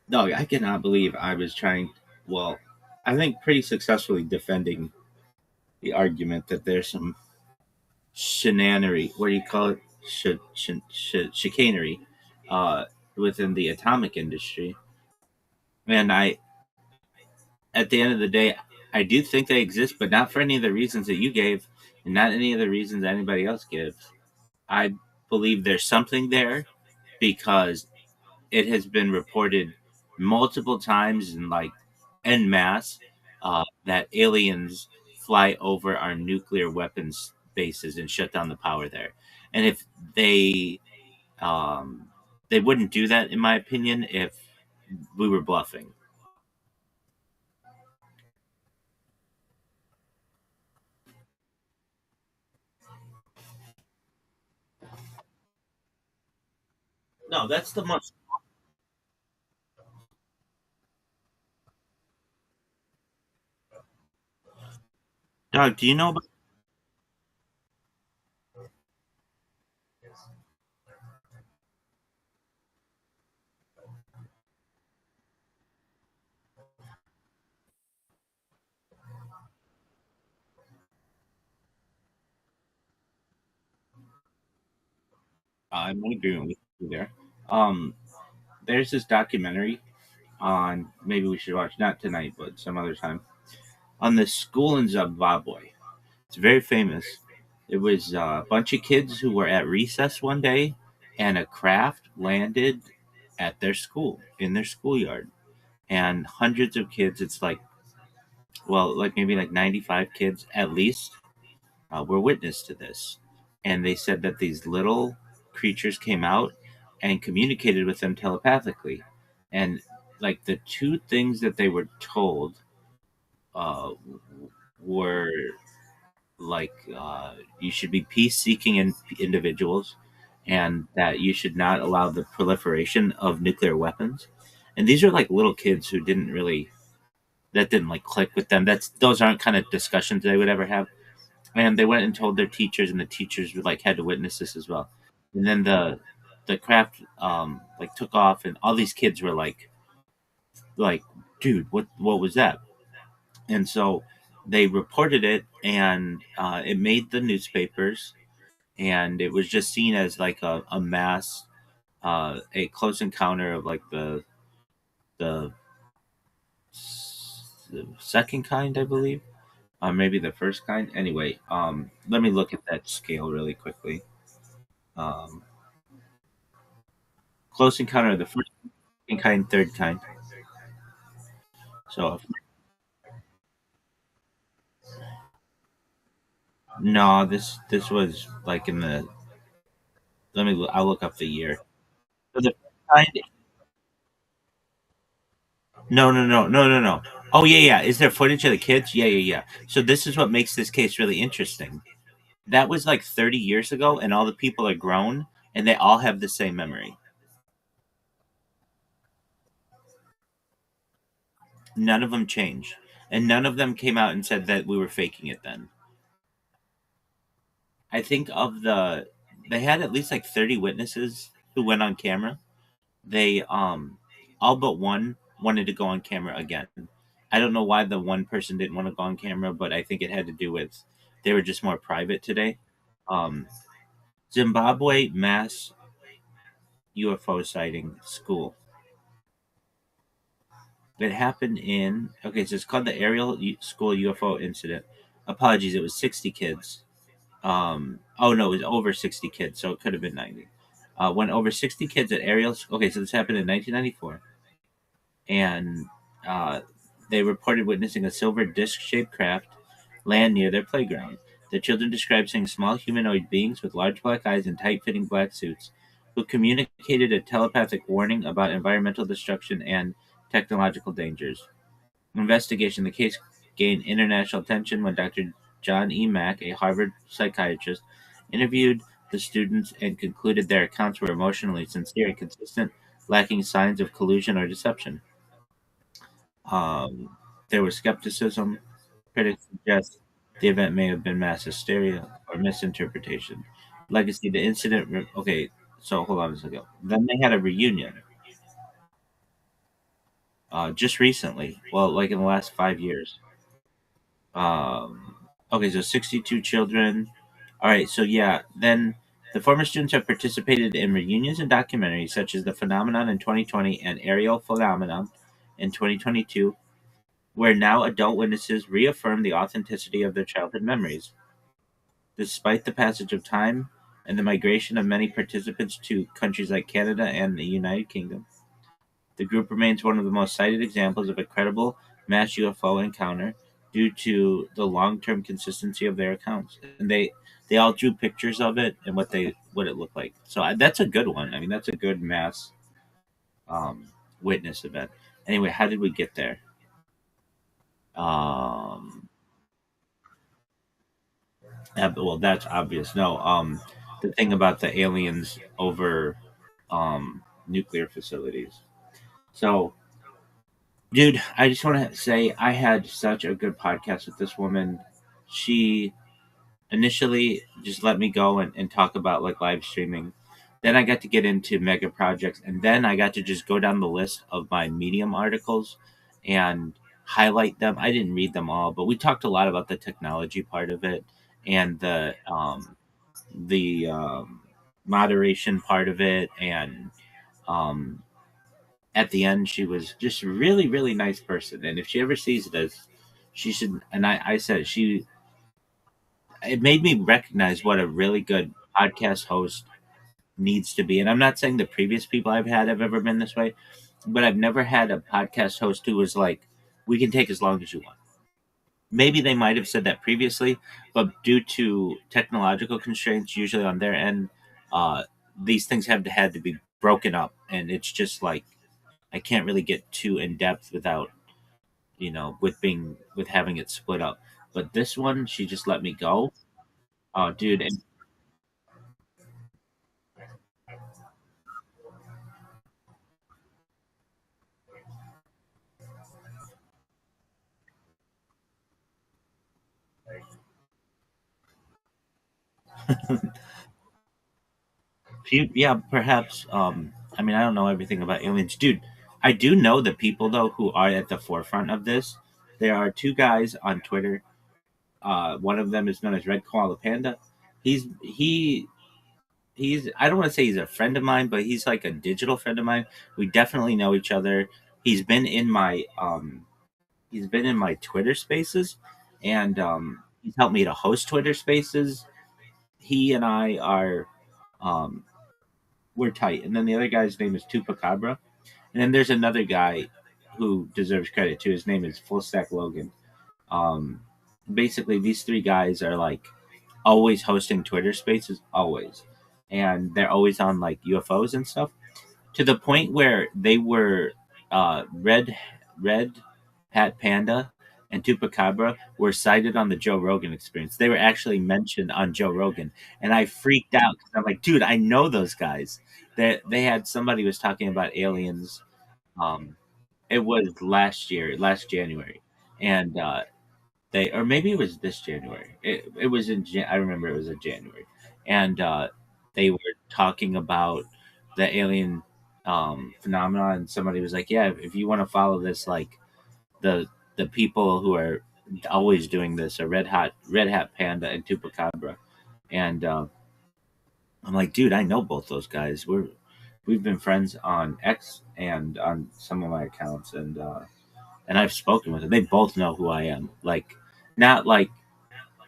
no, I cannot believe I was trying. Well, I think pretty successfully defending the argument that there's some shenanery. What do you call it? Chicanery uh, within the atomic industry. And at the end of the day, I do think they exist, but not for any of the reasons that you gave, and not any of the reasons anybody else gives. I believe there's something there because it has been reported multiple times in like en masse that aliens fly over our nuclear weapons bases and shut down the power there. And if they um, they wouldn't do that, in my opinion, if we were bluffing. No, that's the most. Dog, do you know about? I'm in agreement with you there. Um, there's this documentary on. Maybe we should watch not tonight, but some other time on the school in Zimbabwe. It's very famous. It was a bunch of kids who were at recess one day, and a craft landed at their school in their schoolyard, and hundreds of kids. It's like like maybe like 95 kids at least were witness to this, and they said that these little creatures came out and communicated with them telepathically, and like the two things that they were told uh, were like you should be peace-seeking individuals, and that you should not allow the proliferation of nuclear weapons. And these are like little kids who didn't really that didn't like click with them. Those aren't kind of discussions they would ever have. And they went and told their teachers, and the teachers like had to witness this as well. And then the craft like took off, and all these kids were like, dude, what was that? And so they reported it, and it made the newspapers, and it was just seen as like a mass, a close encounter of like the, the second kind, I believe, maybe the first kind. Anyway, let me look at that scale really quickly. Um, Close encounter of the first, second kind, third kind. So no, this was like in the. I'll look up the year. So the kind, no. Oh yeah. Is there footage of the kids? Yeah. So this is what makes this case really interesting. That was like 30 years ago, and all the people are grown, and they all have the same memory. None of them changed, and none of them came out and said that we were faking it then. I think they had at least like 30 witnesses who went on camera. They all but one wanted to go on camera again. I don't know why the one person didn't want to go on camera, but I think it had to do with they were just more private today. Um, Zimbabwe mass UFO sighting school. It happened in okay, so it's called the School UFO incident. Apologies, it was 60 kids. Oh no, it was over 60 kids, so it could have been 90. When over 60 kids at Ariel, okay, so this happened in 1994, and uh, they reported witnessing a silver disc-shaped craft land near their playground. The children described seeing small humanoid beings with large black eyes and tight-fitting black suits, who communicated a telepathic warning about environmental destruction and technological dangers. Investigation: the case gained international attention when Dr. John E. Mack, a Harvard psychiatrist, interviewed the students and concluded their accounts were emotionally sincere and consistent, lacking signs of collusion or deception. Um, there was skepticism. Critics suggest the event may have been mass hysteria or misinterpretation. Legacy: the incident. Okay, so hold on a second. Then they had a reunion just recently. Well, like in the last 5 years. Um, okay, so 62 children. All right, so yeah, then the former students have participated in reunions and documentaries such as The Phenomenon in 2020 and Aerial Phenomenon in 2022, where now adult witnesses reaffirm the authenticity of their childhood memories. Despite the passage of time and the migration of many participants to countries like Canada and the United Kingdom, the group remains one of the most cited examples of a credible mass UFO encounter due to the long-term consistency of their accounts. And they all drew pictures of it and what it looked like. So that's a good one. I mean, that's a good mass um, witness event. Anyway, how did we get there? Um, well, that's obvious. No, the thing about the aliens over nuclear facilities. So, dude, I just want to say I had such a good podcast with this woman. She initially just let me go and talk about like live streaming. Then I got to get into mega projects, and then I got to just go down the list of my Medium articles and highlight them. I didn't read them all, but we talked a lot about the technology part of it and the moderation part of it, and um, at the end, she was just a really, really nice person. And if she ever sees this, she should. And I said it made me recognize what a really good podcast host needs to be. And I'm not saying the previous people I've had have ever been this way, but I've never had a podcast host who was like, "We can take as long as you want." Maybe they might have said that previously, but due to technological constraints, usually on their end, uh, these things have had to be broken up, and it's just like I can't really get too in depth without with having it split up. But this one, she just let me go. Oh, dude, and yeah, perhaps. I mean, I don't know everything about aliens, dude. I do know the people though who are at the forefront of this. There are two guys on Twitter. One of them is known as Red Koala Panda. He's he he's I don't want to say he's a friend of mine, but he's like a digital friend of mine. We definitely know each other. He's been in my Twitter Spaces, and he's helped me to host Twitter Spaces. He and I are um, we're tight. And then the other guy's name is Tupacabra. And then there's another guy who deserves credit too. His name is Full Stack Logan. Um, Basically, these three guys are like always hosting Twitter Spaces, always, and they're always on like UFOs and stuff. to the point where they were Red Hat Panda and Tupacabra were cited on the Joe Rogan Experience. They were actually mentioned on Joe Rogan, and I freaked out because I'm like, dude, I know those guys. They had somebody was talking about aliens. It was last January, and they or maybe it was this January. It was I remember it was in January, and they were talking about the alien phenomenon. And somebody was like, "Yeah, if you want to follow this, like the people who are always doing this are Red Hat Panda and Tupacabra," and I'm like, "Dude, I know both those guys. We've been friends on X and on some of my accounts, and I've spoken with them. They both know who I am. Like, not like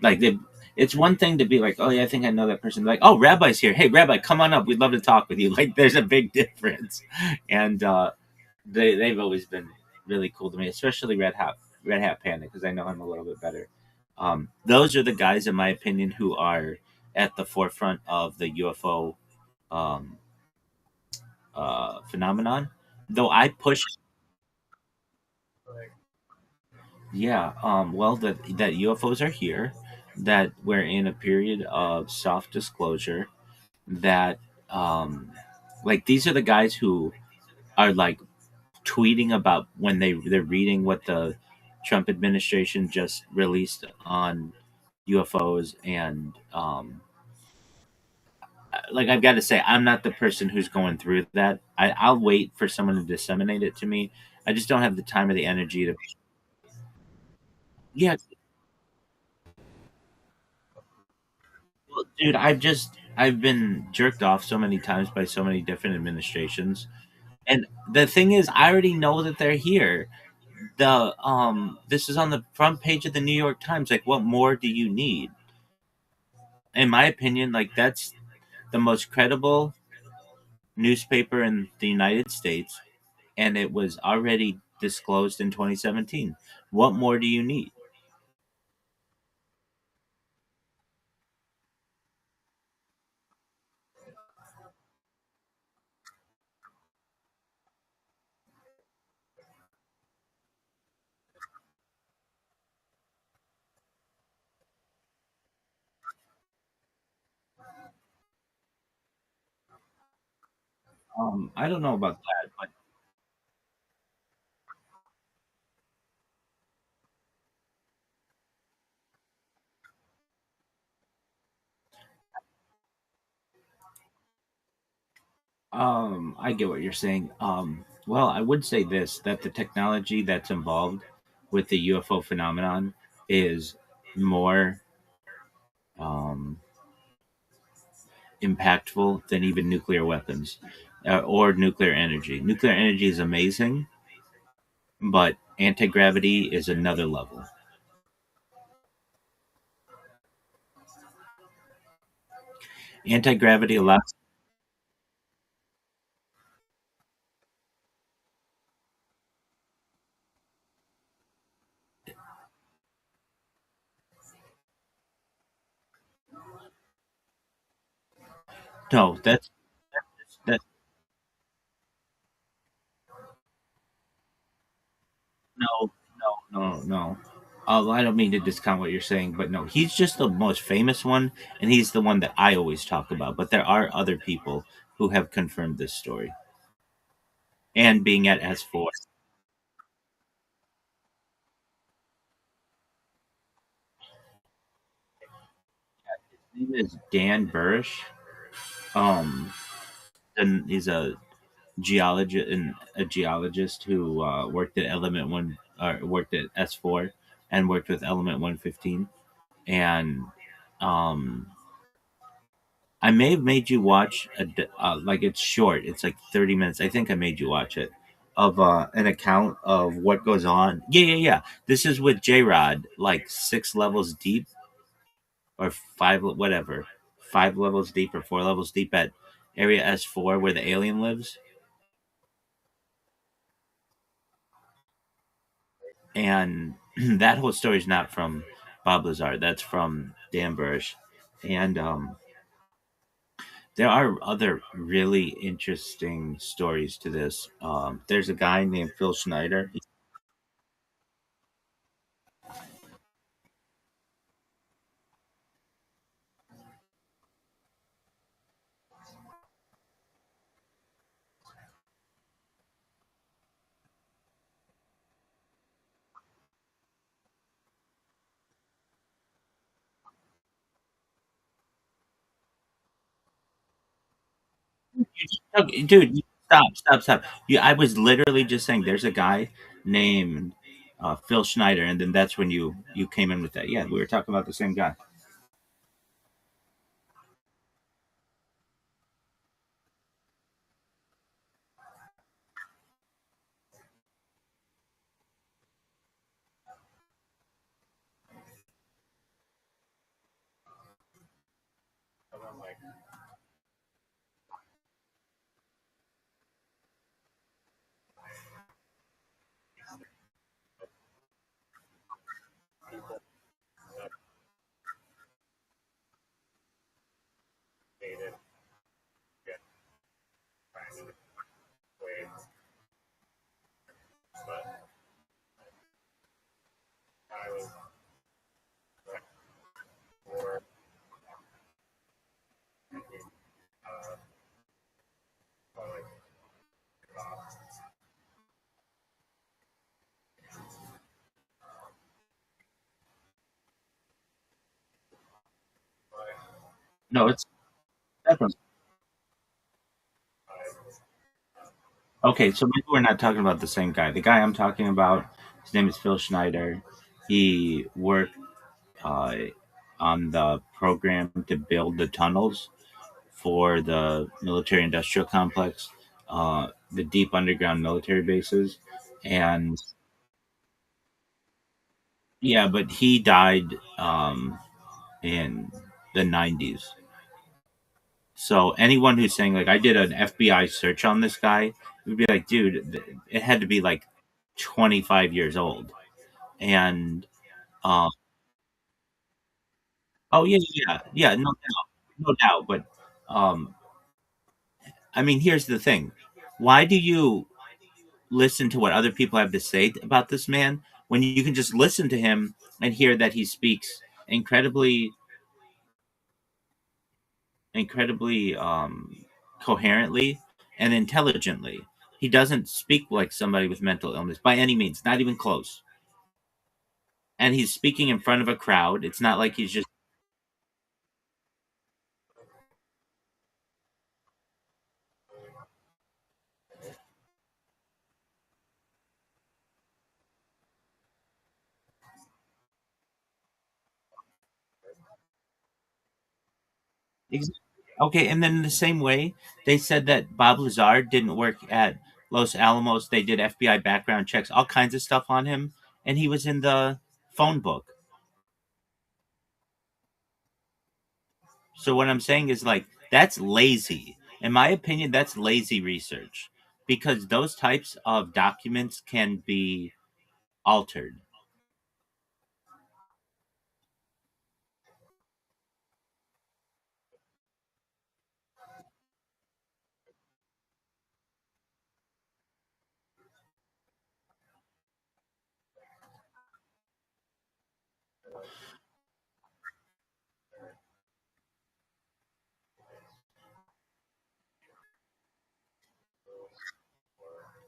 they. It's one thing to be like, oh yeah, I think I know that person. Like, oh, Rabbi's here. Hey, Rabbi, come on up. We'd love to talk with you. Like, there's a big difference, and they've always been really cool to me, especially Red Hat Panda, because I know him a little bit better. Those are the guys, in my opinion, who are at the forefront of the UFO um, phenomenon. Though I push. Yeah, well, that UFOs are here, that we're in a period of soft disclosure, that, like, these are the guys who are, like, tweeting about when they're reading what the Trump administration just released on UFOs, and, like, I've got to say, I'm not the person who's going through that. I'll wait for someone to disseminate it to me. I just don't have the time or the energy to. Yeah, well, dude, I've been jerked off so many times by so many different administrations. And the thing is, I already know that they're here. This is on the front page of the New York Times. Like, what more do you need? In my opinion, like, that's the most credible newspaper in the United States, and it was already disclosed in 2017. What more do you need? I don't know about that, but I get what you're saying. Well, I would say this, that the technology that's involved with the UFO phenomenon is more um, impactful than even nuclear weapons or nuclear energy. Nuclear energy is amazing, but anti gravity is another level. Anti gravity allows. No, that. No, no. I don't mean to discount what you're saying, but no, he's just the most famous one, and he's the one that I always talk about. But there are other people who have confirmed this story, and being at S4. His name is Dan Burrish. Um, and he's a geologist who worked at Element One, or worked at S4, and worked with Element 115, and um, I may have made you watch like, it's short. It's like 30 minutes. I think I made you watch it, of an account of what goes on. Yeah, yeah, yeah. This is with J Rod, like 6 levels deep, or five, whatever, 5 levels deep or 4 levels deep at Area S4 where the alien lives. And that whole story is not from Bob Lazar. That's from Dan Burrish. And There are other really interesting stories to this. There's a guy named Phil Schneider. Okay, dude, stop. I was literally just saying there's a guy named Phil Schneider, and then that's when you came in with that. Yeah, we were talking about the same guy. No, it's definitely okay. So maybe we're not talking about the same guy. The guy I'm talking about, his name is Phil Schneider. He worked uh, on the program to build the tunnels for the military industrial complex, the deep underground military bases. And yeah, but he died in the 90s. So anyone who's saying, like, I did an FBI search on this guy, would be like, dude, it had to be like 25 years old. And, um, oh, yeah, no doubt. But, um, I mean, here's the thing. Why do you listen to what other people have to say about this man when you can just listen to him and hear that he speaks incredibly, incredibly coherently and intelligently? He doesn't speak like somebody with mental illness by any means, not even close. And he's speaking in front of a crowd. It's not like he's just ex- okay. And then in the same way, they said that Bob Lazar didn't work at Los Alamos. They did FBI background checks, all kinds of stuff on him, and he was in the phone book. So what I'm saying is, like, that's lazy. In my opinion, that's lazy research because those types of documents can be altered.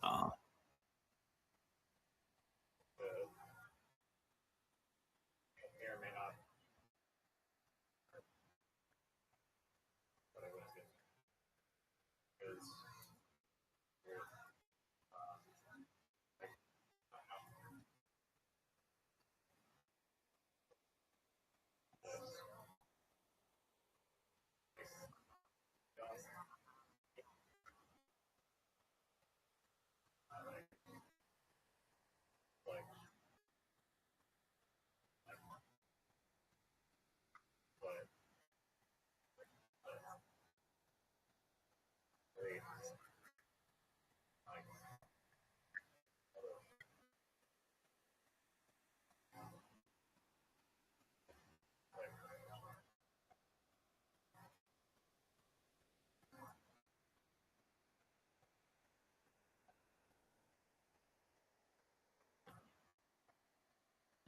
Uh,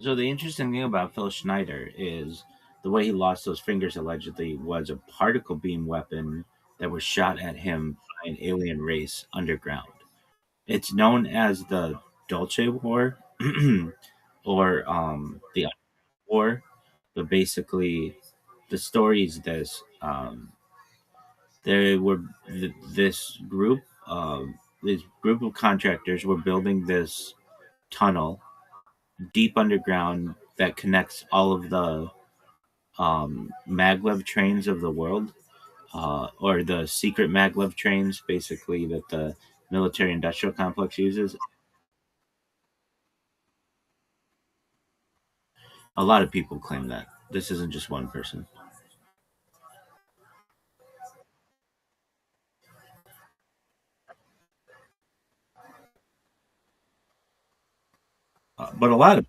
So the interesting thing about Phil Schneider is the way he lost those fingers allegedly was a particle beam weapon that was shot at him by an alien race underground. It's known as the Dolce War or the War, but basically the story is this: there were this group of contractors were building this tunnel deep underground that connects all of the maglev trains of the world, or the secret maglev trains, basically, that the military industrial complex uses. A lot of people claim that. This isn't just one person. But a lot of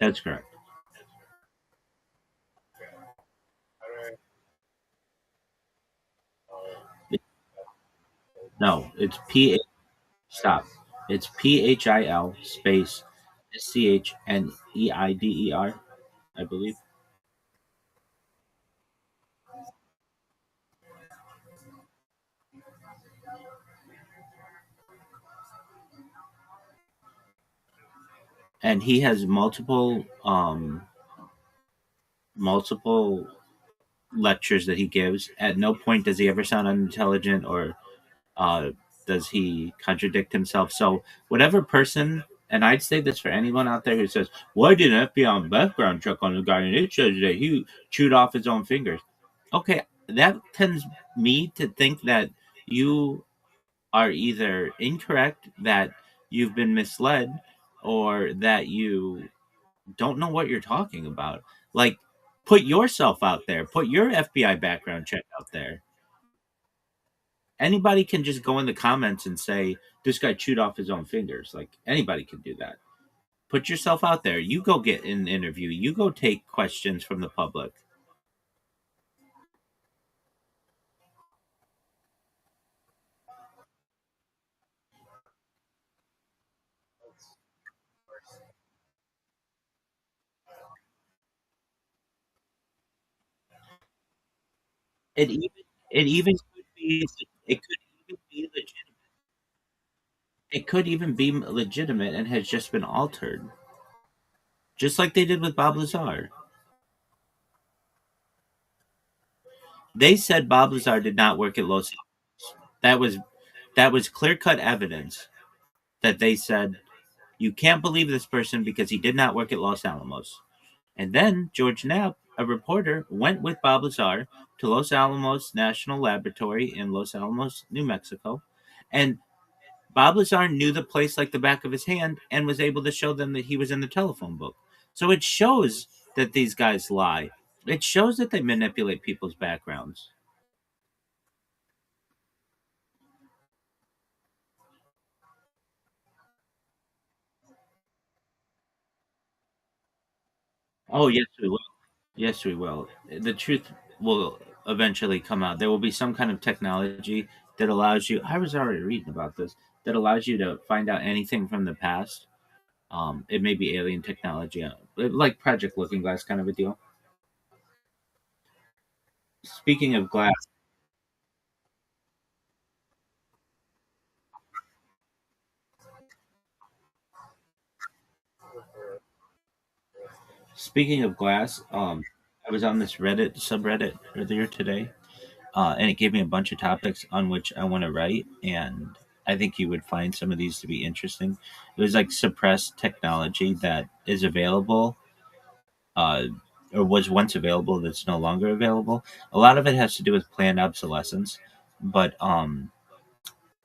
That's correct. No, it's P. Stop. It's PHIL space SCHNEIDER, I believe. And he has multiple lectures that he gives. At no point does he ever sound unintelligent or uh, does he contradict himself. So whatever person, and I'd say this for anyone out there who says, "Why did an FBI background check on the guy and it says that he chewed off his own fingers?" Okay, that tends me to think that you are either incorrect, that you've been misled, or that you don't know what you're talking about. Like, put yourself out there, put your FBI background check out there. Anybody can just go in the comments and say, this guy chewed off his own fingers. Like, anybody can do that. Put yourself out there. You go get an interview, you go take questions from the public. It even it even could be it could even be legitimate. It could even be legitimate and has just been altered, just like they did with Bob Lazar. They said Bob Lazar did not work at Los Alamos. That was clear cut evidence that they said you can't believe this person because he did not work at Los Alamos. And then George Knapp, a reporter, went with Bob Lazar to Los Alamos National Laboratory in Los Alamos, New Mexico, and Bob Lazar knew the place like the back of his hand and was able to show them that he was in the telephone book. So it shows that these guys lie. It shows that they manipulate people's backgrounds. Oh, yes, we will. Yes, we will. The truth will eventually come out. There will be some kind of technology that allows you. I was already reading about this. That allows you to find out anything from the past. It may be alien technology, like Project Looking Glass kind of a deal. Speaking of glass, speaking of glass, I was on this Reddit subreddit earlier today, and it gave me a bunch of topics on which I want to write, and I think you would find some of these to be interesting. It was like suppressed technology that is available, uh, or was once available that's no longer available. A lot of it has to do with planned obsolescence, but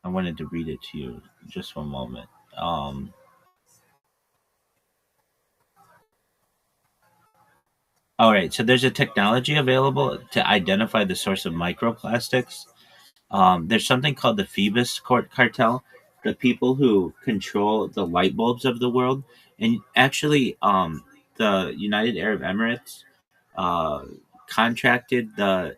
I wanted to read it to you. Just one moment. Um, all right, so there's a technology available to identify the source of microplastics. There's something called the Phoebus Court Cartel, the people who control the light bulbs of the world, and actually, the United Arab Emirates uh, contracted the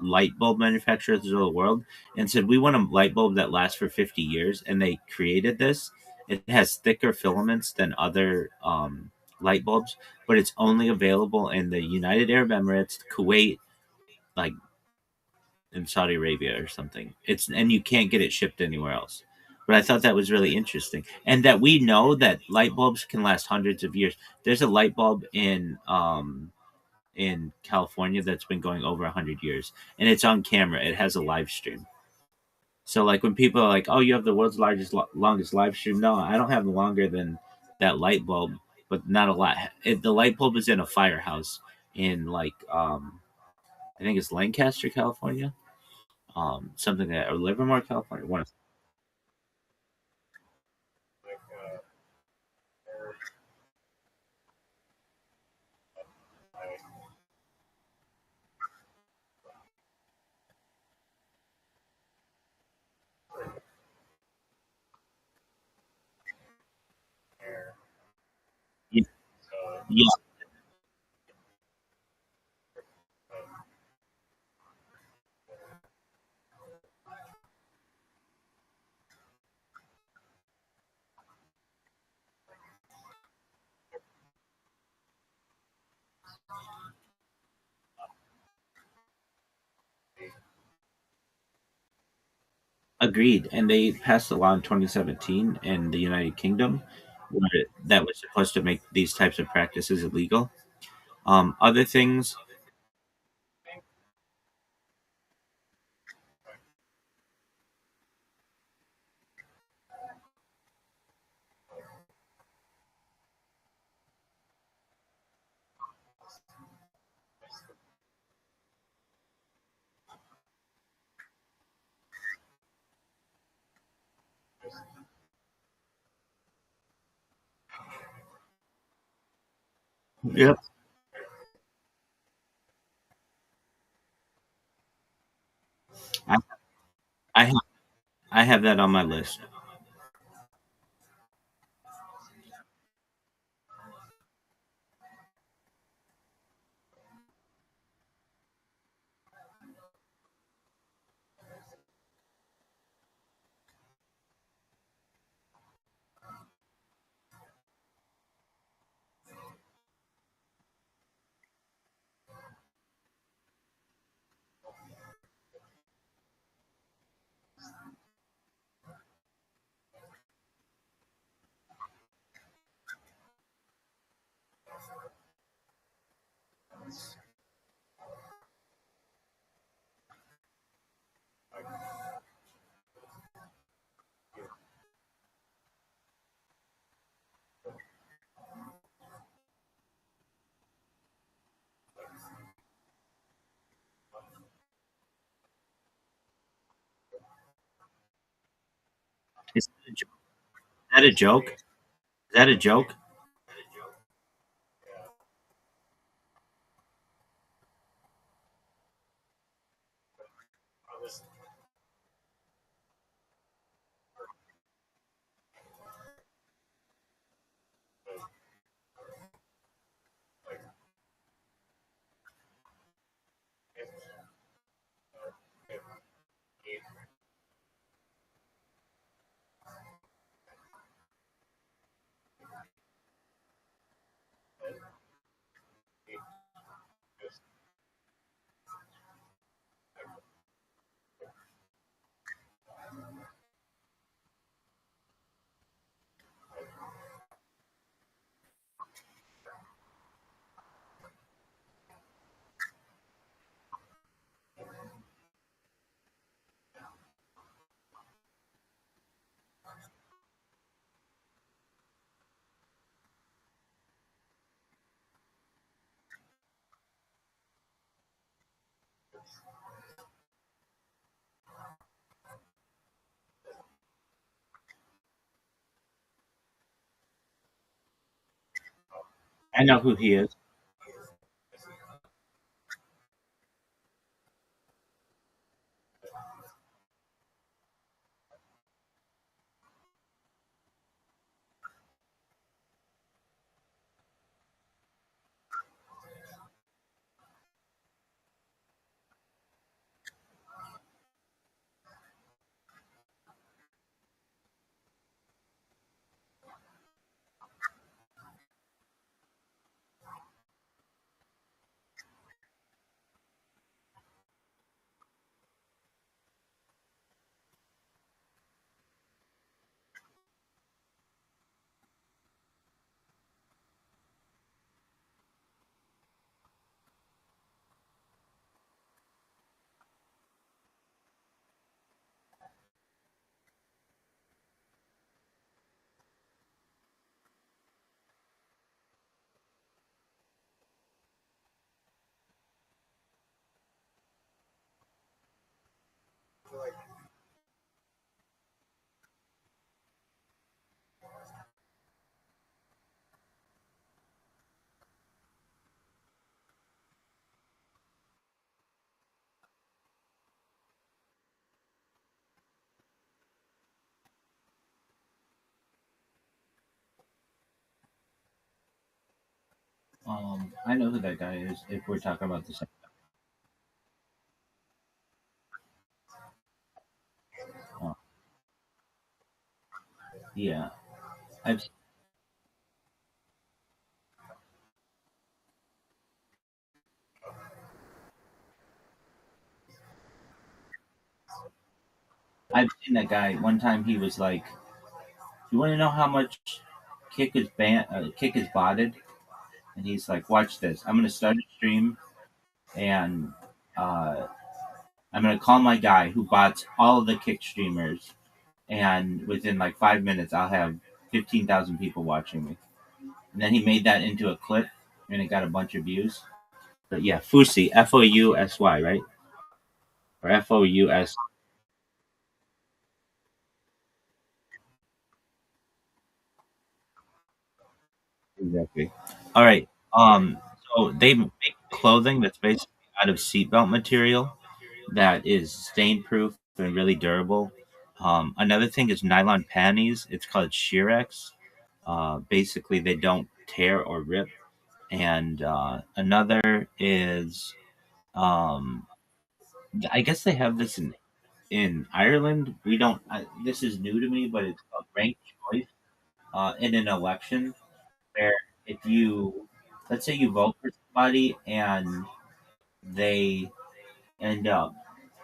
light bulb manufacturers of the world and said, "We want a light bulb that lasts for 50 years," and they created this. It has thicker filaments than other light bulbs, but it's only available in the United Arab Emirates, Kuwait, like in Saudi Arabia or something. It's and you can't get it shipped anywhere else. But I thought that was really interesting, and that we know that light bulbs can last hundreds of years. There's a light bulb in California that's been going over 100 years, and it's on camera. It has a live stream. So like when people are like, "Oh, you have the world's longest live stream," no, I don't have longer than that light bulb, but not a lot. The light bulb is in a firehouse in like I think it's Lancaster, California, something that or Livermore, California. One of yeah, yeah, agreed. And they passed a law in 2017 in the United Kingdom that was supposed to make these types of practices illegal. Other things, yep, I, I have I have that on my list. Is that a joke? Is that a joke? I know who he is. I know who that guy is. If we're talking about the same. Oh, yeah, I've I've seen that guy. One time he was like, "You want to know how much kick is botted?" And he's like, "Watch this. I'm gonna start a stream, and uh, I'm gonna call my guy who bots all of the kick streamers, and within like 5 minutes, I'll have 15,000 people watching me." And then he made that into a clip, and it got a bunch of views. But yeah, Fousey, Fousy, right? Or Fous. Exactly. All right. So they make clothing that's basically out of seatbelt material that is stain proof and really durable. Another thing is nylon panties. It's called Sheerex. Basically, they don't tear or rip. And another is, um, I guess they have this in Ireland. We don't. This is new to me, but it's called ranked choice in an election where if you, let's say you vote for somebody and they end up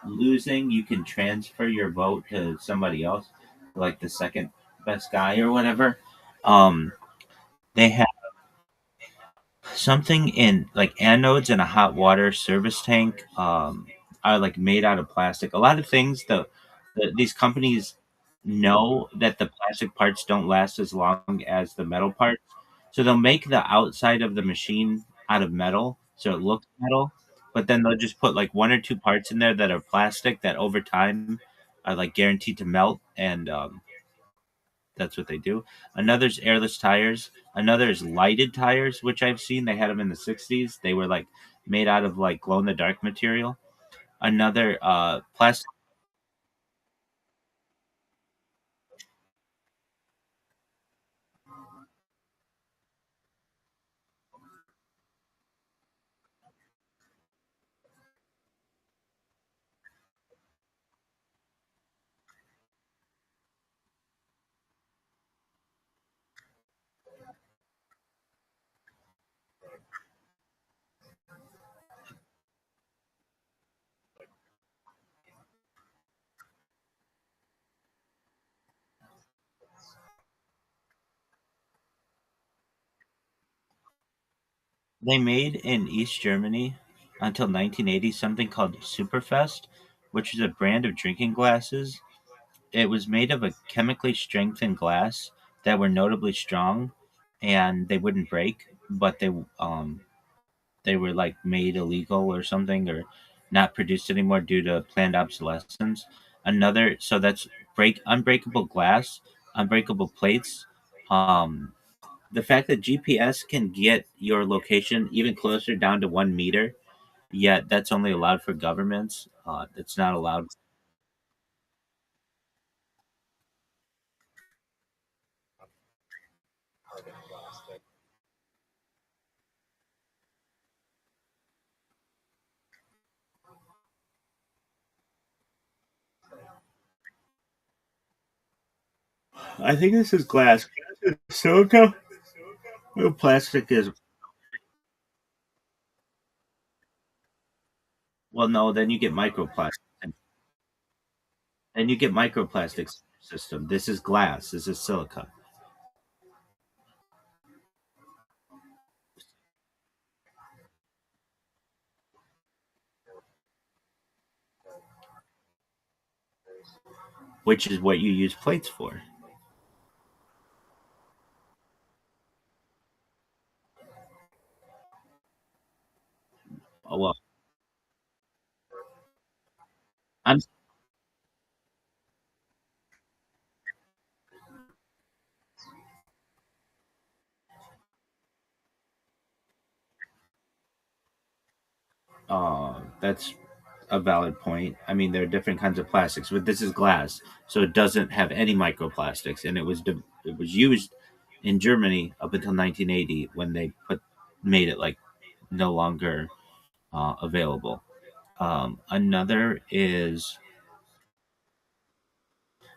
losing, you can transfer your vote to somebody else, like the second best guy or whatever. Um, they have something in like anodes in a hot water service tank are like made out of plastic. A lot of things these companies know that the plastic parts don't last as long as the metal parts, so they'll make the outside of the machine out of metal so it looks metal, but then they'll just put like one or two parts in there that are plastic that over time are like guaranteed to melt, and that's what they do. Another's airless tires. Another is lighted tires, which I've seen. They had them in the 60s. They were like made out of like glow in the dark material. Another plastic. They made in East Germany until 1980 something called Superfest, which is a brand of drinking glasses. It was made of a chemically strengthened glass that were notably strong, and they wouldn't break, but they were like made illegal or something, or not produced anymore due to planned obsolescence. Another, so that's break unbreakable glass, unbreakable plates. Um, the fact that GPS can get your location even closer down to 1 meter, yet that's only allowed for governments. That's not allowed. I think this is glass. Silica? Plastic is. Well, no, then you get microplastics. And you get microplastics system. This is glass. This is silica. Which is what you use plates for. Oh, well, I'm. That's a valid point. I mean, there are different kinds of plastics, but this is glass, so it doesn't have any microplastics, and it was used in Germany up until 1980 when they put made it like no longer available. Another is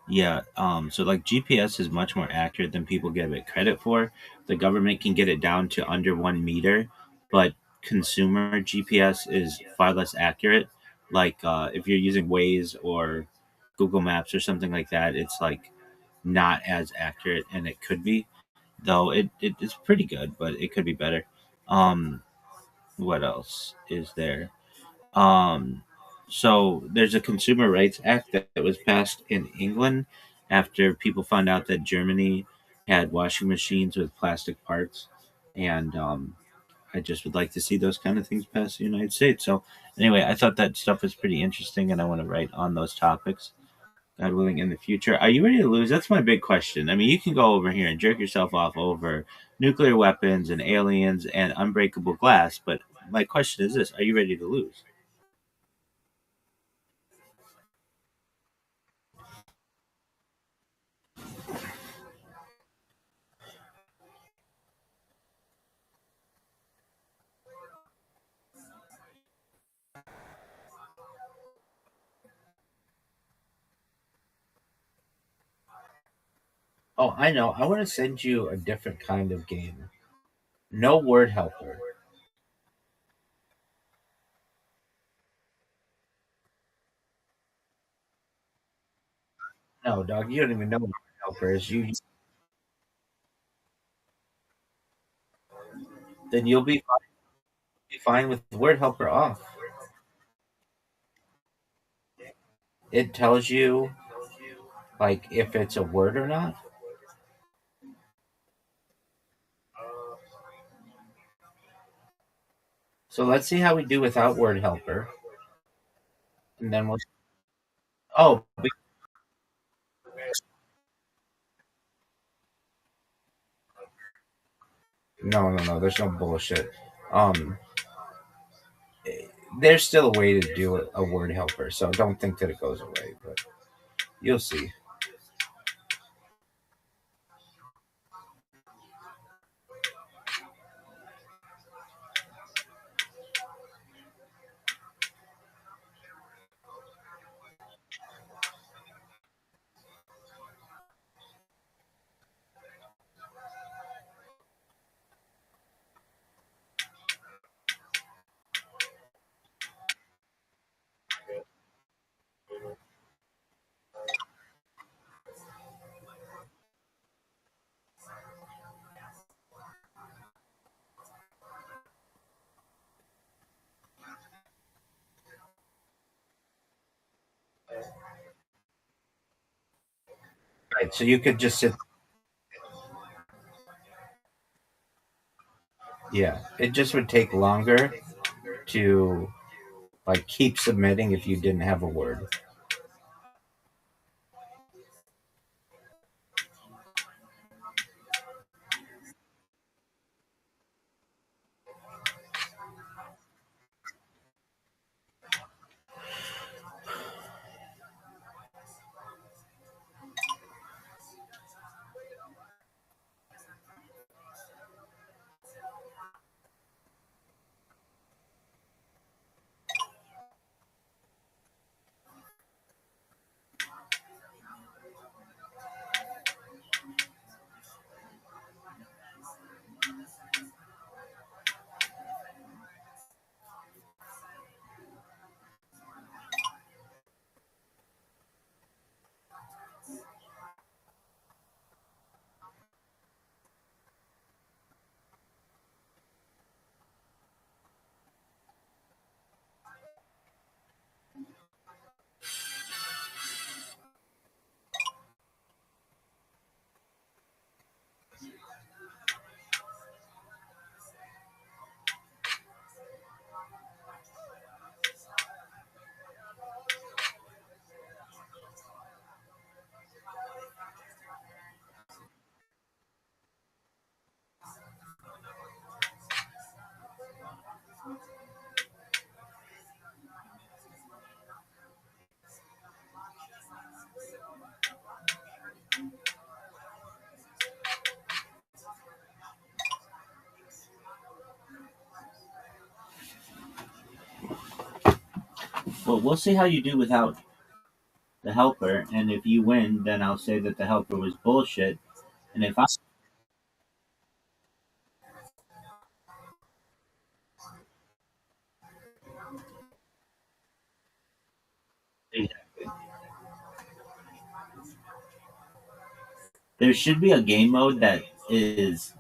so like GPS is much more accurate than people give it credit for. The government can get it down to under 1 meter, but consumer GPS is far less accurate. Like if you're using Waze or Google Maps or something like that, it's like not as accurate, and it could be, though it's pretty good, but it could be better. Um, what else is there? Um, so there's a Consumer Rights Act that was passed in England after people found out that Germany had washing machines with plastic parts, and I just would like to see those kind of things passed in the United States. So anyway, I thought that stuff was pretty interesting, and I want to write on those topics. God willing, in the future. Are you ready to lose? That's my big question. I mean, you can go over here and jerk yourself off over nuclear weapons and aliens and unbreakable glass, but my question is this: are you ready to lose? Oh, I know. I want to send you a different kind of game. No word helper. No, dog. You don't even know what word helper is. Then you'll be fine with word helper off. It tells you like if it's a word or not. So let's see how we do without word helper, and then we'll. Oh, no, no, no. There's no bullshit. Um, there's still a way to do a word helper, so don't think that it goes away. But you'll see. Right. So you could just sit. Yeah, it just would take longer to like keep submitting if you didn't have a word. Well, we'll see how you do without the helper, and if you win, then I'll say that the helper was bullshit. And if I there should be a game mode that is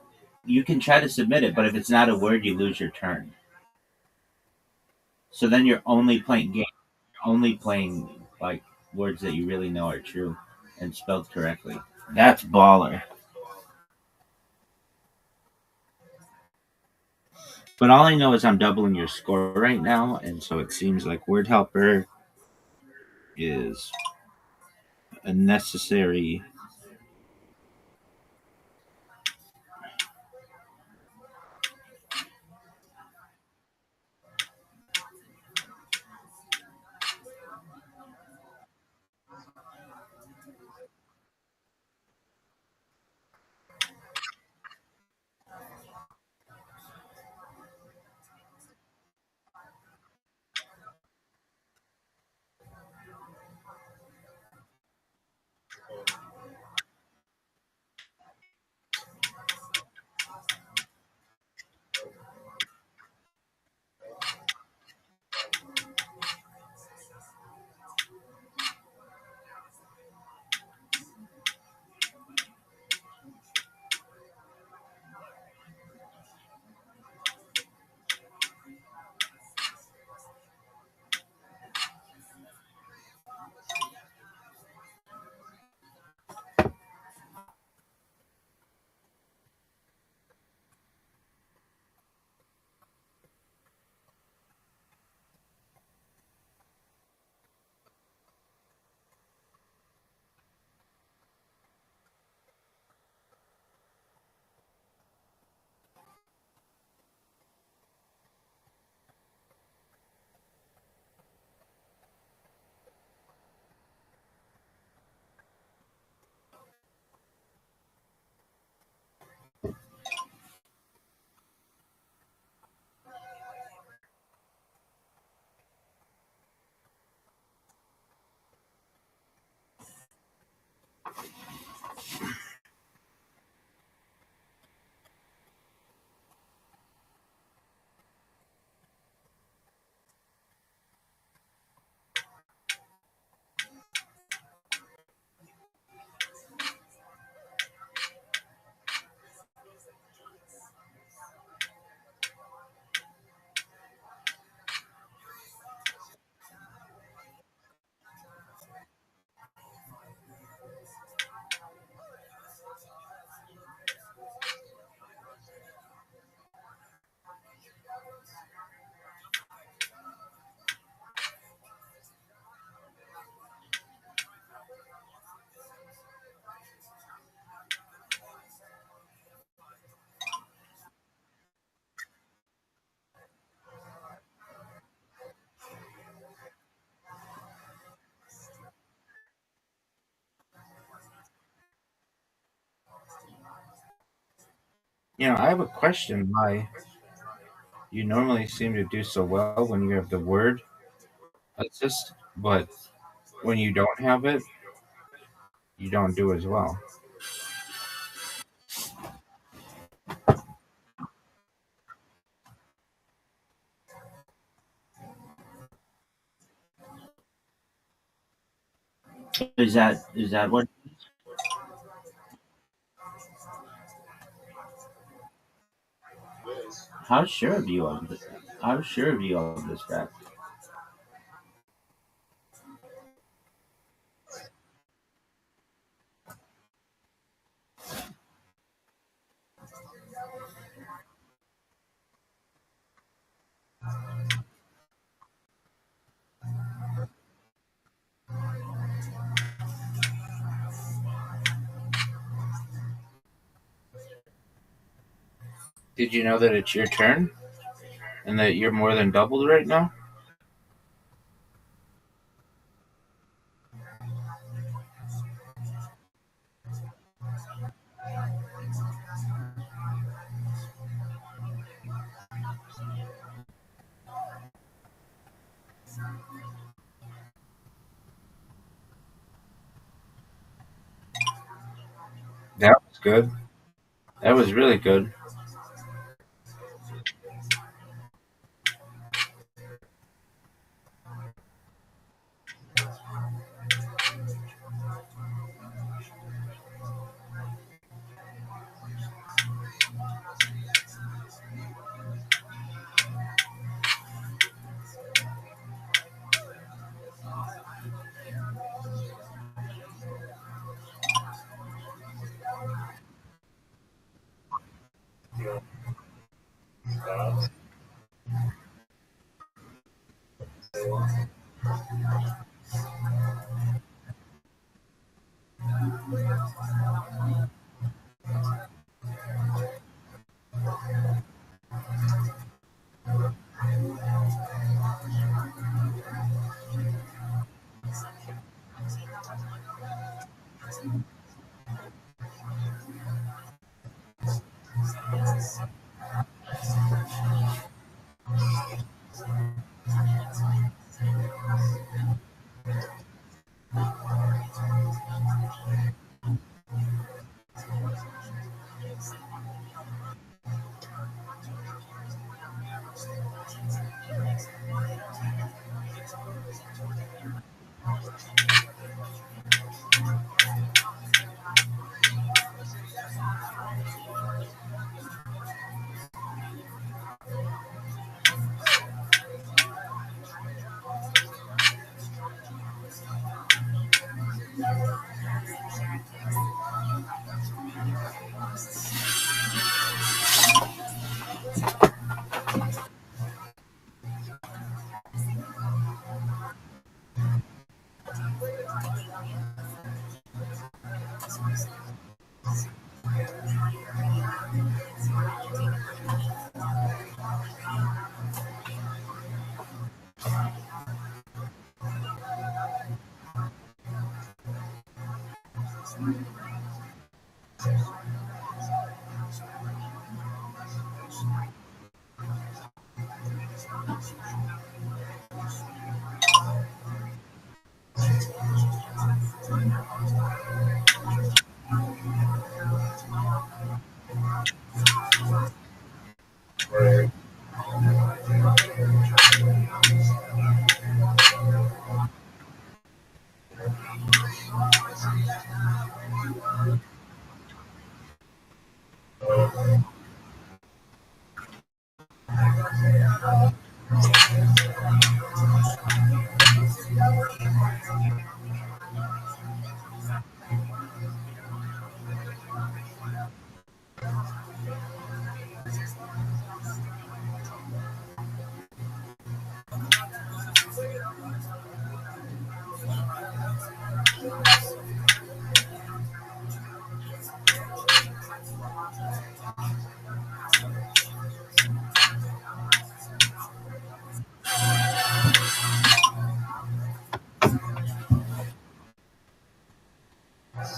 you can try to submit it, but if it's not a word, you lose your turn. So then you're only playing like words that you really know are true and spelled correctly. That's baller. But all I know is I'm doubling your score right now, and so it seems like word helper is a necessary. I have a question. Why you normally seem to do so well when you have the word assist, but when you don't have it, you don't do as well. Is that what? How sure of you of this? How sure of you of this fact? Did you know that it's your turn and that you're more than doubled right now? That was good. That was really good.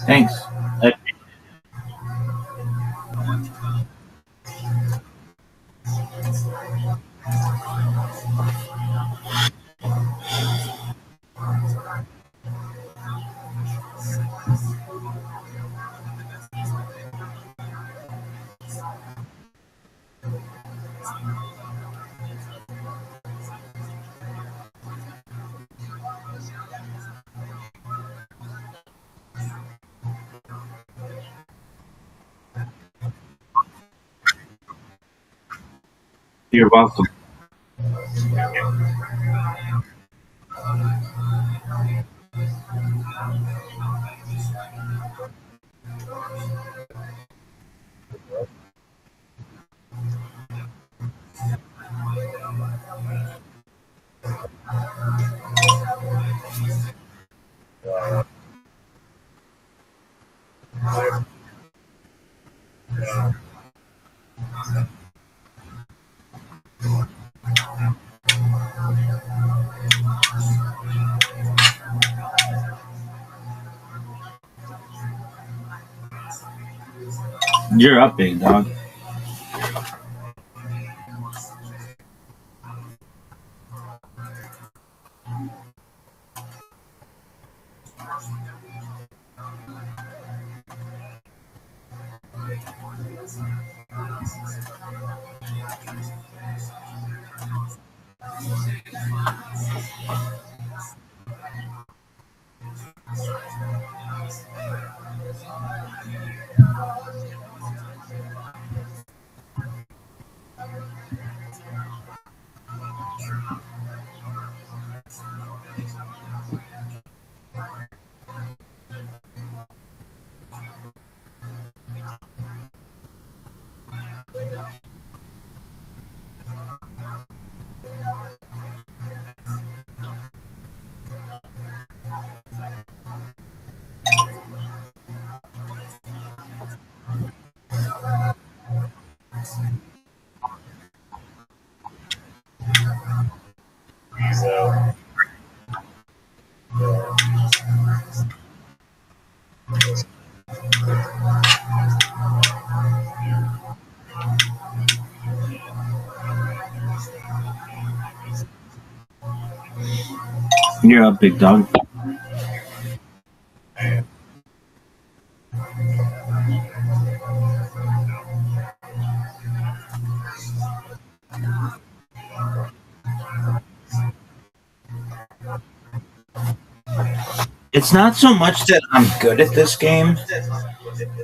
Thanks. You're welcome. You're up, big dog. You're up, big dog. It's not so much that I'm good at this game.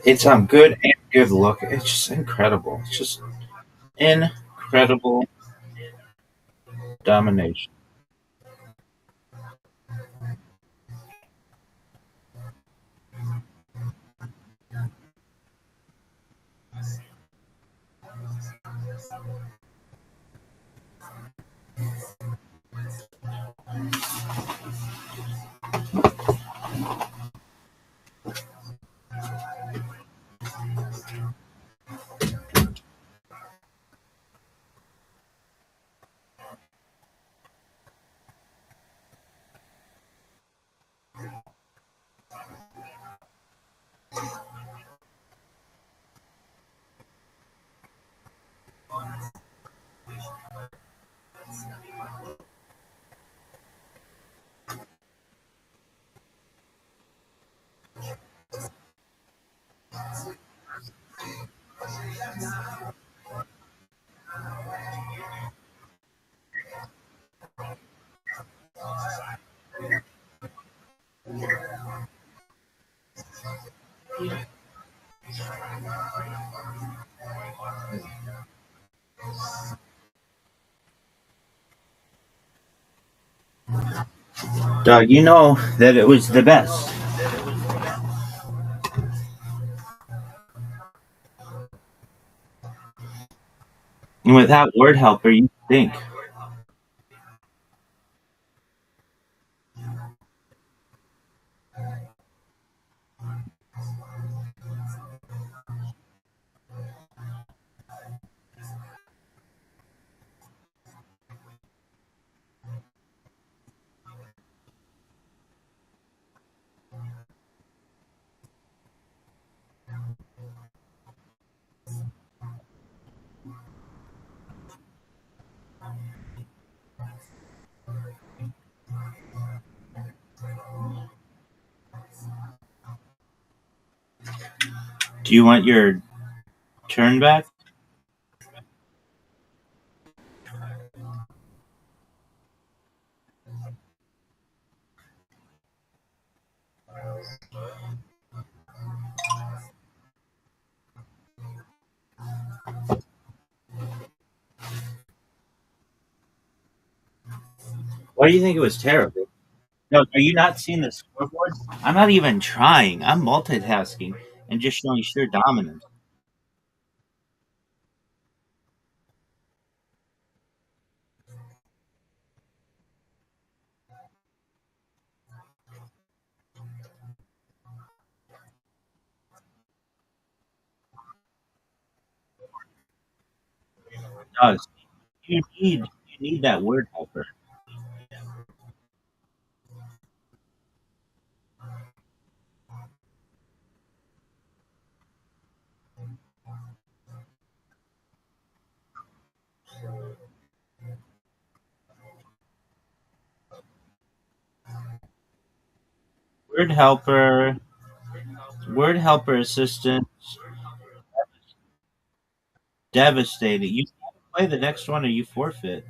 It's I'm good and good look. It's just incredible. It's just incredible domination. Dog, you know that it was the best. And without word helper, you think. Do you want your turn back? Why do you think it was terrible? No, are you not seeing the scoreboard? I'm not even trying. I'm multitasking and just showing sheer dominance. Does you need that word helper? Word helper, word helper assistant, devastated. You can't play the next one or you forfeit.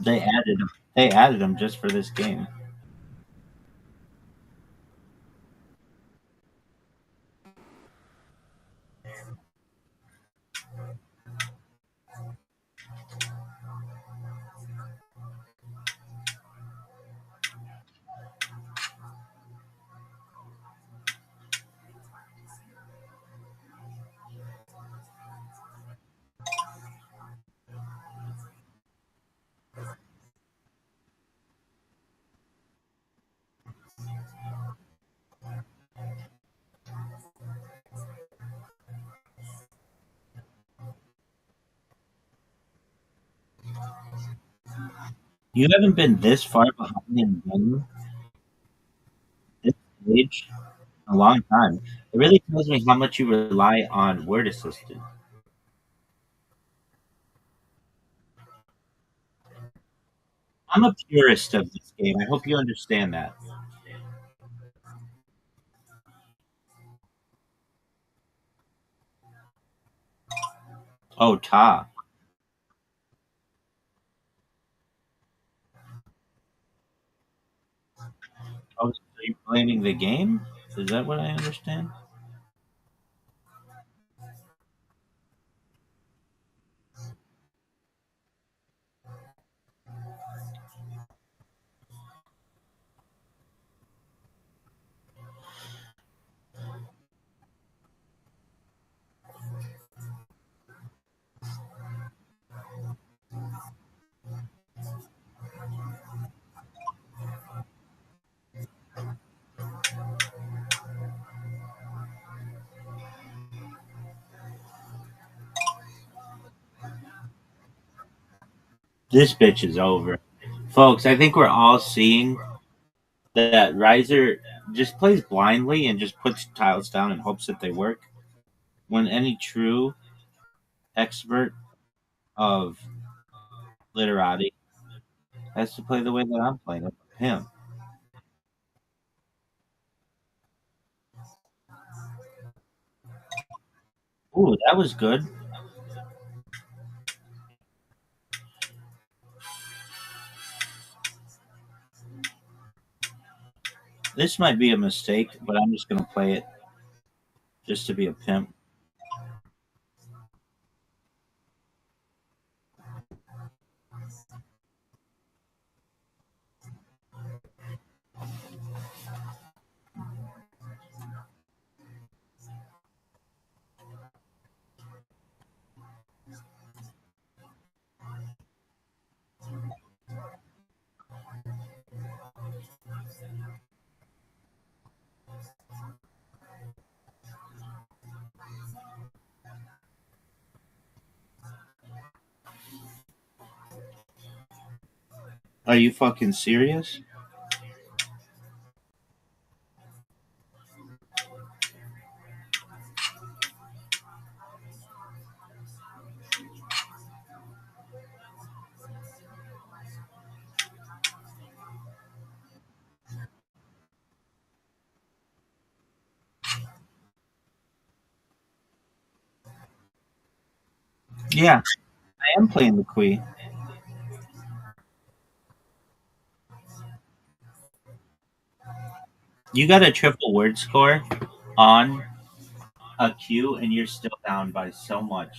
They added them. They added them just for this game. You haven't been this far behind in game this stage in a long time. It really tells me how much you rely on word assistant. I'm a purist of this game. I hope you understand that. Oh, Ta. Oh, so you're blaming the game? Is that what I understand? This bitch is over. Folks, I think we're all seeing that Riser just plays blindly and just puts tiles down and hopes that they work. When any true expert of literati has to play the way that I'm playing it with him. Ooh, that was good. This might be a mistake, but I'm just gonna play it just to be a pimp. Are you fucking serious? Yeah, I am playing the Queen. You got a triple word score on a queue, and you're still down by so much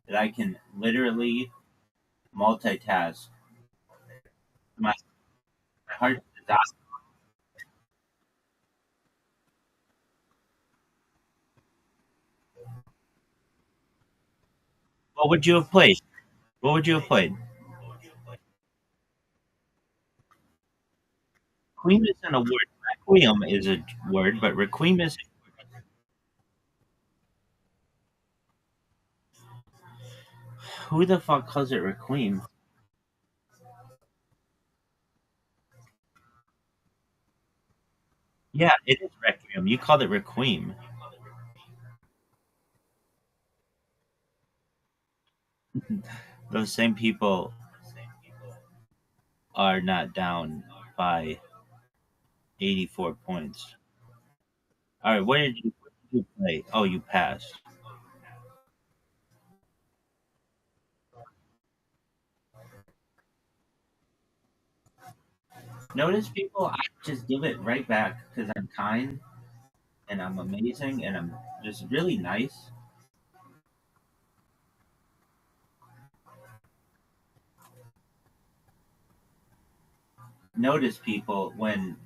that I can literally multitask. My heart is out. What would you have played? What would you have played? Requiem isn't a word. Requiem is a word, but requiem is. Who the fuck calls it requiem? Yeah, it is requiem. You called it requiem. Those same people are not down by 84 points. All right, what did you play? Oh, you passed. Notice people, I just give it right back because I'm kind and I'm amazing and I'm just really nice. Notice people when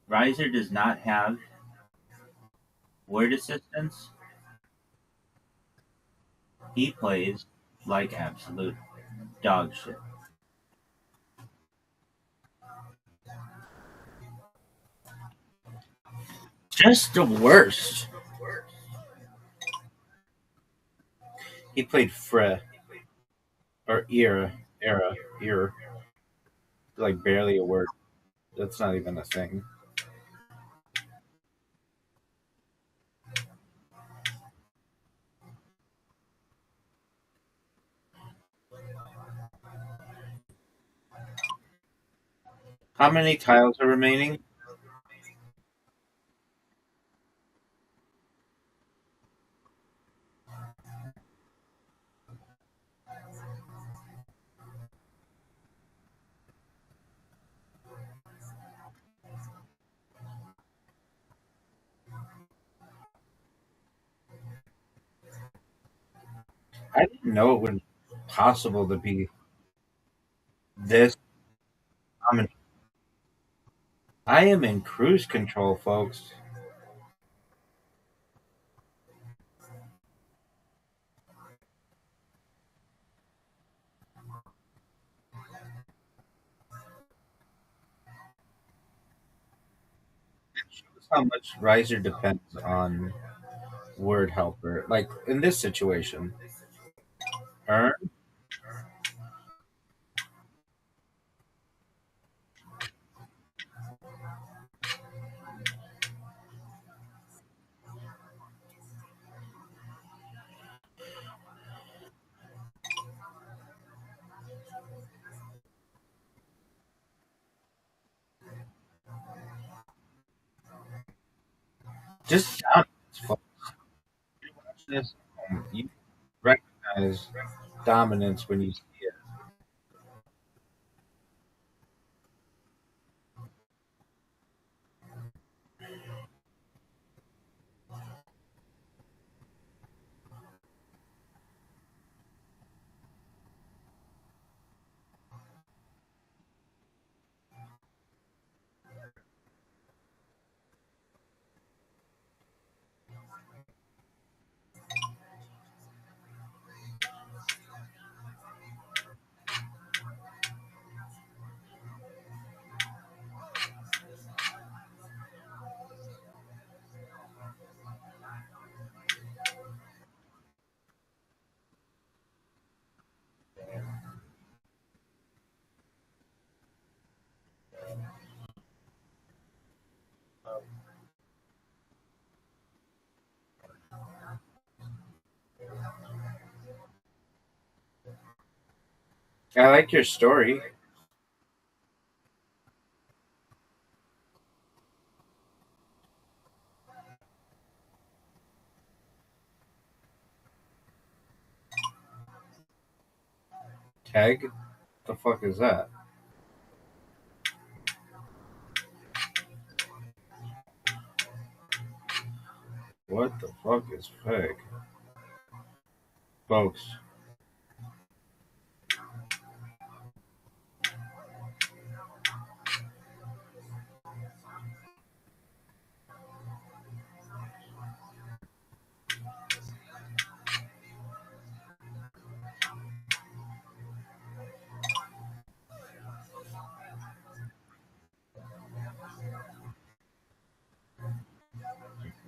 Riser does not have word assistance, he plays like absolute dog shit. Just the worst. He played Fre or Era. era, like barely a word. That's not even a thing. How many tiles are remaining? I didn't know it was possible to be this dominant. I am in cruise control, folks. It shows how much Riser depends on word helper. Like in this situation, earn. Just dominance, folks. You watch this, you recognize dominance when you see it. I like your story. Tag? What the fuck is that? What the fuck is peg? Folks.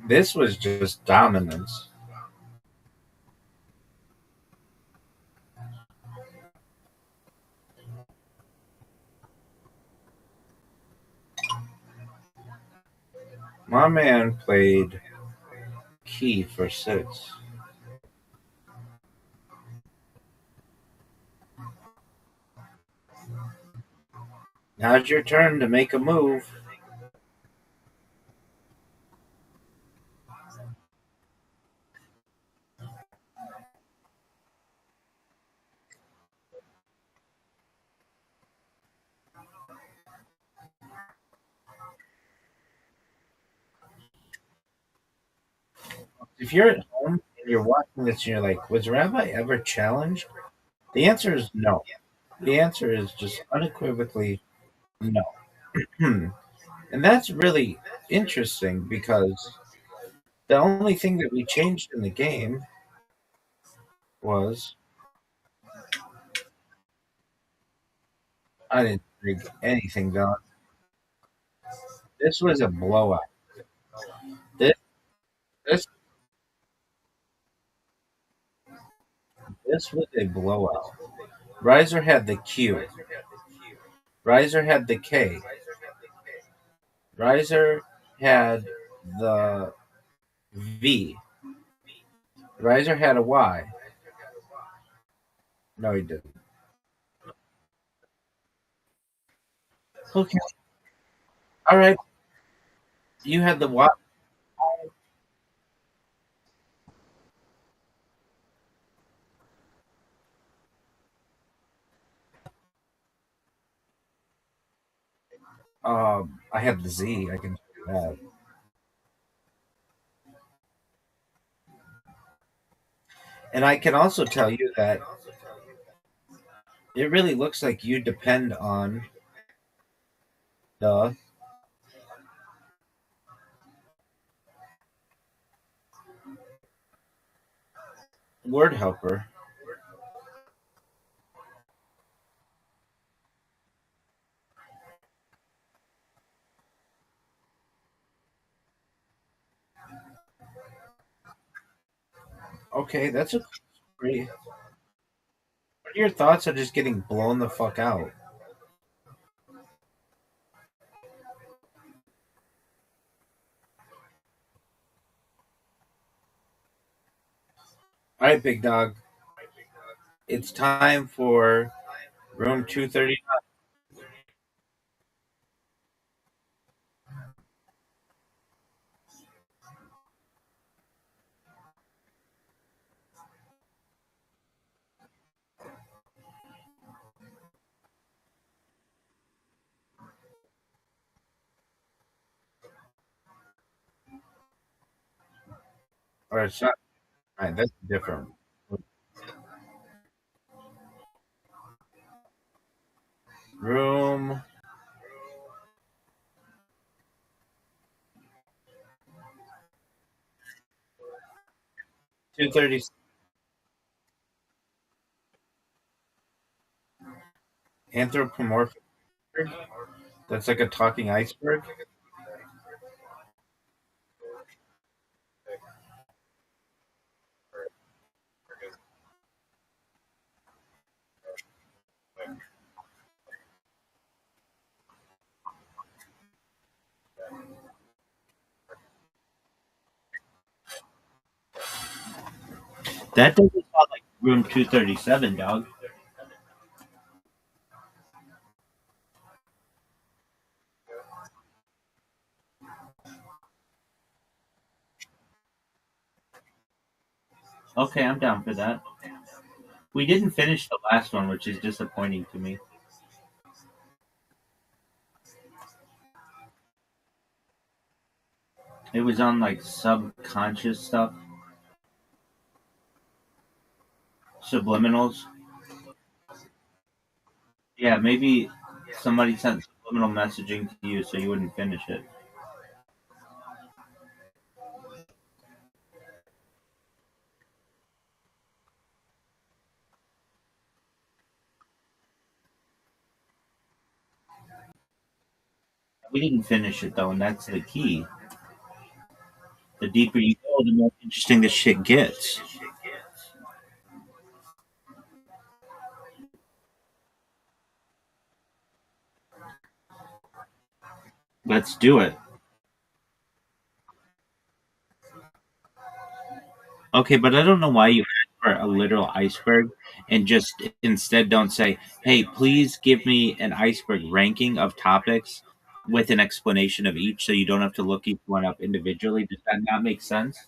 This was just dominance. My man played key for 6. Now's your turn to make a move. If you're at home and you're watching this and you're like, was Rabbi ever challenged? The answer is no. The answer is just unequivocally no. And that's really interesting because the only thing that we changed in the game was I didn't bring anything down. This was a blowout. This this this was a blowout. Riser had the Q. Riser had the K. Riser had the V. Riser had a Y. No, he didn't. Okay. All right. You had the Y. I had the Z. I can tell you that. And I can also tell you that it really looks like you depend on the word helper. Okay, that's a pretty. What are your thoughts on just getting blown the fuck out? All right, big dog. It's time for room 230. Or it's not. All right, that's different. Room 230. Anthropomorphic. That's like a talking iceberg. That doesn't sound like room 237, dog. Okay, I'm down for that. We didn't finish the last one, which is disappointing to me. It was on like subconscious stuff, subliminals. Yeah, maybe somebody sent subliminal messaging to you so you wouldn't finish it. We didn't finish it though, and that's the key. The deeper you go, the more interesting the shit gets. Let's do it. Okay, but I don't know why you ask for a literal iceberg and just instead don't say, hey, please give me an iceberg ranking of topics with an explanation of each so you don't have to look each one up individually. Does that not make sense?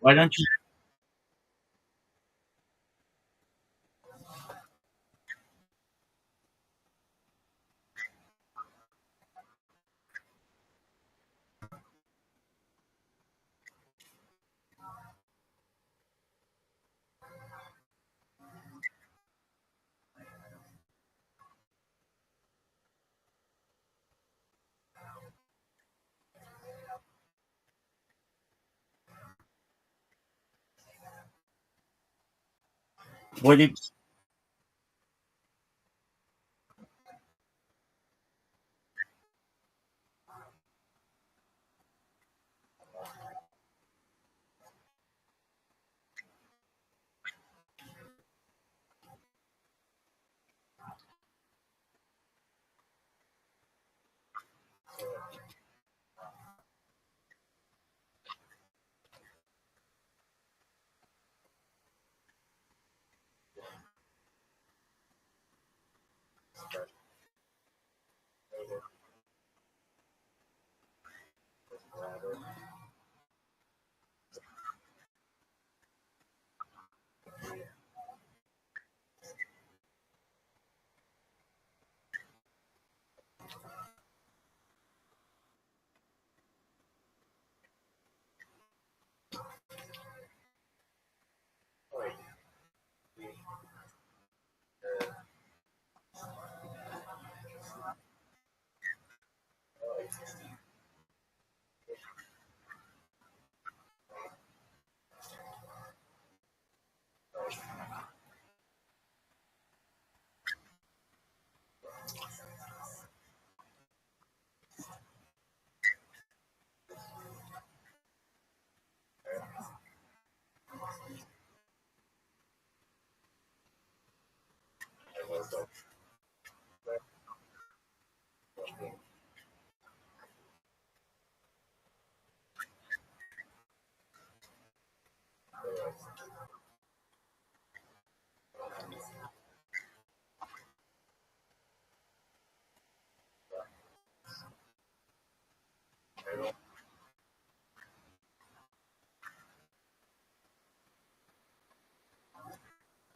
Why don't you? What do you,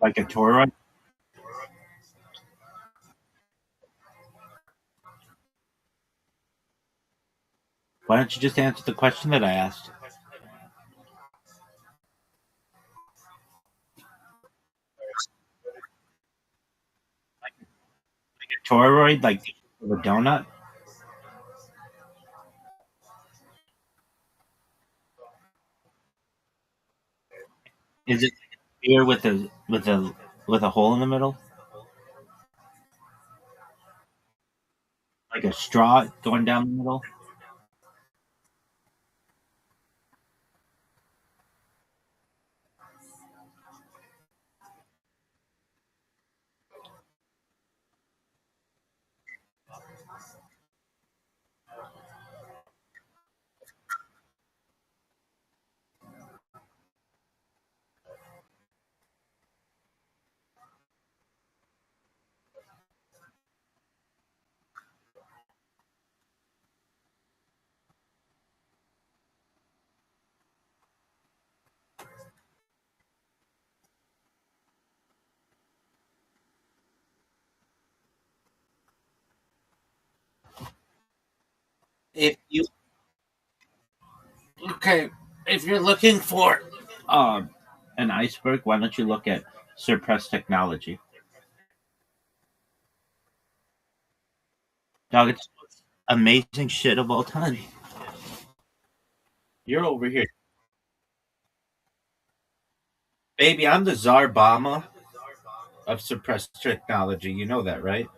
like a Torah? Why don't you just answer the question that I asked? A toroid, like a donut? Is it a sphere with a hole in the middle, like a straw going down the middle? If you Okay, if you're looking for an iceberg, why don't you look at suppressed technology? Dog, it's amazing shit of all time. You're over here. Baby, I'm the Tsar Obama of suppressed technology. You know that, right?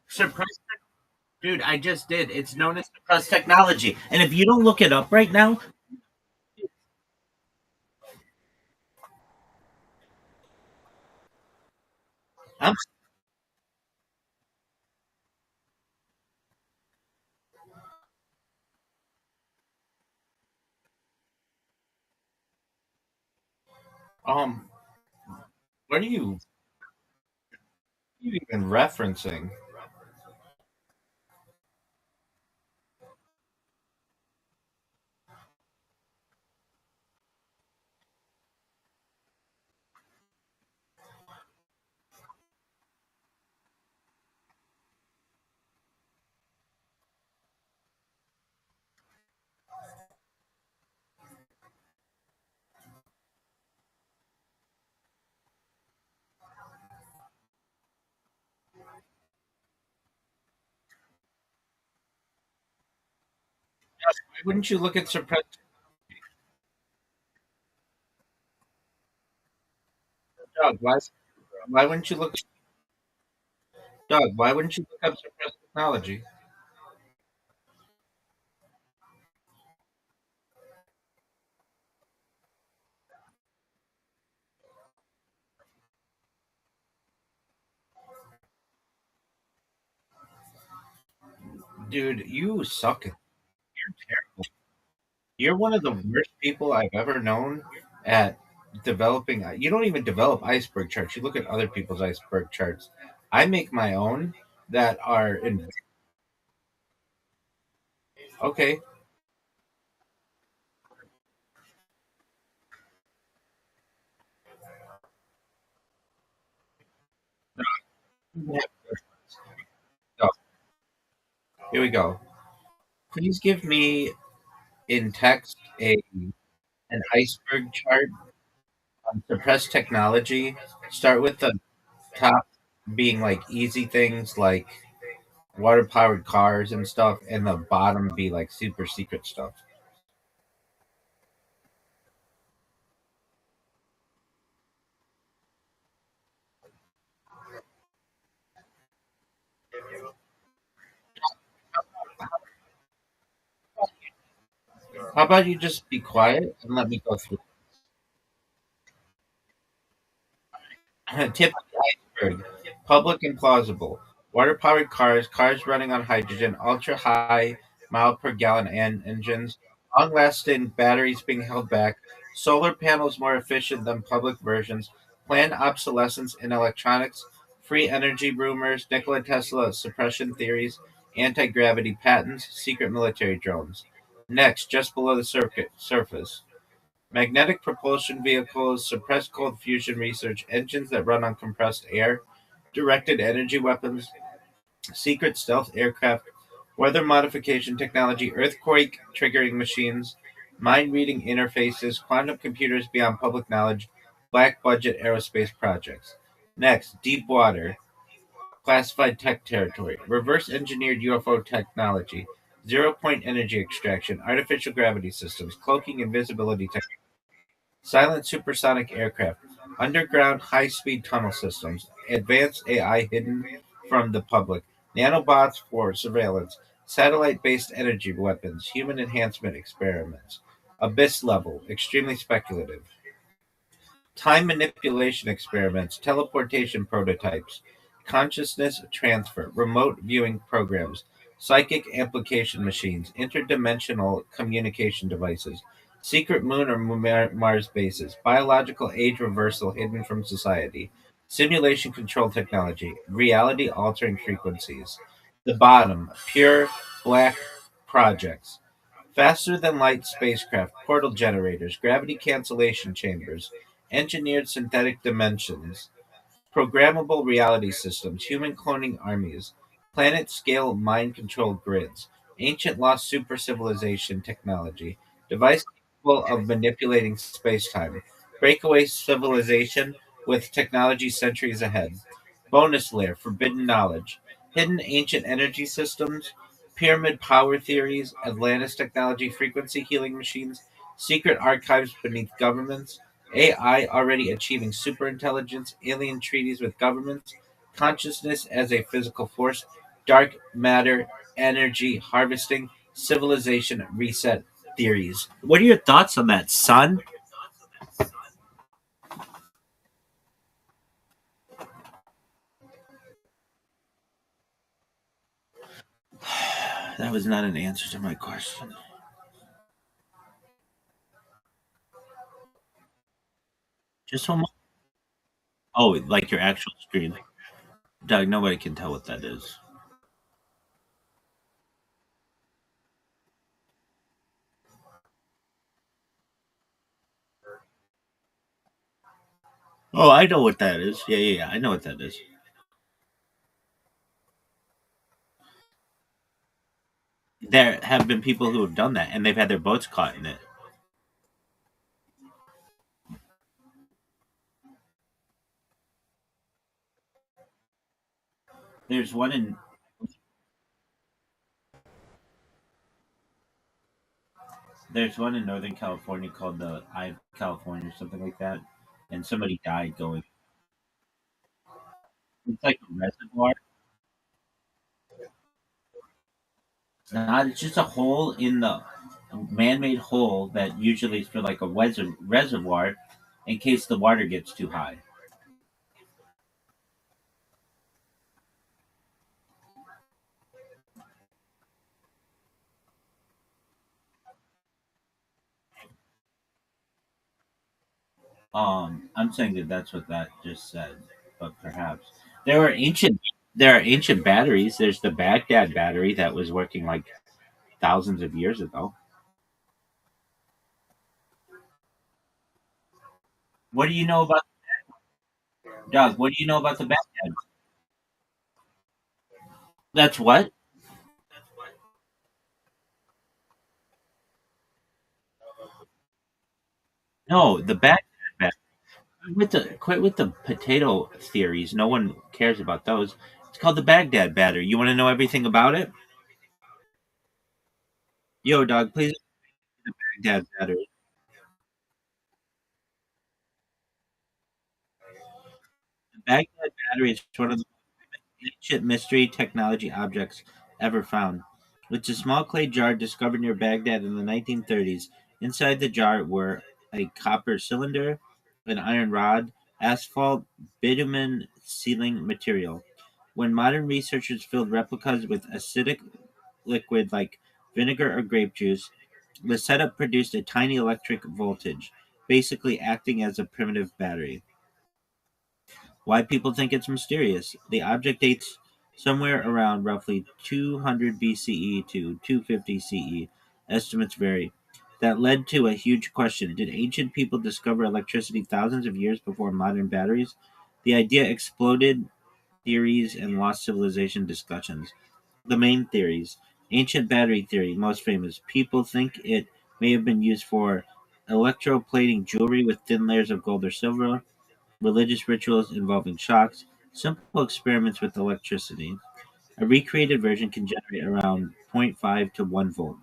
Suppressed, dude, I just did. It's known as suppressed technology. And if you don't look it up right now, I'm um what are you even referencing? Why wouldn't you look at suppressed? Doug, why wouldn't you look? Doug, why wouldn't you look up suppressed technology? Dude, you suck. You're terrible. You're one of the worst people I've ever known at developing. You don't even develop iceberg charts. You look at other people's iceberg charts. I make my own that are in. Okay. So, here we go. Please give me in text an iceberg chart on suppressed technology. Start with the top being like easy things like water powered cars and stuff, and the bottom be like super secret stuff. How about you just be quiet and let me go through? Tip of the iceberg: public and plausible. Water powered cars, cars running on hydrogen, ultra high mile per gallon engines, long lasting batteries being held back, solar panels more efficient than public versions, planned obsolescence in electronics, free energy rumors, Nikola Tesla suppression theories, anti gravity patents, secret military drones. Next, just below the surface. Magnetic propulsion vehicles, suppressed cold fusion research, engines that run on compressed air, directed energy weapons, secret stealth aircraft, weather modification technology, earthquake triggering machines, mind reading interfaces, quantum computers beyond public knowledge, black budget aerospace projects. Next, deep water, classified tech territory, reverse engineered UFO technology, zero point energy extraction, artificial gravity systems, cloaking and visibility technology. Silent supersonic aircraft, underground high-speed tunnel systems, advanced AI hidden from the public, nanobots for surveillance, satellite-based energy weapons, human enhancement experiments, abyss level, extremely speculative, time manipulation experiments, teleportation prototypes, consciousness transfer, remote viewing programs, psychic amplification machines, interdimensional communication devices, secret moon or Mars bases, biological age reversal hidden from society, simulation control technology, reality altering frequencies. The bottom, pure black projects. Faster than light spacecraft, portal generators, gravity cancellation chambers, engineered synthetic dimensions, programmable reality systems, human cloning armies, planet scale mind control grids, ancient lost super civilization technology, device capable of manipulating space time, breakaway civilization with technology centuries ahead, bonus layer, forbidden knowledge, hidden ancient energy systems, pyramid power theories, Atlantis technology, frequency healing machines, secret archives beneath governments, AI already achieving superintelligence, alien treaties with governments, consciousness as a physical force, dark matter, energy harvesting, civilization reset theories. What are your thoughts on that, son? That was not an answer to my question. Just one more. Oh, like your actual screen. Doug, nobody can tell what that is. Oh, I know what that is. Yeah, yeah, yeah. I know what that is. There have been people who have done that, and they've had their boats caught in it. There's one in There's one in Northern California called the Eye of California or something like that, and somebody died going. It's like a reservoir. Not it's just a hole in the man-made hole that usually is for like a reservoir in case the water gets too high. I'm saying that that's what that just said, but perhaps there are ancient there are ancient batteries. There's the Baghdad battery that was working like thousands of years ago. What do you know about Doug? What do you know about the Baghdad? That's what? No, the Baghdad battery. Quit with the potato theories. No one cares about those. It's called the Baghdad battery. You want to know everything about it? Yo, dog, please. The Baghdad battery. The Baghdad battery is one of the ancient mystery technology objects ever found. It's a small clay jar discovered near Baghdad in the 1930s. Inside the jar were a copper cylinder, an iron rod, asphalt, bitumen sealing material. When modern researchers filled replicas with acidic liquid like vinegar or grape juice, the setup produced a tiny electric voltage, basically acting as a primitive battery. Why people think it's mysterious? The object dates somewhere around roughly 200 BCE to 250 CE. Estimates vary. That led to a huge question. Did ancient people discover electricity thousands of years before modern batteries? The idea exploded theories and lost civilization discussions. The main theories. Ancient battery theory, most famous. People think it may have been used for electroplating jewelry with thin layers of gold or silver, religious rituals involving shocks, simple experiments with electricity. A recreated version can generate around zero point 0.5 to 1 volt.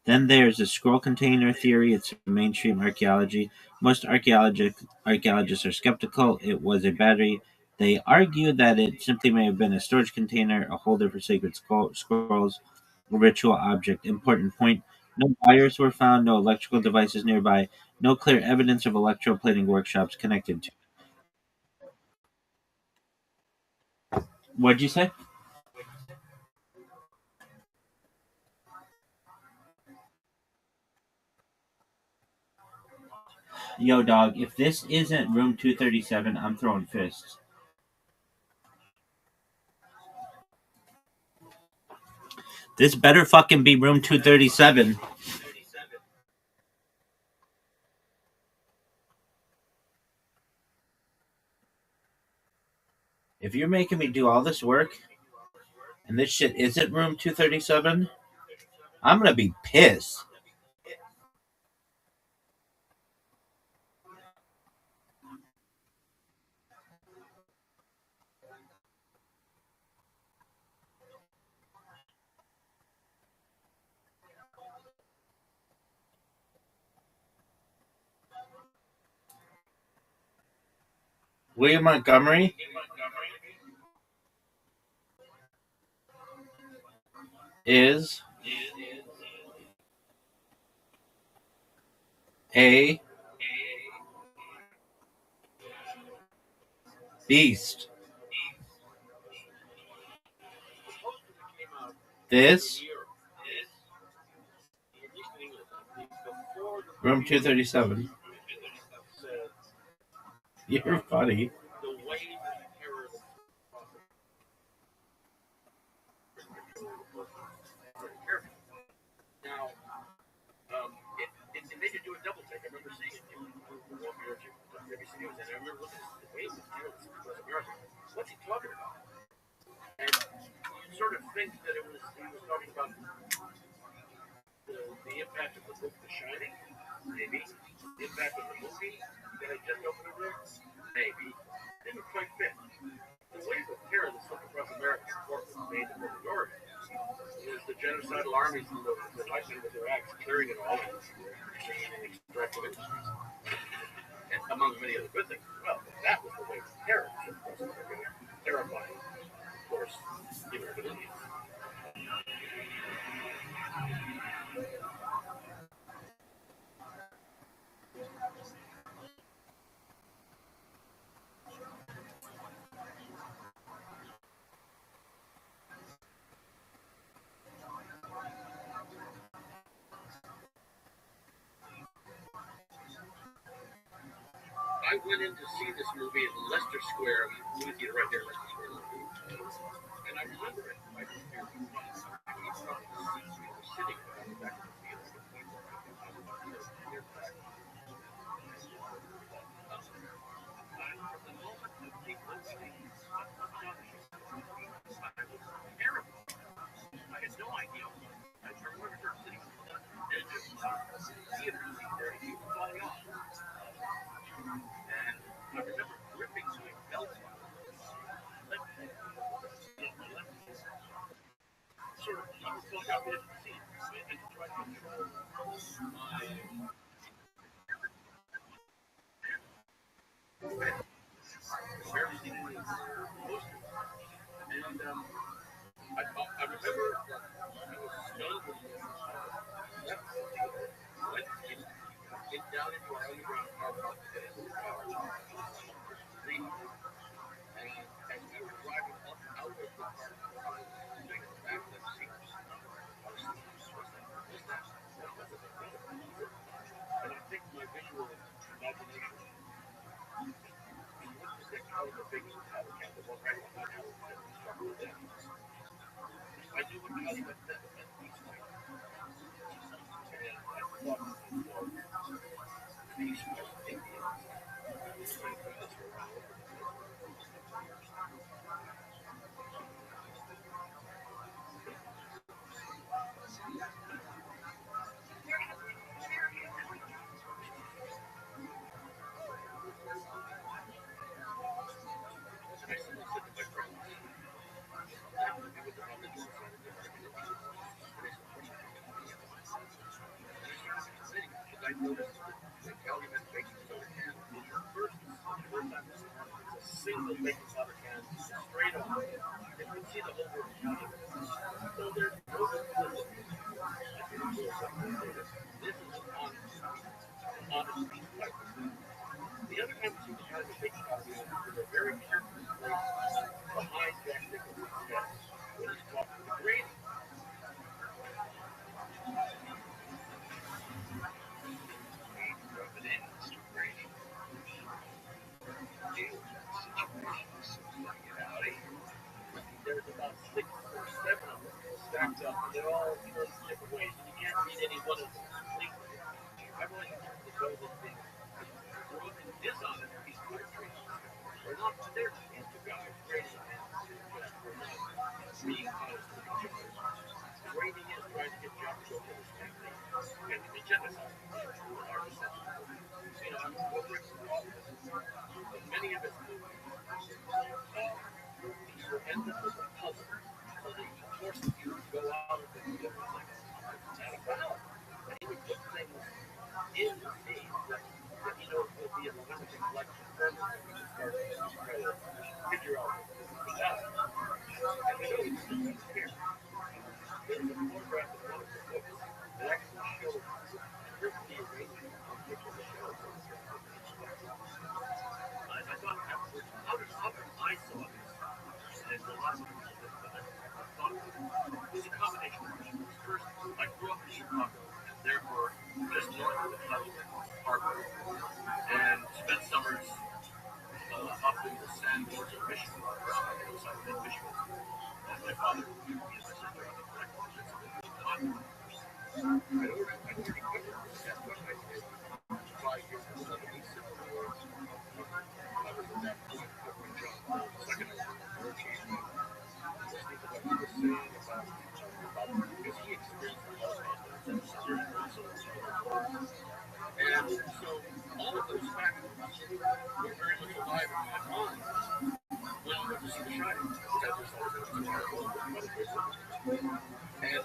Then there's the scroll container theory. It's mainstream archaeology. Most archaeologists are skeptical it was a battery. They argue that it simply may have been a storage container, a holder for sacred scrolls, a ritual object. Important point: no wires were found, no electrical devices nearby, no clear evidence of electroplating workshops connected to. What'd you say? Yo, dog, if this isn't room 237, I'm throwing fists. This better fucking be room 237. If you're making me do all this work and this shit isn't room 237, I'm gonna be pissed. William Montgomery is a beast. This room 237. You're funny. Now, and they could do a double take. I remember seeing it in every city was in. I remember looking at the waves of North America. What's he talking about? And you sort of think that he was talking about the impact of the book The Shining, maybe. The impact of the movie that had just opened up there, maybe. Didn't quite fit. The wave of terror that swept across America, Portland, Maine, and Oregon was the genocidal armies and the white men with their axe clearing it all and extractive industries, and among many other good things as well. But that was the way of terror. Terrifying, of course, even for Indians. I went in to see this movie in Leicester Square, movie theater right there in Leicester Square. And I remember it. I was sitting on the back of the theater. From the moment of the opening, I was terrified. I had no idea. I remember sitting on the edge of the theater seat there and people falling off. And I remember gripping my belt sort of falling off the edge of the seat and trying to control my barely seeing any motion. And I remember that I was stunned when I left the theater, went down into our underground car park and as we were driving up out of the car park, taking the back of the seat, I was and I think my visual imagination looked at the color of the big powder can, the one right behind our struck with them. I knew what color that meant each night. And I thought these were Indians. I noticed the Calumet baking soda can was the first time it's a single baking soda can straight on. And you can see the whole world. So there's no simplicity. This is an honest piece of life. The other time we see the Calumet baking soda can is a very careful place behind Jack Nicholson's head when he's talking to Grady. There's about 6 or 7 of them stacked up, and they're all different ways. You can't read any one of them completely. I've only had to go that the broken, dishonest piece of poetry are not there to these two guys. Grady were not being honest with each other. Grady is trying to get Jack to go to his family and to be genocide. You know, I'm over it for all of this. But many of his movies were ended with a puzzle. So they forced you to go out and do different things. And he would put things in the scene that he knows will be in the limited collection permanently. We can start to try to figure out what that is. And we know he's still in here. There's a photograph of one of the books that actually shows the arrangement of the show. I thought afterwards, how did I saw this? And a lot of people thought it was a combination of things. First, I grew up in Chicago, and therefore just north of the Calumet Harbor, and spent summers up in the sand dunes of Michigan, outside of Michigan. And my father would be my sister on the collective visits of the continent. I'd already covered this at what I did 5 years in the 70s Civil War. I was at that point covering John Paul II war chief, listening to what he was saying about because he experienced the Holocaust and serious results. And so all of those factors were very much alive in my mind when I went to see The Shining, which I just thought was a terrible, and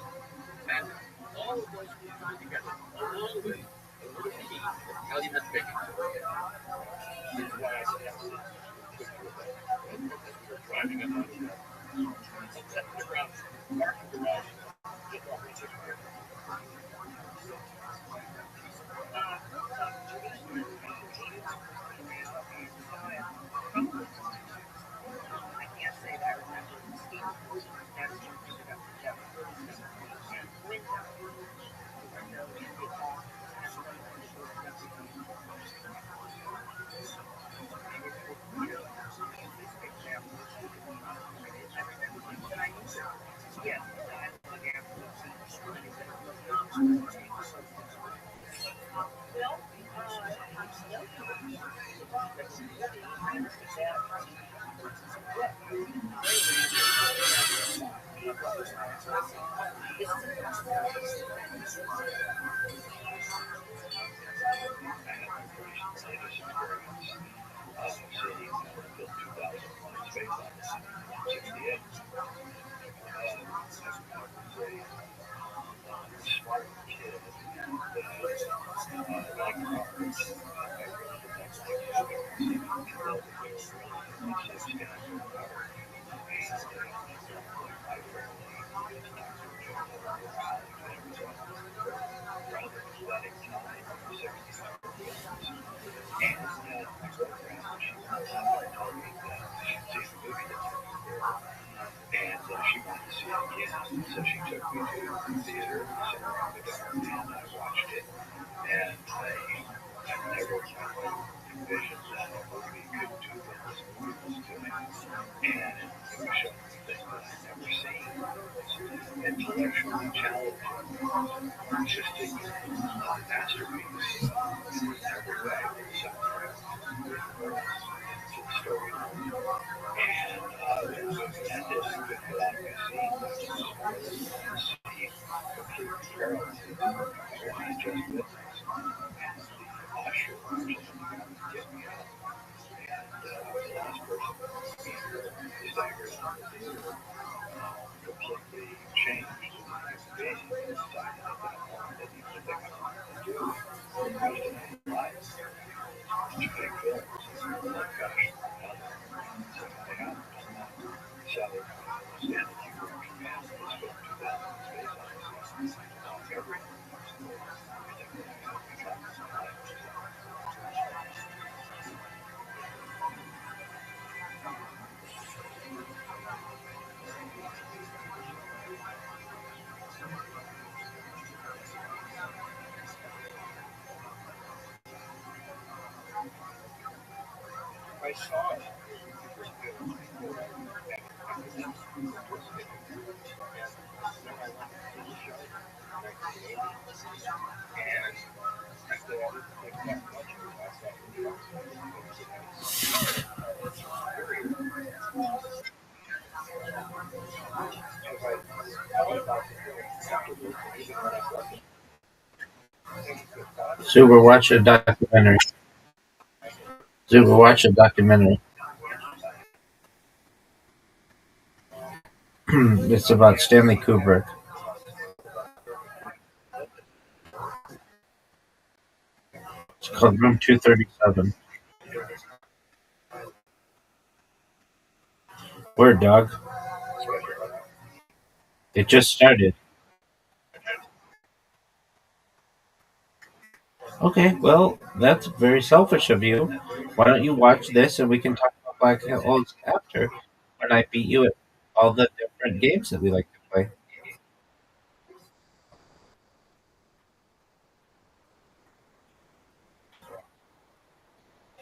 Super, watch a documentary. Super, watch a documentary. It's about Stanley Kubrick. It's called Room 237. Word, dog. It just started. Okay, well, that's very selfish of you. Why don't you watch this and we can talk about Black Holes after when I beat you at all the different games that we like to play.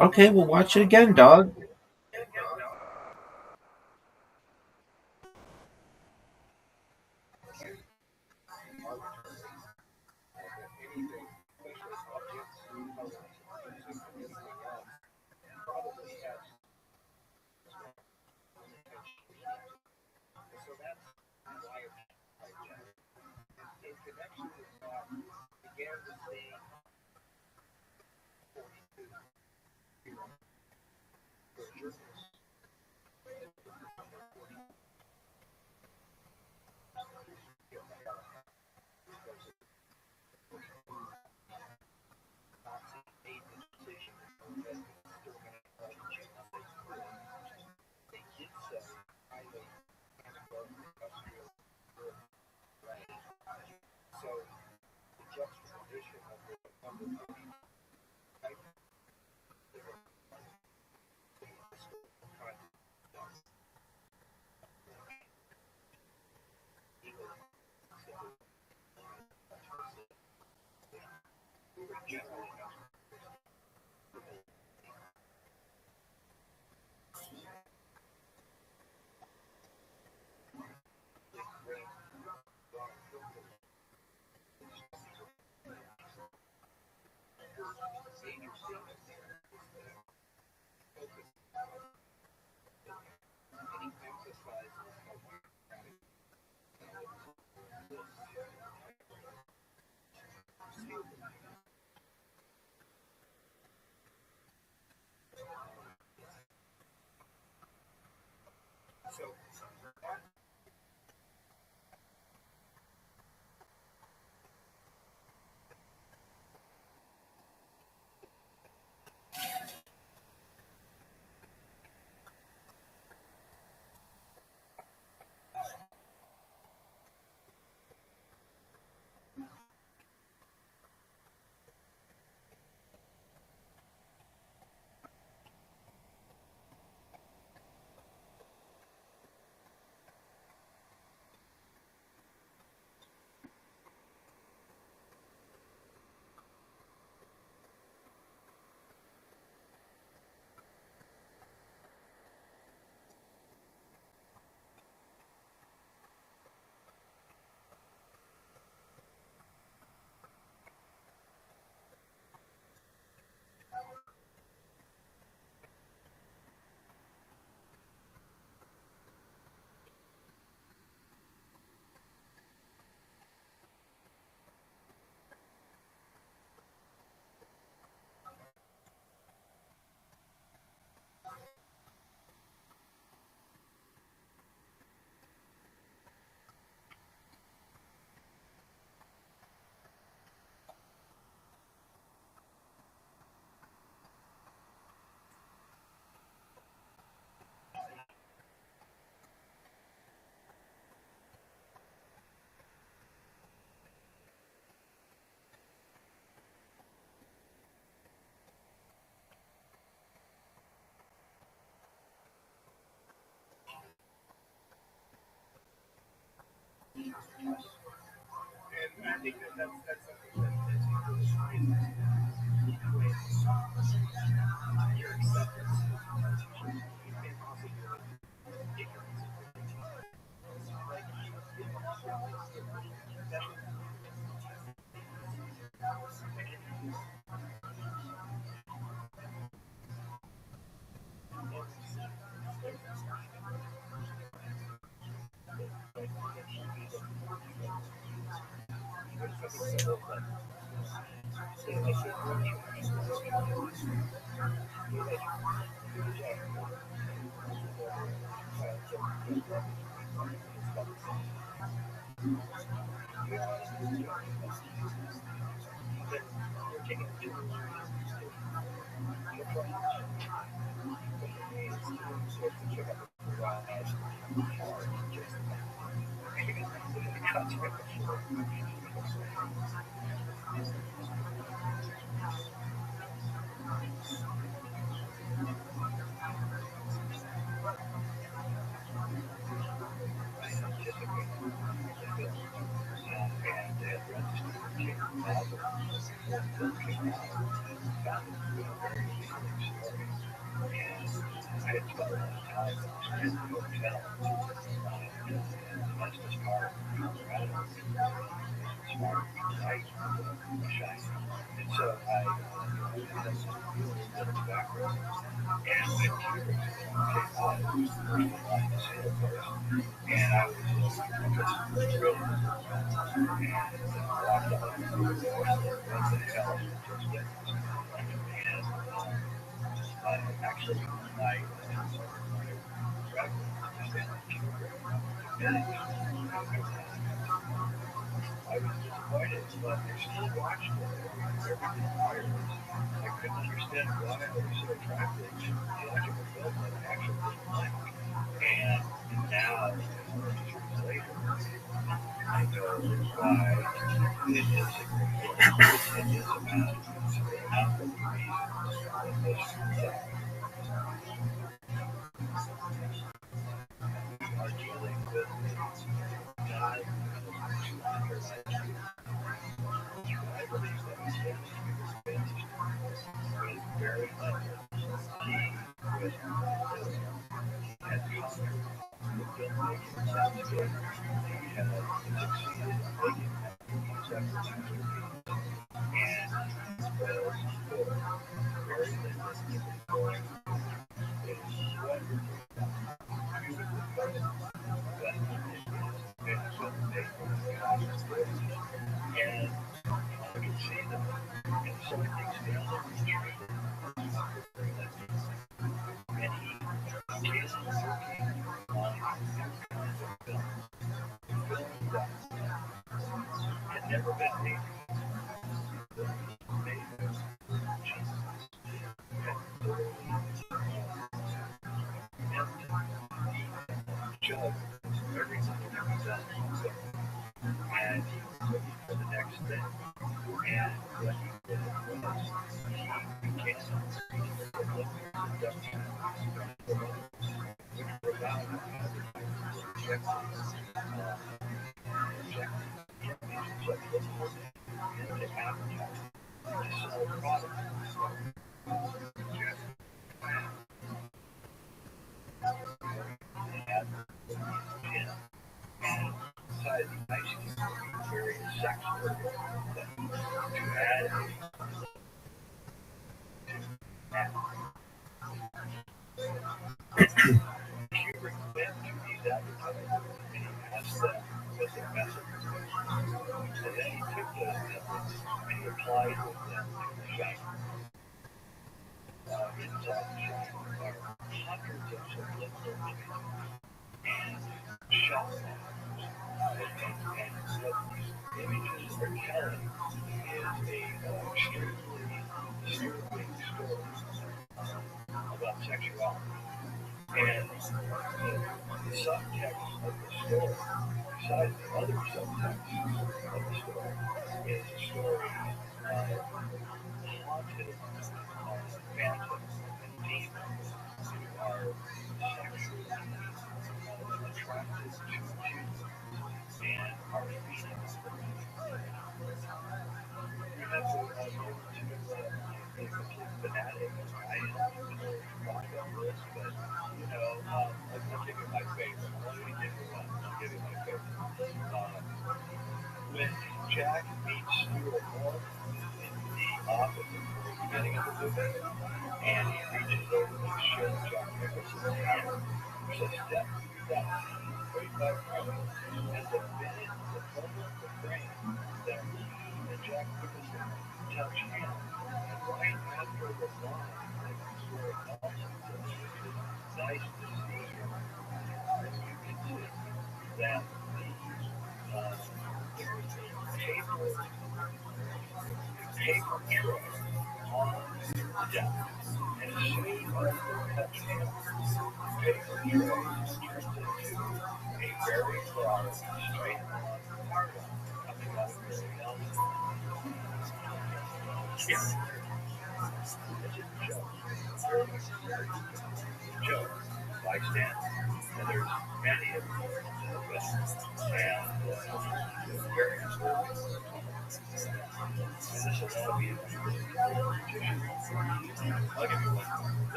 Okay, we'll watch it again, dog. And I think that's something that's fine. Your acceptance. You can also do it ignorance.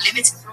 Limited.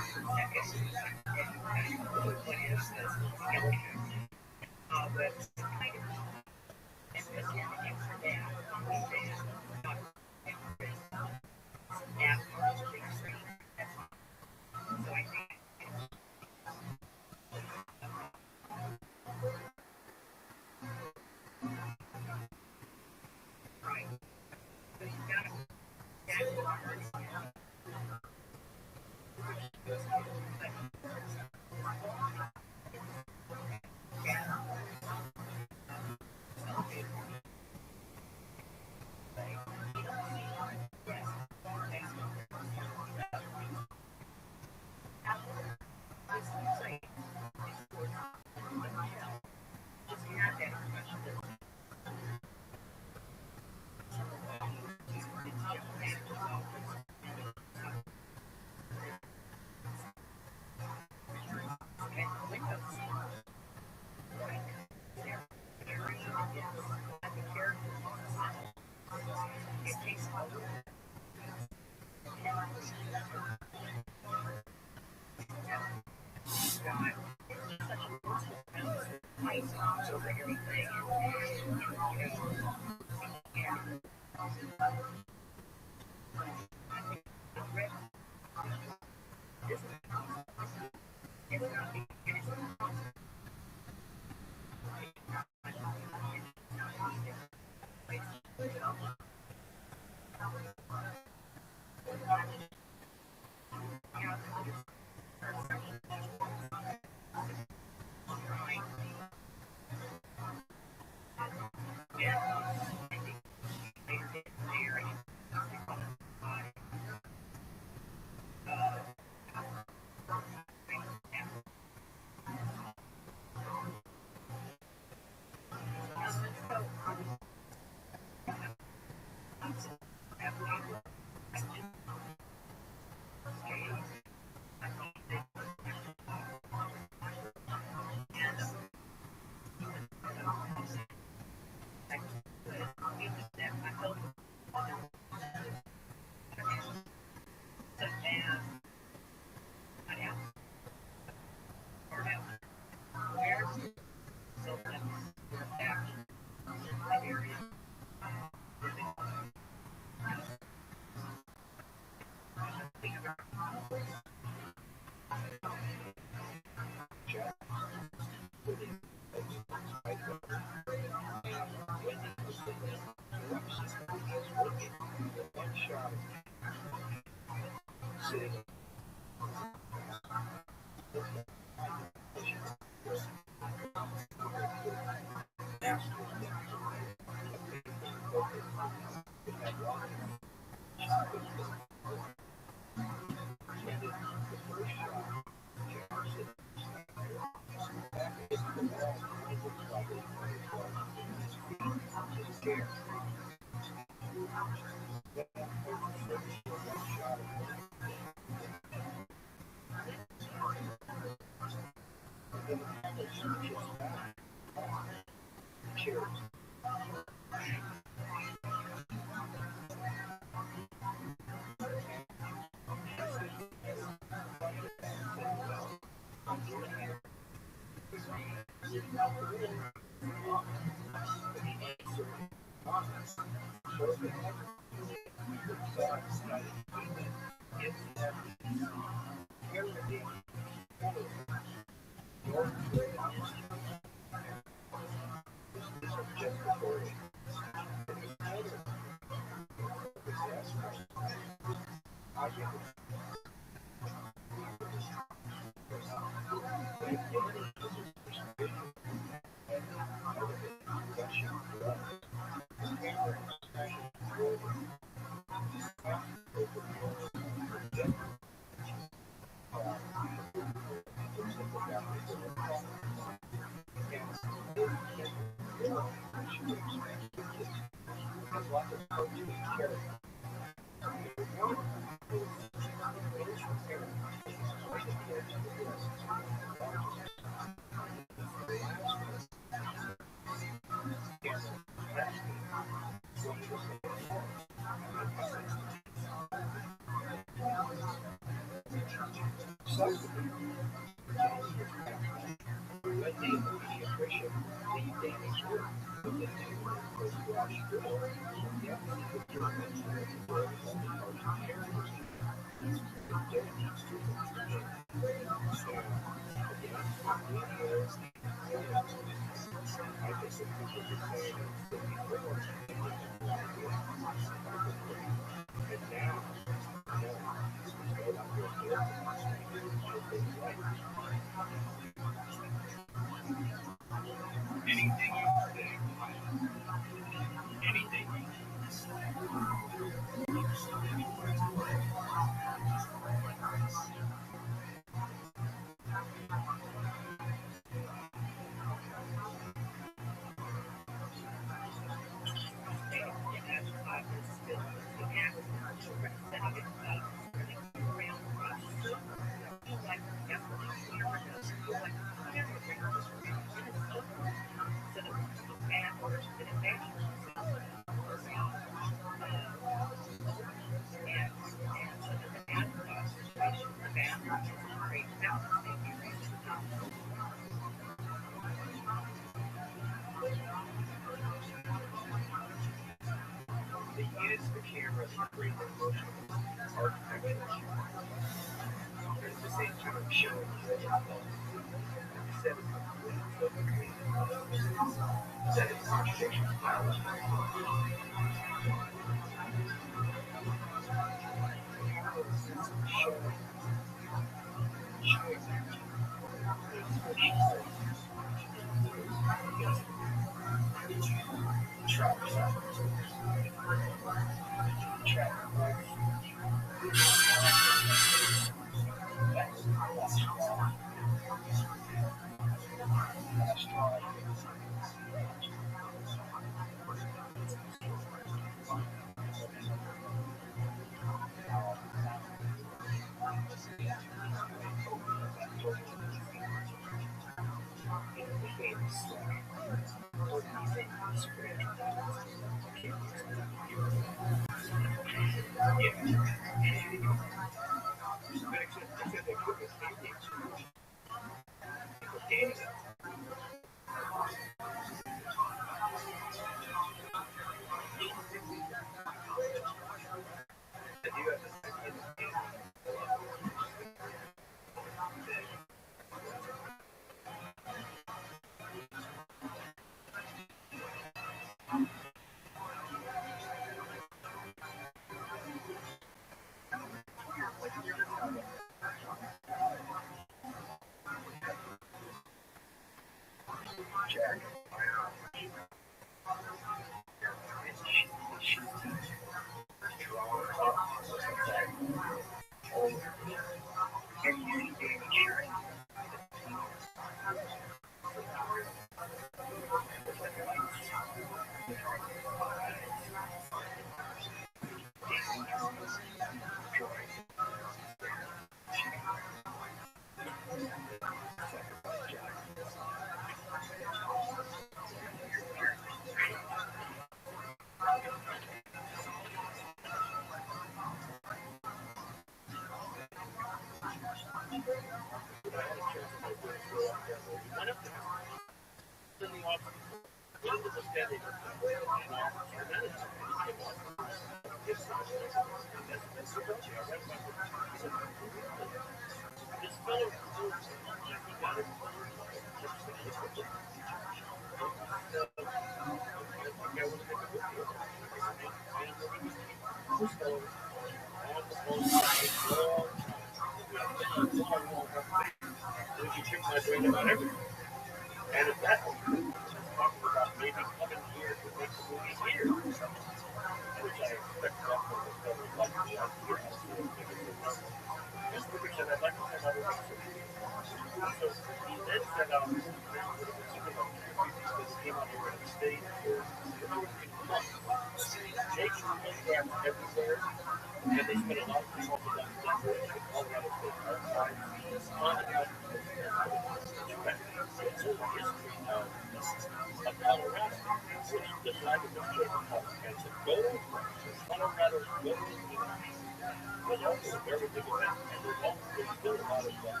was also a very big event, and there's also still a lot of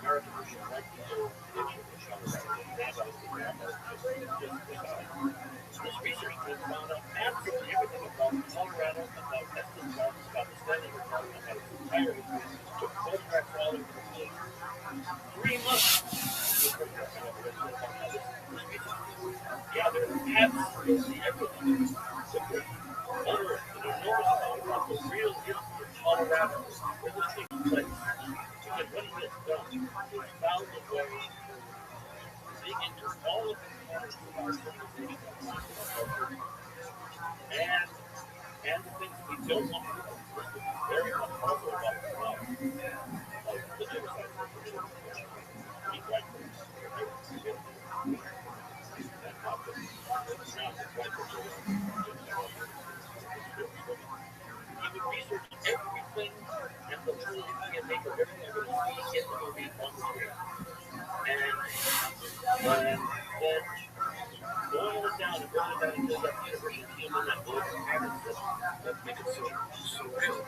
don't want to do this is very much also about the life of the other side of the community. Be white folks. That object. It's not the white folks are around. He would research everything and literally and make a very evidence to get the movie on the screen. And then boil it down until you have universal human and global patterns that make it so real.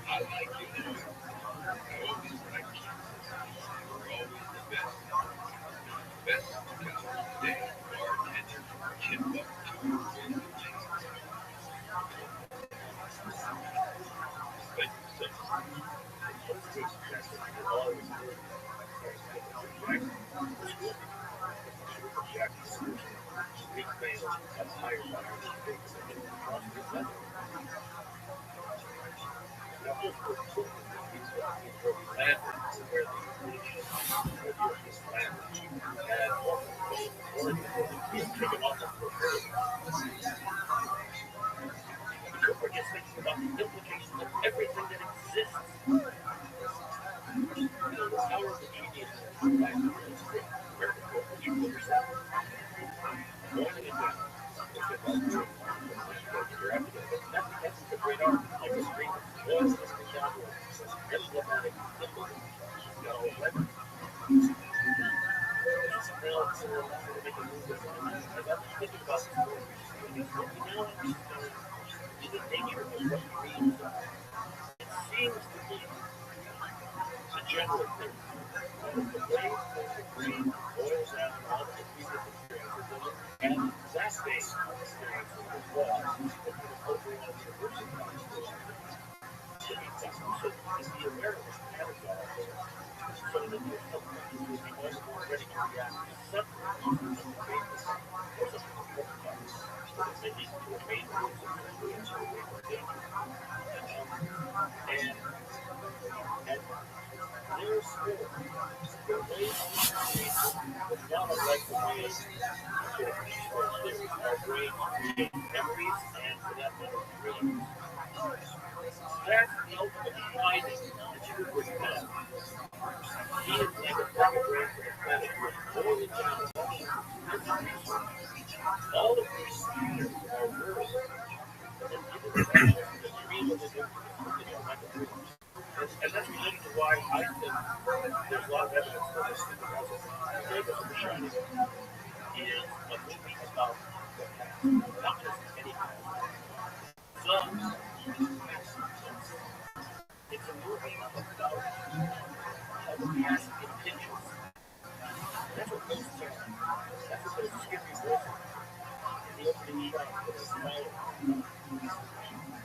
I like you. You're always right. You're always the best. Best day, bartender, Timbuktu. But so, what's good? You're always good. Right? It's good. Jackson, big fan of higher power. Now, just for where the land where the land and taken off of because we're just thinking about the implications of everything that exists. The power of the genius is back to the you understand. Boiling it down. That's a great art. Like a stream of oil, really diplomatic, simple. You know, leverage. Now, to make a move with as I was thinking about this story, what we now understand is the nature of what dreams are. It seems to be a general theory. The brain boils down all the previous experiences and that thing experiences as well as the overall universal so the awareness matters all there. So that there's something that will be much more ready to react to something or something important. So they need to obey the rules of the and there's still the way was not unlike the way our brains create memories and for that matter dreams. That's the ultimate finding that you would have. He is like a perfect brain for the planet who is boiling down all of these features are words. The dream of the like a dream. And that's related to why I think there's a lot of evidence for this because Davis of the Shining is a movie about the past, not just any past. It's a movie about how the past impinges. That's what ghosts are. That's what those scary voices are. In the opening shot, with a smile.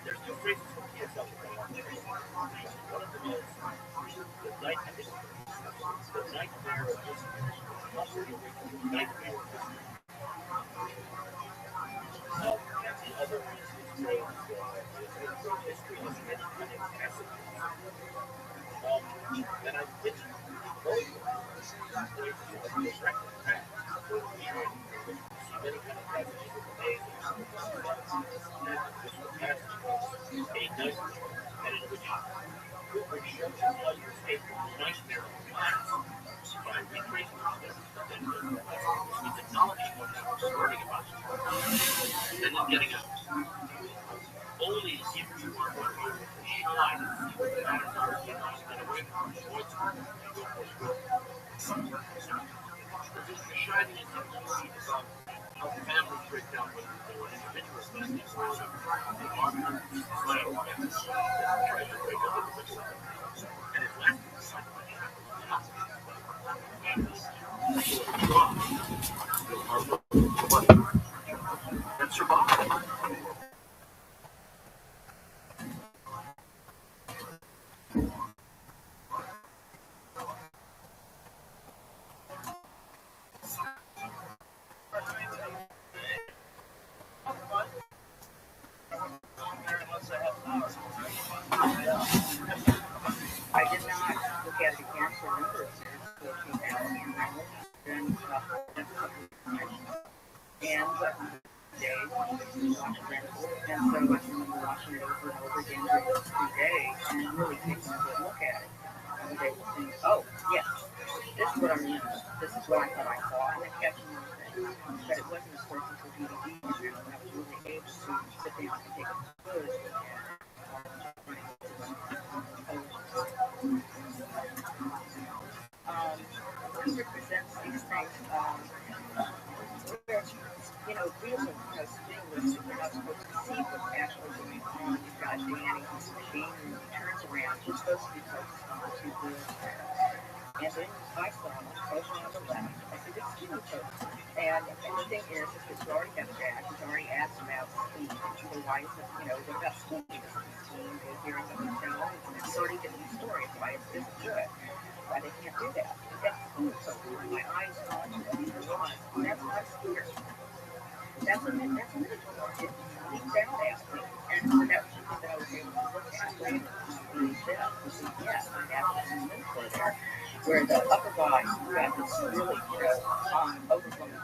There's two phrases from TSL that I want to share. One of them is the nightmare of this nightmare of this. And the other is this history of many passages. And I didn't know you. See many kind of passages of amazing. And this passage was a nightmare, and in which Kubrick shows us how you escape from the nightmare of the past by retracing the steps, which means acknowledging what happened, learning about it, and then getting out. Only if you are going to be able to shine and see what the matters are, and away from the voice and go for it. The Shining is a movie about how families break down when individuals make these moves of modern societal families that try to break up individuals. And it's less and survive. really takes a good look at it, and they will think, oh, yes, this is what I remember, this is what I thought I saw, and then catch more things. But it wasn't, of course, until DVD came out when I was really able to sit down and take a good look at it. Kubrick presents these things where, you know, real, you know, realistic, you're not supposed to see what's actually going on. You've got Danny, who's in the machine room, he turns around, you're supposed to be focused on the two girls there. And then I saw him over on the left. I said, it's Jimmy folks. And the thing is that you already have Jack, he's already asked about Steve. So why is it, you know, what about Steve? Steve is here in the hotel, and he's already given the story of why it's good. Why they can't do that. That's Steve folks. My eyes on it, and I realized that's not Steve. That's a metaphor. It leaked out at me. And so that was something that I was able to look at later on the death. To see, yes, I have this metaphor there, where the upper body, you've got this really, you know, overflowing,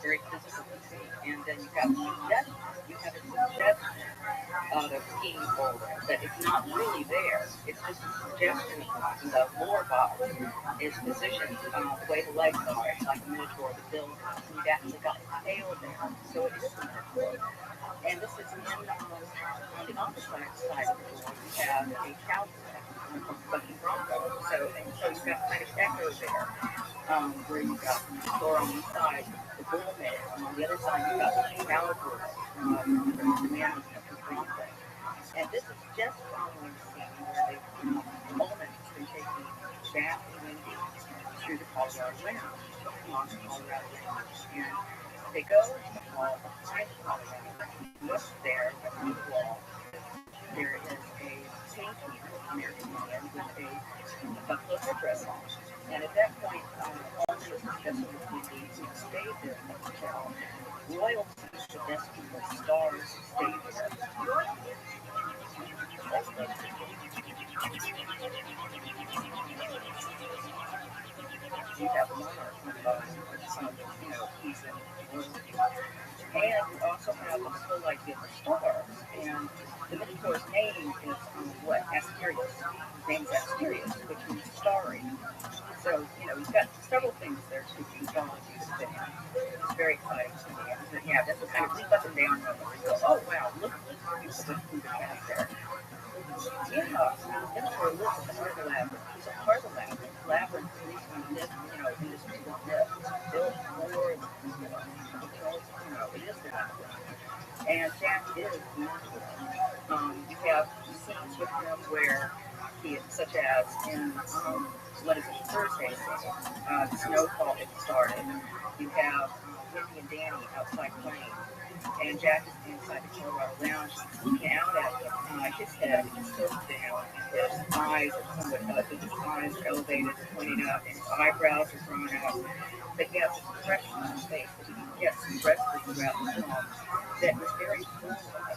very physical physique, and then you have a suggestion of a king folder that it's not really there. It's just a suggestion of the lower body is positioned the way the legs are. It's like a minotaur with bills, and you've actually got the tail there. So it is a minotaur. And this is on the opposite side of the door, you have a cowboy, Bucky Bronco. So you've got kind of echo there, where you've got the door on one side, the bull man, and on the other side you've got the cowboy, the man with Bucky Bronco. And this is just following the scene where they, Coleman has been taking Jack and Wendy through the Colorado Lounge, along the Colorado Lounge, and they go to the hall behind the Colorado Lounge. Look there, on the wall, there is a painting of American Indian with a buffalo headdress on. And at that point, Coleman was discussing with Wendy who stayed there in the hotel. Royalty, the best people, stars, stayed there. You have monarch you know, he's in royalty. And you also have this whole idea of stars. And the Minotaur's name is what? Asterius. His name is Asterius, which means starry. So, you know, you've got several things there to be mythology to fit in. It's very exciting to me. And, yeah, that's a kind of leap up and down moment where you go, oh, wow, look at this beautiful food has there. Yeah, Minotaur lives at the heart of the labyrinth. He's a part of the labyrinth. Labyrinth is on myth, you know, industry of myth. Built more than, you know, hotels, you know, it is the labyrinth. And Jack is the Minotaur. You have scenes with him where he is, such as in, what is it, Thursday scene, the snowfall had started. You have Wendy and Danny outside playing. And Jack is inside the Colorado Lounge, looking out at them. His head is tilted down, his eyes are somewhat up, his eyes are elevated, pointing up, and his eyebrows are drawn out. But he has this expression on his face that he gets expressly throughout the film that is very full.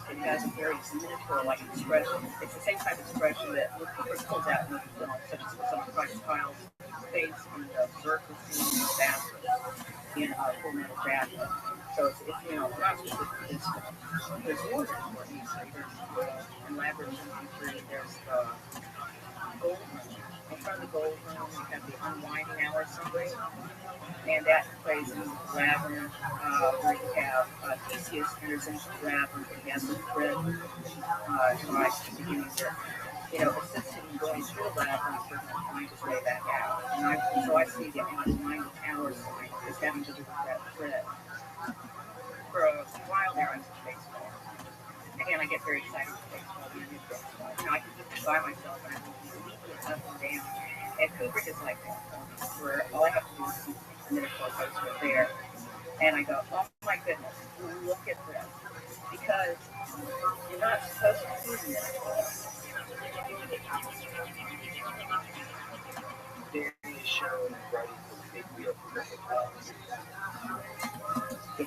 It has a very Minotaur-like expression. It's the same type of expression that Kubrick pulls out in the film, such as what's on Price Kyle's face in the vertical scene in the bathroom in Full Metal Jacket. So it's you know, not specific to this film. There's more than what you see. There's in Labyrinth Infantry, there's the Gold Room. In front of the Gold Room, you have the Unwinding Hour Assembly, and that plays in the Labyrinth, where you have Theseus enters into the Labyrinth, and he has a thread device to begin to, you know, assist him in going through the Labyrinth for him to find his way back out. And so I see the Unwinding Hour sign as having to do with that thread. For a while there, I was baseball. Again, I get very excited with baseball. You know, I can just by myself and I can leaping up and down. And Kubrick is like that for me, where all I have to do is see the Minotaur poster there. And I go, oh my goodness, look at this. Because you're not supposed to see the Minotaur. Danny is shown writing the big wheel for the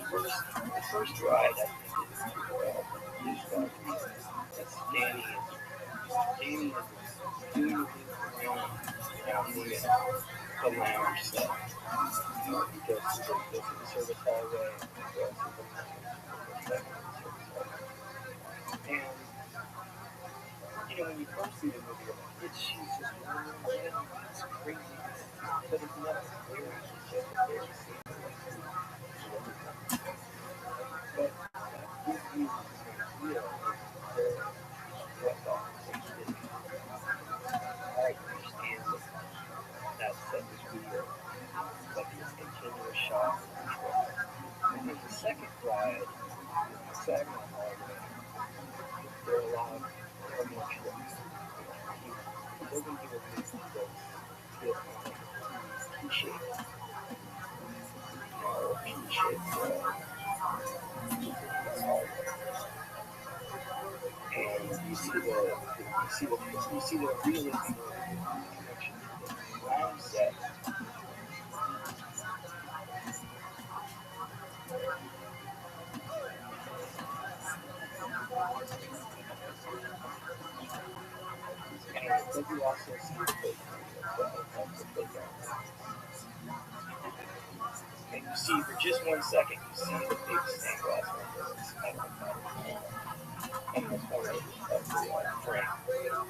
first ride, I think, that's Danny is doing the down the lounge stuff. He goes to the service hallway, and you know, when you first see the movie, she's just running around, it's crazy, but it's not very, it's just a very simple, but gives you an idea of what the things did. I understand that set was weird, but it's continuous shot. And then the second ride, the second hallway, there are a lot more trips. It doesn't give a movie that P-shaped. And you see the realism of the connection to the ground set. But you also see the big and you see for just 1 second, you see the big stained glass windows and the corner of the frame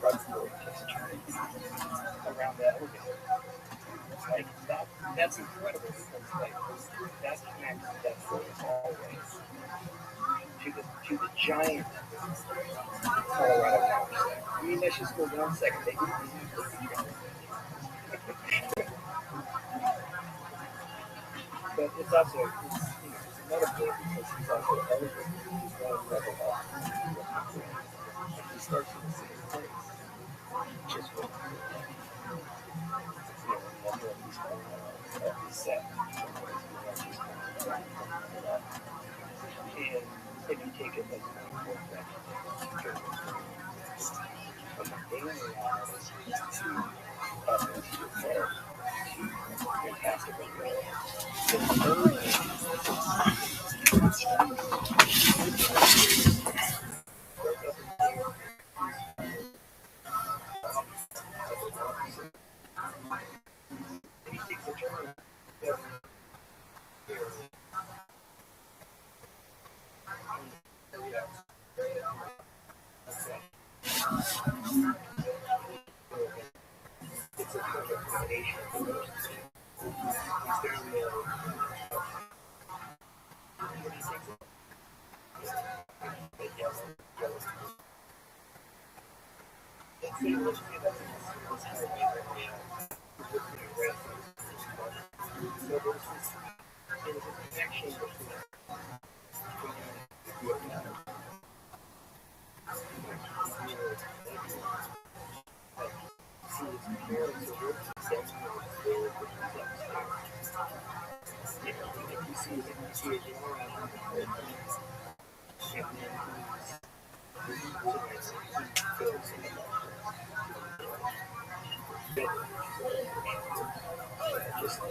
right before it gets turned around that elevator. Like that's incredible because like that connects that first hallway to the giant Colorado couch set. I mean, that's just for 1 second. They didn't even look at each other. But it's also it's a metaphor because he's also elevated. He's going level up. And he starts in the same place. Just with number of these set. And if you take it as an important thing, from the daily reality to your head to fantastical reality. It's a combination of those two.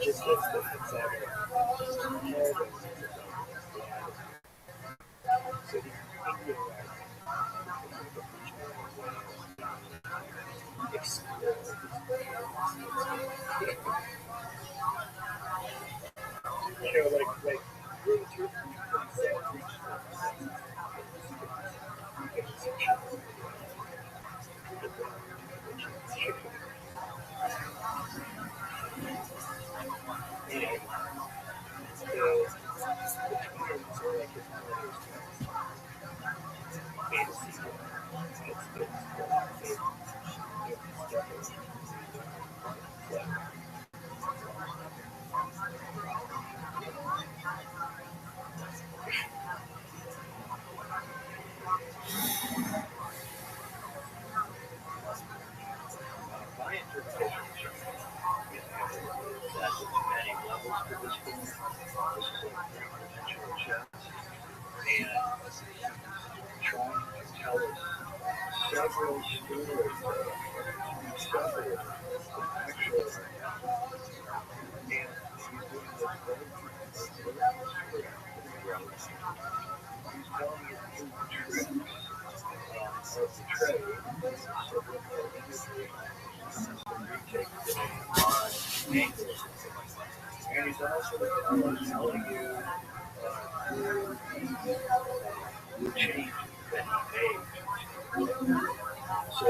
Just gets the exact so these like really true. And he's also telling you the change that he made. So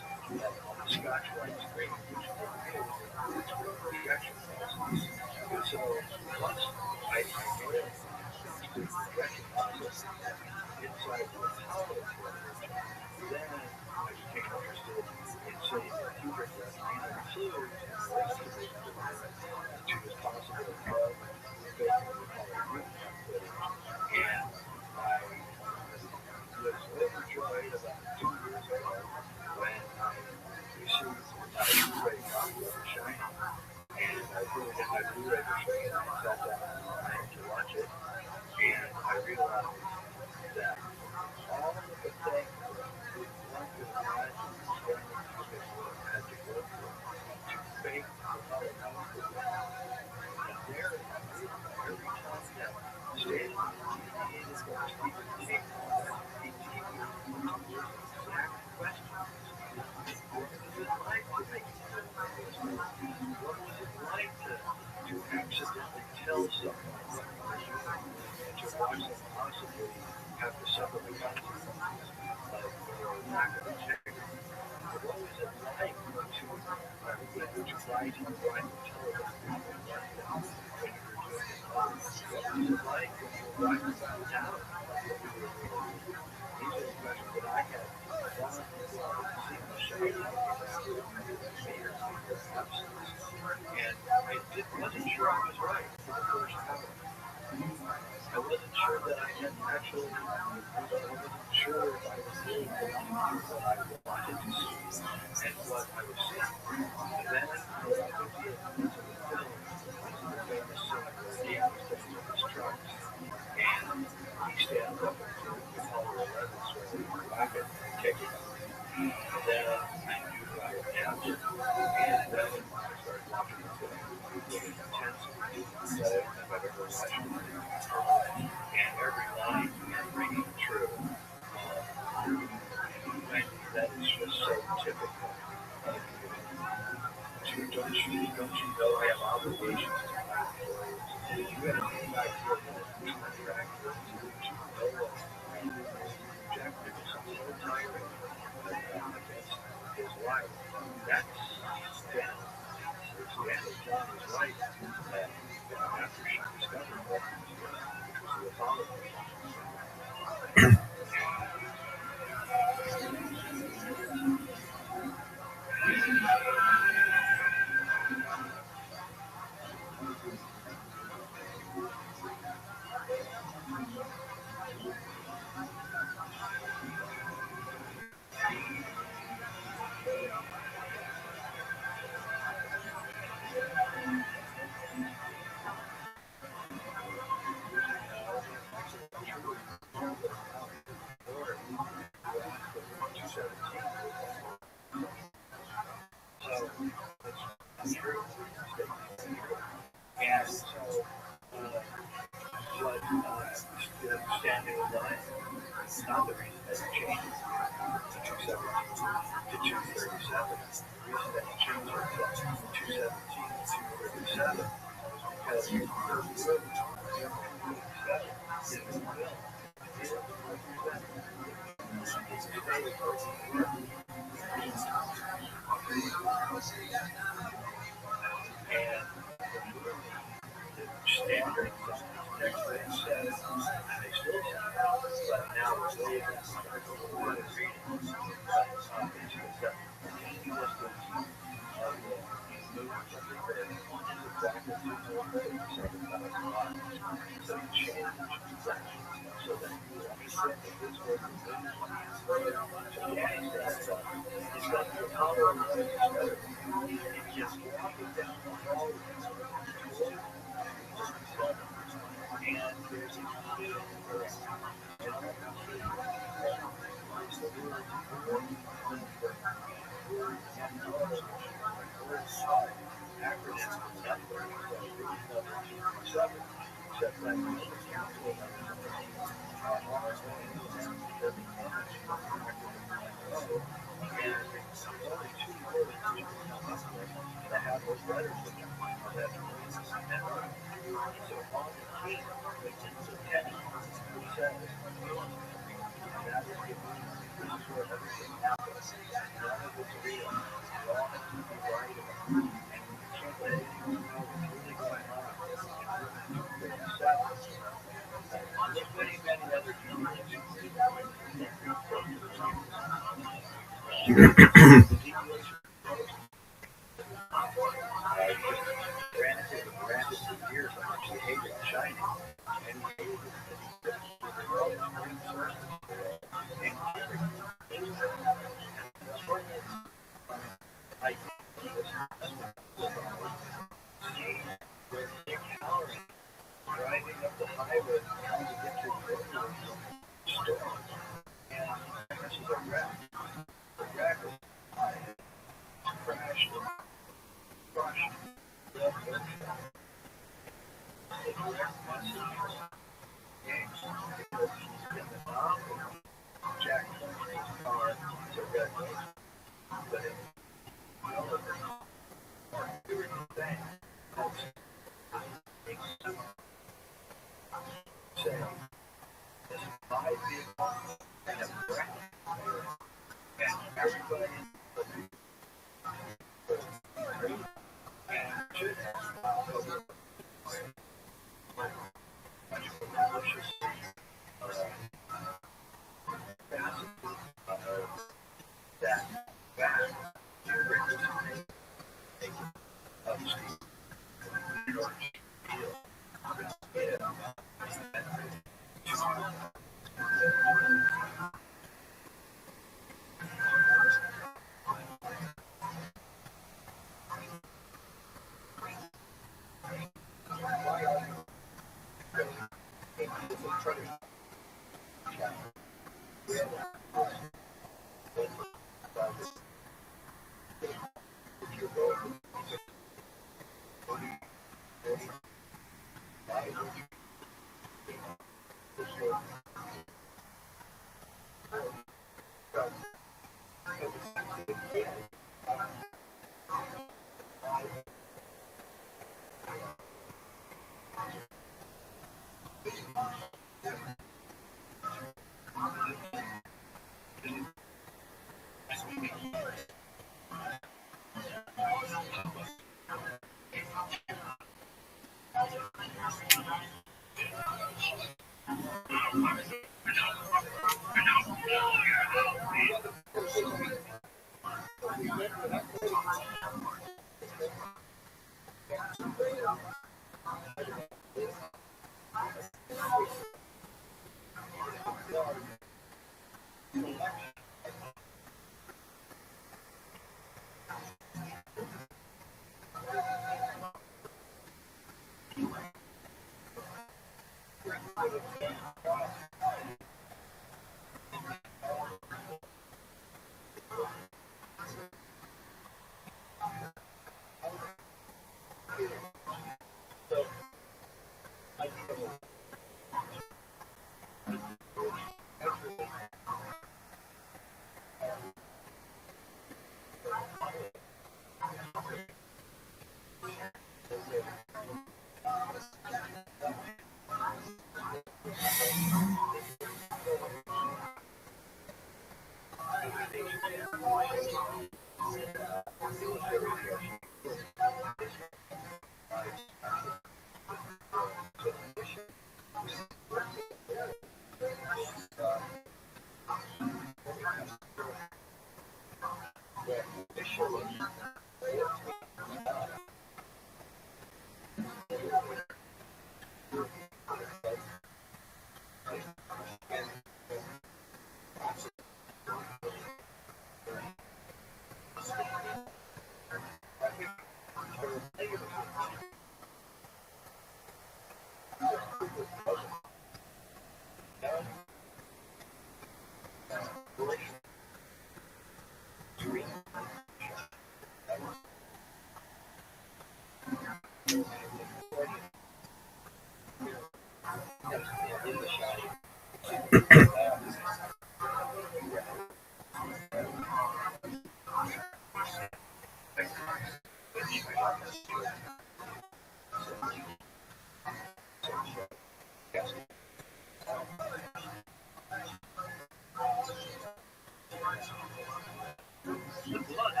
The blood